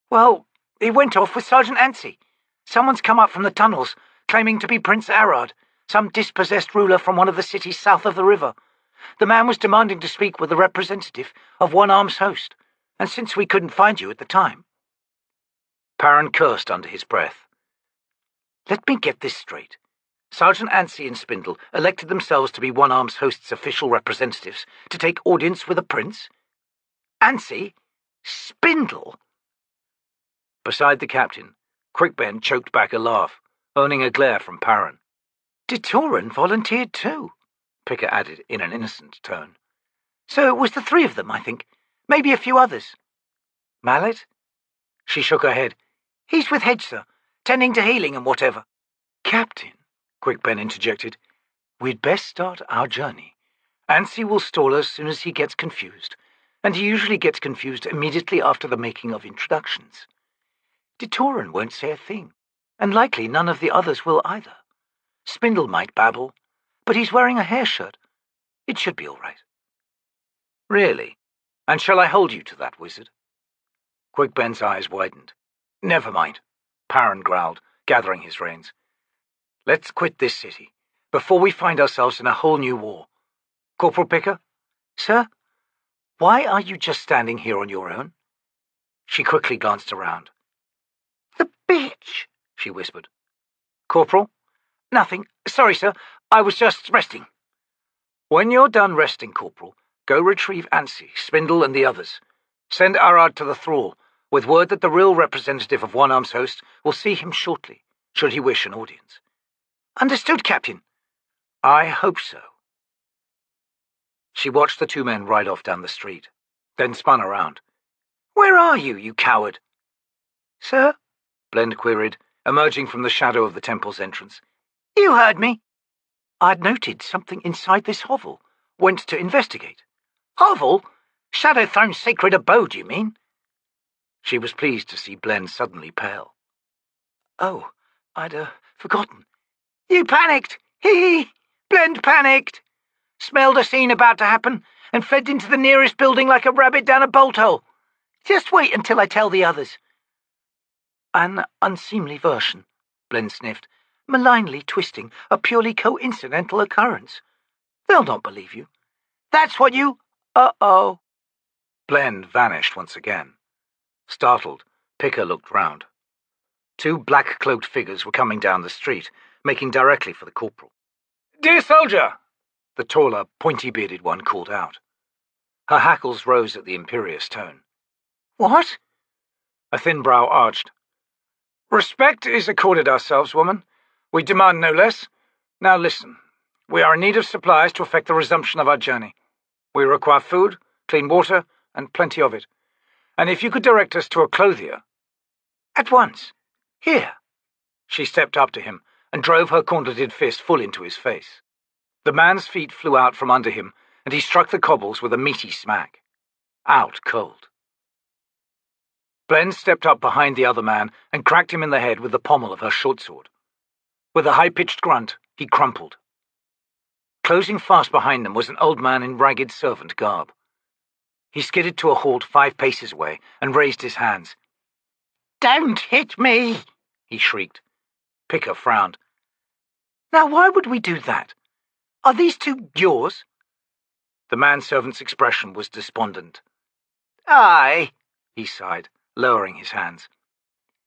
Speaker 3: Well, he went off with Sergeant Andii. Someone's come up from the tunnels, claiming to be Prince Arad, some dispossessed ruler from one of the cities south of the river. The man was demanding to speak with a representative of Onearm's host, and since we couldn't find you at the time...
Speaker 2: Parron cursed under his breath.
Speaker 1: Let me get this straight. Sergeant Andii and Spindle elected themselves to be Onearm's host's official representatives to take audience with a prince? Andii? Spindle?
Speaker 2: Beside the captain, Quickben choked back a laugh, owning a glare from Parron.
Speaker 1: D'Toran volunteered too, Picker added in an innocent tone.
Speaker 3: So it was the three of them, I think. Maybe a few others.
Speaker 1: Mallet? She shook her head.
Speaker 3: He's with Hedge, sir, tending to healing and whatever.
Speaker 1: Captain, Quickben interjected, we'd best start our journey. Andii will stall as soon as he gets confused, and he usually gets confused immediately after the making of introductions. D'Toran won't say a thing, and likely none of the others will either. Spindle might babble, but he's wearing a hair shirt. It should be all right.
Speaker 2: Really? And shall I hold you to that, wizard?
Speaker 1: Quickben's eyes widened.
Speaker 2: Never mind, Parron growled, gathering his reins.
Speaker 1: Let's quit this city, before we find ourselves in a whole new war. Corporal Picker? Sir? Why are you just standing here on your own? She quickly glanced around.
Speaker 3: The bitch,
Speaker 1: she whispered. Corporal?
Speaker 3: Nothing. Sorry, sir. I was just resting.
Speaker 1: When you're done resting, Corporal, go retrieve Andii, Spindle, and the others. Send Arad to the thrall, with word that the real representative of Onearm's host will see him shortly, should he wish an audience.
Speaker 3: Understood, Captain.
Speaker 1: I hope so. She watched the two men ride off down the street, then spun around.
Speaker 3: Where are you, you coward?
Speaker 1: Sir? Blend queried, emerging from the shadow of the temple's entrance.
Speaker 3: You heard me.
Speaker 1: I'd noted something inside this hovel. Went to investigate.
Speaker 3: Hovel? Shadowthrone's sacred abode, you mean?
Speaker 1: She was pleased to see Blend suddenly pale. Oh, I'd forgotten.
Speaker 3: You panicked. Hee hee. Blend panicked. Smelled a scene about to happen and fled into the nearest building like a rabbit down a bolt hole. Just wait until I tell the others.
Speaker 1: An unseemly version, Blend sniffed, malignly twisting a purely coincidental occurrence. They'll not believe you.
Speaker 3: That's what you...
Speaker 1: Uh-oh. Blend vanished once again. Startled, Picker looked round. Two black-cloaked figures were coming down the street, making directly for the corporal.
Speaker 2: "Dear soldier!"
Speaker 1: the taller, pointy-bearded one called out. Her hackles rose at the imperious tone.
Speaker 3: What?
Speaker 1: A thin brow arched.
Speaker 2: "Respect is accorded ourselves, woman. We demand no less. Now listen. We are in need of supplies to effect the resumption of our journey. We require food, clean water, and plenty of it. And if you could direct us to a clothier—"
Speaker 3: At once.
Speaker 1: Here. She stepped up to him and drove her gauntleted fist full into his face. The man's feet flew out from under him, and he struck the cobbles with a meaty smack. Out cold. Blend stepped up behind the other man and cracked him in the head with the pommel of her short sword. With a high-pitched grunt, he crumpled. Closing fast behind them was an old man in ragged servant garb. He skidded to a halt 5 paces away and raised his hands.
Speaker 3: Don't hit me,
Speaker 1: he shrieked. Picker frowned.
Speaker 3: Now why would we do that? Are these two yours?
Speaker 1: The manservant's expression was despondent.
Speaker 3: Aye,
Speaker 1: he sighed, lowering his hands.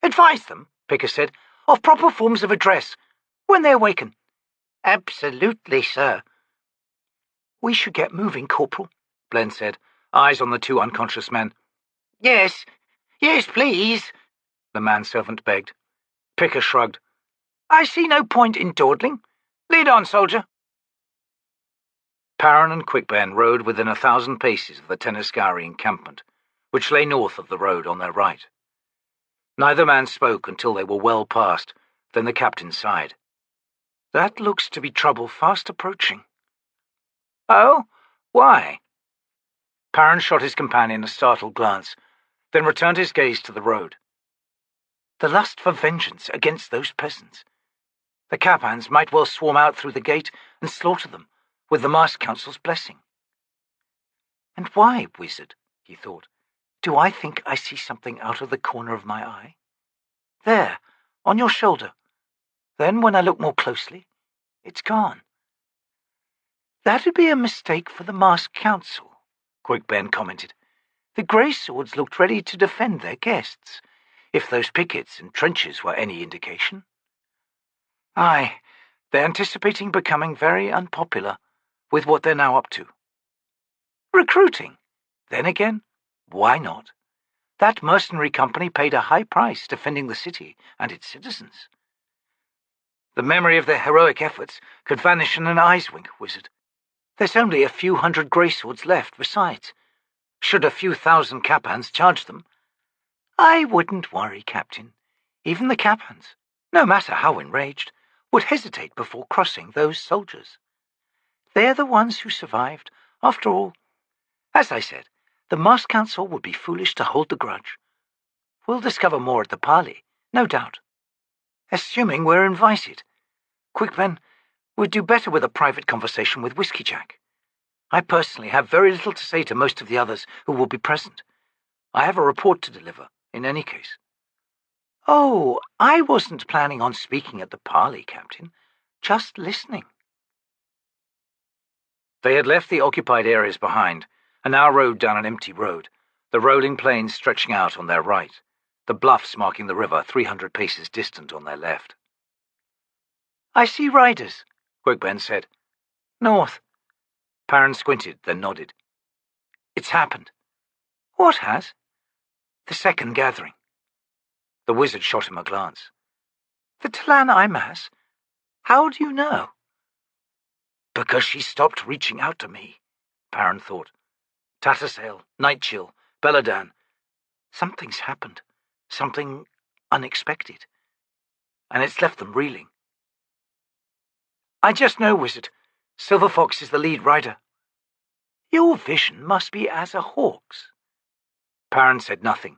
Speaker 3: Advise them, Picker said, of proper forms of address, when they awaken. Absolutely, sir.
Speaker 1: We should get moving, Corporal, Blend said, eyes on the two unconscious men.
Speaker 3: Yes, please,
Speaker 2: the manservant begged. Picker shrugged.
Speaker 3: I see no point in dawdling. Lead on, soldier.
Speaker 2: Perrin and Quickben rode within 1,000 paces of the Tenascari encampment, which lay north of the road on their right. Neither man spoke until they were well past, then the captain sighed.
Speaker 1: That looks to be trouble fast approaching.
Speaker 2: Oh? Why? Perrin shot his companion a startled glance, then returned his gaze to the road.
Speaker 1: The lust for vengeance against those peasants. The Capans might well swarm out through the gate and slaughter them, with the Mass Council's blessing. And why, wizard, he thought, do I think I see something out of the corner of my eye? There, on your shoulder. Then, when I look more closely, it's gone. That'd be a mistake for the Mass Council, Quickben commented. The grey swords looked ready to defend their guests, if those pickets and trenches were any indication. Aye, they're anticipating becoming very unpopular with what they're now up to. Recruiting. Then again, why not? That mercenary company paid a high price defending the city and its citizens. The memory of their heroic efforts could vanish in an eye's wink, wizard. There's only a few hundred grey swords left besides. Should a few thousand Capans charge them? I wouldn't worry, Captain. Even the Capans, no matter how enraged, would hesitate before crossing those soldiers. They're the ones who survived, after all. As I said, the Mass Council would be foolish to hold the grudge. We'll discover more at the parley, no doubt. Assuming we're invited. Quickben, we'd do better with a private conversation with Whiskeyjack. I personally have very little to say to most of the others who will be present. I have a report to deliver, in any case. Oh, I wasn't planning on speaking at the parley, Captain. Just listening.
Speaker 2: They had left the occupied areas behind, and now rode down an empty road, the rolling plains stretching out on their right, the bluffs marking the river 300 paces distant on their left.
Speaker 1: I see riders, Quickben said. North.
Speaker 2: Perrin squinted, then nodded.
Speaker 1: It's happened. What has? The second gathering.
Speaker 2: The wizard shot him a glance.
Speaker 1: The T'lan Imass? How do you know?
Speaker 2: Because she stopped reaching out to me, Perrin thought. Tattersail, Nightchill, Beladan.
Speaker 1: Something's happened. Something unexpected. And it's left them reeling. I just know, wizard. Silver Fox is the lead rider. Your vision must be as a hawk's.
Speaker 2: Perrin said nothing.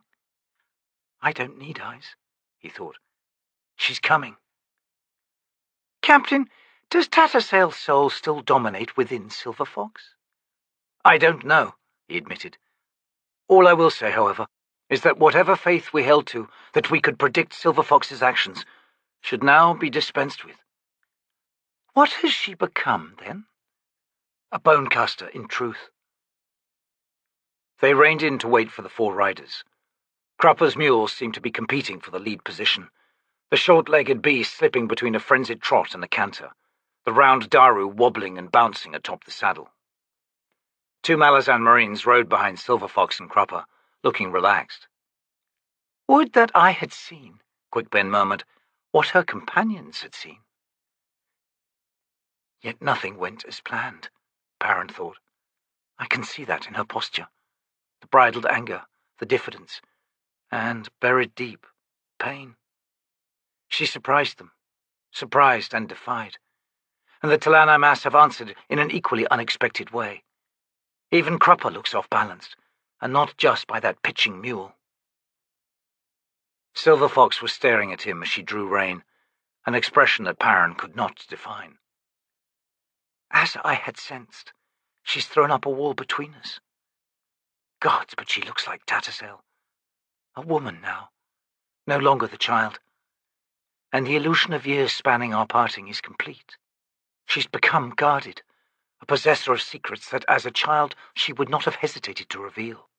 Speaker 1: I don't need eyes, he thought. She's coming. Captain, does Tattersail's soul still dominate within Silver Fox?
Speaker 2: I don't know, he admitted. All I will say, however, is that whatever faith we held to that we could predict Silver Fox's actions should now be dispensed with.
Speaker 1: What has she become, then?
Speaker 2: A bonecaster, in truth. They reined in to wait for the four riders. Crupper's mules seemed to be competing for the lead position, the short-legged beast slipping between a frenzied trot and a canter, the round Daru wobbling and bouncing atop the saddle. 2 Malazan Marines rode behind Silver Fox and Crupper, looking relaxed.
Speaker 1: Would that I had seen, Quickben murmured, what her companions had seen. Yet nothing went as planned, Perrin thought. I can see that in her posture. The bridled anger, the diffidence, and, buried deep, pain. She surprised them, surprised and defied, and the T'lan Imass have answered in an equally unexpected way. Even Crupper looks off-balanced, and not just by that pitching mule.
Speaker 2: Silver Fox was staring at him as she drew rein, an expression that Perrin could not define.
Speaker 1: As I had sensed, she's thrown up a wall between us. Gods, but she looks like Tattersail. A woman now, no longer the child. And the illusion of years spanning our parting is complete. She's become guarded, a possessor of secrets that as a child she would not have hesitated to reveal.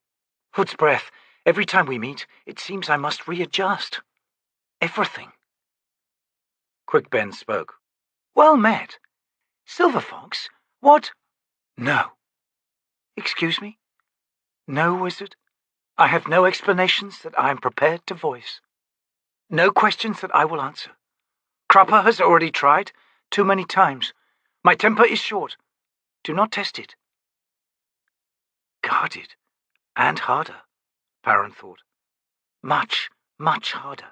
Speaker 1: Hood's breath, every time we meet, it seems I must readjust. Everything.
Speaker 2: Quickben spoke.
Speaker 1: Well met. Silver Fox, what? No. Excuse me? No, wizard? I have no explanations that I am prepared to voice. No questions that I will answer. Crupper has already tried, too many times. My temper is short. Do not test it. Guarded, and harder, Perrin thought. Much, much harder.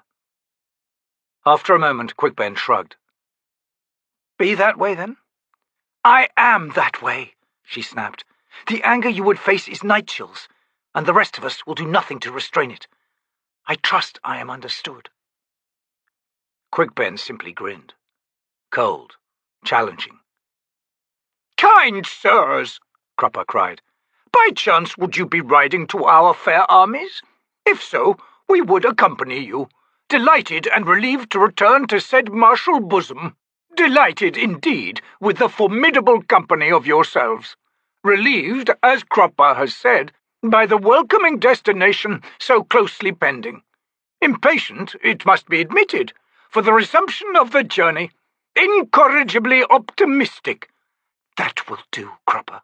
Speaker 1: After a moment, Quickbend shrugged. Be that way, then? I am that way, she snapped. The anger you would face is night chills, and the rest of us will do nothing to restrain it. I trust I am understood. Quickbend simply grinned. Cold, challenging.
Speaker 2: Kind sirs, Crupper cried, by chance would you be riding to our fair armies? If so, we would accompany you, delighted and relieved to return to said martial bosom. Delighted, indeed, with the formidable company of yourselves. Relieved, as Crupper has said, by the welcoming destination so closely pending. Impatient, it must be admitted, for the resumption of the journey. Incorrigibly optimistic.
Speaker 1: That will do, Crupper,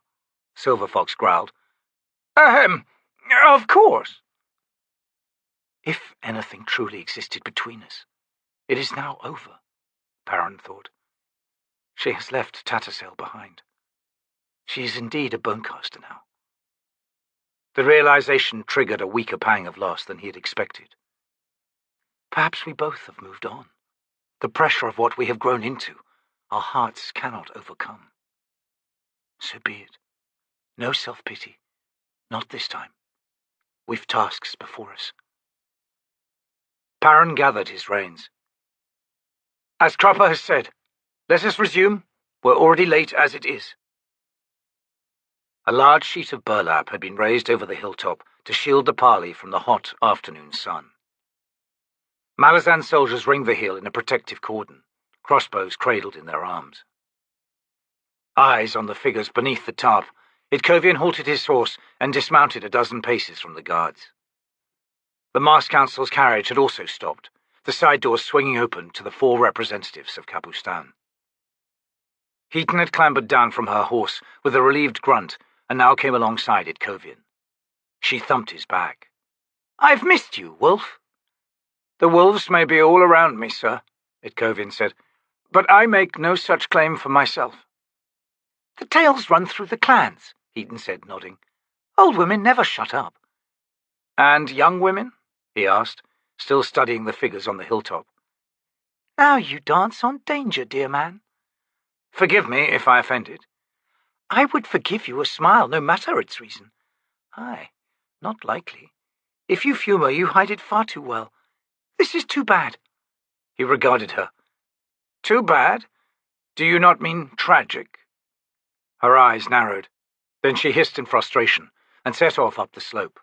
Speaker 1: Silver Fox growled.
Speaker 2: Ahem, of course.
Speaker 1: If anything truly existed between us, it is now over, Perrin thought. She has left Tattersail behind. She is indeed a bonecaster now. The realization triggered a weaker pang of loss than he had expected. Perhaps we both have moved on. The pressure of what we have grown into, our hearts cannot overcome. So be it. No self-pity. Not this time. We've tasks before us. Perrin gathered his reins. As Crupper has said, let us resume. We're already late as it is. A large sheet of burlap had been raised over the hilltop to shield the parley from the hot afternoon sun. Malazan soldiers ringed the hill in a protective cordon, crossbows cradled in their arms. Eyes on the figures beneath the tarp, Itkovian halted his horse and dismounted a dozen paces from the guards. The Mast Council's carriage had also stopped, the side doors swinging open to the 4 representatives of Kapustan. Heaton had clambered down from her horse with a relieved grunt and now came alongside Itkovian. She thumped his back. I've missed you, Wolf. The wolves may be all around me, sir, Itkovian said, but I make no such claim for myself. The tales run through the clans, Heaton said, nodding. Old women never shut up. And young women? He asked, still studying the figures on the hilltop. Now you dance on danger, dear man. Forgive me if I offended. I would forgive you a smile, no matter its reason. Aye, not likely. If you've humour, you hide it far too well. This is too bad. He regarded her. Too bad? Do you not mean tragic? Her eyes narrowed. Then she hissed in frustration and set off up the slope.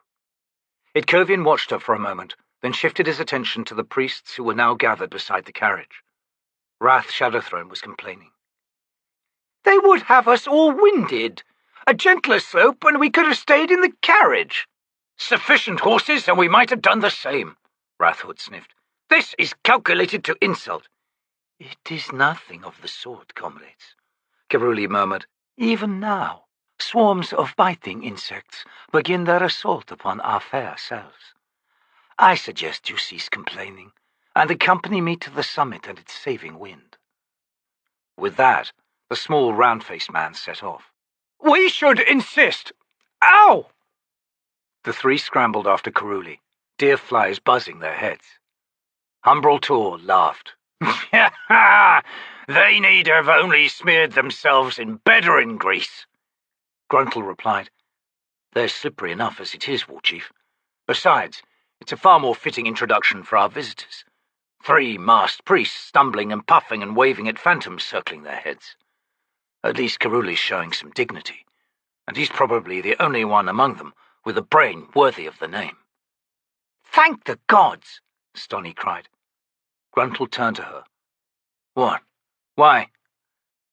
Speaker 1: Itkovian watched her for a moment, then shifted his attention to the priests who were now gathered beside the carriage. Wrath Shadowthrone was complaining. They would have us all winded. A gentler slope and we could have stayed in the carriage. Sufficient horses and we might have done the same, Wrathhood sniffed. This is calculated to insult. It is nothing of the sort, comrades, Keruli murmured. Even now, swarms of biting insects begin their assault upon our fair selves. I suggest you cease complaining and accompany me to the summit and its saving wind. With that, the small, round-faced man set off. We should insist! Ow! The 3 scrambled after Keruli, deer flies buzzing their heads. Umbral Tor laughed. They need have only smeared themselves in Bedouin grease. Gruntle replied, They're slippery enough as it is, War Chief. Besides, it's a far more fitting introduction for our visitors. 3 masked priests stumbling and puffing and waving at phantoms circling their heads. At least Keruli's showing some dignity, and he's probably the only one among them with a brain worthy of the name. Thank the gods! Stony cried. Gruntle turned to her. What? Why?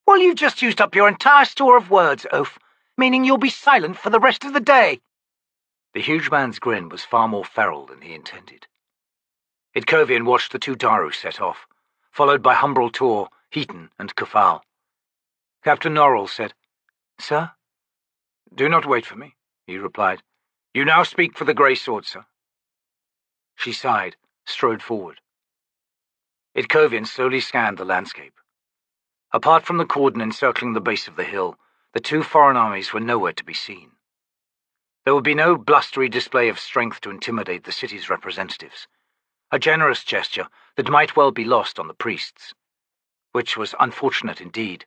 Speaker 1: Well, you've just used up your entire store of words, Oaf, meaning you'll be silent for the rest of the day. The huge man's grin was far more feral than he intended. Itkovian watched the 2 Daru set off, followed by Umbral Tor, Heaton, and Kufal. Captain Norrell said, Sir? Do not wait for me, he replied.
Speaker 2: You now speak for the Grey Sword, sir. She sighed, strode forward. Itkovian slowly scanned the landscape. Apart from the cordon encircling the base of the hill, the two foreign armies were nowhere to be seen. There would be no blustery display of strength to intimidate the city's representatives, a generous gesture that might well be lost on the priests, which was unfortunate indeed,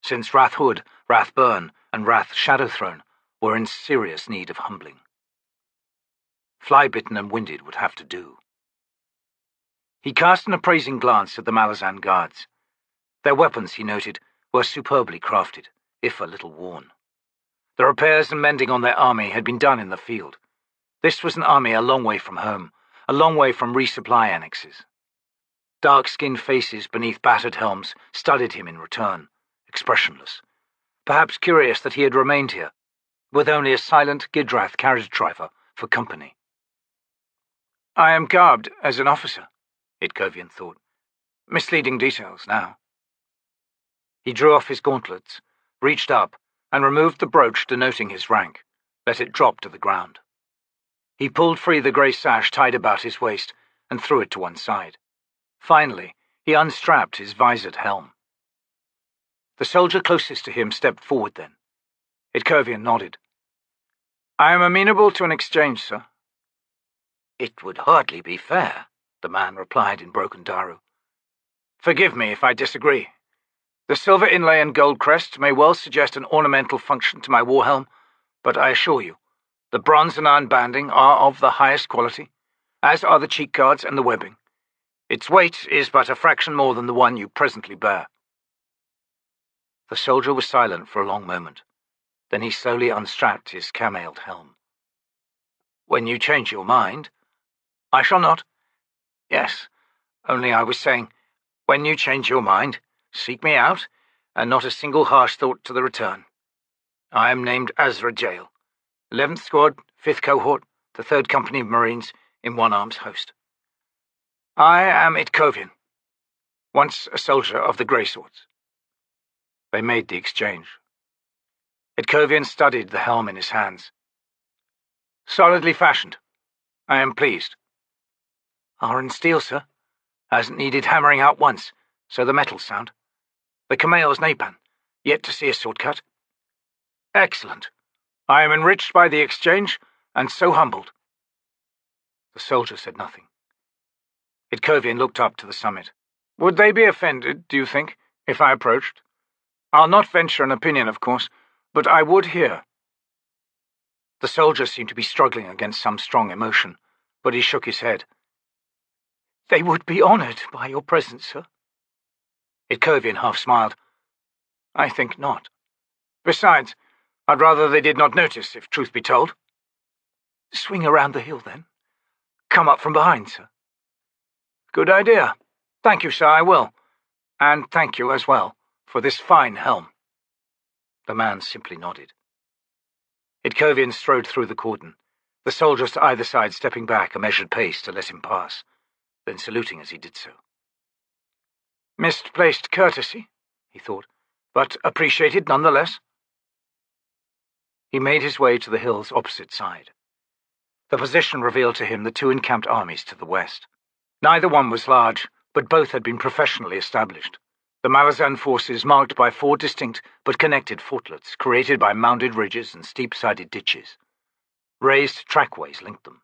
Speaker 2: since Rathhood, Rathburn, and Rath Shadowthrone were in serious need of humbling. Flybitten and winded would have to do. He cast an appraising glance at the Malazan guards. Their weapons, he noted, were superbly crafted, if a little worn. The repairs and mending on their army had been done in the field. This was an army a long way from home, a long way from resupply annexes. Dark-skinned faces beneath battered helms studied him in return, expressionless, perhaps curious that he had remained here, with only a silent Gidrath carriage driver for company. I am garbed as an officer, Itkovian thought. Misleading details now. He drew off his gauntlets, reached up, and removed the brooch denoting his rank, let it drop to the ground. He pulled free the grey sash tied about his waist and threw it to one side. Finally, he unstrapped his visored helm. The soldier closest to him stepped forward then. Itkovian nodded. I am amenable to an exchange, sir. It would hardly be fair, the man replied in broken Daru. Forgive me if I disagree. The silver inlay and gold crest may well suggest an ornamental function to my warhelm, but I assure you, the bronze and iron banding are of the highest quality, as are the cheek guards and the webbing. Its weight is but a fraction more than the one you presently bear. The soldier was silent for a long moment. Then he slowly unstrapped his camailed helm. When you change your mind, I shall not. Yes, only I was saying, when you change your mind, seek me out, and not a single harsh thought to the return. I am named Azra Jail, 11th Squad, 5th Cohort, the 3rd Company of Marines in Onearm's host. I am Itkovian, once a soldier of the Grey Swords. They made the exchange. Itkovian studied the helm in his hands. Solidly fashioned. I am pleased. Iron steel, sir. Hasn't needed hammering out once, so the metal's sound. The Camail's Napan, yet to see a sword cut. Excellent. I am enriched by the exchange, and so humbled. The soldier said nothing. Itkovian looked up to the summit. Would they be offended, do you think, if I approached? I'll not venture an opinion, of course, but I would hear. The soldier seemed to be struggling against some strong emotion, but he shook his head. They would be honoured by your presence, sir. Itkovian half smiled. I think not. Besides, I'd rather they did not notice, if truth be told. Swing around the hill, then. Come up from behind, sir. Good idea. Thank you, sir, I will. And thank you as well for this fine helm. The man simply nodded. Itkovian strode through the cordon, the soldiers to either side stepping back a measured pace to let him pass, then saluting as he did so. Misplaced courtesy, he thought, but appreciated nonetheless. He made his way to the hill's opposite side. The position revealed to him the two encamped armies to the west. Neither one was large, but both had been professionally established. The Malazan forces marked by 4 distinct but connected fortlets created by mounded ridges and steep-sided ditches. Raised trackways linked them.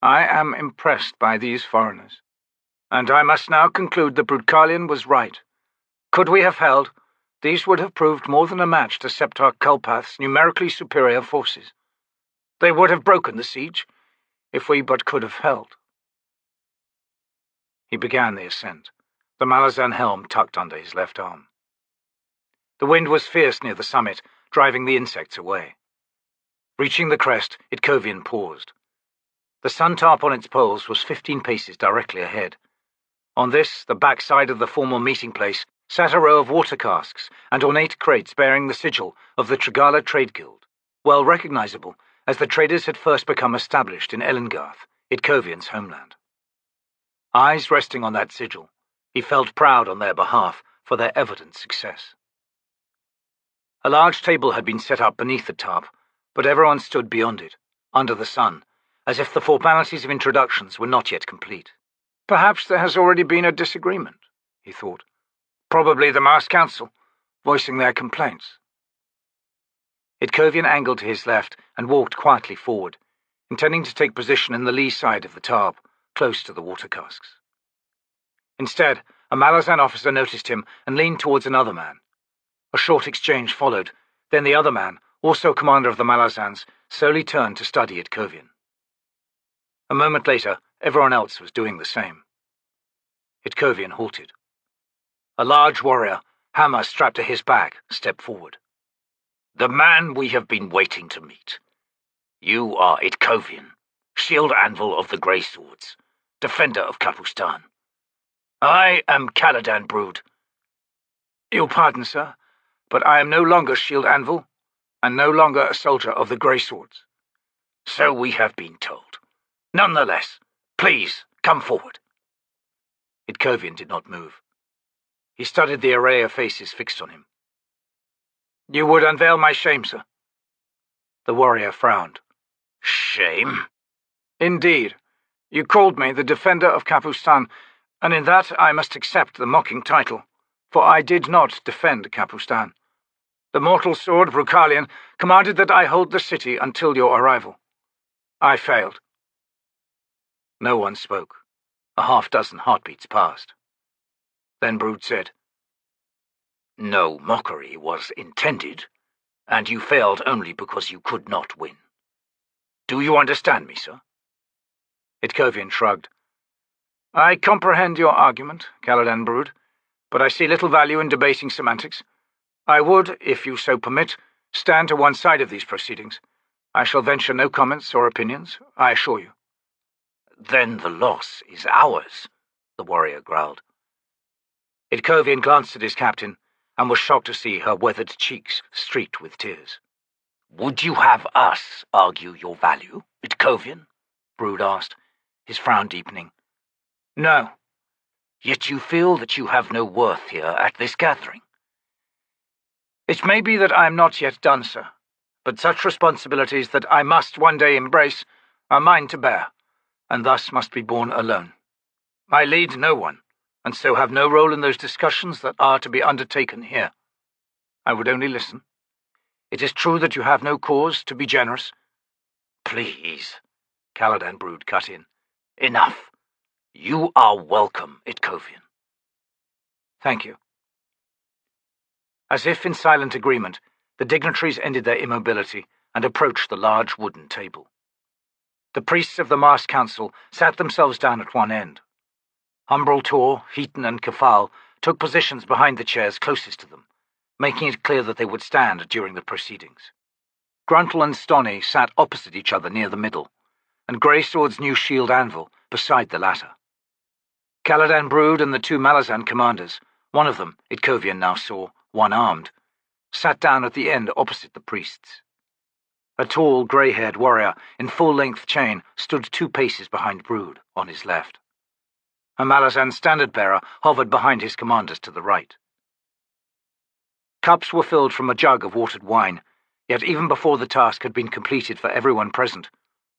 Speaker 2: I am impressed by these foreigners, and I must now conclude that Broodkalion was right. Could we have held, these would have proved more than a match to Septar Kulpath's numerically superior forces. They would have broken the siege, if we but could have held. He began the ascent, the Malazan helm tucked under his left arm. The wind was fierce near the summit, driving the insects away. Reaching the crest, Itkovian paused. The sun tarp on its poles was 15 paces directly ahead. On this, the backside of the formal meeting place, sat a row of water casks and ornate crates bearing the sigil of the Trigala Trade Guild, well recognizable as the traders had first become established in Elengarth, Itkovian's homeland. Eyes resting on that sigil, he felt proud on their behalf for their evident success. A large table had been set up beneath the tarp, but everyone stood beyond it, under the sun, as if the formalities of introductions were not yet complete. Perhaps there has already been a disagreement, he thought. Probably the Mars Council, voicing their complaints. Itkovian angled to his left and walked quietly forward, intending to take position in the lee side of the tarp, close to the water casks. Instead, a Malazan officer noticed him and leaned towards another man. A short exchange followed, then the other man, also commander of the Malazans, slowly turned to study Itkovian. A moment later, everyone else was doing the same. Itkovian halted. A large warrior, hammer strapped to his back, stepped forward. "The man we have been waiting to meet. You are Itkovian, shield anvil of the Grey Swords, defender of Capustan. I am Caladan Brood." "Your pardon, sir, but I am no longer shield anvil, and no longer a soldier of the Grey Swords." "So we have been told. Nonetheless, please, come forward." Itkovian did not move. He studied the array of faces fixed on him. "You would unveil my shame, sir." The warrior frowned. "Shame?" "Indeed. You called me the defender of Capustan, and in that I must accept the mocking title, for I did not defend Capustan. The mortal sword, Brucalion, commanded that I hold the city until your arrival. I failed." No one spoke. A half-dozen heartbeats passed. Then Brood said, "No mockery was intended, and you failed only because you could not win. Do you understand me, sir?" Itkovian shrugged. "I comprehend your argument, Caladan Brood, but I see little value in debating semantics. I would, if you so permit, stand to one side of these proceedings. I shall venture no comments or opinions, I assure you." "Then the loss is ours," the warrior growled. Itkovian glanced at his captain, and was shocked to see her weathered cheeks streaked with tears. "Would you have us argue your value, Itkovian?" Brood asked, his frown deepening. "No." "Yet you feel that you have no worth here at this gathering?" "It may be that I am not yet done, sir, but such responsibilities that I must one day embrace are mine to bear, and thus must be borne alone. I lead no one, and so have no role in those discussions that are to be undertaken here. I would only listen. It is true that you have no cause to be generous." "Please," Caladan Brood cut in. "Enough. You are welcome, Itkovian." "Thank you." As if in silent agreement, the dignitaries ended their immobility and approached the large wooden table. The priests of the Mars Council sat themselves down at one end. Umbral Tor, Heaton, and Kefal took positions behind the chairs closest to them, making it clear that they would stand during the proceedings. Gruntle and Stony sat opposite each other near the middle, and Greysword's new shield anvil beside the latter. Caladan Brood and the two Malazan commanders, one of them, Itkovian now saw, one-armed, sat down at the end opposite the priests. A tall, grey-haired warrior in full-length chain stood 2 paces behind Brood, on his left. A Malazan standard-bearer hovered behind his commanders to the right. Cups were filled from a jug of watered wine, yet even before the task had been completed for everyone present,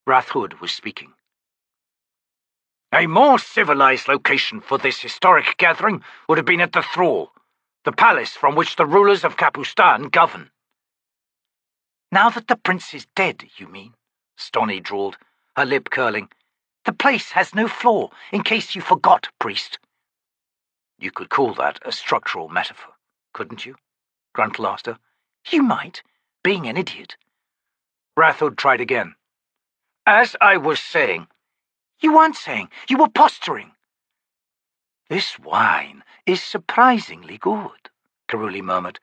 Speaker 2: Rathhood was speaking. "A more civilized location for this historic gathering would have been at the Thrall, the palace from which the rulers of Capustan govern."
Speaker 3: "Now that the prince is dead, you mean?" Stony drawled, her lip curling. "The place has no floor, in case you forgot, priest."
Speaker 2: "You could call that a structural metaphor, couldn't you?" Gruntle asked her.
Speaker 3: "You might, being an idiot."
Speaker 2: Rathhood tried again. "As I was saying—"
Speaker 3: "You weren't saying, you were posturing."
Speaker 4: "This wine is surprisingly good," Caruli murmured.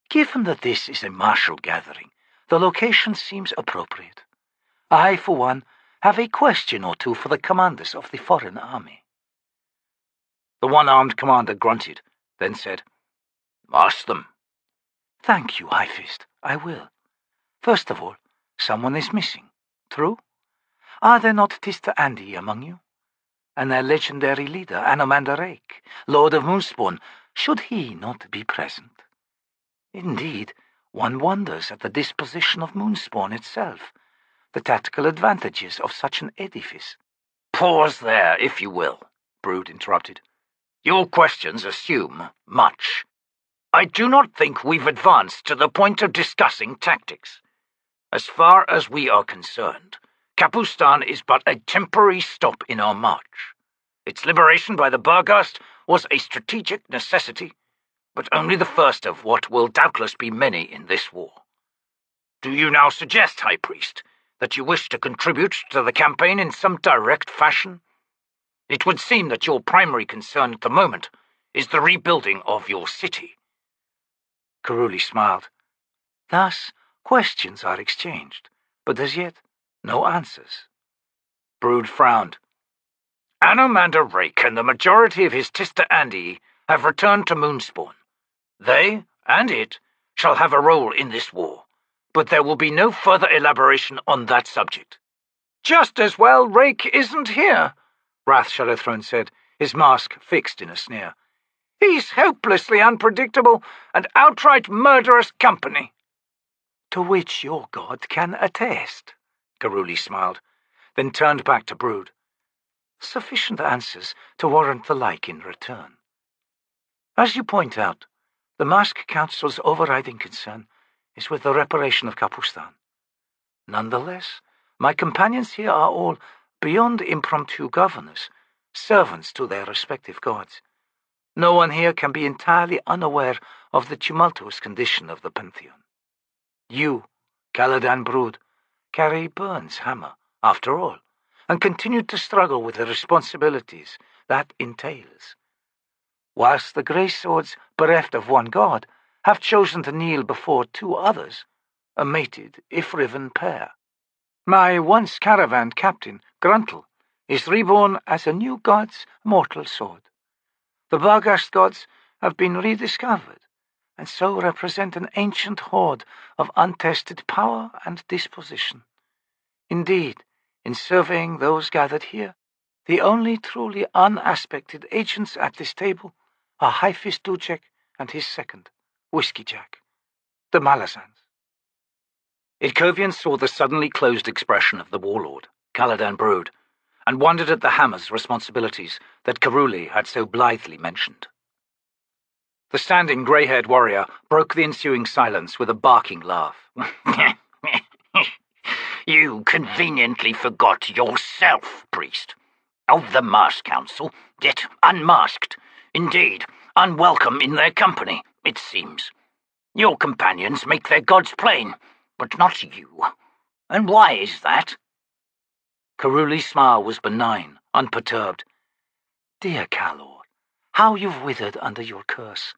Speaker 4: "Given that this is a martial gathering, the location seems appropriate. I, for one, have a question or two for the commanders of the foreign army."
Speaker 2: The one-armed commander grunted, then said, "Ask them."
Speaker 4: "Thank you, High Fist. I will. First of all, someone is missing. True? Are there not Tiste Andii among you? And their legendary leader, Anomander Rake, Lord of Moonspawn, should he not be present? Indeed,
Speaker 1: One wonders at the disposition of Moonspawn itself, the tactical advantages of such an edifice.
Speaker 2: Pause there, if you will, Brood interrupted. Your questions assume much. I do not think we've advanced to the point of discussing tactics. As far as we are concerned, Capustan is but a temporary stop in our march. Its liberation by the Barghast was a strategic necessity, but only the first of what will doubtless be many in this war. Do you now suggest, High Priest, that you wish to contribute to the campaign in some direct fashion? It would seem that your primary concern at the moment is the rebuilding of your city.
Speaker 1: Caruli smiled. Thus, questions are exchanged, but as yet, no answers.
Speaker 2: Brood frowned. Anomander Rake and the majority of his Tiste Andii have returned to Moonspawn. They, and it, shall have a role in this war, but there will be no further elaboration on that subject.
Speaker 1: Just as well Rake isn't here, Wrath Shadowthrone said, his mask fixed in a sneer. He's hopelessly unpredictable and outright murderous company. To which your god can attest, Caruli smiled, then turned back to Brood. Sufficient answers to warrant the like in return. As you point out, the Mask Council's overriding concern is with the reparation of Capustan. Nonetheless, my companions here are all, beyond impromptu governors, servants to their respective gods. No one here can be entirely unaware of the tumultuous condition of the Pantheon. You, Caladan Brood, carry Byrne's hammer, after all, and continue to struggle with the responsibilities that entails. Whilst the Grey Swords, bereft of one god, have chosen to kneel before two others, a mated, if riven pair. My once caravan captain, Gruntle, is reborn as a new god's mortal sword. The Barghast gods have been rediscovered, and so represent an ancient hoard of untested power and disposition. Indeed, in surveying those gathered here, the only truly unaspected agents at this table are High-Fist Ducek and his second, Whiskeyjack, the Malazans.
Speaker 2: Idkovian saw the suddenly closed expression of the warlord, Caladan Brood, and wondered at the hammer's responsibilities that Caruli had so blithely mentioned. The standing grey-haired warrior broke the ensuing silence with a barking laugh.
Speaker 3: You conveniently forgot yourself, priest. Of the Mask Council, yet unmasked. Indeed, unwelcome in their company, it seems. Your companions make their gods plain, but not you. And why is that?
Speaker 1: Caruli's smile was benign, unperturbed. Dear Calor, how you've withered under your curse.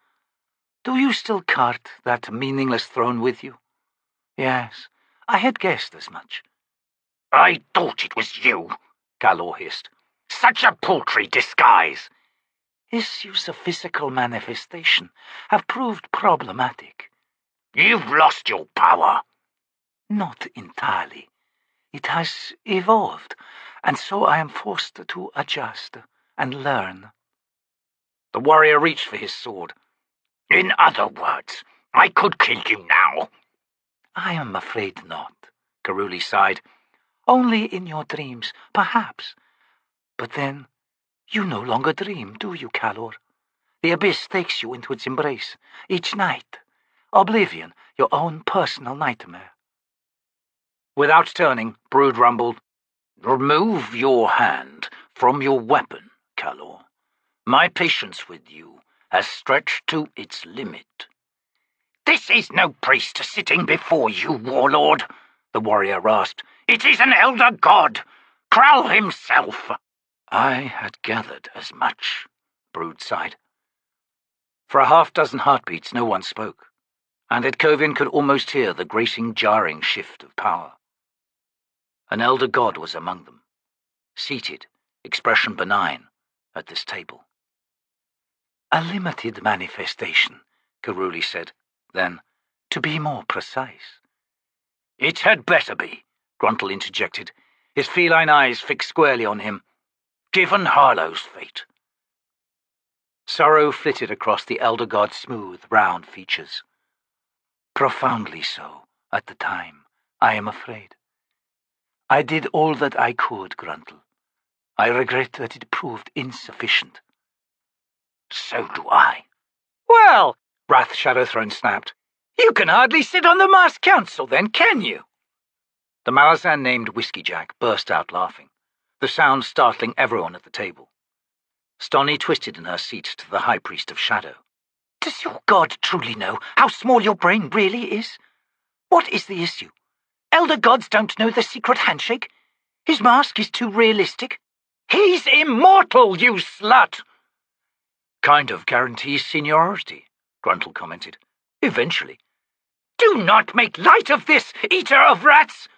Speaker 1: Do you still cart that meaningless throne with you? Yes, I had guessed as much.
Speaker 3: I thought it was you, Calor hissed. Such a paltry disguise.
Speaker 1: Issues of physical manifestation have proved problematic.
Speaker 3: You've lost your power.
Speaker 1: Not entirely. It has evolved, and so I am forced to adjust and learn.
Speaker 2: The warrior reached for his sword.
Speaker 3: In other words, I could kill you now.
Speaker 1: I am afraid not, Caruli sighed. Only in your dreams, perhaps. But then, you no longer dream, do you, Calor? The abyss takes you into its embrace, each night. Oblivion, your own personal nightmare.
Speaker 2: Without turning, Brood rumbled, Remove your hand from your weapon, Calor. My patience with you has stretched to its limit.
Speaker 3: This is no priest sitting before you, warlord, the warrior rasped. It is an elder god, Kral himself.
Speaker 2: I had gathered as much, Brood sighed. For a half-dozen heartbeats no one spoke, and Idkovian could almost hear the grating, jarring shift of power. An elder god was among them, seated, expression benign, at this table.
Speaker 1: A limited manifestation, Caruli said. Then, to be more precise.
Speaker 2: It had better be, Gruntle interjected, his feline eyes fixed squarely on him. Given Harlow's fate. Sorrow flitted across the elder god's smooth, round features.
Speaker 4: Profoundly so, at the time, I am afraid. I did all that I could, Gruntle. I regret that it proved insufficient.
Speaker 3: So do I.
Speaker 2: Well, Wrath Shadowthrone snapped, you can hardly sit on the Masked Council then, can you? The Malazan named Whiskeyjack burst out laughing, the sound startling everyone at the table. Stoni twisted in her seat to the High Priest of Shadow.
Speaker 1: Does your god truly know how small your brain really is? What is the issue? Elder gods don't know the secret handshake? His mask is too realistic?
Speaker 3: He's immortal, you slut!
Speaker 2: Kind of guarantees seniority, Gruntle commented. Eventually.
Speaker 3: Do not make light of this, eater of rats!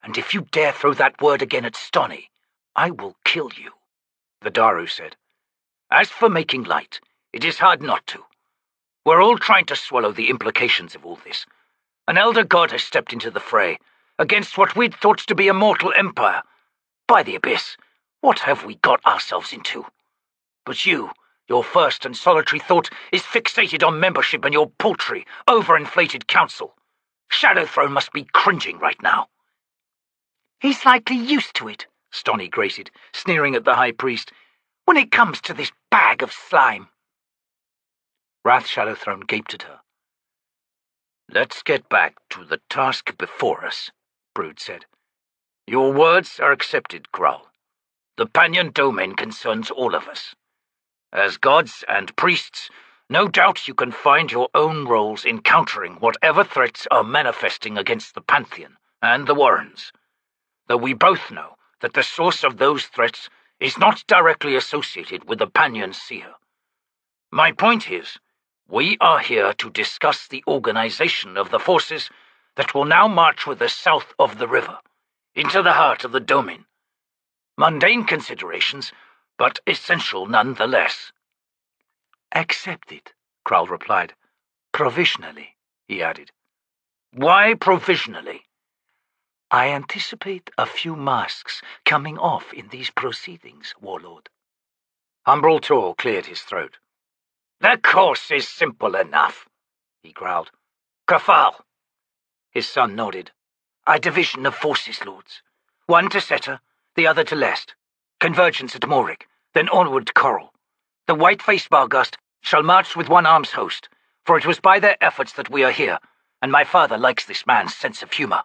Speaker 1: And if you dare throw that word again at Stoni, I will kill you,
Speaker 2: the Daru said. As for making light, it is hard not to. We're all trying to swallow the implications of all this. An elder god has stepped into the fray, against what we'd thought to be a mortal empire. By the abyss, what have we got ourselves into? But you, your first and solitary thought is fixated on membership and your paltry, overinflated council. Shadowthrone must be cringing right now.
Speaker 1: He's likely used to it,
Speaker 2: Stoni grated, sneering at the High Priest.
Speaker 1: When it comes to this bag of slime.
Speaker 2: Wrath Shadowthrone gaped at her. Let's get back to the task before us, Brood said. Your words are accepted, Growl. The Pannion Domin concerns all of us. As gods and priests, no doubt you can find your own roles in countering whatever threats are manifesting against the Pantheon and the Warrens, though we both know that the source of those threats is not directly associated with the Pannion Seer. My point is, we are here to discuss the organization of the forces that will now march with us south of the river, into the heart of the Domin. Mundane considerations, but essential nonetheless.
Speaker 4: Accepted, Growl replied. Provisionally, he added.
Speaker 2: Why provisionally?
Speaker 4: I anticipate a few masks coming off in these proceedings, Warlord.
Speaker 2: Umbral Tor cleared his throat.
Speaker 3: The course is simple enough, he growled. Kafal.
Speaker 2: His son nodded.
Speaker 1: A division of forces, lords. One to Seta, the other to Lest. Convergence at Morik, then onward to Coral. The white-faced Bargust shall march with Onearm's host, for it was by their efforts that we are here, and my father likes this man's sense of humour.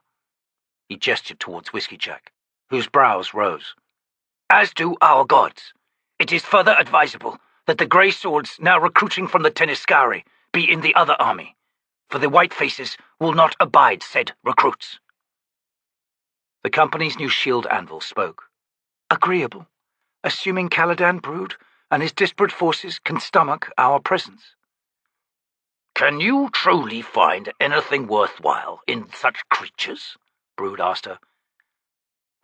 Speaker 2: He gestured towards Whiskeyjack, whose brows rose.
Speaker 1: As do our gods. It is further advisable that the grey swords now recruiting from the Teniscari be in the other army, for the white faces will not abide said recruits.
Speaker 2: The company's new shield anvil spoke.
Speaker 4: Agreeable, assuming Caladan Brood and his disparate forces can stomach our presence.
Speaker 3: Can you truly find anything worthwhile in such creatures? Brood asked her.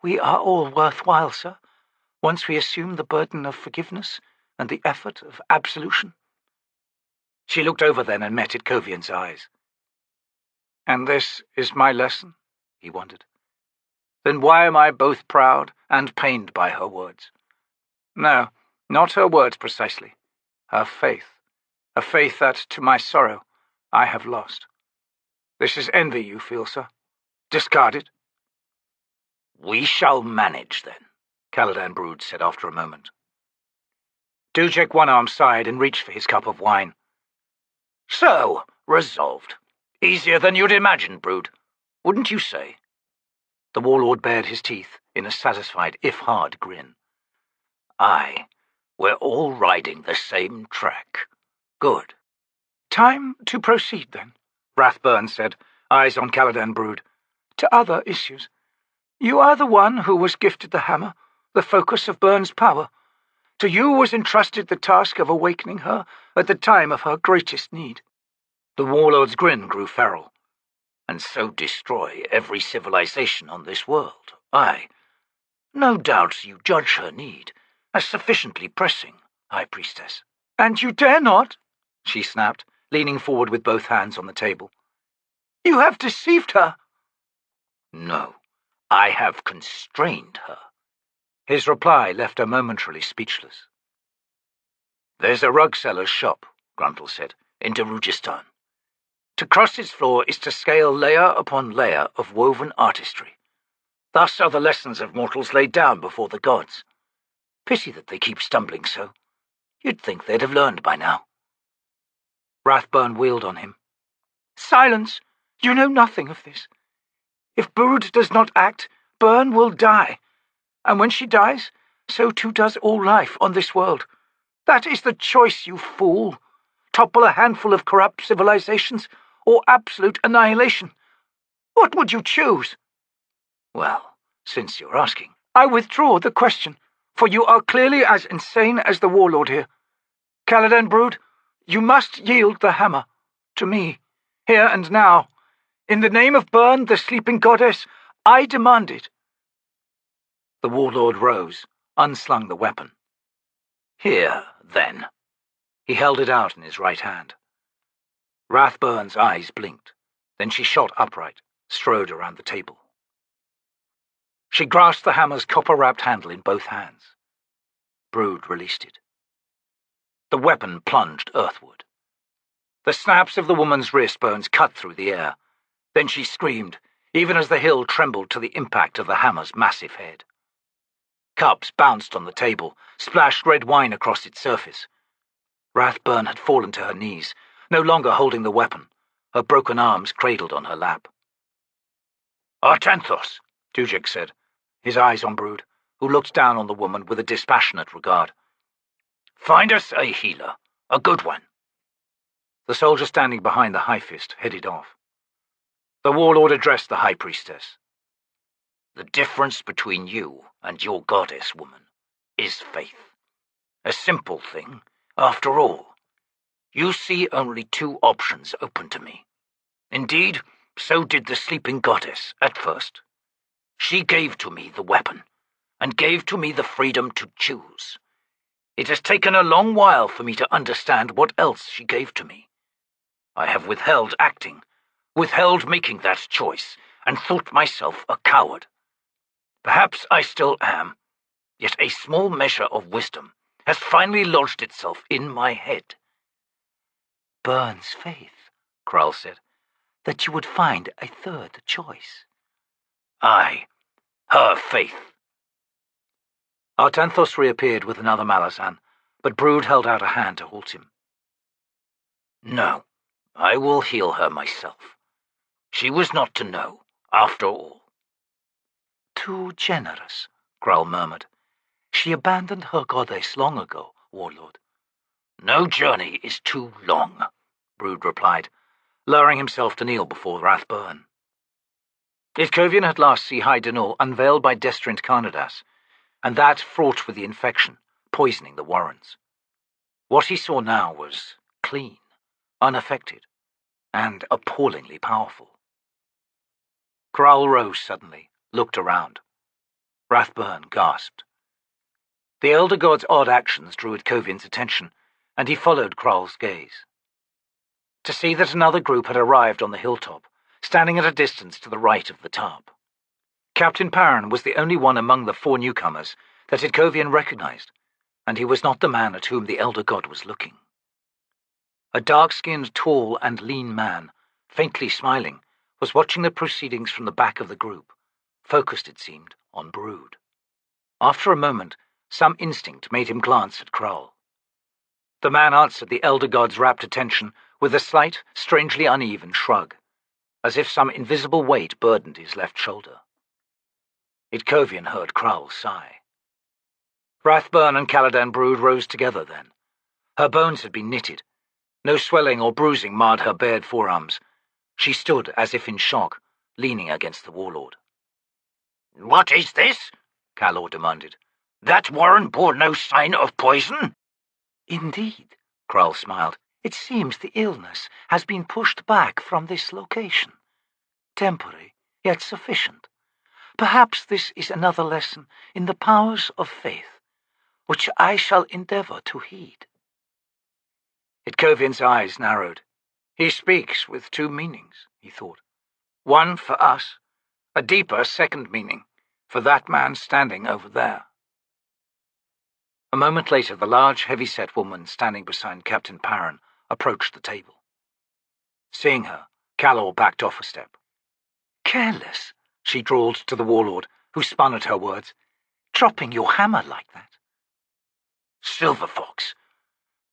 Speaker 4: We are all worthwhile, sir, once we assume the burden of forgiveness and the effort of absolution.
Speaker 2: She looked over then and met Itkovian's eyes. And this is my lesson, he wondered. Then why am I both proud and pained by her words? No, not her words precisely. Her faith. A faith that, to my sorrow, I have lost. This is envy you feel, sir. Discard it.
Speaker 3: We shall manage, then, Caladan Brood said after a moment.
Speaker 2: Dujek Onearm sighed and reached for his cup of wine.
Speaker 3: So, resolved. Easier than you'd imagine, Brood. Wouldn't you say?
Speaker 2: The Warlord bared his teeth in a satisfied, if hard, grin.
Speaker 3: Aye, we're all riding the same track. Good.
Speaker 4: Time to proceed, then,
Speaker 2: Rathburn said, eyes on Caladan Brood.
Speaker 4: To other issues. You are the one who was gifted the hammer, the focus of Byrne's power. To you was entrusted the task of awakening her at the time of her greatest need.
Speaker 2: The Warlord's grin grew feral.
Speaker 3: And so destroy every civilization on this world. Aye. No doubt you judge her need as sufficiently pressing, High Priestess.
Speaker 4: And you dare not,
Speaker 2: she snapped, leaning forward with both hands on the table.
Speaker 4: You have deceived her.
Speaker 3: No, I have constrained her.
Speaker 2: His reply left her momentarily speechless. There's a rug seller's shop, Gruntle said, in Darujistan. To cross its floor is to scale layer upon layer of woven artistry. Thus are the lessons of mortals laid down before the gods. Pity that they keep stumbling so. You'd think they'd have learned by now. Rathburn wheeled on him.
Speaker 1: Silence! You know nothing of this. If Brood does not act, Byrne will die. And when she dies, so too does all life on this world. That is the choice, you fool. Topple a handful of corrupt civilizations, or absolute annihilation. What would you choose?
Speaker 2: Well, since you're asking,
Speaker 1: I withdraw the question, for you are clearly as insane as the Warlord here. Caladan Brood, you must yield the hammer. To me, here and now. In the name of Byrne, the sleeping goddess, I demand it.
Speaker 2: The Warlord rose, unslung the weapon. Here, then. He held it out in his right hand. Rathburn's eyes blinked. Then she shot upright, strode around the table. She grasped the hammer's copper-wrapped handle in both hands. Brood released it. The weapon plunged earthward. The snaps of the woman's wrist bones cut through the air. Then she screamed, even as the hill trembled to the impact of the hammer's massive head. Cups bounced on the table, splashed red wine across its surface. Rathburn had fallen to her knees, no longer holding the weapon, her broken arms cradled on her lap. "Artanthos," Tujek said, his eyes on Brood, who looked down on the woman with a dispassionate regard. "Find us a healer, a good one." The soldier standing behind the High Fist headed off. The Warlord addressed the High Priestess. "The difference between you and your goddess, woman, is faith. A simple thing, after all. You see only two options open to me. Indeed, so did the sleeping goddess at first. She gave to me the weapon, and gave to me the freedom to choose. It has taken a long while for me to understand what else she gave to me. I have withheld acting, withheld making that choice, and thought myself a coward. Perhaps I still am, yet a small measure of wisdom has finally lodged itself in my head."
Speaker 4: Byrne's faith, Krull said, that you would find a third choice.
Speaker 2: Aye, her faith. Artanthos reappeared with another Malazan, but Brood held out a hand to halt him. "No, I will heal her myself. She was not to know, after all."
Speaker 4: "Too generous," Krull murmured. "She abandoned her goddess long ago, Warlord."
Speaker 2: "No journey is too long," Brood replied, lowering himself to kneel before Rathburn. Itkovian had last seen High Denul unveiled by Destrint Carnadas, and that fraught with the infection, poisoning the Warrens. What he saw now was clean, unaffected, and appallingly powerful. Krull rose suddenly, looked around. Rathburn gasped. The Elder God's odd actions drew Itkovian's attention, and he followed Krull's gaze. To see that another group had arrived on the hilltop, standing at a distance to the right of the tarp. Captain Perrin was the only one among the four newcomers that Itkovian recognized, and he was not the man at whom the Elder God was looking. A dark-skinned, tall and lean man, faintly smiling, was watching the proceedings from the back of the group, focused, it seemed, on Brood. After a moment, some instinct made him glance at Krull. The man answered the Elder God's rapt attention with a slight, strangely uneven shrug, as if some invisible weight burdened his left shoulder. Itkovian heard Krull sigh. Rathburn and Caladan Brood rose together then. Her bones had been knitted. No swelling or bruising marred her bared forearms. She stood as if in shock, leaning against the Warlord.
Speaker 3: "What is this?" Calor demanded. "That Warren bore no sign of poison?"
Speaker 4: "Indeed," Krull smiled. "It seems the illness has been pushed back from this location. Temporary, yet sufficient. Perhaps this is another lesson in the powers of faith, which I shall endeavor to heed."
Speaker 2: Itkovian's eyes narrowed. He speaks with two meanings, he thought. One for us, a deeper second meaning, for that man standing over there. A moment later, the large, heavy-set woman standing beside Captain Perrin approached the table. Seeing her, Calor backed off a step.
Speaker 1: Careless, she drawled to the warlord, who spun at her words. Dropping your hammer like that.
Speaker 2: Silver Fox,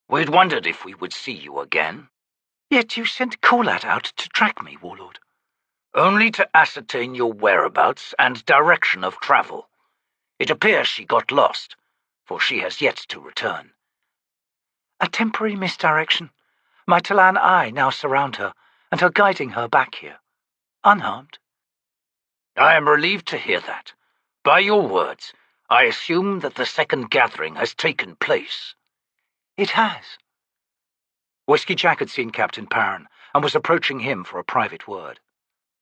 Speaker 2: we'd wondered if we would see you again.
Speaker 1: Yet you sent Caladan out to track me, warlord.
Speaker 2: Only to ascertain your whereabouts and direction of travel. It appears she got lost, for she has yet to return.
Speaker 1: A temporary misdirection. My T'lan Imass now surround her, and are guiding her back here, unharmed.
Speaker 2: I am relieved to hear that. By your words, I assume that the second gathering has taken place.
Speaker 1: It has.
Speaker 2: Whiskeyjack had seen Captain Perrin and was approaching him for a private word.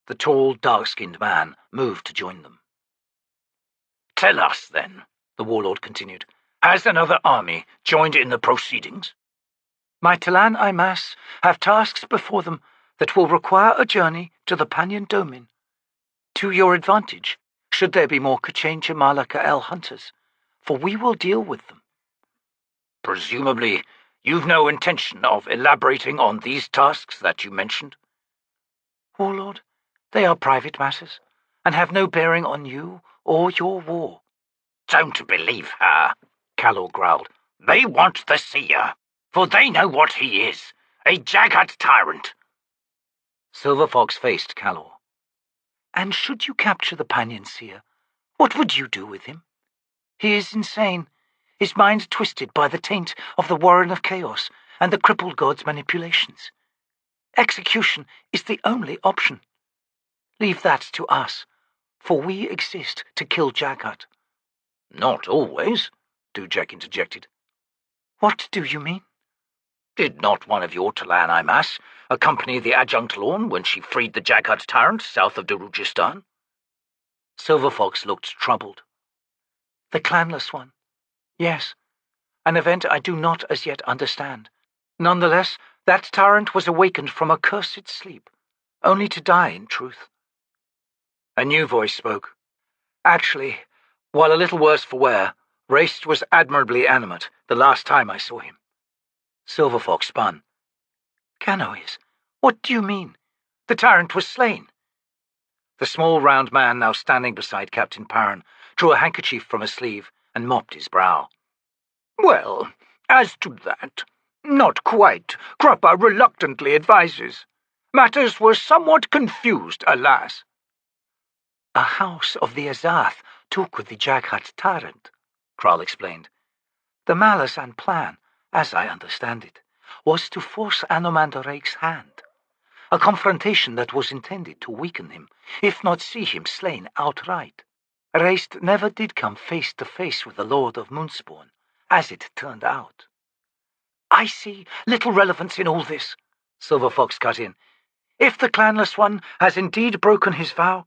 Speaker 2: The tall, dark-skinned man moved to join them. Tell us, then, the warlord continued, has another army joined in the proceedings?
Speaker 1: My T'lan Imass have tasks before them that will require a journey to the Pannion Domin. To your advantage, should there be more Kachange Malaka hunters, for we will deal with them.
Speaker 2: Presumably, you've no intention of elaborating on these tasks that you mentioned?
Speaker 1: Warlord, they are private matters, and have no bearing on you or your war.
Speaker 3: Don't believe her, Calor growled. They want the seer, for they know what he is, a jagged tyrant.
Speaker 2: Silver Fox faced Calor.
Speaker 1: And should you capture the Pannion Seer, what would you do with him? He is insane, his mind twisted by the taint of the Warren of Chaos and the Crippled God's manipulations. Execution is the only option. Leave that to us, for we exist to kill Jagged.
Speaker 2: Not always, Dujek interjected.
Speaker 1: What do you mean?
Speaker 2: Did not one of your T'lan Imass accompany the Adjunct Lorn when she freed the Jagged tyrant south of Darujistan?
Speaker 1: Silver Fox looked troubled. The clanless one. Yes, an event I do not as yet understand. Nonetheless, that tyrant was awakened from a cursed sleep, only to die in truth.
Speaker 2: A new voice spoke. Actually, while a little worse for wear, Raist was admirably animate the last time I saw him. Silver Fox spun.
Speaker 1: Canoes, what do you mean? The tyrant was slain.
Speaker 2: The small round man now standing beside Captain Perrin drew a handkerchief from a sleeve and mopped his brow.
Speaker 3: Well, as to that, not quite. Kruppa reluctantly advises. Matters were somewhat confused, alas.
Speaker 1: A house of the Azath took with the Jagged tyrant, Kral explained. The Malazan plan, as I understand it, was to force Anomander Rake's hand. A confrontation that was intended to weaken him, if not see him slain outright. Raist never did come face to face with the Lord of Moonspawn, as it turned out. I see little relevance in all this, Silver Fox cut in. If the clanless one has indeed broken his vow,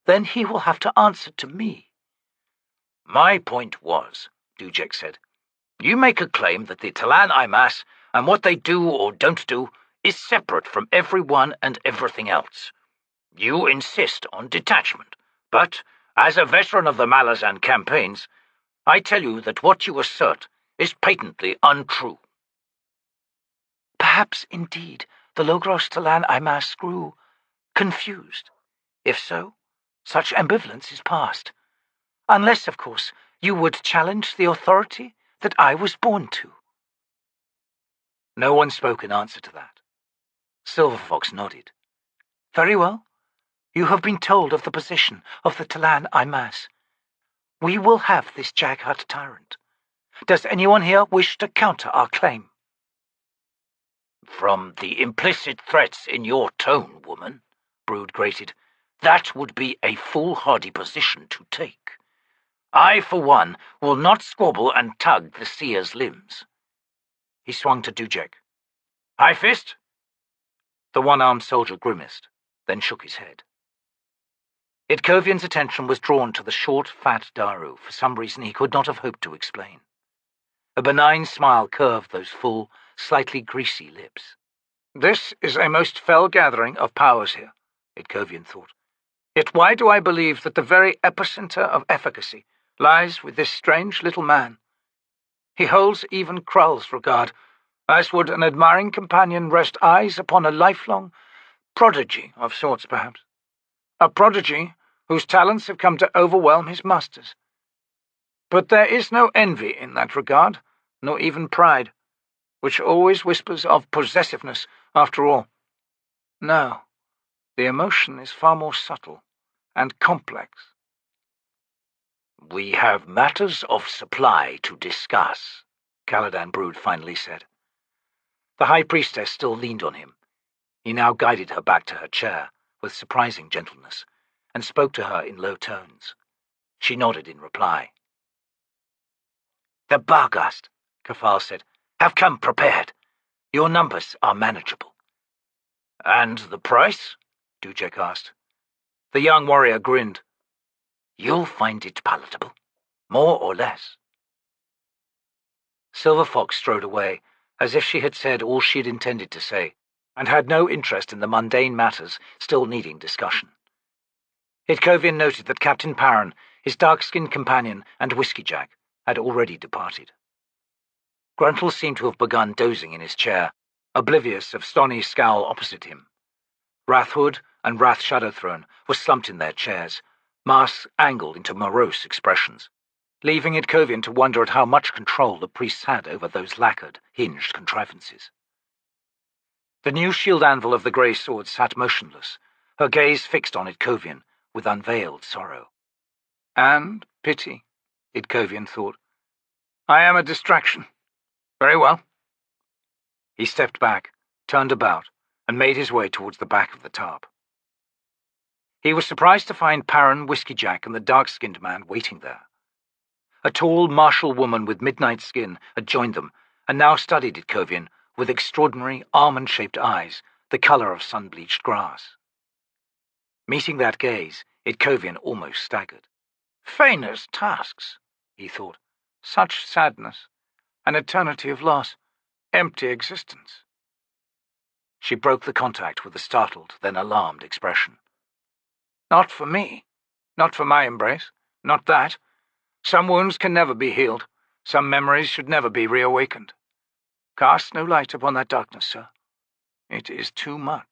Speaker 1: then he will have to answer to me.
Speaker 2: My point was, Dujek said, you make a claim that the T'lan Imass and what they do or don't do is separate from everyone and everything else. You insist on detachment, but, as a veteran of the Malazan campaigns, I tell you that what you assert is patently untrue.
Speaker 1: Perhaps, indeed, the Logros T'lan Imass grew confused. If so, such ambivalence is past. Unless, of course, you would challenge the authority that I was born to.
Speaker 2: No one spoke in answer to that. Silver Fox nodded.
Speaker 1: Very well. You have been told of the position of the T'lan Imass. We will have this Jagged tyrant. Does anyone here wish to counter our claim?
Speaker 3: From the implicit threats in your tone, woman, Brood grated, that would be a foolhardy position to take. I, for one, will not squabble and tug the seer's limbs.
Speaker 2: He swung to Dujek. High fist? The one-armed soldier grimaced, then shook his head. Itkovian's attention was drawn to the short, fat Daru for some reason he could not have hoped to explain. A benign smile curved those full, slightly greasy lips. This is a most fell gathering of powers here, Itkovian thought. Yet why do I believe that the very epicenter of efficacy lies with this strange little man? He holds even Kral's regard, as would an admiring companion rest eyes upon a lifelong, Prodigy of sorts, perhaps. A prodigy whose talents have come to overwhelm his masters. But there is no envy in that regard, nor even pride, which always whispers of possessiveness after all. No, the emotion is far more subtle and complex.
Speaker 1: "We have matters of supply to discuss," Caladan Brood finally said. The High Priestess still leaned on him. He now guided her back to her chair with surprising gentleness, and spoke to her in low tones. She nodded in reply. "The Barghast," Kafal said, "have come prepared. Your numbers are manageable."
Speaker 2: "And the price?" Dujek asked.
Speaker 1: The young warrior grinned. "You'll find it palatable, more or less." Silver Fox strode away, as if she had said all she had intended to say, and had no interest in the mundane matters still needing discussion. Itkovian noted that Captain Parron, his dark-skinned companion, and Whiskeyjack had already departed. Gruntle seemed to have begun dozing in his chair, oblivious of Stoney's scowl opposite him. Wrathhood and Wrath Shadowthrone were slumped in their chairs, masks angled into morose expressions, leaving Itkovian to wonder at how much control the priests had over those lacquered, hinged contrivances. The new shield anvil of the grey sword sat motionless, her gaze fixed on Itkovian with unveiled sorrow.
Speaker 2: And pity, Itkovian thought. I am a distraction. Very well.
Speaker 1: He stepped back, turned about, and made his way towards the back of the tarp. He was surprised to find Parron, Whiskeyjack, and the dark-skinned man waiting there. A tall, martial woman with midnight skin had joined them, and now studied Itkovian with extraordinary, almond-shaped eyes, the colour of sun-bleached grass. Meeting that gaze, Itkovian almost staggered.
Speaker 2: Feigner's tasks, he thought. Such sadness, an eternity of loss, empty existence.
Speaker 1: She broke the contact with a startled, then alarmed expression.
Speaker 2: Not for me. Not for my embrace. Not that. Some wounds can never be healed. Some memories should never be reawakened. Cast no light upon that darkness, sir. It is too much.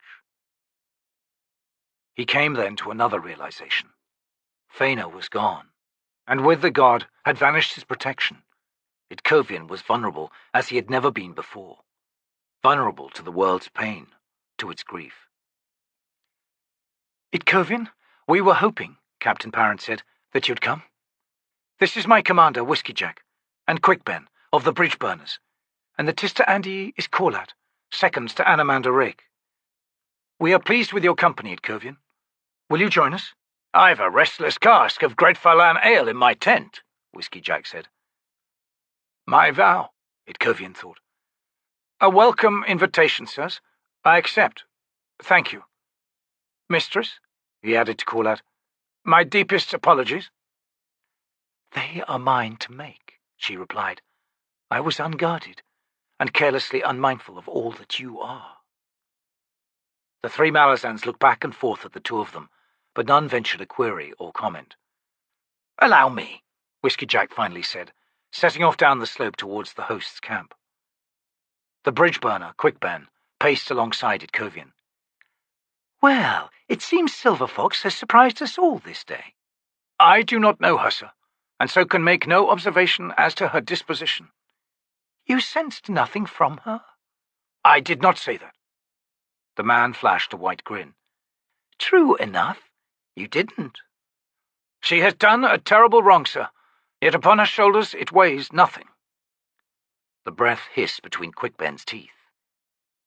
Speaker 1: He came then to another realization. Feigner was gone, and with the god had vanished his protection. Itkovian was vulnerable as he had never been before. Vulnerable to the world's pain, to its grief. "Itkovian, we were hoping," Captain Parron said, "that you'd come. This is my commander, Whiskeyjack, and Quickben, of the Bridgeburners, and the Tiste Andii is Corlat, second to Anomander Rake. We are pleased with your company, Itkovian. Will you join us?"
Speaker 2: "I've a restless cask of Great Phalan ale in my tent," Whiskeyjack said. My vow, Itkovian thought. "A welcome invitation, sirs. I accept. Thank you. Mistress," he added to call out, "my deepest apologies."
Speaker 1: "They are mine to make," she replied. "I was unguarded, and carelessly unmindful of all that you are." The three Malazans looked back and forth at the two of them, but none ventured a query or comment. "Allow me," Whiskeyjack finally said, setting off down the slope towards the host's camp. The Bridgeburner, Quickben, paced alongside Itkovian. "Well, it seems Silver Fox has surprised us all this day."
Speaker 2: "I do not know her, sir, and so can make no observation as to her disposition."
Speaker 1: "You sensed nothing from her?"
Speaker 2: "I did not say that."
Speaker 1: The man flashed a white grin. "True enough, you didn't."
Speaker 2: "She has done a terrible wrong, sir, yet upon her shoulders it weighs nothing."
Speaker 1: The breath hissed between Quickben's teeth.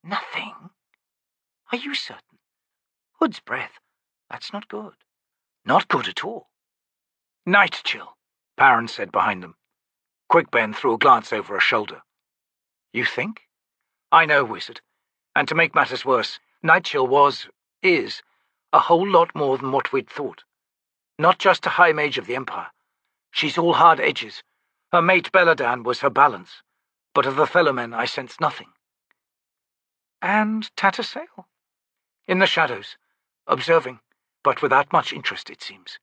Speaker 1: "Nothing? Are you certain? Hood's breath. That's not good. Not good at all."
Speaker 2: "Night chill," Parron said behind them. Quickben threw a glance over her shoulder.
Speaker 1: "You think?"
Speaker 2: "I know, wizard. And to make matters worse, night chill is, a whole lot more than what we'd thought. Not just a high mage of the Empire. She's all hard edges. Her mate Beladan was her balance, but of the fellow men I sensed nothing."
Speaker 1: "And Tattersail?"
Speaker 2: "In the shadows, observing, but without much interest, it seems."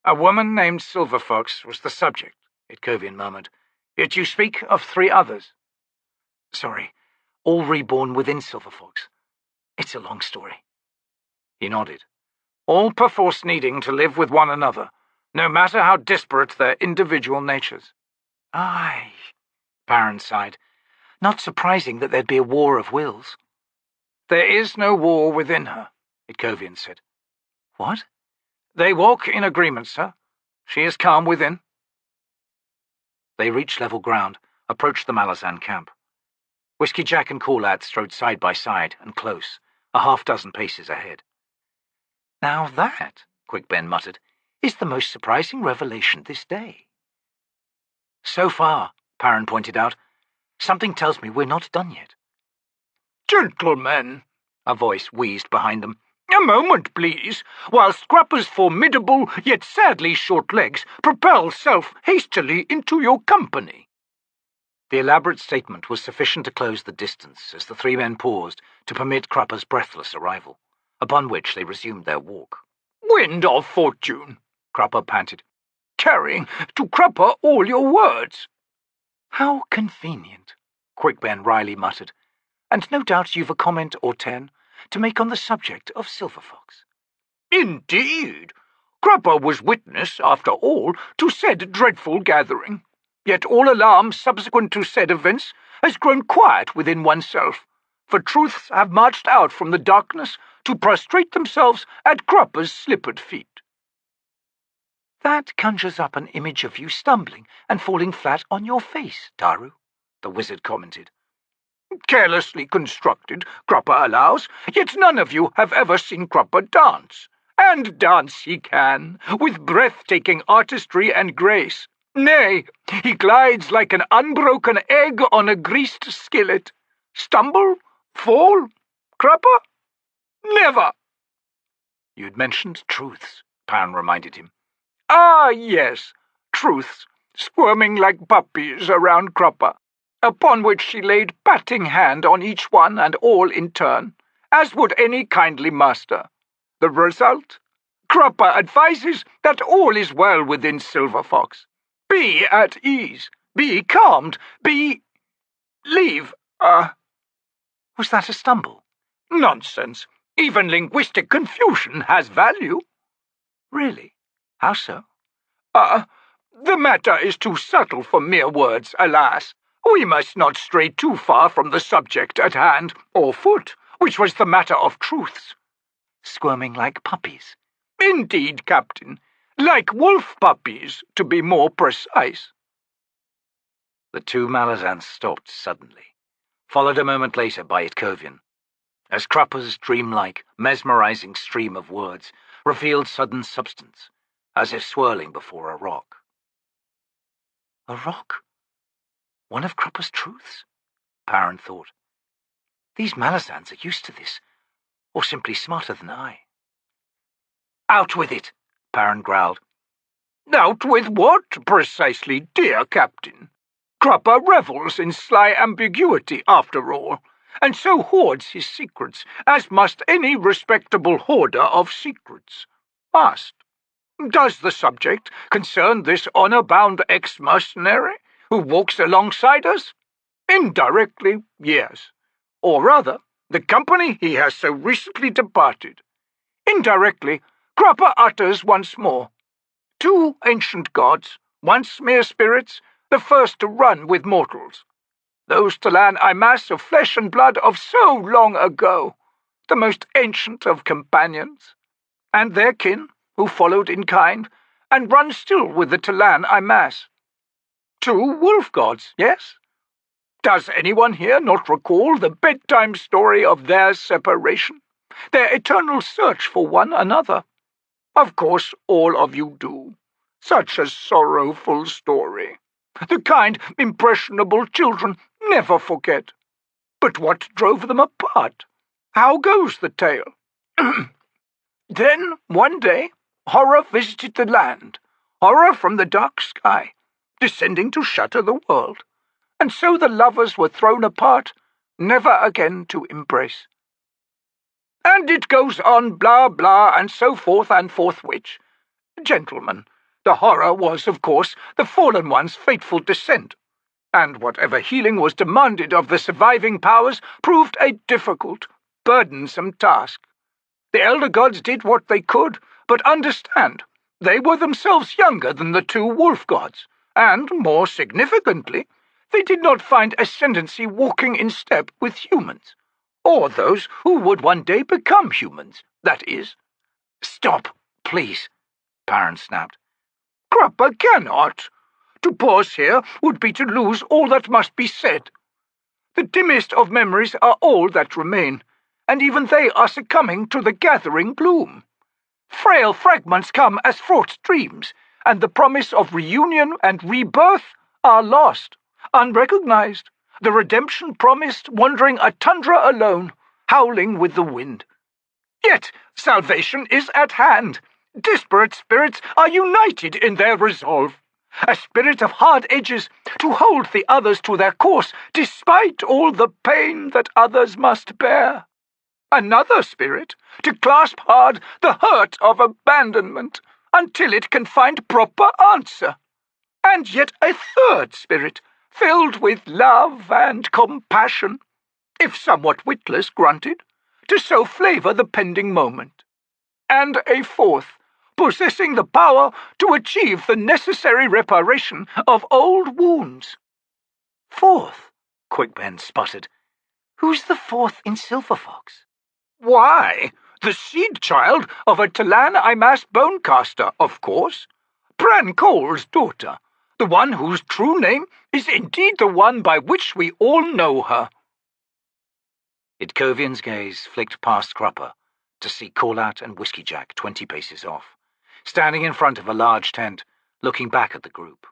Speaker 2: "A woman named Silver Fox was the subject," Itkovian murmured. "Yet you speak of 3 others."
Speaker 1: "Sorry, all reborn within Silver Fox. It's a long story.
Speaker 2: He nodded. All perforce needing to live with one another, no matter how disparate their individual natures.
Speaker 1: Aye, Baron sighed. Not surprising that there'd be a war of wills.
Speaker 2: There is no war within her, Itkovian said.
Speaker 1: What?
Speaker 2: They walk in agreement, sir. She is calm within.
Speaker 1: They reached level ground, approached the Malazan camp. Whiskeyjack and Callad strode side by side and close, a half-dozen paces ahead. Now that, Quickben muttered, is the most surprising revelation this day. So far, Perrin pointed out, something tells me we're not done yet.
Speaker 3: Gentlemen,
Speaker 2: a voice wheezed behind them.
Speaker 3: A moment, please, while Scrapper's formidable yet sadly short legs propel self hastily into your company.
Speaker 1: The elaborate statement was sufficient to close the distance as the three men paused to permit Crupper's breathless arrival, upon which they resumed their walk.
Speaker 3: Wind of fortune, Crupper panted, carrying to Crupper all your words.
Speaker 1: How convenient, Quickben wryly muttered, and no doubt you've a comment or 10 to make on the subject of Silver Fox.
Speaker 3: Indeed. Crupper was witness, after all, to said dreadful gathering. Yet all alarm subsequent to said events has grown quiet within oneself, for truths have marched out from the darkness to prostrate themselves at Crupper's slippered feet.
Speaker 1: That conjures up an image of you stumbling and falling flat on your face, Daru, the wizard commented.
Speaker 3: Carelessly constructed, Crupper allows, yet none of you have ever seen Crupper dance. And dance he can, with breathtaking artistry and grace. Nay, he glides like an unbroken egg on a greased skillet. Stumble? Fall? Crupper? Never!
Speaker 1: You'd mentioned truths, Pan reminded him.
Speaker 3: Ah, yes, truths, squirming like puppies around Crupper, upon which she laid patting hand on each one and all in turn, as would any kindly master. The result? Crupper advises that all is well within Silver Fox. Be at ease, be calmed, leave,
Speaker 1: Was that a stumble?
Speaker 3: Nonsense. Even linguistic confusion has value.
Speaker 1: Really? How so?
Speaker 3: The matter is too subtle for mere words, alas. We must not stray too far from the subject at hand, or foot, which was the matter of truths.
Speaker 1: Squirming like puppies.
Speaker 3: Indeed, Captain. Like wolf puppies, to be more precise.
Speaker 1: The two Malazans stopped suddenly, followed a moment later by Itkovian, as Crupper's dreamlike, mesmerizing stream of words revealed sudden substance, as if swirling before a rock. A rock? One of Crupper's truths? Perrin thought. These Malazans are used to this, or simply smarter than I. Out with it, Perrin growled.
Speaker 3: Out with what, precisely, dear Captain? Crupper revels in sly ambiguity, after all, and so hoards his secrets, as must any respectable hoarder of secrets. Must. Does the subject concern this honor-bound ex-mercenary who walks alongside us? Indirectly, yes. Or rather, the company he has so recently departed. Indirectly, Crupper utters once more. Two ancient gods, once mere spirits, the first to run with mortals. Those T'lan Imass of flesh and blood of so long ago, the most ancient of companions. And their kin, who followed in kind, and run still with the T'lan Imass. Two wolf gods, yes? Does anyone here not recall the bedtime story of their separation, their eternal search for one another? Of course all of you do. Such a sorrowful story. The kind impressionable children never forget. But what drove them apart? How goes the tale? Then, one day, horror visited the land, horror from the dark sky, descending to shatter the world, and so the lovers were thrown apart, never again to embrace. And it goes on blah blah and so forth and forthwith. Gentlemen, the horror was, of course, the fallen one's fateful descent, and whatever healing was demanded of the surviving powers proved a difficult,
Speaker 2: burdensome task. The elder gods did what they could, but understand, they were themselves younger than the two wolf gods, and, more significantly, they did not find ascendancy walking in step with humans, or those who would one day become humans, that is.
Speaker 1: Stop, please, Pannion snapped.
Speaker 2: Crupper cannot. To pause here would be to lose all that must be said. The dimmest of memories are all that remain, and even they are succumbing to the gathering gloom. Frail fragments come as fraught dreams, and the promise of reunion and rebirth are lost, unrecognized, the redemption promised wandering a tundra alone, howling with the wind. Yet salvation is at hand. Disparate spirits are united in their resolve. A spirit of hard edges to hold the others to their course, despite all the pain that others must bear. Another spirit to clasp hard the hurt of abandonment until it can find proper answer. And yet a third spirit, filled with love and compassion, if somewhat witless granted, to so flavour the pending moment. And a fourth, possessing the power to achieve the necessary reparation of old wounds.
Speaker 1: Fourth, Quickben sputtered. Who's the fourth in Silverfox?
Speaker 2: Why, the seed child of a T'lan Imass bonecaster, of course. Bran Cole's daughter, the one whose true name is indeed the one by which we all know her.
Speaker 1: Itkovian's gaze flicked past Crupper to see Callat and Whiskeyjack 20 paces off, standing in front of a large tent, looking back at the group.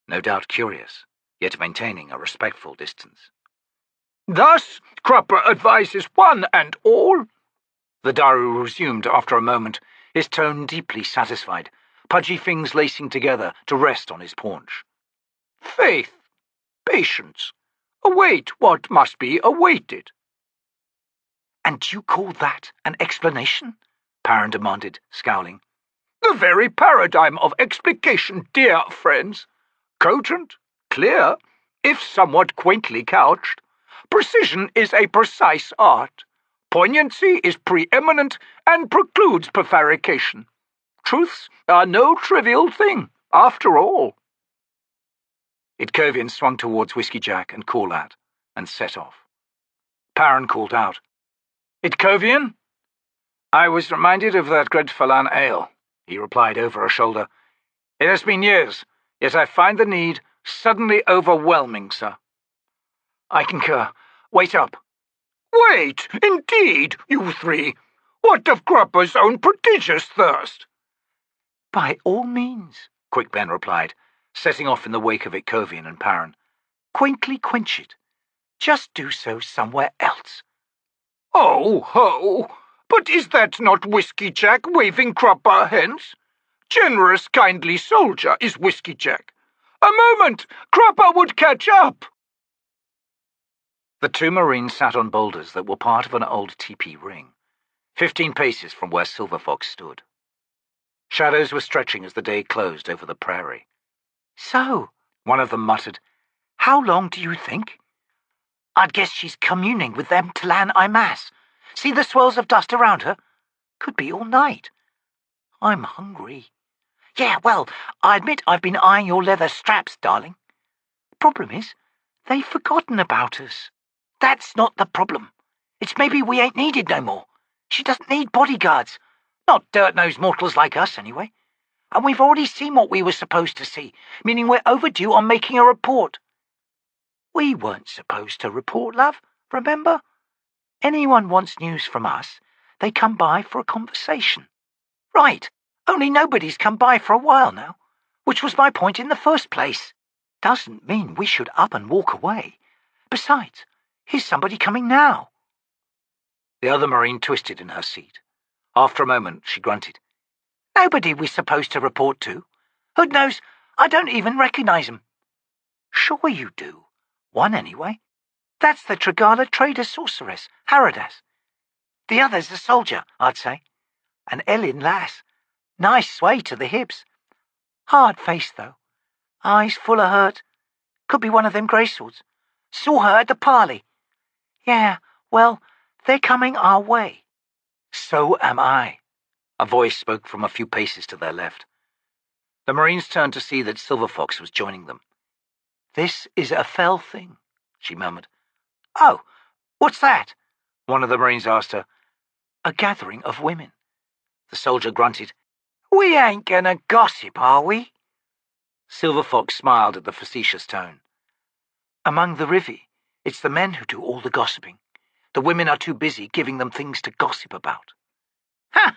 Speaker 1: No doubt curious, yet maintaining a respectful distance.
Speaker 2: Thus, Crupper advises one and all, the Daru resumed after a moment,
Speaker 1: his tone deeply satisfied, pudgy fingers lacing together to rest on his paunch.
Speaker 2: Faith, patience, await what must be awaited.
Speaker 1: And you call that an explanation? Pannion demanded, scowling.
Speaker 2: The very paradigm of explication, dear friends. Cogent, clear, if somewhat quaintly couched. Precision is a precise art. Poignancy is preeminent and precludes prevarication. Truths are no trivial thing, after all.
Speaker 1: Itkovian swung towards Whiskeyjack and Callat, and set off. Pannion called out, "Itkovian?" "I was reminded of that great T'lan ale," he replied over a shoulder. "It has been years, yet I find the need suddenly overwhelming, sir." "I concur. Wait up."
Speaker 2: "Wait, indeed, you three. What of Crupper's own prodigious thirst?"
Speaker 1: "By all means," Quickben replied, setting off in the wake of Itkovian and Pannion. "Quaintly quench it. Just do so somewhere else."
Speaker 2: "Oh, ho! But is that not Whiskeyjack waving Crupper hence? Generous, kindly soldier is Whiskeyjack. A moment! Crupper would catch up!"
Speaker 1: The two Marines sat on boulders that were part of an old teepee ring, 15 paces from where Silverfox stood. Shadows were stretching as the day closed over the prairie. "So," one of them muttered, "how long do you think?" "I'd guess she's communing with them T'lan Imass. See the swirls of dust around her? Could be all night. I'm hungry. Yeah, well, I admit I've been eyeing your leather straps, darling. Problem is, they've forgotten about us. That's not the problem. It's maybe we ain't needed no more. She doesn't need bodyguards. Not dirt-nosed mortals like us, anyway. And we've already seen what we were supposed to see, meaning we're overdue on making a report." "We weren't supposed to report, love, remember? Anyone wants news from us, they come by for a conversation." "Right, only nobody's come by for a while now, which was my point in the first place. Doesn't mean we should up and walk away. Besides, here's somebody coming now." The other Marine twisted in her seat. After a moment, she grunted. "Nobody we're supposed to report to. Hood knows, I don't even recognize 'em." "Sure you do. One, anyway. That's the Trigala trader sorceress, Haradas. The other's a soldier, I'd say. An Ellin lass. Nice sway to the hips. Hard face, though. Eyes full of hurt. Could be one of them greyswords. Saw her at the parley. Yeah, well, They're coming our way. So am I. A voice spoke from a few paces to their left. The Marines turned to see that Silver Fox was joining them. This is a fell thing, she murmured. Oh, what's that? One of the Marines asked her. A gathering of women. The soldier grunted. We ain't gonna gossip, are we? Silver Fox smiled at the facetious tone. Among the Rhivi, it's the men who do all the gossiping. The women are too busy giving them things to gossip about. Ha!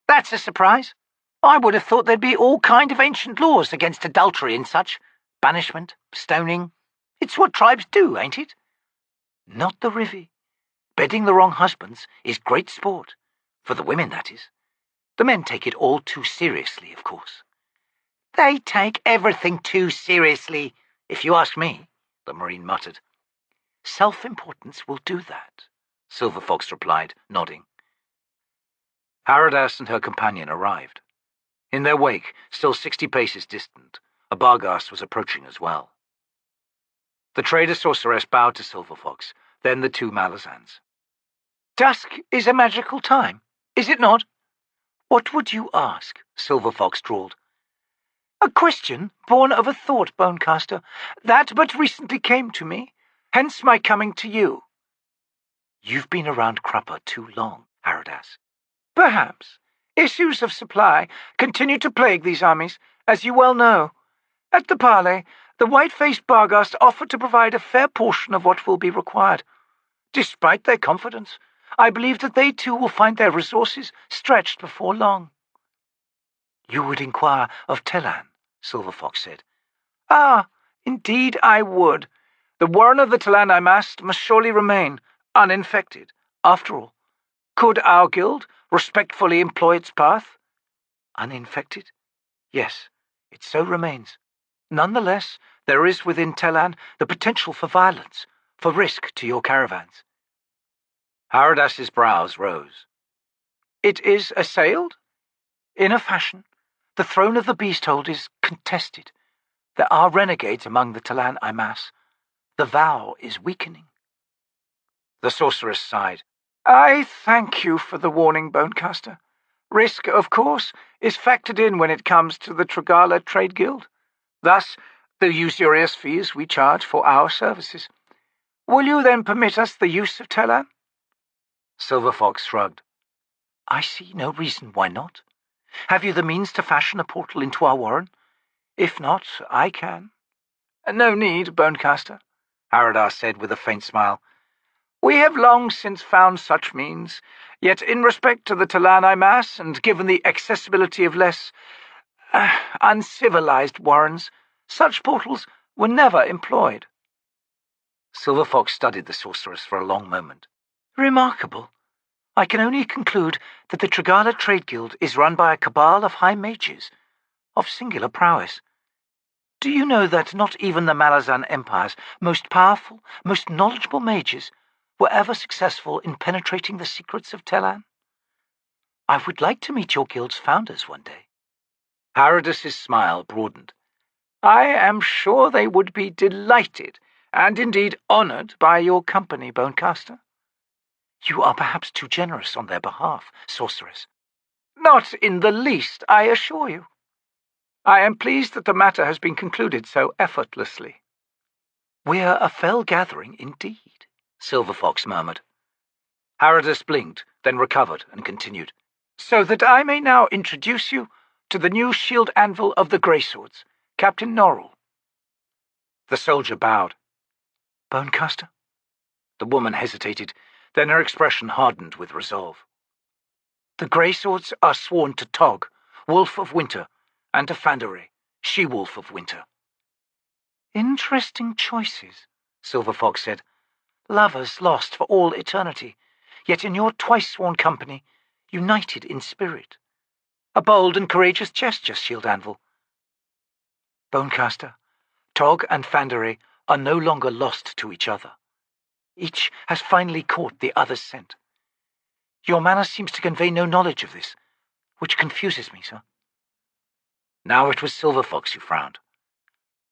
Speaker 1: That's a surprise. I would have thought there'd be all kind of ancient laws against adultery and such. Banishment, stoning. It's what tribes do, ain't it? Not the Rhivi. Bedding the wrong husbands is great sport. For the women, that is. The men take it all too seriously, of course. They take everything too seriously, if you ask me, the Marine muttered. Self-importance will do that, Silver Fox replied, nodding. Haradas and her companion arrived. In their wake, still 60 paces distant, a Barghast was approaching as well. The trader sorceress bowed to Silver Fox, then the two Malazans. Dusk is a magical time, is it not? What would you ask? Silver Fox drawled. A question born of a thought, Bonecaster, that but recently came to me, hence my coming to you. You've been around Crupper too long, Haradas. Perhaps. Issues of supply continue to plague these armies, as you well know. At the parley, the white-faced Barghast offer to provide a fair portion of what will be required. Despite their confidence, I believe that they too will find their resources stretched before long. You would inquire of T'lan, Silver Fox said. Ah, indeed I would. The warren of the T'lan Imass must surely remain, uninfected. After all, could our guild respectfully employ its path? Uninfected? Yes, it so remains. Nonetheless, there is within T'lan the potential for violence, for risk to your caravans. Haradas's brows rose. It is assailed? In a fashion. The throne of the Beasthold is contested. There are renegades among the T'lan Imass. The vow is weakening. The sorceress sighed. I thank you for the warning, Bonecaster. Risk, of course, is factored in when it comes to the Trigala Trade Guild. Thus, the usurious fees we charge for our services. Will you then permit us the use of T'lan? Silver Fox shrugged. I see no reason why not. Have you the means to fashion a portal into our warren? If not, I can. No need, Bonecaster, Haradas said with a faint smile. We have long since found such means, yet in respect to the T'lan Imass, and given the accessibility of less uncivilized warrens, such portals were never employed. Silver Fox studied the sorceress for a long moment. Remarkable. I can only conclude that the Trigala Trade Guild is run by a cabal of high mages, of singular prowess. Do you know that not even the Malazan Empire's most powerful, most knowledgeable mages were ever successful in penetrating the secrets of T'lan? I would like to meet your guild's founders one day. Haradas's smile broadened. I am sure they would be delighted, and indeed honoured by your company, Bonecaster. You are perhaps too generous on their behalf, sorceress. Not in the least, I assure you. I am pleased that the matter has been concluded so effortlessly. We're a fell gathering indeed, Silver Fox murmured. Haradas blinked, then recovered and continued. So that I may now introduce you to the new shield anvil of the Greyswords, Captain Norrell. The soldier bowed. Bonecaster? The woman hesitated, then her expression hardened with resolve. The Greyswords are sworn to Tog, Wolf of Winter, and to Fandere, She-Wolf of Winter. Interesting choices, Silver Fox said. Lovers lost for all eternity, yet in your twice-sworn company, united in spirit. A bold and courageous gesture, Shield Anvil. Bonecaster, Tog and Fandere are no longer lost to each other. Each has finally caught the other's scent. Your manner seems to convey no knowledge of this, which confuses me, sir. Now it was Silver Fox who frowned.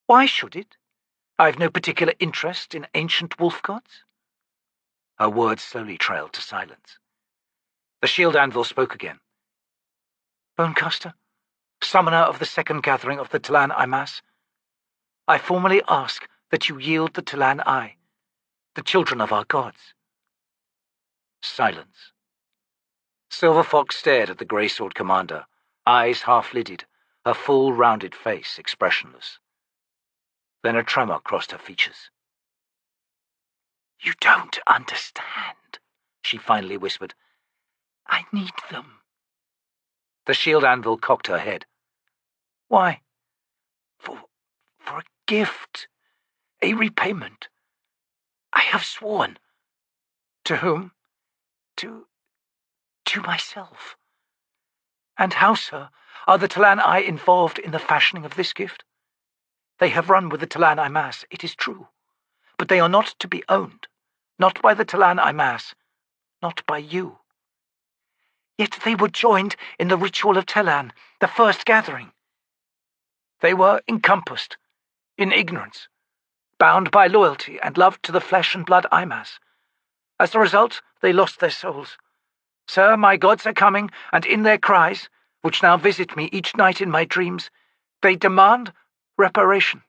Speaker 1: Why should it? I have no particular interest in ancient wolf gods. Her words slowly trailed to silence. The shield anvil spoke again. Bonecaster, summoner of the second gathering of the T'lan Imass, I formally ask that you yield the T'lan Eye, the children of our gods. Silence. Silver Fox stared at the grey-sword commander, eyes half-lidded, her full, rounded face expressionless. Then a tremor crossed her features. You don't understand, she finally whispered. I need them. The shield anvil cocked her head. Why? For a gift, a repayment. I have sworn. To whom? To myself. And how, sir, are the T'lan Eye involved in the fashioning of this gift? They have run with the T'lan Imass, it is true, but they are not to be owned, not by the T'lan Imass, not by you. Yet they were joined in the ritual of T'lan, the first gathering. They were encompassed, in ignorance, bound by loyalty and love to the flesh and blood Imass. As a result, they lost their souls. Sir, my gods are coming, and in their cries, which now visit me each night in my dreams, they demand reparation.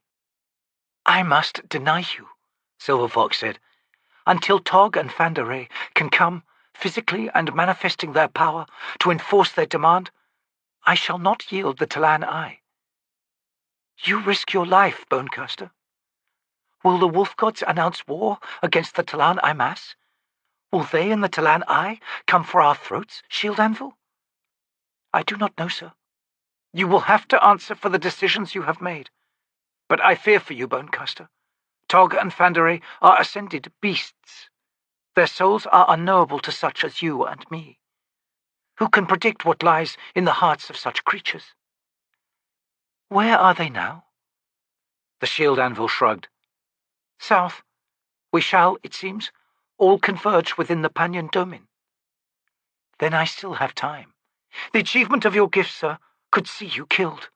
Speaker 1: I must deny you, Silver Fox said, until Tog and Fandaray can come, physically and manifesting their power, to enforce their demand. I shall not yield the T'lan Eye. You risk your life, Bonecaster. Will the wolf gods announce war against the T'lan Imass? Will they and the T'lan Eye come for our throats, Shield Anvil? I do not know, sir. You will have to answer for the decisions you have made. But I fear for you, Bonecaster. Tog and Fandaray are ascended beasts. Their souls are unknowable to such as you and me. Who can predict what lies in the hearts of such creatures? Where are they now? The shield anvil shrugged. South. We shall, it seems, all converge within the Pannion Domin. Then I still have time. The achievement of your gift, sir, could see you killed.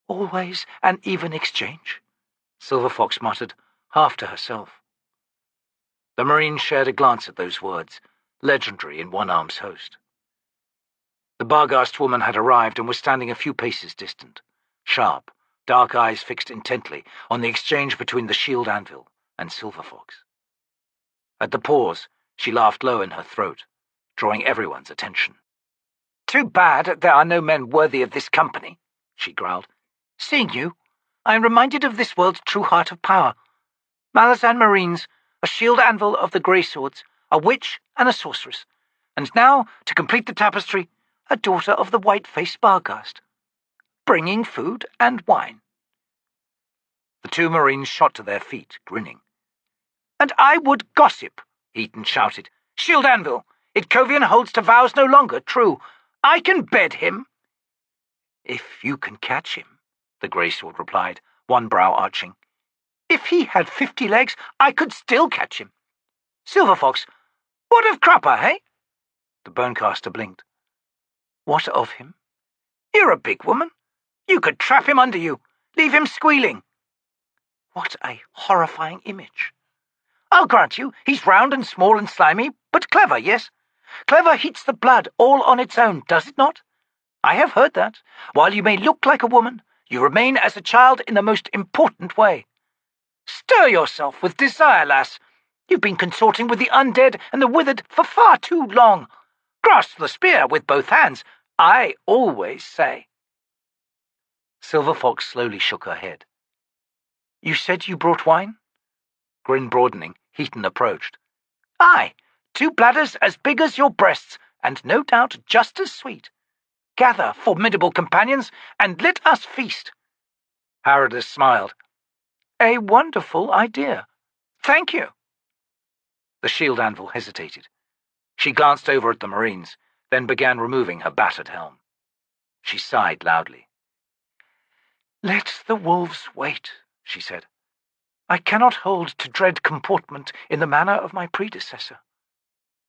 Speaker 1: Always an even exchange, Silver Fox muttered, half to herself. The Marine shared a glance at those words, legendary in Onearm's host. The Barghast woman had arrived and was standing a few paces distant, sharp, dark eyes fixed intently on the exchange between the shield anvil and Silver Fox. At the pause, she laughed low in her throat, drawing everyone's attention. Too bad there are no men worthy of this company, she growled. Seeing you, I am reminded of this world's true heart of power. Malazan Marines, a shield anvil of the grey swords, a witch and a sorceress, and now, to complete the tapestry, a daughter of the white-faced Barghast, bringing food and wine. The two Marines shot to their feet, grinning. And I would gossip, Eaton shouted. Shield anvil, Itkovian holds to vows no longer true. I can bed him. If you can catch him, the grey sword replied, one brow arching. If he had 50 legs, I could still catch him. Silver Fox, what of Crupper, hey? The Bonecaster blinked. What of him? You're a big woman. You could trap him under you, leave him squealing. What a horrifying image. I'll grant you, he's round and small and slimy, but clever, yes? Clever heats the blood all on its own, does it not? I have heard that. While you may look like a woman, you remain as a child in the most important way. Stir yourself with desire, lass. You've been consorting with the undead and the withered for far too long. Grasp the spear with both hands, I always say. Silver Fox slowly shook her head. You said you brought wine? Grin broadening, Heaton approached. Aye, 2 bladders as big as your breasts, and no doubt just as sweet. Gather, formidable companions, and let us feast. Haradus smiled. A wonderful idea. Thank you. The shield anvil hesitated. She glanced over at the Marines, then began removing her battered helm. She sighed loudly. Let the wolves wait, she said. I cannot hold to dread comportment in the manner of my predecessor.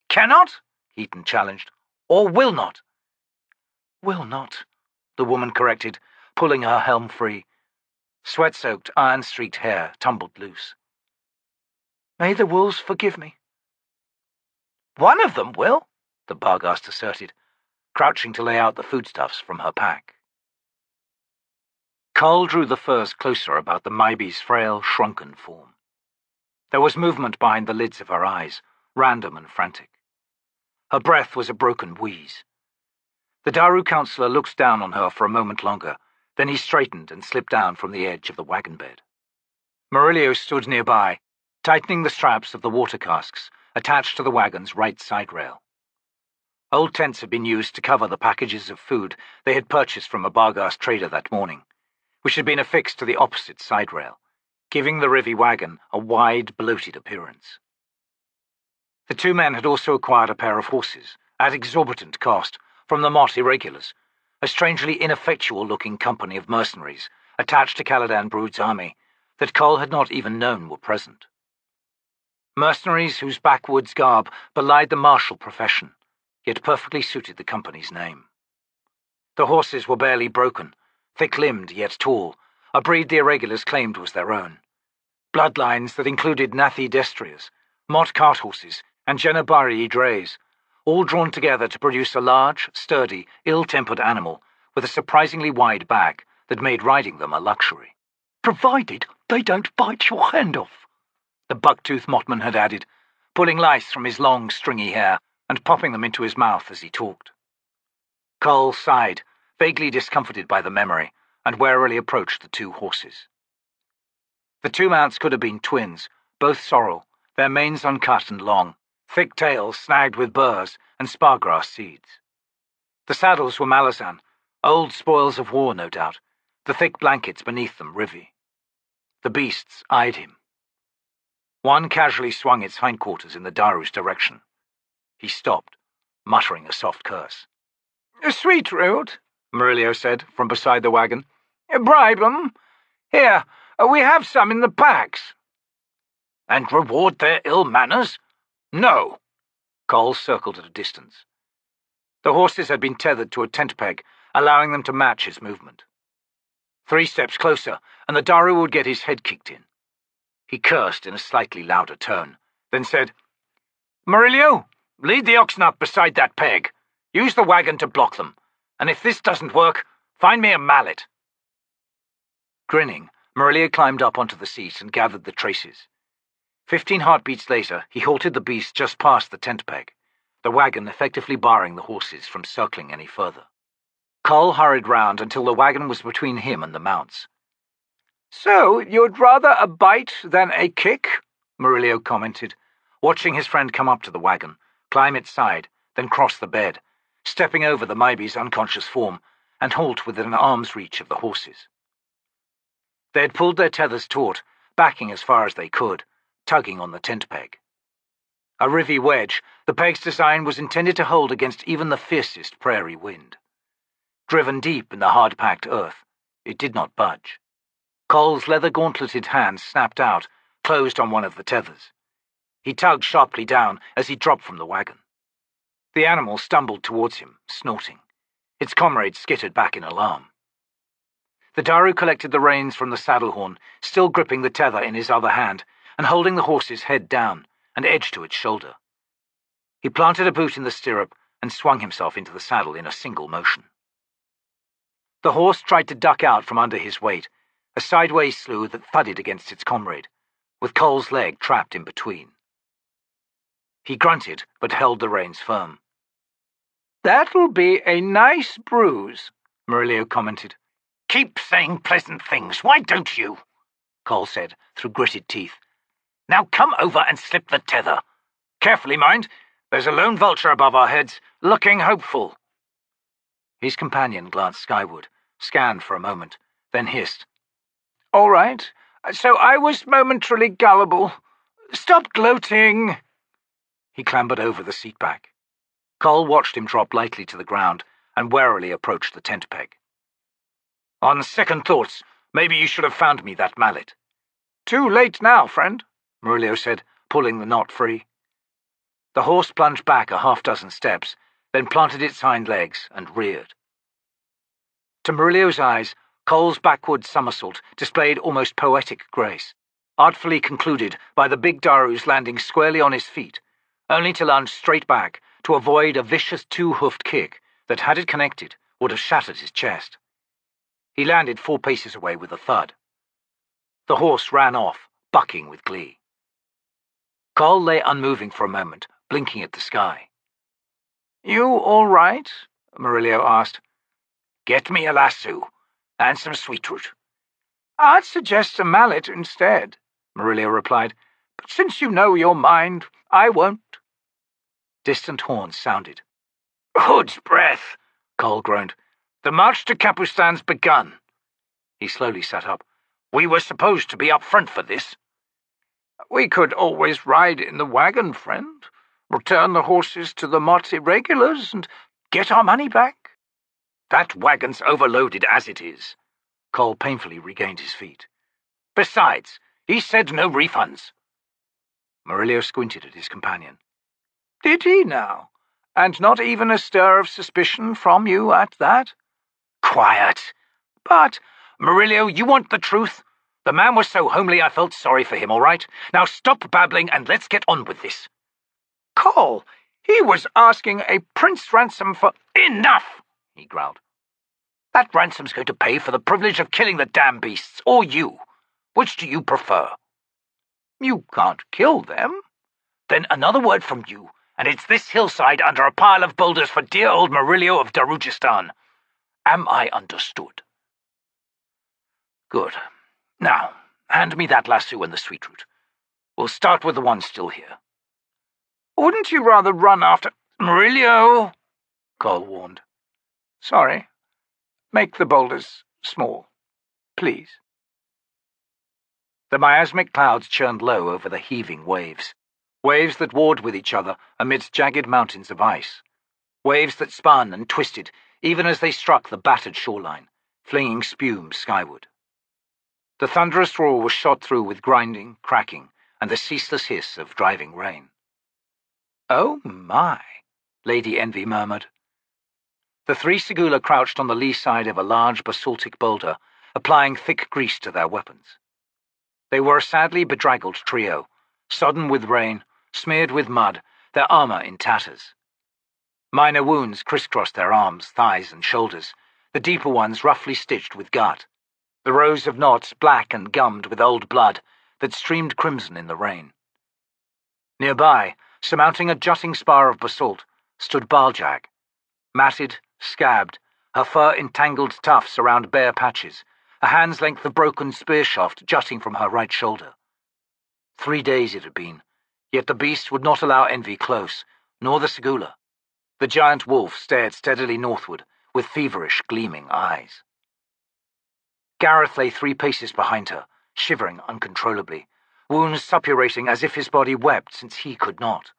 Speaker 1: Cannot? Heaton challenged. Or will not? Will not, the woman corrected, pulling her helm free. Sweat-soaked, iron-streaked hair tumbled loose. May the wolves forgive me.
Speaker 2: One of them will, the Barghast asserted, crouching to lay out the foodstuffs from her pack. Carl drew the furs closer about the Mybe's frail, shrunken form. There was movement behind the lids of her eyes, random and frantic. Her breath was a broken wheeze. The Daru counselor looked down on her for a moment longer, then he straightened and slipped down from the edge of the wagon bed. Murillo stood nearby, tightening the straps of the water casks attached to the wagon's right side rail. Old tents had been used to cover the packages of food they had purchased from a Barghast trader that morning, which had been affixed to the opposite side rail, giving the Rhivi wagon a wide, bloated appearance. The two men had also acquired a pair of horses, at exorbitant cost, from the Mott Irregulars, a strangely ineffectual-looking company of mercenaries attached to Caladan Brood's army that Cole had not even known were present. Mercenaries whose backwoods garb belied the martial profession, yet perfectly suited the company's name. The horses were barely broken, thick-limbed yet tall, a breed the Irregulars claimed was their own. Bloodlines that included Nathi Destriers, Mott cart horses, and Genabackis drays, all drawn together to produce a large, sturdy, ill-tempered animal with a surprisingly wide back that made riding them a luxury.
Speaker 4: Provided they don't bite your hand off,
Speaker 2: the buck-toothed Mottman had added, pulling lice from his long, stringy hair and popping them into his mouth as he talked. Cole sighed, vaguely discomforted by the memory, and warily approached the two horses. The two mounts could have been twins, both sorrel, their manes uncut and long, thick tails snagged with burrs and spargrass seeds. The saddles were Malazan, old spoils of war, no doubt, the thick blankets beneath them Rhivi. The beasts eyed him. One casually swung its hindquarters in the Daru's direction. He stopped, muttering a soft curse.
Speaker 3: "Sweet root," Murillo said from beside the wagon. "Bribe 'em. Here, we have some in the packs."
Speaker 2: "And reward their ill manners? No." Cole circled at a distance. The horses had been tethered to a tent peg, allowing them to match his movement. 3 steps closer, and the Daru would get his head kicked in. He cursed in a slightly louder tone, then said, "Murillo, lead the oxen up beside that peg. Use the wagon to block them, and if this doesn't work, find me a mallet." Grinning, Murillo climbed up onto the seat and gathered the traces. 15 heartbeats later, he halted the beast just past the tent peg, the wagon effectively barring the horses from circling any further. Cole hurried round until the wagon was between him and the mounts.
Speaker 3: "So, you'd rather a bite than a kick?"
Speaker 2: Murillo commented, watching his friend come up to the wagon, climb its side, then cross the bed, stepping over the Mybe's unconscious form, and halt within arm's reach of the horses. They had pulled their tethers taut, backing as far as they could, tugging on the tent peg. A Rhivi wedge, the peg's design was intended to hold against even the fiercest prairie wind. Driven deep in the hard-packed earth, it did not budge. Cole's leather-gauntleted hands snapped out, closed on one of the tethers. He tugged sharply down as he dropped from the wagon. The animal stumbled towards him, snorting. Its comrades skittered back in alarm. The Daru collected the reins from the saddle horn, still gripping the tether in his other hand, and holding the horse's head down, and edge to its shoulder. He planted a boot in the stirrup and swung himself into the saddle in a single motion. The horse tried to duck out from under his weight, a sideways slew that thudded against its comrade, with Cole's leg trapped in between. He grunted, but held the reins firm.
Speaker 3: "That'll be a nice bruise," Murillo commented.
Speaker 1: "Keep saying pleasant things, why don't you?" Cole said, through gritted teeth. "Now come over and slip the tether. Carefully, mind. There's a lone vulture above our heads, looking hopeful."
Speaker 2: His companion glanced skyward, scanned for a moment, then hissed.
Speaker 3: "All right. So I was momentarily gullible. Stop gloating."
Speaker 2: He clambered over the seat back. Cole watched him drop lightly to the ground and warily approached the tent peg. "On second thoughts, maybe you should have found me that mallet."
Speaker 3: "Too late now, friend,"
Speaker 2: Murillo said, pulling the knot free. The horse plunged back a half-dozen steps, then planted its hind legs and reared. To Murillo's eyes, Cole's backward somersault displayed almost poetic grace, artfully concluded by the big Daru's landing squarely on his feet,
Speaker 1: only to lunge straight back to avoid a vicious two-hoofed kick that, had it connected, would have shattered his chest. He landed 4 paces away with a thud. The horse ran off, bucking with glee. Cole lay unmoving for a moment, blinking at the sky. "You all right?" Murillo asked. "Get me a lasso, and some sweetroot." "I'd suggest a mallet instead," Murillo replied. "But since you know your mind, I won't." Distant horns sounded. "Hood's breath," Cole groaned. "The march to Capustan's begun." He slowly sat up. "We were supposed to be up front for this." "We could always ride in the wagon, friend. Return the horses to the Mott's irregulars and get our money back." "That wagon's overloaded as it is." Cole painfully regained his feet. "Besides, he said no refunds." Murillo squinted at his companion. "Did he now? And not even a stir of suspicion from you at that?" "Quiet!" "But, Murillo, you want the truth? The man was so homely I felt sorry for him, all right? Now stop babbling and let's get on with this." "Cole, he was asking a prince ransom for—" "Enough!" he growled. "That ransom's going to pay for the privilege of killing the damn beasts, or you. Which do you prefer?" "You can't kill them." "Then another word from you, and it's this hillside under a pile of boulders for dear old Murillo of Darujistan. Am I understood?" "Good. Now, hand me that lasso and the sweetroot. We'll start with the one still here." "Wouldn't you rather run after—" "Murillo!" Cole warned. "Sorry. Make the boulders small, please." The miasmic clouds churned low over the heaving waves. Waves that warred with each other amidst jagged mountains of ice. Waves that spun and twisted even as they struck the battered shoreline, flinging spume skyward. The thunderous roar was shot through with grinding, cracking, and the ceaseless hiss of driving rain. "Oh my," Lady Envy murmured. The 3 Segula crouched on the lee side of a large basaltic boulder, applying thick grease to their weapons. They were a sadly bedraggled trio, sodden with rain, smeared with mud, their armor in tatters. Minor wounds crisscrossed their arms, thighs, and shoulders, the deeper ones roughly stitched with gut, the rows of knots black and gummed with old blood that streamed crimson in the rain. Nearby, surmounting a jutting spar of basalt, stood Baljag, matted, scabbed, her fur entangled tufts around bare patches, a hand's length of broken spear shaft jutting from her right shoulder. 3 days it had been, yet the beast would not allow Envy close, nor the Segula. The giant wolf stared steadily northward, with feverish, gleaming eyes. Gareth lay 3 paces behind her, shivering uncontrollably, wounds suppurating as if his body wept since he could not,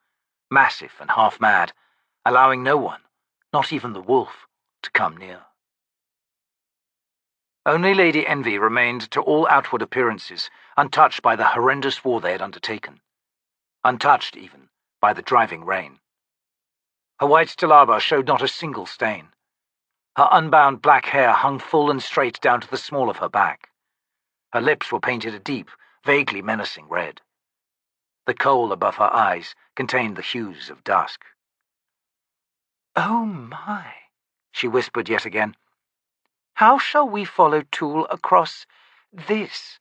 Speaker 1: massive and half-mad, allowing no one, not even the wolf, to come near. Only Lady Envy remained to all outward appearances, untouched by the horrendous war they had undertaken. Untouched, even, by the driving rain. Her white stilaba showed not a single stain. Her unbound black hair hung full and straight down to the small of her back. Her lips were painted a deep, vaguely menacing red. The kohl above her eyes contained the hues of dusk. "Oh my," she whispered yet again. "How shall we follow Tool across this?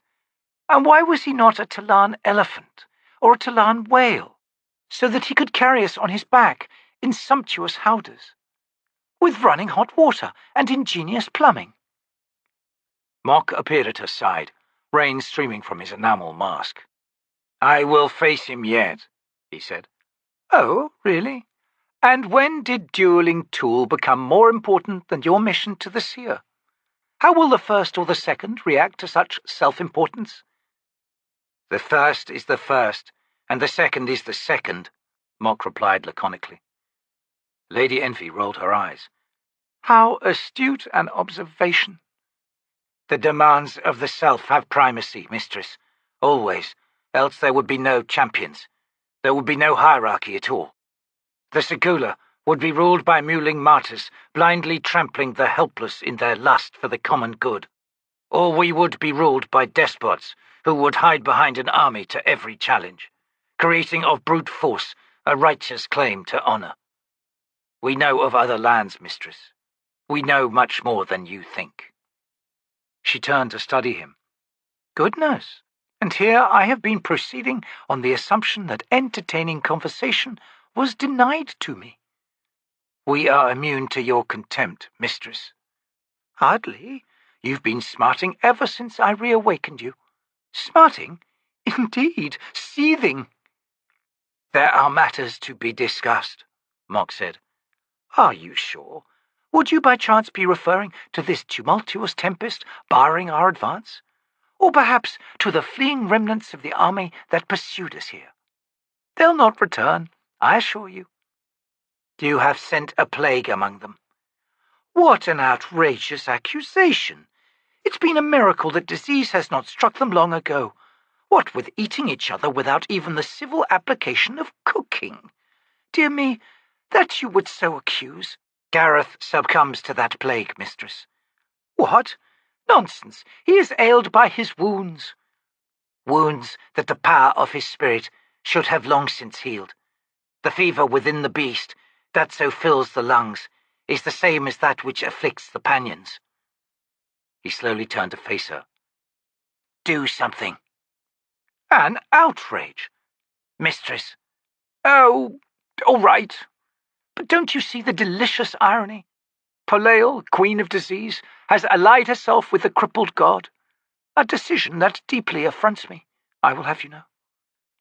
Speaker 1: And why was he not a T'lan elephant or a T'lan whale, so that he could carry us on his back in sumptuous howdahs, with running hot water and ingenious plumbing?" Mock appeared at her side, rain streaming from his enamel mask. "I will face him yet," he said. "Oh, really? And when did dueling Tool become more important than your mission to the seer? How will the first or the second react to such self-importance?" "The first is the first, and the second is the second," Mock replied laconically. Lady Envy rolled her eyes. "How astute an observation." "The demands of the self have primacy, mistress, always, else there would be no champions. There would be no hierarchy at all. The Segula would be ruled by mewling martyrs, blindly trampling the helpless in their lust for the common good. Or we would be ruled by despots who would hide behind an army to every challenge, creating of brute force a righteous claim to honor. We know of other lands, mistress. We know much more than you think." She turned to study him. "Goodness, and here I have been proceeding on the assumption that entertaining conversation was denied to me." "We are immune to your contempt, mistress." "Hardly. You've been smarting ever since I reawakened you." "Smarting? Indeed, seething." "There are matters to be discussed," Mock said. "Are you sure? Would you by chance be referring to this tumultuous tempest barring our advance? Or perhaps to the fleeing remnants of the army that pursued us here? They'll not return, I assure you. You have sent a plague among them." "What an outrageous accusation! It's been a miracle that disease has not struck them long ago. What with eating each other without even the civil application of cooking. Dear me, that you would so accuse." "Gareth succumbs to that plague, mistress." "What? Nonsense. He is ailed by his wounds." "Wounds that the power of his spirit should have long since healed. The fever within the beast, that so fills the lungs, is the same as that which afflicts the Pannions." He slowly turned to face her. "Do something." "An outrage." "Mistress." "Oh, all right. But don't you see the delicious irony? Palael, Queen of Disease, has allied herself with the Crippled God. A decision that deeply affronts me, I will have you know.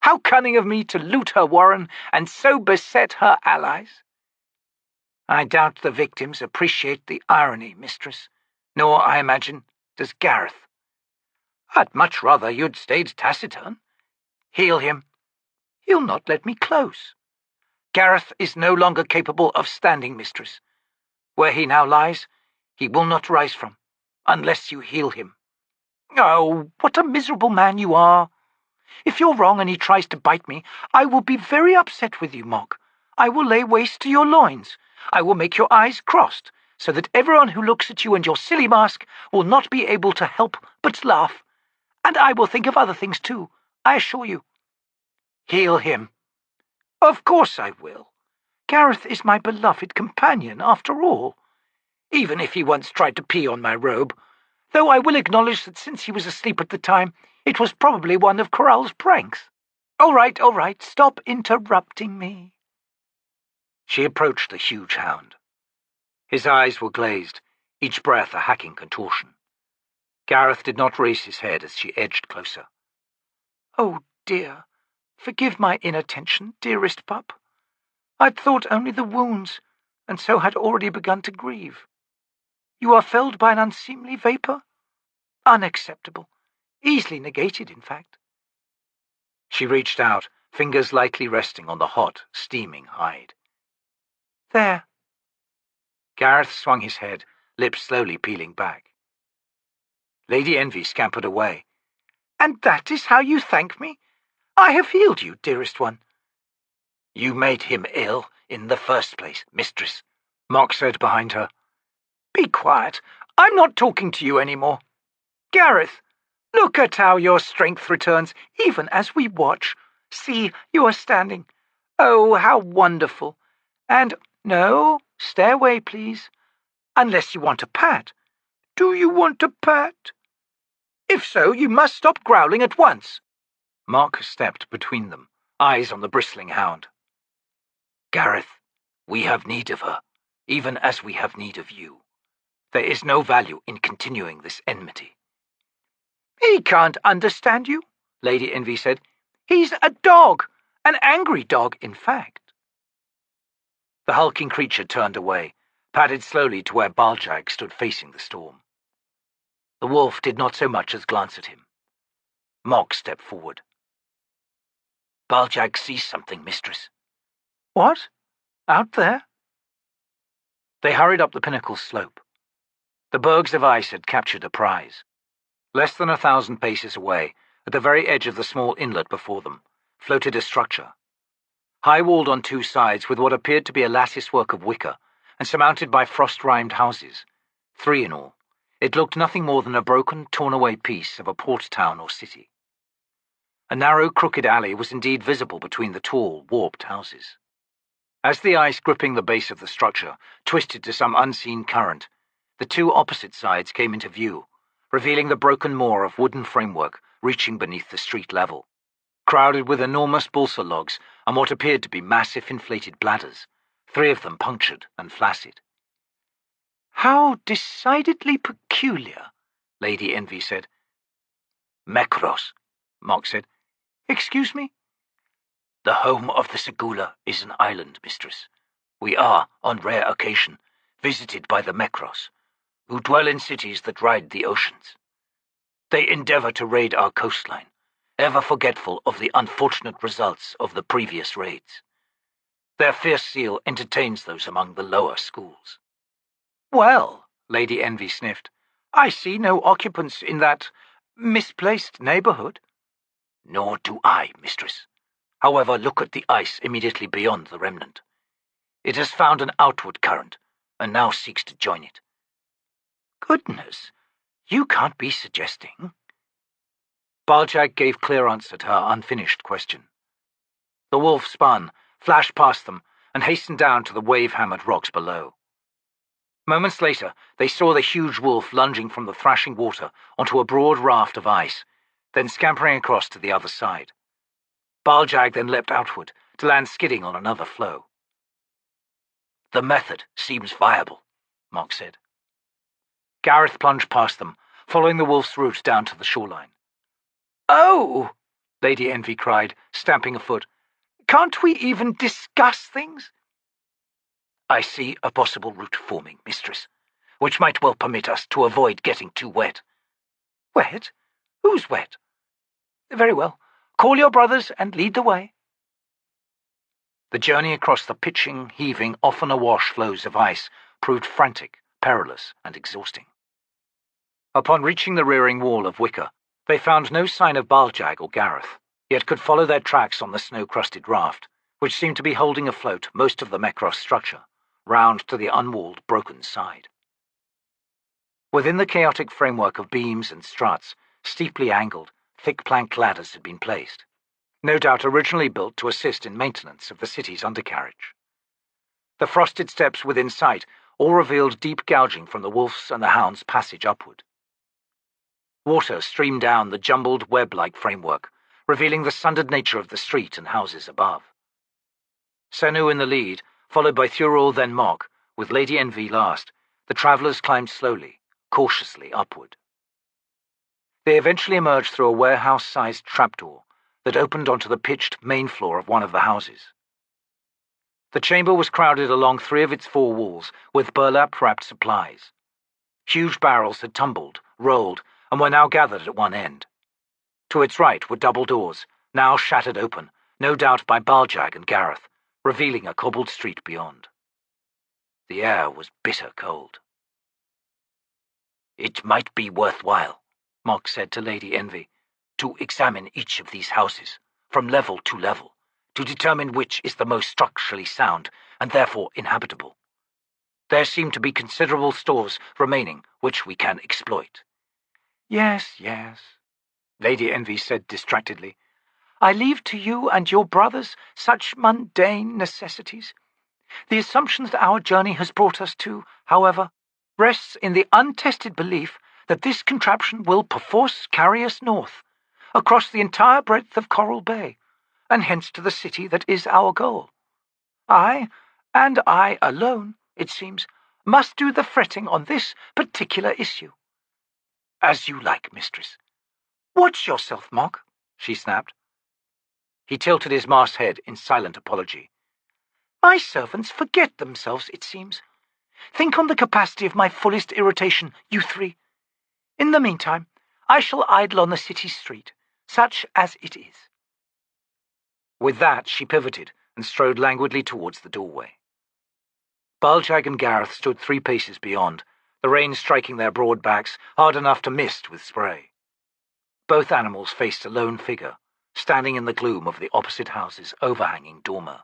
Speaker 1: How cunning of me to loot her warren and so beset her allies." "I doubt the victims appreciate the irony, mistress. Nor, I imagine, does Gareth." "I'd much rather you'd stayed taciturn." "Heal him." "He'll not let me close." "Gareth is no longer capable of standing, mistress. Where he now lies, he will not rise from, unless you heal him." "Oh, what a miserable man you are! If you're wrong and he tries to bite me, I will be very upset with you, Mock. I will lay waste to your loins. I will make your eyes crossed, so that everyone who looks at you and your silly mask will not be able to help but laugh. And I will think of other things too, I assure you." "Heal him." "Of course I will. Gareth is my beloved companion, after all. Even if he once tried to pee on my robe, though I will acknowledge that since he was asleep at the time, it was probably one of Corral's pranks. All right, stop interrupting me." She approached the huge hound. His eyes were glazed, each breath a hacking contortion. Gareth did not raise his head as she edged closer. "Oh, dear, forgive my inattention, dearest pup. I'd thought only the wounds, and so had already begun to grieve. You are felled by an unseemly vapour? Unacceptable. Easily negated, in fact." She reached out, fingers lightly resting on the hot, steaming hide. "There." Gareth swung his head, lips slowly peeling back. Lady Envy scampered away. "And that is how you thank me? I have healed you, dearest one." "You made him ill in the first place, mistress," Mock said behind her. "Be quiet. I'm not talking to you any more. Gareth, look at how your strength returns, even as we watch. See, you are standing. Oh, how wonderful. And, no, stay away, please. Unless you want a pat. Do you want a pat? If so, you must stop growling at once." Mock stepped between them, eyes on the bristling hound. "Gareth, we have need of her, even as we have need of you. There is no value in continuing this enmity." "He can't understand you," Lady Envy said. "He's a dog, an angry dog, in fact." The hulking creature turned away, padded slowly to where Baljag stood facing the storm. The wolf did not so much as glance at him. Mock stepped forward. "Baljag sees something, mistress." "What? Out there?" They hurried up the pinnacle's slope. The bergs of ice had captured a prize. Less than 1,000 paces away, at the very edge of the small inlet before them, floated a structure. High-walled on two sides with what appeared to be a lattice-work of wicker, and surmounted by frost-rimed houses, 3 in all, it looked nothing more than a broken, torn-away piece of a port town or city. A narrow, crooked alley was indeed visible between the tall, warped houses. As the ice gripping the base of the structure twisted to some unseen current, the two opposite sides came into view, revealing the broken moor of wooden framework reaching beneath the street level, crowded with enormous balsa logs and what appeared to be massive inflated bladders, 3 of them punctured and flaccid. "How decidedly peculiar," Lady Envy said.
Speaker 3: "Mekros,"
Speaker 1: Mock said. "Excuse me?"
Speaker 3: "The home of the Segula is an island, mistress. We are, on rare occasion, visited by the Mekros, who dwell in cities that ride the oceans. They endeavor to raid our coastline, ever forgetful of the unfortunate results of the previous raids. Their fierce zeal entertains those among the lower schools."
Speaker 1: "Well," Lady Envy sniffed, "I see no occupants in that misplaced neighborhood."
Speaker 3: "Nor do I, mistress. However, look at the ice immediately beyond the remnant. It has found an outward current, and now seeks to join it."
Speaker 1: "Goodness, you can't be suggesting—" Baljag gave clear answer to her unfinished question. The wolf spun, flashed past them, and hastened down to the wave-hammered rocks below. Moments later, they saw the huge wolf lunging from the thrashing water onto a broad raft of ice, then scampering across to the other side. Baljag then leapt outward to land skidding on another floe.
Speaker 3: "The method seems viable," Mock said.
Speaker 1: Gareth plunged past them, following the wolf's route down to the shoreline. "Oh!" Lady Envy cried, stamping a foot. "Can't we even discuss things?"
Speaker 3: "I see a possible route forming, mistress, which might well permit us to avoid getting too wet."
Speaker 1: "Wet? Who's wet?" "Very well. Call your brothers and lead the way." The journey across the pitching, heaving, often awash floes of ice proved frantic, perilous, and exhausting. Upon reaching the rearing wall of wicker, they found no sign of Baljag or Gareth, yet could follow their tracks on the snow-crusted raft, which seemed to be holding afloat most of the Mekros structure, round to the unwalled, broken side. Within the chaotic framework of beams and struts, steeply angled, thick-planked ladders had been placed, no doubt originally built to assist in maintenance of the city's undercarriage. The frosted steps within sight all revealed deep gouging from the wolf's and the hound's passage upward. Water streamed down the jumbled web-like framework, revealing the sundered nature of the street and houses above. Senu in the lead, followed by Thurul then Mock, with Lady Envy last, the travellers climbed slowly, cautiously upward. They eventually emerged through a warehouse-sized trapdoor that opened onto the pitched main floor of one of the houses. The chamber was crowded along 3 of its 4 walls with burlap-wrapped supplies. Huge barrels had tumbled, rolled, and were now gathered at one end. To its right were double doors, now shattered open, no doubt by Baljag and Gareth, revealing a cobbled street beyond. The air was bitter cold.
Speaker 3: "It might be worthwhile," Mock said to Lady Envy, "to examine each of these houses, from level to level, to determine which is the most structurally sound and therefore inhabitable. There seem to be considerable stores remaining which we can exploit."
Speaker 1: Yes, Lady Envy said distractedly. "I leave to you and your brothers such mundane necessities. The assumptions that our journey has brought us to, however, rests in the untested belief that this contraption will perforce carry us north, across the entire breadth of Coral Bay, and hence to the city that is our goal. I, and I alone, it seems, must do the fretting on this particular issue."
Speaker 3: "As you like, mistress."
Speaker 1: "Watch yourself, Mock," she snapped. He tilted his masthead in silent apology. "My servants forget themselves, it seems. Think on the capacity of my fullest irritation, you 3. In the meantime, I shall idle on the city street, such as it is." With that, she pivoted and strode languidly towards the doorway. Baljag and Gareth stood 3 paces beyond, the rain striking their broad backs hard enough to mist with spray. Both animals faced a lone figure, standing in the gloom of the opposite house's overhanging dormer.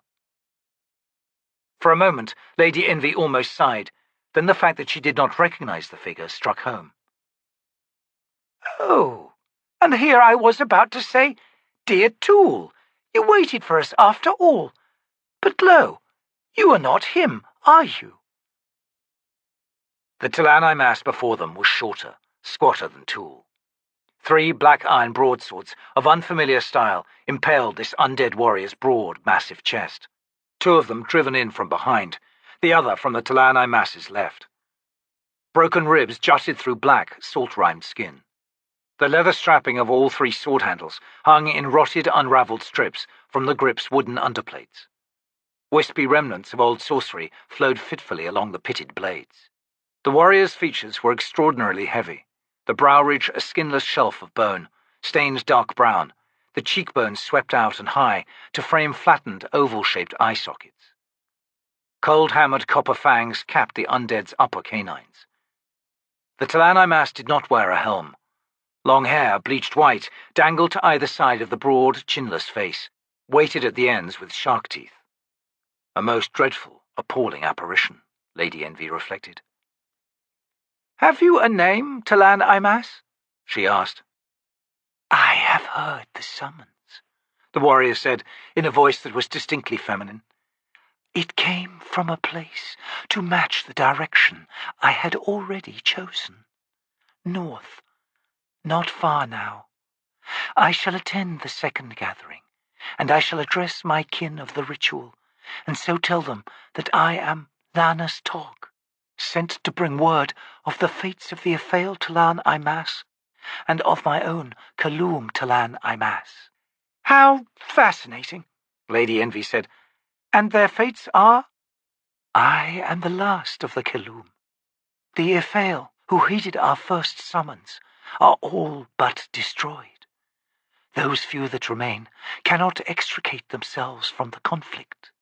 Speaker 1: For a moment, Lady Envy almost sighed, then the fact that she did not recognize the figure struck home. "Oh, and here I was about to say, dear Tool, you waited for us after all. But lo, you are not him, are you?"
Speaker 2: The T'lan Imass before them was shorter, squatter than Tool. 3 black iron broadswords of unfamiliar style impaled this undead warrior's broad, massive chest. 2 of them driven in from behind, the other from the T'lan Imass's left. Broken ribs jutted through black, salt-rimed skin. The leather strapping of all 3 sword handles hung in rotted, unravelled strips from the grip's wooden underplates. Wispy remnants of old sorcery flowed fitfully along the pitted blades. The warrior's features were extraordinarily heavy, the brow ridge a skinless shelf of bone, stained dark brown, the cheekbones swept out and high to frame flattened, oval-shaped eye sockets. Cold-hammered copper fangs capped the undead's upper canines. The T'lan Imass did not wear a helm. Long hair, bleached white, dangled to either side of the broad, chinless face, weighted at the ends with shark teeth. A most dreadful, appalling apparition, Lady Envy reflected.
Speaker 1: "Have you a name, T'lan Imass?" she asked.
Speaker 4: "I have heard the summons,"
Speaker 1: the warrior said in a voice that was distinctly feminine.
Speaker 4: "It came from a place to match the direction I had already chosen. North, not far now. I shall attend the second gathering, and I shall address my kin of the ritual, and so tell them that I am Lanus Tog, sent to bring word of the fates of the affailed T'lan Imass, and of my own Kaloum T'lan Imass."
Speaker 1: "How fascinating," Lady Envy said. "And their fates are?"
Speaker 4: "I am the last of the Kaloum. The Ifail, who heeded our first summons, are all but destroyed. Those few that remain cannot extricate themselves from the conflict.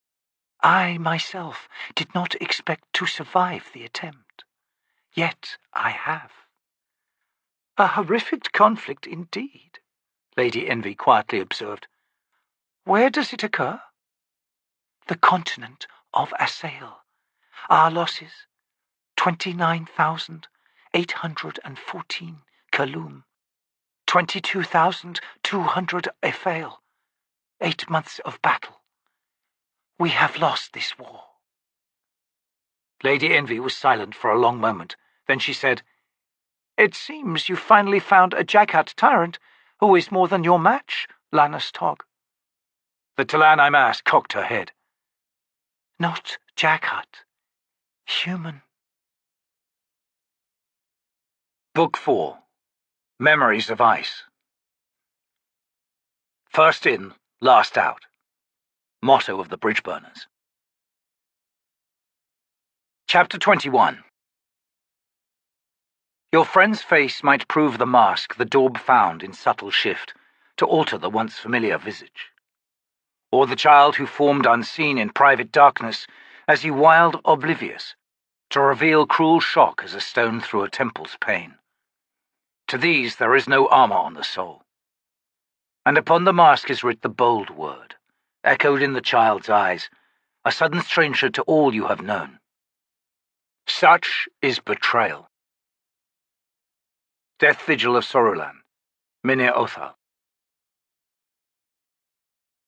Speaker 4: I myself did not expect to survive the attempt. Yet I have."
Speaker 1: "A horrific conflict indeed," Lady Envy quietly observed. "Where does it occur?"
Speaker 4: "The continent of Asail. Our losses, 29,814 Kaloum, 22,200 Ifail, 8 months of battle. We have lost this war."
Speaker 2: Lady Envy was silent for a long moment. Then she said,
Speaker 1: "It seems you finally found a Jaghut tyrant who is more than your match, Lanus Tog."
Speaker 2: The T'lan Imass cocked her head.
Speaker 4: "Not Jaghut. Human."
Speaker 2: Book 4. Memories of Ice. First in, last out. Motto of the Bridgeburners. Chapter 21. Your friend's face might prove the mask the daub found in subtle shift to alter the once familiar visage. Or the child who formed unseen in private darkness as he wild oblivious, to reveal cruel shock as a stone through a temple's pane. To these there is no armor on the soul. And upon the mask is writ the bold word, echoed in the child's eyes, a sudden stranger to all you have known. Such is betrayal. Death Vigil of Sorulan, Minir Othal.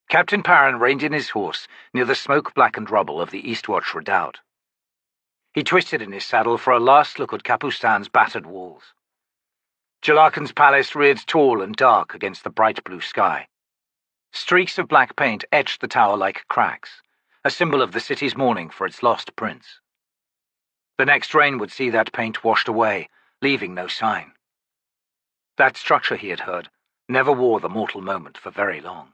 Speaker 2: Captain Perrin reined in his horse near the smoke-blackened rubble of the Eastwatch redoubt. He twisted in his saddle for a last look at Capustan's battered walls. Jalarkan's palace reared tall and dark against the bright blue sky. Streaks of black paint etched the tower like cracks, a symbol of the city's mourning for its lost prince. The next rain would see that paint washed away, leaving no sign. That structure, he had heard, never wore the mortal moment for very long.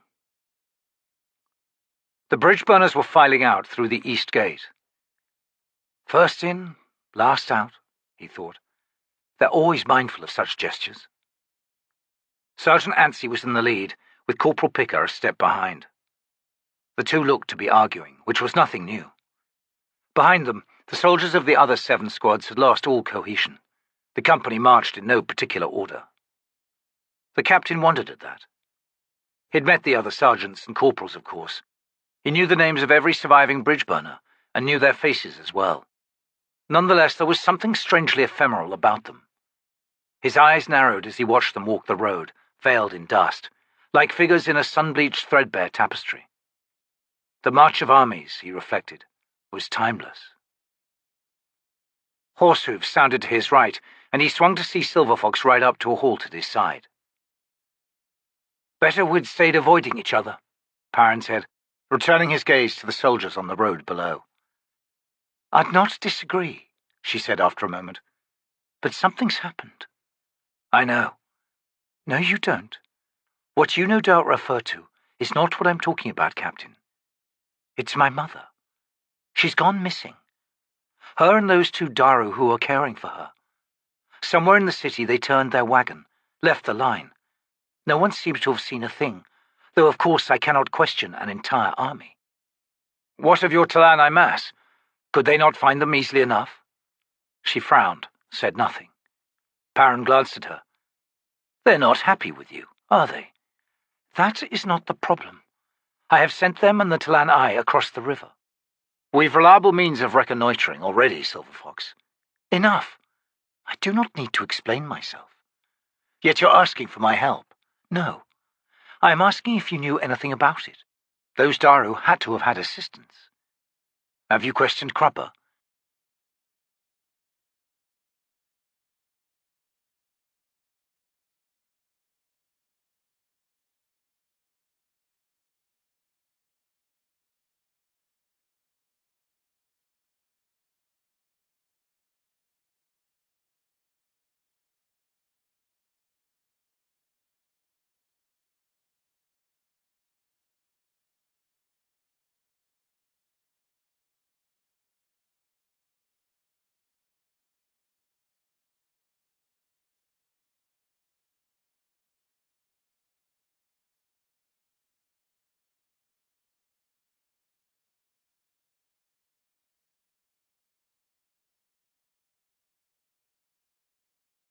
Speaker 2: The Bridgeburners were filing out through the east gate. First in, last out, he thought. They're always mindful of such gestures. Sergeant Anstey was in the lead, with Corporal Picker a step behind. The 2 looked to be arguing, which was nothing new. Behind them, the soldiers of the other 7 squads had lost all cohesion. The company marched in no particular order. The captain wondered at that. He'd met the other sergeants and corporals, of course. He knew the names of every surviving Bridgeburner, and knew their faces as well. Nonetheless, there was something strangely ephemeral about them. His eyes narrowed as he watched them walk the road, veiled in dust,
Speaker 1: like figures in a sun-bleached threadbare tapestry. The march of armies, he reflected, was timeless. Horsehooves sounded to his right, and he swung to see Silver Fox ride up to a halt at his side. "Better we'd stayed avoiding each other," Perrin said, returning his gaze to the soldiers on the road below. "I'd not disagree," she said after a moment, "but something's happened." "I know." "No, you don't. What you no doubt refer to is not what I'm talking about, Captain. It's my mother. She's gone missing. Her and those 2 Daru who are caring for her. Somewhere in the city they turned their wagon, left the line. No one seems to have seen a thing, though of course I cannot question an entire army." "What of your T'lan Imass? Could they not find them easily enough?" She frowned, said nothing. Perrin glanced at her. "They're not happy with you, are they?" "That is not the problem. I have sent them and the T'lan Imass across the river." "We've reliable means of reconnoitering already, Silver Fox." "Enough. I do not need to explain myself." "Yet you're asking for my help." "No. I am asking if you knew anything about it. Those Daru had to have had assistance." "Have you questioned Crupper?"